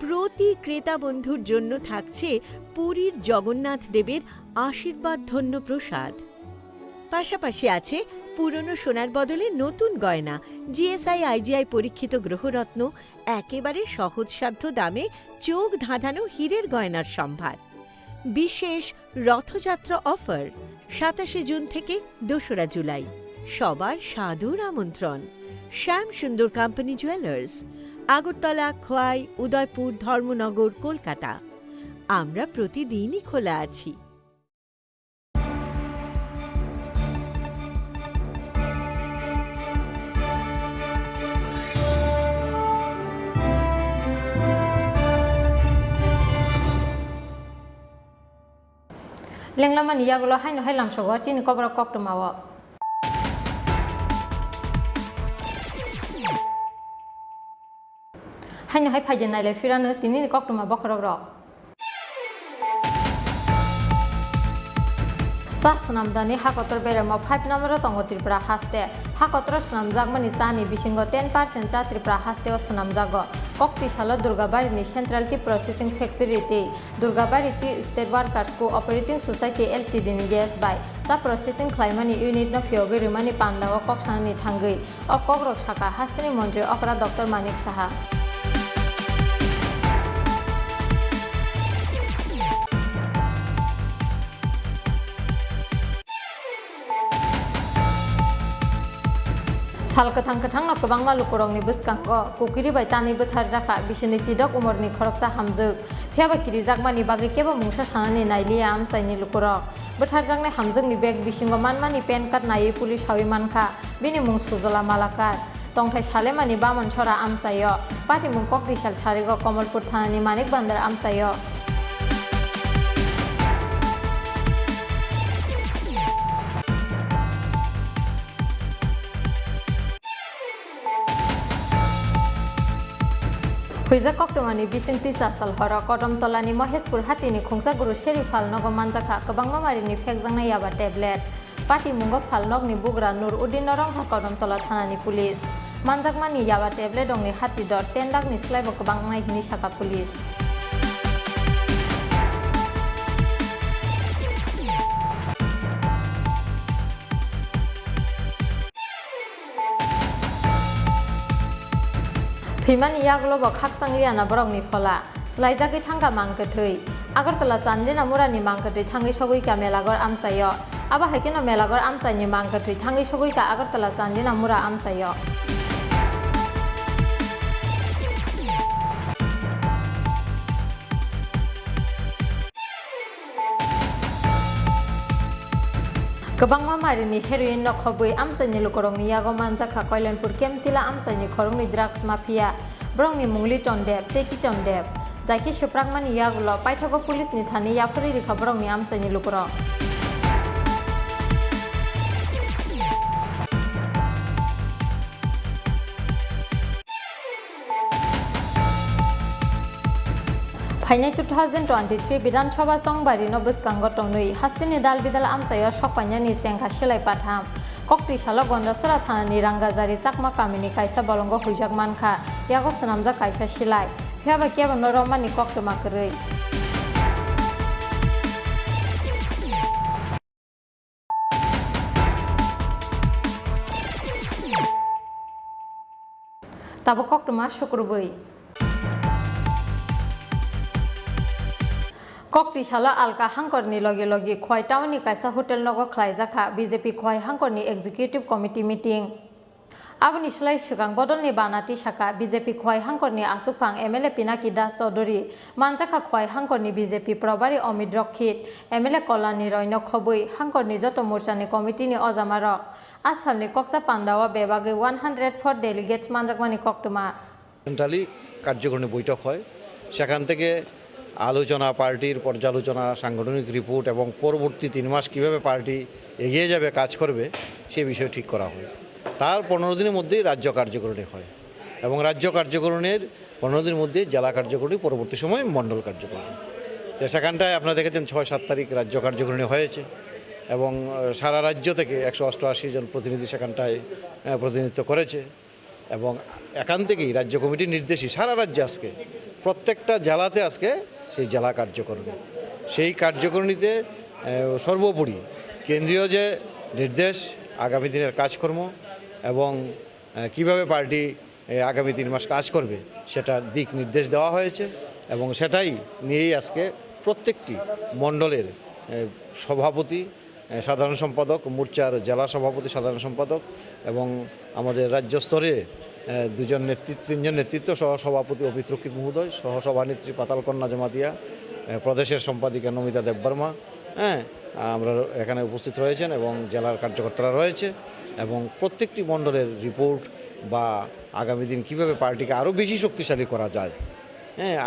প্রতি ক্রেতা বন্ধুর জন্য থাকছে পুরীর জগন্নাথ দেবের আশীর্বাদ ধন্য প্রসাদ পাশাপাশি আছে পুরনো সোনার বদলে নতুন গয়না জিএসআই আইজিআই পরীক্ষিত গ্রহরত্ন একেবারে সহজসাধ্য দামে চোখ ধাঁধানো হীরের গয়নার সম্ভার বিশেষ রথযাত্রা অফার 27 জুন থেকে 2রা জুলাই সবার সাদর আমন্ত্রণ শ্যাম সুন্দর কোম্পানি জুয়েলার্স আগরতলা খোয়াই উদয়পুর ধর্মনগর কলকাতা আমরা প্রতিদিনই খোলা আছি lenglama ni yaglo haino hailam sogo chini kobra koktumawo haino hai phajen naile firano tini koktuma bokhorok rok Sanamdani Hakotor Beremo 5 number Tongo Tripura Haste Hakotor Sanam Zagmani Sani Bishingo 10% Tripura Haste o Sanam Zago Kokpi Shalo Durgabari Central Tea Processing Factory Durgabari State Workers Cooperating Society Ltd gas by Sa Processing Climani Unit no Fyogi Rimani Panda o Kokshani Thangi o Kokrok Shaka Hastani Montre Okra Dr. Manik Shaha Salkatang katang no kabang malu korong ni buskang ko kukiri bai tani buthar jaka bisini sidok umor ni khoroksa hamjuk pheba kiri jakma ni bagi keba mungsa sanani naili am saini lukorok buthar jakne hamjuk ni bag bisingo manmani pen card nai police hawi manka bini mung sujala malakar tongthai salemani bamon chora am sayo pati mung kok disal charigo Kamalpur thanani manik bandar am sayo Huiza Koktumani Bising Tisa Salhora Kodom Tolani Mohespur Hatini Khungsa Guru Sherifal Nogo Manjaka Kabang Mamarini Fekjangna Yaba Tablet Pati Mungo Falnog ni Bugra Nur Udin Norong Kodom Tola Thanani Police Manjakmani Yaba Tablet Dongni Hati Dor 10 Lakh ni Slaibo Kabang Nai Hini Shaka Police Thaiman Yaglo Haksanglia Brownie Fola, Slizaki Tanga Mankatui, Agartala Sandina Murani Mankati, Tangi Shoguika Melagor Amsayo, Aba Hakina Melagor Amsani Mankati, Tangi Shoguika Agartala Sandina Mura Amsayo. Kabang mamari ni heroin no khobui amsani lukorong ni yago manjaka Koilanpur kemtila amsani khorong ni drugs mafia brong ni mungli tondep teki tondep jaiki suprangmani yagulo paithago police ni thani yafuri rikha brong ni amsani lukorong Hainai 2023 Bidan Sabha Songbari no Buskango Tonui Hastini Dal Bidal Amsayo Shokpanyani Senka Shilai Patham Kokti Shala Gonda Sura Thani Rangazari Sakma Kamini Kaisa Bolongo Hujak Manka Yago Sanamja Kaisa Shilai Piaba Kiaba Noroma ni Koktu Makarei Tabo Koktu Ma Shukrubui Kokti Shala Alka Hankorni Logi Logi Khoi Tawni Kaisa Hotel Nogo Khlaijaka BJP Khoi Hankorni Executive Committee Meeting Abani Shlai Shikang Bodolni Banati Shaka BJP Khoi Hankorni Asupang MLA Pinaki Das Chaudhary Manjaka Khoi Hankorni BJP Probari Omid Rokhit MLA Kolani Roino Khobui Hankorni Joto Morchani Committee ni Ojamarok Asalni Koksa Pandawa Bebage 104 delegates Manjakmani Koktuma Centrally কার্যকরী বৈঠক হয় সেখান থেকে আলোচনা পার্টির পর্যালোচনা সাংগঠনিক report এবং পরবর্তী 3 মাস কিভাবে পার্টি এগিয়ে যাবে কাজ করবে সেই বিষয় ঠিক করা হয় তার 15 দিনের মধ্যেই রাজ্য কার্যকরী হয় এবং রাজ্য কার্যকরণের 15 দিনের মধ্যে জেলা কার্যকরী পরবর্তী সময় মণ্ডল কার্যকরী তো সেখানটায় আপনারা দেখেছেন 6-7 তারিখ রাজ্য কার্যকরী হয়েছে এবং সারা রাজ্য থেকে 188 জন প্রতিনিধি সেখানটায় প্রতিনিধিত্ব করেছে এবং এখান থেকেই রাজ্য কমিটির নির্দেশই সারা রাজ্যে আজকে প্রত্যেকটা জেলাতে আজকে সেই জেলা কার্যকরণী সেই কার্যকরণীতে সর্বোপরি কেন্দ্রীয় যে নির্দেশ আগামী দিনের কাজকর্ম এবং কিভাবে পার্টি আগামী 3 মাস কাজ করবে সেটার দিক নির্দেশ দেওয়া হয়েছে এবং সেটাই নিয়েই আজকে প্রত্যেকটি মণ্ডলের সভাপতি সাধারণ সম্পাদক মোর্চার জেলা সভাপতি সাধারণ সম্পাদক এবং আমাদের রাজ্য স্তরে 3 জন নেতৃত্ব সহ সভাপতি অমিত রক্ষিত মহোদয় সহ সভানেত্রী পাতালকন্যা জমাতিয়া প্রদেশের সম্পাদিকা নমিতা দেববর্মা আমরা এখানে উপস্থিত রয়েছেন এবং জেলার কার্যকর্তারা রয়েছে এবং প্রত্যেকটি মণ্ডলের রিপোর্ট বা আগামী দিন কিভাবে পার্টিকে আরও বেশি শক্তিশালী করা যায়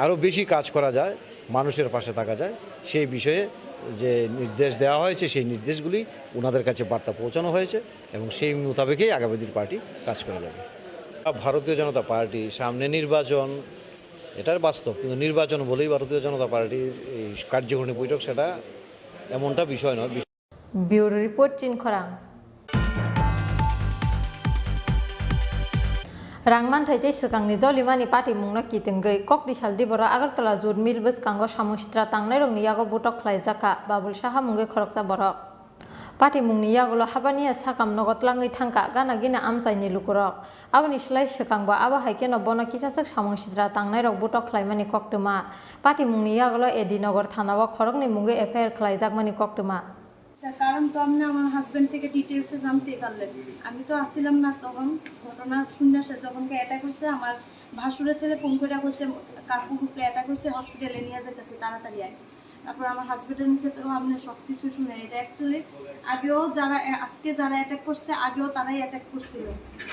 আরও বেশি কাজ করা যায় মানুষের পাশে থাকা যায় সেই বিষয়ে যে নির্দেশ দেওয়া হয়েছে সেই নির্দেশগুলি ওনাদের কাছে বার্তা পৌঁছানো হয়েছে এবং সেই মোতাবেকই আগামী দিন পার্টি কাজ করে যাবে ভারতীয় জনতা পার্টি সামনে নির্বাচন এটার বাস্তব কিন্তু নির্বাচন বলেই ভারতীয় জনতা পার্টির এই কার্যকরী বৈঠক সেটা এমনটা বিষয় নয় ব্যুরো রিপোর্ট চিনি খরাং Rangman Thai Sikang ni Zolimani Party Mungna Kitingai Kok di Shaldi Bora Agartala Jud Milbus Kango Samustra Tangnai Rong Niyago Butok Klaizaka Babul Shaha Mungai Khoroksa Borok Party Mungni Yagulo Habania Sakam Nogot Langai Tangka Gana Gina Amsai ni Lukurok Abani Shlai Sikang Ba Aba Haikeno Bona Kisasak Samustra Tangnai Rong Butok Klaimani Koktuma Party Mungni Yagulo Edinogor Thanawa Khorok ni Mungai Affair Klaizak Mani Koktuma কারণ তো আপনি আমার husband থেকে ডিটেইলসে জানতে পারলেন আমি তো আসছিলাম না তখন ঘটনা শুনে যখন অ্যাটাক হচ্ছে আমার ভাসুরের ছেলে ফোন করে কইছে কাকুর উপরে অ্যাটাক হচ্ছে হসপিটালে নিয়ে যেতেছে তাড়াতাড়ি আয় তারপর আমার হাজবেন্ডের মুখে তো আপনি সব কিছু শুনে এটা অ্যাকচুয়ালি আগেও যারা আজকে যারা অ্যাটাক করছে আগেও তারাই অ্যাটাক করছিল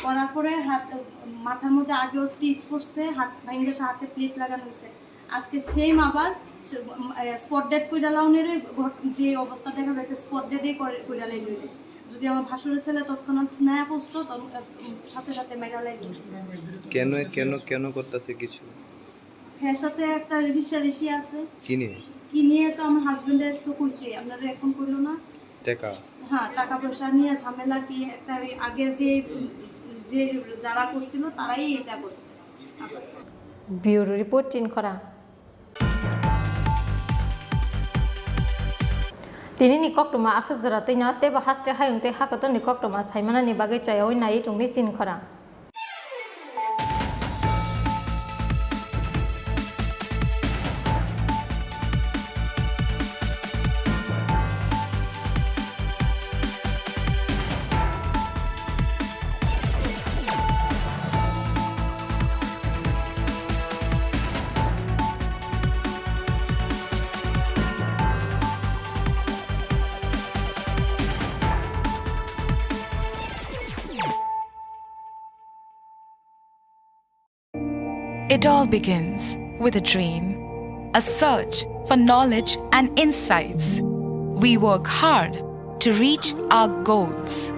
করার পরে হাত মাথার মধ্যে আগেও স্টিচ করছে হাত ভাঙে হাতে প্লেট লাগানো হয়েছে আজকে সেম আবার স্পট ডেট কইরা লাউনের যে অবস্থা দেখা যাচ্ছে স্পট ডেটই কইরা লাইলে যদি আমার ভাসুরের ছেলে তৎক্ষণাৎ না পৌঁছতো সাথে সাথে মেরা লাইল কেন কেন কেন করতেছে কিছু এর সাথে একটা রিশারিশি আছে কি নিয়ে তো আমার হাজবেন্ডের তো কইছে আপনারা এখন কইলো না টাকা টাকা পয়সা নিয়ে ঝামেলা কি একটা আগের যে যারা করছিল তারাই এটা করছে ব্যুরো রিপোর্ট চিনি খরাং Tini ni koktuma asuk zarate nya te bahaste hayung te hakato ni koktuma saimana ni bagai chayoi nai tungni sin khorang It all begins with a dream, a search for knowledge and insights. We work hard to reach our goals.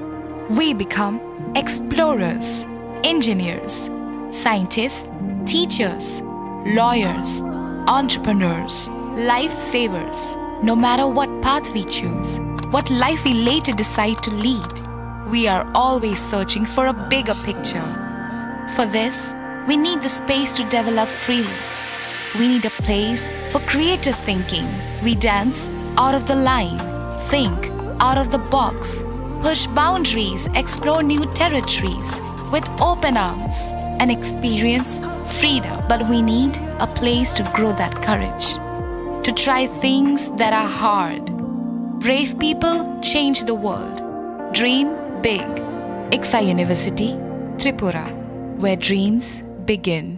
We become explorers, engineers, scientists, teachers, lawyers, entrepreneurs, lifesavers. No matter what path we choose, what life we later decide to lead, we are always searching for a bigger picture. For this, we need the space to develop freely. We need a place for creative thinking. We dance out of the line, think out of the box, push boundaries, explore new territories with open arms and experience freedom. But we need a place to grow that courage, to try things that are hard. Brave people change the world. Dream big. ICFA University, Tripura, where dreams begin.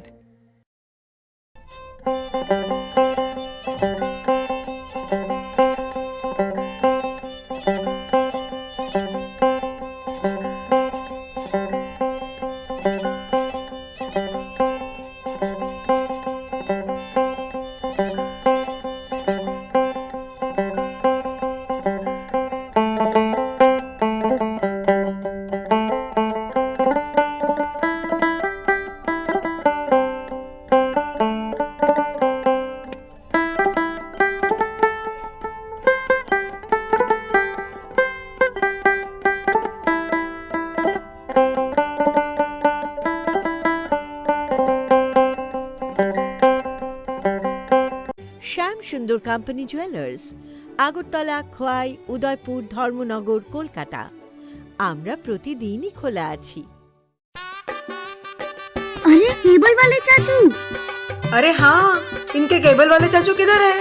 Shyam Sundar company jewellers, Agartala, Khowai, Udaipur, Dharmanagar, Kolkata. আমরা প্রতিদিনই খোলা আছি। अरे cable वाले चाचू। अरे हाँ, इनके केबल वाले चाचू किधर है?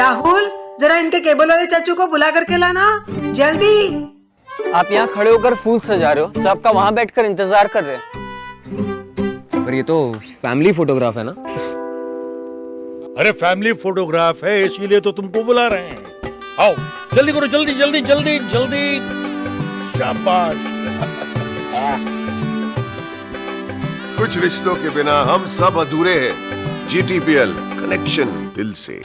राहुल, जरा इनके केबल वाले चाचू को बुला करके लाना, जल्दी। आप यहाँ खड़े होकर फूल सजा रहे हो, सबका वहाँ बैठकर इंतजार कर रहे हैं। पर ये तो फैमिली फोटोग्राफ है ना? अरे फैमिली फोटोग्राफ है, इसीलिए तो तुमको बुला रहे हैं। आओ जल्दी करो, जल्दी जल्दी जल्दी जल्दी। शाबाश। कुछ रिश्तों के बिना हम सब अधूरे हैं। GTPL, कनेक्शन दिल से।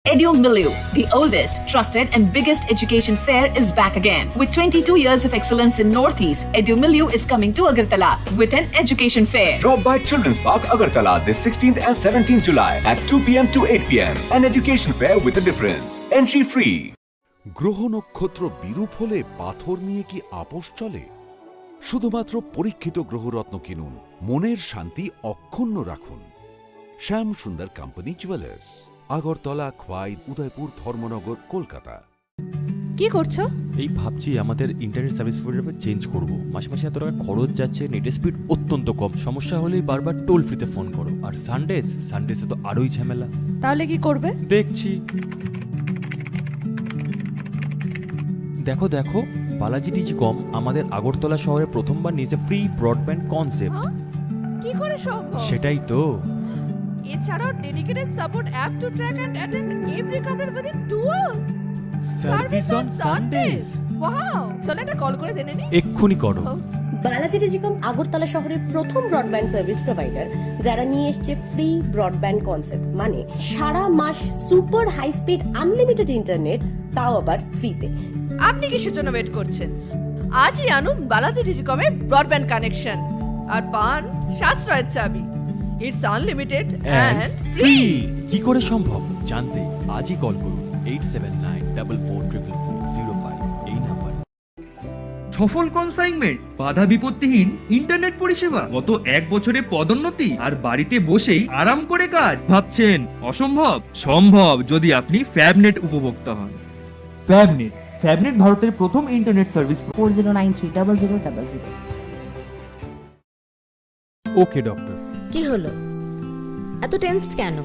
EduMillion, the oldest, trusted and biggest education fair is back again. With 22 years of excellence in Northeast, EduMillion is coming to Agartala with an education fair. Drop by Children's Park, Agartala this 16th and 17th July at 2 p.m. to 8 p.m. An education fair with a difference. Entry free. গ্রহ নক্ষত্র বিরূপ হলে পাথর নিয়ে কি আপোষ চলে? শুধুমাত্র পরীক্ষিত গ্রহরত্ন কিনুন, মনের শান্তি অক্ষুণ্ণ রাখুন। Shyam Sundar company jewellers, Agartala, Khowai, Udaipur, Dharmanagar, Kolkata. কি করছো? এই ভাবছি আমাদের ইন্টারনেট সার্ভিস প্রোভাইডার চেঞ্জ করব। মাসে মাসে এত টাকা খরচ যাচ্ছে, নেটের স্পিড অত্যন্ত কম, সমস্যা হলেই বারবার টোল ফ্রিতে ফোন করো। আর সানডেসে তো আরোই ঝামেলা। তাহলে কি করবে? দেখছি। দেখো দেখো, বালাজি ডিজিকম আমাদের আগরতলা শহরে প্রথমবার নিয়েছে ফ্রি ব্রডব্যান্ড কনসেপ্ট। কি করে সম্ভব? সেটাই তো। এছাড়াও dedicated support app to track and attend every complaint within 2 hours. Service on Sundays. Wow, চলো একটা কল করে জেনে নিই। এক্ষুনি করো। বালাজি টেলিকম আগরতলা শহরের প্রথম ব্রডব্যান্ড সার্ভিস প্রোভাইডার, যারা নিয়ে এসেছে ফ্রি ব্রডব্যান্ড কনসেপ্ট, মানে সারা মাস super high speed unlimited internet, তাও আবার ফ্রিতে। আপনি কিসের জন্য ওয়েট করছেন? আজই আনুন বালাজি টেলিকমের ব্রডব্যান্ড কানেকশন আর পান সাশ্রয়ের চাবি। It's unlimited and free. কি করে সম্ভব জানতে আজই কল করুন 8794440405 এই নাম্বার। সফল কনসাইনমেন্ট, বাধা বিপত্তিহীন ইন্টারনেট পরিষেবা, গত 1 বছরে পদোন্নতি, আর বাড়িতে বসেই আরাম করে কাজ। ভাবছেন অসম্ভব? সম্ভব যদি আপনি ফ্যাবনেট উপভোক্তা হন। ফ্যাবনেট ভারতের প্রথম ইন্টারনেট সার্ভিস। 40930000। ওকে ডক্টর। কি হলো, এত টেনসড কেন?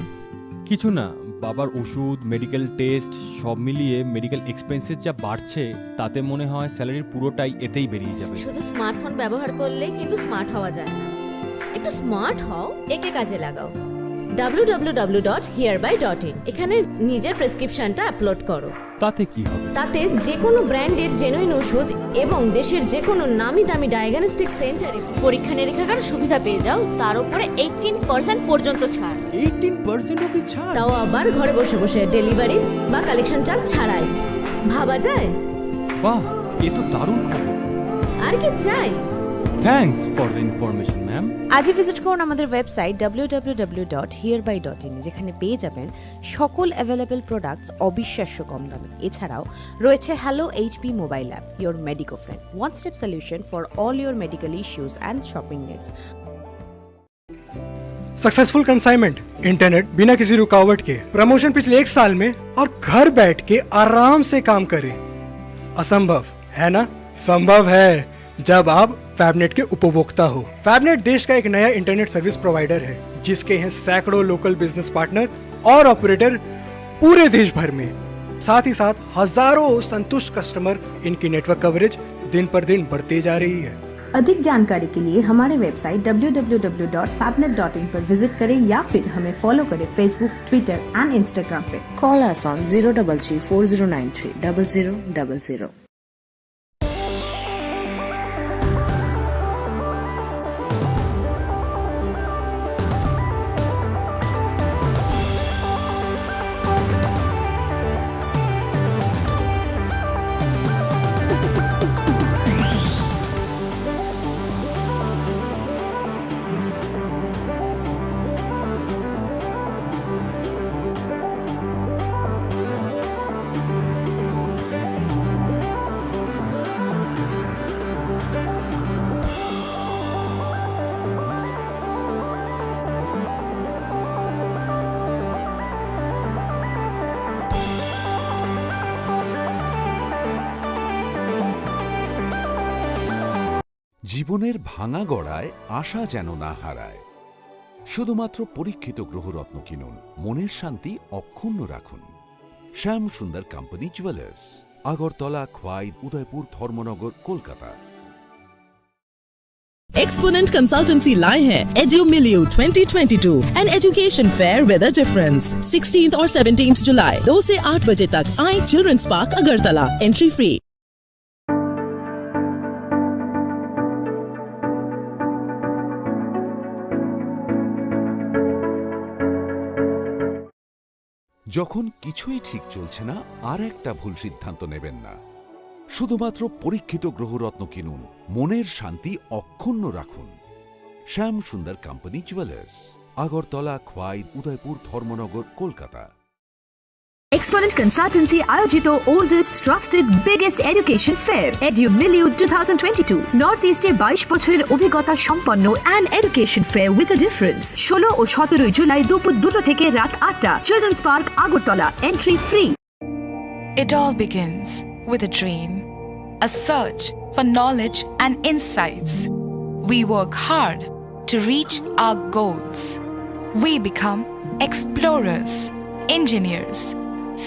কিছু না, বাবার ওষুধ, মেডিকেল টেস্ট সব মিলিয়ে মেডিকেল এক্সপেন্সেস যা বাড়ছে, তাতে মনে হয় স্যালারির পুরোটাই এতেই বেরিয়ে যাবে। শুধু স্মার্টফোন ব্যবহার করলেই কিন্তু স্মার্ট হওয়া যায় না। একটু স্মার্ট হও, একে কাজে লাগাও। www.hereby.in এখানে নিজের প্রেসক্রিপশনটা আপলোড করো। তাতে কি হবে? তাতে যে কোনো ব্র্যান্ডের জেনুইন ওষুধ এবং দেশের যে কোনো নামি দামি ডায়াগনস্টিক সেন্টারে পরীক্ষা নিরীক্ষার সুবিধা পেয়ে যাও, তার উপরে 18% পর্যন্ত ছাড়। 18% অবধি ছাড়? তাও আবার ঘরে বসে বসে, ডেলিভারি বা কালেকশন চার্জ ছাড়াই। ভাবা যায়? বাহ, এ তো দারুণ খবর। আর কি চাই? Thanks for the information ma'am. আজই ভিজিট করুন আমাদের ওয়েবসাইট www.hereby.in, যেখানে পেয়ে যাবেন সকল অ্যাভেলেবল প্রোডাক্টস অবিশ্বাস্য কম দামে। এছাড়াও রয়েছে hello HP mobile app, your medico friend, one step solution for all your medical issues and shopping needs. Successful consignment, internet बिना किसी रुकावट के, प्रमोशन पिछले 1 साल में और घर बैठ के आराम से काम करें। असंभव है ना? संभव है जब आप फैबनेट के उपभोक्ता हो। फैबनेट देश का एक नया इंटरनेट सर्विस प्रोवाइडर है, जिसके हैं सैकड़ों लोकल बिजनेस पार्टनर और ऑपरेटर पूरे देश भर में। साथ ही साथ हजारों संतुष्ट कस्टमर। इनकी नेटवर्क कवरेज दिन पर दिन बढ़ती जा रही है। अधिक जानकारी के लिए हमारे वेबसाइट www.fabnet.in पर विजिट करें या फिर हमें फॉलो करें फेसबुक, ट्विटर एंड इंस्टाग्राम पे। Call us on 03340930000। জীবনের ভাঙা গড়ায় আশা যেন না হারায়। শুধুমাত্র পরীক্ষিত গ্রহরত্ন কিনুন, মনের শান্তি অক্ষুণ্ণ রাখুন। Shyam Sundar company jewellers, Agartala, Khowai, Udaipur, Dharmanagar, Kolkata. Exponent Consultancy लाए हैं EduMilieu 2022, an education fair with a difference। 16th और 17th जुलाई 2 से 8 बजे तक आए children's park Agartala, entry free. যখন কিছুই ঠিক চলছে না, আর একটা ভুল সিদ্ধান্ত নেবেন না। শুধুমাত্র পরীক্ষিত গ্রহরত্ন কিনুন, মনের শান্তি অক্ষুণ্ণ রাখুন। Shyam Sundar company jewellers, Agartala, Khowai, Udaipur, Dharmanagar, Kolkata. Exponent Consultancy আয়োজিত oldest trusted biggest education fair EduMilieu 2022 north ইস্টের 22 বছরের অভিজ্ঞতা সম্পন্ন and education fair with a difference। 16 ও 17 জুলাই দুপুর 2টা থেকে রাত 8টা, children's park, Agartala, entry free. It all begins with a dream, a search for knowledge and insights. We work hard to reach our goals. We become explorers, engineers,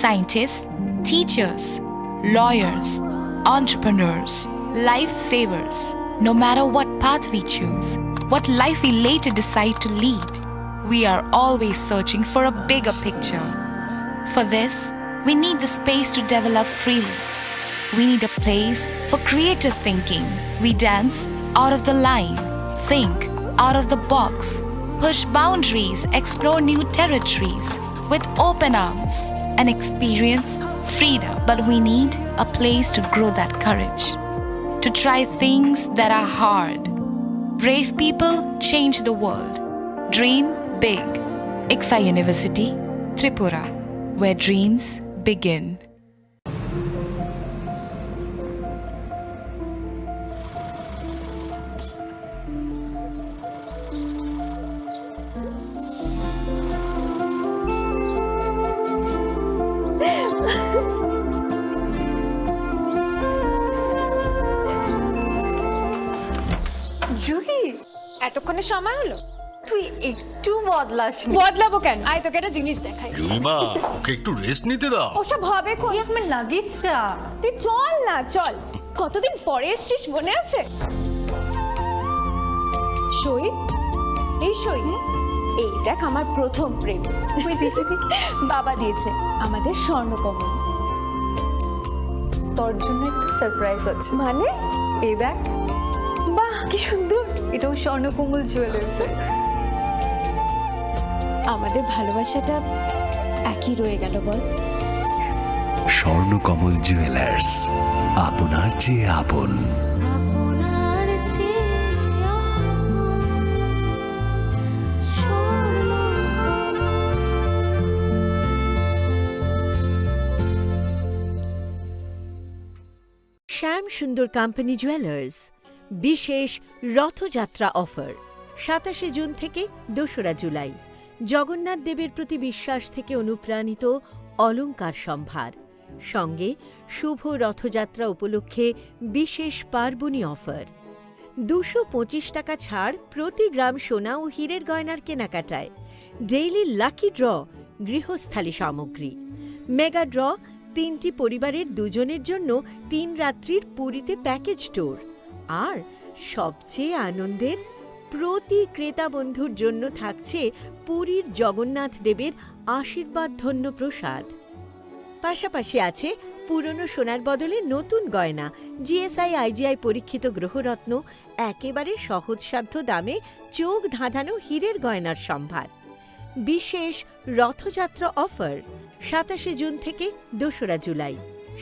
scientists, teachers, lawyers, entrepreneurs, lifesavers. No matter what path we choose, what life we later decide to lead, we are always searching for a bigger picture. For this, we need the space to develop freely. We need a place for creative thinking. We dance out of the line, think out of the box, push boundaries, explore new territories with open arms and experience freedom. But we need a place to grow that courage, to try things that are hard. Brave people change the world. Dream big. ICFA University, Tripura, where dreams begin. Juhi, এতক্ষণে সময় হলো? তুই একটু বদলাস বদলাবো কেন? আয় তোকে একটা জিনিস দেখাই। জুইমা ওকে একটু রেস্ট নিতে দাও। ওসব হবে কোন? আমার লাগেজটা। তুই চল না, চল। কতদিন পরে এসছিস, মনে আছে? সই, এই সই, এই দেখ আমার প্রথম প্রেম। তুই দেখে দেখ, বাবা দিয়েছে আমাদের স্বর্ণকমল। তোর জন্য একটা সারপ্রাইজ আছে। মানে? এই দেখ। বাহ কি সুন্দর। এটাও স্বর্ণকমল জুয়েলার্সে। আমাদের ভালোবাসাটা একই রয়ে গেল বল। স্বর্ণকমল জুয়েলার্স, আপনার চেয়ে আপন। শ্যাম সুন্দর কোম্পানি জুয়েলার্স বিশেষ রথযাত্রা অফার 27 জুন থেকে 2রা জুলাই। জগন্নাথ দেবের প্রতি বিশ্বাস থেকে অনুপ্রাণিত অলংকার সম্ভার, সঙ্গে শুভ রথযাত্রা উপলক্ষে বিশেষ পার্বণী অফার। 225 টাকা ছাড় প্রতি গ্রাম সোনা ও হীরের গয়নার কেনাকাটায়। ডেইলি লাকি ড্র গৃহস্থালী সামগ্রী। মেগা ড্র 3টি পরিবারের 2জনের জন্য 3 রাত্রির পুরীতে প্যাকেজ ট্যুর। আর সবচেয়ে আনন্দের, প্রতি ক্রেতা বন্ধুর জন্য থাকছে পুরীর জগন্নাথ দেবের আশীর্বাদ ধন্য প্রসাদ। পাশাপাশি আছে পুরনো সোনার বদলে নতুন গয়না, জিএসআই আইজিআই পরীক্ষিত গ্রহরত্ন, একেবারে সহজসাধ্য দামে চোখ ধাঁধানো হীরের গয়নার সম্ভার। বিশেষ রথযাত্রা অফার 27 জুন থেকে 2রা জুলাই।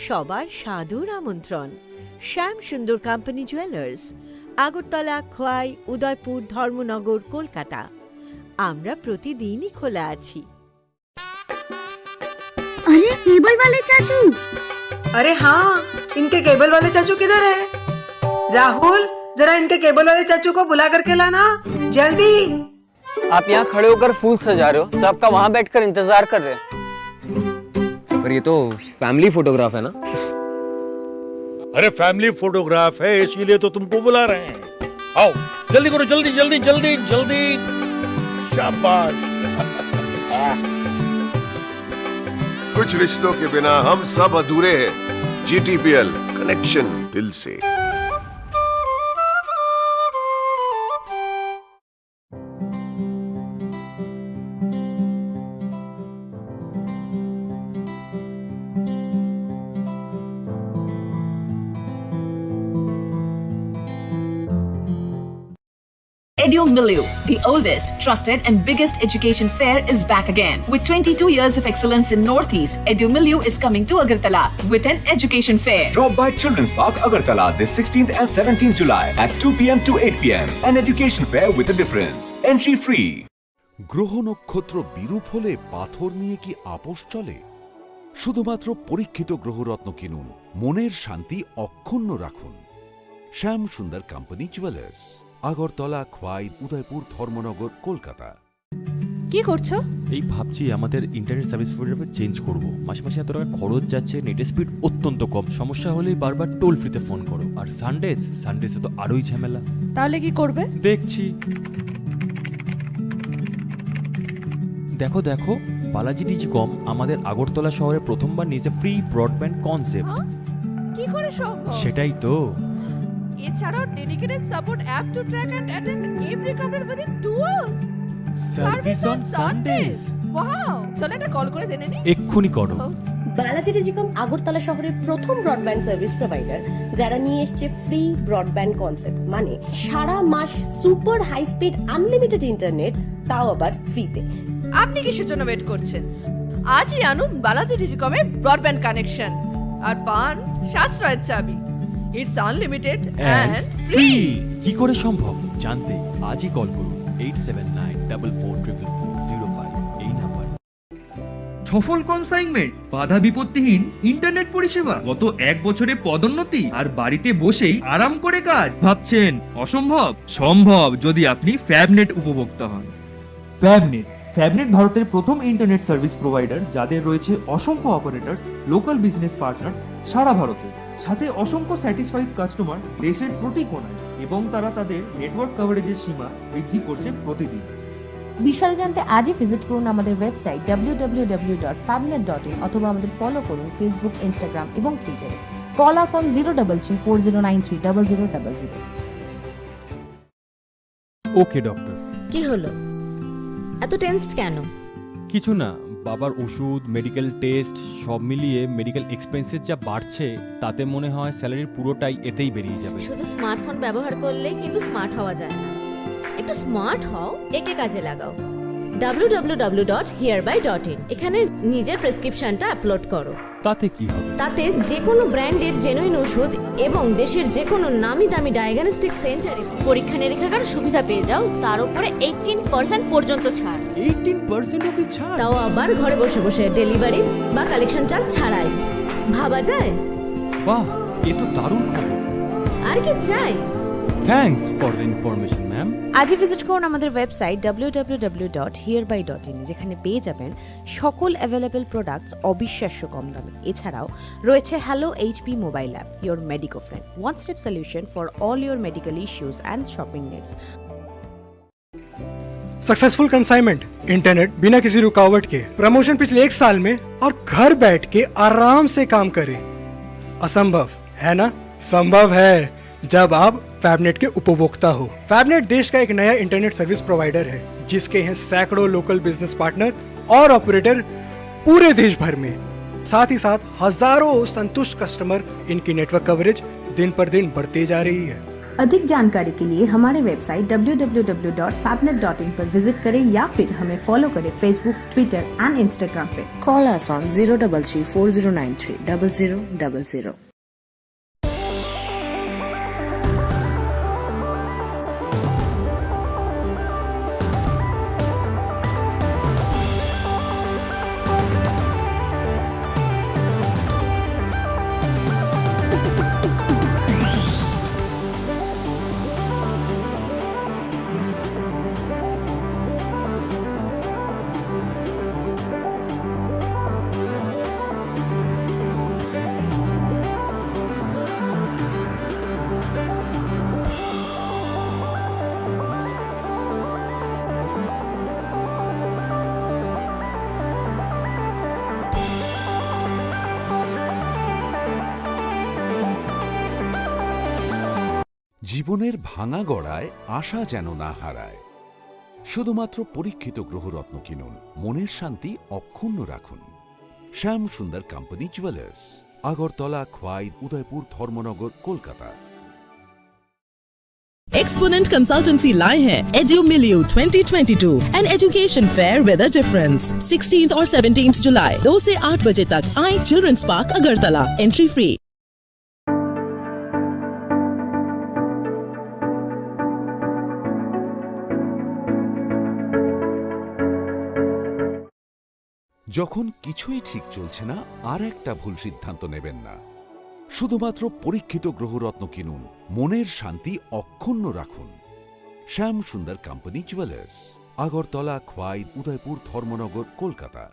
সবার সাদর আমন্ত্রণ। শ্যাম সুন্দর কোম্পানি জুয়েলার্স, আগরতলা, খোয়াই, উদয়পুর, ধর্মনগর, কলকাতা। আমরা প্রতিদিনই খোলা আছি। अरे केबल वाले चाचू। अरे हाँ, इनके केबल वाले चाचू किधर है? राहुल, जरा इनके केबल वाले चाचू को बुला करके लाना जल्दी। आप यहाँ खड़े होकर फूल सजा रहे हो, सबका वहाँ बैठकर इंतजार कर रहे हैं। पर ये तो फैमिली फोटोग्राफ है ना? अरे फैमिली फोटोग्राफ है, इसीलिए तो तुमको बुला रहे हैं। आओ जल्दी करो, जल्दी जल्दी जल्दी जल्दी। शाबाश। कुछ रिश्तों के बिना हम सब अधूरे हैं। जीटीपीएल, कनेक्शन दिल से। EduMilieu, the oldest, trusted and biggest education fair is back again. With 22 years of excellence in Northeast, EduMilieu is coming to Agartala with an education fair. Drop by Children's Park, Agartala this 16th and 17th July at 2 p.m. to 8 p.m. An education fair with a difference. Entry free. গ্রহ নক্ষত্র বিরূপ হলে পাথর নিয়ে কি আপোষ চলে? শুধুমাত্র পরীক্ষিত গ্রহরত্ন কিনুন, মনের শান্তি অক্ষুণ্ণ রাখুন। Shyam Sundar company jewellers, Agartala, Khowai, Udaipur, Dharmanagar, Kolkata. কি করছো? এই ভাবছি আমাদের ইন্টারনেট সার্ভিস প্রোভাইডার চেঞ্জ করব। মাসে মাসে এত টাকা খরচ যাচ্ছে, নেটের স্পিড অত্যন্ত কম, সমস্যা হলেই বারবার টোল ফ্রিতে ফোন করো। আর সানডেসে তো আরোই ঝামেলা। তাহলে কি করবে? দেখছি। দেখো দেখো, বালাজি ডিজিকম আমাদের আগরতলা শহরে প্রথমবার নিয়েছে ফ্রি ব্রডব্যান্ড কনসেপ্ট। কি করে সম্ভব? সেটাই তো। এছাড়াও dedicated support app to track and attend every complaint within 2 hours. Service on Sundays. Wow, চলো একটা কল করে জেনে নিই। এক্ষুনি করো। বালাজি টেলিকম আগরতলা শহরের প্রথম ব্রডব্যান্ড সার্ভিস প্রোভাইডার, যারা নিয়ে এসছে ফ্রি ব্রডব্যান্ড কনসেপ্ট, মানে সারা মাস super high speed unlimited internet, তাও আবার ফ্রিতে। আপনি কিসের জন্য ওয়েট করছেন? আজই আনুন বালাজি টেলিকমের ব্রডব্যান্ড কানেকশন আর পান সাশ্রয়ের চাবি। It's unlimited and free. কি করে সম্ভব জানতে আজই কল করুন 8794440405 এই নাম্বার। সফল কনসাইনমেন্ট, বাধা বিপত্তিহীন ইন্টারনেট পরিষেবা, গত 1 বছরে পদোন্নতি আর বাড়িতে বসেই আরাম করে কাজ। ভাবছেন অসম্ভব? সম্ভব যদি আপনি ফ্যাবনেট উপভোক্তা হন। ফ্যাবনেট ভারতের প্রথম ইন্টারনেট সার্ভিস প্রোভাইডার, যাদের রয়েছে অসংখ্য অপারেটর, লোকাল বিজনেস পার্টনার্স সারা ভারতে, সাথে অসংখ্য স্যাটিসফাইড কাস্টমার দেশের প্রতি কোণায়, এবং তারা তাদের নেটওয়ার্ক কভারেজের সীমা বৃদ্ধি করছে প্রতিদিন। বিশদে জানতে আজই ভিজিট করুন আমাদের ওয়েবসাইট www.fabnet.in অথবা আমাদের ফলো করুন ফেসবুক, ইনস্টাগ্রাম এবং টুইটারে। Call us on 03340930000। Okay doctor. কি হলো, এত টেনসড কেন? কিছু না, বাবার ওষুধ, মেডিকেল টেস্ট সব মিলিয়ে মেডিকেল এক্সপেন্সেস যা বাড়ছে তাতে মনে হয় স্যালারির পুরোটাই এতেই বেরিয়ে যাবে। শুধু স্মার্টফোন ব্যবহার করলে কিন্তু স্মার্ট হওয়া যায় না। একটু স্মার্ট হও, একে কাজে লাগাও। www.hereby.in এখানে নিজের প্রেসক্রিপশনটা আপলোড করো। তাতে কি হবে? তাতে যে কোনো ব্র্যান্ডের জেনুইন ওষুধ এবং দেশের যে কোনো নামি দামি ডায়াগনস্টিক সেন্টারে পরীক্ষা নিরীক্ষার সুবিধা পেয়ে যাও, তার উপরে 18% পর্যন্ত ছাড়। 18% অবধি ছাড়? তাও আবার ঘরে বসে বসে, ডেলিভারি বা কালেকশন চার্জ ছাড়াই। ভাবা যায়? বাহ, এ তো দারুণ খবর। আর কি চাই? Thanks for the information ma'am. আজই ভিজিট করুন আমাদের ওয়েবসাইট www.hereby.in যেখানে পেয়ে যাবেন সকল অ্যাভেলেবল প্রোডাক্টস অবিশ্বাস্য কম দামে। এছাড়াও রয়েছে hello HP mobile app, your medico friend, one step solution for all your medical issues and shopping needs. Successful consignment, internet बिना किसी रुकावट के, प्रमोशन पिछले 1 साल में और घर बैठ के आराम से काम करें। असंभव है ना? संभव है जब आप फैबनेट के उपभोक्ता हो। फैबनेट देश का एक नया इंटरनेट सर्विस प्रोवाइडर है जिसके हैं सैकड़ों लोकल बिजनेस पार्टनर और ऑपरेटर पूरे देश भर में। साथ ही साथ हजारों संतुष्ट कस्टमर। इनकी नेटवर्क कवरेज दिन पर दिन बढ़ती जा रही है। अधिक जानकारी के लिए हमारे वेबसाइट www.fabnet.in पर विजिट करें या फिर हमें फॉलो करें फेसबुक, ट्विटर एंड इंस्टाग्राम पे। Call us on 03340930000। জীবনের ভাঙা গড়ায় আশা যেন না হারায়। শুধুমাত্র পরীক্ষিত গ্রহরত্ন কিনুন, মনের শান্তি অক্ষুণ্ণ রাখুন। Shyam Sundar company jewellers, Agartala, Khowai, Udaipur, Dharmanagar, Kolkata. Exponent Consultancy लाए हैं EduMilieu 2022, an education fair with a difference। 16th और 17th जुलाई 2 से 8 बजे तक आई children's park Agartala, entry free. যখন কিছুই ঠিক চলছে না, আর একটা ভুল সিদ্ধান্ত নেবেন না। শুধুমাত্র পরীক্ষিত গ্রহরত্ন কিনুন, মনের শান্তি অক্ষুণ্ণ রাখুন। Shyam Sundar company jewellers, Agartala, Khowai, Udaipur, Dharmanagar, Kolkata.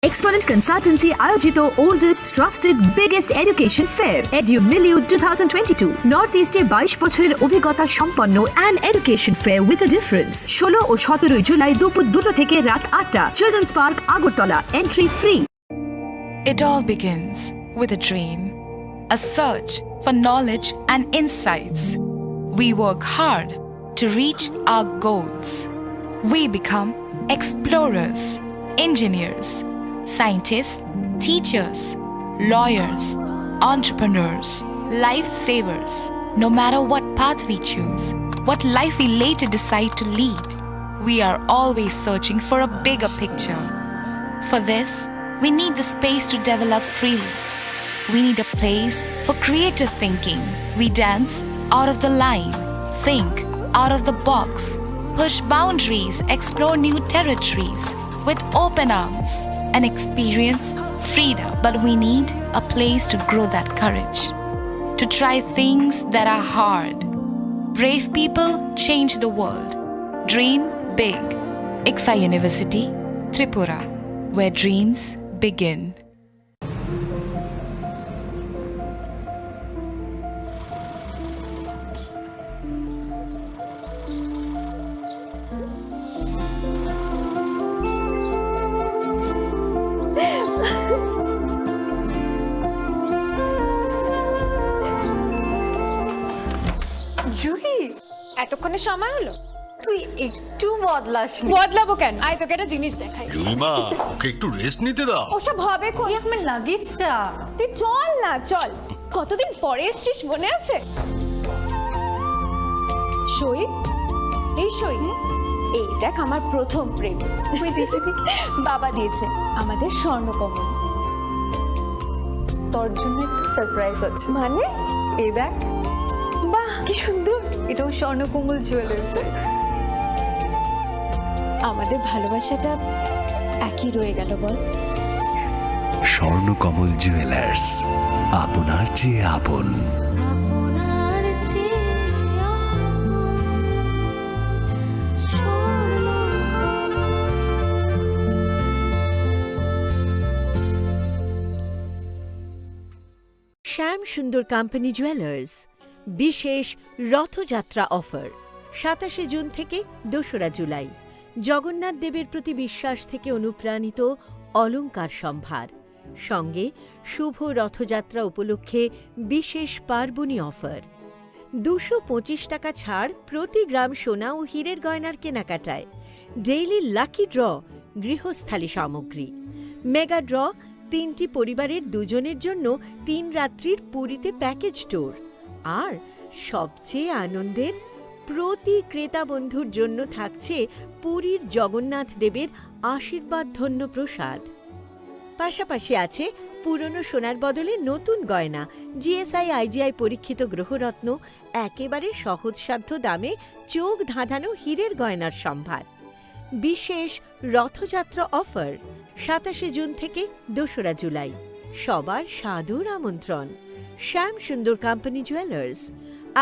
Exponent Consultancy আয়োজিত oldest, trusted, biggest education fair EduMilieu 2022 north ইস্টে 22 বছরের অভিজ্ঞতা সম্পন্ন and education fair with a difference। 16 ও 17 জুলাই দুপুর 2টা থেকে রাত 8টা, children's park, Agartala, entry free. It all begins with a dream, a search for knowledge and insights. We work hard to reach our goals. We become explorers, engineers, scientists, teachers, lawyers, entrepreneurs, lifesavers. No matter what path we choose, what life we later decide to lead, we are always searching for a bigger picture. For this, we need the space to develop freely. We need a place for creative thinking. We dance out of the line, think out of the box, push boundaries, explore new territories with open arms and experience freedom. But we need a place to grow that courage, to try things that are hard. Brave people change the world. Dream big. ICFA University, Tripura, where dreams begin. এতক্ষণের সময় হলো? তুই একটু বদলাস বদলাবো কেন? আয় তোকে একটা জিনিস দেখাই। জুইমা, ওকে একটু রেস্ট নিতে দাও। ওসব হবে কই? আমার লাগেজটা। তুই চল না, চল। কতদিন পরে এসেছিস, মনে আছে? সই, এই সই, এই দেখ আমার প্রথম প্রেম। তুই দেখে বাবা দিয়েছে আমাদের স্বর্ণকমল। তোর জন্য একটা সারপ্রাইজ আছে। মানে? এই দেখ। বাহ কি সুন্দর। এটাও স্বর্ণকমল জুয়েলার্স। আমাদের ভালোবাসাটা একই রয়ে গেল বল। স্বর্ণকমল জুয়েলার্স, আপনার চেয়ে আপন। শ্যাম সুন্দর কোম্পানি জুয়েলার্স বিশেষ রথযাত্রা অফার 27 জুন থেকে 2রা জুলাই। জগন্নাথ দেবের প্রতি বিশ্বাস থেকে অনুপ্রাণিত অলংকার সম্ভার, সঙ্গে শুভ রথযাত্রা উপলক্ষে বিশেষ পার্বণী অফার। 225 টাকা ছাড় প্রতি গ্রাম সোনা ও হীরের গয়নার কেনাকাটায়। ডেইলি লাকি ড্র গৃহস্থালী সামগ্রী। মেগা ড্র 3টি পরিবারের 2 জনের জন্য 3 রাত্রির পুরীতে প্যাকেজ ট্যুর। আর সবচেয়ে আনন্দের, প্রতি ক্রেতা বন্ধুর জন্য থাকছে পুরীর জগন্নাথ দেবের আশীর্বাদ ধন্য প্রসাদ। পাশাপাশি আছে পুরনো সোনার বদলে নতুন গয়না, জিএসআই আইজিআই পরীক্ষিত গ্রহরত্ন, একেবারে সহজসাধ্য দামে চোখ ধাঁধানো হীরের গয়নার সম্ভার। বিশেষ রথযাত্রা অফার 27 জুন থেকে 2রা জুলাই। সবার সাদর আমন্ত্রণ। শ্যাম সুন্দর কোম্পানি জুয়েলার্স,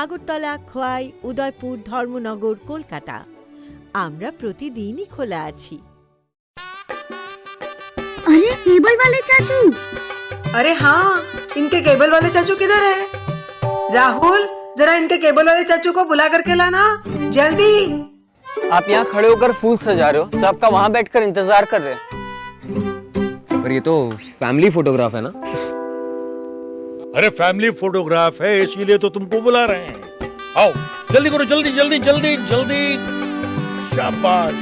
আগরতলা, খোয়াই, উদয়পুর, ধর্মনগর, কলকাতা। আমরা প্রতিদিনই খোলা আছি। अरे केबल वाले चाचू। अरे हाँ, इनके केबल वाले चाचू किधर है? राहुल, जरा इनके केबल वाले चाचू को बुला करके लाना जल्दी। आप यहाँ खड़े होकर फूल सजा रहे हो, सबका वहाँ बैठकर इंतजार कर रहे हैं। पर ये तो फैमिली फोटोग्राफ है ना? अरे फैमिली फोटोग्राफ है, इसीलिए तो तुमको बुला रहे हैं। आओ जल्दी करो, जल्दी जल्दी जल्दी जल्दी। शाबाश।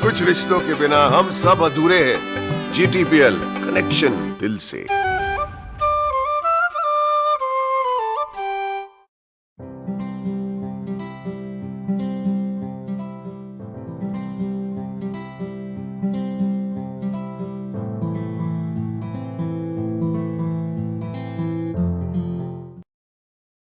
कुछ रिश्तों के बिना हम सब अधूरे हैं। GTPL, कनेक्शन दिल से।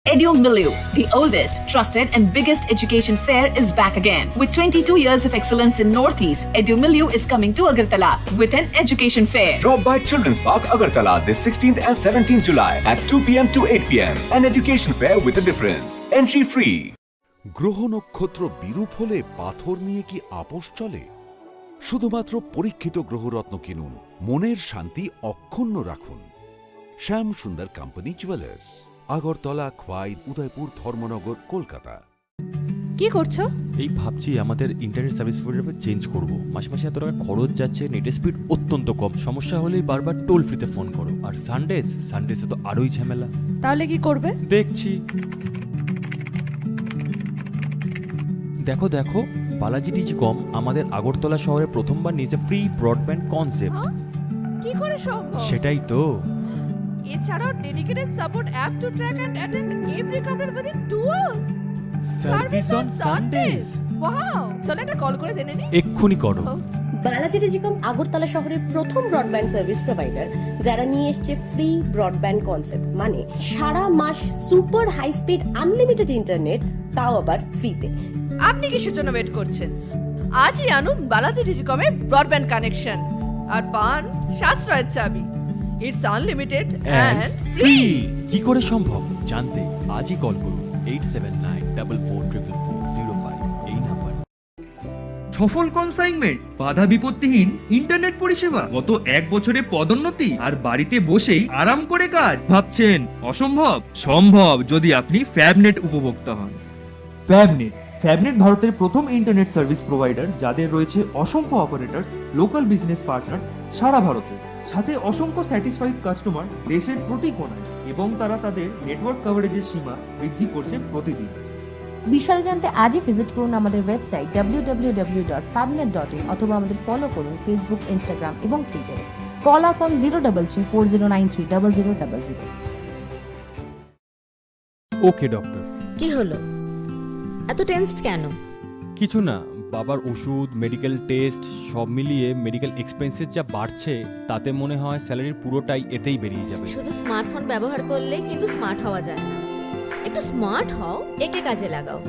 EduMilieu, the oldest, trusted and biggest education fair is back again. With 22 years of excellence in Northeast, EduMilieu is coming to Agartala with an education fair. Drop by Children's Park, Agartala this 16th and 17th July at 2 p.m. to 8 p.m. An education fair with a difference. Entry free. গ্রহ নক্ষত্র বিরূপ হলে পাথর নিয়ে কি আপোষ চলে? শুধুমাত্র পরীক্ষিত গ্রহরত্ন কিনুন, মনের শান্তি অক্ষুণ্ণ রাখুন। Shyam Sundar company jewellers, Agartala, Khowai, Udaipur, Dharmanagar, Kolkata. কি করছো? এই ভাবছি আমাদের ইন্টারনেট সার্ভিস প্রোভাইডার চেঞ্জ করব। মাসে মাসে এত টাকা খরচ যাচ্ছে, নেটের স্পিড অত্যন্ত কম, সমস্যা হলেই বারবার টোল ফ্রিতে ফোন করো। আর সানডেসে তো আরোই ঝামেলা। তাহলে কি করবে? দেখছি। দেখো দেখো, বালাজি ডিজিকম আমাদের আগরতলা শহরে প্রথমবার নিয়েছে ফ্রি ব্রডব্যান্ড কনসেপ্ট। কি করে সম্ভব? সেটাই তো। এছাড়াও dedicated support app to track and attend every complaint within 2 hours. Service on Sundays. Wow, চলো একটা কল করে জেনে নিই। এক্ষুনি করো। বালাজি টেলিকম আগরতলা শহরের প্রথম ব্রডব্যান্ড সার্ভিস প্রোভাইডার, যারা নিয়ে এসেছে ফ্রি ব্রডব্যান্ড কনসেপ্ট, মানে সারা মাস super high speed unlimited internet, তাও আবার ফ্রিতে। আপনি কিসের জন্য ওয়েট করছেন? আজই আনুন বালাজি টেলিকমের ব্রডব্যান্ড কানেকশন আর পান সাশ্রয়ের চাবি। It's unlimited and free. কি করে সম্ভব জানতে আজই কল করুন 8794440405 এই নাম্বার। সফল কনসাইনমেন্ট, বাধা বিপত্তিহীন ইন্টারনেট পরিষেবা, গত 1 বছরে পদোন্নতি আর বাড়িতে বসেই আরাম করে কাজ। ভাবছেন অসম্ভব? সম্ভব যদি আপনি ফ্যাবনেট উপভোক্তা হন। ফ্যাবনেট ভারতের প্রথম ইন্টারনেট সার্ভিস প্রোভাইডার, যাদের রয়েছে অসংখ্য অপারেটর, লোকাল বিজনেস পার্টনার্স সারা ভারতে, সাথে অসংখ্য স্যাটিসফাইড কাস্টমার দেশের প্রতি কোণায়। এবং তারা তাদের নেটওয়ার্ক কভারেজের সীমা বৃদ্ধি করছে প্রতিদিন। বিশাল জানতে আজই ভিজিট করুন আমাদের ওয়েবসাইট www.fabnet.in অথবা আমাদের ফলো করুন ফেসবুক, ইনস্টাগ্রাম এবং টুইটারে। Call us on 03340930000। Okay doctor. কি হলো, এত টেনসড কেন? কিছু না, বাবার ওষুধ, মেডিকেল টেস্ট সব মিলিয়ে মেডিকেল এক্সপেন্সেস যা বাড়ছে তাতে মনে হয় স্যালারির পুরোটাই এতেই বেরিয়ে যাবে। শুধু স্মার্টফোন ব্যবহার করলে কিন্তু স্মার্ট হওয়া যায় না। একটু স্মার্ট হও, একে কাজে লাগাও।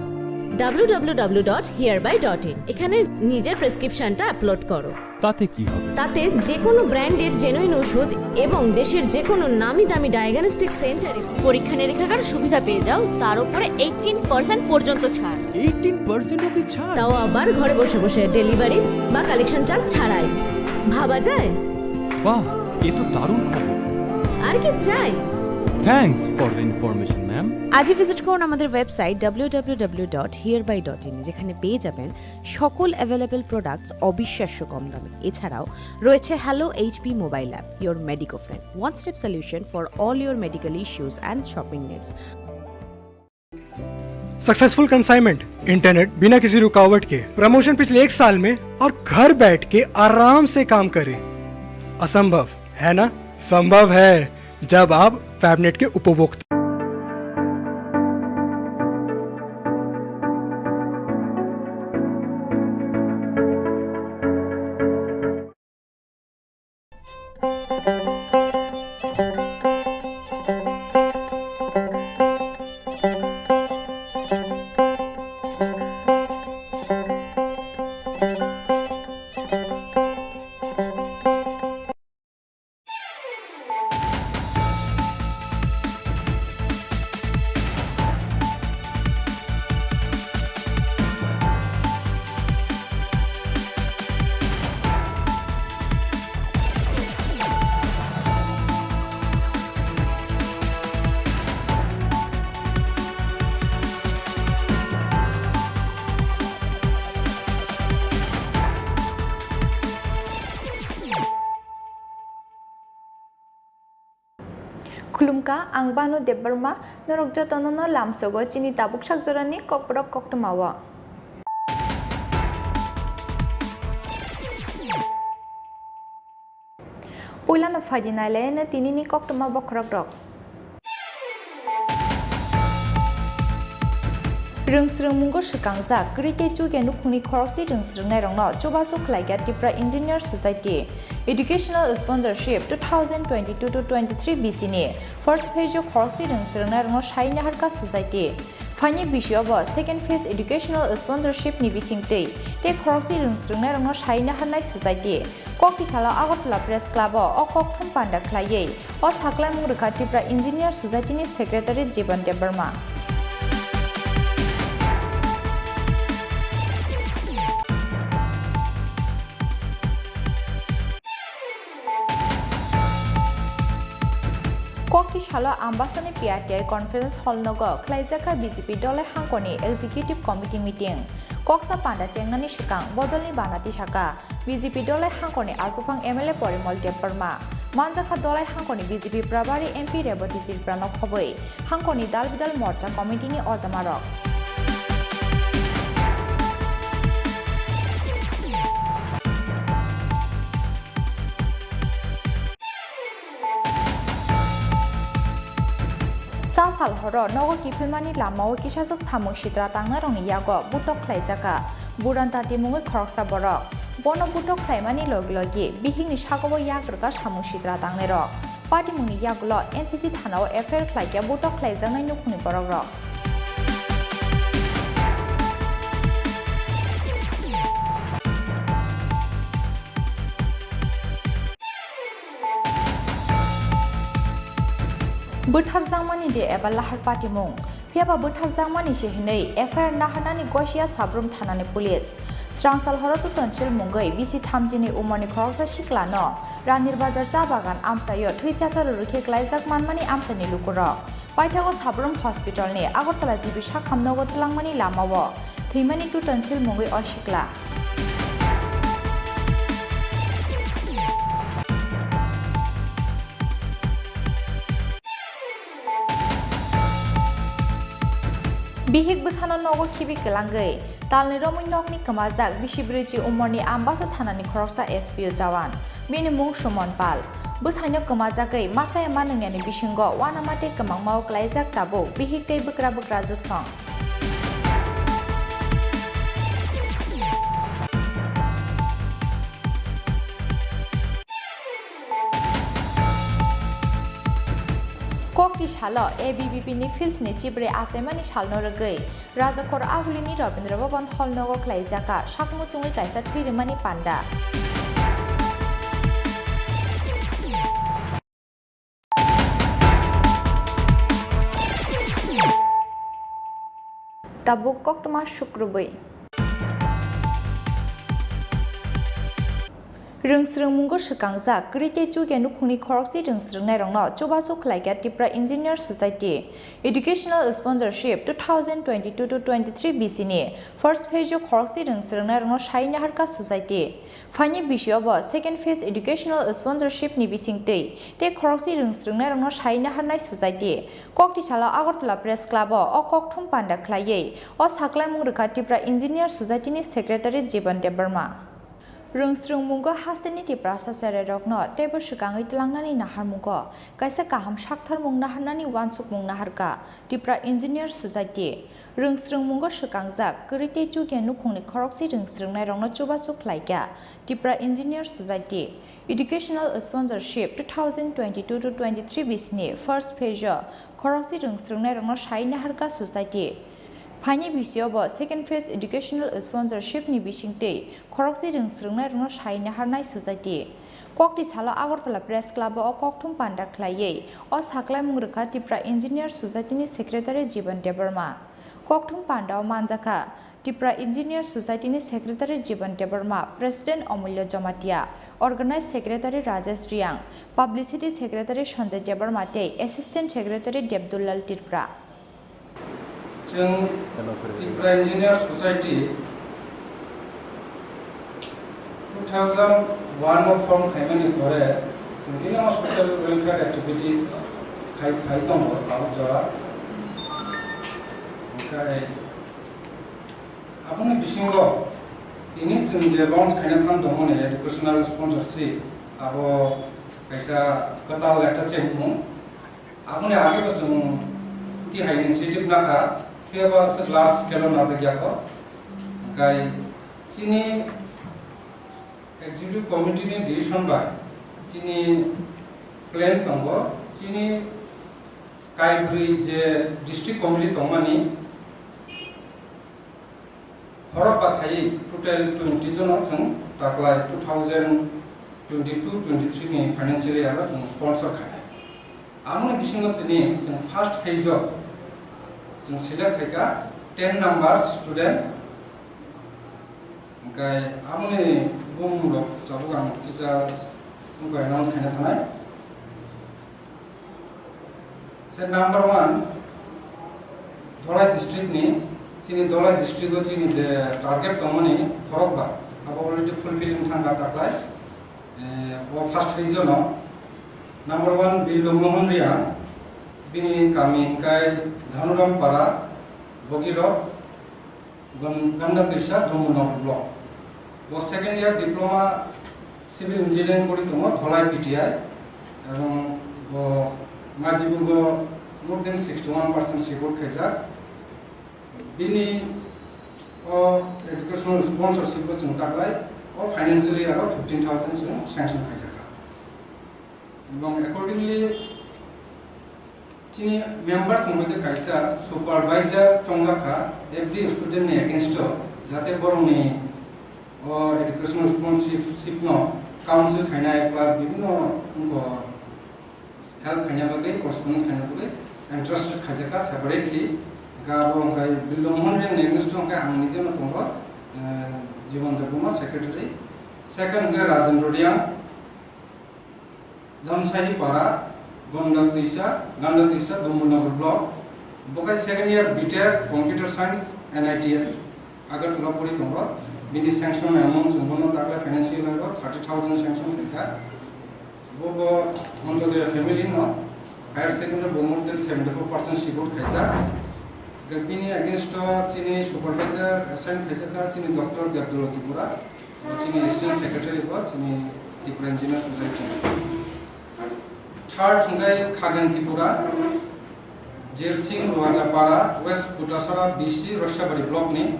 www.hereby.in এখানে নিজের প্রেসক্রিপশনটা আপলোড করো। তাতে কি হবে? তাতে যে কোনো ব্র্যান্ডের জেনুইন ওষুধ এবং দেশের যে কোনো নামি দামি ডায়াগনস্টিক সেন্টারে পরীক্ষা নিরীক্ষার সুবিধা পেয়ে যাও, তার উপরে 18% পর্যন্ত ছাড়। 18% অবধি ছাড়? তাও আবার ঘরে বসে বসে, ডেলিভারি বা কালেকশন চার্জ ছাড়াই। ভাবা যায়? বাহ, এ তো দারুণ খবর। আর কি চাই? Thanks for the information ma'am. আজই ভিজিট করুন আমাদের ওয়েবসাইট www.hereby.in যেখানে পেয়ে যাবেন সকল অ্যাভেলেবল প্রোডাক্টস অবিশ্বাস্য কম দামে। এছাড়াও রয়েছে hello HP mobile app, your medico friend, one step solution for all your medical issues and shopping needs. Successful consignment, internet बिना किसी रुकावट के, प्रमोशन पिछले 1 साल में और घर बैठ के आराम से काम करें। असंभव है ना? संभव है जब आप फैबनेट के उपभोक्ता। खुलुमका आं बानु देबबर्मा नरक जतननो लामसोगो चिनि ताबुक साकजरानि ककब्रक कक्तमावा पुइलानो फाइदिनायलायनो तिनिनि कक्तमा बखरक रक रोंस्रोंमुंगो सिकांजा क्रिके चुगे नुखुनि खरकसि रोंस्रोंनाय रंनो चोबासो खलायगा Tripura engineer society educational sponsorship 2022-23 BC नि फर्स्ट फेज खरकसि रोंस्रोंनाय रंनो साइना हारका सोसाइटी फाइनि बिषयब सेकेंड फेज एडुकेशनल स्पॉन्सरशिप नि बिसिंगतै ते खरकसि रोंस्रोंनाय रंनो साइना हारनाय सोसाइटी कक्तिसाला आगरतला प्रेस क्लब अ कक्थुम पान्डा खलायै अ साक्लायमुं रेखा त्रिपुरा इंजिनियर सोसाइटी नि सेक्रेटारि जीवन देबबर्मा कक्ति सालो आम्बासानि पिआरटीआई कॉन्फ्रेंस हॉल नगो खलाइजाखा बीजेपी दल हांकनि एग्जीक्यूटिव कमिटी मीटिंग कक्सा पांडा चेंगनानि सिकां बदलनि बानाति साका बीजेपी दल हांकनि आजुफां एमएलए परिमल देबबर्मा मानजाखा दल हांकनि बीजेपी प्रभारी एमपी रेवती त्रिपुरा खबै हांकनि दाल बिदाल मोर्चा कमिटिनि अजामारक साल हरो नगर किफिलमानि लामाओ किसासक सामुं सिद्रा तांना रंनि यागो बुटक खलाइजाका बुरान्ता तिमुङै खरकसा बरक बन बुटक खलाइमानि लगे बिहिंनि सागोबो याग्रगा सामुं सिद्रा तांनाय रक पाटिमुनि यागलो एनसीसी थानाव एफआईआर खलाइया बुटक खलाइजानाय नुखुनि बरक रक बोथार जांमानि दे एबा लाहार पाटिमुं फेबा बोथार जांमानि सेहिनै एफआईआर नाहारनानि गसिया साब्रुम थानानि पुलिस स्रांसाल हरतु तनसिल मुंगै बिसि थामजिनि उमरनि खरकसा सिख्लानो रानिर बाजार चा बागान आमसायो थैचासार रुखे ग्लाइजाक मानमानि आमसानि लुकुरक पाइथागो साब्रुम हस्पिटालनि आगरतला जिबि साखामनगो तलांमानि लामावो थैमानि टु तनसिल मुंगै अर सिख्ला Bihik besana nogo kibi kelangai. Talni romi nokni kemazak bisibriji umorni ambasa thanani khoroksa SPO Jawan. Bini mung Shumon Pal. Besanya kemajagai macaya manengani bisingo wanamate kemangmau klaijak tabo bihik tei bekra juksong. Kokti shalo ABBP ni Fields ni Chibre Asemani shalno regai Rajakor Aguli ni Rabindra Bhavan Hall nogo klaijaka sakmu chungi kaisa thuirimani panda. Tabuk koktma shukrubai. Rungsrung mungo sekangjak krite chuge nukhungni khorokchi rungsrungnai rongno chobaso khlaiga Tripura Engineer Society Educational Sponsorship 2022-23 BC ni first phase of khorokchi rungsrungnai rongno saina harka society phani bisyobo second phase educational sponsorship ni bisingtei te khorokchi rungsrungnai rongno saina harnai society kokti sala Agartala Press Club o kokthum panda khlaiei o saklai mungrukha Tripura Engineer Society ni Secretary Jiban Debarma Rungsrung mungo hasteni Tripura sasare rokno tebo sikangai tlangnani nahar mungo kaisa kaham sakthar mung naharnani wansuk mung naharka Tripura Engineer Society Rungsrung mungo sikangjak krite chuge nukhungni khorokchi rungsrungnai rokno chobachuk khlaiga Tripura Engineer Society Educational Sponsorship 2022-23 BC first phase khorokchi rungsrungnai rokno saina harka society Phani bisyobo second phase educational sponsorship ni bisingtei khorokchi rungsrungnai rongno saina harnai society kokti sala Agartala Press Club o kokthum panda khlaiei o saklai mungrukha Tripura Engineer Society ni Secretary Jiban Debarma kokthum panda o manjaka Tripura Engineer Society ni Secretary Jiban Debarma President Amulya Jamatia Organized Secretary Rajesh Riang Publicity Secretary Sanjay Debarma tei Assistant Secretary Debdullal Tripura जों Tripura Engineer Society 2001 of form खाइमानि परे जों किनो social welfare activities खाइ दङ आबजा ओमफ्राय आबुनि बिसिंगो तिनि जों जे lunch खाइना थाम दङ ने educational sponsorship आबो कैसा कताल एकटा चेमु आबुनि आगे जों ति हाइ इनिशिएटिभ नाखा Feva se large scale na jagyako kai chini executive committee ni decision by chini plan tongo chini kai bri je district committee tongmani horok bakhai total 20 jon thung taklai 2022-23 ni financial year thung sponsor khane amune bisingo chini thung first phase of जों select खायका 10 numbers student ओमफ्राय आमने बुंलो जाबो गाम किजा बुंबाय announce खायना थानाय से number 1 धलाई district नि चिनि धलाई डिस्ट्रिक्ट को चिनि जे टारगेट दमनि खरकबा अब अलरेडी फुलफिलिंग थांगा ताकलाय वो फर्स्ट फेज नो नंबर 1 बिल मोहन रिया बिनि गामि काय धनुराम पारा बगिरो गंगा तिरसा दुमुनग ब्लक वो second year diploma civil engineering करि दङ धलाई पीटीआई एवं वो मादिबुंगो मोर देन 61% सिक्योर खायजा बिनि ओ एजुकेशनल स्पॉन्सरशिप को जों ताकलाय और फाइनेंशियली आरो 15000 जों सैंक्शन खायजा एवं accordingly chini members mungde kaisa supervisor chongjaka every student ne against jate boroni o educational sponsorship no council khaina plus bibino unko help khaina bagai correspondence khaina bagai interested khajaka separately ga bongai bilomon re against ka ang nije no tongo jiban debuma secretary second ga rajendra riang dhamsahi para Ganda Tisa, Dumunagor block. Bokai second year BTEC, Computer Science, NITI. Agartala Puri Tonga, Bini sanction amount Zumbono Taka financial level 30,000 sanction Lika. Bobo, onto their family no. Higher secondary more than 74% she got Kaza. Bini against Chini supervisor assigned Khajaka Chini Dr. Dabdul Tripura, Chini assistant secretary of Chini Tripura Engineer Society. Third Thungai Khagan Tripura, Jersing Wajapara, West Kutasara BC, Roshabari Block ni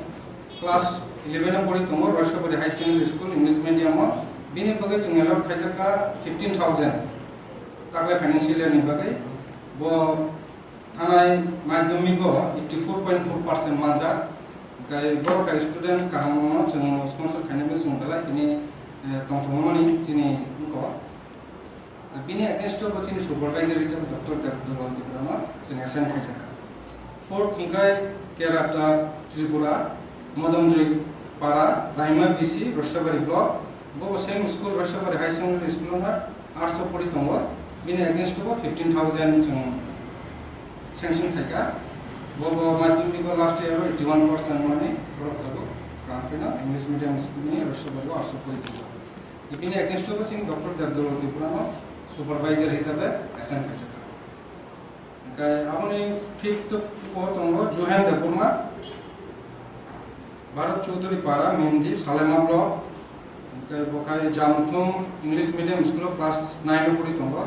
class 11 pori tongo Roshabari High Secondary School English medium Bini bagai singalor Khajaka 15,000 takai financial year ni bagai bo Tanai Madhyamiko 84.4% manja kai boro kai student kahamo jeng sponsor khanebe jeng bela tini tongtongmani tini ko bini against to bachini supervisor hisab Dr. Dabdul Tripura jeng assign khaijaka. Fourth thungai Kerata Tripura Modamjoi Para Raima BC Roshabari block bo same school Roshabari High Secondary School na 800 pori tongo bini against to 15,000 jeng sanction thaika bobo madhyamiko last year 81% money drop thabo kampena English medium school ni Roshabari 800 pori tongo ibini against to bachini Dr. Dabdul Tripura no supervisor hisabe assign khaijaka kai apni fifth ko tongo Johan Dapurma Bharat Chaudhary Para Mendi Salema block kai bokai Jamthum English medium school class 9 pori tongo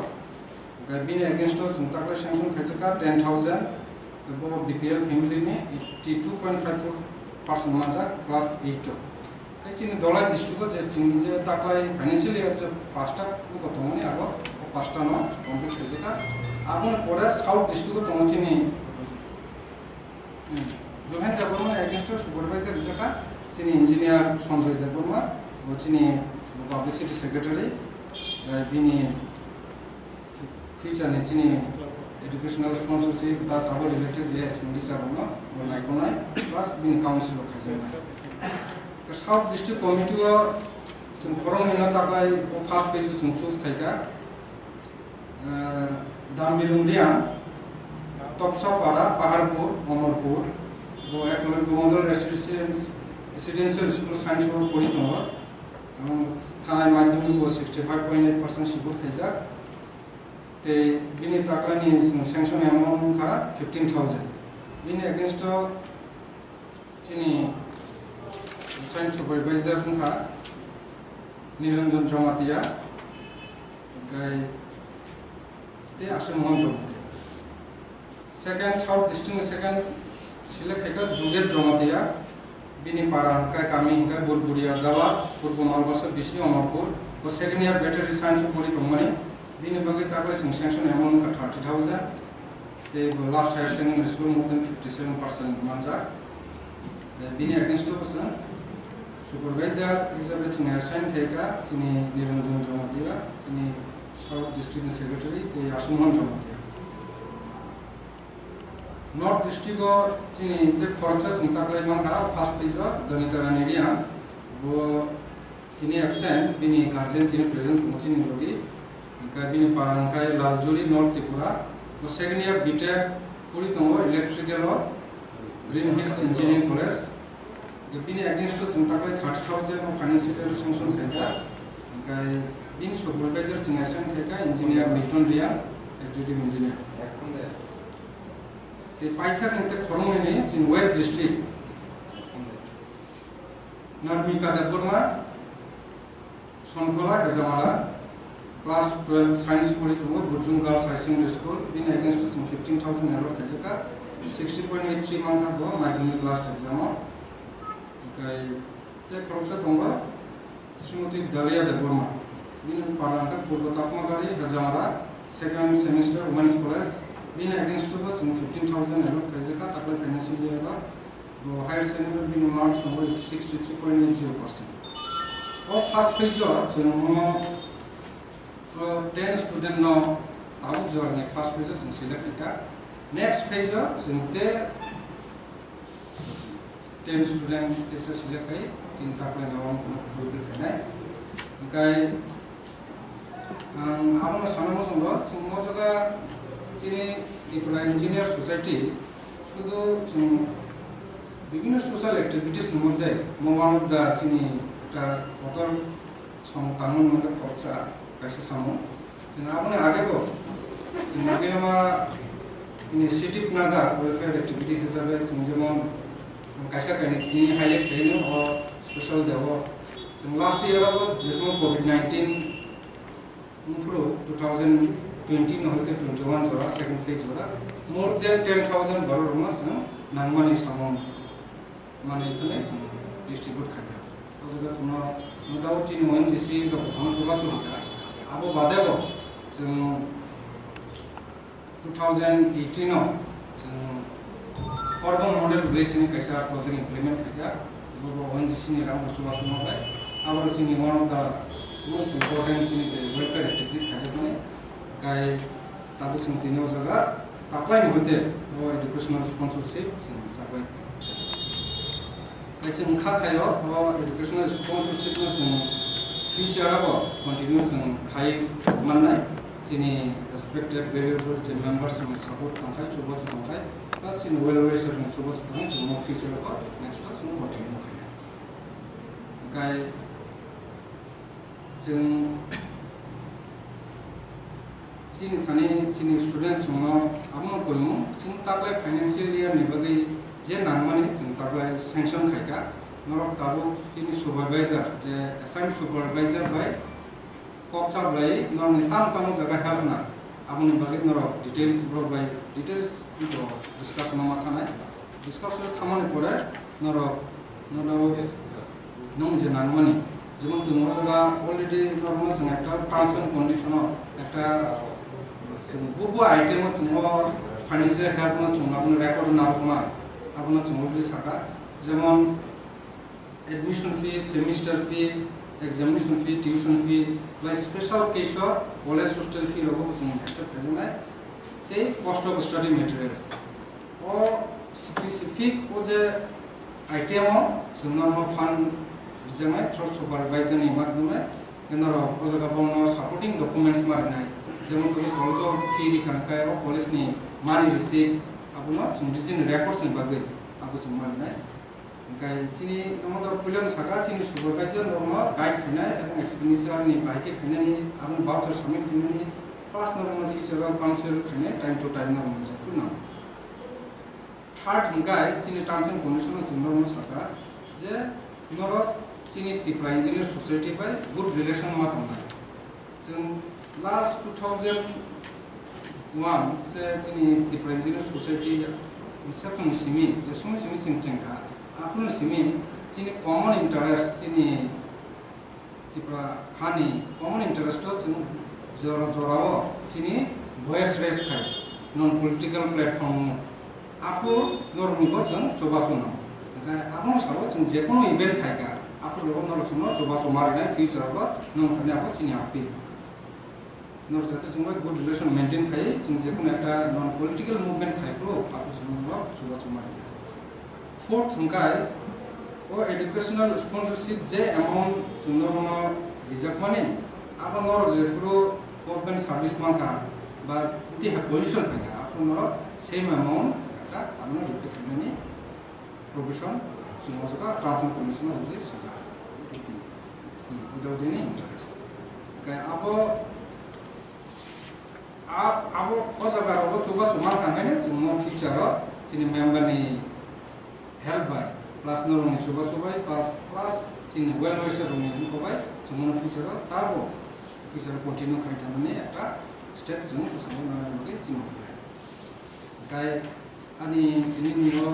kai bini against us takla sanction khaijaka 10,000 bo BPL family ni 82.54% manja class 8 kai chini dolai district je chini je takla financial year je 5 ta ko tongo ni abo 5 ta no complete khaijaka apun pore south district tongo chini Johan Dapurma against us supervisor jaka chini engineer Sanjay Dapurma bo chini publicity secretary bini future chini educational sponsorship plus our related je expenditure no bonai konai plus bini council khajana the south district committee sum khorong ina taklai first page sum choose khaika Damirundian Topsapara Paharpur Omorpur bo eklambi model residential school science work pori tongo thanai madhyamik 65.8% sibur khaijak te bini taklani sanction amount ka 15,000 bini against chini science supervisor ka Niranjan Jomatia gai te Asim Jomatia second south district second select heka Juget Jomatia bini para ka kami ka Burburia Dawa Purbo Malbasa BC Amarpur o second year battery science pori tongmani bini bagai takla sanction amount ka 30,000 te last higher secondary school more than 57% manja bini against to person supervisor is a chini assign khaika chini Niranjan Jomatia chini south district secretary te Asumhan Jomatia north district chini te khorcha sing takla man ka first page Ganita Ranirian bo tini absent bini guardian tini present chini rogi Bini Parangkai Laljuri North Tripura the second year BTEC Puri Tongo electrical or Green Hills Engineering College the bini against us Sintakai 30,000 of financial year sanction Khaika bini supervisor Sination Khaika engineer Milton Rian executive engineer the Python in the Khorong in West District Narmika Dapurma Sonkola Hazamala class 12 science pori tongo Burjung Girls High Secondary School been against us 15,000 euro khajaka 60.83 mark go madhyamik last exam kai te khorsa tongo Srimati Dalia Dapurma been paranka Purbo Tapmagari Hazamara second semester women's college been against us 15,000 euro khajaka takla financial year go higher secondary been marks tongo 63.80% of first page jo 10 student no out journey first page sin select next page sin te 10 student te se select kai cinta plan awam ko fulfill kanai kai amno sanamo songo mo jaga chini Tripura Engineer Society শুধু বিভিন্ন social activities মধ্যে one of the chini ta author tangon mode khorcha kaisa samu apni age ko sinagema initiative नाजा welfare activities हिसाबै जों जेमन कायसा कायनि highlight खायनो a special देव जों last इयरावबो जेसम कोविड-19 मुफ्रो 2020 न होते 21 जरा सेकंड फेज जरा मोर देन 10,000 बरोमा जों नांगमानि सामों माने इतने डिस्ट्रीब्यूट खायजा तो जगा जों मोदावति ओएनजीसी द जों सुबा सुरिका आबो बादेबो जों 2018 आव जों अर्बन मॉडल बेसिन कैसा प्रोजेक्ट इंप्लीमेंट किया वो ओएनजीसी ने राम सुबा सुनाबाय आरो जोंनि one of the most important जोंनि वेलफेयर एक्टिविटीज खायजाने गाय ताबो जों दिनो जगा ताप्लाय होते वो एजुकेशनल स्पॉन्सरशिप जों जाबाय गाय जों खाखायो वो एजुकेशनल स्पॉन्सरशिप में जों फ्यूचराव कंटिन्यू जों खाय माननाय जोंनि रेस्पेक्टेड वेरिएबल जों मेंबर्स जों सपोर्ट खालामखाय जुबो खालामखाय बा जों वेल विशर जों जुबो खालामखाय जों फ्यूचराव नेक्स्ट जों कंटिन्यू खायनाय गाय जों जोंनि थाने जोंनि स्टूडेंट्स जों आबो गयमु जों ताब्लाय फाइनेंशियल ईयर नि बागै जे नांमाने जों ताब्लाय सैंक्शन खायका नरक ताबो जोंनि सुपारवाइजर जे असाइन सुपारवाइजर बाय कक्सा बाय नरनि ताम जगह हेल्प ना आबुनि बागै नरक डिटेल्स ब्रो बाय डिटेल्स जो डिस्कशन मा थानाय डिस्कशन थामाने परे नरक नों जे नांमाने যেমন তুমি জগা অলরেডি নরমাল जों একটা টার্মস এন্ড কন্ডিশনাল একটা বহু আইটেম जों ফাইনান্সিয়াল হেল্প जों আপনি রেকর্ড না রকমা আপনার जों অলরেডি সাকা যেমন admission fee semester fee examination fee tuition fee বা special case college hostel fee রকম जों एक्सेप्ट करजनाय ते कस्ट अफ स्टडी मटेरियल ओ स्पेसिफिक ओ जे आइटेम जों नरमाल फान्ड जमाय थ्रू सुपरवाइजर नि माध्यमे नरो ओजगा बनो सपोर्टिंग डॉक्यूमेंट्स मारनाय जेमन कभी कॉलेज ऑफ फी रिकांकाय ओ कॉलेज नि मानि रिसीट आबुनो जों डिजिन रेकॉर्ड्स नि बागै आबु जों मारनाय गाय चिनि नमदर फिल्म सागा चिनि सुपरवाइजर नरमा गाइड खानाय एबं एक्सपेंडिचर नि बाइके खानायनि आबुन बाउचर सबमिट खानायनि प्लस नरमा फीचर काउंसिल खानाय टाइम टू टाइम नरमा जाखु ना थर्ड गाय चिनि टर्म्स एंड कंडीशंस जों नरमा सागा जे नरो चिनी त्रिपुरा इंजीनियर सोसाइटी बाय गुड रिलेशन मा थांबाय जों लास्ट 2001 से चिनी त्रिपुरा इंजीनियर सोसाइटी सेक्शन सिमी जे समय जों चिंखा आफुन सिमी चिनी कॉमन इंटरेस्ट चिनी त्रिपुरा हानि कॉमन इंटरेस्ट जों जराव चिनी वॉइस रेस खाय नॉन पॉलिटिकल प्लेटफॉर्म आफु नॉर्मनिबो जों जबासुना आफुन साबो जों जेकोनो इवेंट खायगा आपको लोगों ने सुनो चोबा सुमारी ना फ्यूचर अब नॉन करने आपको चिनी आपी नॉर जाते सुनो गुड रिलेशन मेंटेन खाई जिन जेकों एक नॉन पॉलिटिकल मूवमेंट खाई प्रो आपको सुनो चोबा सुमारी फोर्थ उनका है वो एजुकेशनल स्पॉन्सरशिप जे अमाउंट सुनो ना रिजर्व मनी आप नॉर जेप्रो गवर्नमेंट सर्विस मान का बाद इतने है पोजीशन पे का आपको नॉर सेम अमाउंट का आपने रिपीट करने नहीं प्रोविजन सुनो जगह टर्म्स एंड कंडीशंस जो सजा विदाउट एनी इंटरेस्ट काय अब जगह रो चोबा सुमान थांगाने जों फ्यूचर चिनि मेंबर नि हेल्प बाय प्लस नरनि चोबा सुबाय प्लस चिनि वेल विशर नि होबाय जों फ्यूचर ताबो फ्यूचर कंटिन्यू खायथानानै একটা स्टेप जों फोसाबनो नाजानानै चिनि होबाय काय आनि चिनि नियो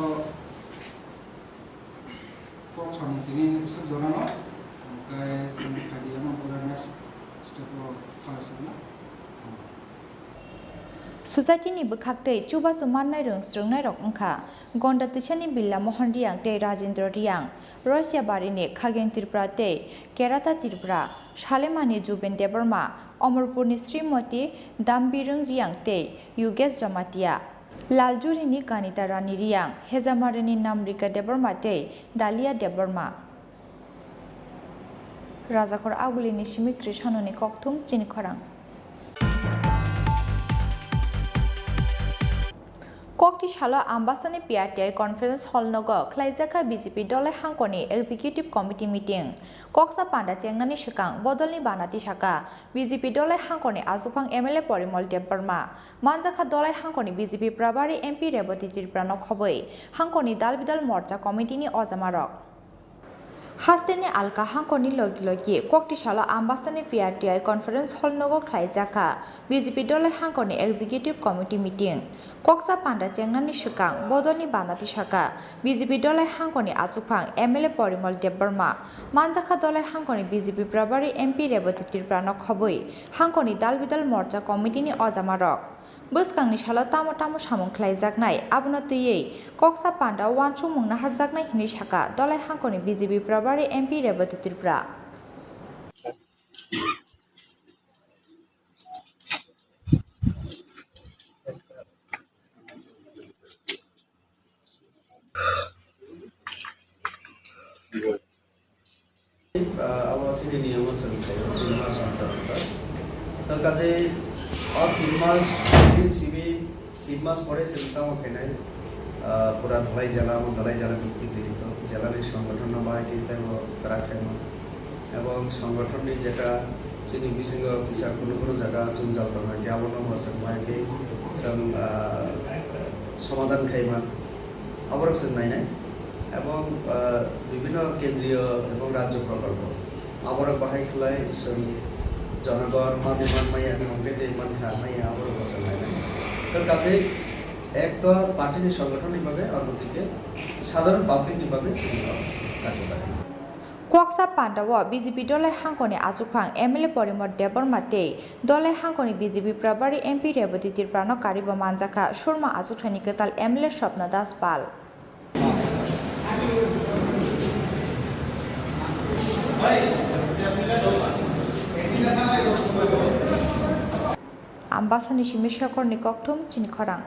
को सामथिनि सब जरानो गाय जों फाइडिया माबा नेक्स्ट स्टेप थालासना सोसाइटिनि बखाक्ते चुबा सुमाननाय रोंस्रोंनाय रकंखा गंडा तिछानि बिल्ला मोहन रियांग ते राजेंद्र रियांग रसिया बारिनि खागें त्रिपुरा ते केराता त्रिपुरा शालेमानि जुबेन देबर्मा अमरपुरनि श्रीमती दामबिरं रियांग ते युगेश जमातिया लालजुरिनि कानिता रानी रियांग हेजामारिनि नामरिका देबर्मा ते दालिया देबर्मा राजाखर आगुलिनि सिमि कृष्णनि कक्थुम चिनि खरां Kokti Shalo Ambasani PRTI Conference Hall Nogo, Klaizaka BJP Dole Hankoni Executive Committee Meeting, Koksa Panda Chengnani Shikang, Bodolni Banati Shaka, BJP Dole Hankoni Azupang MLA Porimol Deparma, Manjaka Dole Hankoni BJP Prabari MP Reboti Tirprano Khoboi, Hankoni Dalbidal Morcha Committee ni Ozamarok. Hastene Alka Hankoni Logi Kokti Shalo Ambasani PRTI Conference Hall Nogo Klaizaka, BJP Dole Hankoni Executive Committee Meeting, Koksa Panda Chengnani Shikang, Bodolni Banati Shaka, BJP Dole Hankoni Azupang, MLA Porimol Deparma, Manjaka Dole Hankoni BJP Prabari MP Reboti Tirprano Khoboi, Hankoni Dalbidal Morcha Committee ni Ozamarok. Buskangni Shalo Tamo Samung Klaizaknai, Abunotiyei, Koksa Panda Wanshu Mungna Harjaknai Hini Shaka, Dole Hankoni BJP Prabari MP Reboti Tirpura. अब चाहिँ नियम समीक्षा 3 मास अन्तर्गत तर चाहिँ अब 3 मास सिबी 3 मास পরে সেটাও কেনে পুরা ধলাই জেলা ভিত্তিক জেলার সংগঠন বাহিনীতে রাখেন এবং সংগঠনের যেটা চিনি বিসিং অফিসার কোনো জায়গা জঞ্জাল দরকার আবনো মাসের বাহিনী সমাধান খাইমান আবরকসন নাই এবং বিভিন্ন কেন্দ্রীয় এবং রাজ্য প্রকল্প আবরক বাহাই খোলাই জনগণ মাধ্যমান মাইয়া অঙ্কেতে মান খামাইয়া আবরক বসে নাই তার কাছে এক তো পার্টির সংগঠনিকভাবে অন্যদিকে সাধারণ পাবলিকভাবে কার্যকর Koksa Pandawa BJP Dole Hankoni Azupang MLA Porimor Deparmate Dole Hankoni BJP Prabari MP Reboti Tirprano Kariba Manjaka Shurma Azuthani Ketal MLA Shopna Das Pal Ambasani Shimishakor Nikoktum Chini Khorang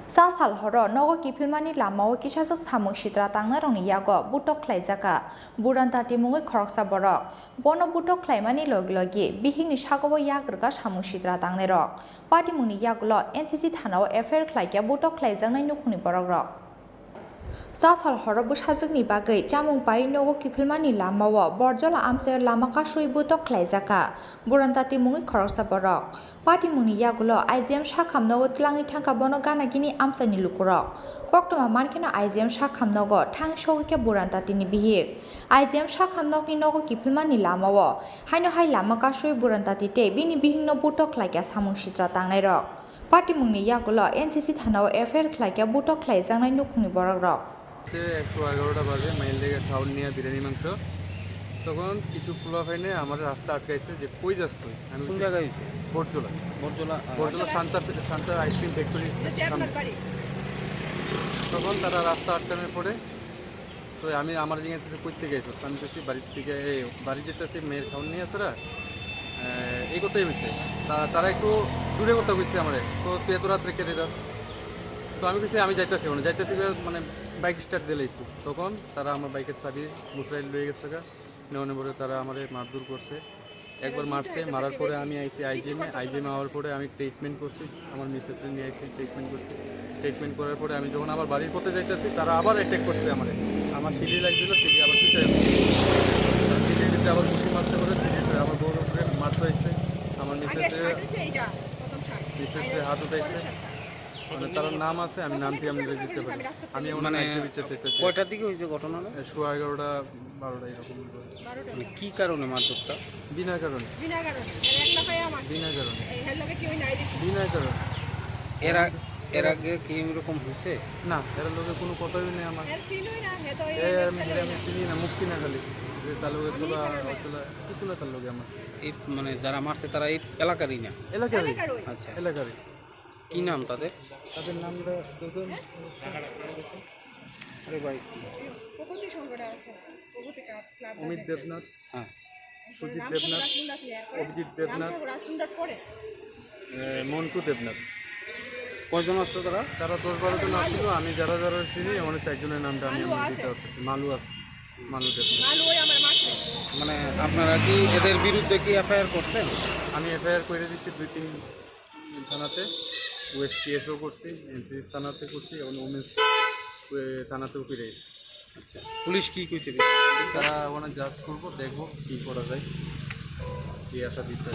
Sasal Horo Nogo Kipilmani Lamao Kishasok Samung Shitra Tangaroni Yago Butok Klaizaka Buranta Timungi Koroksa Borok Bono Butok Klaimani Logi Bihing Nishakobo Yagrga Samung Shitra Tangerok Patimuni Yagulo NCC Tanao Affair Klaika Butok Klaizanga Nukuni Borok Sasal Horo Bushazagni Bagai Jamung Pai Nogo Kipilmani Lamawa Borjola Amse Lamaka Shui Butok Klaizaka Buranta Timungi Koroksa Borok Patimuni Yagulo IGM Shakam Nogo Tlangi Tanka Bono Ganagini Amsani Lukurok Koktoma Mankino IGM Shakam Nogo Tang Shoke Buranta Tini Bihik IGM Shakam Nogni Nogo Kipilmani Lamawo Haino Hai Lamaka Shui Buranta Tite Bini Bihing no Butok Laika Samung Shitra Tangairok Patimuni Yagulo NCC Tanao Affair Klaika Butok Klaizangai Nukuni Borok 111টা বাজে mile লেগে town নিয়ে বিরিয়ানি মাংস তখন কিছু পোলা ফাইনে আমার রাস্তা আটকাইছে যে কই যাস তুই আমি কোন জায়গায় হইছে বটজলা শান্তা আইসক্রিম ফ্যাক্টরি তখন তারা রাস্তা আটকানোর পরে তো আমি আমার জিজ্ঞাসা করতে গেছি আমি বলছি বাড়ির থেকে বাড়ি যেতেছি মেয়ের খাওয়ান নিয়ে আসরা এই কথাই হয়েছে তারা একটু দূরে কথা বলছে আমার তো তুই এত রাত্রে কেটে যাস তো আমি বলছি আমি যাইতেছি মানে বাইক স্টার্ট দিয়েছি তখন তারা আমার বাইকের চাবি মুসরাইল লয়ে গেছে নেওয়ানোর পরে তারা আমার মারধর করছে একবার মারছে মারার পরে আমি আইসি আইজিএমে আওয়ার পরে আমি ট্রিটমেন্ট করছি আমার মিসেসকে নিয়ে আইসি ট্রিটমেন্ট করার পরে আমি যখন আবার বাড়ির পথে যাইতেছি তারা আবার অ্যাটাক করছে আমার সিঁড়ি লাগছিল সিঁড়ি আবার ছুটে সিঁড়িতে আবার কুচি মারতে করে সিঁড়িতে আবার বউর উপরে মারতে হয়েছে আমার মিসেসে হাত উঠাইছে মানে তার নাম আছে আমি নামটি আমি দিতে পারি আমি ওনার একটা বিচার চাইতেছি কয়টার দিকে হয়েছে ঘটনাটা 11:30 12টা এরকম মানে কি কারণে মারধরটা বিনা কারণে এর আগে কি এরকম হয়েছে না এর লোকে কোনো কথাই নেই আমার আমি চিনি না মুক্তি না খালি যে তার লোকে কিছু না তার লোকে আমার এই মানে যারা মারছে তারা এই এলাকারই না এলাকারই আচ্ছা এলাকারই কি নাম তাদের নামটা আরে ভাই অমিত দেবনাথ হ্যাঁ সুজিত দেবনাথ অভিজিৎ দেবনাথ মন্টু দেবনাথ কয়জন আসতো তারা 10-12 জন আসছিল আমি যারা চিনি আমার 4 জনের নামটা আমি দিতে পারতেছি মালু আছে মানুষের মানে আপনারা কি এদের বিরুদ্ধে কি এফআইআর করছেন? আমি এফআইআর করে দিচ্ছি 2-3 থানাতে, ওয়েস্ট সিএসও করছি, এনসিসি থানাতে করছি এবং ওমেন্স থানাতেও ফিরে এসেছি। আচ্ছা, পুলিশ কি কইছে? তারা ওখানে জাজ করবো, দেখবো কী করা যায়, কী আশা দিচ্ছে।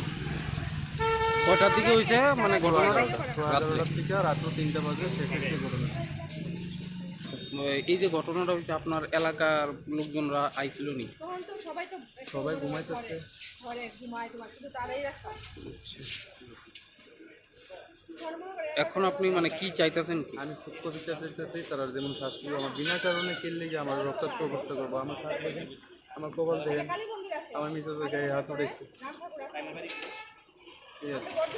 কটার দিকে হয়েছে মানে ঘটনাটা? রাত থেকে রাত 3টা বাজে শেষ হয়েছে ঘটনা। এই যে ঘটনাটা হয়েছে আপনার এলাকার লোকজনরা আইছিল নি? সবাই ঘুমাইতেছে। এখন আপনি মানে কি চাইতেছেন? আমি সূক্ষ্ম বিচার চাইতেছি, তারা যেমন শাস্তি আমার বিনা কারণে কিনলে যে আমার রক্তাক্ত অবস্থা করবো। আমার হাত দেখেন, আমার কপাল দেখেন, আমার মিসেসের গায়ে হাত উঠেছে।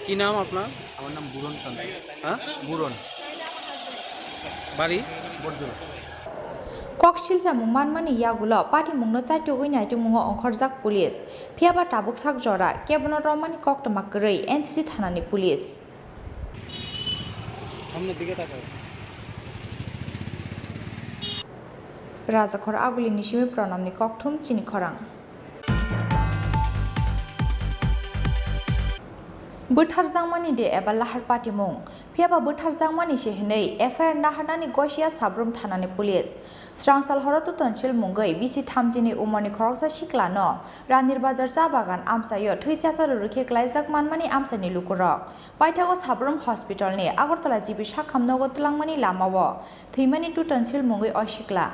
কি নাম আপনার? আমার নাম বুরন খান। হ্যাঁ, বুরন, বাড়ি বর্জন। কক্সিল জামুং মানমানি ইয়াগুলো পাটি মুংনো চাইটো গইনাইটো মুঙো অংখরজাক পুলিশ ফিয়াবা টাবুক সাক জরা কেবনো রমানি কক্টমা গরৈ এনসিসি থানাनि পুলিশ। সামনের দিকে তাকাও। রাজাখর আগুলি নিশিমে প্রণামনি ককথুম চিনি খরাং। बोथार जांमानि दे एबा लाहार पार्टी मुं फियाबा बोथार जांमानि सेहनै एफआईआर नाहारनानि गसिया साब्रम थानानि पुलिस स्रांसाल हरतो तनसिल मुंगै बिसि थामजिनि उमरनि खरकसा सिख्लानो रानिर बाजार चा बागान आमसायो थैचासार रुखे ग्लाइजाक मानमानि आमसानि लुकुरक बायथागो साब्रम हस्पिटालनि आगरतला जिबि साखामनगो तलांमानि लामावो थैमानि टु तनसिल मुंगै अ सिख्ला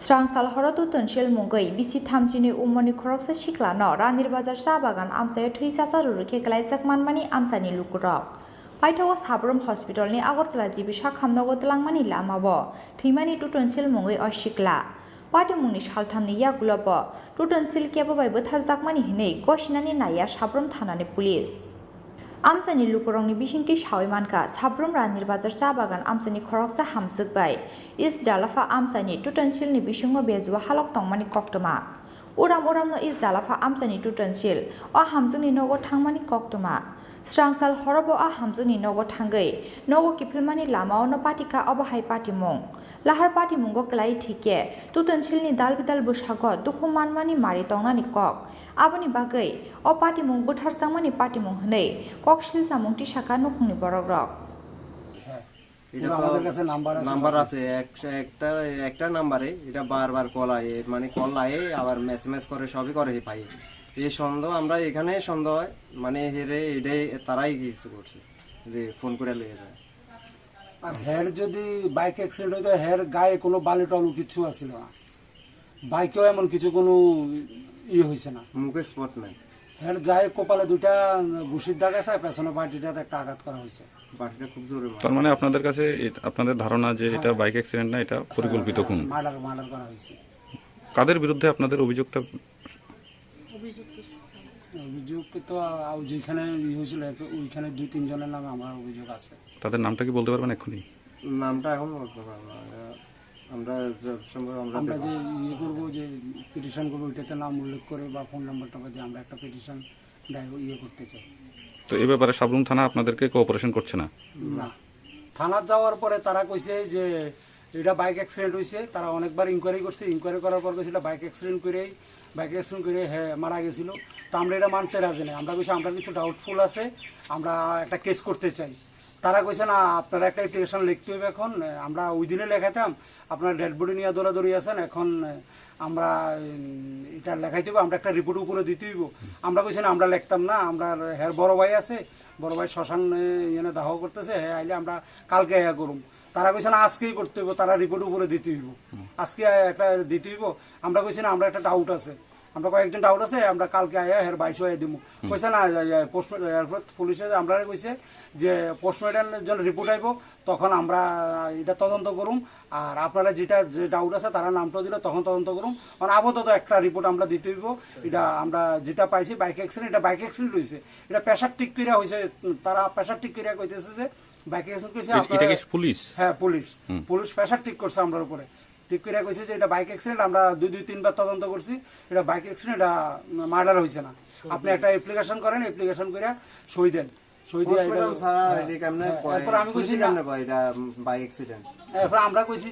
स्रांसाल हरतो तनसिल मुंगै बिसि थामजिनि उमरनि खरकसा सिख्लानो रानिर बाजार चा बागान आमसायो थैचासार रुखे ग्लाइजाक मानमानि आमसानि लुकुरक बायथागो साब्रम हस्पिटालनि आगरतला जिबि साखामनगो तलांमानि लामावो थैमानि टु तनसिल मुंगै अ सिख्ला पार्टी मुंनि सालथामनि यागुलबो टु तनसिल केबोबाय बोथार जाकमानि हिनै गसिनानि नाया साब्रम थानानि पुलिस आमसानि लुकुरंनि बिसिंथि सावै मानका साब्रम रानिर बाजार चा बागान आमसानि खरकसा हामजोगबाय इस जालाफा आमसानि टु तनसिलनि बिसिङो बेजुवा हालक तंमानि कक्टमा उराम उरामनो इस जालाफा आमसानि टु तनसिल अ हामजोंनि नगो थांमानि कक्टमा स्रांसाल हरबो आ हामजोंनि नगो थांगै नगो किफिलमानि लामावनो पाटिका अबहाय पाटिमुं लाहार पाटिमुंगो क्लाइ थिके टु तनसिलनि दाल बिदाल बैसागो दुखु मानमानि मारि तंनानि कक आबनि बागै अ पाटिमुं बोथार जांमानि पाटिमुं हनै कक्सिल जामुंति शाखा नखुंनि बरगरक নাম্বার আছে একটা নাম্বারে এটা বারবার কল আয়ে মানে কল আয়ে আবার মেসেজ করে সবই করে পাই এই সন্দেহ আমরা এখানে সন্দেহ হয় মানে হেরে এটাই তারাই কিছু করছে যে ফোন করে লয়ে যায় আর হের যদি বাইক অ্যাক্সিডেন্ট হইতো হের গায়ে কোনো বালি টালু কিছু আছিল না বাইকেও এমন কিছু কোনো হয়েছে না মুখে স্পট নাই হের যায় কপালে দুইটা ঘুষির দাগ আছে পেছনে বাটিটাতে একটা আঘাত করা হয়েছে বাটিটা খুব জোরে তার মানে আপনাদের কাছে আপনাদের ধারণা যে এটা বাইক অ্যাক্সিডেন্ট না এটা পরিকল্পিত খুন মার্ডার করা হয়েছে কাদের বিরুদ্ধে আপনাদের অভিযোগটা অভিযোগ তো যেখানে হয়েছিল ওইখানে 2-3 জনের নামে আমার অভিযোগ আছে তাদের নামটা কি বলতে পারবেন এখনই নামটা এখন বলতে পারবো না আমরা যে করবো যে পিটিশন করবো ওইটাতে নাম উল্লেখ করে বা ফোন নাম্বারটা দিয়ে আমরা একটা পিটিশন করতে চাই তো এই ব্যাপারে সাবরুম থানা আপনাদেরকে কোঅপারেশন করছে না না থানা যাওয়ার পরে তারা কইছে যে এটা বাইক অ্যাক্সিডেন্ট হয়েছে তারা অনেকবার ইনকোয়ারি করছে ইনকোয়ারি করার পর কইছে বাইক অ্যাক্সিডেন্ট করে হ্যাঁ মারা গেছিল তো আমরা এটা মানতে রাজি নেই আমরা কইছি আমরা কিছু ডাউটফুল আছে আমরা একটা কেস করতে চাই তারা কইছে না আপনারা একটা অ্যাপ্লিকেশন লিখতে হবে এখন আমরা ওই দিনে লেখাতাম আপনারা ডেড বডি নিয়ে দৌড়াদৌড়ি আছেন এখন আমরা এটা লেখাইতে হবে আমরা একটা রিপোর্ট উপরে দিতে হইব আমরা কইছি না আমরা লিখতাম না আমরা হ্যাঁ বড় ভাই আছে বড় ভাই শ্মশান এনে দাহ করতেছে হ্যাঁ আইলে আমরা কালকে করুম তারা কইছে না আজকেই করতে হইব তারা রিপোর্ট উপরে দিতে হইব আজকে একটা দিতে হইব আমরা কইছি না আমরা একটা ডাউট আছে আমরা কয়েকজন ডাউট আছে আমরা কালকে আয়া হের 22 হয়ে দিব কইছে না পুলিশে আমরা কইছে যে পোস্টমর্টমের জন্য রিপোর্ট আইব তখন আমরা এটা তদন্ত করুম আর আপনারা যে ডাউট আছে তারা নামটা দিলে তখন তদন্ত করুম কারণ আপাতত একটা রিপোর্ট আমরা দিতে হইব এটা আমরা যেটা পাইছি বাইক অ্যাক্সিডেন্ট এটা বাইক অ্যাক্সিডেন্ট হয়েছে এটা প্রেসার ঠিক করিয়া হয়েছে তারা প্রেসার ঠিক করিয়া কইতেছে যে বাইক অ্যাক্সিডেন্ট কইছে এটা কি পুলিশ হ্যাঁ পুলিশ প্রেসার ঠিক করছে আমরা উপরে ঠিক করে কইছে যে এটা বাইক অ্যাক্সিডেন্ট আমরা 2-3 বার তদন্ত করছি এটা বাইক অ্যাক্সিডেন্ট এটা মার্ডার হয়েছে না আপনি একটা অ্যাপ্লিকেশন করেন অ্যাপ্লিকেশন করে সই দেন সই দিয়ে পোস্টমর্টম ছাড়া এটা কেমনে কয় এরপর আমি কইছি না কেমনে কয় এটা বাইক অ্যাক্সিডেন্ট এরপর আমরা কইছি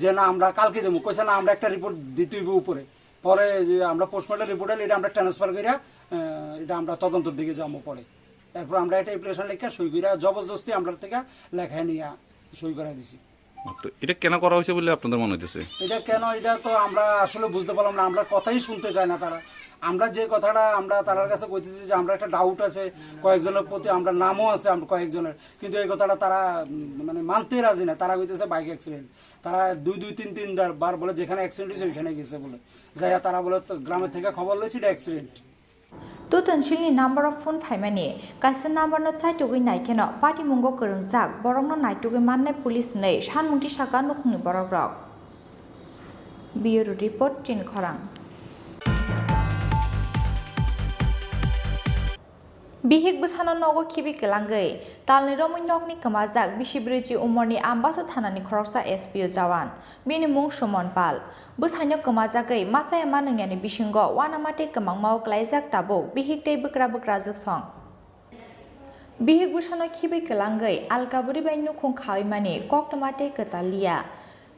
যে না আমরা কালকে দেবো কইছে না আমরা একটা রিপোর্ট দিতে হইব উপরে পরে যে আমরা পোস্টমর্টম রিপোর্ট এটা আমরা ট্রান্সফার কইরা এটা আমরা তদন্তের দিকে যাবো পরে এরপর আমরা এটা অ্যাপ্লিকেশন লেখা সই কইরা জবরদস্তি আমরা থেকে লেখা নিয়ে সই করা দিছি। তো এটা কেন করা হয়েছে বলে আপনাদের মনে হচ্ছে? এটা কেন এটা তো আমরা আসলে বুঝতে পারলাম না, আমরা কথাই শুনতে চাই না তারা। আমরা যে কথাটা আমরা তার কাছে কইতেছি যে আমরা একটা ডাউট আছে কয়েকজনের প্রতি, আমরা নামও আছে আমরা কয়েকজনের, কিন্তু এই কথাটা তারা মানে মানতে রাজি না। তারা কইতেছে বাইক অ্যাক্সিডেন্ট, তারা 2-3 বার বলে যেখানে অ্যাক্সিডেন্ট হয়েছে ওইখানে গেছে বলে যাইয়া তারা বলে গ্রামের থেকে খবর লইছি এটা accident. Tutanchilni number of phone phaimani kaisa number no chaitugui naikeno party mungo korungjak borokno naitugui mannai police nei sanmungti saka nukhungni borok rok. Bureau report Chini Khorang. Bihik busana nogo khibi kelangai talni romui nokni kamajak bisibriji umorni ambasa thanani khoroksa SPO jawan bini mung Somon Pal busanyo kamajagai machaya manungani bisingo wanamate kamangmao klaijak tabo bihik tei bukra bukra juksong bihik busana khibi kelangai alkaburi bai nukhung khawi mani koktomate ketalia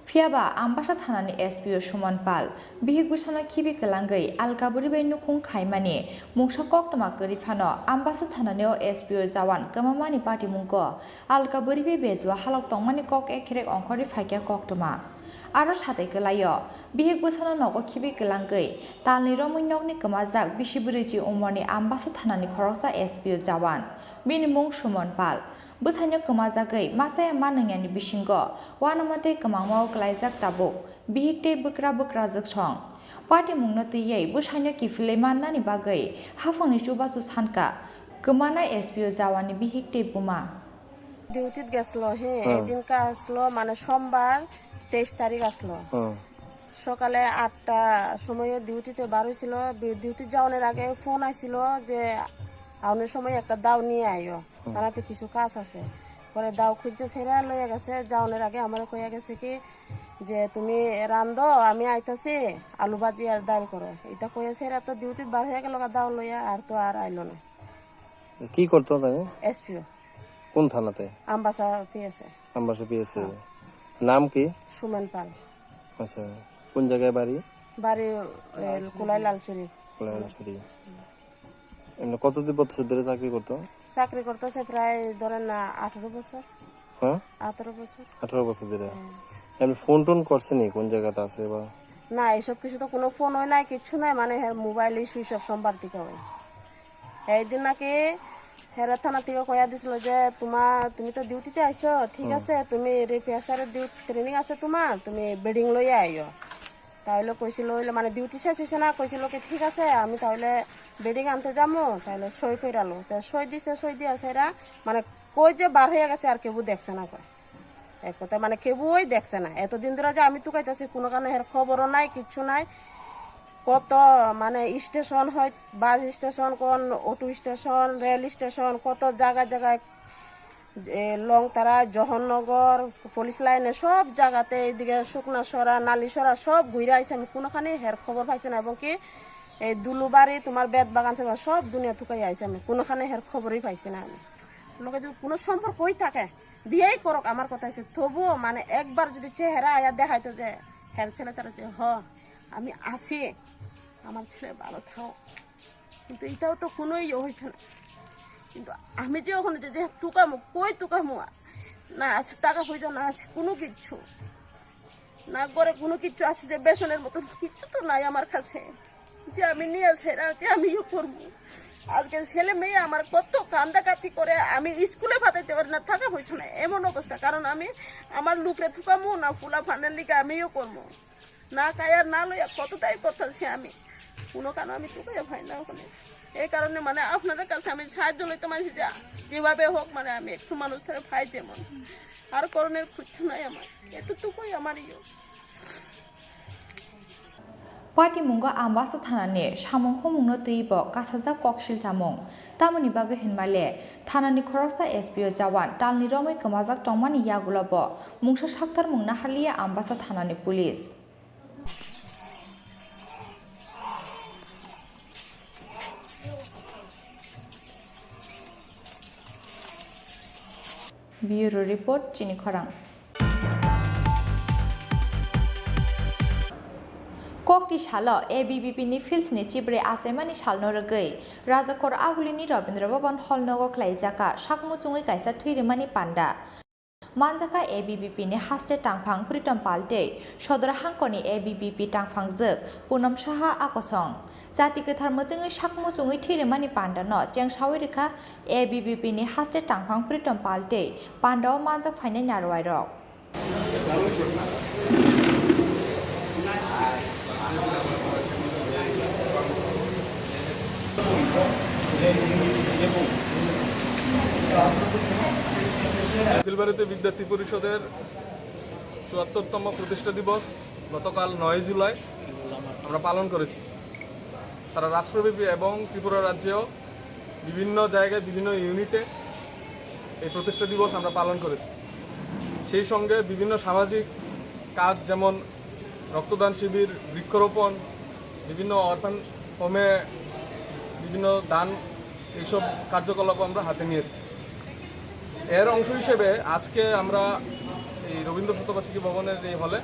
Fiaba ambasa thanani SPO Somon Pal bihik busana khibi kelangai alkaburi bai nukhung khaimani mungsa koktoma kari phano ambasa thananio SPO jawan kamamani party mungko alkaburi be bejwa halok tongmani kok ekhrek ongkhori phaikya koktoma aro satai kelayo bihik busana nogo khibi kelangai talni romui nokni kamajak bisibriji umorni ambasa thanani khoroksa SPO jawan bini mung Somon Pal busanyo kamajagai masaya manungani bisingo wanamate kamangmao klaijak tabuk bihik tei bukra bukra juksong party mungno tiyei busanyo kifile mannani bagai hafangni chubasu sanka kemana SPO jawani bihik tei buma ডিউটিত গেছিল হে এদিনকা আসলো মানে সোমবার 23 তারিখ আসলো সকালে 8টা সময়ে ডিউটিতে বার হইছিল ডিউটি যাওয়ার আগে ফোন আইছিল যে আউনের সময় একটা দাও নিয়ে আইও তারাতে কিছু কাজ আছে পরে দাও খুঁজে ছেড়ে লইয়া গেছে যাওয়ার আগে আমার কইয়া গেছে কি যে তুমি রান্ধো আমি আইতাছি আলু ভাজি আর ডাল করো এটা কইয়া ছেড়ে তো ডিউটিত বার হয়ে গেল দাও লইয়া আর তো আর আইলো না কি করতো তাকে এসপিও কোন থানাতে আমবাসা পেয়েছে আমবাসা পেয়েছে নাম কি সুমন পাল আচ্ছা কোন জায়গায় বাড়ি বাড়ি কুলাই লালচুরি কতদিন বছর ধরে চাকরি করতো চাকরি করতেছে প্রায় ধরেন না 18 বছর হ্যাঁ 18 বছর ধরে আমি ফোন টোন করছেনি কোন জায়গাতে আছে বা না এইসব কিছু তো কোনো ফোন হয় নাই কিছু নাই মানে মোবাইলে সুইচ অফ সোমবার থেকে হয় এইদিন নাকি হেরা থানা থেকে কয়া দিছিল যে তুমি তো ডিউটিতে আইছো ঠিক আছে তুমি রিপেয়ারের ডিউটি ট্রেনিং আছে তোমার তুমি বেডিং লইয়া আইও তাহলে কইছিল মানে ডিউটি শেষ হয়েছে না কইছিল কি ঠিক আছে আমি তাহলে বেডিং আনতে যাবো তাহলে সই কইরালো তো সই দিছে সই দিয়া সেরা মানে কই যে বার হয়ে গেছে আর কেউ দেখছে না কয় এক কথা মানে কেউই দেখছে না এতদিন ধরে যে আমি তো কইতাছি কোনো কারণে এর খবরও নাই কিচ্ছু নাই কত মানে স্টেশন হয় বাস স্টেশন কোন অটো স্টেশন রেল স্টেশন কত জায়গায় লংতারা জহরনগর পুলিশ লাইনে সব জায়গাতে এইদিকে শুকনাসরা নালিসরা সব ঘুরে আইসে আমি কোনোখানে হের খবর পাইছি না এবং কি এই দুলুবাড়ি তোমার বেত বাগান সব দুনিয়া ঠুকাই আইসে আমি কোনোখানে হের খবরই পাইছি না আমি লোকে যদি কোনো সম্পর্ক হই থাকে বিয়েই করক আমার কথা হচ্ছে তবুও মানে একবার যদি চেহারা আয়া দেখাইতো যে হের ছেলে তারা যে আমি আসি আমার ছেলে ভালো থাও কিন্তু এটাও তো কোনোই হইছে না কিন্তু আমি যে ওখানে যে টুকামো কই টুকামো না আছে টাকা পয়সা না আছে কোনো কিচ্ছু না করে কোনো কিচ্ছু আছে যে বেসনের মতন কিচ্ছু তো নাই আমার কাছে যে আমি নিয়ে সেরা যে আমি করবো আজকে ছেলে মেয়ে আমার কত কান্দাকাতি করে আমি স্কুলে পাঠাইতে পারি না টাকা পয়সা না এমন অবস্থা কারণ আমি আমার লুকরে টুকামো না ফুলা ফান্ডের লিগে আমিও করবো না কায়ার না লইয়া কতটাই করতেছি আমি কোনো কারণ আমি টুকাইয়া ভাই না ওখানে এই কারণে মানে আপনাদের কাছে আমি সাহায্য লইতে মানছি যে যেভাবে হোক মানে আমি একটু মানুষ থেকে ভাই যেমন আর করণের কিচ্ছু নাই আমার এতটুকুই আমার Party munga ambasa thanani samung homungno tuibo kasaja koksil chamung tamoni bage hinmale thanani khoroksa SPO jawan talni romai kamajak tongmani yagulobo mungsa saktar mungna halia ambasa thanani police Bureau Report Chini Khorang Kokti Shala ABBP ni Fields ni Chibre Asemani Shalno Ragay Razakor Agulini Robindra Bhavan Holnogo Klaijaka Shakmu Chungi Kaisa Thuirimani Panda Manjaka ABBP ni Haste Tangphang Pritam Palte Shodra Hankoni ABBP Tangphang Juk Punam Shaha Akosong Jati Kethar Mojungi Shakmu Chungi Thuirimani Panda no Jeng Shawirika ABBP ni Haste Tangphang Pritam Palte Panda Manjak Phaine Narwai Rok উকিলবাড়িতে বিদ্যার্থী পরিষদের ৭৪তম প্রতিষ্ঠা দিবস গতকাল ৯ জুলাই আমরা পালন করেছি। সারা রাষ্ট্রব্যাপী এবং ত্রিপুরা রাজ্যেও বিভিন্ন জায়গায় বিভিন্ন ইউনিটে এই প্রতিষ্ঠা দিবস আমরা পালন করেছি। সেই সঙ্গে বিভিন্ন সামাজিক কাজ যেমন রক্তদান শিবির, বৃক্ষরোপণ, বিভিন্ন অরফান হোমে বিভিন্ন দান, এইসব কার্যকলাপ আমরা হাতে নিয়েছি। এর অংশ হিসেবে আজকে আমরা এই রবীন্দ্র শতবার্ষিকী ভবনের এই হলে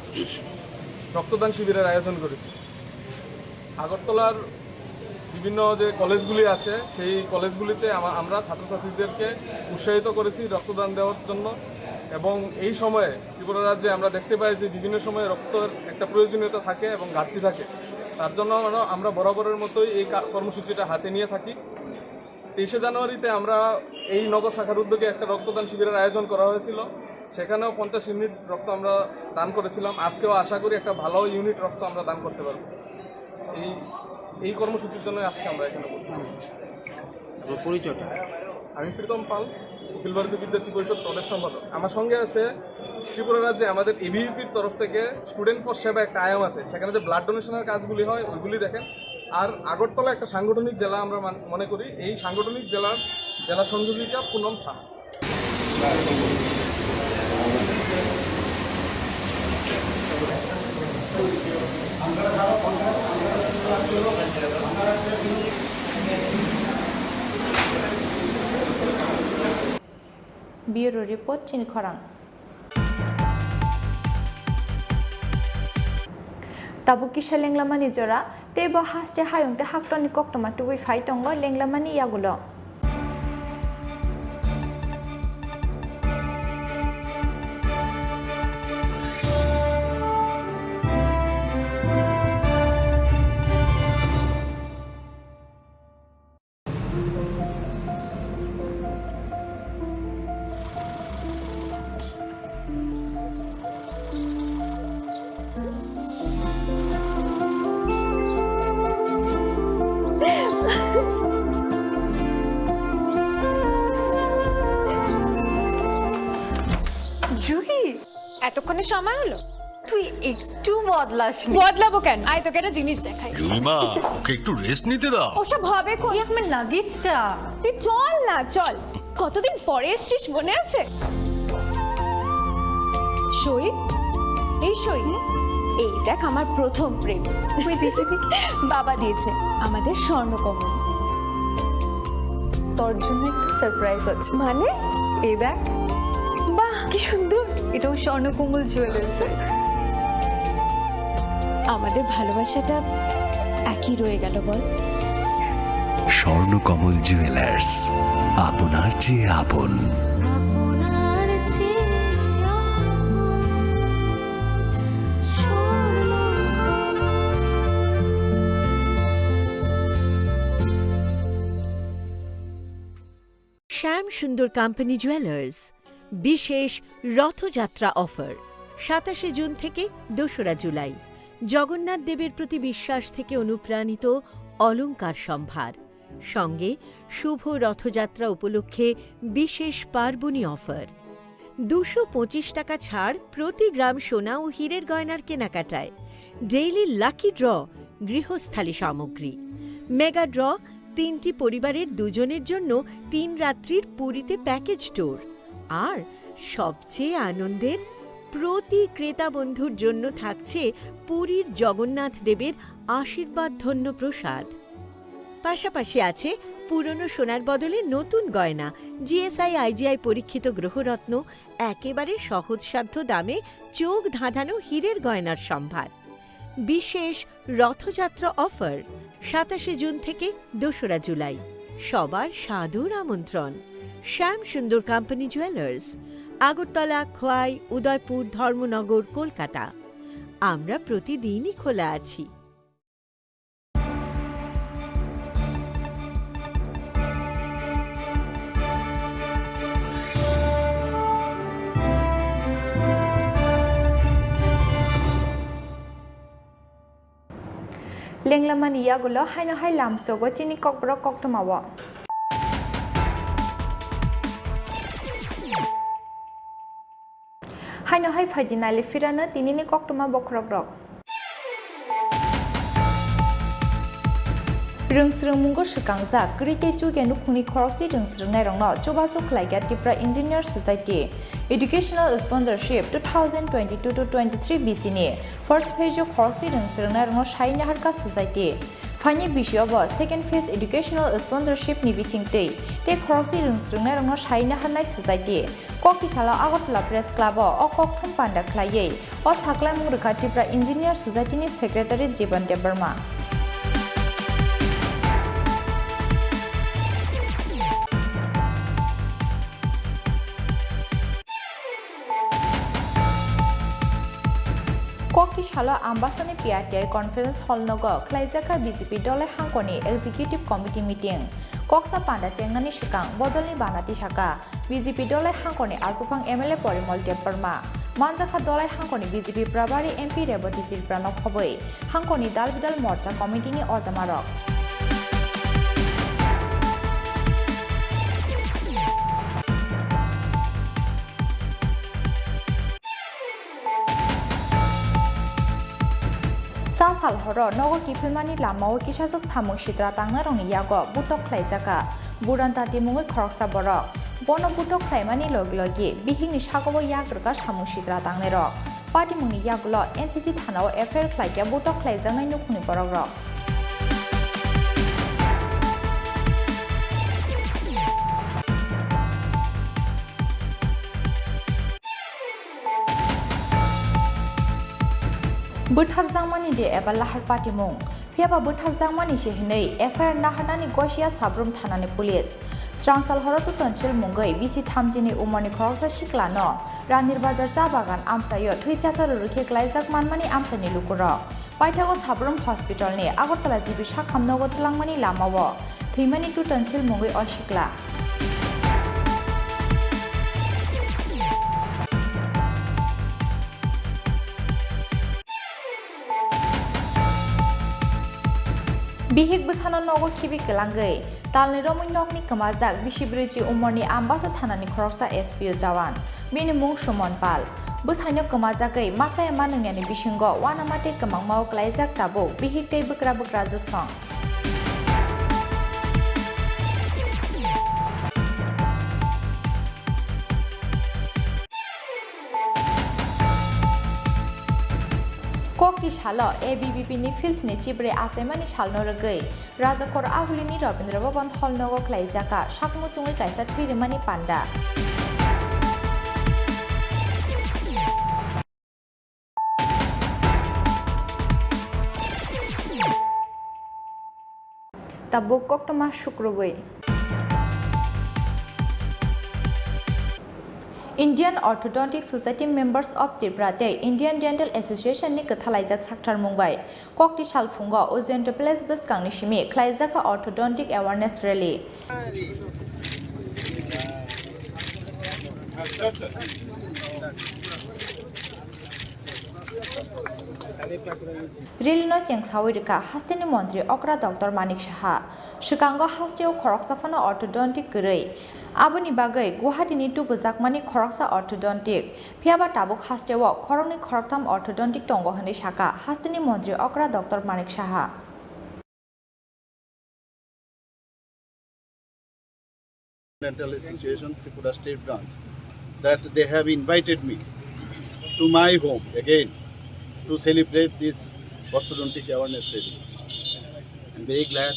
রক্তদান শিবিরের আয়োজন করেছি। আগরতলার বিভিন্ন যে কলেজগুলি আছে সেই কলেজগুলিতে আমরা ছাত্রছাত্রীদেরকে উৎসাহিত করেছি রক্তদান দেওয়ার জন্য। এবং এই সময়ে ত্রিপুরা রাজ্যে আমরা দেখতে পাই যে বিভিন্ন সময়ে রক্তের একটা প্রয়োজনীয়তা থাকে এবং ঘাটতি থাকে। তার জন্য আমরা বরাবরের মতোই এই কর্মসূচিটা হাতে নিয়ে থাকি। 23শে জানুয়ারিতে আমরা এই নগর শাখার উদ্যোগে একটা রক্তদান শিবিরের আয়োজন করা হয়েছিল, সেখানেও 50 ইউনিট রক্ত আমরা দান করেছিলাম। আজকেও আশা করি একটা ভালো ইউনিট রক্ত আমরা দান করতে পারব। এই কর্মসূচির জন্য আজকে আমরা এখানে উপস্থিত হয়েছি। পরিচয়টা, আমি প্রীতম পাল, উকিলবাড়িতে বিদ্যার্থী পরিষদ প্রদেশ সম্পাদক। আমার সঙ্গে আছে ত্রিপুরা রাজ্যে আমাদের এবিভিপির তরফ থেকে স্টুডেন্ট ফর সেবা একটা আয়াম আছে, সেখানে যে ব্লাড ডোনেশনের কাজগুলি হয় ওইগুলি দেখেন। আর আগরতলা একটা সাংগঠনিক জেলা আমরা মনে করি, এই সাংগঠনিক জেলা সংযোজিকা Poonam Shah. Bureau Report Chini Khorang Tabukisha Lenglamani Jora Tebo Haste Hayunte Haktoni Koktoma to we fight on Lenglamani Yagulo Juhi, এতক্ষণে সময় হলো? তুই একটু বদলাসনি। বদলাবো কেন? আয় তোকে একটা জিনিস দেখাই। জুইমা, ওকে একটু রেস্ট নিতে দাও। ওসব হবে কই? আমার লাগেজটা। তুই চল না, চল। কতদিন পরে এসেছিস, মনে আছে? সই, এই সই, এই দেখ আমার প্রথম প্রেম। তুই দেখে বাবা দিয়েছে আমাদের স্বর্ণকমল। তোর জন্য একটা সারপ্রাইজ আছে। মানে? এই দেখ। বাহ, কি সুন্দর। এটাও স্বর্ণকমল জুয়েলার্সের। আমাদের ভালোবাসাটা একই রয়ে গেল বল। স্বর্ণকমল জুয়েলার্স, আপনার চেয়ে আপন। শ্যাম সুন্দর কোম্পানি জুয়েলার্স বিশেষ রথযাত্রা অফার 27শে জুন থেকে 2রা জুলাই। জগন্নাথ দেবের প্রতি বিশ্বাস থেকে অনুপ্রাণিত অলংকার সম্ভার, সঙ্গে শুভ রথযাত্রা উপলক্ষে বিশেষ পার্বণী অফার। 225 টাকা ছাড় প্রতি গ্রাম সোনা ও হীরের গয়নার কেনাকাটায়। ডেইলি লাকি ড্র গৃহস্থালী সামগ্রী। মেগা ড্র 3টি পরিবারের 2জনের জন্য 3 রাত্রির পুরীতে প্যাকেজ ট্যুর। আর সবচেয়ে আনন্দের, প্রতি ক্রেতা বন্ধুর জন্য থাকছে পুরীর জগন্নাথ দেবের আশীর্বাদ ধন্য প্রসাদ। পাশাপাশি আছে পুরনো সোনার বদলে নতুন গয়না, জিএসআই আইজিআই পরীক্ষিত গ্রহরত্ন, একেবারে সহজসাধ্য দামে চোখ ধাঁধানো হীরের গয়নার সম্ভার। বিশেষ রথযাত্রা অফার 27 জুন থেকে 2রা জুলাই। সবার সাদর আমন্ত্রণ। শ্যাম সুন্দর কোম্পানি জুয়েলার্স, আগরতলা, খোয়াই, উদয়পুর, ধর্মনগর, কলকাতা। আমরা প্রতিদিনই খোলা আছি। Lenglaman iyagulo haino hai lamsogo chini kokbro koktomawo. Haino hai faidinali firana tinini koktoma bokrogrok. Rungsrung mungo shikangjak krite chugenu khuni khorokchi rungsrungnai rongno chobaso khlaiga Tripura Engineer Society Educational Sponsorship 2022-23 BC ni first phase of khorokchi rungsrungnai rongno shaina harka society Fani Bishop second phase educational sponsorship ni bisingtei te khorokchi rungsrungnai rongno shaina harnai society kokti sala Agartala Press Club o kokthum panda khlaiye o saklai mungrika Tripura Engineer Society ni secretary Jiban Debarma Kokti Shala Ambassador PRTI Conference Hall Nogo, Klaizaka BJP Dole Hankoni Executive Committee Meeting, Koksa Panda Chengnani Shikang, Bodoli Banati Shaka, BJP Dole Hankoni Azupang MLA Porimol Deparma, Manjaka Dole Hankoni BJP Prabari MP Reboti Tirprano Khoboi, Hankoni Dalbidal Morcha Committee ni Ozamarok. Sal horo nogo kipilmani lamao kisasuk thamung sitra tangna rongni yago butok khlaijaka buranta timungoi khoroksa borok bono butok khlaimani logi bihingni sagobo yagrga samung sitra tangne rok patimungni yagulo NCC thanao affair khlaikya butok khlaijangai nukuni borok rok Buthar Jangmani de eba lahar patimung Piaba Buthar Jangmani shehinei FIR nahanani Gosia Sabrum Thanani Police Strangsal Horotu Tonchil Mungai BC Thamjini Umani Khoroksa Shiklano Ranir Bazar Cha Bagan Amsayo Thuichasa Rurukhe Klaijak Manmani Amsani Lukurok Paithago Sabrum Hospital ni Agartala Jibi Shakhamnogo Tlangmani Lamawo Thimani tu Tonchil Mungai Oshikla Bihik besana nogo kibi kelangai talni romoi nokni kamajak bisibriji umorni ambasa thanani khoroksa SPO jawan bini mung Sumon Pal beshanyo kamajakai machaya manungyani bisingo wanamate kamangmao klaijak tabo bihik tei bukra juksong Kokti Shala ABBP ni Fields ni Chibre Asemani Shalno Ragai Rajakor Agulini Rabindra Bhavan Hall Nogo Klaijaka Shakmu Chungai Kaisa Thuirimani Panda Tabuk Koktoma Shukrubui Indian Orthodontic Society members of Tripura Indian Dental Association ni kathalaijak sakthar mungbai kokti salfungo Ozento Place beskangni shimi khlaijaka orthodontic awareness rally Rilno Chengsawirika Hastini Montri Okra Dr. Manik Shaha Shikango Hastio Khoroksafano Orthodontic Gurei Abuni Bagai Guhatini Tupujakmani Khoroksa Orthodontic Piaba Tabuk Hastio Koroni Khoroktam Orthodontic Tongo Hani Shaka Hastini Montri Okra Dr. Manik Shaha Dental Association Tripura State Branch that they have invited me to my home again to celebrate this orthodontic awareness rally. I'm very glad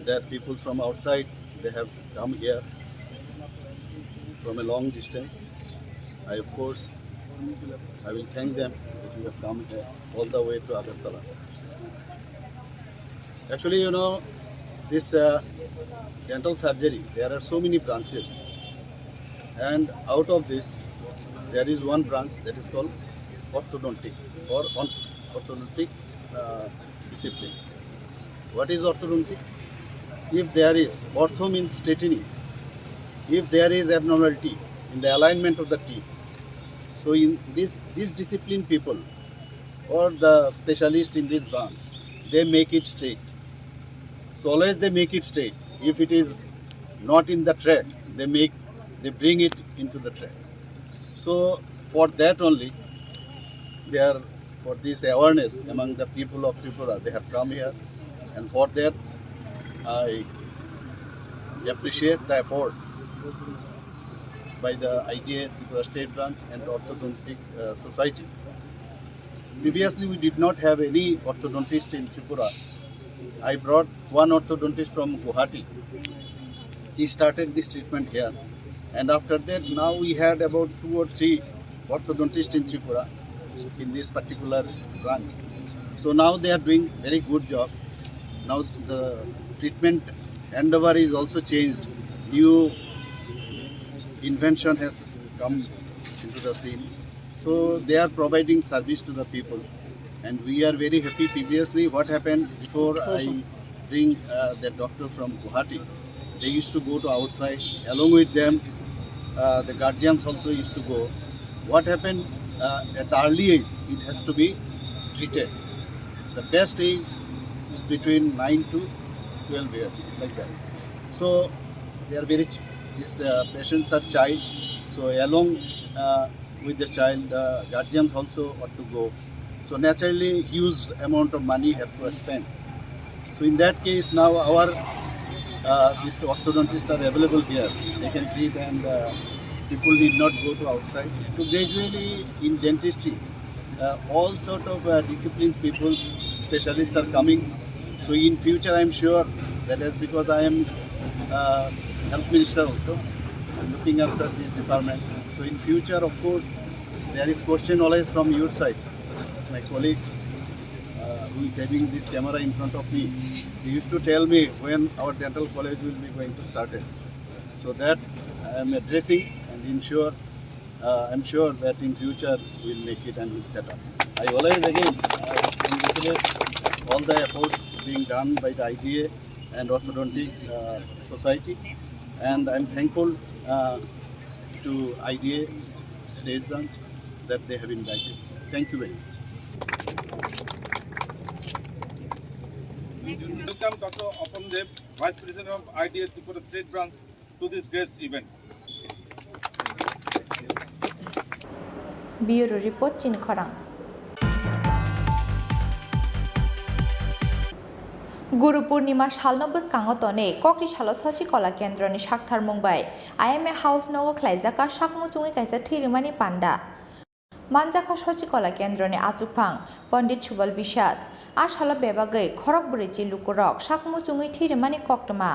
that people from outside, they have come here from a long distance. Of course, I will thank them that you have come here all the way to Agartala. Actually, you know, this dental surgery, there are so many branches, and out of this, there is one branch that is called orthodontic or orthodontic discipline. What is orthodontic? If there is, ortho means straightening. If there is abnormality in the alignment of the teeth, so in this discipline people or the specialist in this branch, they make it straight. So always they make it straight. If it is not in the track, they bring it into the track. So for that only, for this awareness among the people of Tripura, they have come here, and for that I appreciate the effort by the IDA Tripura State Branch and Orthodontic Society. Previously, we did not have any orthodontist in Tripura. I brought one orthodontist from Guwahati. He started this treatment here, and after that, now we had about 2 or 3 orthodontists in Tripura in this particular branch. So now they are doing very good job. Now the treatment endeavor is also changed. New invention has come into the scene. So they are providing service to the people, and we are very happy. Previously, what happened before I bring the doctor from Guwahati, they used to go to outside. Along with them, the guardians also used to go. What happened at the early age, it has to be treated. The best age is between 9 to 12 years, like that. So they are these patients are child. So along with the child, guardians also ought to go. So naturally, huge amount of money have to spend. So in that case, now our these orthodontists are available here. They can treat, and people need not go to outside. So gradually in dentistry, all sort of disciplines, people, specialists are coming. So in future, I am sure that is because I am health minister also. I'm looking after this department. So in future, of course, there is question always from your side. My colleagues who is having this camera in front of me, they used to tell me when our dental college will be going to start it. So that I am addressing, and I'm sure that in future we'll make it and we'll set up. I always again congratulate all the efforts being done by the IDA and Orthodontic Society, and I'm thankful to IDA State Branch that they have invited. Thank you very much. Welcome Dr. Awaimung, Vice President of IDA Tripura State Branch, to this great event. Bureau Report, Chini Khorang. Guru Purnima सालनो बसकांगो तने कक्रि सालो ससि कला केन्द्रनि साक्थार मुंबाय IMA house नगो ख्लाइजाका साकमु चुङै काइसा थैरिमानि panda मानजाखा ससि कला केन्द्रनि आचुकफां पंडित सुबल बिश्वास आसाला बेबागै खरक बुरैचि लुकुरक साकमु चुङै थैरिमानि कक्टमा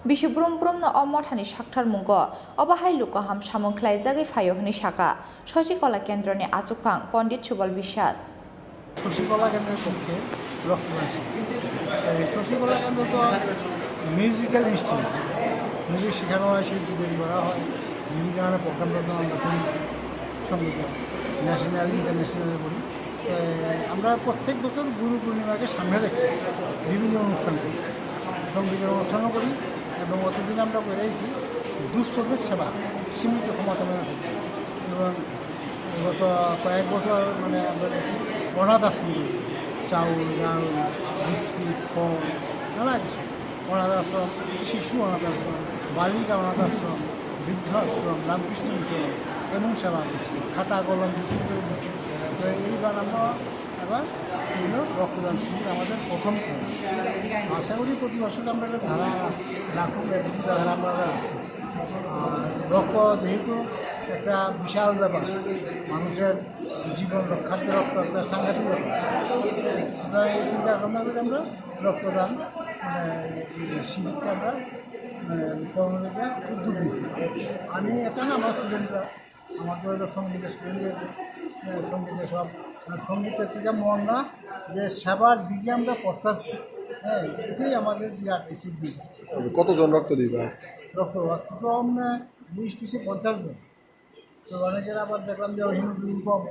बिशु ब्रुम ब्रुम न अमथानि साक्थार मुंगो अबाहाय लुकहाम सामुं ख्लाइजागै फायोहनि साका ससि कला केन्द्रनि आचुकफां पंडित सुबल बिश्वास ससि कला केन्द्रनि पक्षे শশীকলা কেন্দ্র তো মিউজিক্যাল ইনস্টিটিউট, মিউজিক শেখানো হয়, শিল্পী তৈরি করা হয়, বিভিন্ন ধরনের প্রোগ্রাম আমরা করি, সঙ্গীত ন্যাশনাল ইন্টারন্যাশনালে করি। আমরা প্রত্যেক বছর গুরু পূর্ণিমাকে সামনে রেখে বিভিন্ন অনুষ্ঠান করি, সঙ্গীতের অনুষ্ঠানও করি, এবং অতদিন আমরা করেছি দুস্থদের সেবা সীমিত ক্ষমতা মেনে, এবং গত কয়েক বছর মানে আমরা দেখছি অনাথ আশ্রম, চাউল ডাল বিস্কুট ফল নানা কিছু অনাথ আশ্রম, শিশু অনাথ আশ্রম, বালিকা অনাথ আশ্রম, বৃদ্ধ আশ্রম, রামকৃষ্ণ মিশন এমন সেবা করছি, খাতা কলম বিক্রি করে দিচ্ছি। তো এইবার আমরা এবার এগুলো রক্তদান শিবির আমাদের প্রথম খেলা। আশা করি প্রতি বছর আমরা একটা ধারা রাখুন, ধারা আমরা আছি। রক্ত যেহেতু একটা বিশাল ব্যাপার, মানুষের জীবন রক্ষার্থে রক্ত একটা সাংঘাতিক ব্যাপার। সুতরাং এই চিন্তা ভাবনা করে আমরা রক্তদান শিবিরটা আমরা কর্মীরা উদ্যোগ দিচ্ছি। আমি এটা না, আমার স্টুডেন্টরা, আমার তো হলো সঙ্গীতের স্টুডেন্টদের সঙ্গীতের সব সঙ্গীতের থেকে মন না, যে সেবার দিকে আমরা করতেছি। হ্যাঁ, এটাই আমাদের বিরাট দিক। কতজন রক্ত দিবে? রক্ত তো 20-50 জন। তো অনেকের আবার দেখলাম যে হিমোগ্লোবিন কম,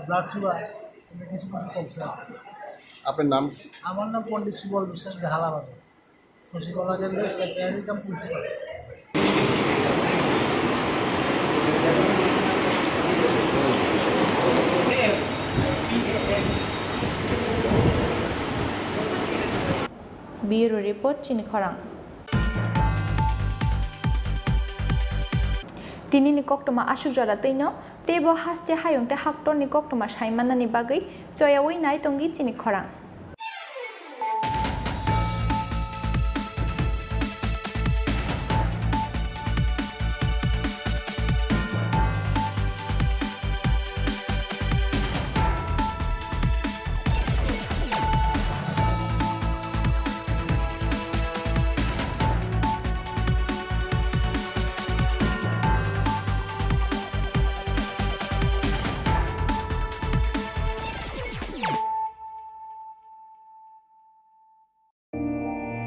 ব্লাড সুগার কিছু কমছে। আপনার নাম? আমার নাম পণ্ডিত সুবল বিশ্বাস, বেহালাবাদ, শশীকলা কেন্দ্রের secretary come principal. Bureau Report, Chini Khorang. Tini ni koktoma asuk jara tino, tebo haste hayong te haktor ni koktoma shaimana ni bagai, joyawi nai tongi Chini Khorang.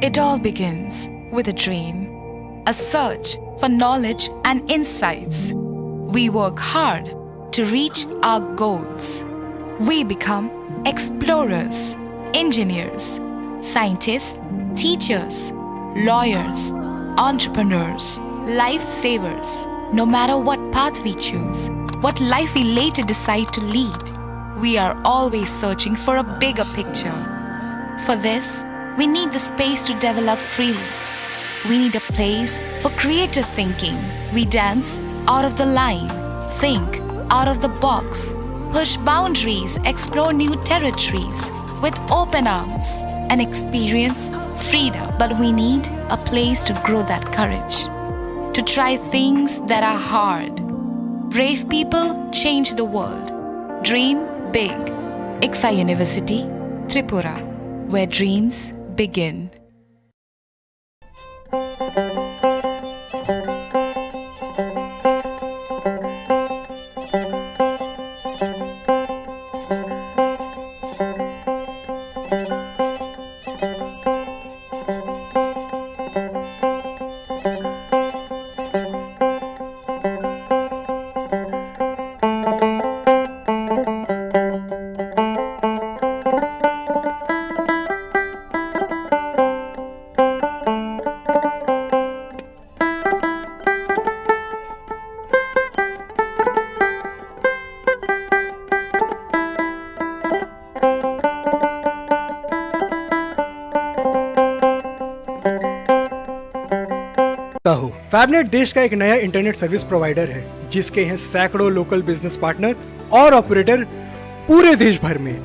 It all begins with a dream, a search for knowledge and insights. We work hard to reach our goals. We become explorers, engineers, scientists, teachers, lawyers, entrepreneurs, lifesavers. No matter what path we choose, what life we later decide to lead, we are always searching for a bigger picture. For this, we need the space to develop freely. We need a place for creative thinking. We dance out of the line, think out of the box, push boundaries, explore new territories with open arms and experience freedom. But we need a place to grow that courage, to try things that are hard. Brave people change the world. Dream big. ICFA University, Tripura, where dreams begin. हो फैबनेट देश का एक नया internet service provider है जिसके हैं सैकड़ों local business partner और ऑपरेटर पूरे देश भर में।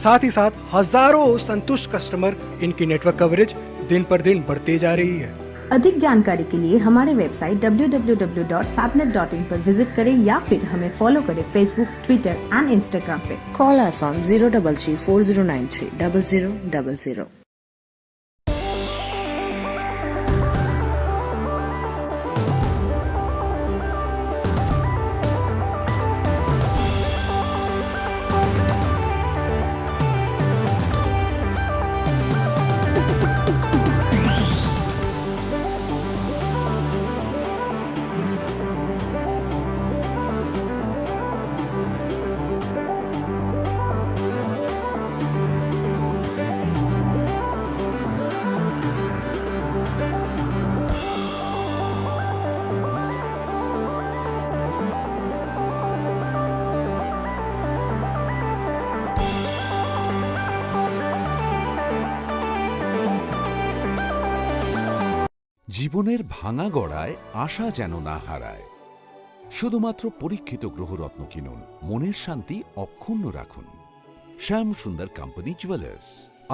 साथ ही साथ हजारों संतुष्ट कस्टमर। इनकी नेटवर्क कवरेज दिन पर दिन बढ़ती जा रही है। अधिक जानकारी के लिए हमारे वेबसाइट www.fabnet.in पर विजिट करें या फिर हमें फॉलो करें फेसबुक, ट्विटर एंड इंस्टाग्राम पे। Call us on 033-4093-0000. জীবনের ভাঙা গড়ায় আশা যেন না হারায়। শুধুমাত্র পরীক্ষিত গ্রহরত্ন কিনুন, মনের শান্তি অক্ষুণ্ণ রাখুন। Shyam Sundar company jewellers,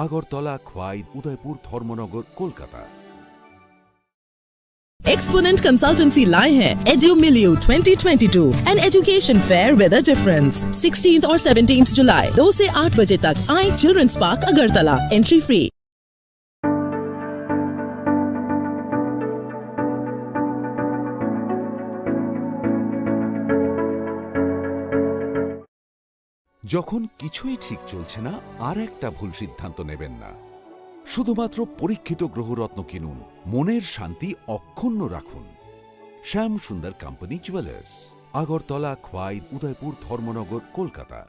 Agartala, Khowai, Udaipur, Dharmanagar, Kolkata. Exponent consultancy लाए हैं एड्यूमिलियो 2022, an education fair with a difference. 16 और 17 जुलाई 2 से 8 बजे तक आए children's park Agartala, entry free. যখন কিছুই ঠিক চলছে না, আর একটা ভুল সিদ্ধান্ত নেবেন না। শুধুমাত্র পরীক্ষিত গ্রহরত্ন কিনুন, মনের শান্তি অক্ষুণ্ণ রাখুন। Shyam Sundar company jewellers, Agartala, Khowai, Udaipur, Dharmanagar, Kolkata.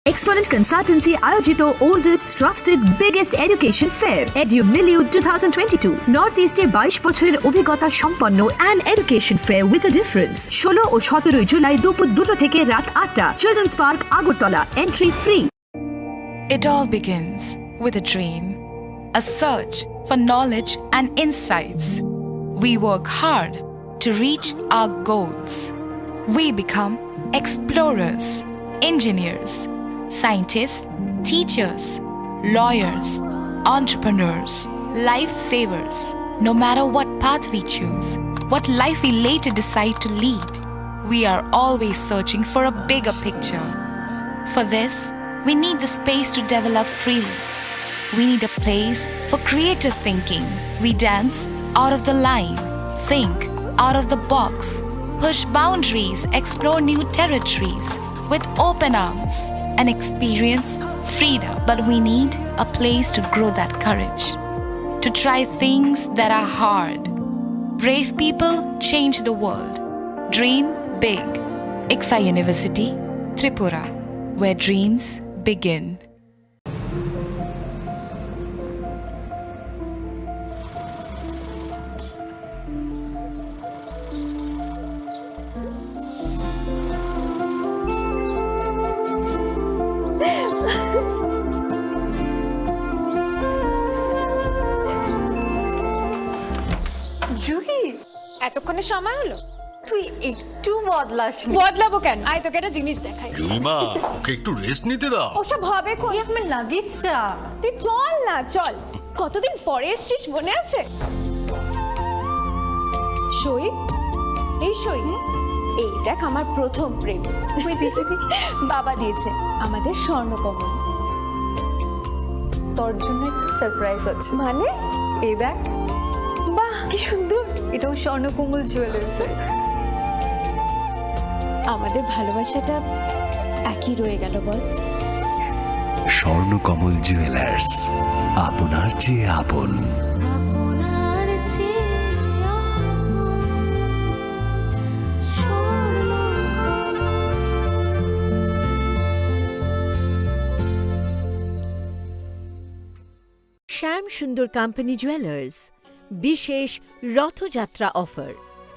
Exponent consultancy आयोजित oldest trusted biggest education fair एड्यूमिलियो 2022 नॉर्थ ईस्टे 22 বছরের অভিজ্ঞতা সম্পন্ন an education fair with a difference. 16 ও 17 জুলাই দুপুর 2টা থেকে রাত 8টা, children's park, Agartala, entry free. It all begins with a dream, a search for knowledge and insights. We work hard to reach our goals. We become explorers, engineers, scientists, teachers, lawyers, entrepreneurs, lifesavers. No matter what path we choose, what life we later decide to lead, we are always searching for a bigger picture. For this, we need the space to develop freely. We need a place for creative thinking. We dance out of the line, think out of the box, push boundaries, explore new territories with open arms and experience freedom. But we need a place to grow that courage, to try things that are hard. Brave people change the world. Dream big. ICFA University, Tripura, where dreams begin. Juhi, এতক্ষণে সময় হলো? তুই একটু বদলাস। বদলাবো কেন? আয় তোকে একটা জিনিস দেখাই। জুইমা, ওকে একটু রেস্ট নিতে দাও। ওসব হবে কোন? এই আমার লাগেজটা। তুই চল না, চল। কতদিন পরে এসেছিস, মনে আছে? সই, এই সই, এই দেখ আমার প্রথম প্রেম। তুই দেখে বাবা দিয়েছে আমাদের স্বর্ণকমল। তোর জন্য একটা সারপ্রাইজ আছে। মানে? এই দেখ। বাহ, কি সুন্দর। এটাও স্বর্ণকমল জুয়েলার্স। আমাদের ভালোবাসাটা একই রয়ে গেল বল। স্বর্ণকমল জুয়েলার্স, আপনার চেয়ে আপন। শ্যাম সুন্দর কোম্পানি জুয়েলার্স বিশেষ রথযাত্রা অফার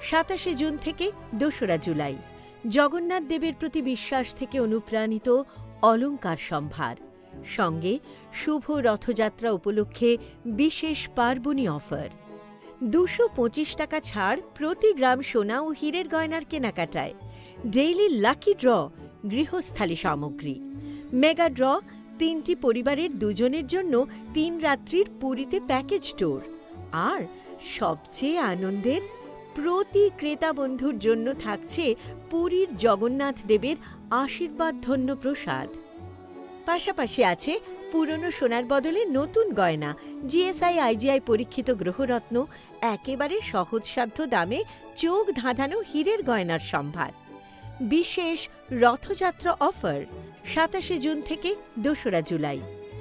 27 জুন থেকে 2রা জুলাই। জগন্নাথ দেবের প্রতি বিশ্বাস থেকে অনুপ্রাণিত অলংকার সম্ভার, সঙ্গে শুভ রথযাত্রা উপলক্ষে বিশেষ পার্বণী অফার। 225 টাকা ছাড় প্রতি গ্রাম সোনা ও হীরের গয়নার কেনাকাটায়। ডেইলি লাকি ড্র গৃহস্থালী সামগ্রী। মেগা ড্র 3টি পরিবারের 2 জনের জন্য 3 রাত্রির পুরীতে প্যাকেজ ট্যুর। আর সবচেয়ে আনন্দের, প্রতি ক্রেতা বন্ধুর জন্য থাকছে পুরীর জগন্নাথ দেবের আশীর্বাদ ধন্য প্রসাদ। পাশাপাশি আছে পুরনো সোনার বদলে নতুন গয়না, জিএসআই আইজিআই পরীক্ষিত গ্রহরত্ন, একেবারে সহজসাধ্য দামে চোখ ধাঁধানো হীরের গয়নার সম্ভার। বিশেষ রথযাত্রা অফার 27 জুন থেকে 2রা জুলাই।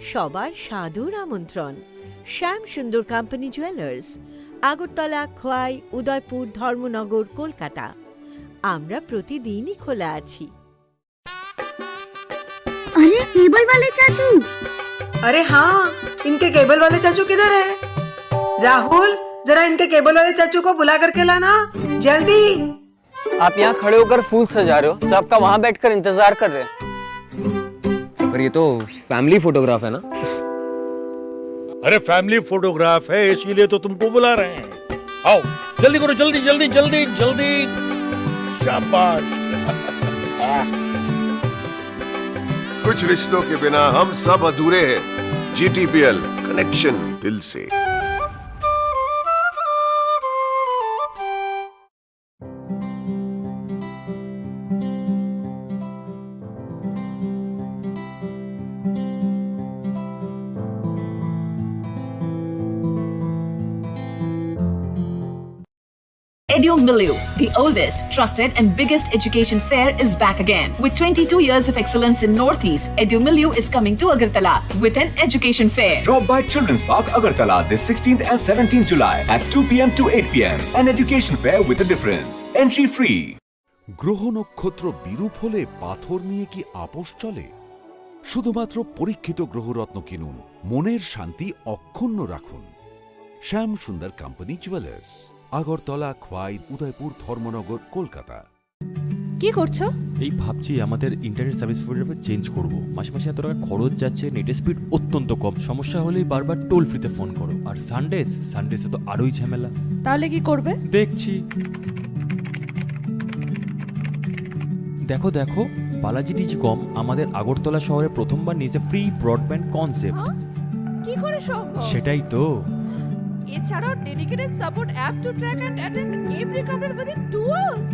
সবার সাদর আমন্ত্রণ। শ্যাম সুন্দর কোম্পানি জুয়েলার্স, আগরতলা, খোয়াই, উদয়পুর, ধর্মনগর, কলকাতা। আমরা প্রতিদিনই খোলা আছি। अरे केबल वाले चाचू। अरे हाँ, इनके केबल वाले चाचू किधर है? राहुल, जरा इनके केबल वाले चाचू को बुला करके लाना, जल्दी। आप यहाँ खड़े होकर फूल सजा रहे हो, सबका वहाँ बैठकर इंतजार कर रहे हैं। पर ये तो फैमिली फोटोग्राफ है ना? अरे फैमिली फोटोग्राफ है, इसीलिए तो तुमको बुला रहे हैं। आओ जल्दी करो, जल्दी जल्दी जल्दी जल्दी। शाबाश। कुछ रिश्तों के बिना हम सब अधूरे हैं। GTPL, कनेक्शन दिल से। EduMilieu, the oldest, trusted and biggest education fair is back again. With 22 years of excellence in Northeast, EduMilieu is coming to Agartala with an education fair. Drop by Children's Park, Agartala this 16th and 17th July at 2 p.m. to 8 p.m. An education fair with a difference. Entry free. গ্রহ নক্ষত্র বিরূপ হলে পাথর নিয়ে কি আপোষ চলে? শুধুমাত্র পরীক্ষিত গ্রহরত্ন কিনুন, মনের শান্তি অক্ষুণ্ণ রাখুন। Shyam Sundar company jewellers, Agartala, Khowai, Udaipur, Dharmanagar, Kolkata. কি করছো? এই ভাবছি আমাদের ইন্টারনেট সার্ভিস প্রোভাইডার চেঞ্জ করব। মাসে মাসে এত টাকা খরচ যাচ্ছে, নেটের স্পিড অত্যন্ত কম, সমস্যা হলেই বারবার টোল ফ্রিতে ফোন করো। আর সানডেসে তো আরোই ঝামেলা। তাহলে কি করবে? দেখছি। দেখো বালাজি ডিজিকম আমাদের আগরতলা শহরে প্রথমবার নিয়েছে ফ্রি ব্রডব্যান্ড কনসেপ্ট। কি করে সম্ভব? সেটাই তো। এছাড়াও dedicated support app to track and attend every complaint within 2 hours.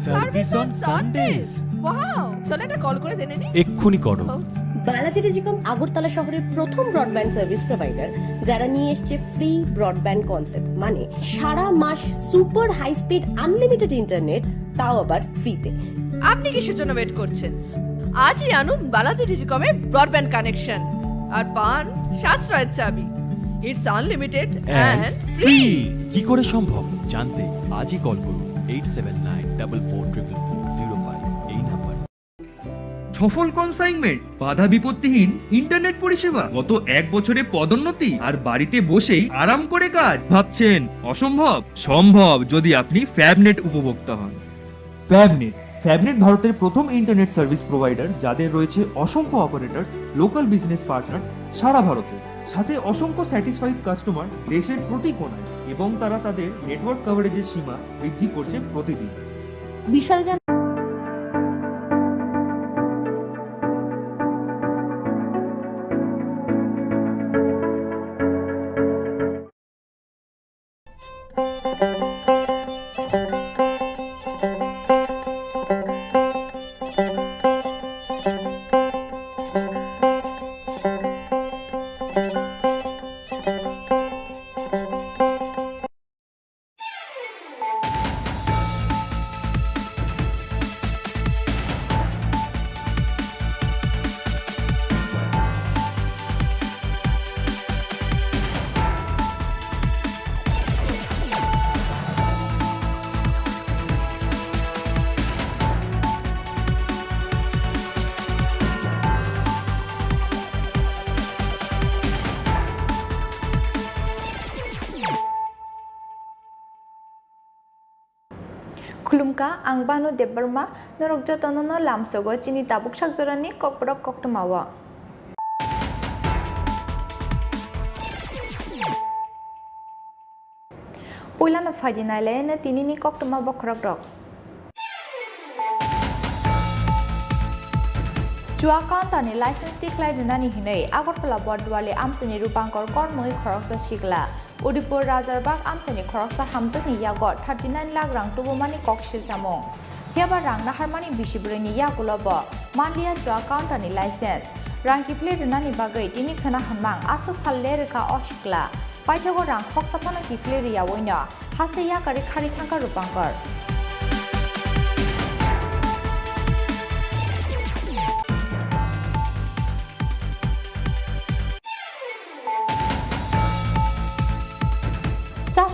Service on Sundays. Wow, চলো একটা কল করে জেনে নিই। এক্ষুনি করো। বালাজি ডিজিকম আগরতলা শহরের প্রথম ব্রডব্যান্ড সার্ভিস প্রোভাইডার, যারা নিয়ে এসেছে ফ্রি ব্রডব্যান্ড কনসেপ্ট, মানে সারা মাস super high speed unlimited internet, তাও আবার ফ্রিতে। আপনি কিসের জন্য ওয়েট করছেন? আজই আনুন বালাজি ডিজিকমের ব্রডব্যান্ড কানেকশন আর পান সাশ্রয়ের চাবি। It's unlimited and free. কি করে সম্ভব জানতে আজই কল করুন 8794440405 এই নাম্বার। সফল কনসাইনমেন্ট, বাধা বিপত্তিহীন ইন্টারনেট পরিষেবা, গত 1 বছরে পদোন্নতি, আর বাড়িতে বসেই আরাম করে কাজ। ভাবছেন অসম্ভব? সম্ভব যদি আপনি ফ্যাবনেট উপভোক্তা হন। ফ্যাবনেট ভারতের প্রথম ইন্টারনেট সার্ভিস প্রোভাইডার, যাদের রয়েছে অসংখ্য অপারেটর, লোকাল বিজনেস পার্টনার্স সারা ভারতে, সাথে অসংখ্য স্যাটিসফাইড কাস্টমার দেশের প্রতি কোণায়, এবং তারা তাদের নেটওয়ার্ক কভারেজের সীমা বৃদ্ধি করছে প্রতিদিন। বিশাল Khulumka ang banu debarma norok jotono no lamsogo chini tabuk sakjorani kokprok koktomawa. Poilano fadinale na tinini koktoma bokrok rok. Chua kantani license declare dunani hinai Agartala Bordwale amsani Rupankor kormoi khoroksa shikla Udipur Razarbag amsani khoroksa hamjakni yagot 39 lakh rang tubumani kokshil jamong Hiaba rang na harmani bishibreni yagulobo manlia chua kantani license rang kiple dunani bagai tini khana hamang asak salle reka oshikla paithago rang khoksapana kifle riya woina haste yakari khari thangka Rupankor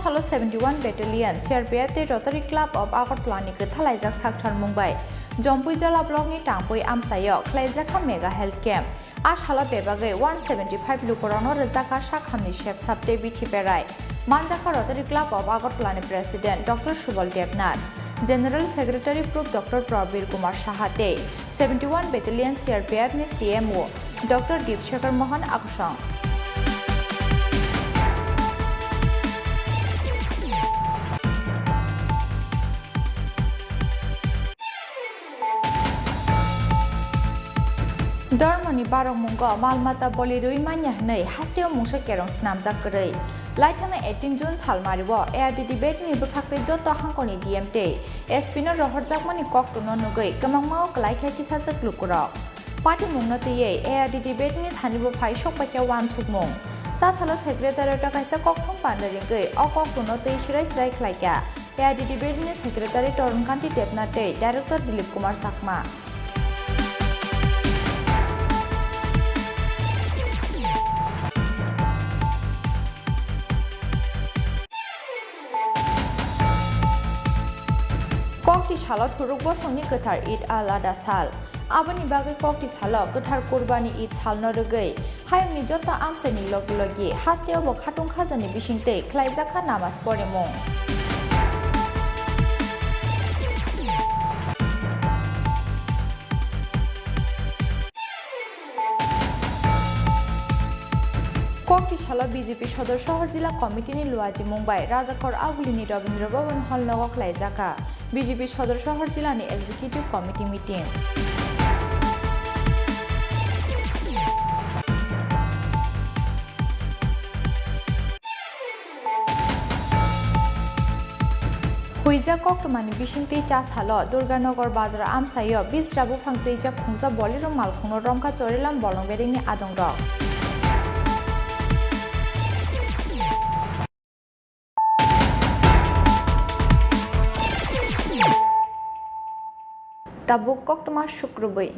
Salo 71 Battalion CRPF the Rotary Club of Agartala ni Kthalaijak Sakthar Mumbai Jompui Jala Block ni Tangpui Amsayo Khlaijaka Mega Health Camp Ashala Bebagai 175 Lukorano Rajaka Shakhamni Chef Sabte Bithi Perai Manjaka Rotary Club of Agartala ni President Dr. Shubal Devnath General Secretary Prof Dr. Prabir Kumar Shahate 71 Battalion CRPF ni CMO Dr. Deepshekar Mohan Akusang Dormani Barongmungo Malmata Bolirui Manya Nei Hasteo Mungsha Kerong Snamjak Grei Laithana 18 June Salmaribo ARD debate ni Bukakte Joto Hankoni DMT Espino Rohorjakmani Koktono Nugui Kamangmao Klaikha Kisasa Klukura Party Mungnati ARD debate ni Thanibo Phai Shokpakya Wan Sukmung Sasala Secretary Takaisa Kokthong Pandaringai Okoktono Tei Shirai Srai Klaika AIDDB secretary Tarunkanti देबनाथै director Dilip Kumar Chakma Kokti salo thuruk bosongni gothar Eid al-Adha sal. Aboni bagai kokti salo gothar kurbani Eid sal no rogei. Hayongni jota amsani logi hasteo bo khatung khajani bisingte khlaijaka namaz poremung. Kokti shala BJP Sodor Shahar Jila Committee ni Luaji Mumbai Rajakor Agulini Rabindra Bhavan Hall Nogo Khlaijaka BJP Sodor Shahar Jila ni Executive Committee meeting Huija Koktomani Bishingte Chas Halo Durganagar Bazar Amsayo Bisrabu Phangteja Khungsa Boliro Malkhungno Romka Chorelam Bolong Bedingni Adongrok Tabuk Koktoma Shukrubai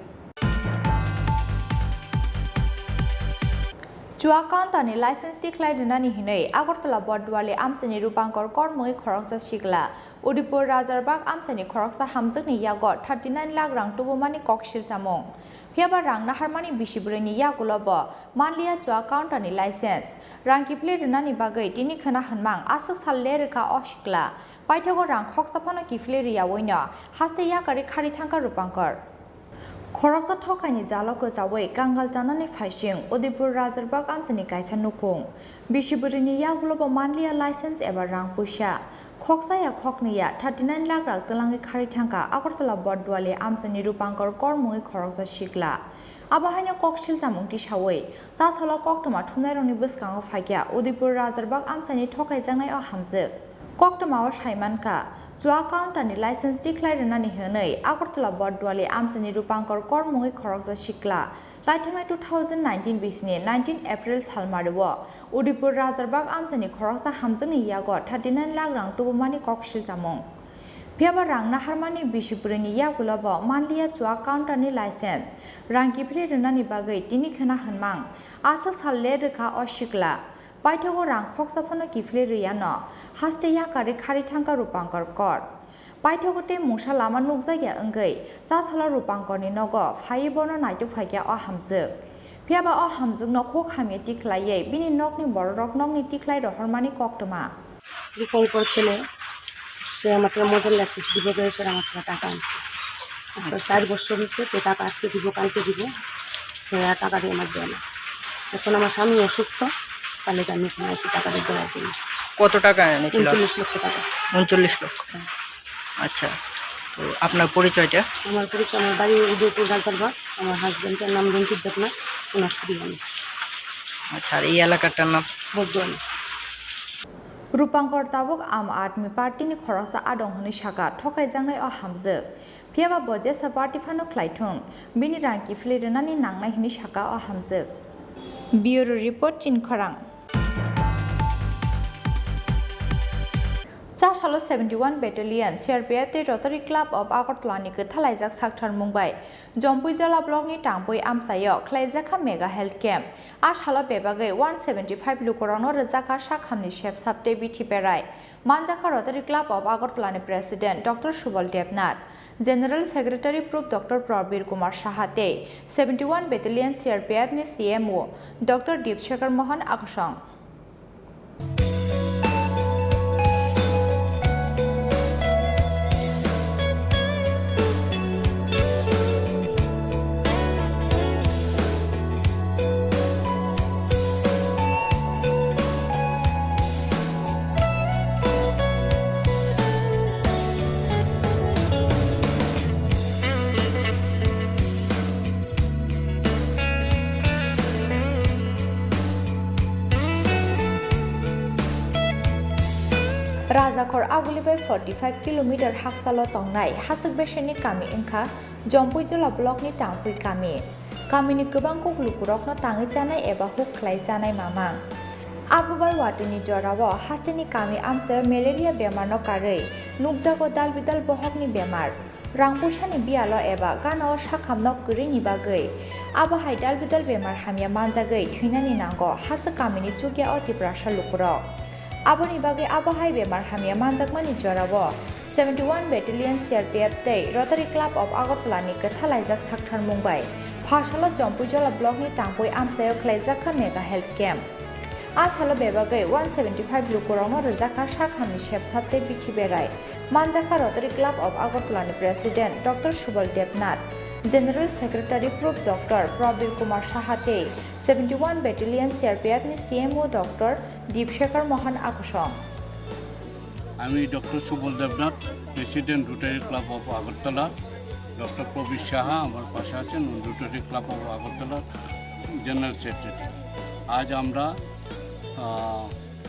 Chuakan tani license declare nani hinai Agartala Bodwale Amsani Rupankor Kormoi Khoroksa Shigla Udipur Razarbag Amsani Khoroksa Hamzakni Yagot 39 lakh rang tubumani kokshil chamong Piaba rang naharmani bishibrani yakulabo Manlia Chuakan tani license Rankiple nani bagai tini khana hanmang asak salle reka oshikla Paithago rang khoksapano kifle riyawoina haste yakari khari thangka Rupankor Khoroksa thokani jaloko jawai kangal janani phaising Udipur Razarbag amsani kaisa nukung Bishiburini yagulobo manlia license eba rang pusha Khoksa ya khokniya 39 lakh rak talangi khari thangka Agartala Bodwale amsani Rupankor kormui khoroksa shikla Abahanya kokshil jamung ti shawai ja sala koktoma thumnai roni buskango phagya Udipur Razarbag amsani thokai jangnai o hamjuk Koktamawa Shaimanka, Chuakan tani license declare nani henei, Agartala Bodwale Amsani Rupankor Kormui Khoroksa Shikla, Laithamai 2019 Bisni 19 April Salmariwa, Udipur Razarbag Amsani Khoroksa Hamzani Yagot 39 lakh rang tubumani kokshil jamong. Piaba rang naharmani Bishipurani Yagulabo, Manlia Chuakan tani license, Rankipre nani bagai tini khana hanmang, Asa Salle Reka o Shikla. Paithago rang khoksapano kifle riyano haste yakari khari thangka Rupankor kor Paithago te musa lama nukjagya engei ja sala Rupankor ni nogo phaibono naitu phagya o hamjuk Piaba o hamjuk no khok hamye tiklaiye bini nokni borok nokni tiklai rohormani koktoma Rupankor ছেলে সে আমাকে model licence দিব বলে সে আমার টাকা আনছে 4 বছর হয়েছে তো টাকা আজকে দিব কালকে দিব সে টাকা দিয়ে আমার দেয় না এখন আমার স্বামী অসুস্থ কালে আমি টাকা দিতে পারি কত টাকা এনেছিল 39 লক্ষ টাকা 39 লক্ষ আচ্ছা তো আপনার পরিচয়টা আমার পরিচয় আমার বাড়ি উদয়পুর রাজারবাগ আমার হাজবেন্ডের নাম রঞ্জিত দেবনাথ ওনার স্ত্রী আমি আচ্ছা আর এই এলাকাটার নাম বদুয়ানি Rupankor tabuk Am Admi Party ni Khoroksa adonghani shaka thokai jangnai o hamjuk Piaba boje sa party phano khlaithung bini rangki flirenani nangnai hini shaka o hamjuk Bureau Report Chini Khorang Sashalo 71 Battalion CRPF the Rotary Club of Agartala ni Kthalaijak Sakthar Mumbai Jompui Jala Block ni Tangpui Amsayo Khlaijaka Mega Health Camp Ashalo Bebagai 175 Lukorano Rajaka Shakhamni Chef Sapte Bithi Perai Manjaka Rotary Club of Agartala ni President Dr. Shubal Debnath General Secretary Prof Dr. Prabir Kumar Shahate 71 Battalion CRPF ni CMO Dr. Deepshekar Mohan Akshong Rajakor Agulibai 45 km Haksalo Tongnai Hasuk Besheni Kami Inka Jompui Jola Block ni Tangpui Kami Kami ni Kubang Kuk Lukurok no Tangi Janai Eba Huk Klai Janai Mamang Abubai watini jorawo hasini kami amse malaria bemar no karei nukjago dalbidal bohokni bemar rangpushani bialo eba gano sakhamno grini bagai abahai dalbidal bemar hamya manjagai thuinani nango hasa kamini chugya oti prasha lukro aboni bagai abahai bemar hamya manjakmani jorawo 71 battalion CRPF tei Rotary Club of Agartala ni kathalaijak sakthar mumbai phasalo jompujala block ni tangpoi amsayo khlaijak mega health camp Asalo bebagai 175 lukurongno rejaka sakhamni shepsapte bithi berai Manjaka Rotary Club of Agartala ni President Dr. Subal Devnath General Secretary Prof Dr. Prabir Kumar Sahate 71 Battalion CRPF ni CMO Dr. Deepshekar Mohan Akushong আমি doctor Subal Debnath president rotary club of Agartala doctor Prabir Saha আমার পাশে আছেন rotary club of Agartala general secretary আজ আমরা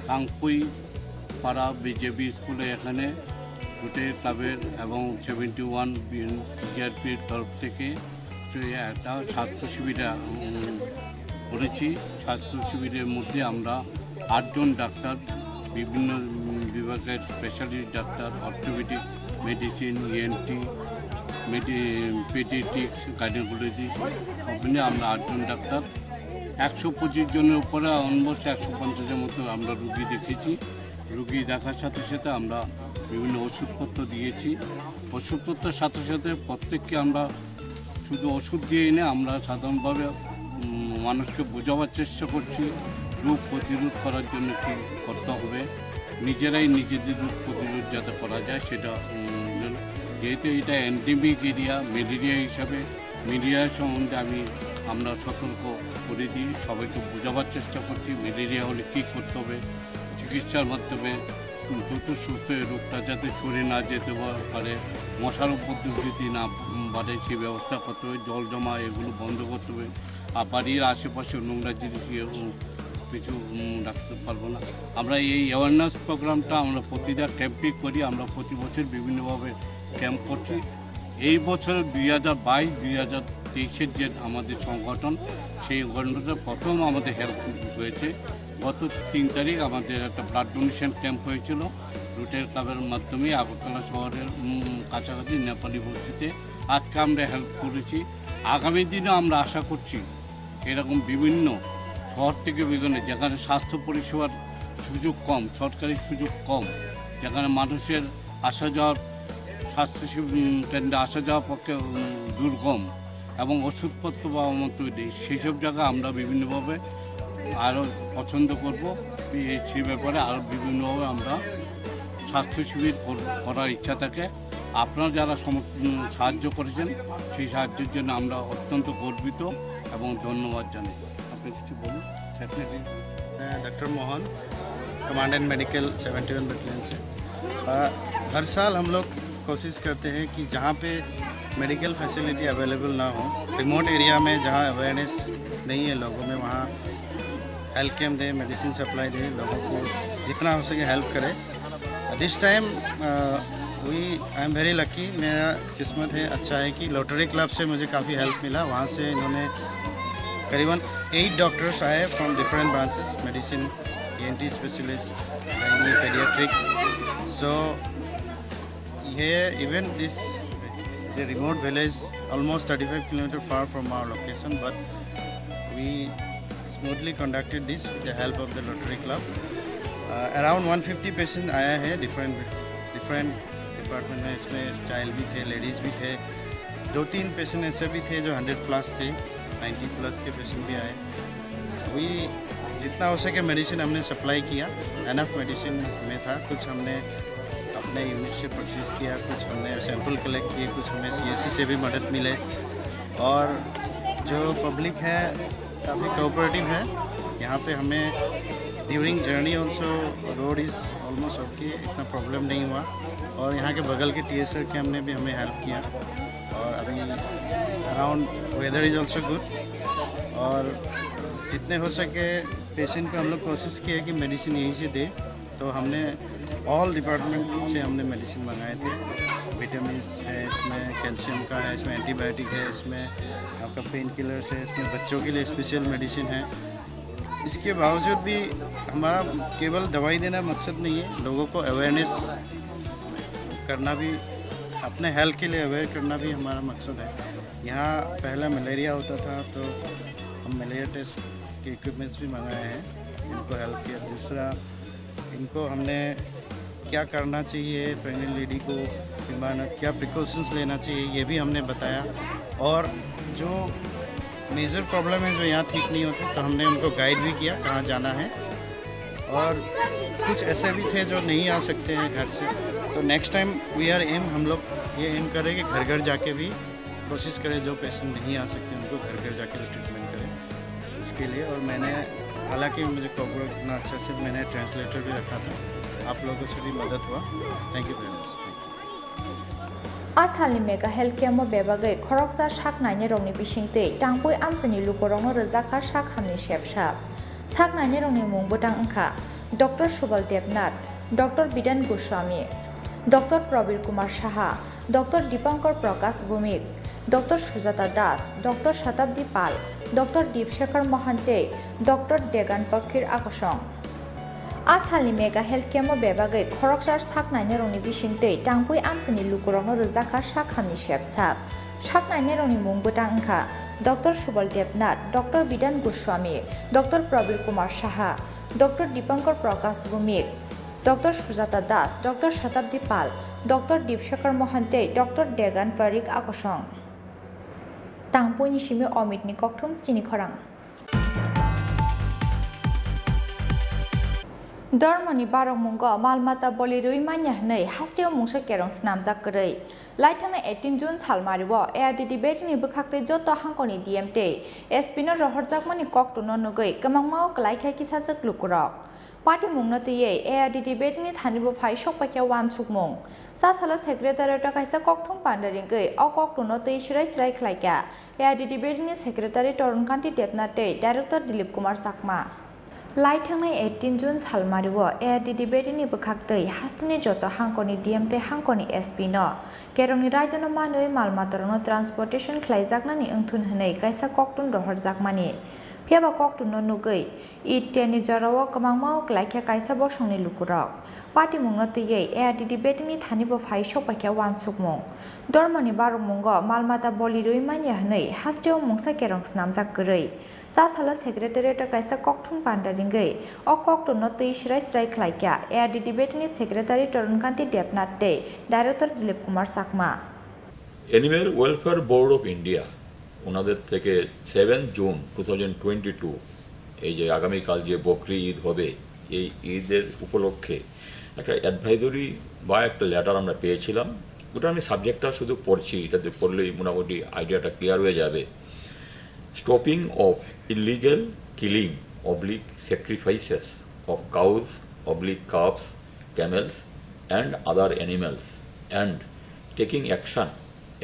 কাংপুই পাড়া BJP স্কুলে এখানে rotary ক্লাবের এবং 71 বিআরপির তরফ থেকে একটা স্বাস্থ্য শিবির করেছি স্বাস্থ্য শিবিরের মধ্যে আমরা 8 জন ডাক্তার বিভিন্ন বিভাগের specialist doctor orthopaedics medicine ENT paediatrics gynaecologist সব মিলে আমরা 8 জন ডাক্তার 125 জনের উপরে অলমোস্ট 150-এর মতো আমরা রুগী দেখেছি রুগী দেখার সাথে সাথে আমরা বিভিন্ন ওষুধপত্র দিয়েছি ওষুধপত্রের সাথে সাথে প্রত্যেককে আমরা শুধু ওষুধ দিয়ে এনে আমরা সাধারণভাবে মানুষকে বোঝাবার চেষ্টা করছি রোগ প্রতিরোধ করার জন্য কী করতে হবে নিজেরাই নিজেদের রোগ প্রতিরোধ যাতে করা যায় সেটা যেহেতু এটা এন্ডেমিক এরিয়া ম্যালেরিয়া হিসাবে ম্যালেরিয়া সম্বন্ধে আমরা সতর্ক করে দিই সবাইকে বোঝাবার চেষ্টা করছি ম্যালেরিয়া হলে কী করতে হবে চিকিৎসার মাধ্যমে দ্রুত সুস্থ হয়ে রোগটা যাতে ছড়িয়ে না যেতে পারে মশার উপদ্রব যদি না বাড়ে সেই ব্যবস্থা করতে হবে জল জমা এগুলো বন্ধ করতে হবে আর বাড়ির আশেপাশে নোংরা জিনিস কিছু রাখতে পারবো না আমরা এই অ্যাওয়ারনেস প্রোগ্রামটা আমরা প্রতিটা ক্যাম্পে করি আমরা প্রতি বছর বিভিন্নভাবে ক্যাম্প করছি এই বছর 2022-2023-এর যে আমাদের সংগঠন সেই সংগঠনটা প্রথম আমাদের হেল্প হয়েছে গত 3 তারিখ আমাদের একটা ব্লাড ডোনেশন ক্যাম্প হয়েছিল রোটারি ক্লাবের মাধ্যমে আগরতলা শহরের কাছাকাছি নেপালি বস্তিতে আজকে আমরা হেল্প করেছি আগামী দিনে আমরা আশা করছি এরকম বিভিন্ন শহর থেকে বিভিন্ন যেখানে স্বাস্থ্য পরিষেবার সুযোগ কম সরকারি সুযোগ কম যেখানে মানুষের আসা যাওয়ার স্বাস্থ্য কেন্দ্রে আসা যাওয়ার পক্ষে দুর্গম এবং ওষুধপত্র পাওয়া মতো নেই সেই সব জায়গা আমরা বিভিন্নভাবে আরও পছন্দ করব সেই ব্যাপারে আরও বিভিন্নভাবে আমরা স্বাস্থ্য শিবির করার ইচ্ছা থাকে আপনারা যারা সাহায্য করেছেন সেই সাহায্যের জন্য আমরা অত্যন্ত গর্বিত এবং ধন্যবাদ জানাই আপনি কিছু বলুন secretary doctor Mohan commandant medical 71 battalion से हर साल हम लोग कोशिश करते हैं कि जहाँ पे मेडिकल फैसिलिटी अवेलेबल ना हो रिमोट एरिया में जहाँ अवेयरनेस नहीं है लोगों में वहाँ हेल्थ कैम्प दें मेडिसिन सप्लाई दें लोगों को जितना हो सके हेल्प करें this time I am very lucky मेरा किस्मत है अच्छा है कि रोटरी क्लब से मुझे काफ़ी हेल्प मिला वहाँ से इन्होंने करीबन 8 डॉक्टर्स आए from different branches medicine ENT specialist paediatric so ये even this is a remote village almost 35 kilometre far from our location but we smoothly conducted this with the help of the rotary club around 150 patient आया है different department में इसमें child भी थे ladies भी थे 2-3 patient ऐसे भी थे जो 100+ थे 90+ के पेशेंट भी आए वही जितना हो सके मेडिसिन हमने सप्लाई किया एनफ मेडिसिन में था कुछ हमने अपने यूनिट से परचेज़ किया कुछ हमने सैंपल कलेक्ट किए कुछ हमें CSC से भी मदद मिले और जो पब्लिक है काफ़ी कोऑपरेटिव है यहाँ पे हमें during journey also road is almost okay इतना प्रॉब्लम नहीं हुआ और यहाँ के बगल के TSR कैम्प ने भी हमें हेल्प किया और अभी around weather is also good और जितने हो सके पेशेंट को हम लोग कोशिश किए कि मेडिसिन यहीं से दे तो हमने ऑल डिपार्टमेंट से हमने मेडिसिन मंगाए थे विटामिन है इसमें कैल्शियम का है इसमें एंटीबायोटिक है इसमें आपका पेन किलर्स है इसमें बच्चों के लिए स्पेशल मेडिसिन है इसके बावजूद भी हमारा केवल दवाई देना मकसद नहीं है, लोगों को अवेयरनेस करना भी, अपने हेल्थ के लिए अवेयर करना भी हमारा मकसद है। यहाँ पहला मलेरिया होता था तो हम मलेरिया टेस्ट के इक्विपमेंट्स भी मंगाए हैं इनको हेल्प किया। दूसरा, इनको हमने क्या करना चाहिए, प्रेग्नेंट लेडी को बीमार क्या प्रिकॉशंस लेना चाहिए ये भी हमने बताया। और जो मेजर प्रॉब्लम है जो यहाँ ठीक नहीं होती तो हमने उनको गाइड भी किया कहाँ जाना है। और कुछ ऐसे भी थे जो नहीं आ सकते हैं घर से, तो नेक्स्ट टाइम हम लोग ये एम करें कि घर घर जाके भी कोशिश करें जो पेशेंट नहीं आ सकते उनको घर घर जाके ट्रीटमेंट करें इसके लिए। और मैंने हालांकि मुझे कोऑपरेट करना अच्छा से, मैंने ट्रांसलेटर भी रखा था, आप लोगों से भी मदद हुआ। Thank you very much. आसालनि मेगा हेल्थ केयर मो बेबागै खरकसा साक नायने रंगनि बिसिंगतै टांगपय आमसनि लुकरंनो रजाखा साक हामनि शेबसाब साक नायने रंगनि मुं बोटां अंखा डॉक्टर सुबल देवनाथ, डॉक्टर बिधान गोस्वामी, डॉक्टर प्रवीर कुमार साहा, डॉक्टर दीपंकर प्रकाश भौमिक, डॉक्टर सुजाता दास, डॉक्टर शताब्दी पाल, डॉक्टर दीपशेखर महंते, डॉक्टर देगान पक्षीर आकर्षण। आसालनि मेगा हेल्थ केयर मो बेबागै खरकसार साक नायने रंगनि बिसिंगतै टांगपय आमसनि लुकरंनो रजाखा साक हामनि शेबसाब साक नायने रंगनि मुं बोटां अंखा डॉक्टर सुबल देवनाथ, डॉक्टर बिधान गोस्वामी, डॉक्टर प्रवीर कुमार साहा, डॉक्टर दीपंकर प्रकाश भौमिक, डॉक्टर सुजाता दास, डॉक्टर शताब्दी पाल, डॉक्टर दीपशेखर महंते, डॉक्टर देगान पक्षीर आकर्षण। टांगपयनि सिमे अमितनि कक्थुम चिनि खरां। धर्मनि बारंमुंग मालमाता बलि रैमान्या हनै हास्टेव मुंसा केरं स्नामजाक गरै लाइथांना 18 जून सालमारिव एआरडीडी बेटिनि बखाक्तै जत हांकनि डीएमटे एसपिनो रहरजाकमानि कक्टुनो नुगै कमांगमाव लाइथाय किसासक लुकुरक पार्टी मुंगनतयै एआरडीडी बेटिनि थानिबो फाइ सकपाख्या वानसुकमुं सा साला सेक्रेटारिएट काइसा कक्टुम पान्डारिंगै अ कक्टुनो तै श्राय श्राय खलाइका एआरडीडी बेटिनि सेक्रेटारि तरुणकान्ति देबनाथै डाइरेक्टर दिलीप कुमार चाकमा लाइथांनाय 18 जून सालमारिव एआरडीडी बेटिनि बखाक्तै हास्टनि जत हांकनि डीएमटे हांकनि एसपि न केरंनि रायदनो मानै मालमातारनो ट्रान्सपोर्टेशन खलाइजाकनानि ओंथुन हनै काइसा कक्टुन रहरजाकमानि फेबा कक्टुनो नुगै इटेनि जराव कमांगमाव लाइख्या काइसा बसंनि लुकुरक पार्टी मुंगनतयै एआरडीडी बेटिनि थानिबो फाइ सकपाख्या वानसुकमुं धर्मनि बारंमुंग मालमाता बलि रैमान्या हनै हास्टेव मुंसा केरं स्नामजाक गरै सा साला सेक्रेटारिएट काइसा कक्टुन पान्डारिंगै अ कक्टुनो तै श्राय श्राय खलाइका एआरडीडी बेटिनि सेक्रेटारि तरुणकान्ति देबनाथ दै director Dilip Kumar Chakma. Animal welfare board of India ওনাদের থেকে 7 জুন 2022 এই যে আগামীকাল যে বকরি ঈদ হবে এই ঈদের উপলক্ষে একটা অ্যাডভাইজরি বা একটা লেটার আমরা পেয়েছিলাম। ওটা আমি সাবজেক্টটা শুধু পড়ছি, এটাতে পড়লেই মোটামুটি আইডিয়াটা ক্লিয়ার হয়ে যাবে। Stopping of illegal killing oblique sacrifices of cows oblique calves, camels and other animals and taking action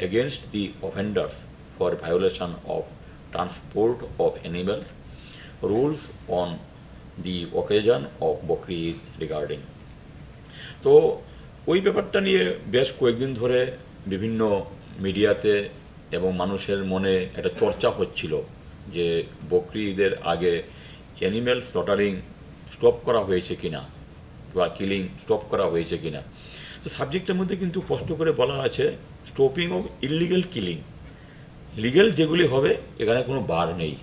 against the offenders for violation of transport of animals, rules on the occasion of Bakri Eid regarding. তো ওই ব্যাপারটা নিয়ে বেশ কয়েকদিন ধরে বিভিন্ন মিডিয়াতে এবং মানুষের মনে একটা চর্চা হচ্ছিল যে বকরি ঈদের আগে অ্যানিম্যাল স্লটারিং স্টপ করা হয়েছে কিনা বা কিলিং স্টপ করা হয়েছে কিনা। তো সাবজেক্টের মধ্যে কিন্তু স্পষ্ট করে বলা আছে stopping of illegal killing. Legal যেগুলি হবে এখানে কোনো বার নেই।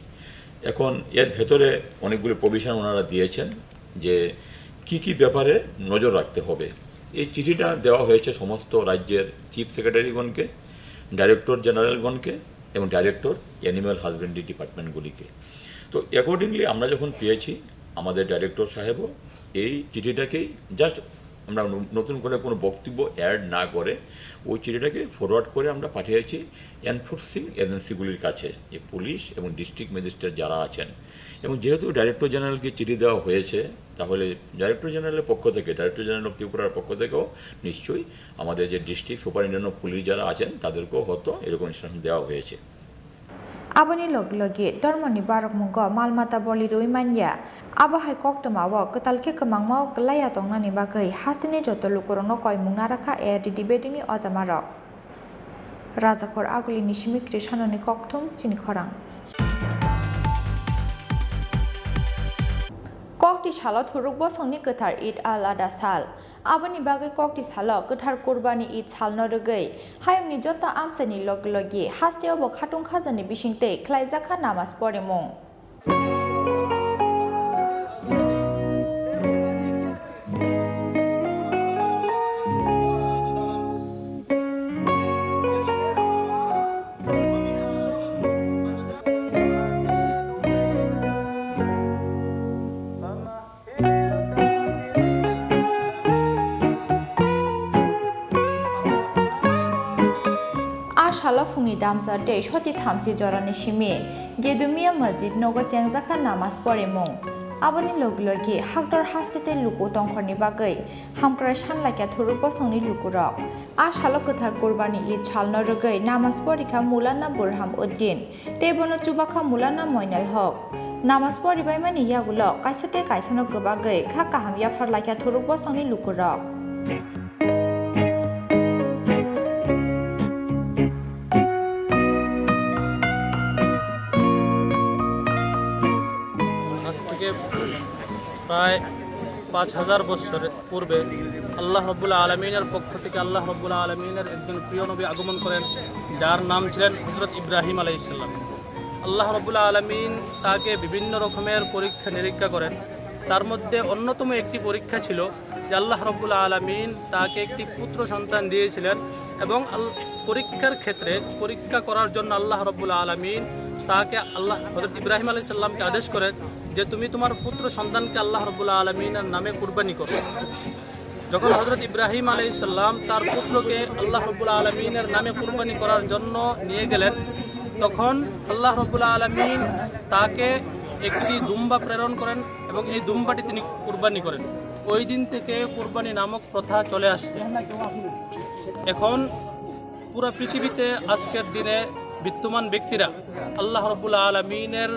এখন এর ভেতরে অনেকগুলি প্রভিশন ওনারা দিয়েছেন যে কি কি ব্যাপারে নজর রাখতে হবে। এই চিঠিটা দেওয়া হয়েছে সমস্ত রাজ্যের চিফ সেক্রেটারিগণকে, ডাইরেক্টর জেনারেলগণকে এবং ডাইরেক্টর অ্যানিম্যাল হাজবেন্ডারি ডিপার্টমেন্টগুলিকে। তো অ্যাকর্ডিংলি আমরা যখন পেয়েছি আমাদের ডাইরেক্টর সাহেবও এই চিঠিটাকেই জাস্ট আমরা নতুন করে কোনো বক্তব্য অ্যাড না করে ওই চিঠিটাকে ফরওয়ার্ড করে আমরা পাঠিয়েছি এনফোর্সিং এজেন্সিগুলির কাছে, যে পুলিশ এবং ডিস্ট্রিক্ট ম্যাজিস্ট্রেট যারা আছেন। এবং যেহেতু ডাইরেক্টর জেনারেলকে চিঠি দেওয়া হয়েছে তাহলে ডাইরেক্টর জেনারেলের পক্ষ থেকে, ডাইরেক্টর জেনারেল অফ ত্রিপুরার পক্ষ থেকেও নিশ্চয়ই আমাদের যে ডিস্ট্রিক্ট সুপারিনটেন্ডেন্ট অফ পুলিশ যারা আছেন তাদেরকেও হয়তো এরকম ইনস্ট্রাকশন দেওয়া হয়েছে। Aboni log-logi dormoni barokmungo malmata boli rui-manya abahai koktamawo ketalke kemangmao kelaya tongnani bagai hastini joto lukurono koimung naraka ARDD bedini ojamarok Rajakor aguli nishimi krishanoni koktum Chini Khorang Kokti Salo Turukbo Songni Katar Eid al-Adha Sal. Abani Bagai Kokti Salo Katar Kurbani Eid Sal Norugay. Hayungni Jota Amsani Loglogi Hasteo Bokhatung Khazani Bishinte Klaizaka Namas Porimong. Shala Fungni Damsar Day Shoti Tamsi Jorani Shimi, Gedumia Majid Nogo Chengzaka Namas Porimong. Abani Loglogi, Hakdor Hastete Luku Tongkorni Bagai, Hamkrashan like a Turupo Songni Lukurok. Ashala Kutar Kurbani Eid Chalno Rugay, Namas Porika Mulana Burham Uddin, Tebono Chubaka Mulana Moinel Hawk. Namas Pori by many Yagulok, Kaisate Kaisano Gubagay, Kakaham Yafar like a Turupo Songni Lukurok. প্রায় 5000 বছর পূর্বে আল্লাহ রাব্বুল আলামিনের পক্ষ থেকে আল্লাহ রাব্বুল আলামিনের একজন প্রিয় নবী আগমন করেন যার নাম ছিলেন হযরত ইব্রাহিম আলাইহিস সালাম। আল্লাহ রাব্বুল আলামিন তাকে বিভিন্ন রকমের পরীক্ষা নিরীক্ষা করেন। তার মধ্যে অন্যতম একটি পরীক্ষা ছিল যে আল্লাহ রাব্বুল আলামিন তাকে একটি পুত্র সন্তান দিয়েছিলেন এবং পরীক্ষার ক্ষেত্রে পরীক্ষা করার জন্য আল্লাহ রাব্বুল আলামিন তাকে হযরত ইব্রাহিম আলাইহিস সালামকে আদেশ করেন যে তুমি তোমার পুত্র সন্তানকে আল্লাহ রাব্বুল আলামিনের নামে কুরবানি করো। যখন হযরত ইব্রাহিম আলাইহিস সালাম তার পুত্রকে আল্লাহ রাব্বুল আলামিনের নামে কুরবানি করার জন্য নিয়ে গেলেন, তখন আল্লাহ রাব্বুল আলামিন তাকে একটি দুম্বা প্রেরণ করেন এবং এই দুম্বাটি তিনি কুরবানি করেন। ওই দিন থেকে কুরবানি নামক প্রথা চলে আসছে। এখন পুরো পৃথিবীতে আজকের দিনে বিদ্যমান ব্যক্তিরা আল্লাহ রাব্বুল আলামিনের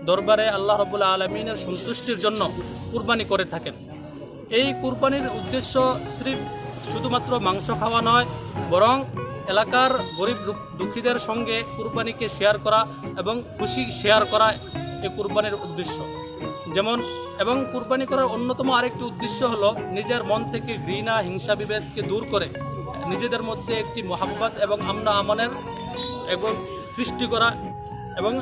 দরবারে আল্লাহ রাব্বুল আলামিনের সন্তুষ্টির জন্য কুরবানি করে থাকেন। এই কুরবানির উদ্দেশ্য শুধুমাত্র মাংস খাওয়া নয়, বরং এলাকার গরিব দুঃখীদের সঙ্গে কুরবানিকে শেয়ার করা এবং খুশি শেয়ার করা এই কুরবানির উদ্দেশ্য। এবং কুরবানি করার অন্যতম আরেকটি উদ্দেশ্য হলো নিজের মন থেকে ঘৃণা হিংসা বিভেদকে দূর করে নিজেদের মধ্যে একটি মহাব্বত এবং আমনা আমানের এবং সৃষ্টি করা এবং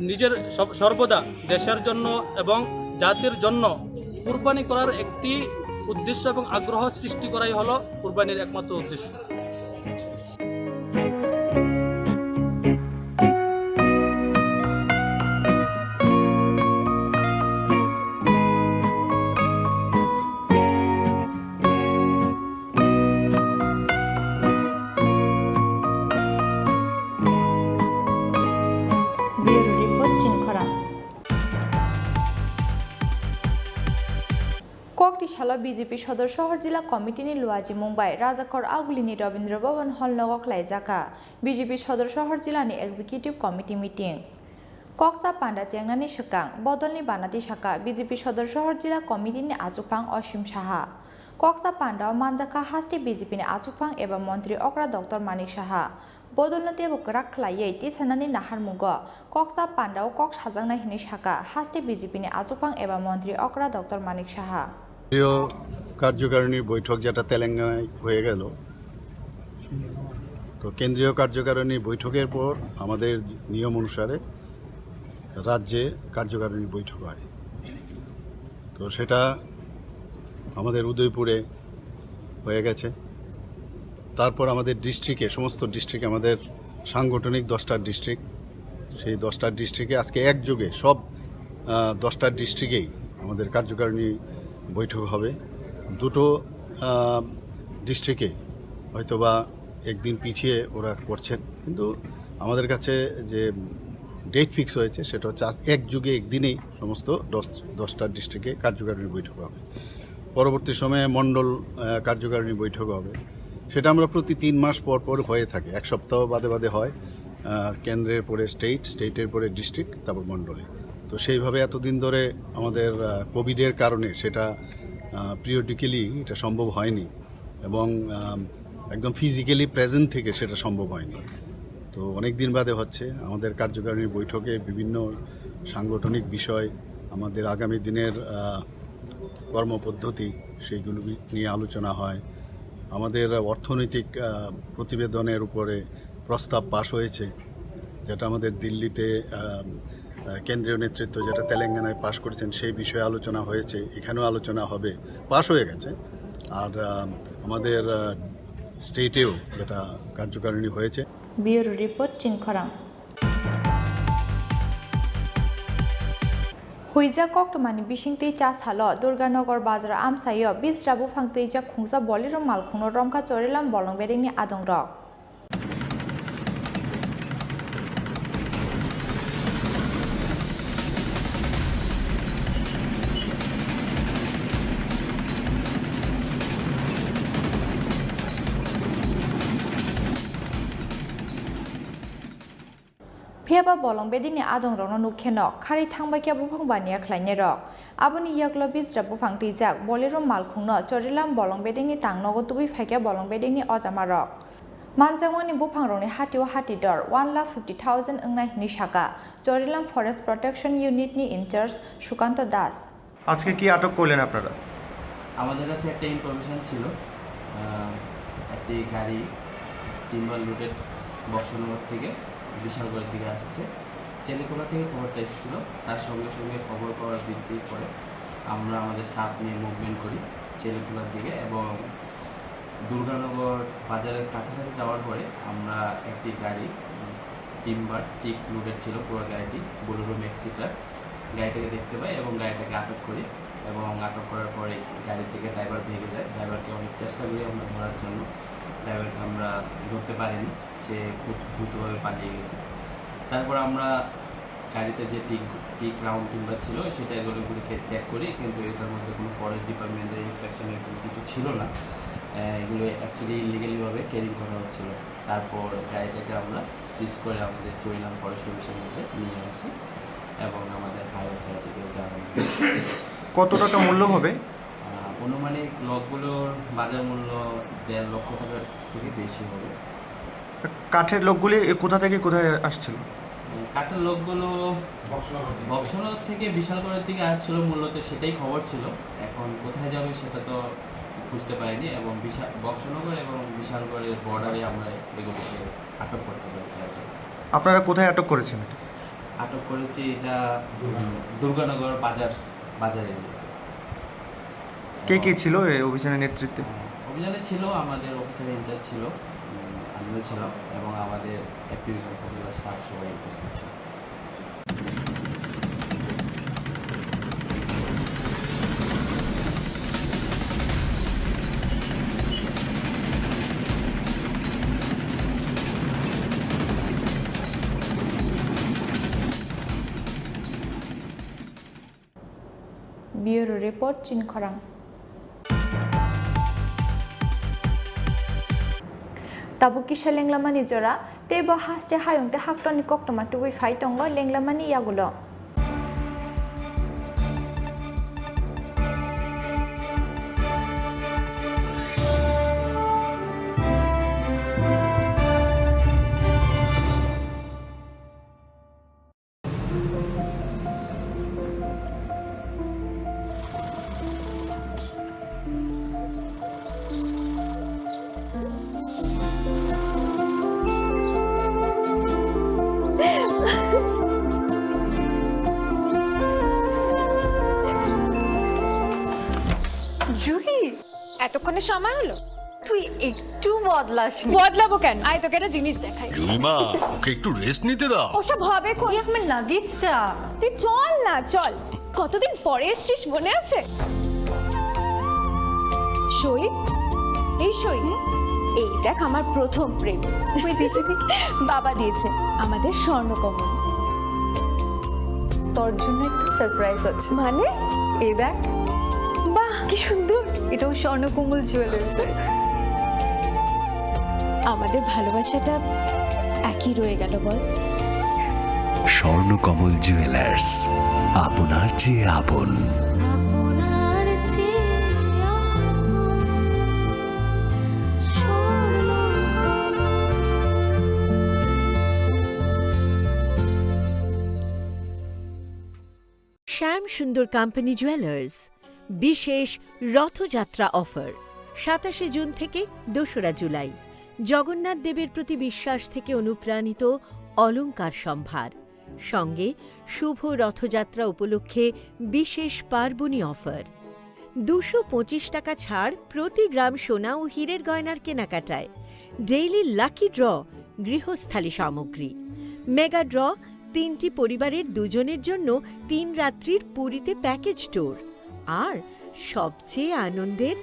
নিজের সর্বদা দেশের জন্য এবং জাতির জন্য কুরবানি করার একটি উদ্দেশ্য এবং আগ্রহ সৃষ্টি করাই হলো কুরবানির একমাত্র উদ্দেশ্য। শালা বিজেপি সদর শহর জেলা কমিটিনি লুয়াজি মুম্বাই রাজাকর আগুলিনি রবীন্দ্র ভবন হল নগক লাইজাকা বিজেপি সদর শহর জেলানি এক্সিকিউটিভ কমিটি মিটিং কক্সা পান্ডা চেংনানি সকাং বদলনি বানাতি শাখা বিজেপি সদর শহর জেলা কমিটিনি আচুকফাং অসীম সাহা কক্সা পান্ডা মানজাকা হাস্টি বিজেপিনি আচুকফাং এবং মন্ত্রী অকরা ডক্টর মানিক সাহা বদলনতে বকরাক খ্লাইयै তিসানানি নাহার মুগ কক্সা পান্ডাও কক্স হাজাংনাই হিনি শাখা হাস্টি বিজেপিনি আচুকফাং এবং মন্ত্রী অকরা ডক্টর মানিক সাহা কার্যকারিণীর বৈঠক যেটা তেলেঙ্গানায় হয়ে গেল, তো কেন্দ্রীয় কার্যকারিণী বৈঠকের পর আমাদের নিয়ম অনুসারে রাজ্যে কার্যকারিণী বৈঠক হয়। তো সেটা আমাদের উদয়পুরে হয়ে গেছে। তারপর আমাদের ডিস্ট্রিক্টে সমস্ত ডিস্ট্রিক্টে আমাদের সাংগঠনিক 10টা ডিস্ট্রিক্ট, সেই 10টা ডিস্ট্রিক্টে আজকে একযোগে সব 10টা ডিস্ট্রিক্টেই আমাদের কার্যকারিণী বৈঠক হবে। দুটো ডিস্ট্রিক্টে হয়তোবা একদিন পিছিয়ে ওরা করছেন, কিন্তু আমাদের কাছে যে ডেট ফিক্স হয়েছে সেটা হচ্ছে একযোগে একদিনেই সমস্ত 10টা ডিস্ট্রিক্টে কার্যকারিণী বৈঠক হবে। পরবর্তী সময়ে মণ্ডল কার্যকারিণী বৈঠক হবে। সেটা আমরা প্রতি 3 মাস পর পর হয়ে থাকে, এক সপ্তাহ বাদে বাদে হয়। কেন্দ্রের পরে স্টেটের পরে ডিস্ট্রিক্ট, তারপর মণ্ডলে। তো সেইভাবে এতদিন ধরে আমাদের কোভিডের কারণে সেটা পিরিয়ডিক্যালি এটা সম্ভব হয়নি এবং একদম ফিজিক্যালি প্রেজেন্ট থেকে সেটা সম্ভব হয়নি। তো অনেক দিন বাদে হচ্ছে। আমাদের কার্যকারিণী বৈঠকে বিভিন্ন সাংগঠনিক বিষয়, আমাদের আগামী দিনের কর্মপদ্ধতি সেইগুলো নিয়ে আলোচনা হয়। আমাদের অর্থনৈতিক প্রতিবেদনের উপরে প্রস্তাব পাশ হয়েছে, যেটা আমাদের দিল্লিতে কেন্দ্রীয় নেতৃত্ব যেটা তেলেঙ্গানায় পাশ করেছেন সেই বিষয়ে আলোচনা হয়েছে, এখানেও আলোচনা হবে, পাশ হয়ে গেছে। আর আমাদের স্টেটেও যেটা কার্যকারিণী হয়েছে। ব্যুরো রিপোর্ট চিন খরাং। হুইজা কক্টমানি বিশিংতৈ চাস হালো দুর্গানগর বাজার আমসাইও বিজরাবু ফাংতৈজা খুংজা বলির মালখুনো রংকা Charilam বলংবেরিনি আদং rock. Peba bolong bedini adong rong nukhenok khari thangbakia bufang bania khlaine rok aboni yaklo bisra bufang tijak bolero malkhungno chorilam bolong bedini tangnogo tubi phaikya bolong bedini ojama rok manjangwani bufang rongni hatio hatidor 1,50,000 ongna hini shaka chorilam forest protection unit ni incharge Shukanto Das আজকে কি আটক করলেন আপনারা? আমাদের কাছে একটা information ছিল, একটি গাড়ি টিম্বার লুটের বক্সনগর থেকে বিশালগড়ের দিকে আসছে। চেলিকোলা থেকে খবরটা এসেছিল, তার সঙ্গে সঙ্গে খবর পাওয়ার ভিত্তি করে আমরা আমাদের স্টাফ নিয়ে মুভমেন্ট করি চেলিকোলার দিকে এবং দুর্গানগর বাজারের কাছাকাছি যাওয়ার পরে আমরা একটি গাড়ি টিম্বার টিক লুটের ছিল, পুরো গাড়িটি বোলেরো ম্যাক্সিটার গাড়িটাকে দেখতে পাই এবং গাড়িটাকে আটক করি এবং আটক করার পরে গাড়ি থেকে ড্রাইভার ভেঙে যায়। ড্রাইভারকে অনেক চেষ্টা করি আমরা ধরার জন্য, ড্রাইভারকে আমরা ধরতে পারিনি, সে খুব দ্রুতভাবে পালিয়ে গেছে। তারপর আমরা গাড়িতে যে টিক রাউন্ড টিম্বার ছিল সেটা এগুলো চেক করি, কিন্তু এটার মধ্যে কোনো ফরেস্ট ডিপার্টমেন্টের ইন্সপেকশনের কোনো কিছু ছিল না, এগুলো অ্যাকচুয়ালি ইলিগালিভাবে ক্যারিং করা হচ্ছিল। তারপর গাড়িটাকে আমরা সিজ করে আমাদের চরিলাম ফরেস্ট অফিসের মধ্যে নিয়ে আসি এবং আমাদের হাইওয়ে অথরিটিকে জানাই। কত টাকা মূল্য হবে? অনুমানিক লকগুলোর বাজার মূল্য 1.5 লক্ষ টাকার থেকে বেশি হবে। কাঠের লোকগুলি কোথা থেকে কোথায় আসছিল? কাঠের লোকগুলো বক্সনগর থেকে বিশালগড়ের দিকে আসছিল, মূলত সেটাই খবর ছিল। এখন কোথায় যাবে সেটা তো বুঝতে পারিনি এবং বক্সনগর এবং বিশালগড়ের বর্ডারে আমরা এগুলোকে আটক করতে পারি। আপনারা কোথায় আটক করেছেন? আটক করেছি এটা দুর্গানগর বাজারে। কে কে ছিল এই অভিযানের নেতৃত্বে? অভিযানে ছিল আমাদের অফিসার ইনচার্জ ছিল, আমিও ছিলাম এবং আমাদের অ্যাক্টিভিশন উপজেলা স্টাফ সবাই উপস্থিত ছিল। ব্যুরো রিপোর্ট চিন খরাং। Tabuki Lenglamani Jora, Tebo Haste Hayung, the Haktoni Koktoma to we fight on Lenglamani Yagulo. Juhi, এতক্ষণে সময় হলো? তুই একটু বদলাসনি। বদলাবো কেন? আয় তোকে একটা জিনিস দেখাই। জুইমা, ওকে একটু রেস্ট নিতে দাও। ওসব হবে কই? আমার লাগেজটা। তুই চল না, চল। কতদিন পরে এসেছিস মনে আছে? সই, এই সই, এই দেখ আমার প্রথম প্রেম। তুই দেখে বাবা দিয়েছে আমাদের স্বর্ণকমল। তোর জন্য একটা সারপ্রাইজ আছে। মানে? এই দেখ, বাহ কি সুন্দর, এটাও স্বর্ণকমল জুয়েলার্সের। আমাদের ভালোবাসাটা একই রয়ে গেল বল। স্বর্ণকমল জুয়েলার্স, আপনার চেয়ে আপন। শ্যাম সুন্দর কোম্পানি জুয়েলার্স, বিশেষ রথযাত্রা অফার 27 জুন থেকে 2রা জুলাই। জগন্নাথ দেবের প্রতি বিশ্বাস থেকে অনুপ্রাণিত অলংকার সম্ভার, সঙ্গে শুভ রথযাত্রা উপলক্ষে বিশেষ পার্বণী অফার। 225 টাকা ছাড় প্রতি গ্রাম সোনা ও হীরের গয়নার কেনাকাটায়। ডেইলি লাকি ড্র গৃহস্থালী সামগ্রী। মেগা ড্র 3টি পরিবারের 2 জনের জন্য 3 রাত্রির পুরীতে প্যাকেজ ট্যুর। আর সবচেয়ে আনন্দের,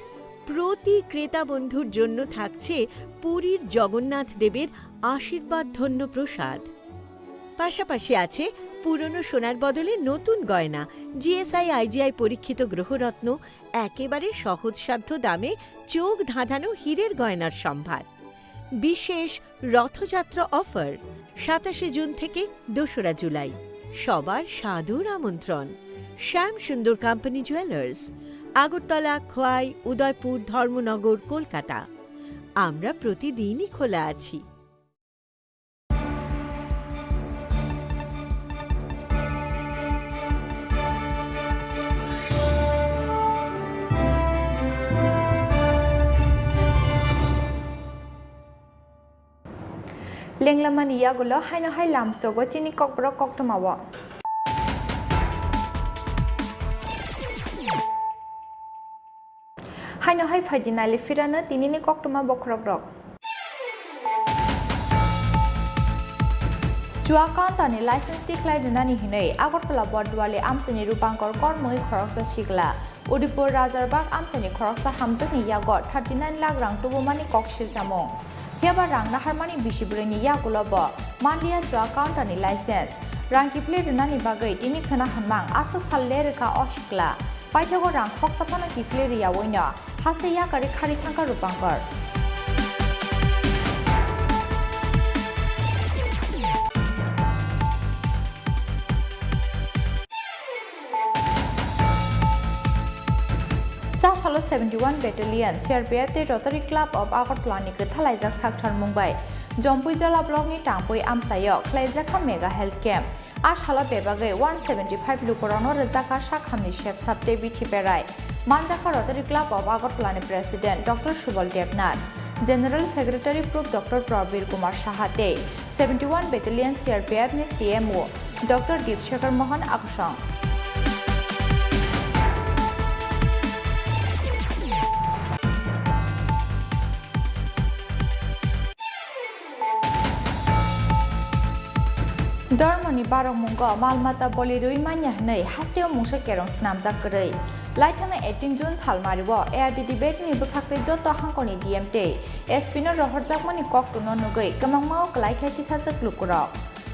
প্রতি ক্রেতা বন্ধুর জন্য থাকছে পুরীর জগন্নাথ দেবের আশীর্বাদ ধন্য প্রসাদ। পাশাপাশি আছে পুরনো সোনার বদলে নতুন গয়না, জিএসআই আইজিআই পরীক্ষিত গ্রহরত্ন, একেবারে সহজসাধ্য দামে চোখ ধাঁধানো হীরের গয়নার সম্ভার। বিশেষ রথযাত্রা অফার 27 জুন থেকে 2রা জুলাই। সবার সাদর আমন্ত্রণ। শ্যাম সুন্দর কোম্পানি জুয়েলার্স, আগরতলা, খোয়াই, উদয়পুর, ধর্মনগর, কলকাতা। আমরা প্রতিদিনই খোলা আছি। লেংলামানি ইয়াগুলো হাইনো হাই লামসোগো চিনি Kokborok কক্তমাওয়া হাইনো high ফাইদিনালি ফিরানো তিনিনি কক্তমা বখরক Chua Kantani license declared Nani Hine, Agortala Bordwale Amsani Rupankor Kormoi Koroksa Shigla, Udipur Razarbak Amsani Koroksa Hamzani Yagot, 39 lakh rang Tubomani Kokshil Samong. Hiaba rang Naharmani Bishibrani Yakulobo, Mandia Chua Kantani license, Ranki played Nani Bagay, Tini Kana Hamang, Asak Salerika Oshkla, Paitago rang Hoksapana Kifleria Wina, Hasta Yakari Karitanka Rupankor. Sashalo 71 Battalion, CRPF the Rotary Club of Agartala ni Thalajak Sakthar Mumbai, Jompui Jala Block ni Tampoi Amsayo, Klaizaka Mega Health Camp, Ashalo Bebagay 175 Lukorano Razaka Shakhamni Chef Sabte Bichi Perai, Manjaka Rotary Club of Agartala ni President Dr. Shubal Devnath, General Secretary Prof Dr. Prabir Kumar Shahate, 71 Battalion CRPF ni CMO, Dr. Deepshekar Mohan Akusang. Dormoni Barongmungo, Malmata Bolirui Manyahnei, Hastio Musha Kerong Snam Zakari. Lightana 18 June Salmaribo, Air the debate in Bukakte Joto Hankoni DMT, Espino Rohorzakmani Kokto Nonugay, Kamamo, Laika Kisasa Klukura.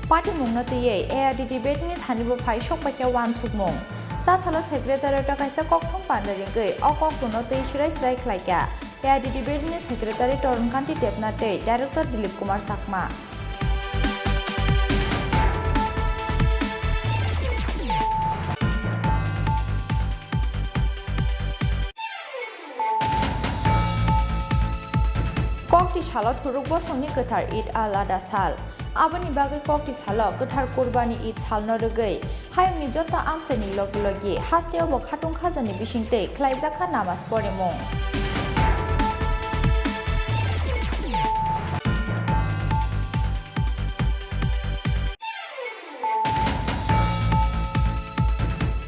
Party Mungnati, Air the debate in Hanibo Pai Shopaka 1 Sukmong. Sasala Secretary Takaisa Koktum Pandaringay, or Kokto Note Shirai Strike Laika. Air the debate in Secretary Torun Kanti Tepnate, Director Dilip Kumar Sakma. Koktis halot hurukbo songni gothar Eid al-Adha sal. Aboni bagay koktis halot gothar kurbani Eid sal norugay. Hayongni jota amsani logi hasteo bo khatung khazani bishingte klaizaka namas porimong.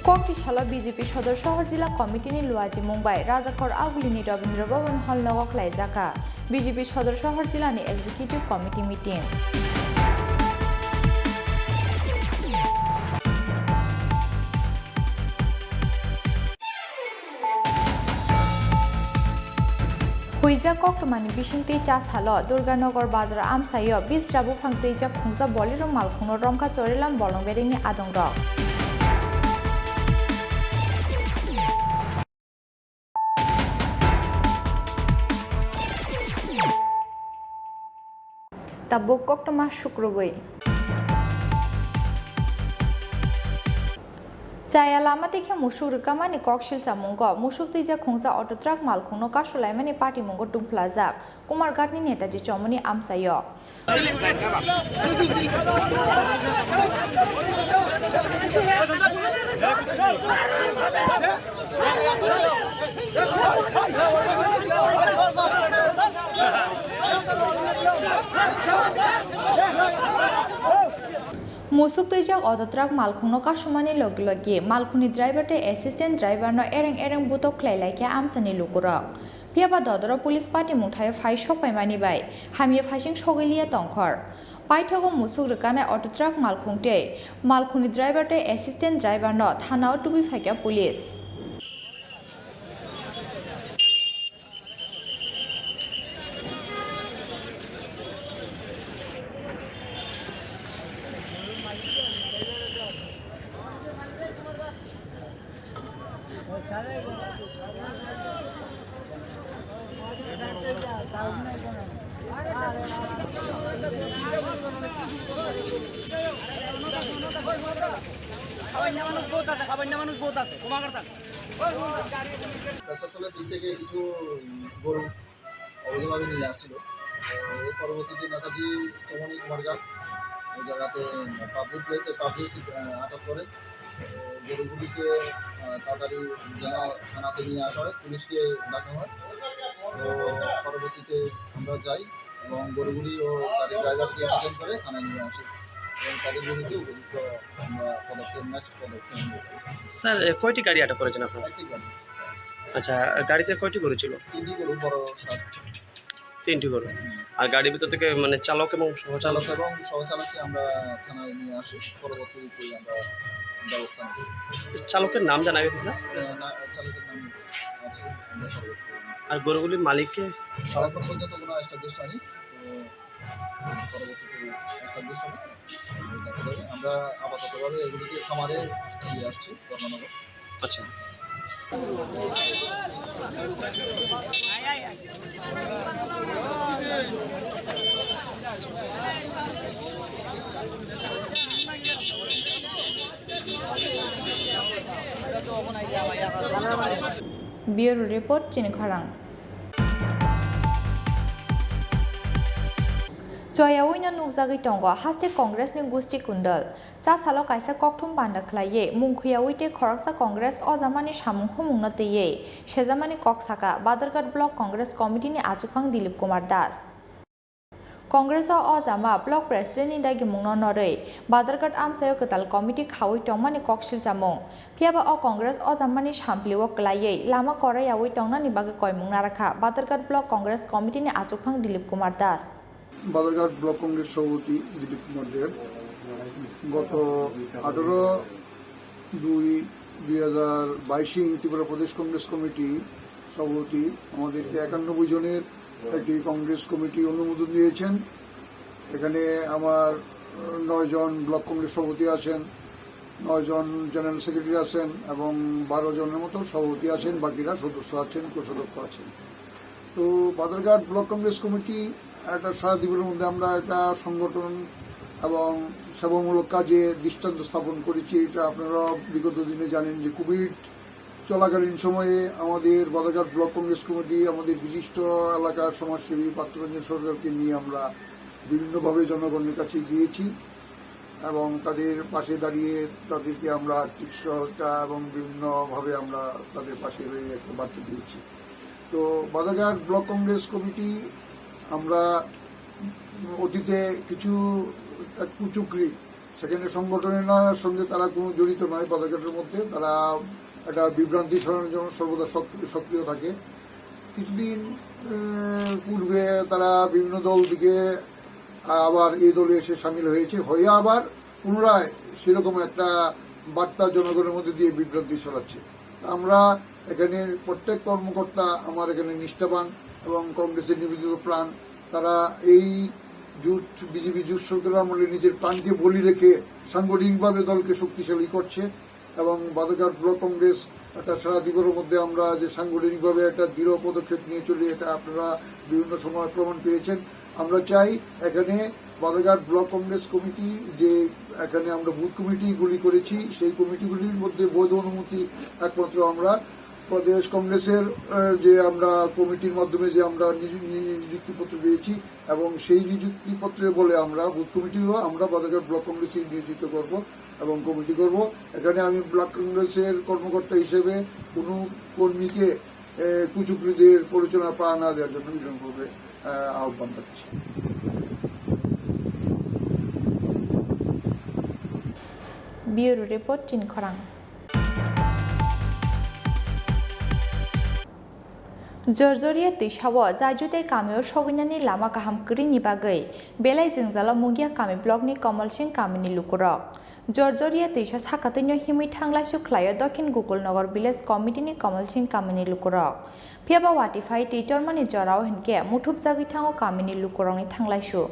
Koktis halot BJP Shodor Shohor Jila Committee ni Luaji Mumbai Rajakor Agulini Rabindra Bhavan Hall Nogo Klaizaka. BJP Shodor Shohor Jila ni Executive Committee meeting. Huija Koktomani Bishingte Chas Halo, Durganagar Bazar Amsayo, Bis Rabu Fangteja Khungsa Boliro Malkuno Romka Chorelam Bolongberi ni Adongrok. Tabuk Koktoma Shukrugui. Chaya lama tekhe mushuk rikamani kokshil chamungo mushuk tija khungsa auto truck malkhungno kasulaimani party mungo tung plaza Kumar Gatni Netaji Chomoni Amsayo. Musuk tejak odotrak malkhungno kasumani loglogi malkhuni driver te assistant driver no ereng butok klailai ke amsani lukurok piaba dodoro police party mungthai phai shopai mani bai hamie phasing sogilia tongkhor paithago musuk rukane odotrak malkhungte malkhuni driver te assistant driver no thanao tubi phaikya police পেশাতলের দিক থেকে কিছু গরু অবৈধভাবে নিয়ে আসছিল। এর পরবর্তীতে নেতাজি চমনি কুমারঘাট ওই জায়গাতে পাবলিক প্লেসে পাবলিক আটক করে গরুগুলিকে তাড়াতাড়ি যেন থানাতে নিয়ে আসা হয়, পুলিশকে ডাকা হয়। তো পরবর্তীতে আমরা যাই এবং গরুগুলি ও গাড়ির ড্রাইভারকে ডিটেইন করে থানায় নিয়ে আসি এবং তাদের বিরুদ্ধে উপযুক্ত আমরা নেক্সট পদক্ষেপ নিই। স্যার কয়টি গাড়ি আটক করেছেন আপনারা? একটি গাড়ি। আচ্ছা, গাড়িতে কয়টি গরু ছিল? 3টি গরু, বড় 7। 3টি গরু। আর গাড়ির ভিতর থেকে মানে চালক এবং সহচালককে আমরা থানায় নিয়ে আসি, পরবর্তীতে আমরা ব্যবস্থা নিই। চালকের নাম জানা গেছে স্যার? চালকের নাম আছে, আমরা আর গরুগুলির মালিককে এখন পর্যন্ত কোনো এস্টাবলিশ হয়নি, তো পরবর্তীতে এস্টাবলিশ হবে দেখা যাবে। আমরা আপাততভাবে এগুলিকে খামারে দিয়ে আসছি ধর্মনগর। আচ্ছা, Bureau Report Chini Khorang Joyaoina nukjagui tongo haste Congress ni gosti kundal cha salo kaisa kokthum banda khlaiye mungkhuyaoite khoraksa Congress o jamani samung humungna teye sejamani koksaka Badarghat Block Congress Committee ni achupang Dilip Kumar Das Congress o jama Block President ni dagi mungno norei Badarghat amsayo ketal committee khawui tongmani koksil jamung piaba o Congress o jamani sampliwo klaiye lama korayawi tongnani bage koimung narakha Badarghat Block Congress Committee ni achupang Dilip Kumar Das Bazarghat block Congress সভাপতি দিলীপ কুমার দেব গত 18/2/2022 ত্রিপুরা প্রদেশ Congress committee সভাপতি আমাদেরকে 91 জনের একটি Congress committee অনুমোদন দিয়েছেন। এখানে আমার 9 জন ব্লক কংগ্রেস সভাপতি আছেন, 9 জন জেনারেল সেক্রেটারি আছেন এবং 12 জনের মতো সভাপতি আছেন, বাকিরা সদস্য আছেন, কোষাধ্যক্ষ আছেন। তো বাজারঘাট ব্লক কংগ্রেস কমিটি একটা সারা দ্বীপের মধ্যে আমরা একটা সংগঠন এবং সেবামূলক কাজে দৃষ্টান্ত স্থাপন করেছি। এটা আপনারা বিগত দিনে জানেন যে কোভিড চলাকালীন সময়ে আমাদের বাজারঘাট ব্লক কংগ্রেস কমিটি আমাদের বিশিষ্ট এলাকার সমাজসেবী পার্থরঞ্জন সরকারকে নিয়ে আমরা বিভিন্নভাবে জনগণের কাছে গিয়েছি এবং তাদের পাশে দাঁড়িয়ে তাদেরকে আমরা আর্থিক সহায়তা এবং বিভিন্নভাবে আমরা তাদের পাশে রয়ে একটা বার্তা দিয়েছি। তো বাজারঘাট ব্লক কংগ্রেস কমিটি আমরা অতীতে কিছু কুচুকরি সেখানে সংগঠনের সঙ্গে তারা কোনো জড়িত নয়, বাজারঘাটের মধ্যে তারা একটা বিভ্রান্তি ছড়ানোর জন্য সর্বদা সক্রিয় থাকে। কিছুদিন পূর্বে তারা বিভিন্ন দল থেকে আবার এই দলে এসে সামিল হয়েছে, হয়ে আবার পুনরায় সেরকম একটা বার্তা জনগণের মধ্যে দিয়ে বিভ্রান্তি ছড়াচ্ছে। আমরা এখানে প্রত্যেক কর্মকর্তা আমার এখানে নিষ্ঠাবান এবং কংগ্রেসের নিবেদিত প্রাণ। তারা এই বিজেপি জোট সরকারের আমলে নিজের প্রাণকে বলি রেখে সাংগঠনিকভাবে দলকে শক্তিশালী করছে এবং বাজারঘাট ব্লক কংগ্রেস একটা সারা দ্বীপের মধ্যে আমরা যে সাংগঠনিকভাবে একটা দৃঢ় পদক্ষেপ নিয়ে চলি, এটা আপনারা বিভিন্ন সময় প্রমাণ পেয়েছেন। আমরা চাই এখানে বাজারঘাট ব্লক কংগ্রেস কমিটি যে এখানে আমরা বুথ কমিটিগুলি করেছি, সেই কমিটিগুলির মধ্যে বৈধ অনুমতি একমাত্র আমরা প্রদেশ কংগ্রেসের যে আমরা কমিটির মাধ্যমে যে আমরা নিযুক্তিপত্র পেয়েছি এবং সেই নিযুক্তিপত্রে বলে আমরা বুথ কমিটিও আমরা বাজারঘাট ব্লক কংগ্রেসে নিয়োজিত করব এবং কমিটি করব। এখানে আমি ব্লক কংগ্রেসের কর্মকর্তা হিসেবে কোনো কর্মীকে কুচুকরিদের পরিচালনা পা না দেওয়ার জন্য বিলম্বে আহ্বান রাখছি। ব্যুরো রিপোর্ট চিনি খরাং। जर्जरिया दैसाव जायजुते कामियाव सौगैनानि लामा गाहाम करिनि बागै बेलाय जोंजाला मुगिया कामि ब्लकनि कमल सिंह कामिनि लुकुरक जर्जरिया दैसा साखाथिनो हिमै थांलाय सुख्लायो दक्षिण गोकुलनगर विलेज कमिटिनि कमल सिंह कामिनि लुकुरक फियाबा वाटिफाइ दैटरमानि जराव हिनके मुथुब जागिथाङाव कामिनि लुकुरकनि थांलायसु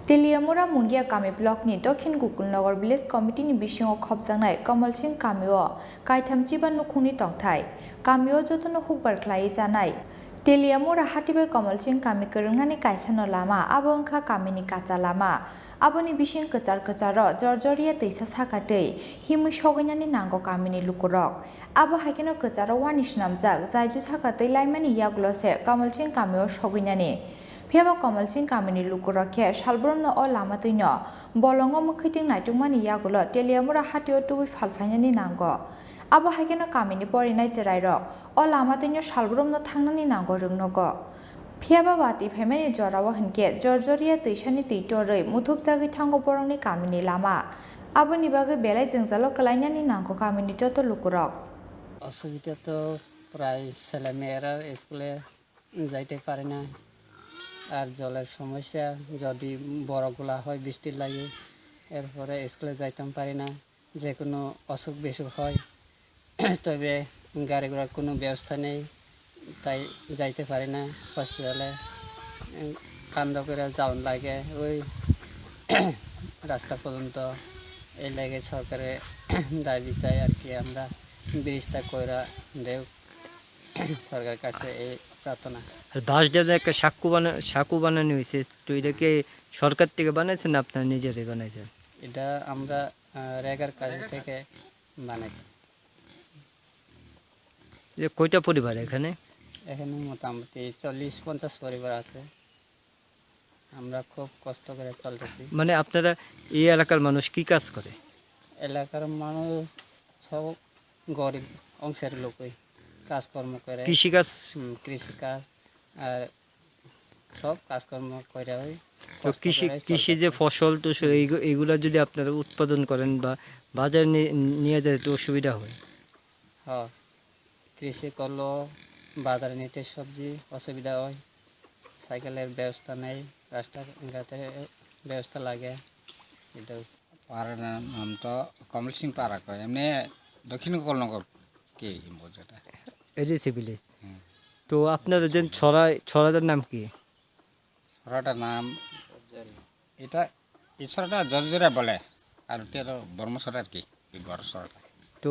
तेलियामुरा मुगिया कामि ब्लकनि दक्षिण गोकुलनगर विलेज कमिटिनि बिसिङाव खबजानाय कमल सिंह कामियो कायथामजिबा नुखुंनि तंथाय कामियो जतनो हुकबारख्लायै जानाय तेलियामुरा हातिबाय कमल सिंह कामि कोरोंनानै कायसानो लामा आबो ओंखा कामिनि काचा लामा आबोनि बिसिं कचार कचार जर्जरिया दैसा साखाथै हिमै सौगैनानै नांगौ कामिनि लुकुरक आबो हायकेनो कचाराव वानिस नामजाक जायजु साखाथै लाइमानि यागलसे कमल सिंह कामियो सौगैनानै फियाबा कमल सिंह कामिनि लुकुरके सालब्रमनो अ लामा दैनो बलंगो मुखैथिं नायथुंमानि यागुलो तेलियामुरा हातियाव तुबै फालफायनानै नांगौ आबो हायकेनो कामिनि परिनाय जेरायरक अ लामा दैनो सालब्रमनो थांनानै नांगौ रोंनगो फियाबा बाति फेमानि जराव हिनके जर्जरिया दैसानि दैटरै मुथुब जागै थांगो बरंनि कामिनि लामा आबोनि बागै बेलाय जोंजालो कलायनानै नांगौ कामिनि जत लुकुरक असुविधा तो प्राय ছেলেমেয়েরা স্কুলে যাইতে পারে না আর জলের সমস্যা যদি বড়গুলা হয় বৃষ্টির লাগে এরপরে স্কুলে যাইতাম পারি না যে কোনো অসুখ বিসুখ হয় তবে গাড়ি ঘোড়ার কোনো ব্যবস্থা নেই তাই যাইতে পারি না হসপিটালে কান্দা করে যাওয়ার লাগে ওই রাস্তা পর্যন্ত এই লাগে সরকারে দাবি চাই আর কি আমরা ব্রিজটা কইরা দেও সরকারের কাছে এই প্রার্থনা। আর বাঁশটা যে একটা সাঁকু বানানো হয়েছে তো এটাকে সরকার থেকে বানাইছেন না আপনার নিজেরাই বানাইছেন? এটা আমরা রেগার কাজ থেকে বানাইছি। যে কয়টা পরিবার এখানে? এখানে মোটামুটি 40-50 পরিবার আছে। আমরা খুব কষ্ট করে চলতেছি। মানে আপনারা এই এলাকার মানুষ কি কাজ করে? এলাকার মানুষ সব গরিব অংশের লোকই কাজকর্ম করে, কৃষিকাজ আর সব কাজকর্ম করে হয়। তো কৃষি যে ফসল তো এইগুলা যদি আপনারা উৎপাদন করেন বা বাজারে নিয়ে যায় তো অসুবিধা হয়। হ্যাঁ, কৃষি করলেও বাজারে নিতে সবজি অসুবিধা হয়, সাইকেলের ব্যবস্থা নেই, রাস্তাঘাটের ব্যবস্থা লাগে। এটাও পাড়ার নাম তো কমল সিং পাড়া কয়, এমনি দক্ষিণ গোকুলনগর কি বোঝাটা এডিসি ভিলেজ। তো আপনাদের যে ছড়াটার নাম কি? ছড়াটার নাম এটা এই ছড়াটা জর্জরিয়া বলে, আর ওটা হলো বর্মছড়া আর কি, এই বড় ছড়াটা। তো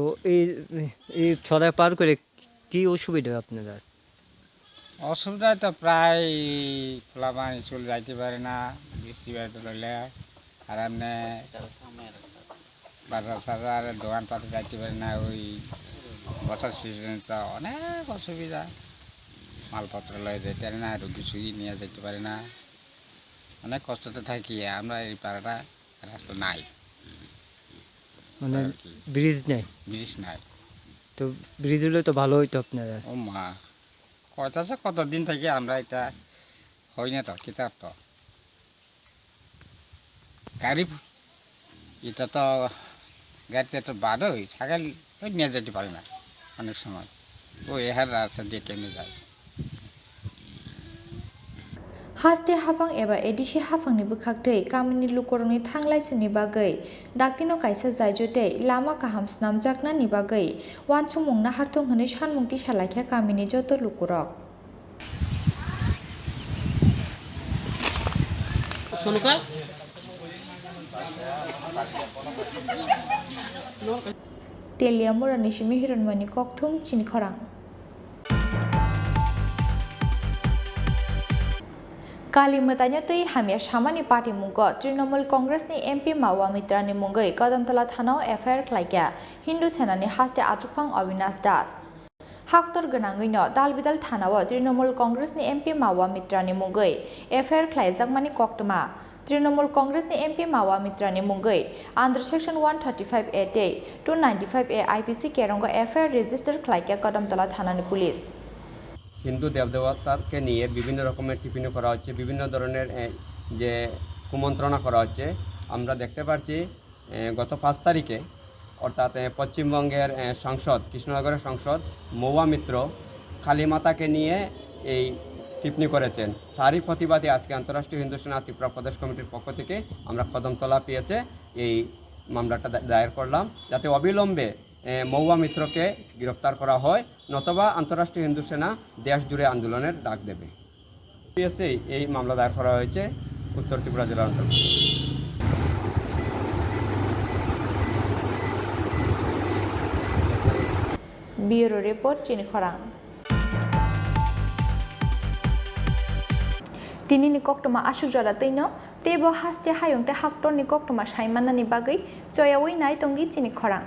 এই ছড়া পার করে কি অসুবিধা আপনাদের? অসুবিধা তো প্রায় খোলাবান স্কুল যাইতে পারে না বৃষ্টি বাড়িতে রইলে, আর এমনি বাজার সাজার দোকানপাতে যাইতে পারে না। ওই বছর সিজনে তো অনেক অসুবিধা, মালপত্র লয়ে যেতে পারে না, রুগী সুগী নিয়ে যেতে পারে না, অনেক কষ্টতে থাকি আমরা। এই পাড়াটা রাস্তা নাই, মানে ব্রিজ নেই? ব্রিজ নাই। তো ব্রিজ হলে তো ভালো হইতো আপনারা। ও মা কয়তাছে কতদিন থেকে আমরা এটা হয় না তো কিতাব তো গাড়ি এটা তো গাড়িতে তো বাদই ছাগল নিয়ে যেতে পারে না অনেক সময়, ও এহার রাস্তা দিয়ে টেনে যায়। हास्टे हाफां एबा एडिसि हाफांनि बुखागदै कामिनि लुकुरंनि थांलायसुनि बागै दाक्तिनो कायसा जायजुते लामा गाहाम स्नामजाकनानि बागै वानसुमुंना हारथुं होनै सानमुंथि सालायख्या कामिनि जत लुकुरक तेलियामुरानि सिमि हिरनमणि ककथुम चिनि खरां। कालीमतानि तै हामिया सामानि पार्टी मुंगो तृणमूल कांग्रेसनि एमपी मावा मित्रानि मुंगै कदमतला थानाव एफआईआर खालायग्या हिंदू सेनानि हास्टे आचुकफां अविनाश दास हाक्तर गोनाङैनो दालबिदाल थानाव तृणमूल कांग्रेसनि एमपी मावा मित्रानि मुंगै एफआईआर खालायजाकमानि कक्तमा तृणमूल कांग्रेसनि एमपी मावा मित्रानि मुंगै आन्ध्र सेक्शन 135A 295A आईपीसी केरंग एफआईआर रेजिस्टार खालाइया कदमतला थानानि पुलिस हिंदू देवदेवताके निये विभिन्न रकमेर टिप्पणी करा हच्छे विभिन्न धरनेर जे कुमंत्रणा करा हच्छे आमरा देखते पाচ্ছি गत 5 तारिखे अर्थात पश्चिमबंगेर सांसद कृष्णनगरेर सांसद महुआ मित्र कालीमाताके निये এই টিপ্পणी করেছেন তারই প্রতিবাদে আজকে আন্তর্জাতিক হিন্দু সেনা ত্রিপুরা প্রদেশ কমিটির পক্ষ থেকে আমরা কদমতলা পেয়েছে এই মামলাটা দায়ের করলাম যাতে অবিলম্বে মহুয়া মিত্রকে গ্রেফতার করা হয় নতুবা আন্তর্জাতিক হিন্দু সেনা দেশ জুড়ে আন্দোলনের ডাক দেবে পিএসএ এই মামলা দায়ের করা হয়েছে উত্তর ত্রিপুরা জেলার অন্তর্গত ব্যুরো রিপোর্ট চিনি খরাং Tini ni koktoma asuk jara tino tebo haste hayong te haktor ni koktoma saimanani bagai joyawi nai tongi Chini Khorang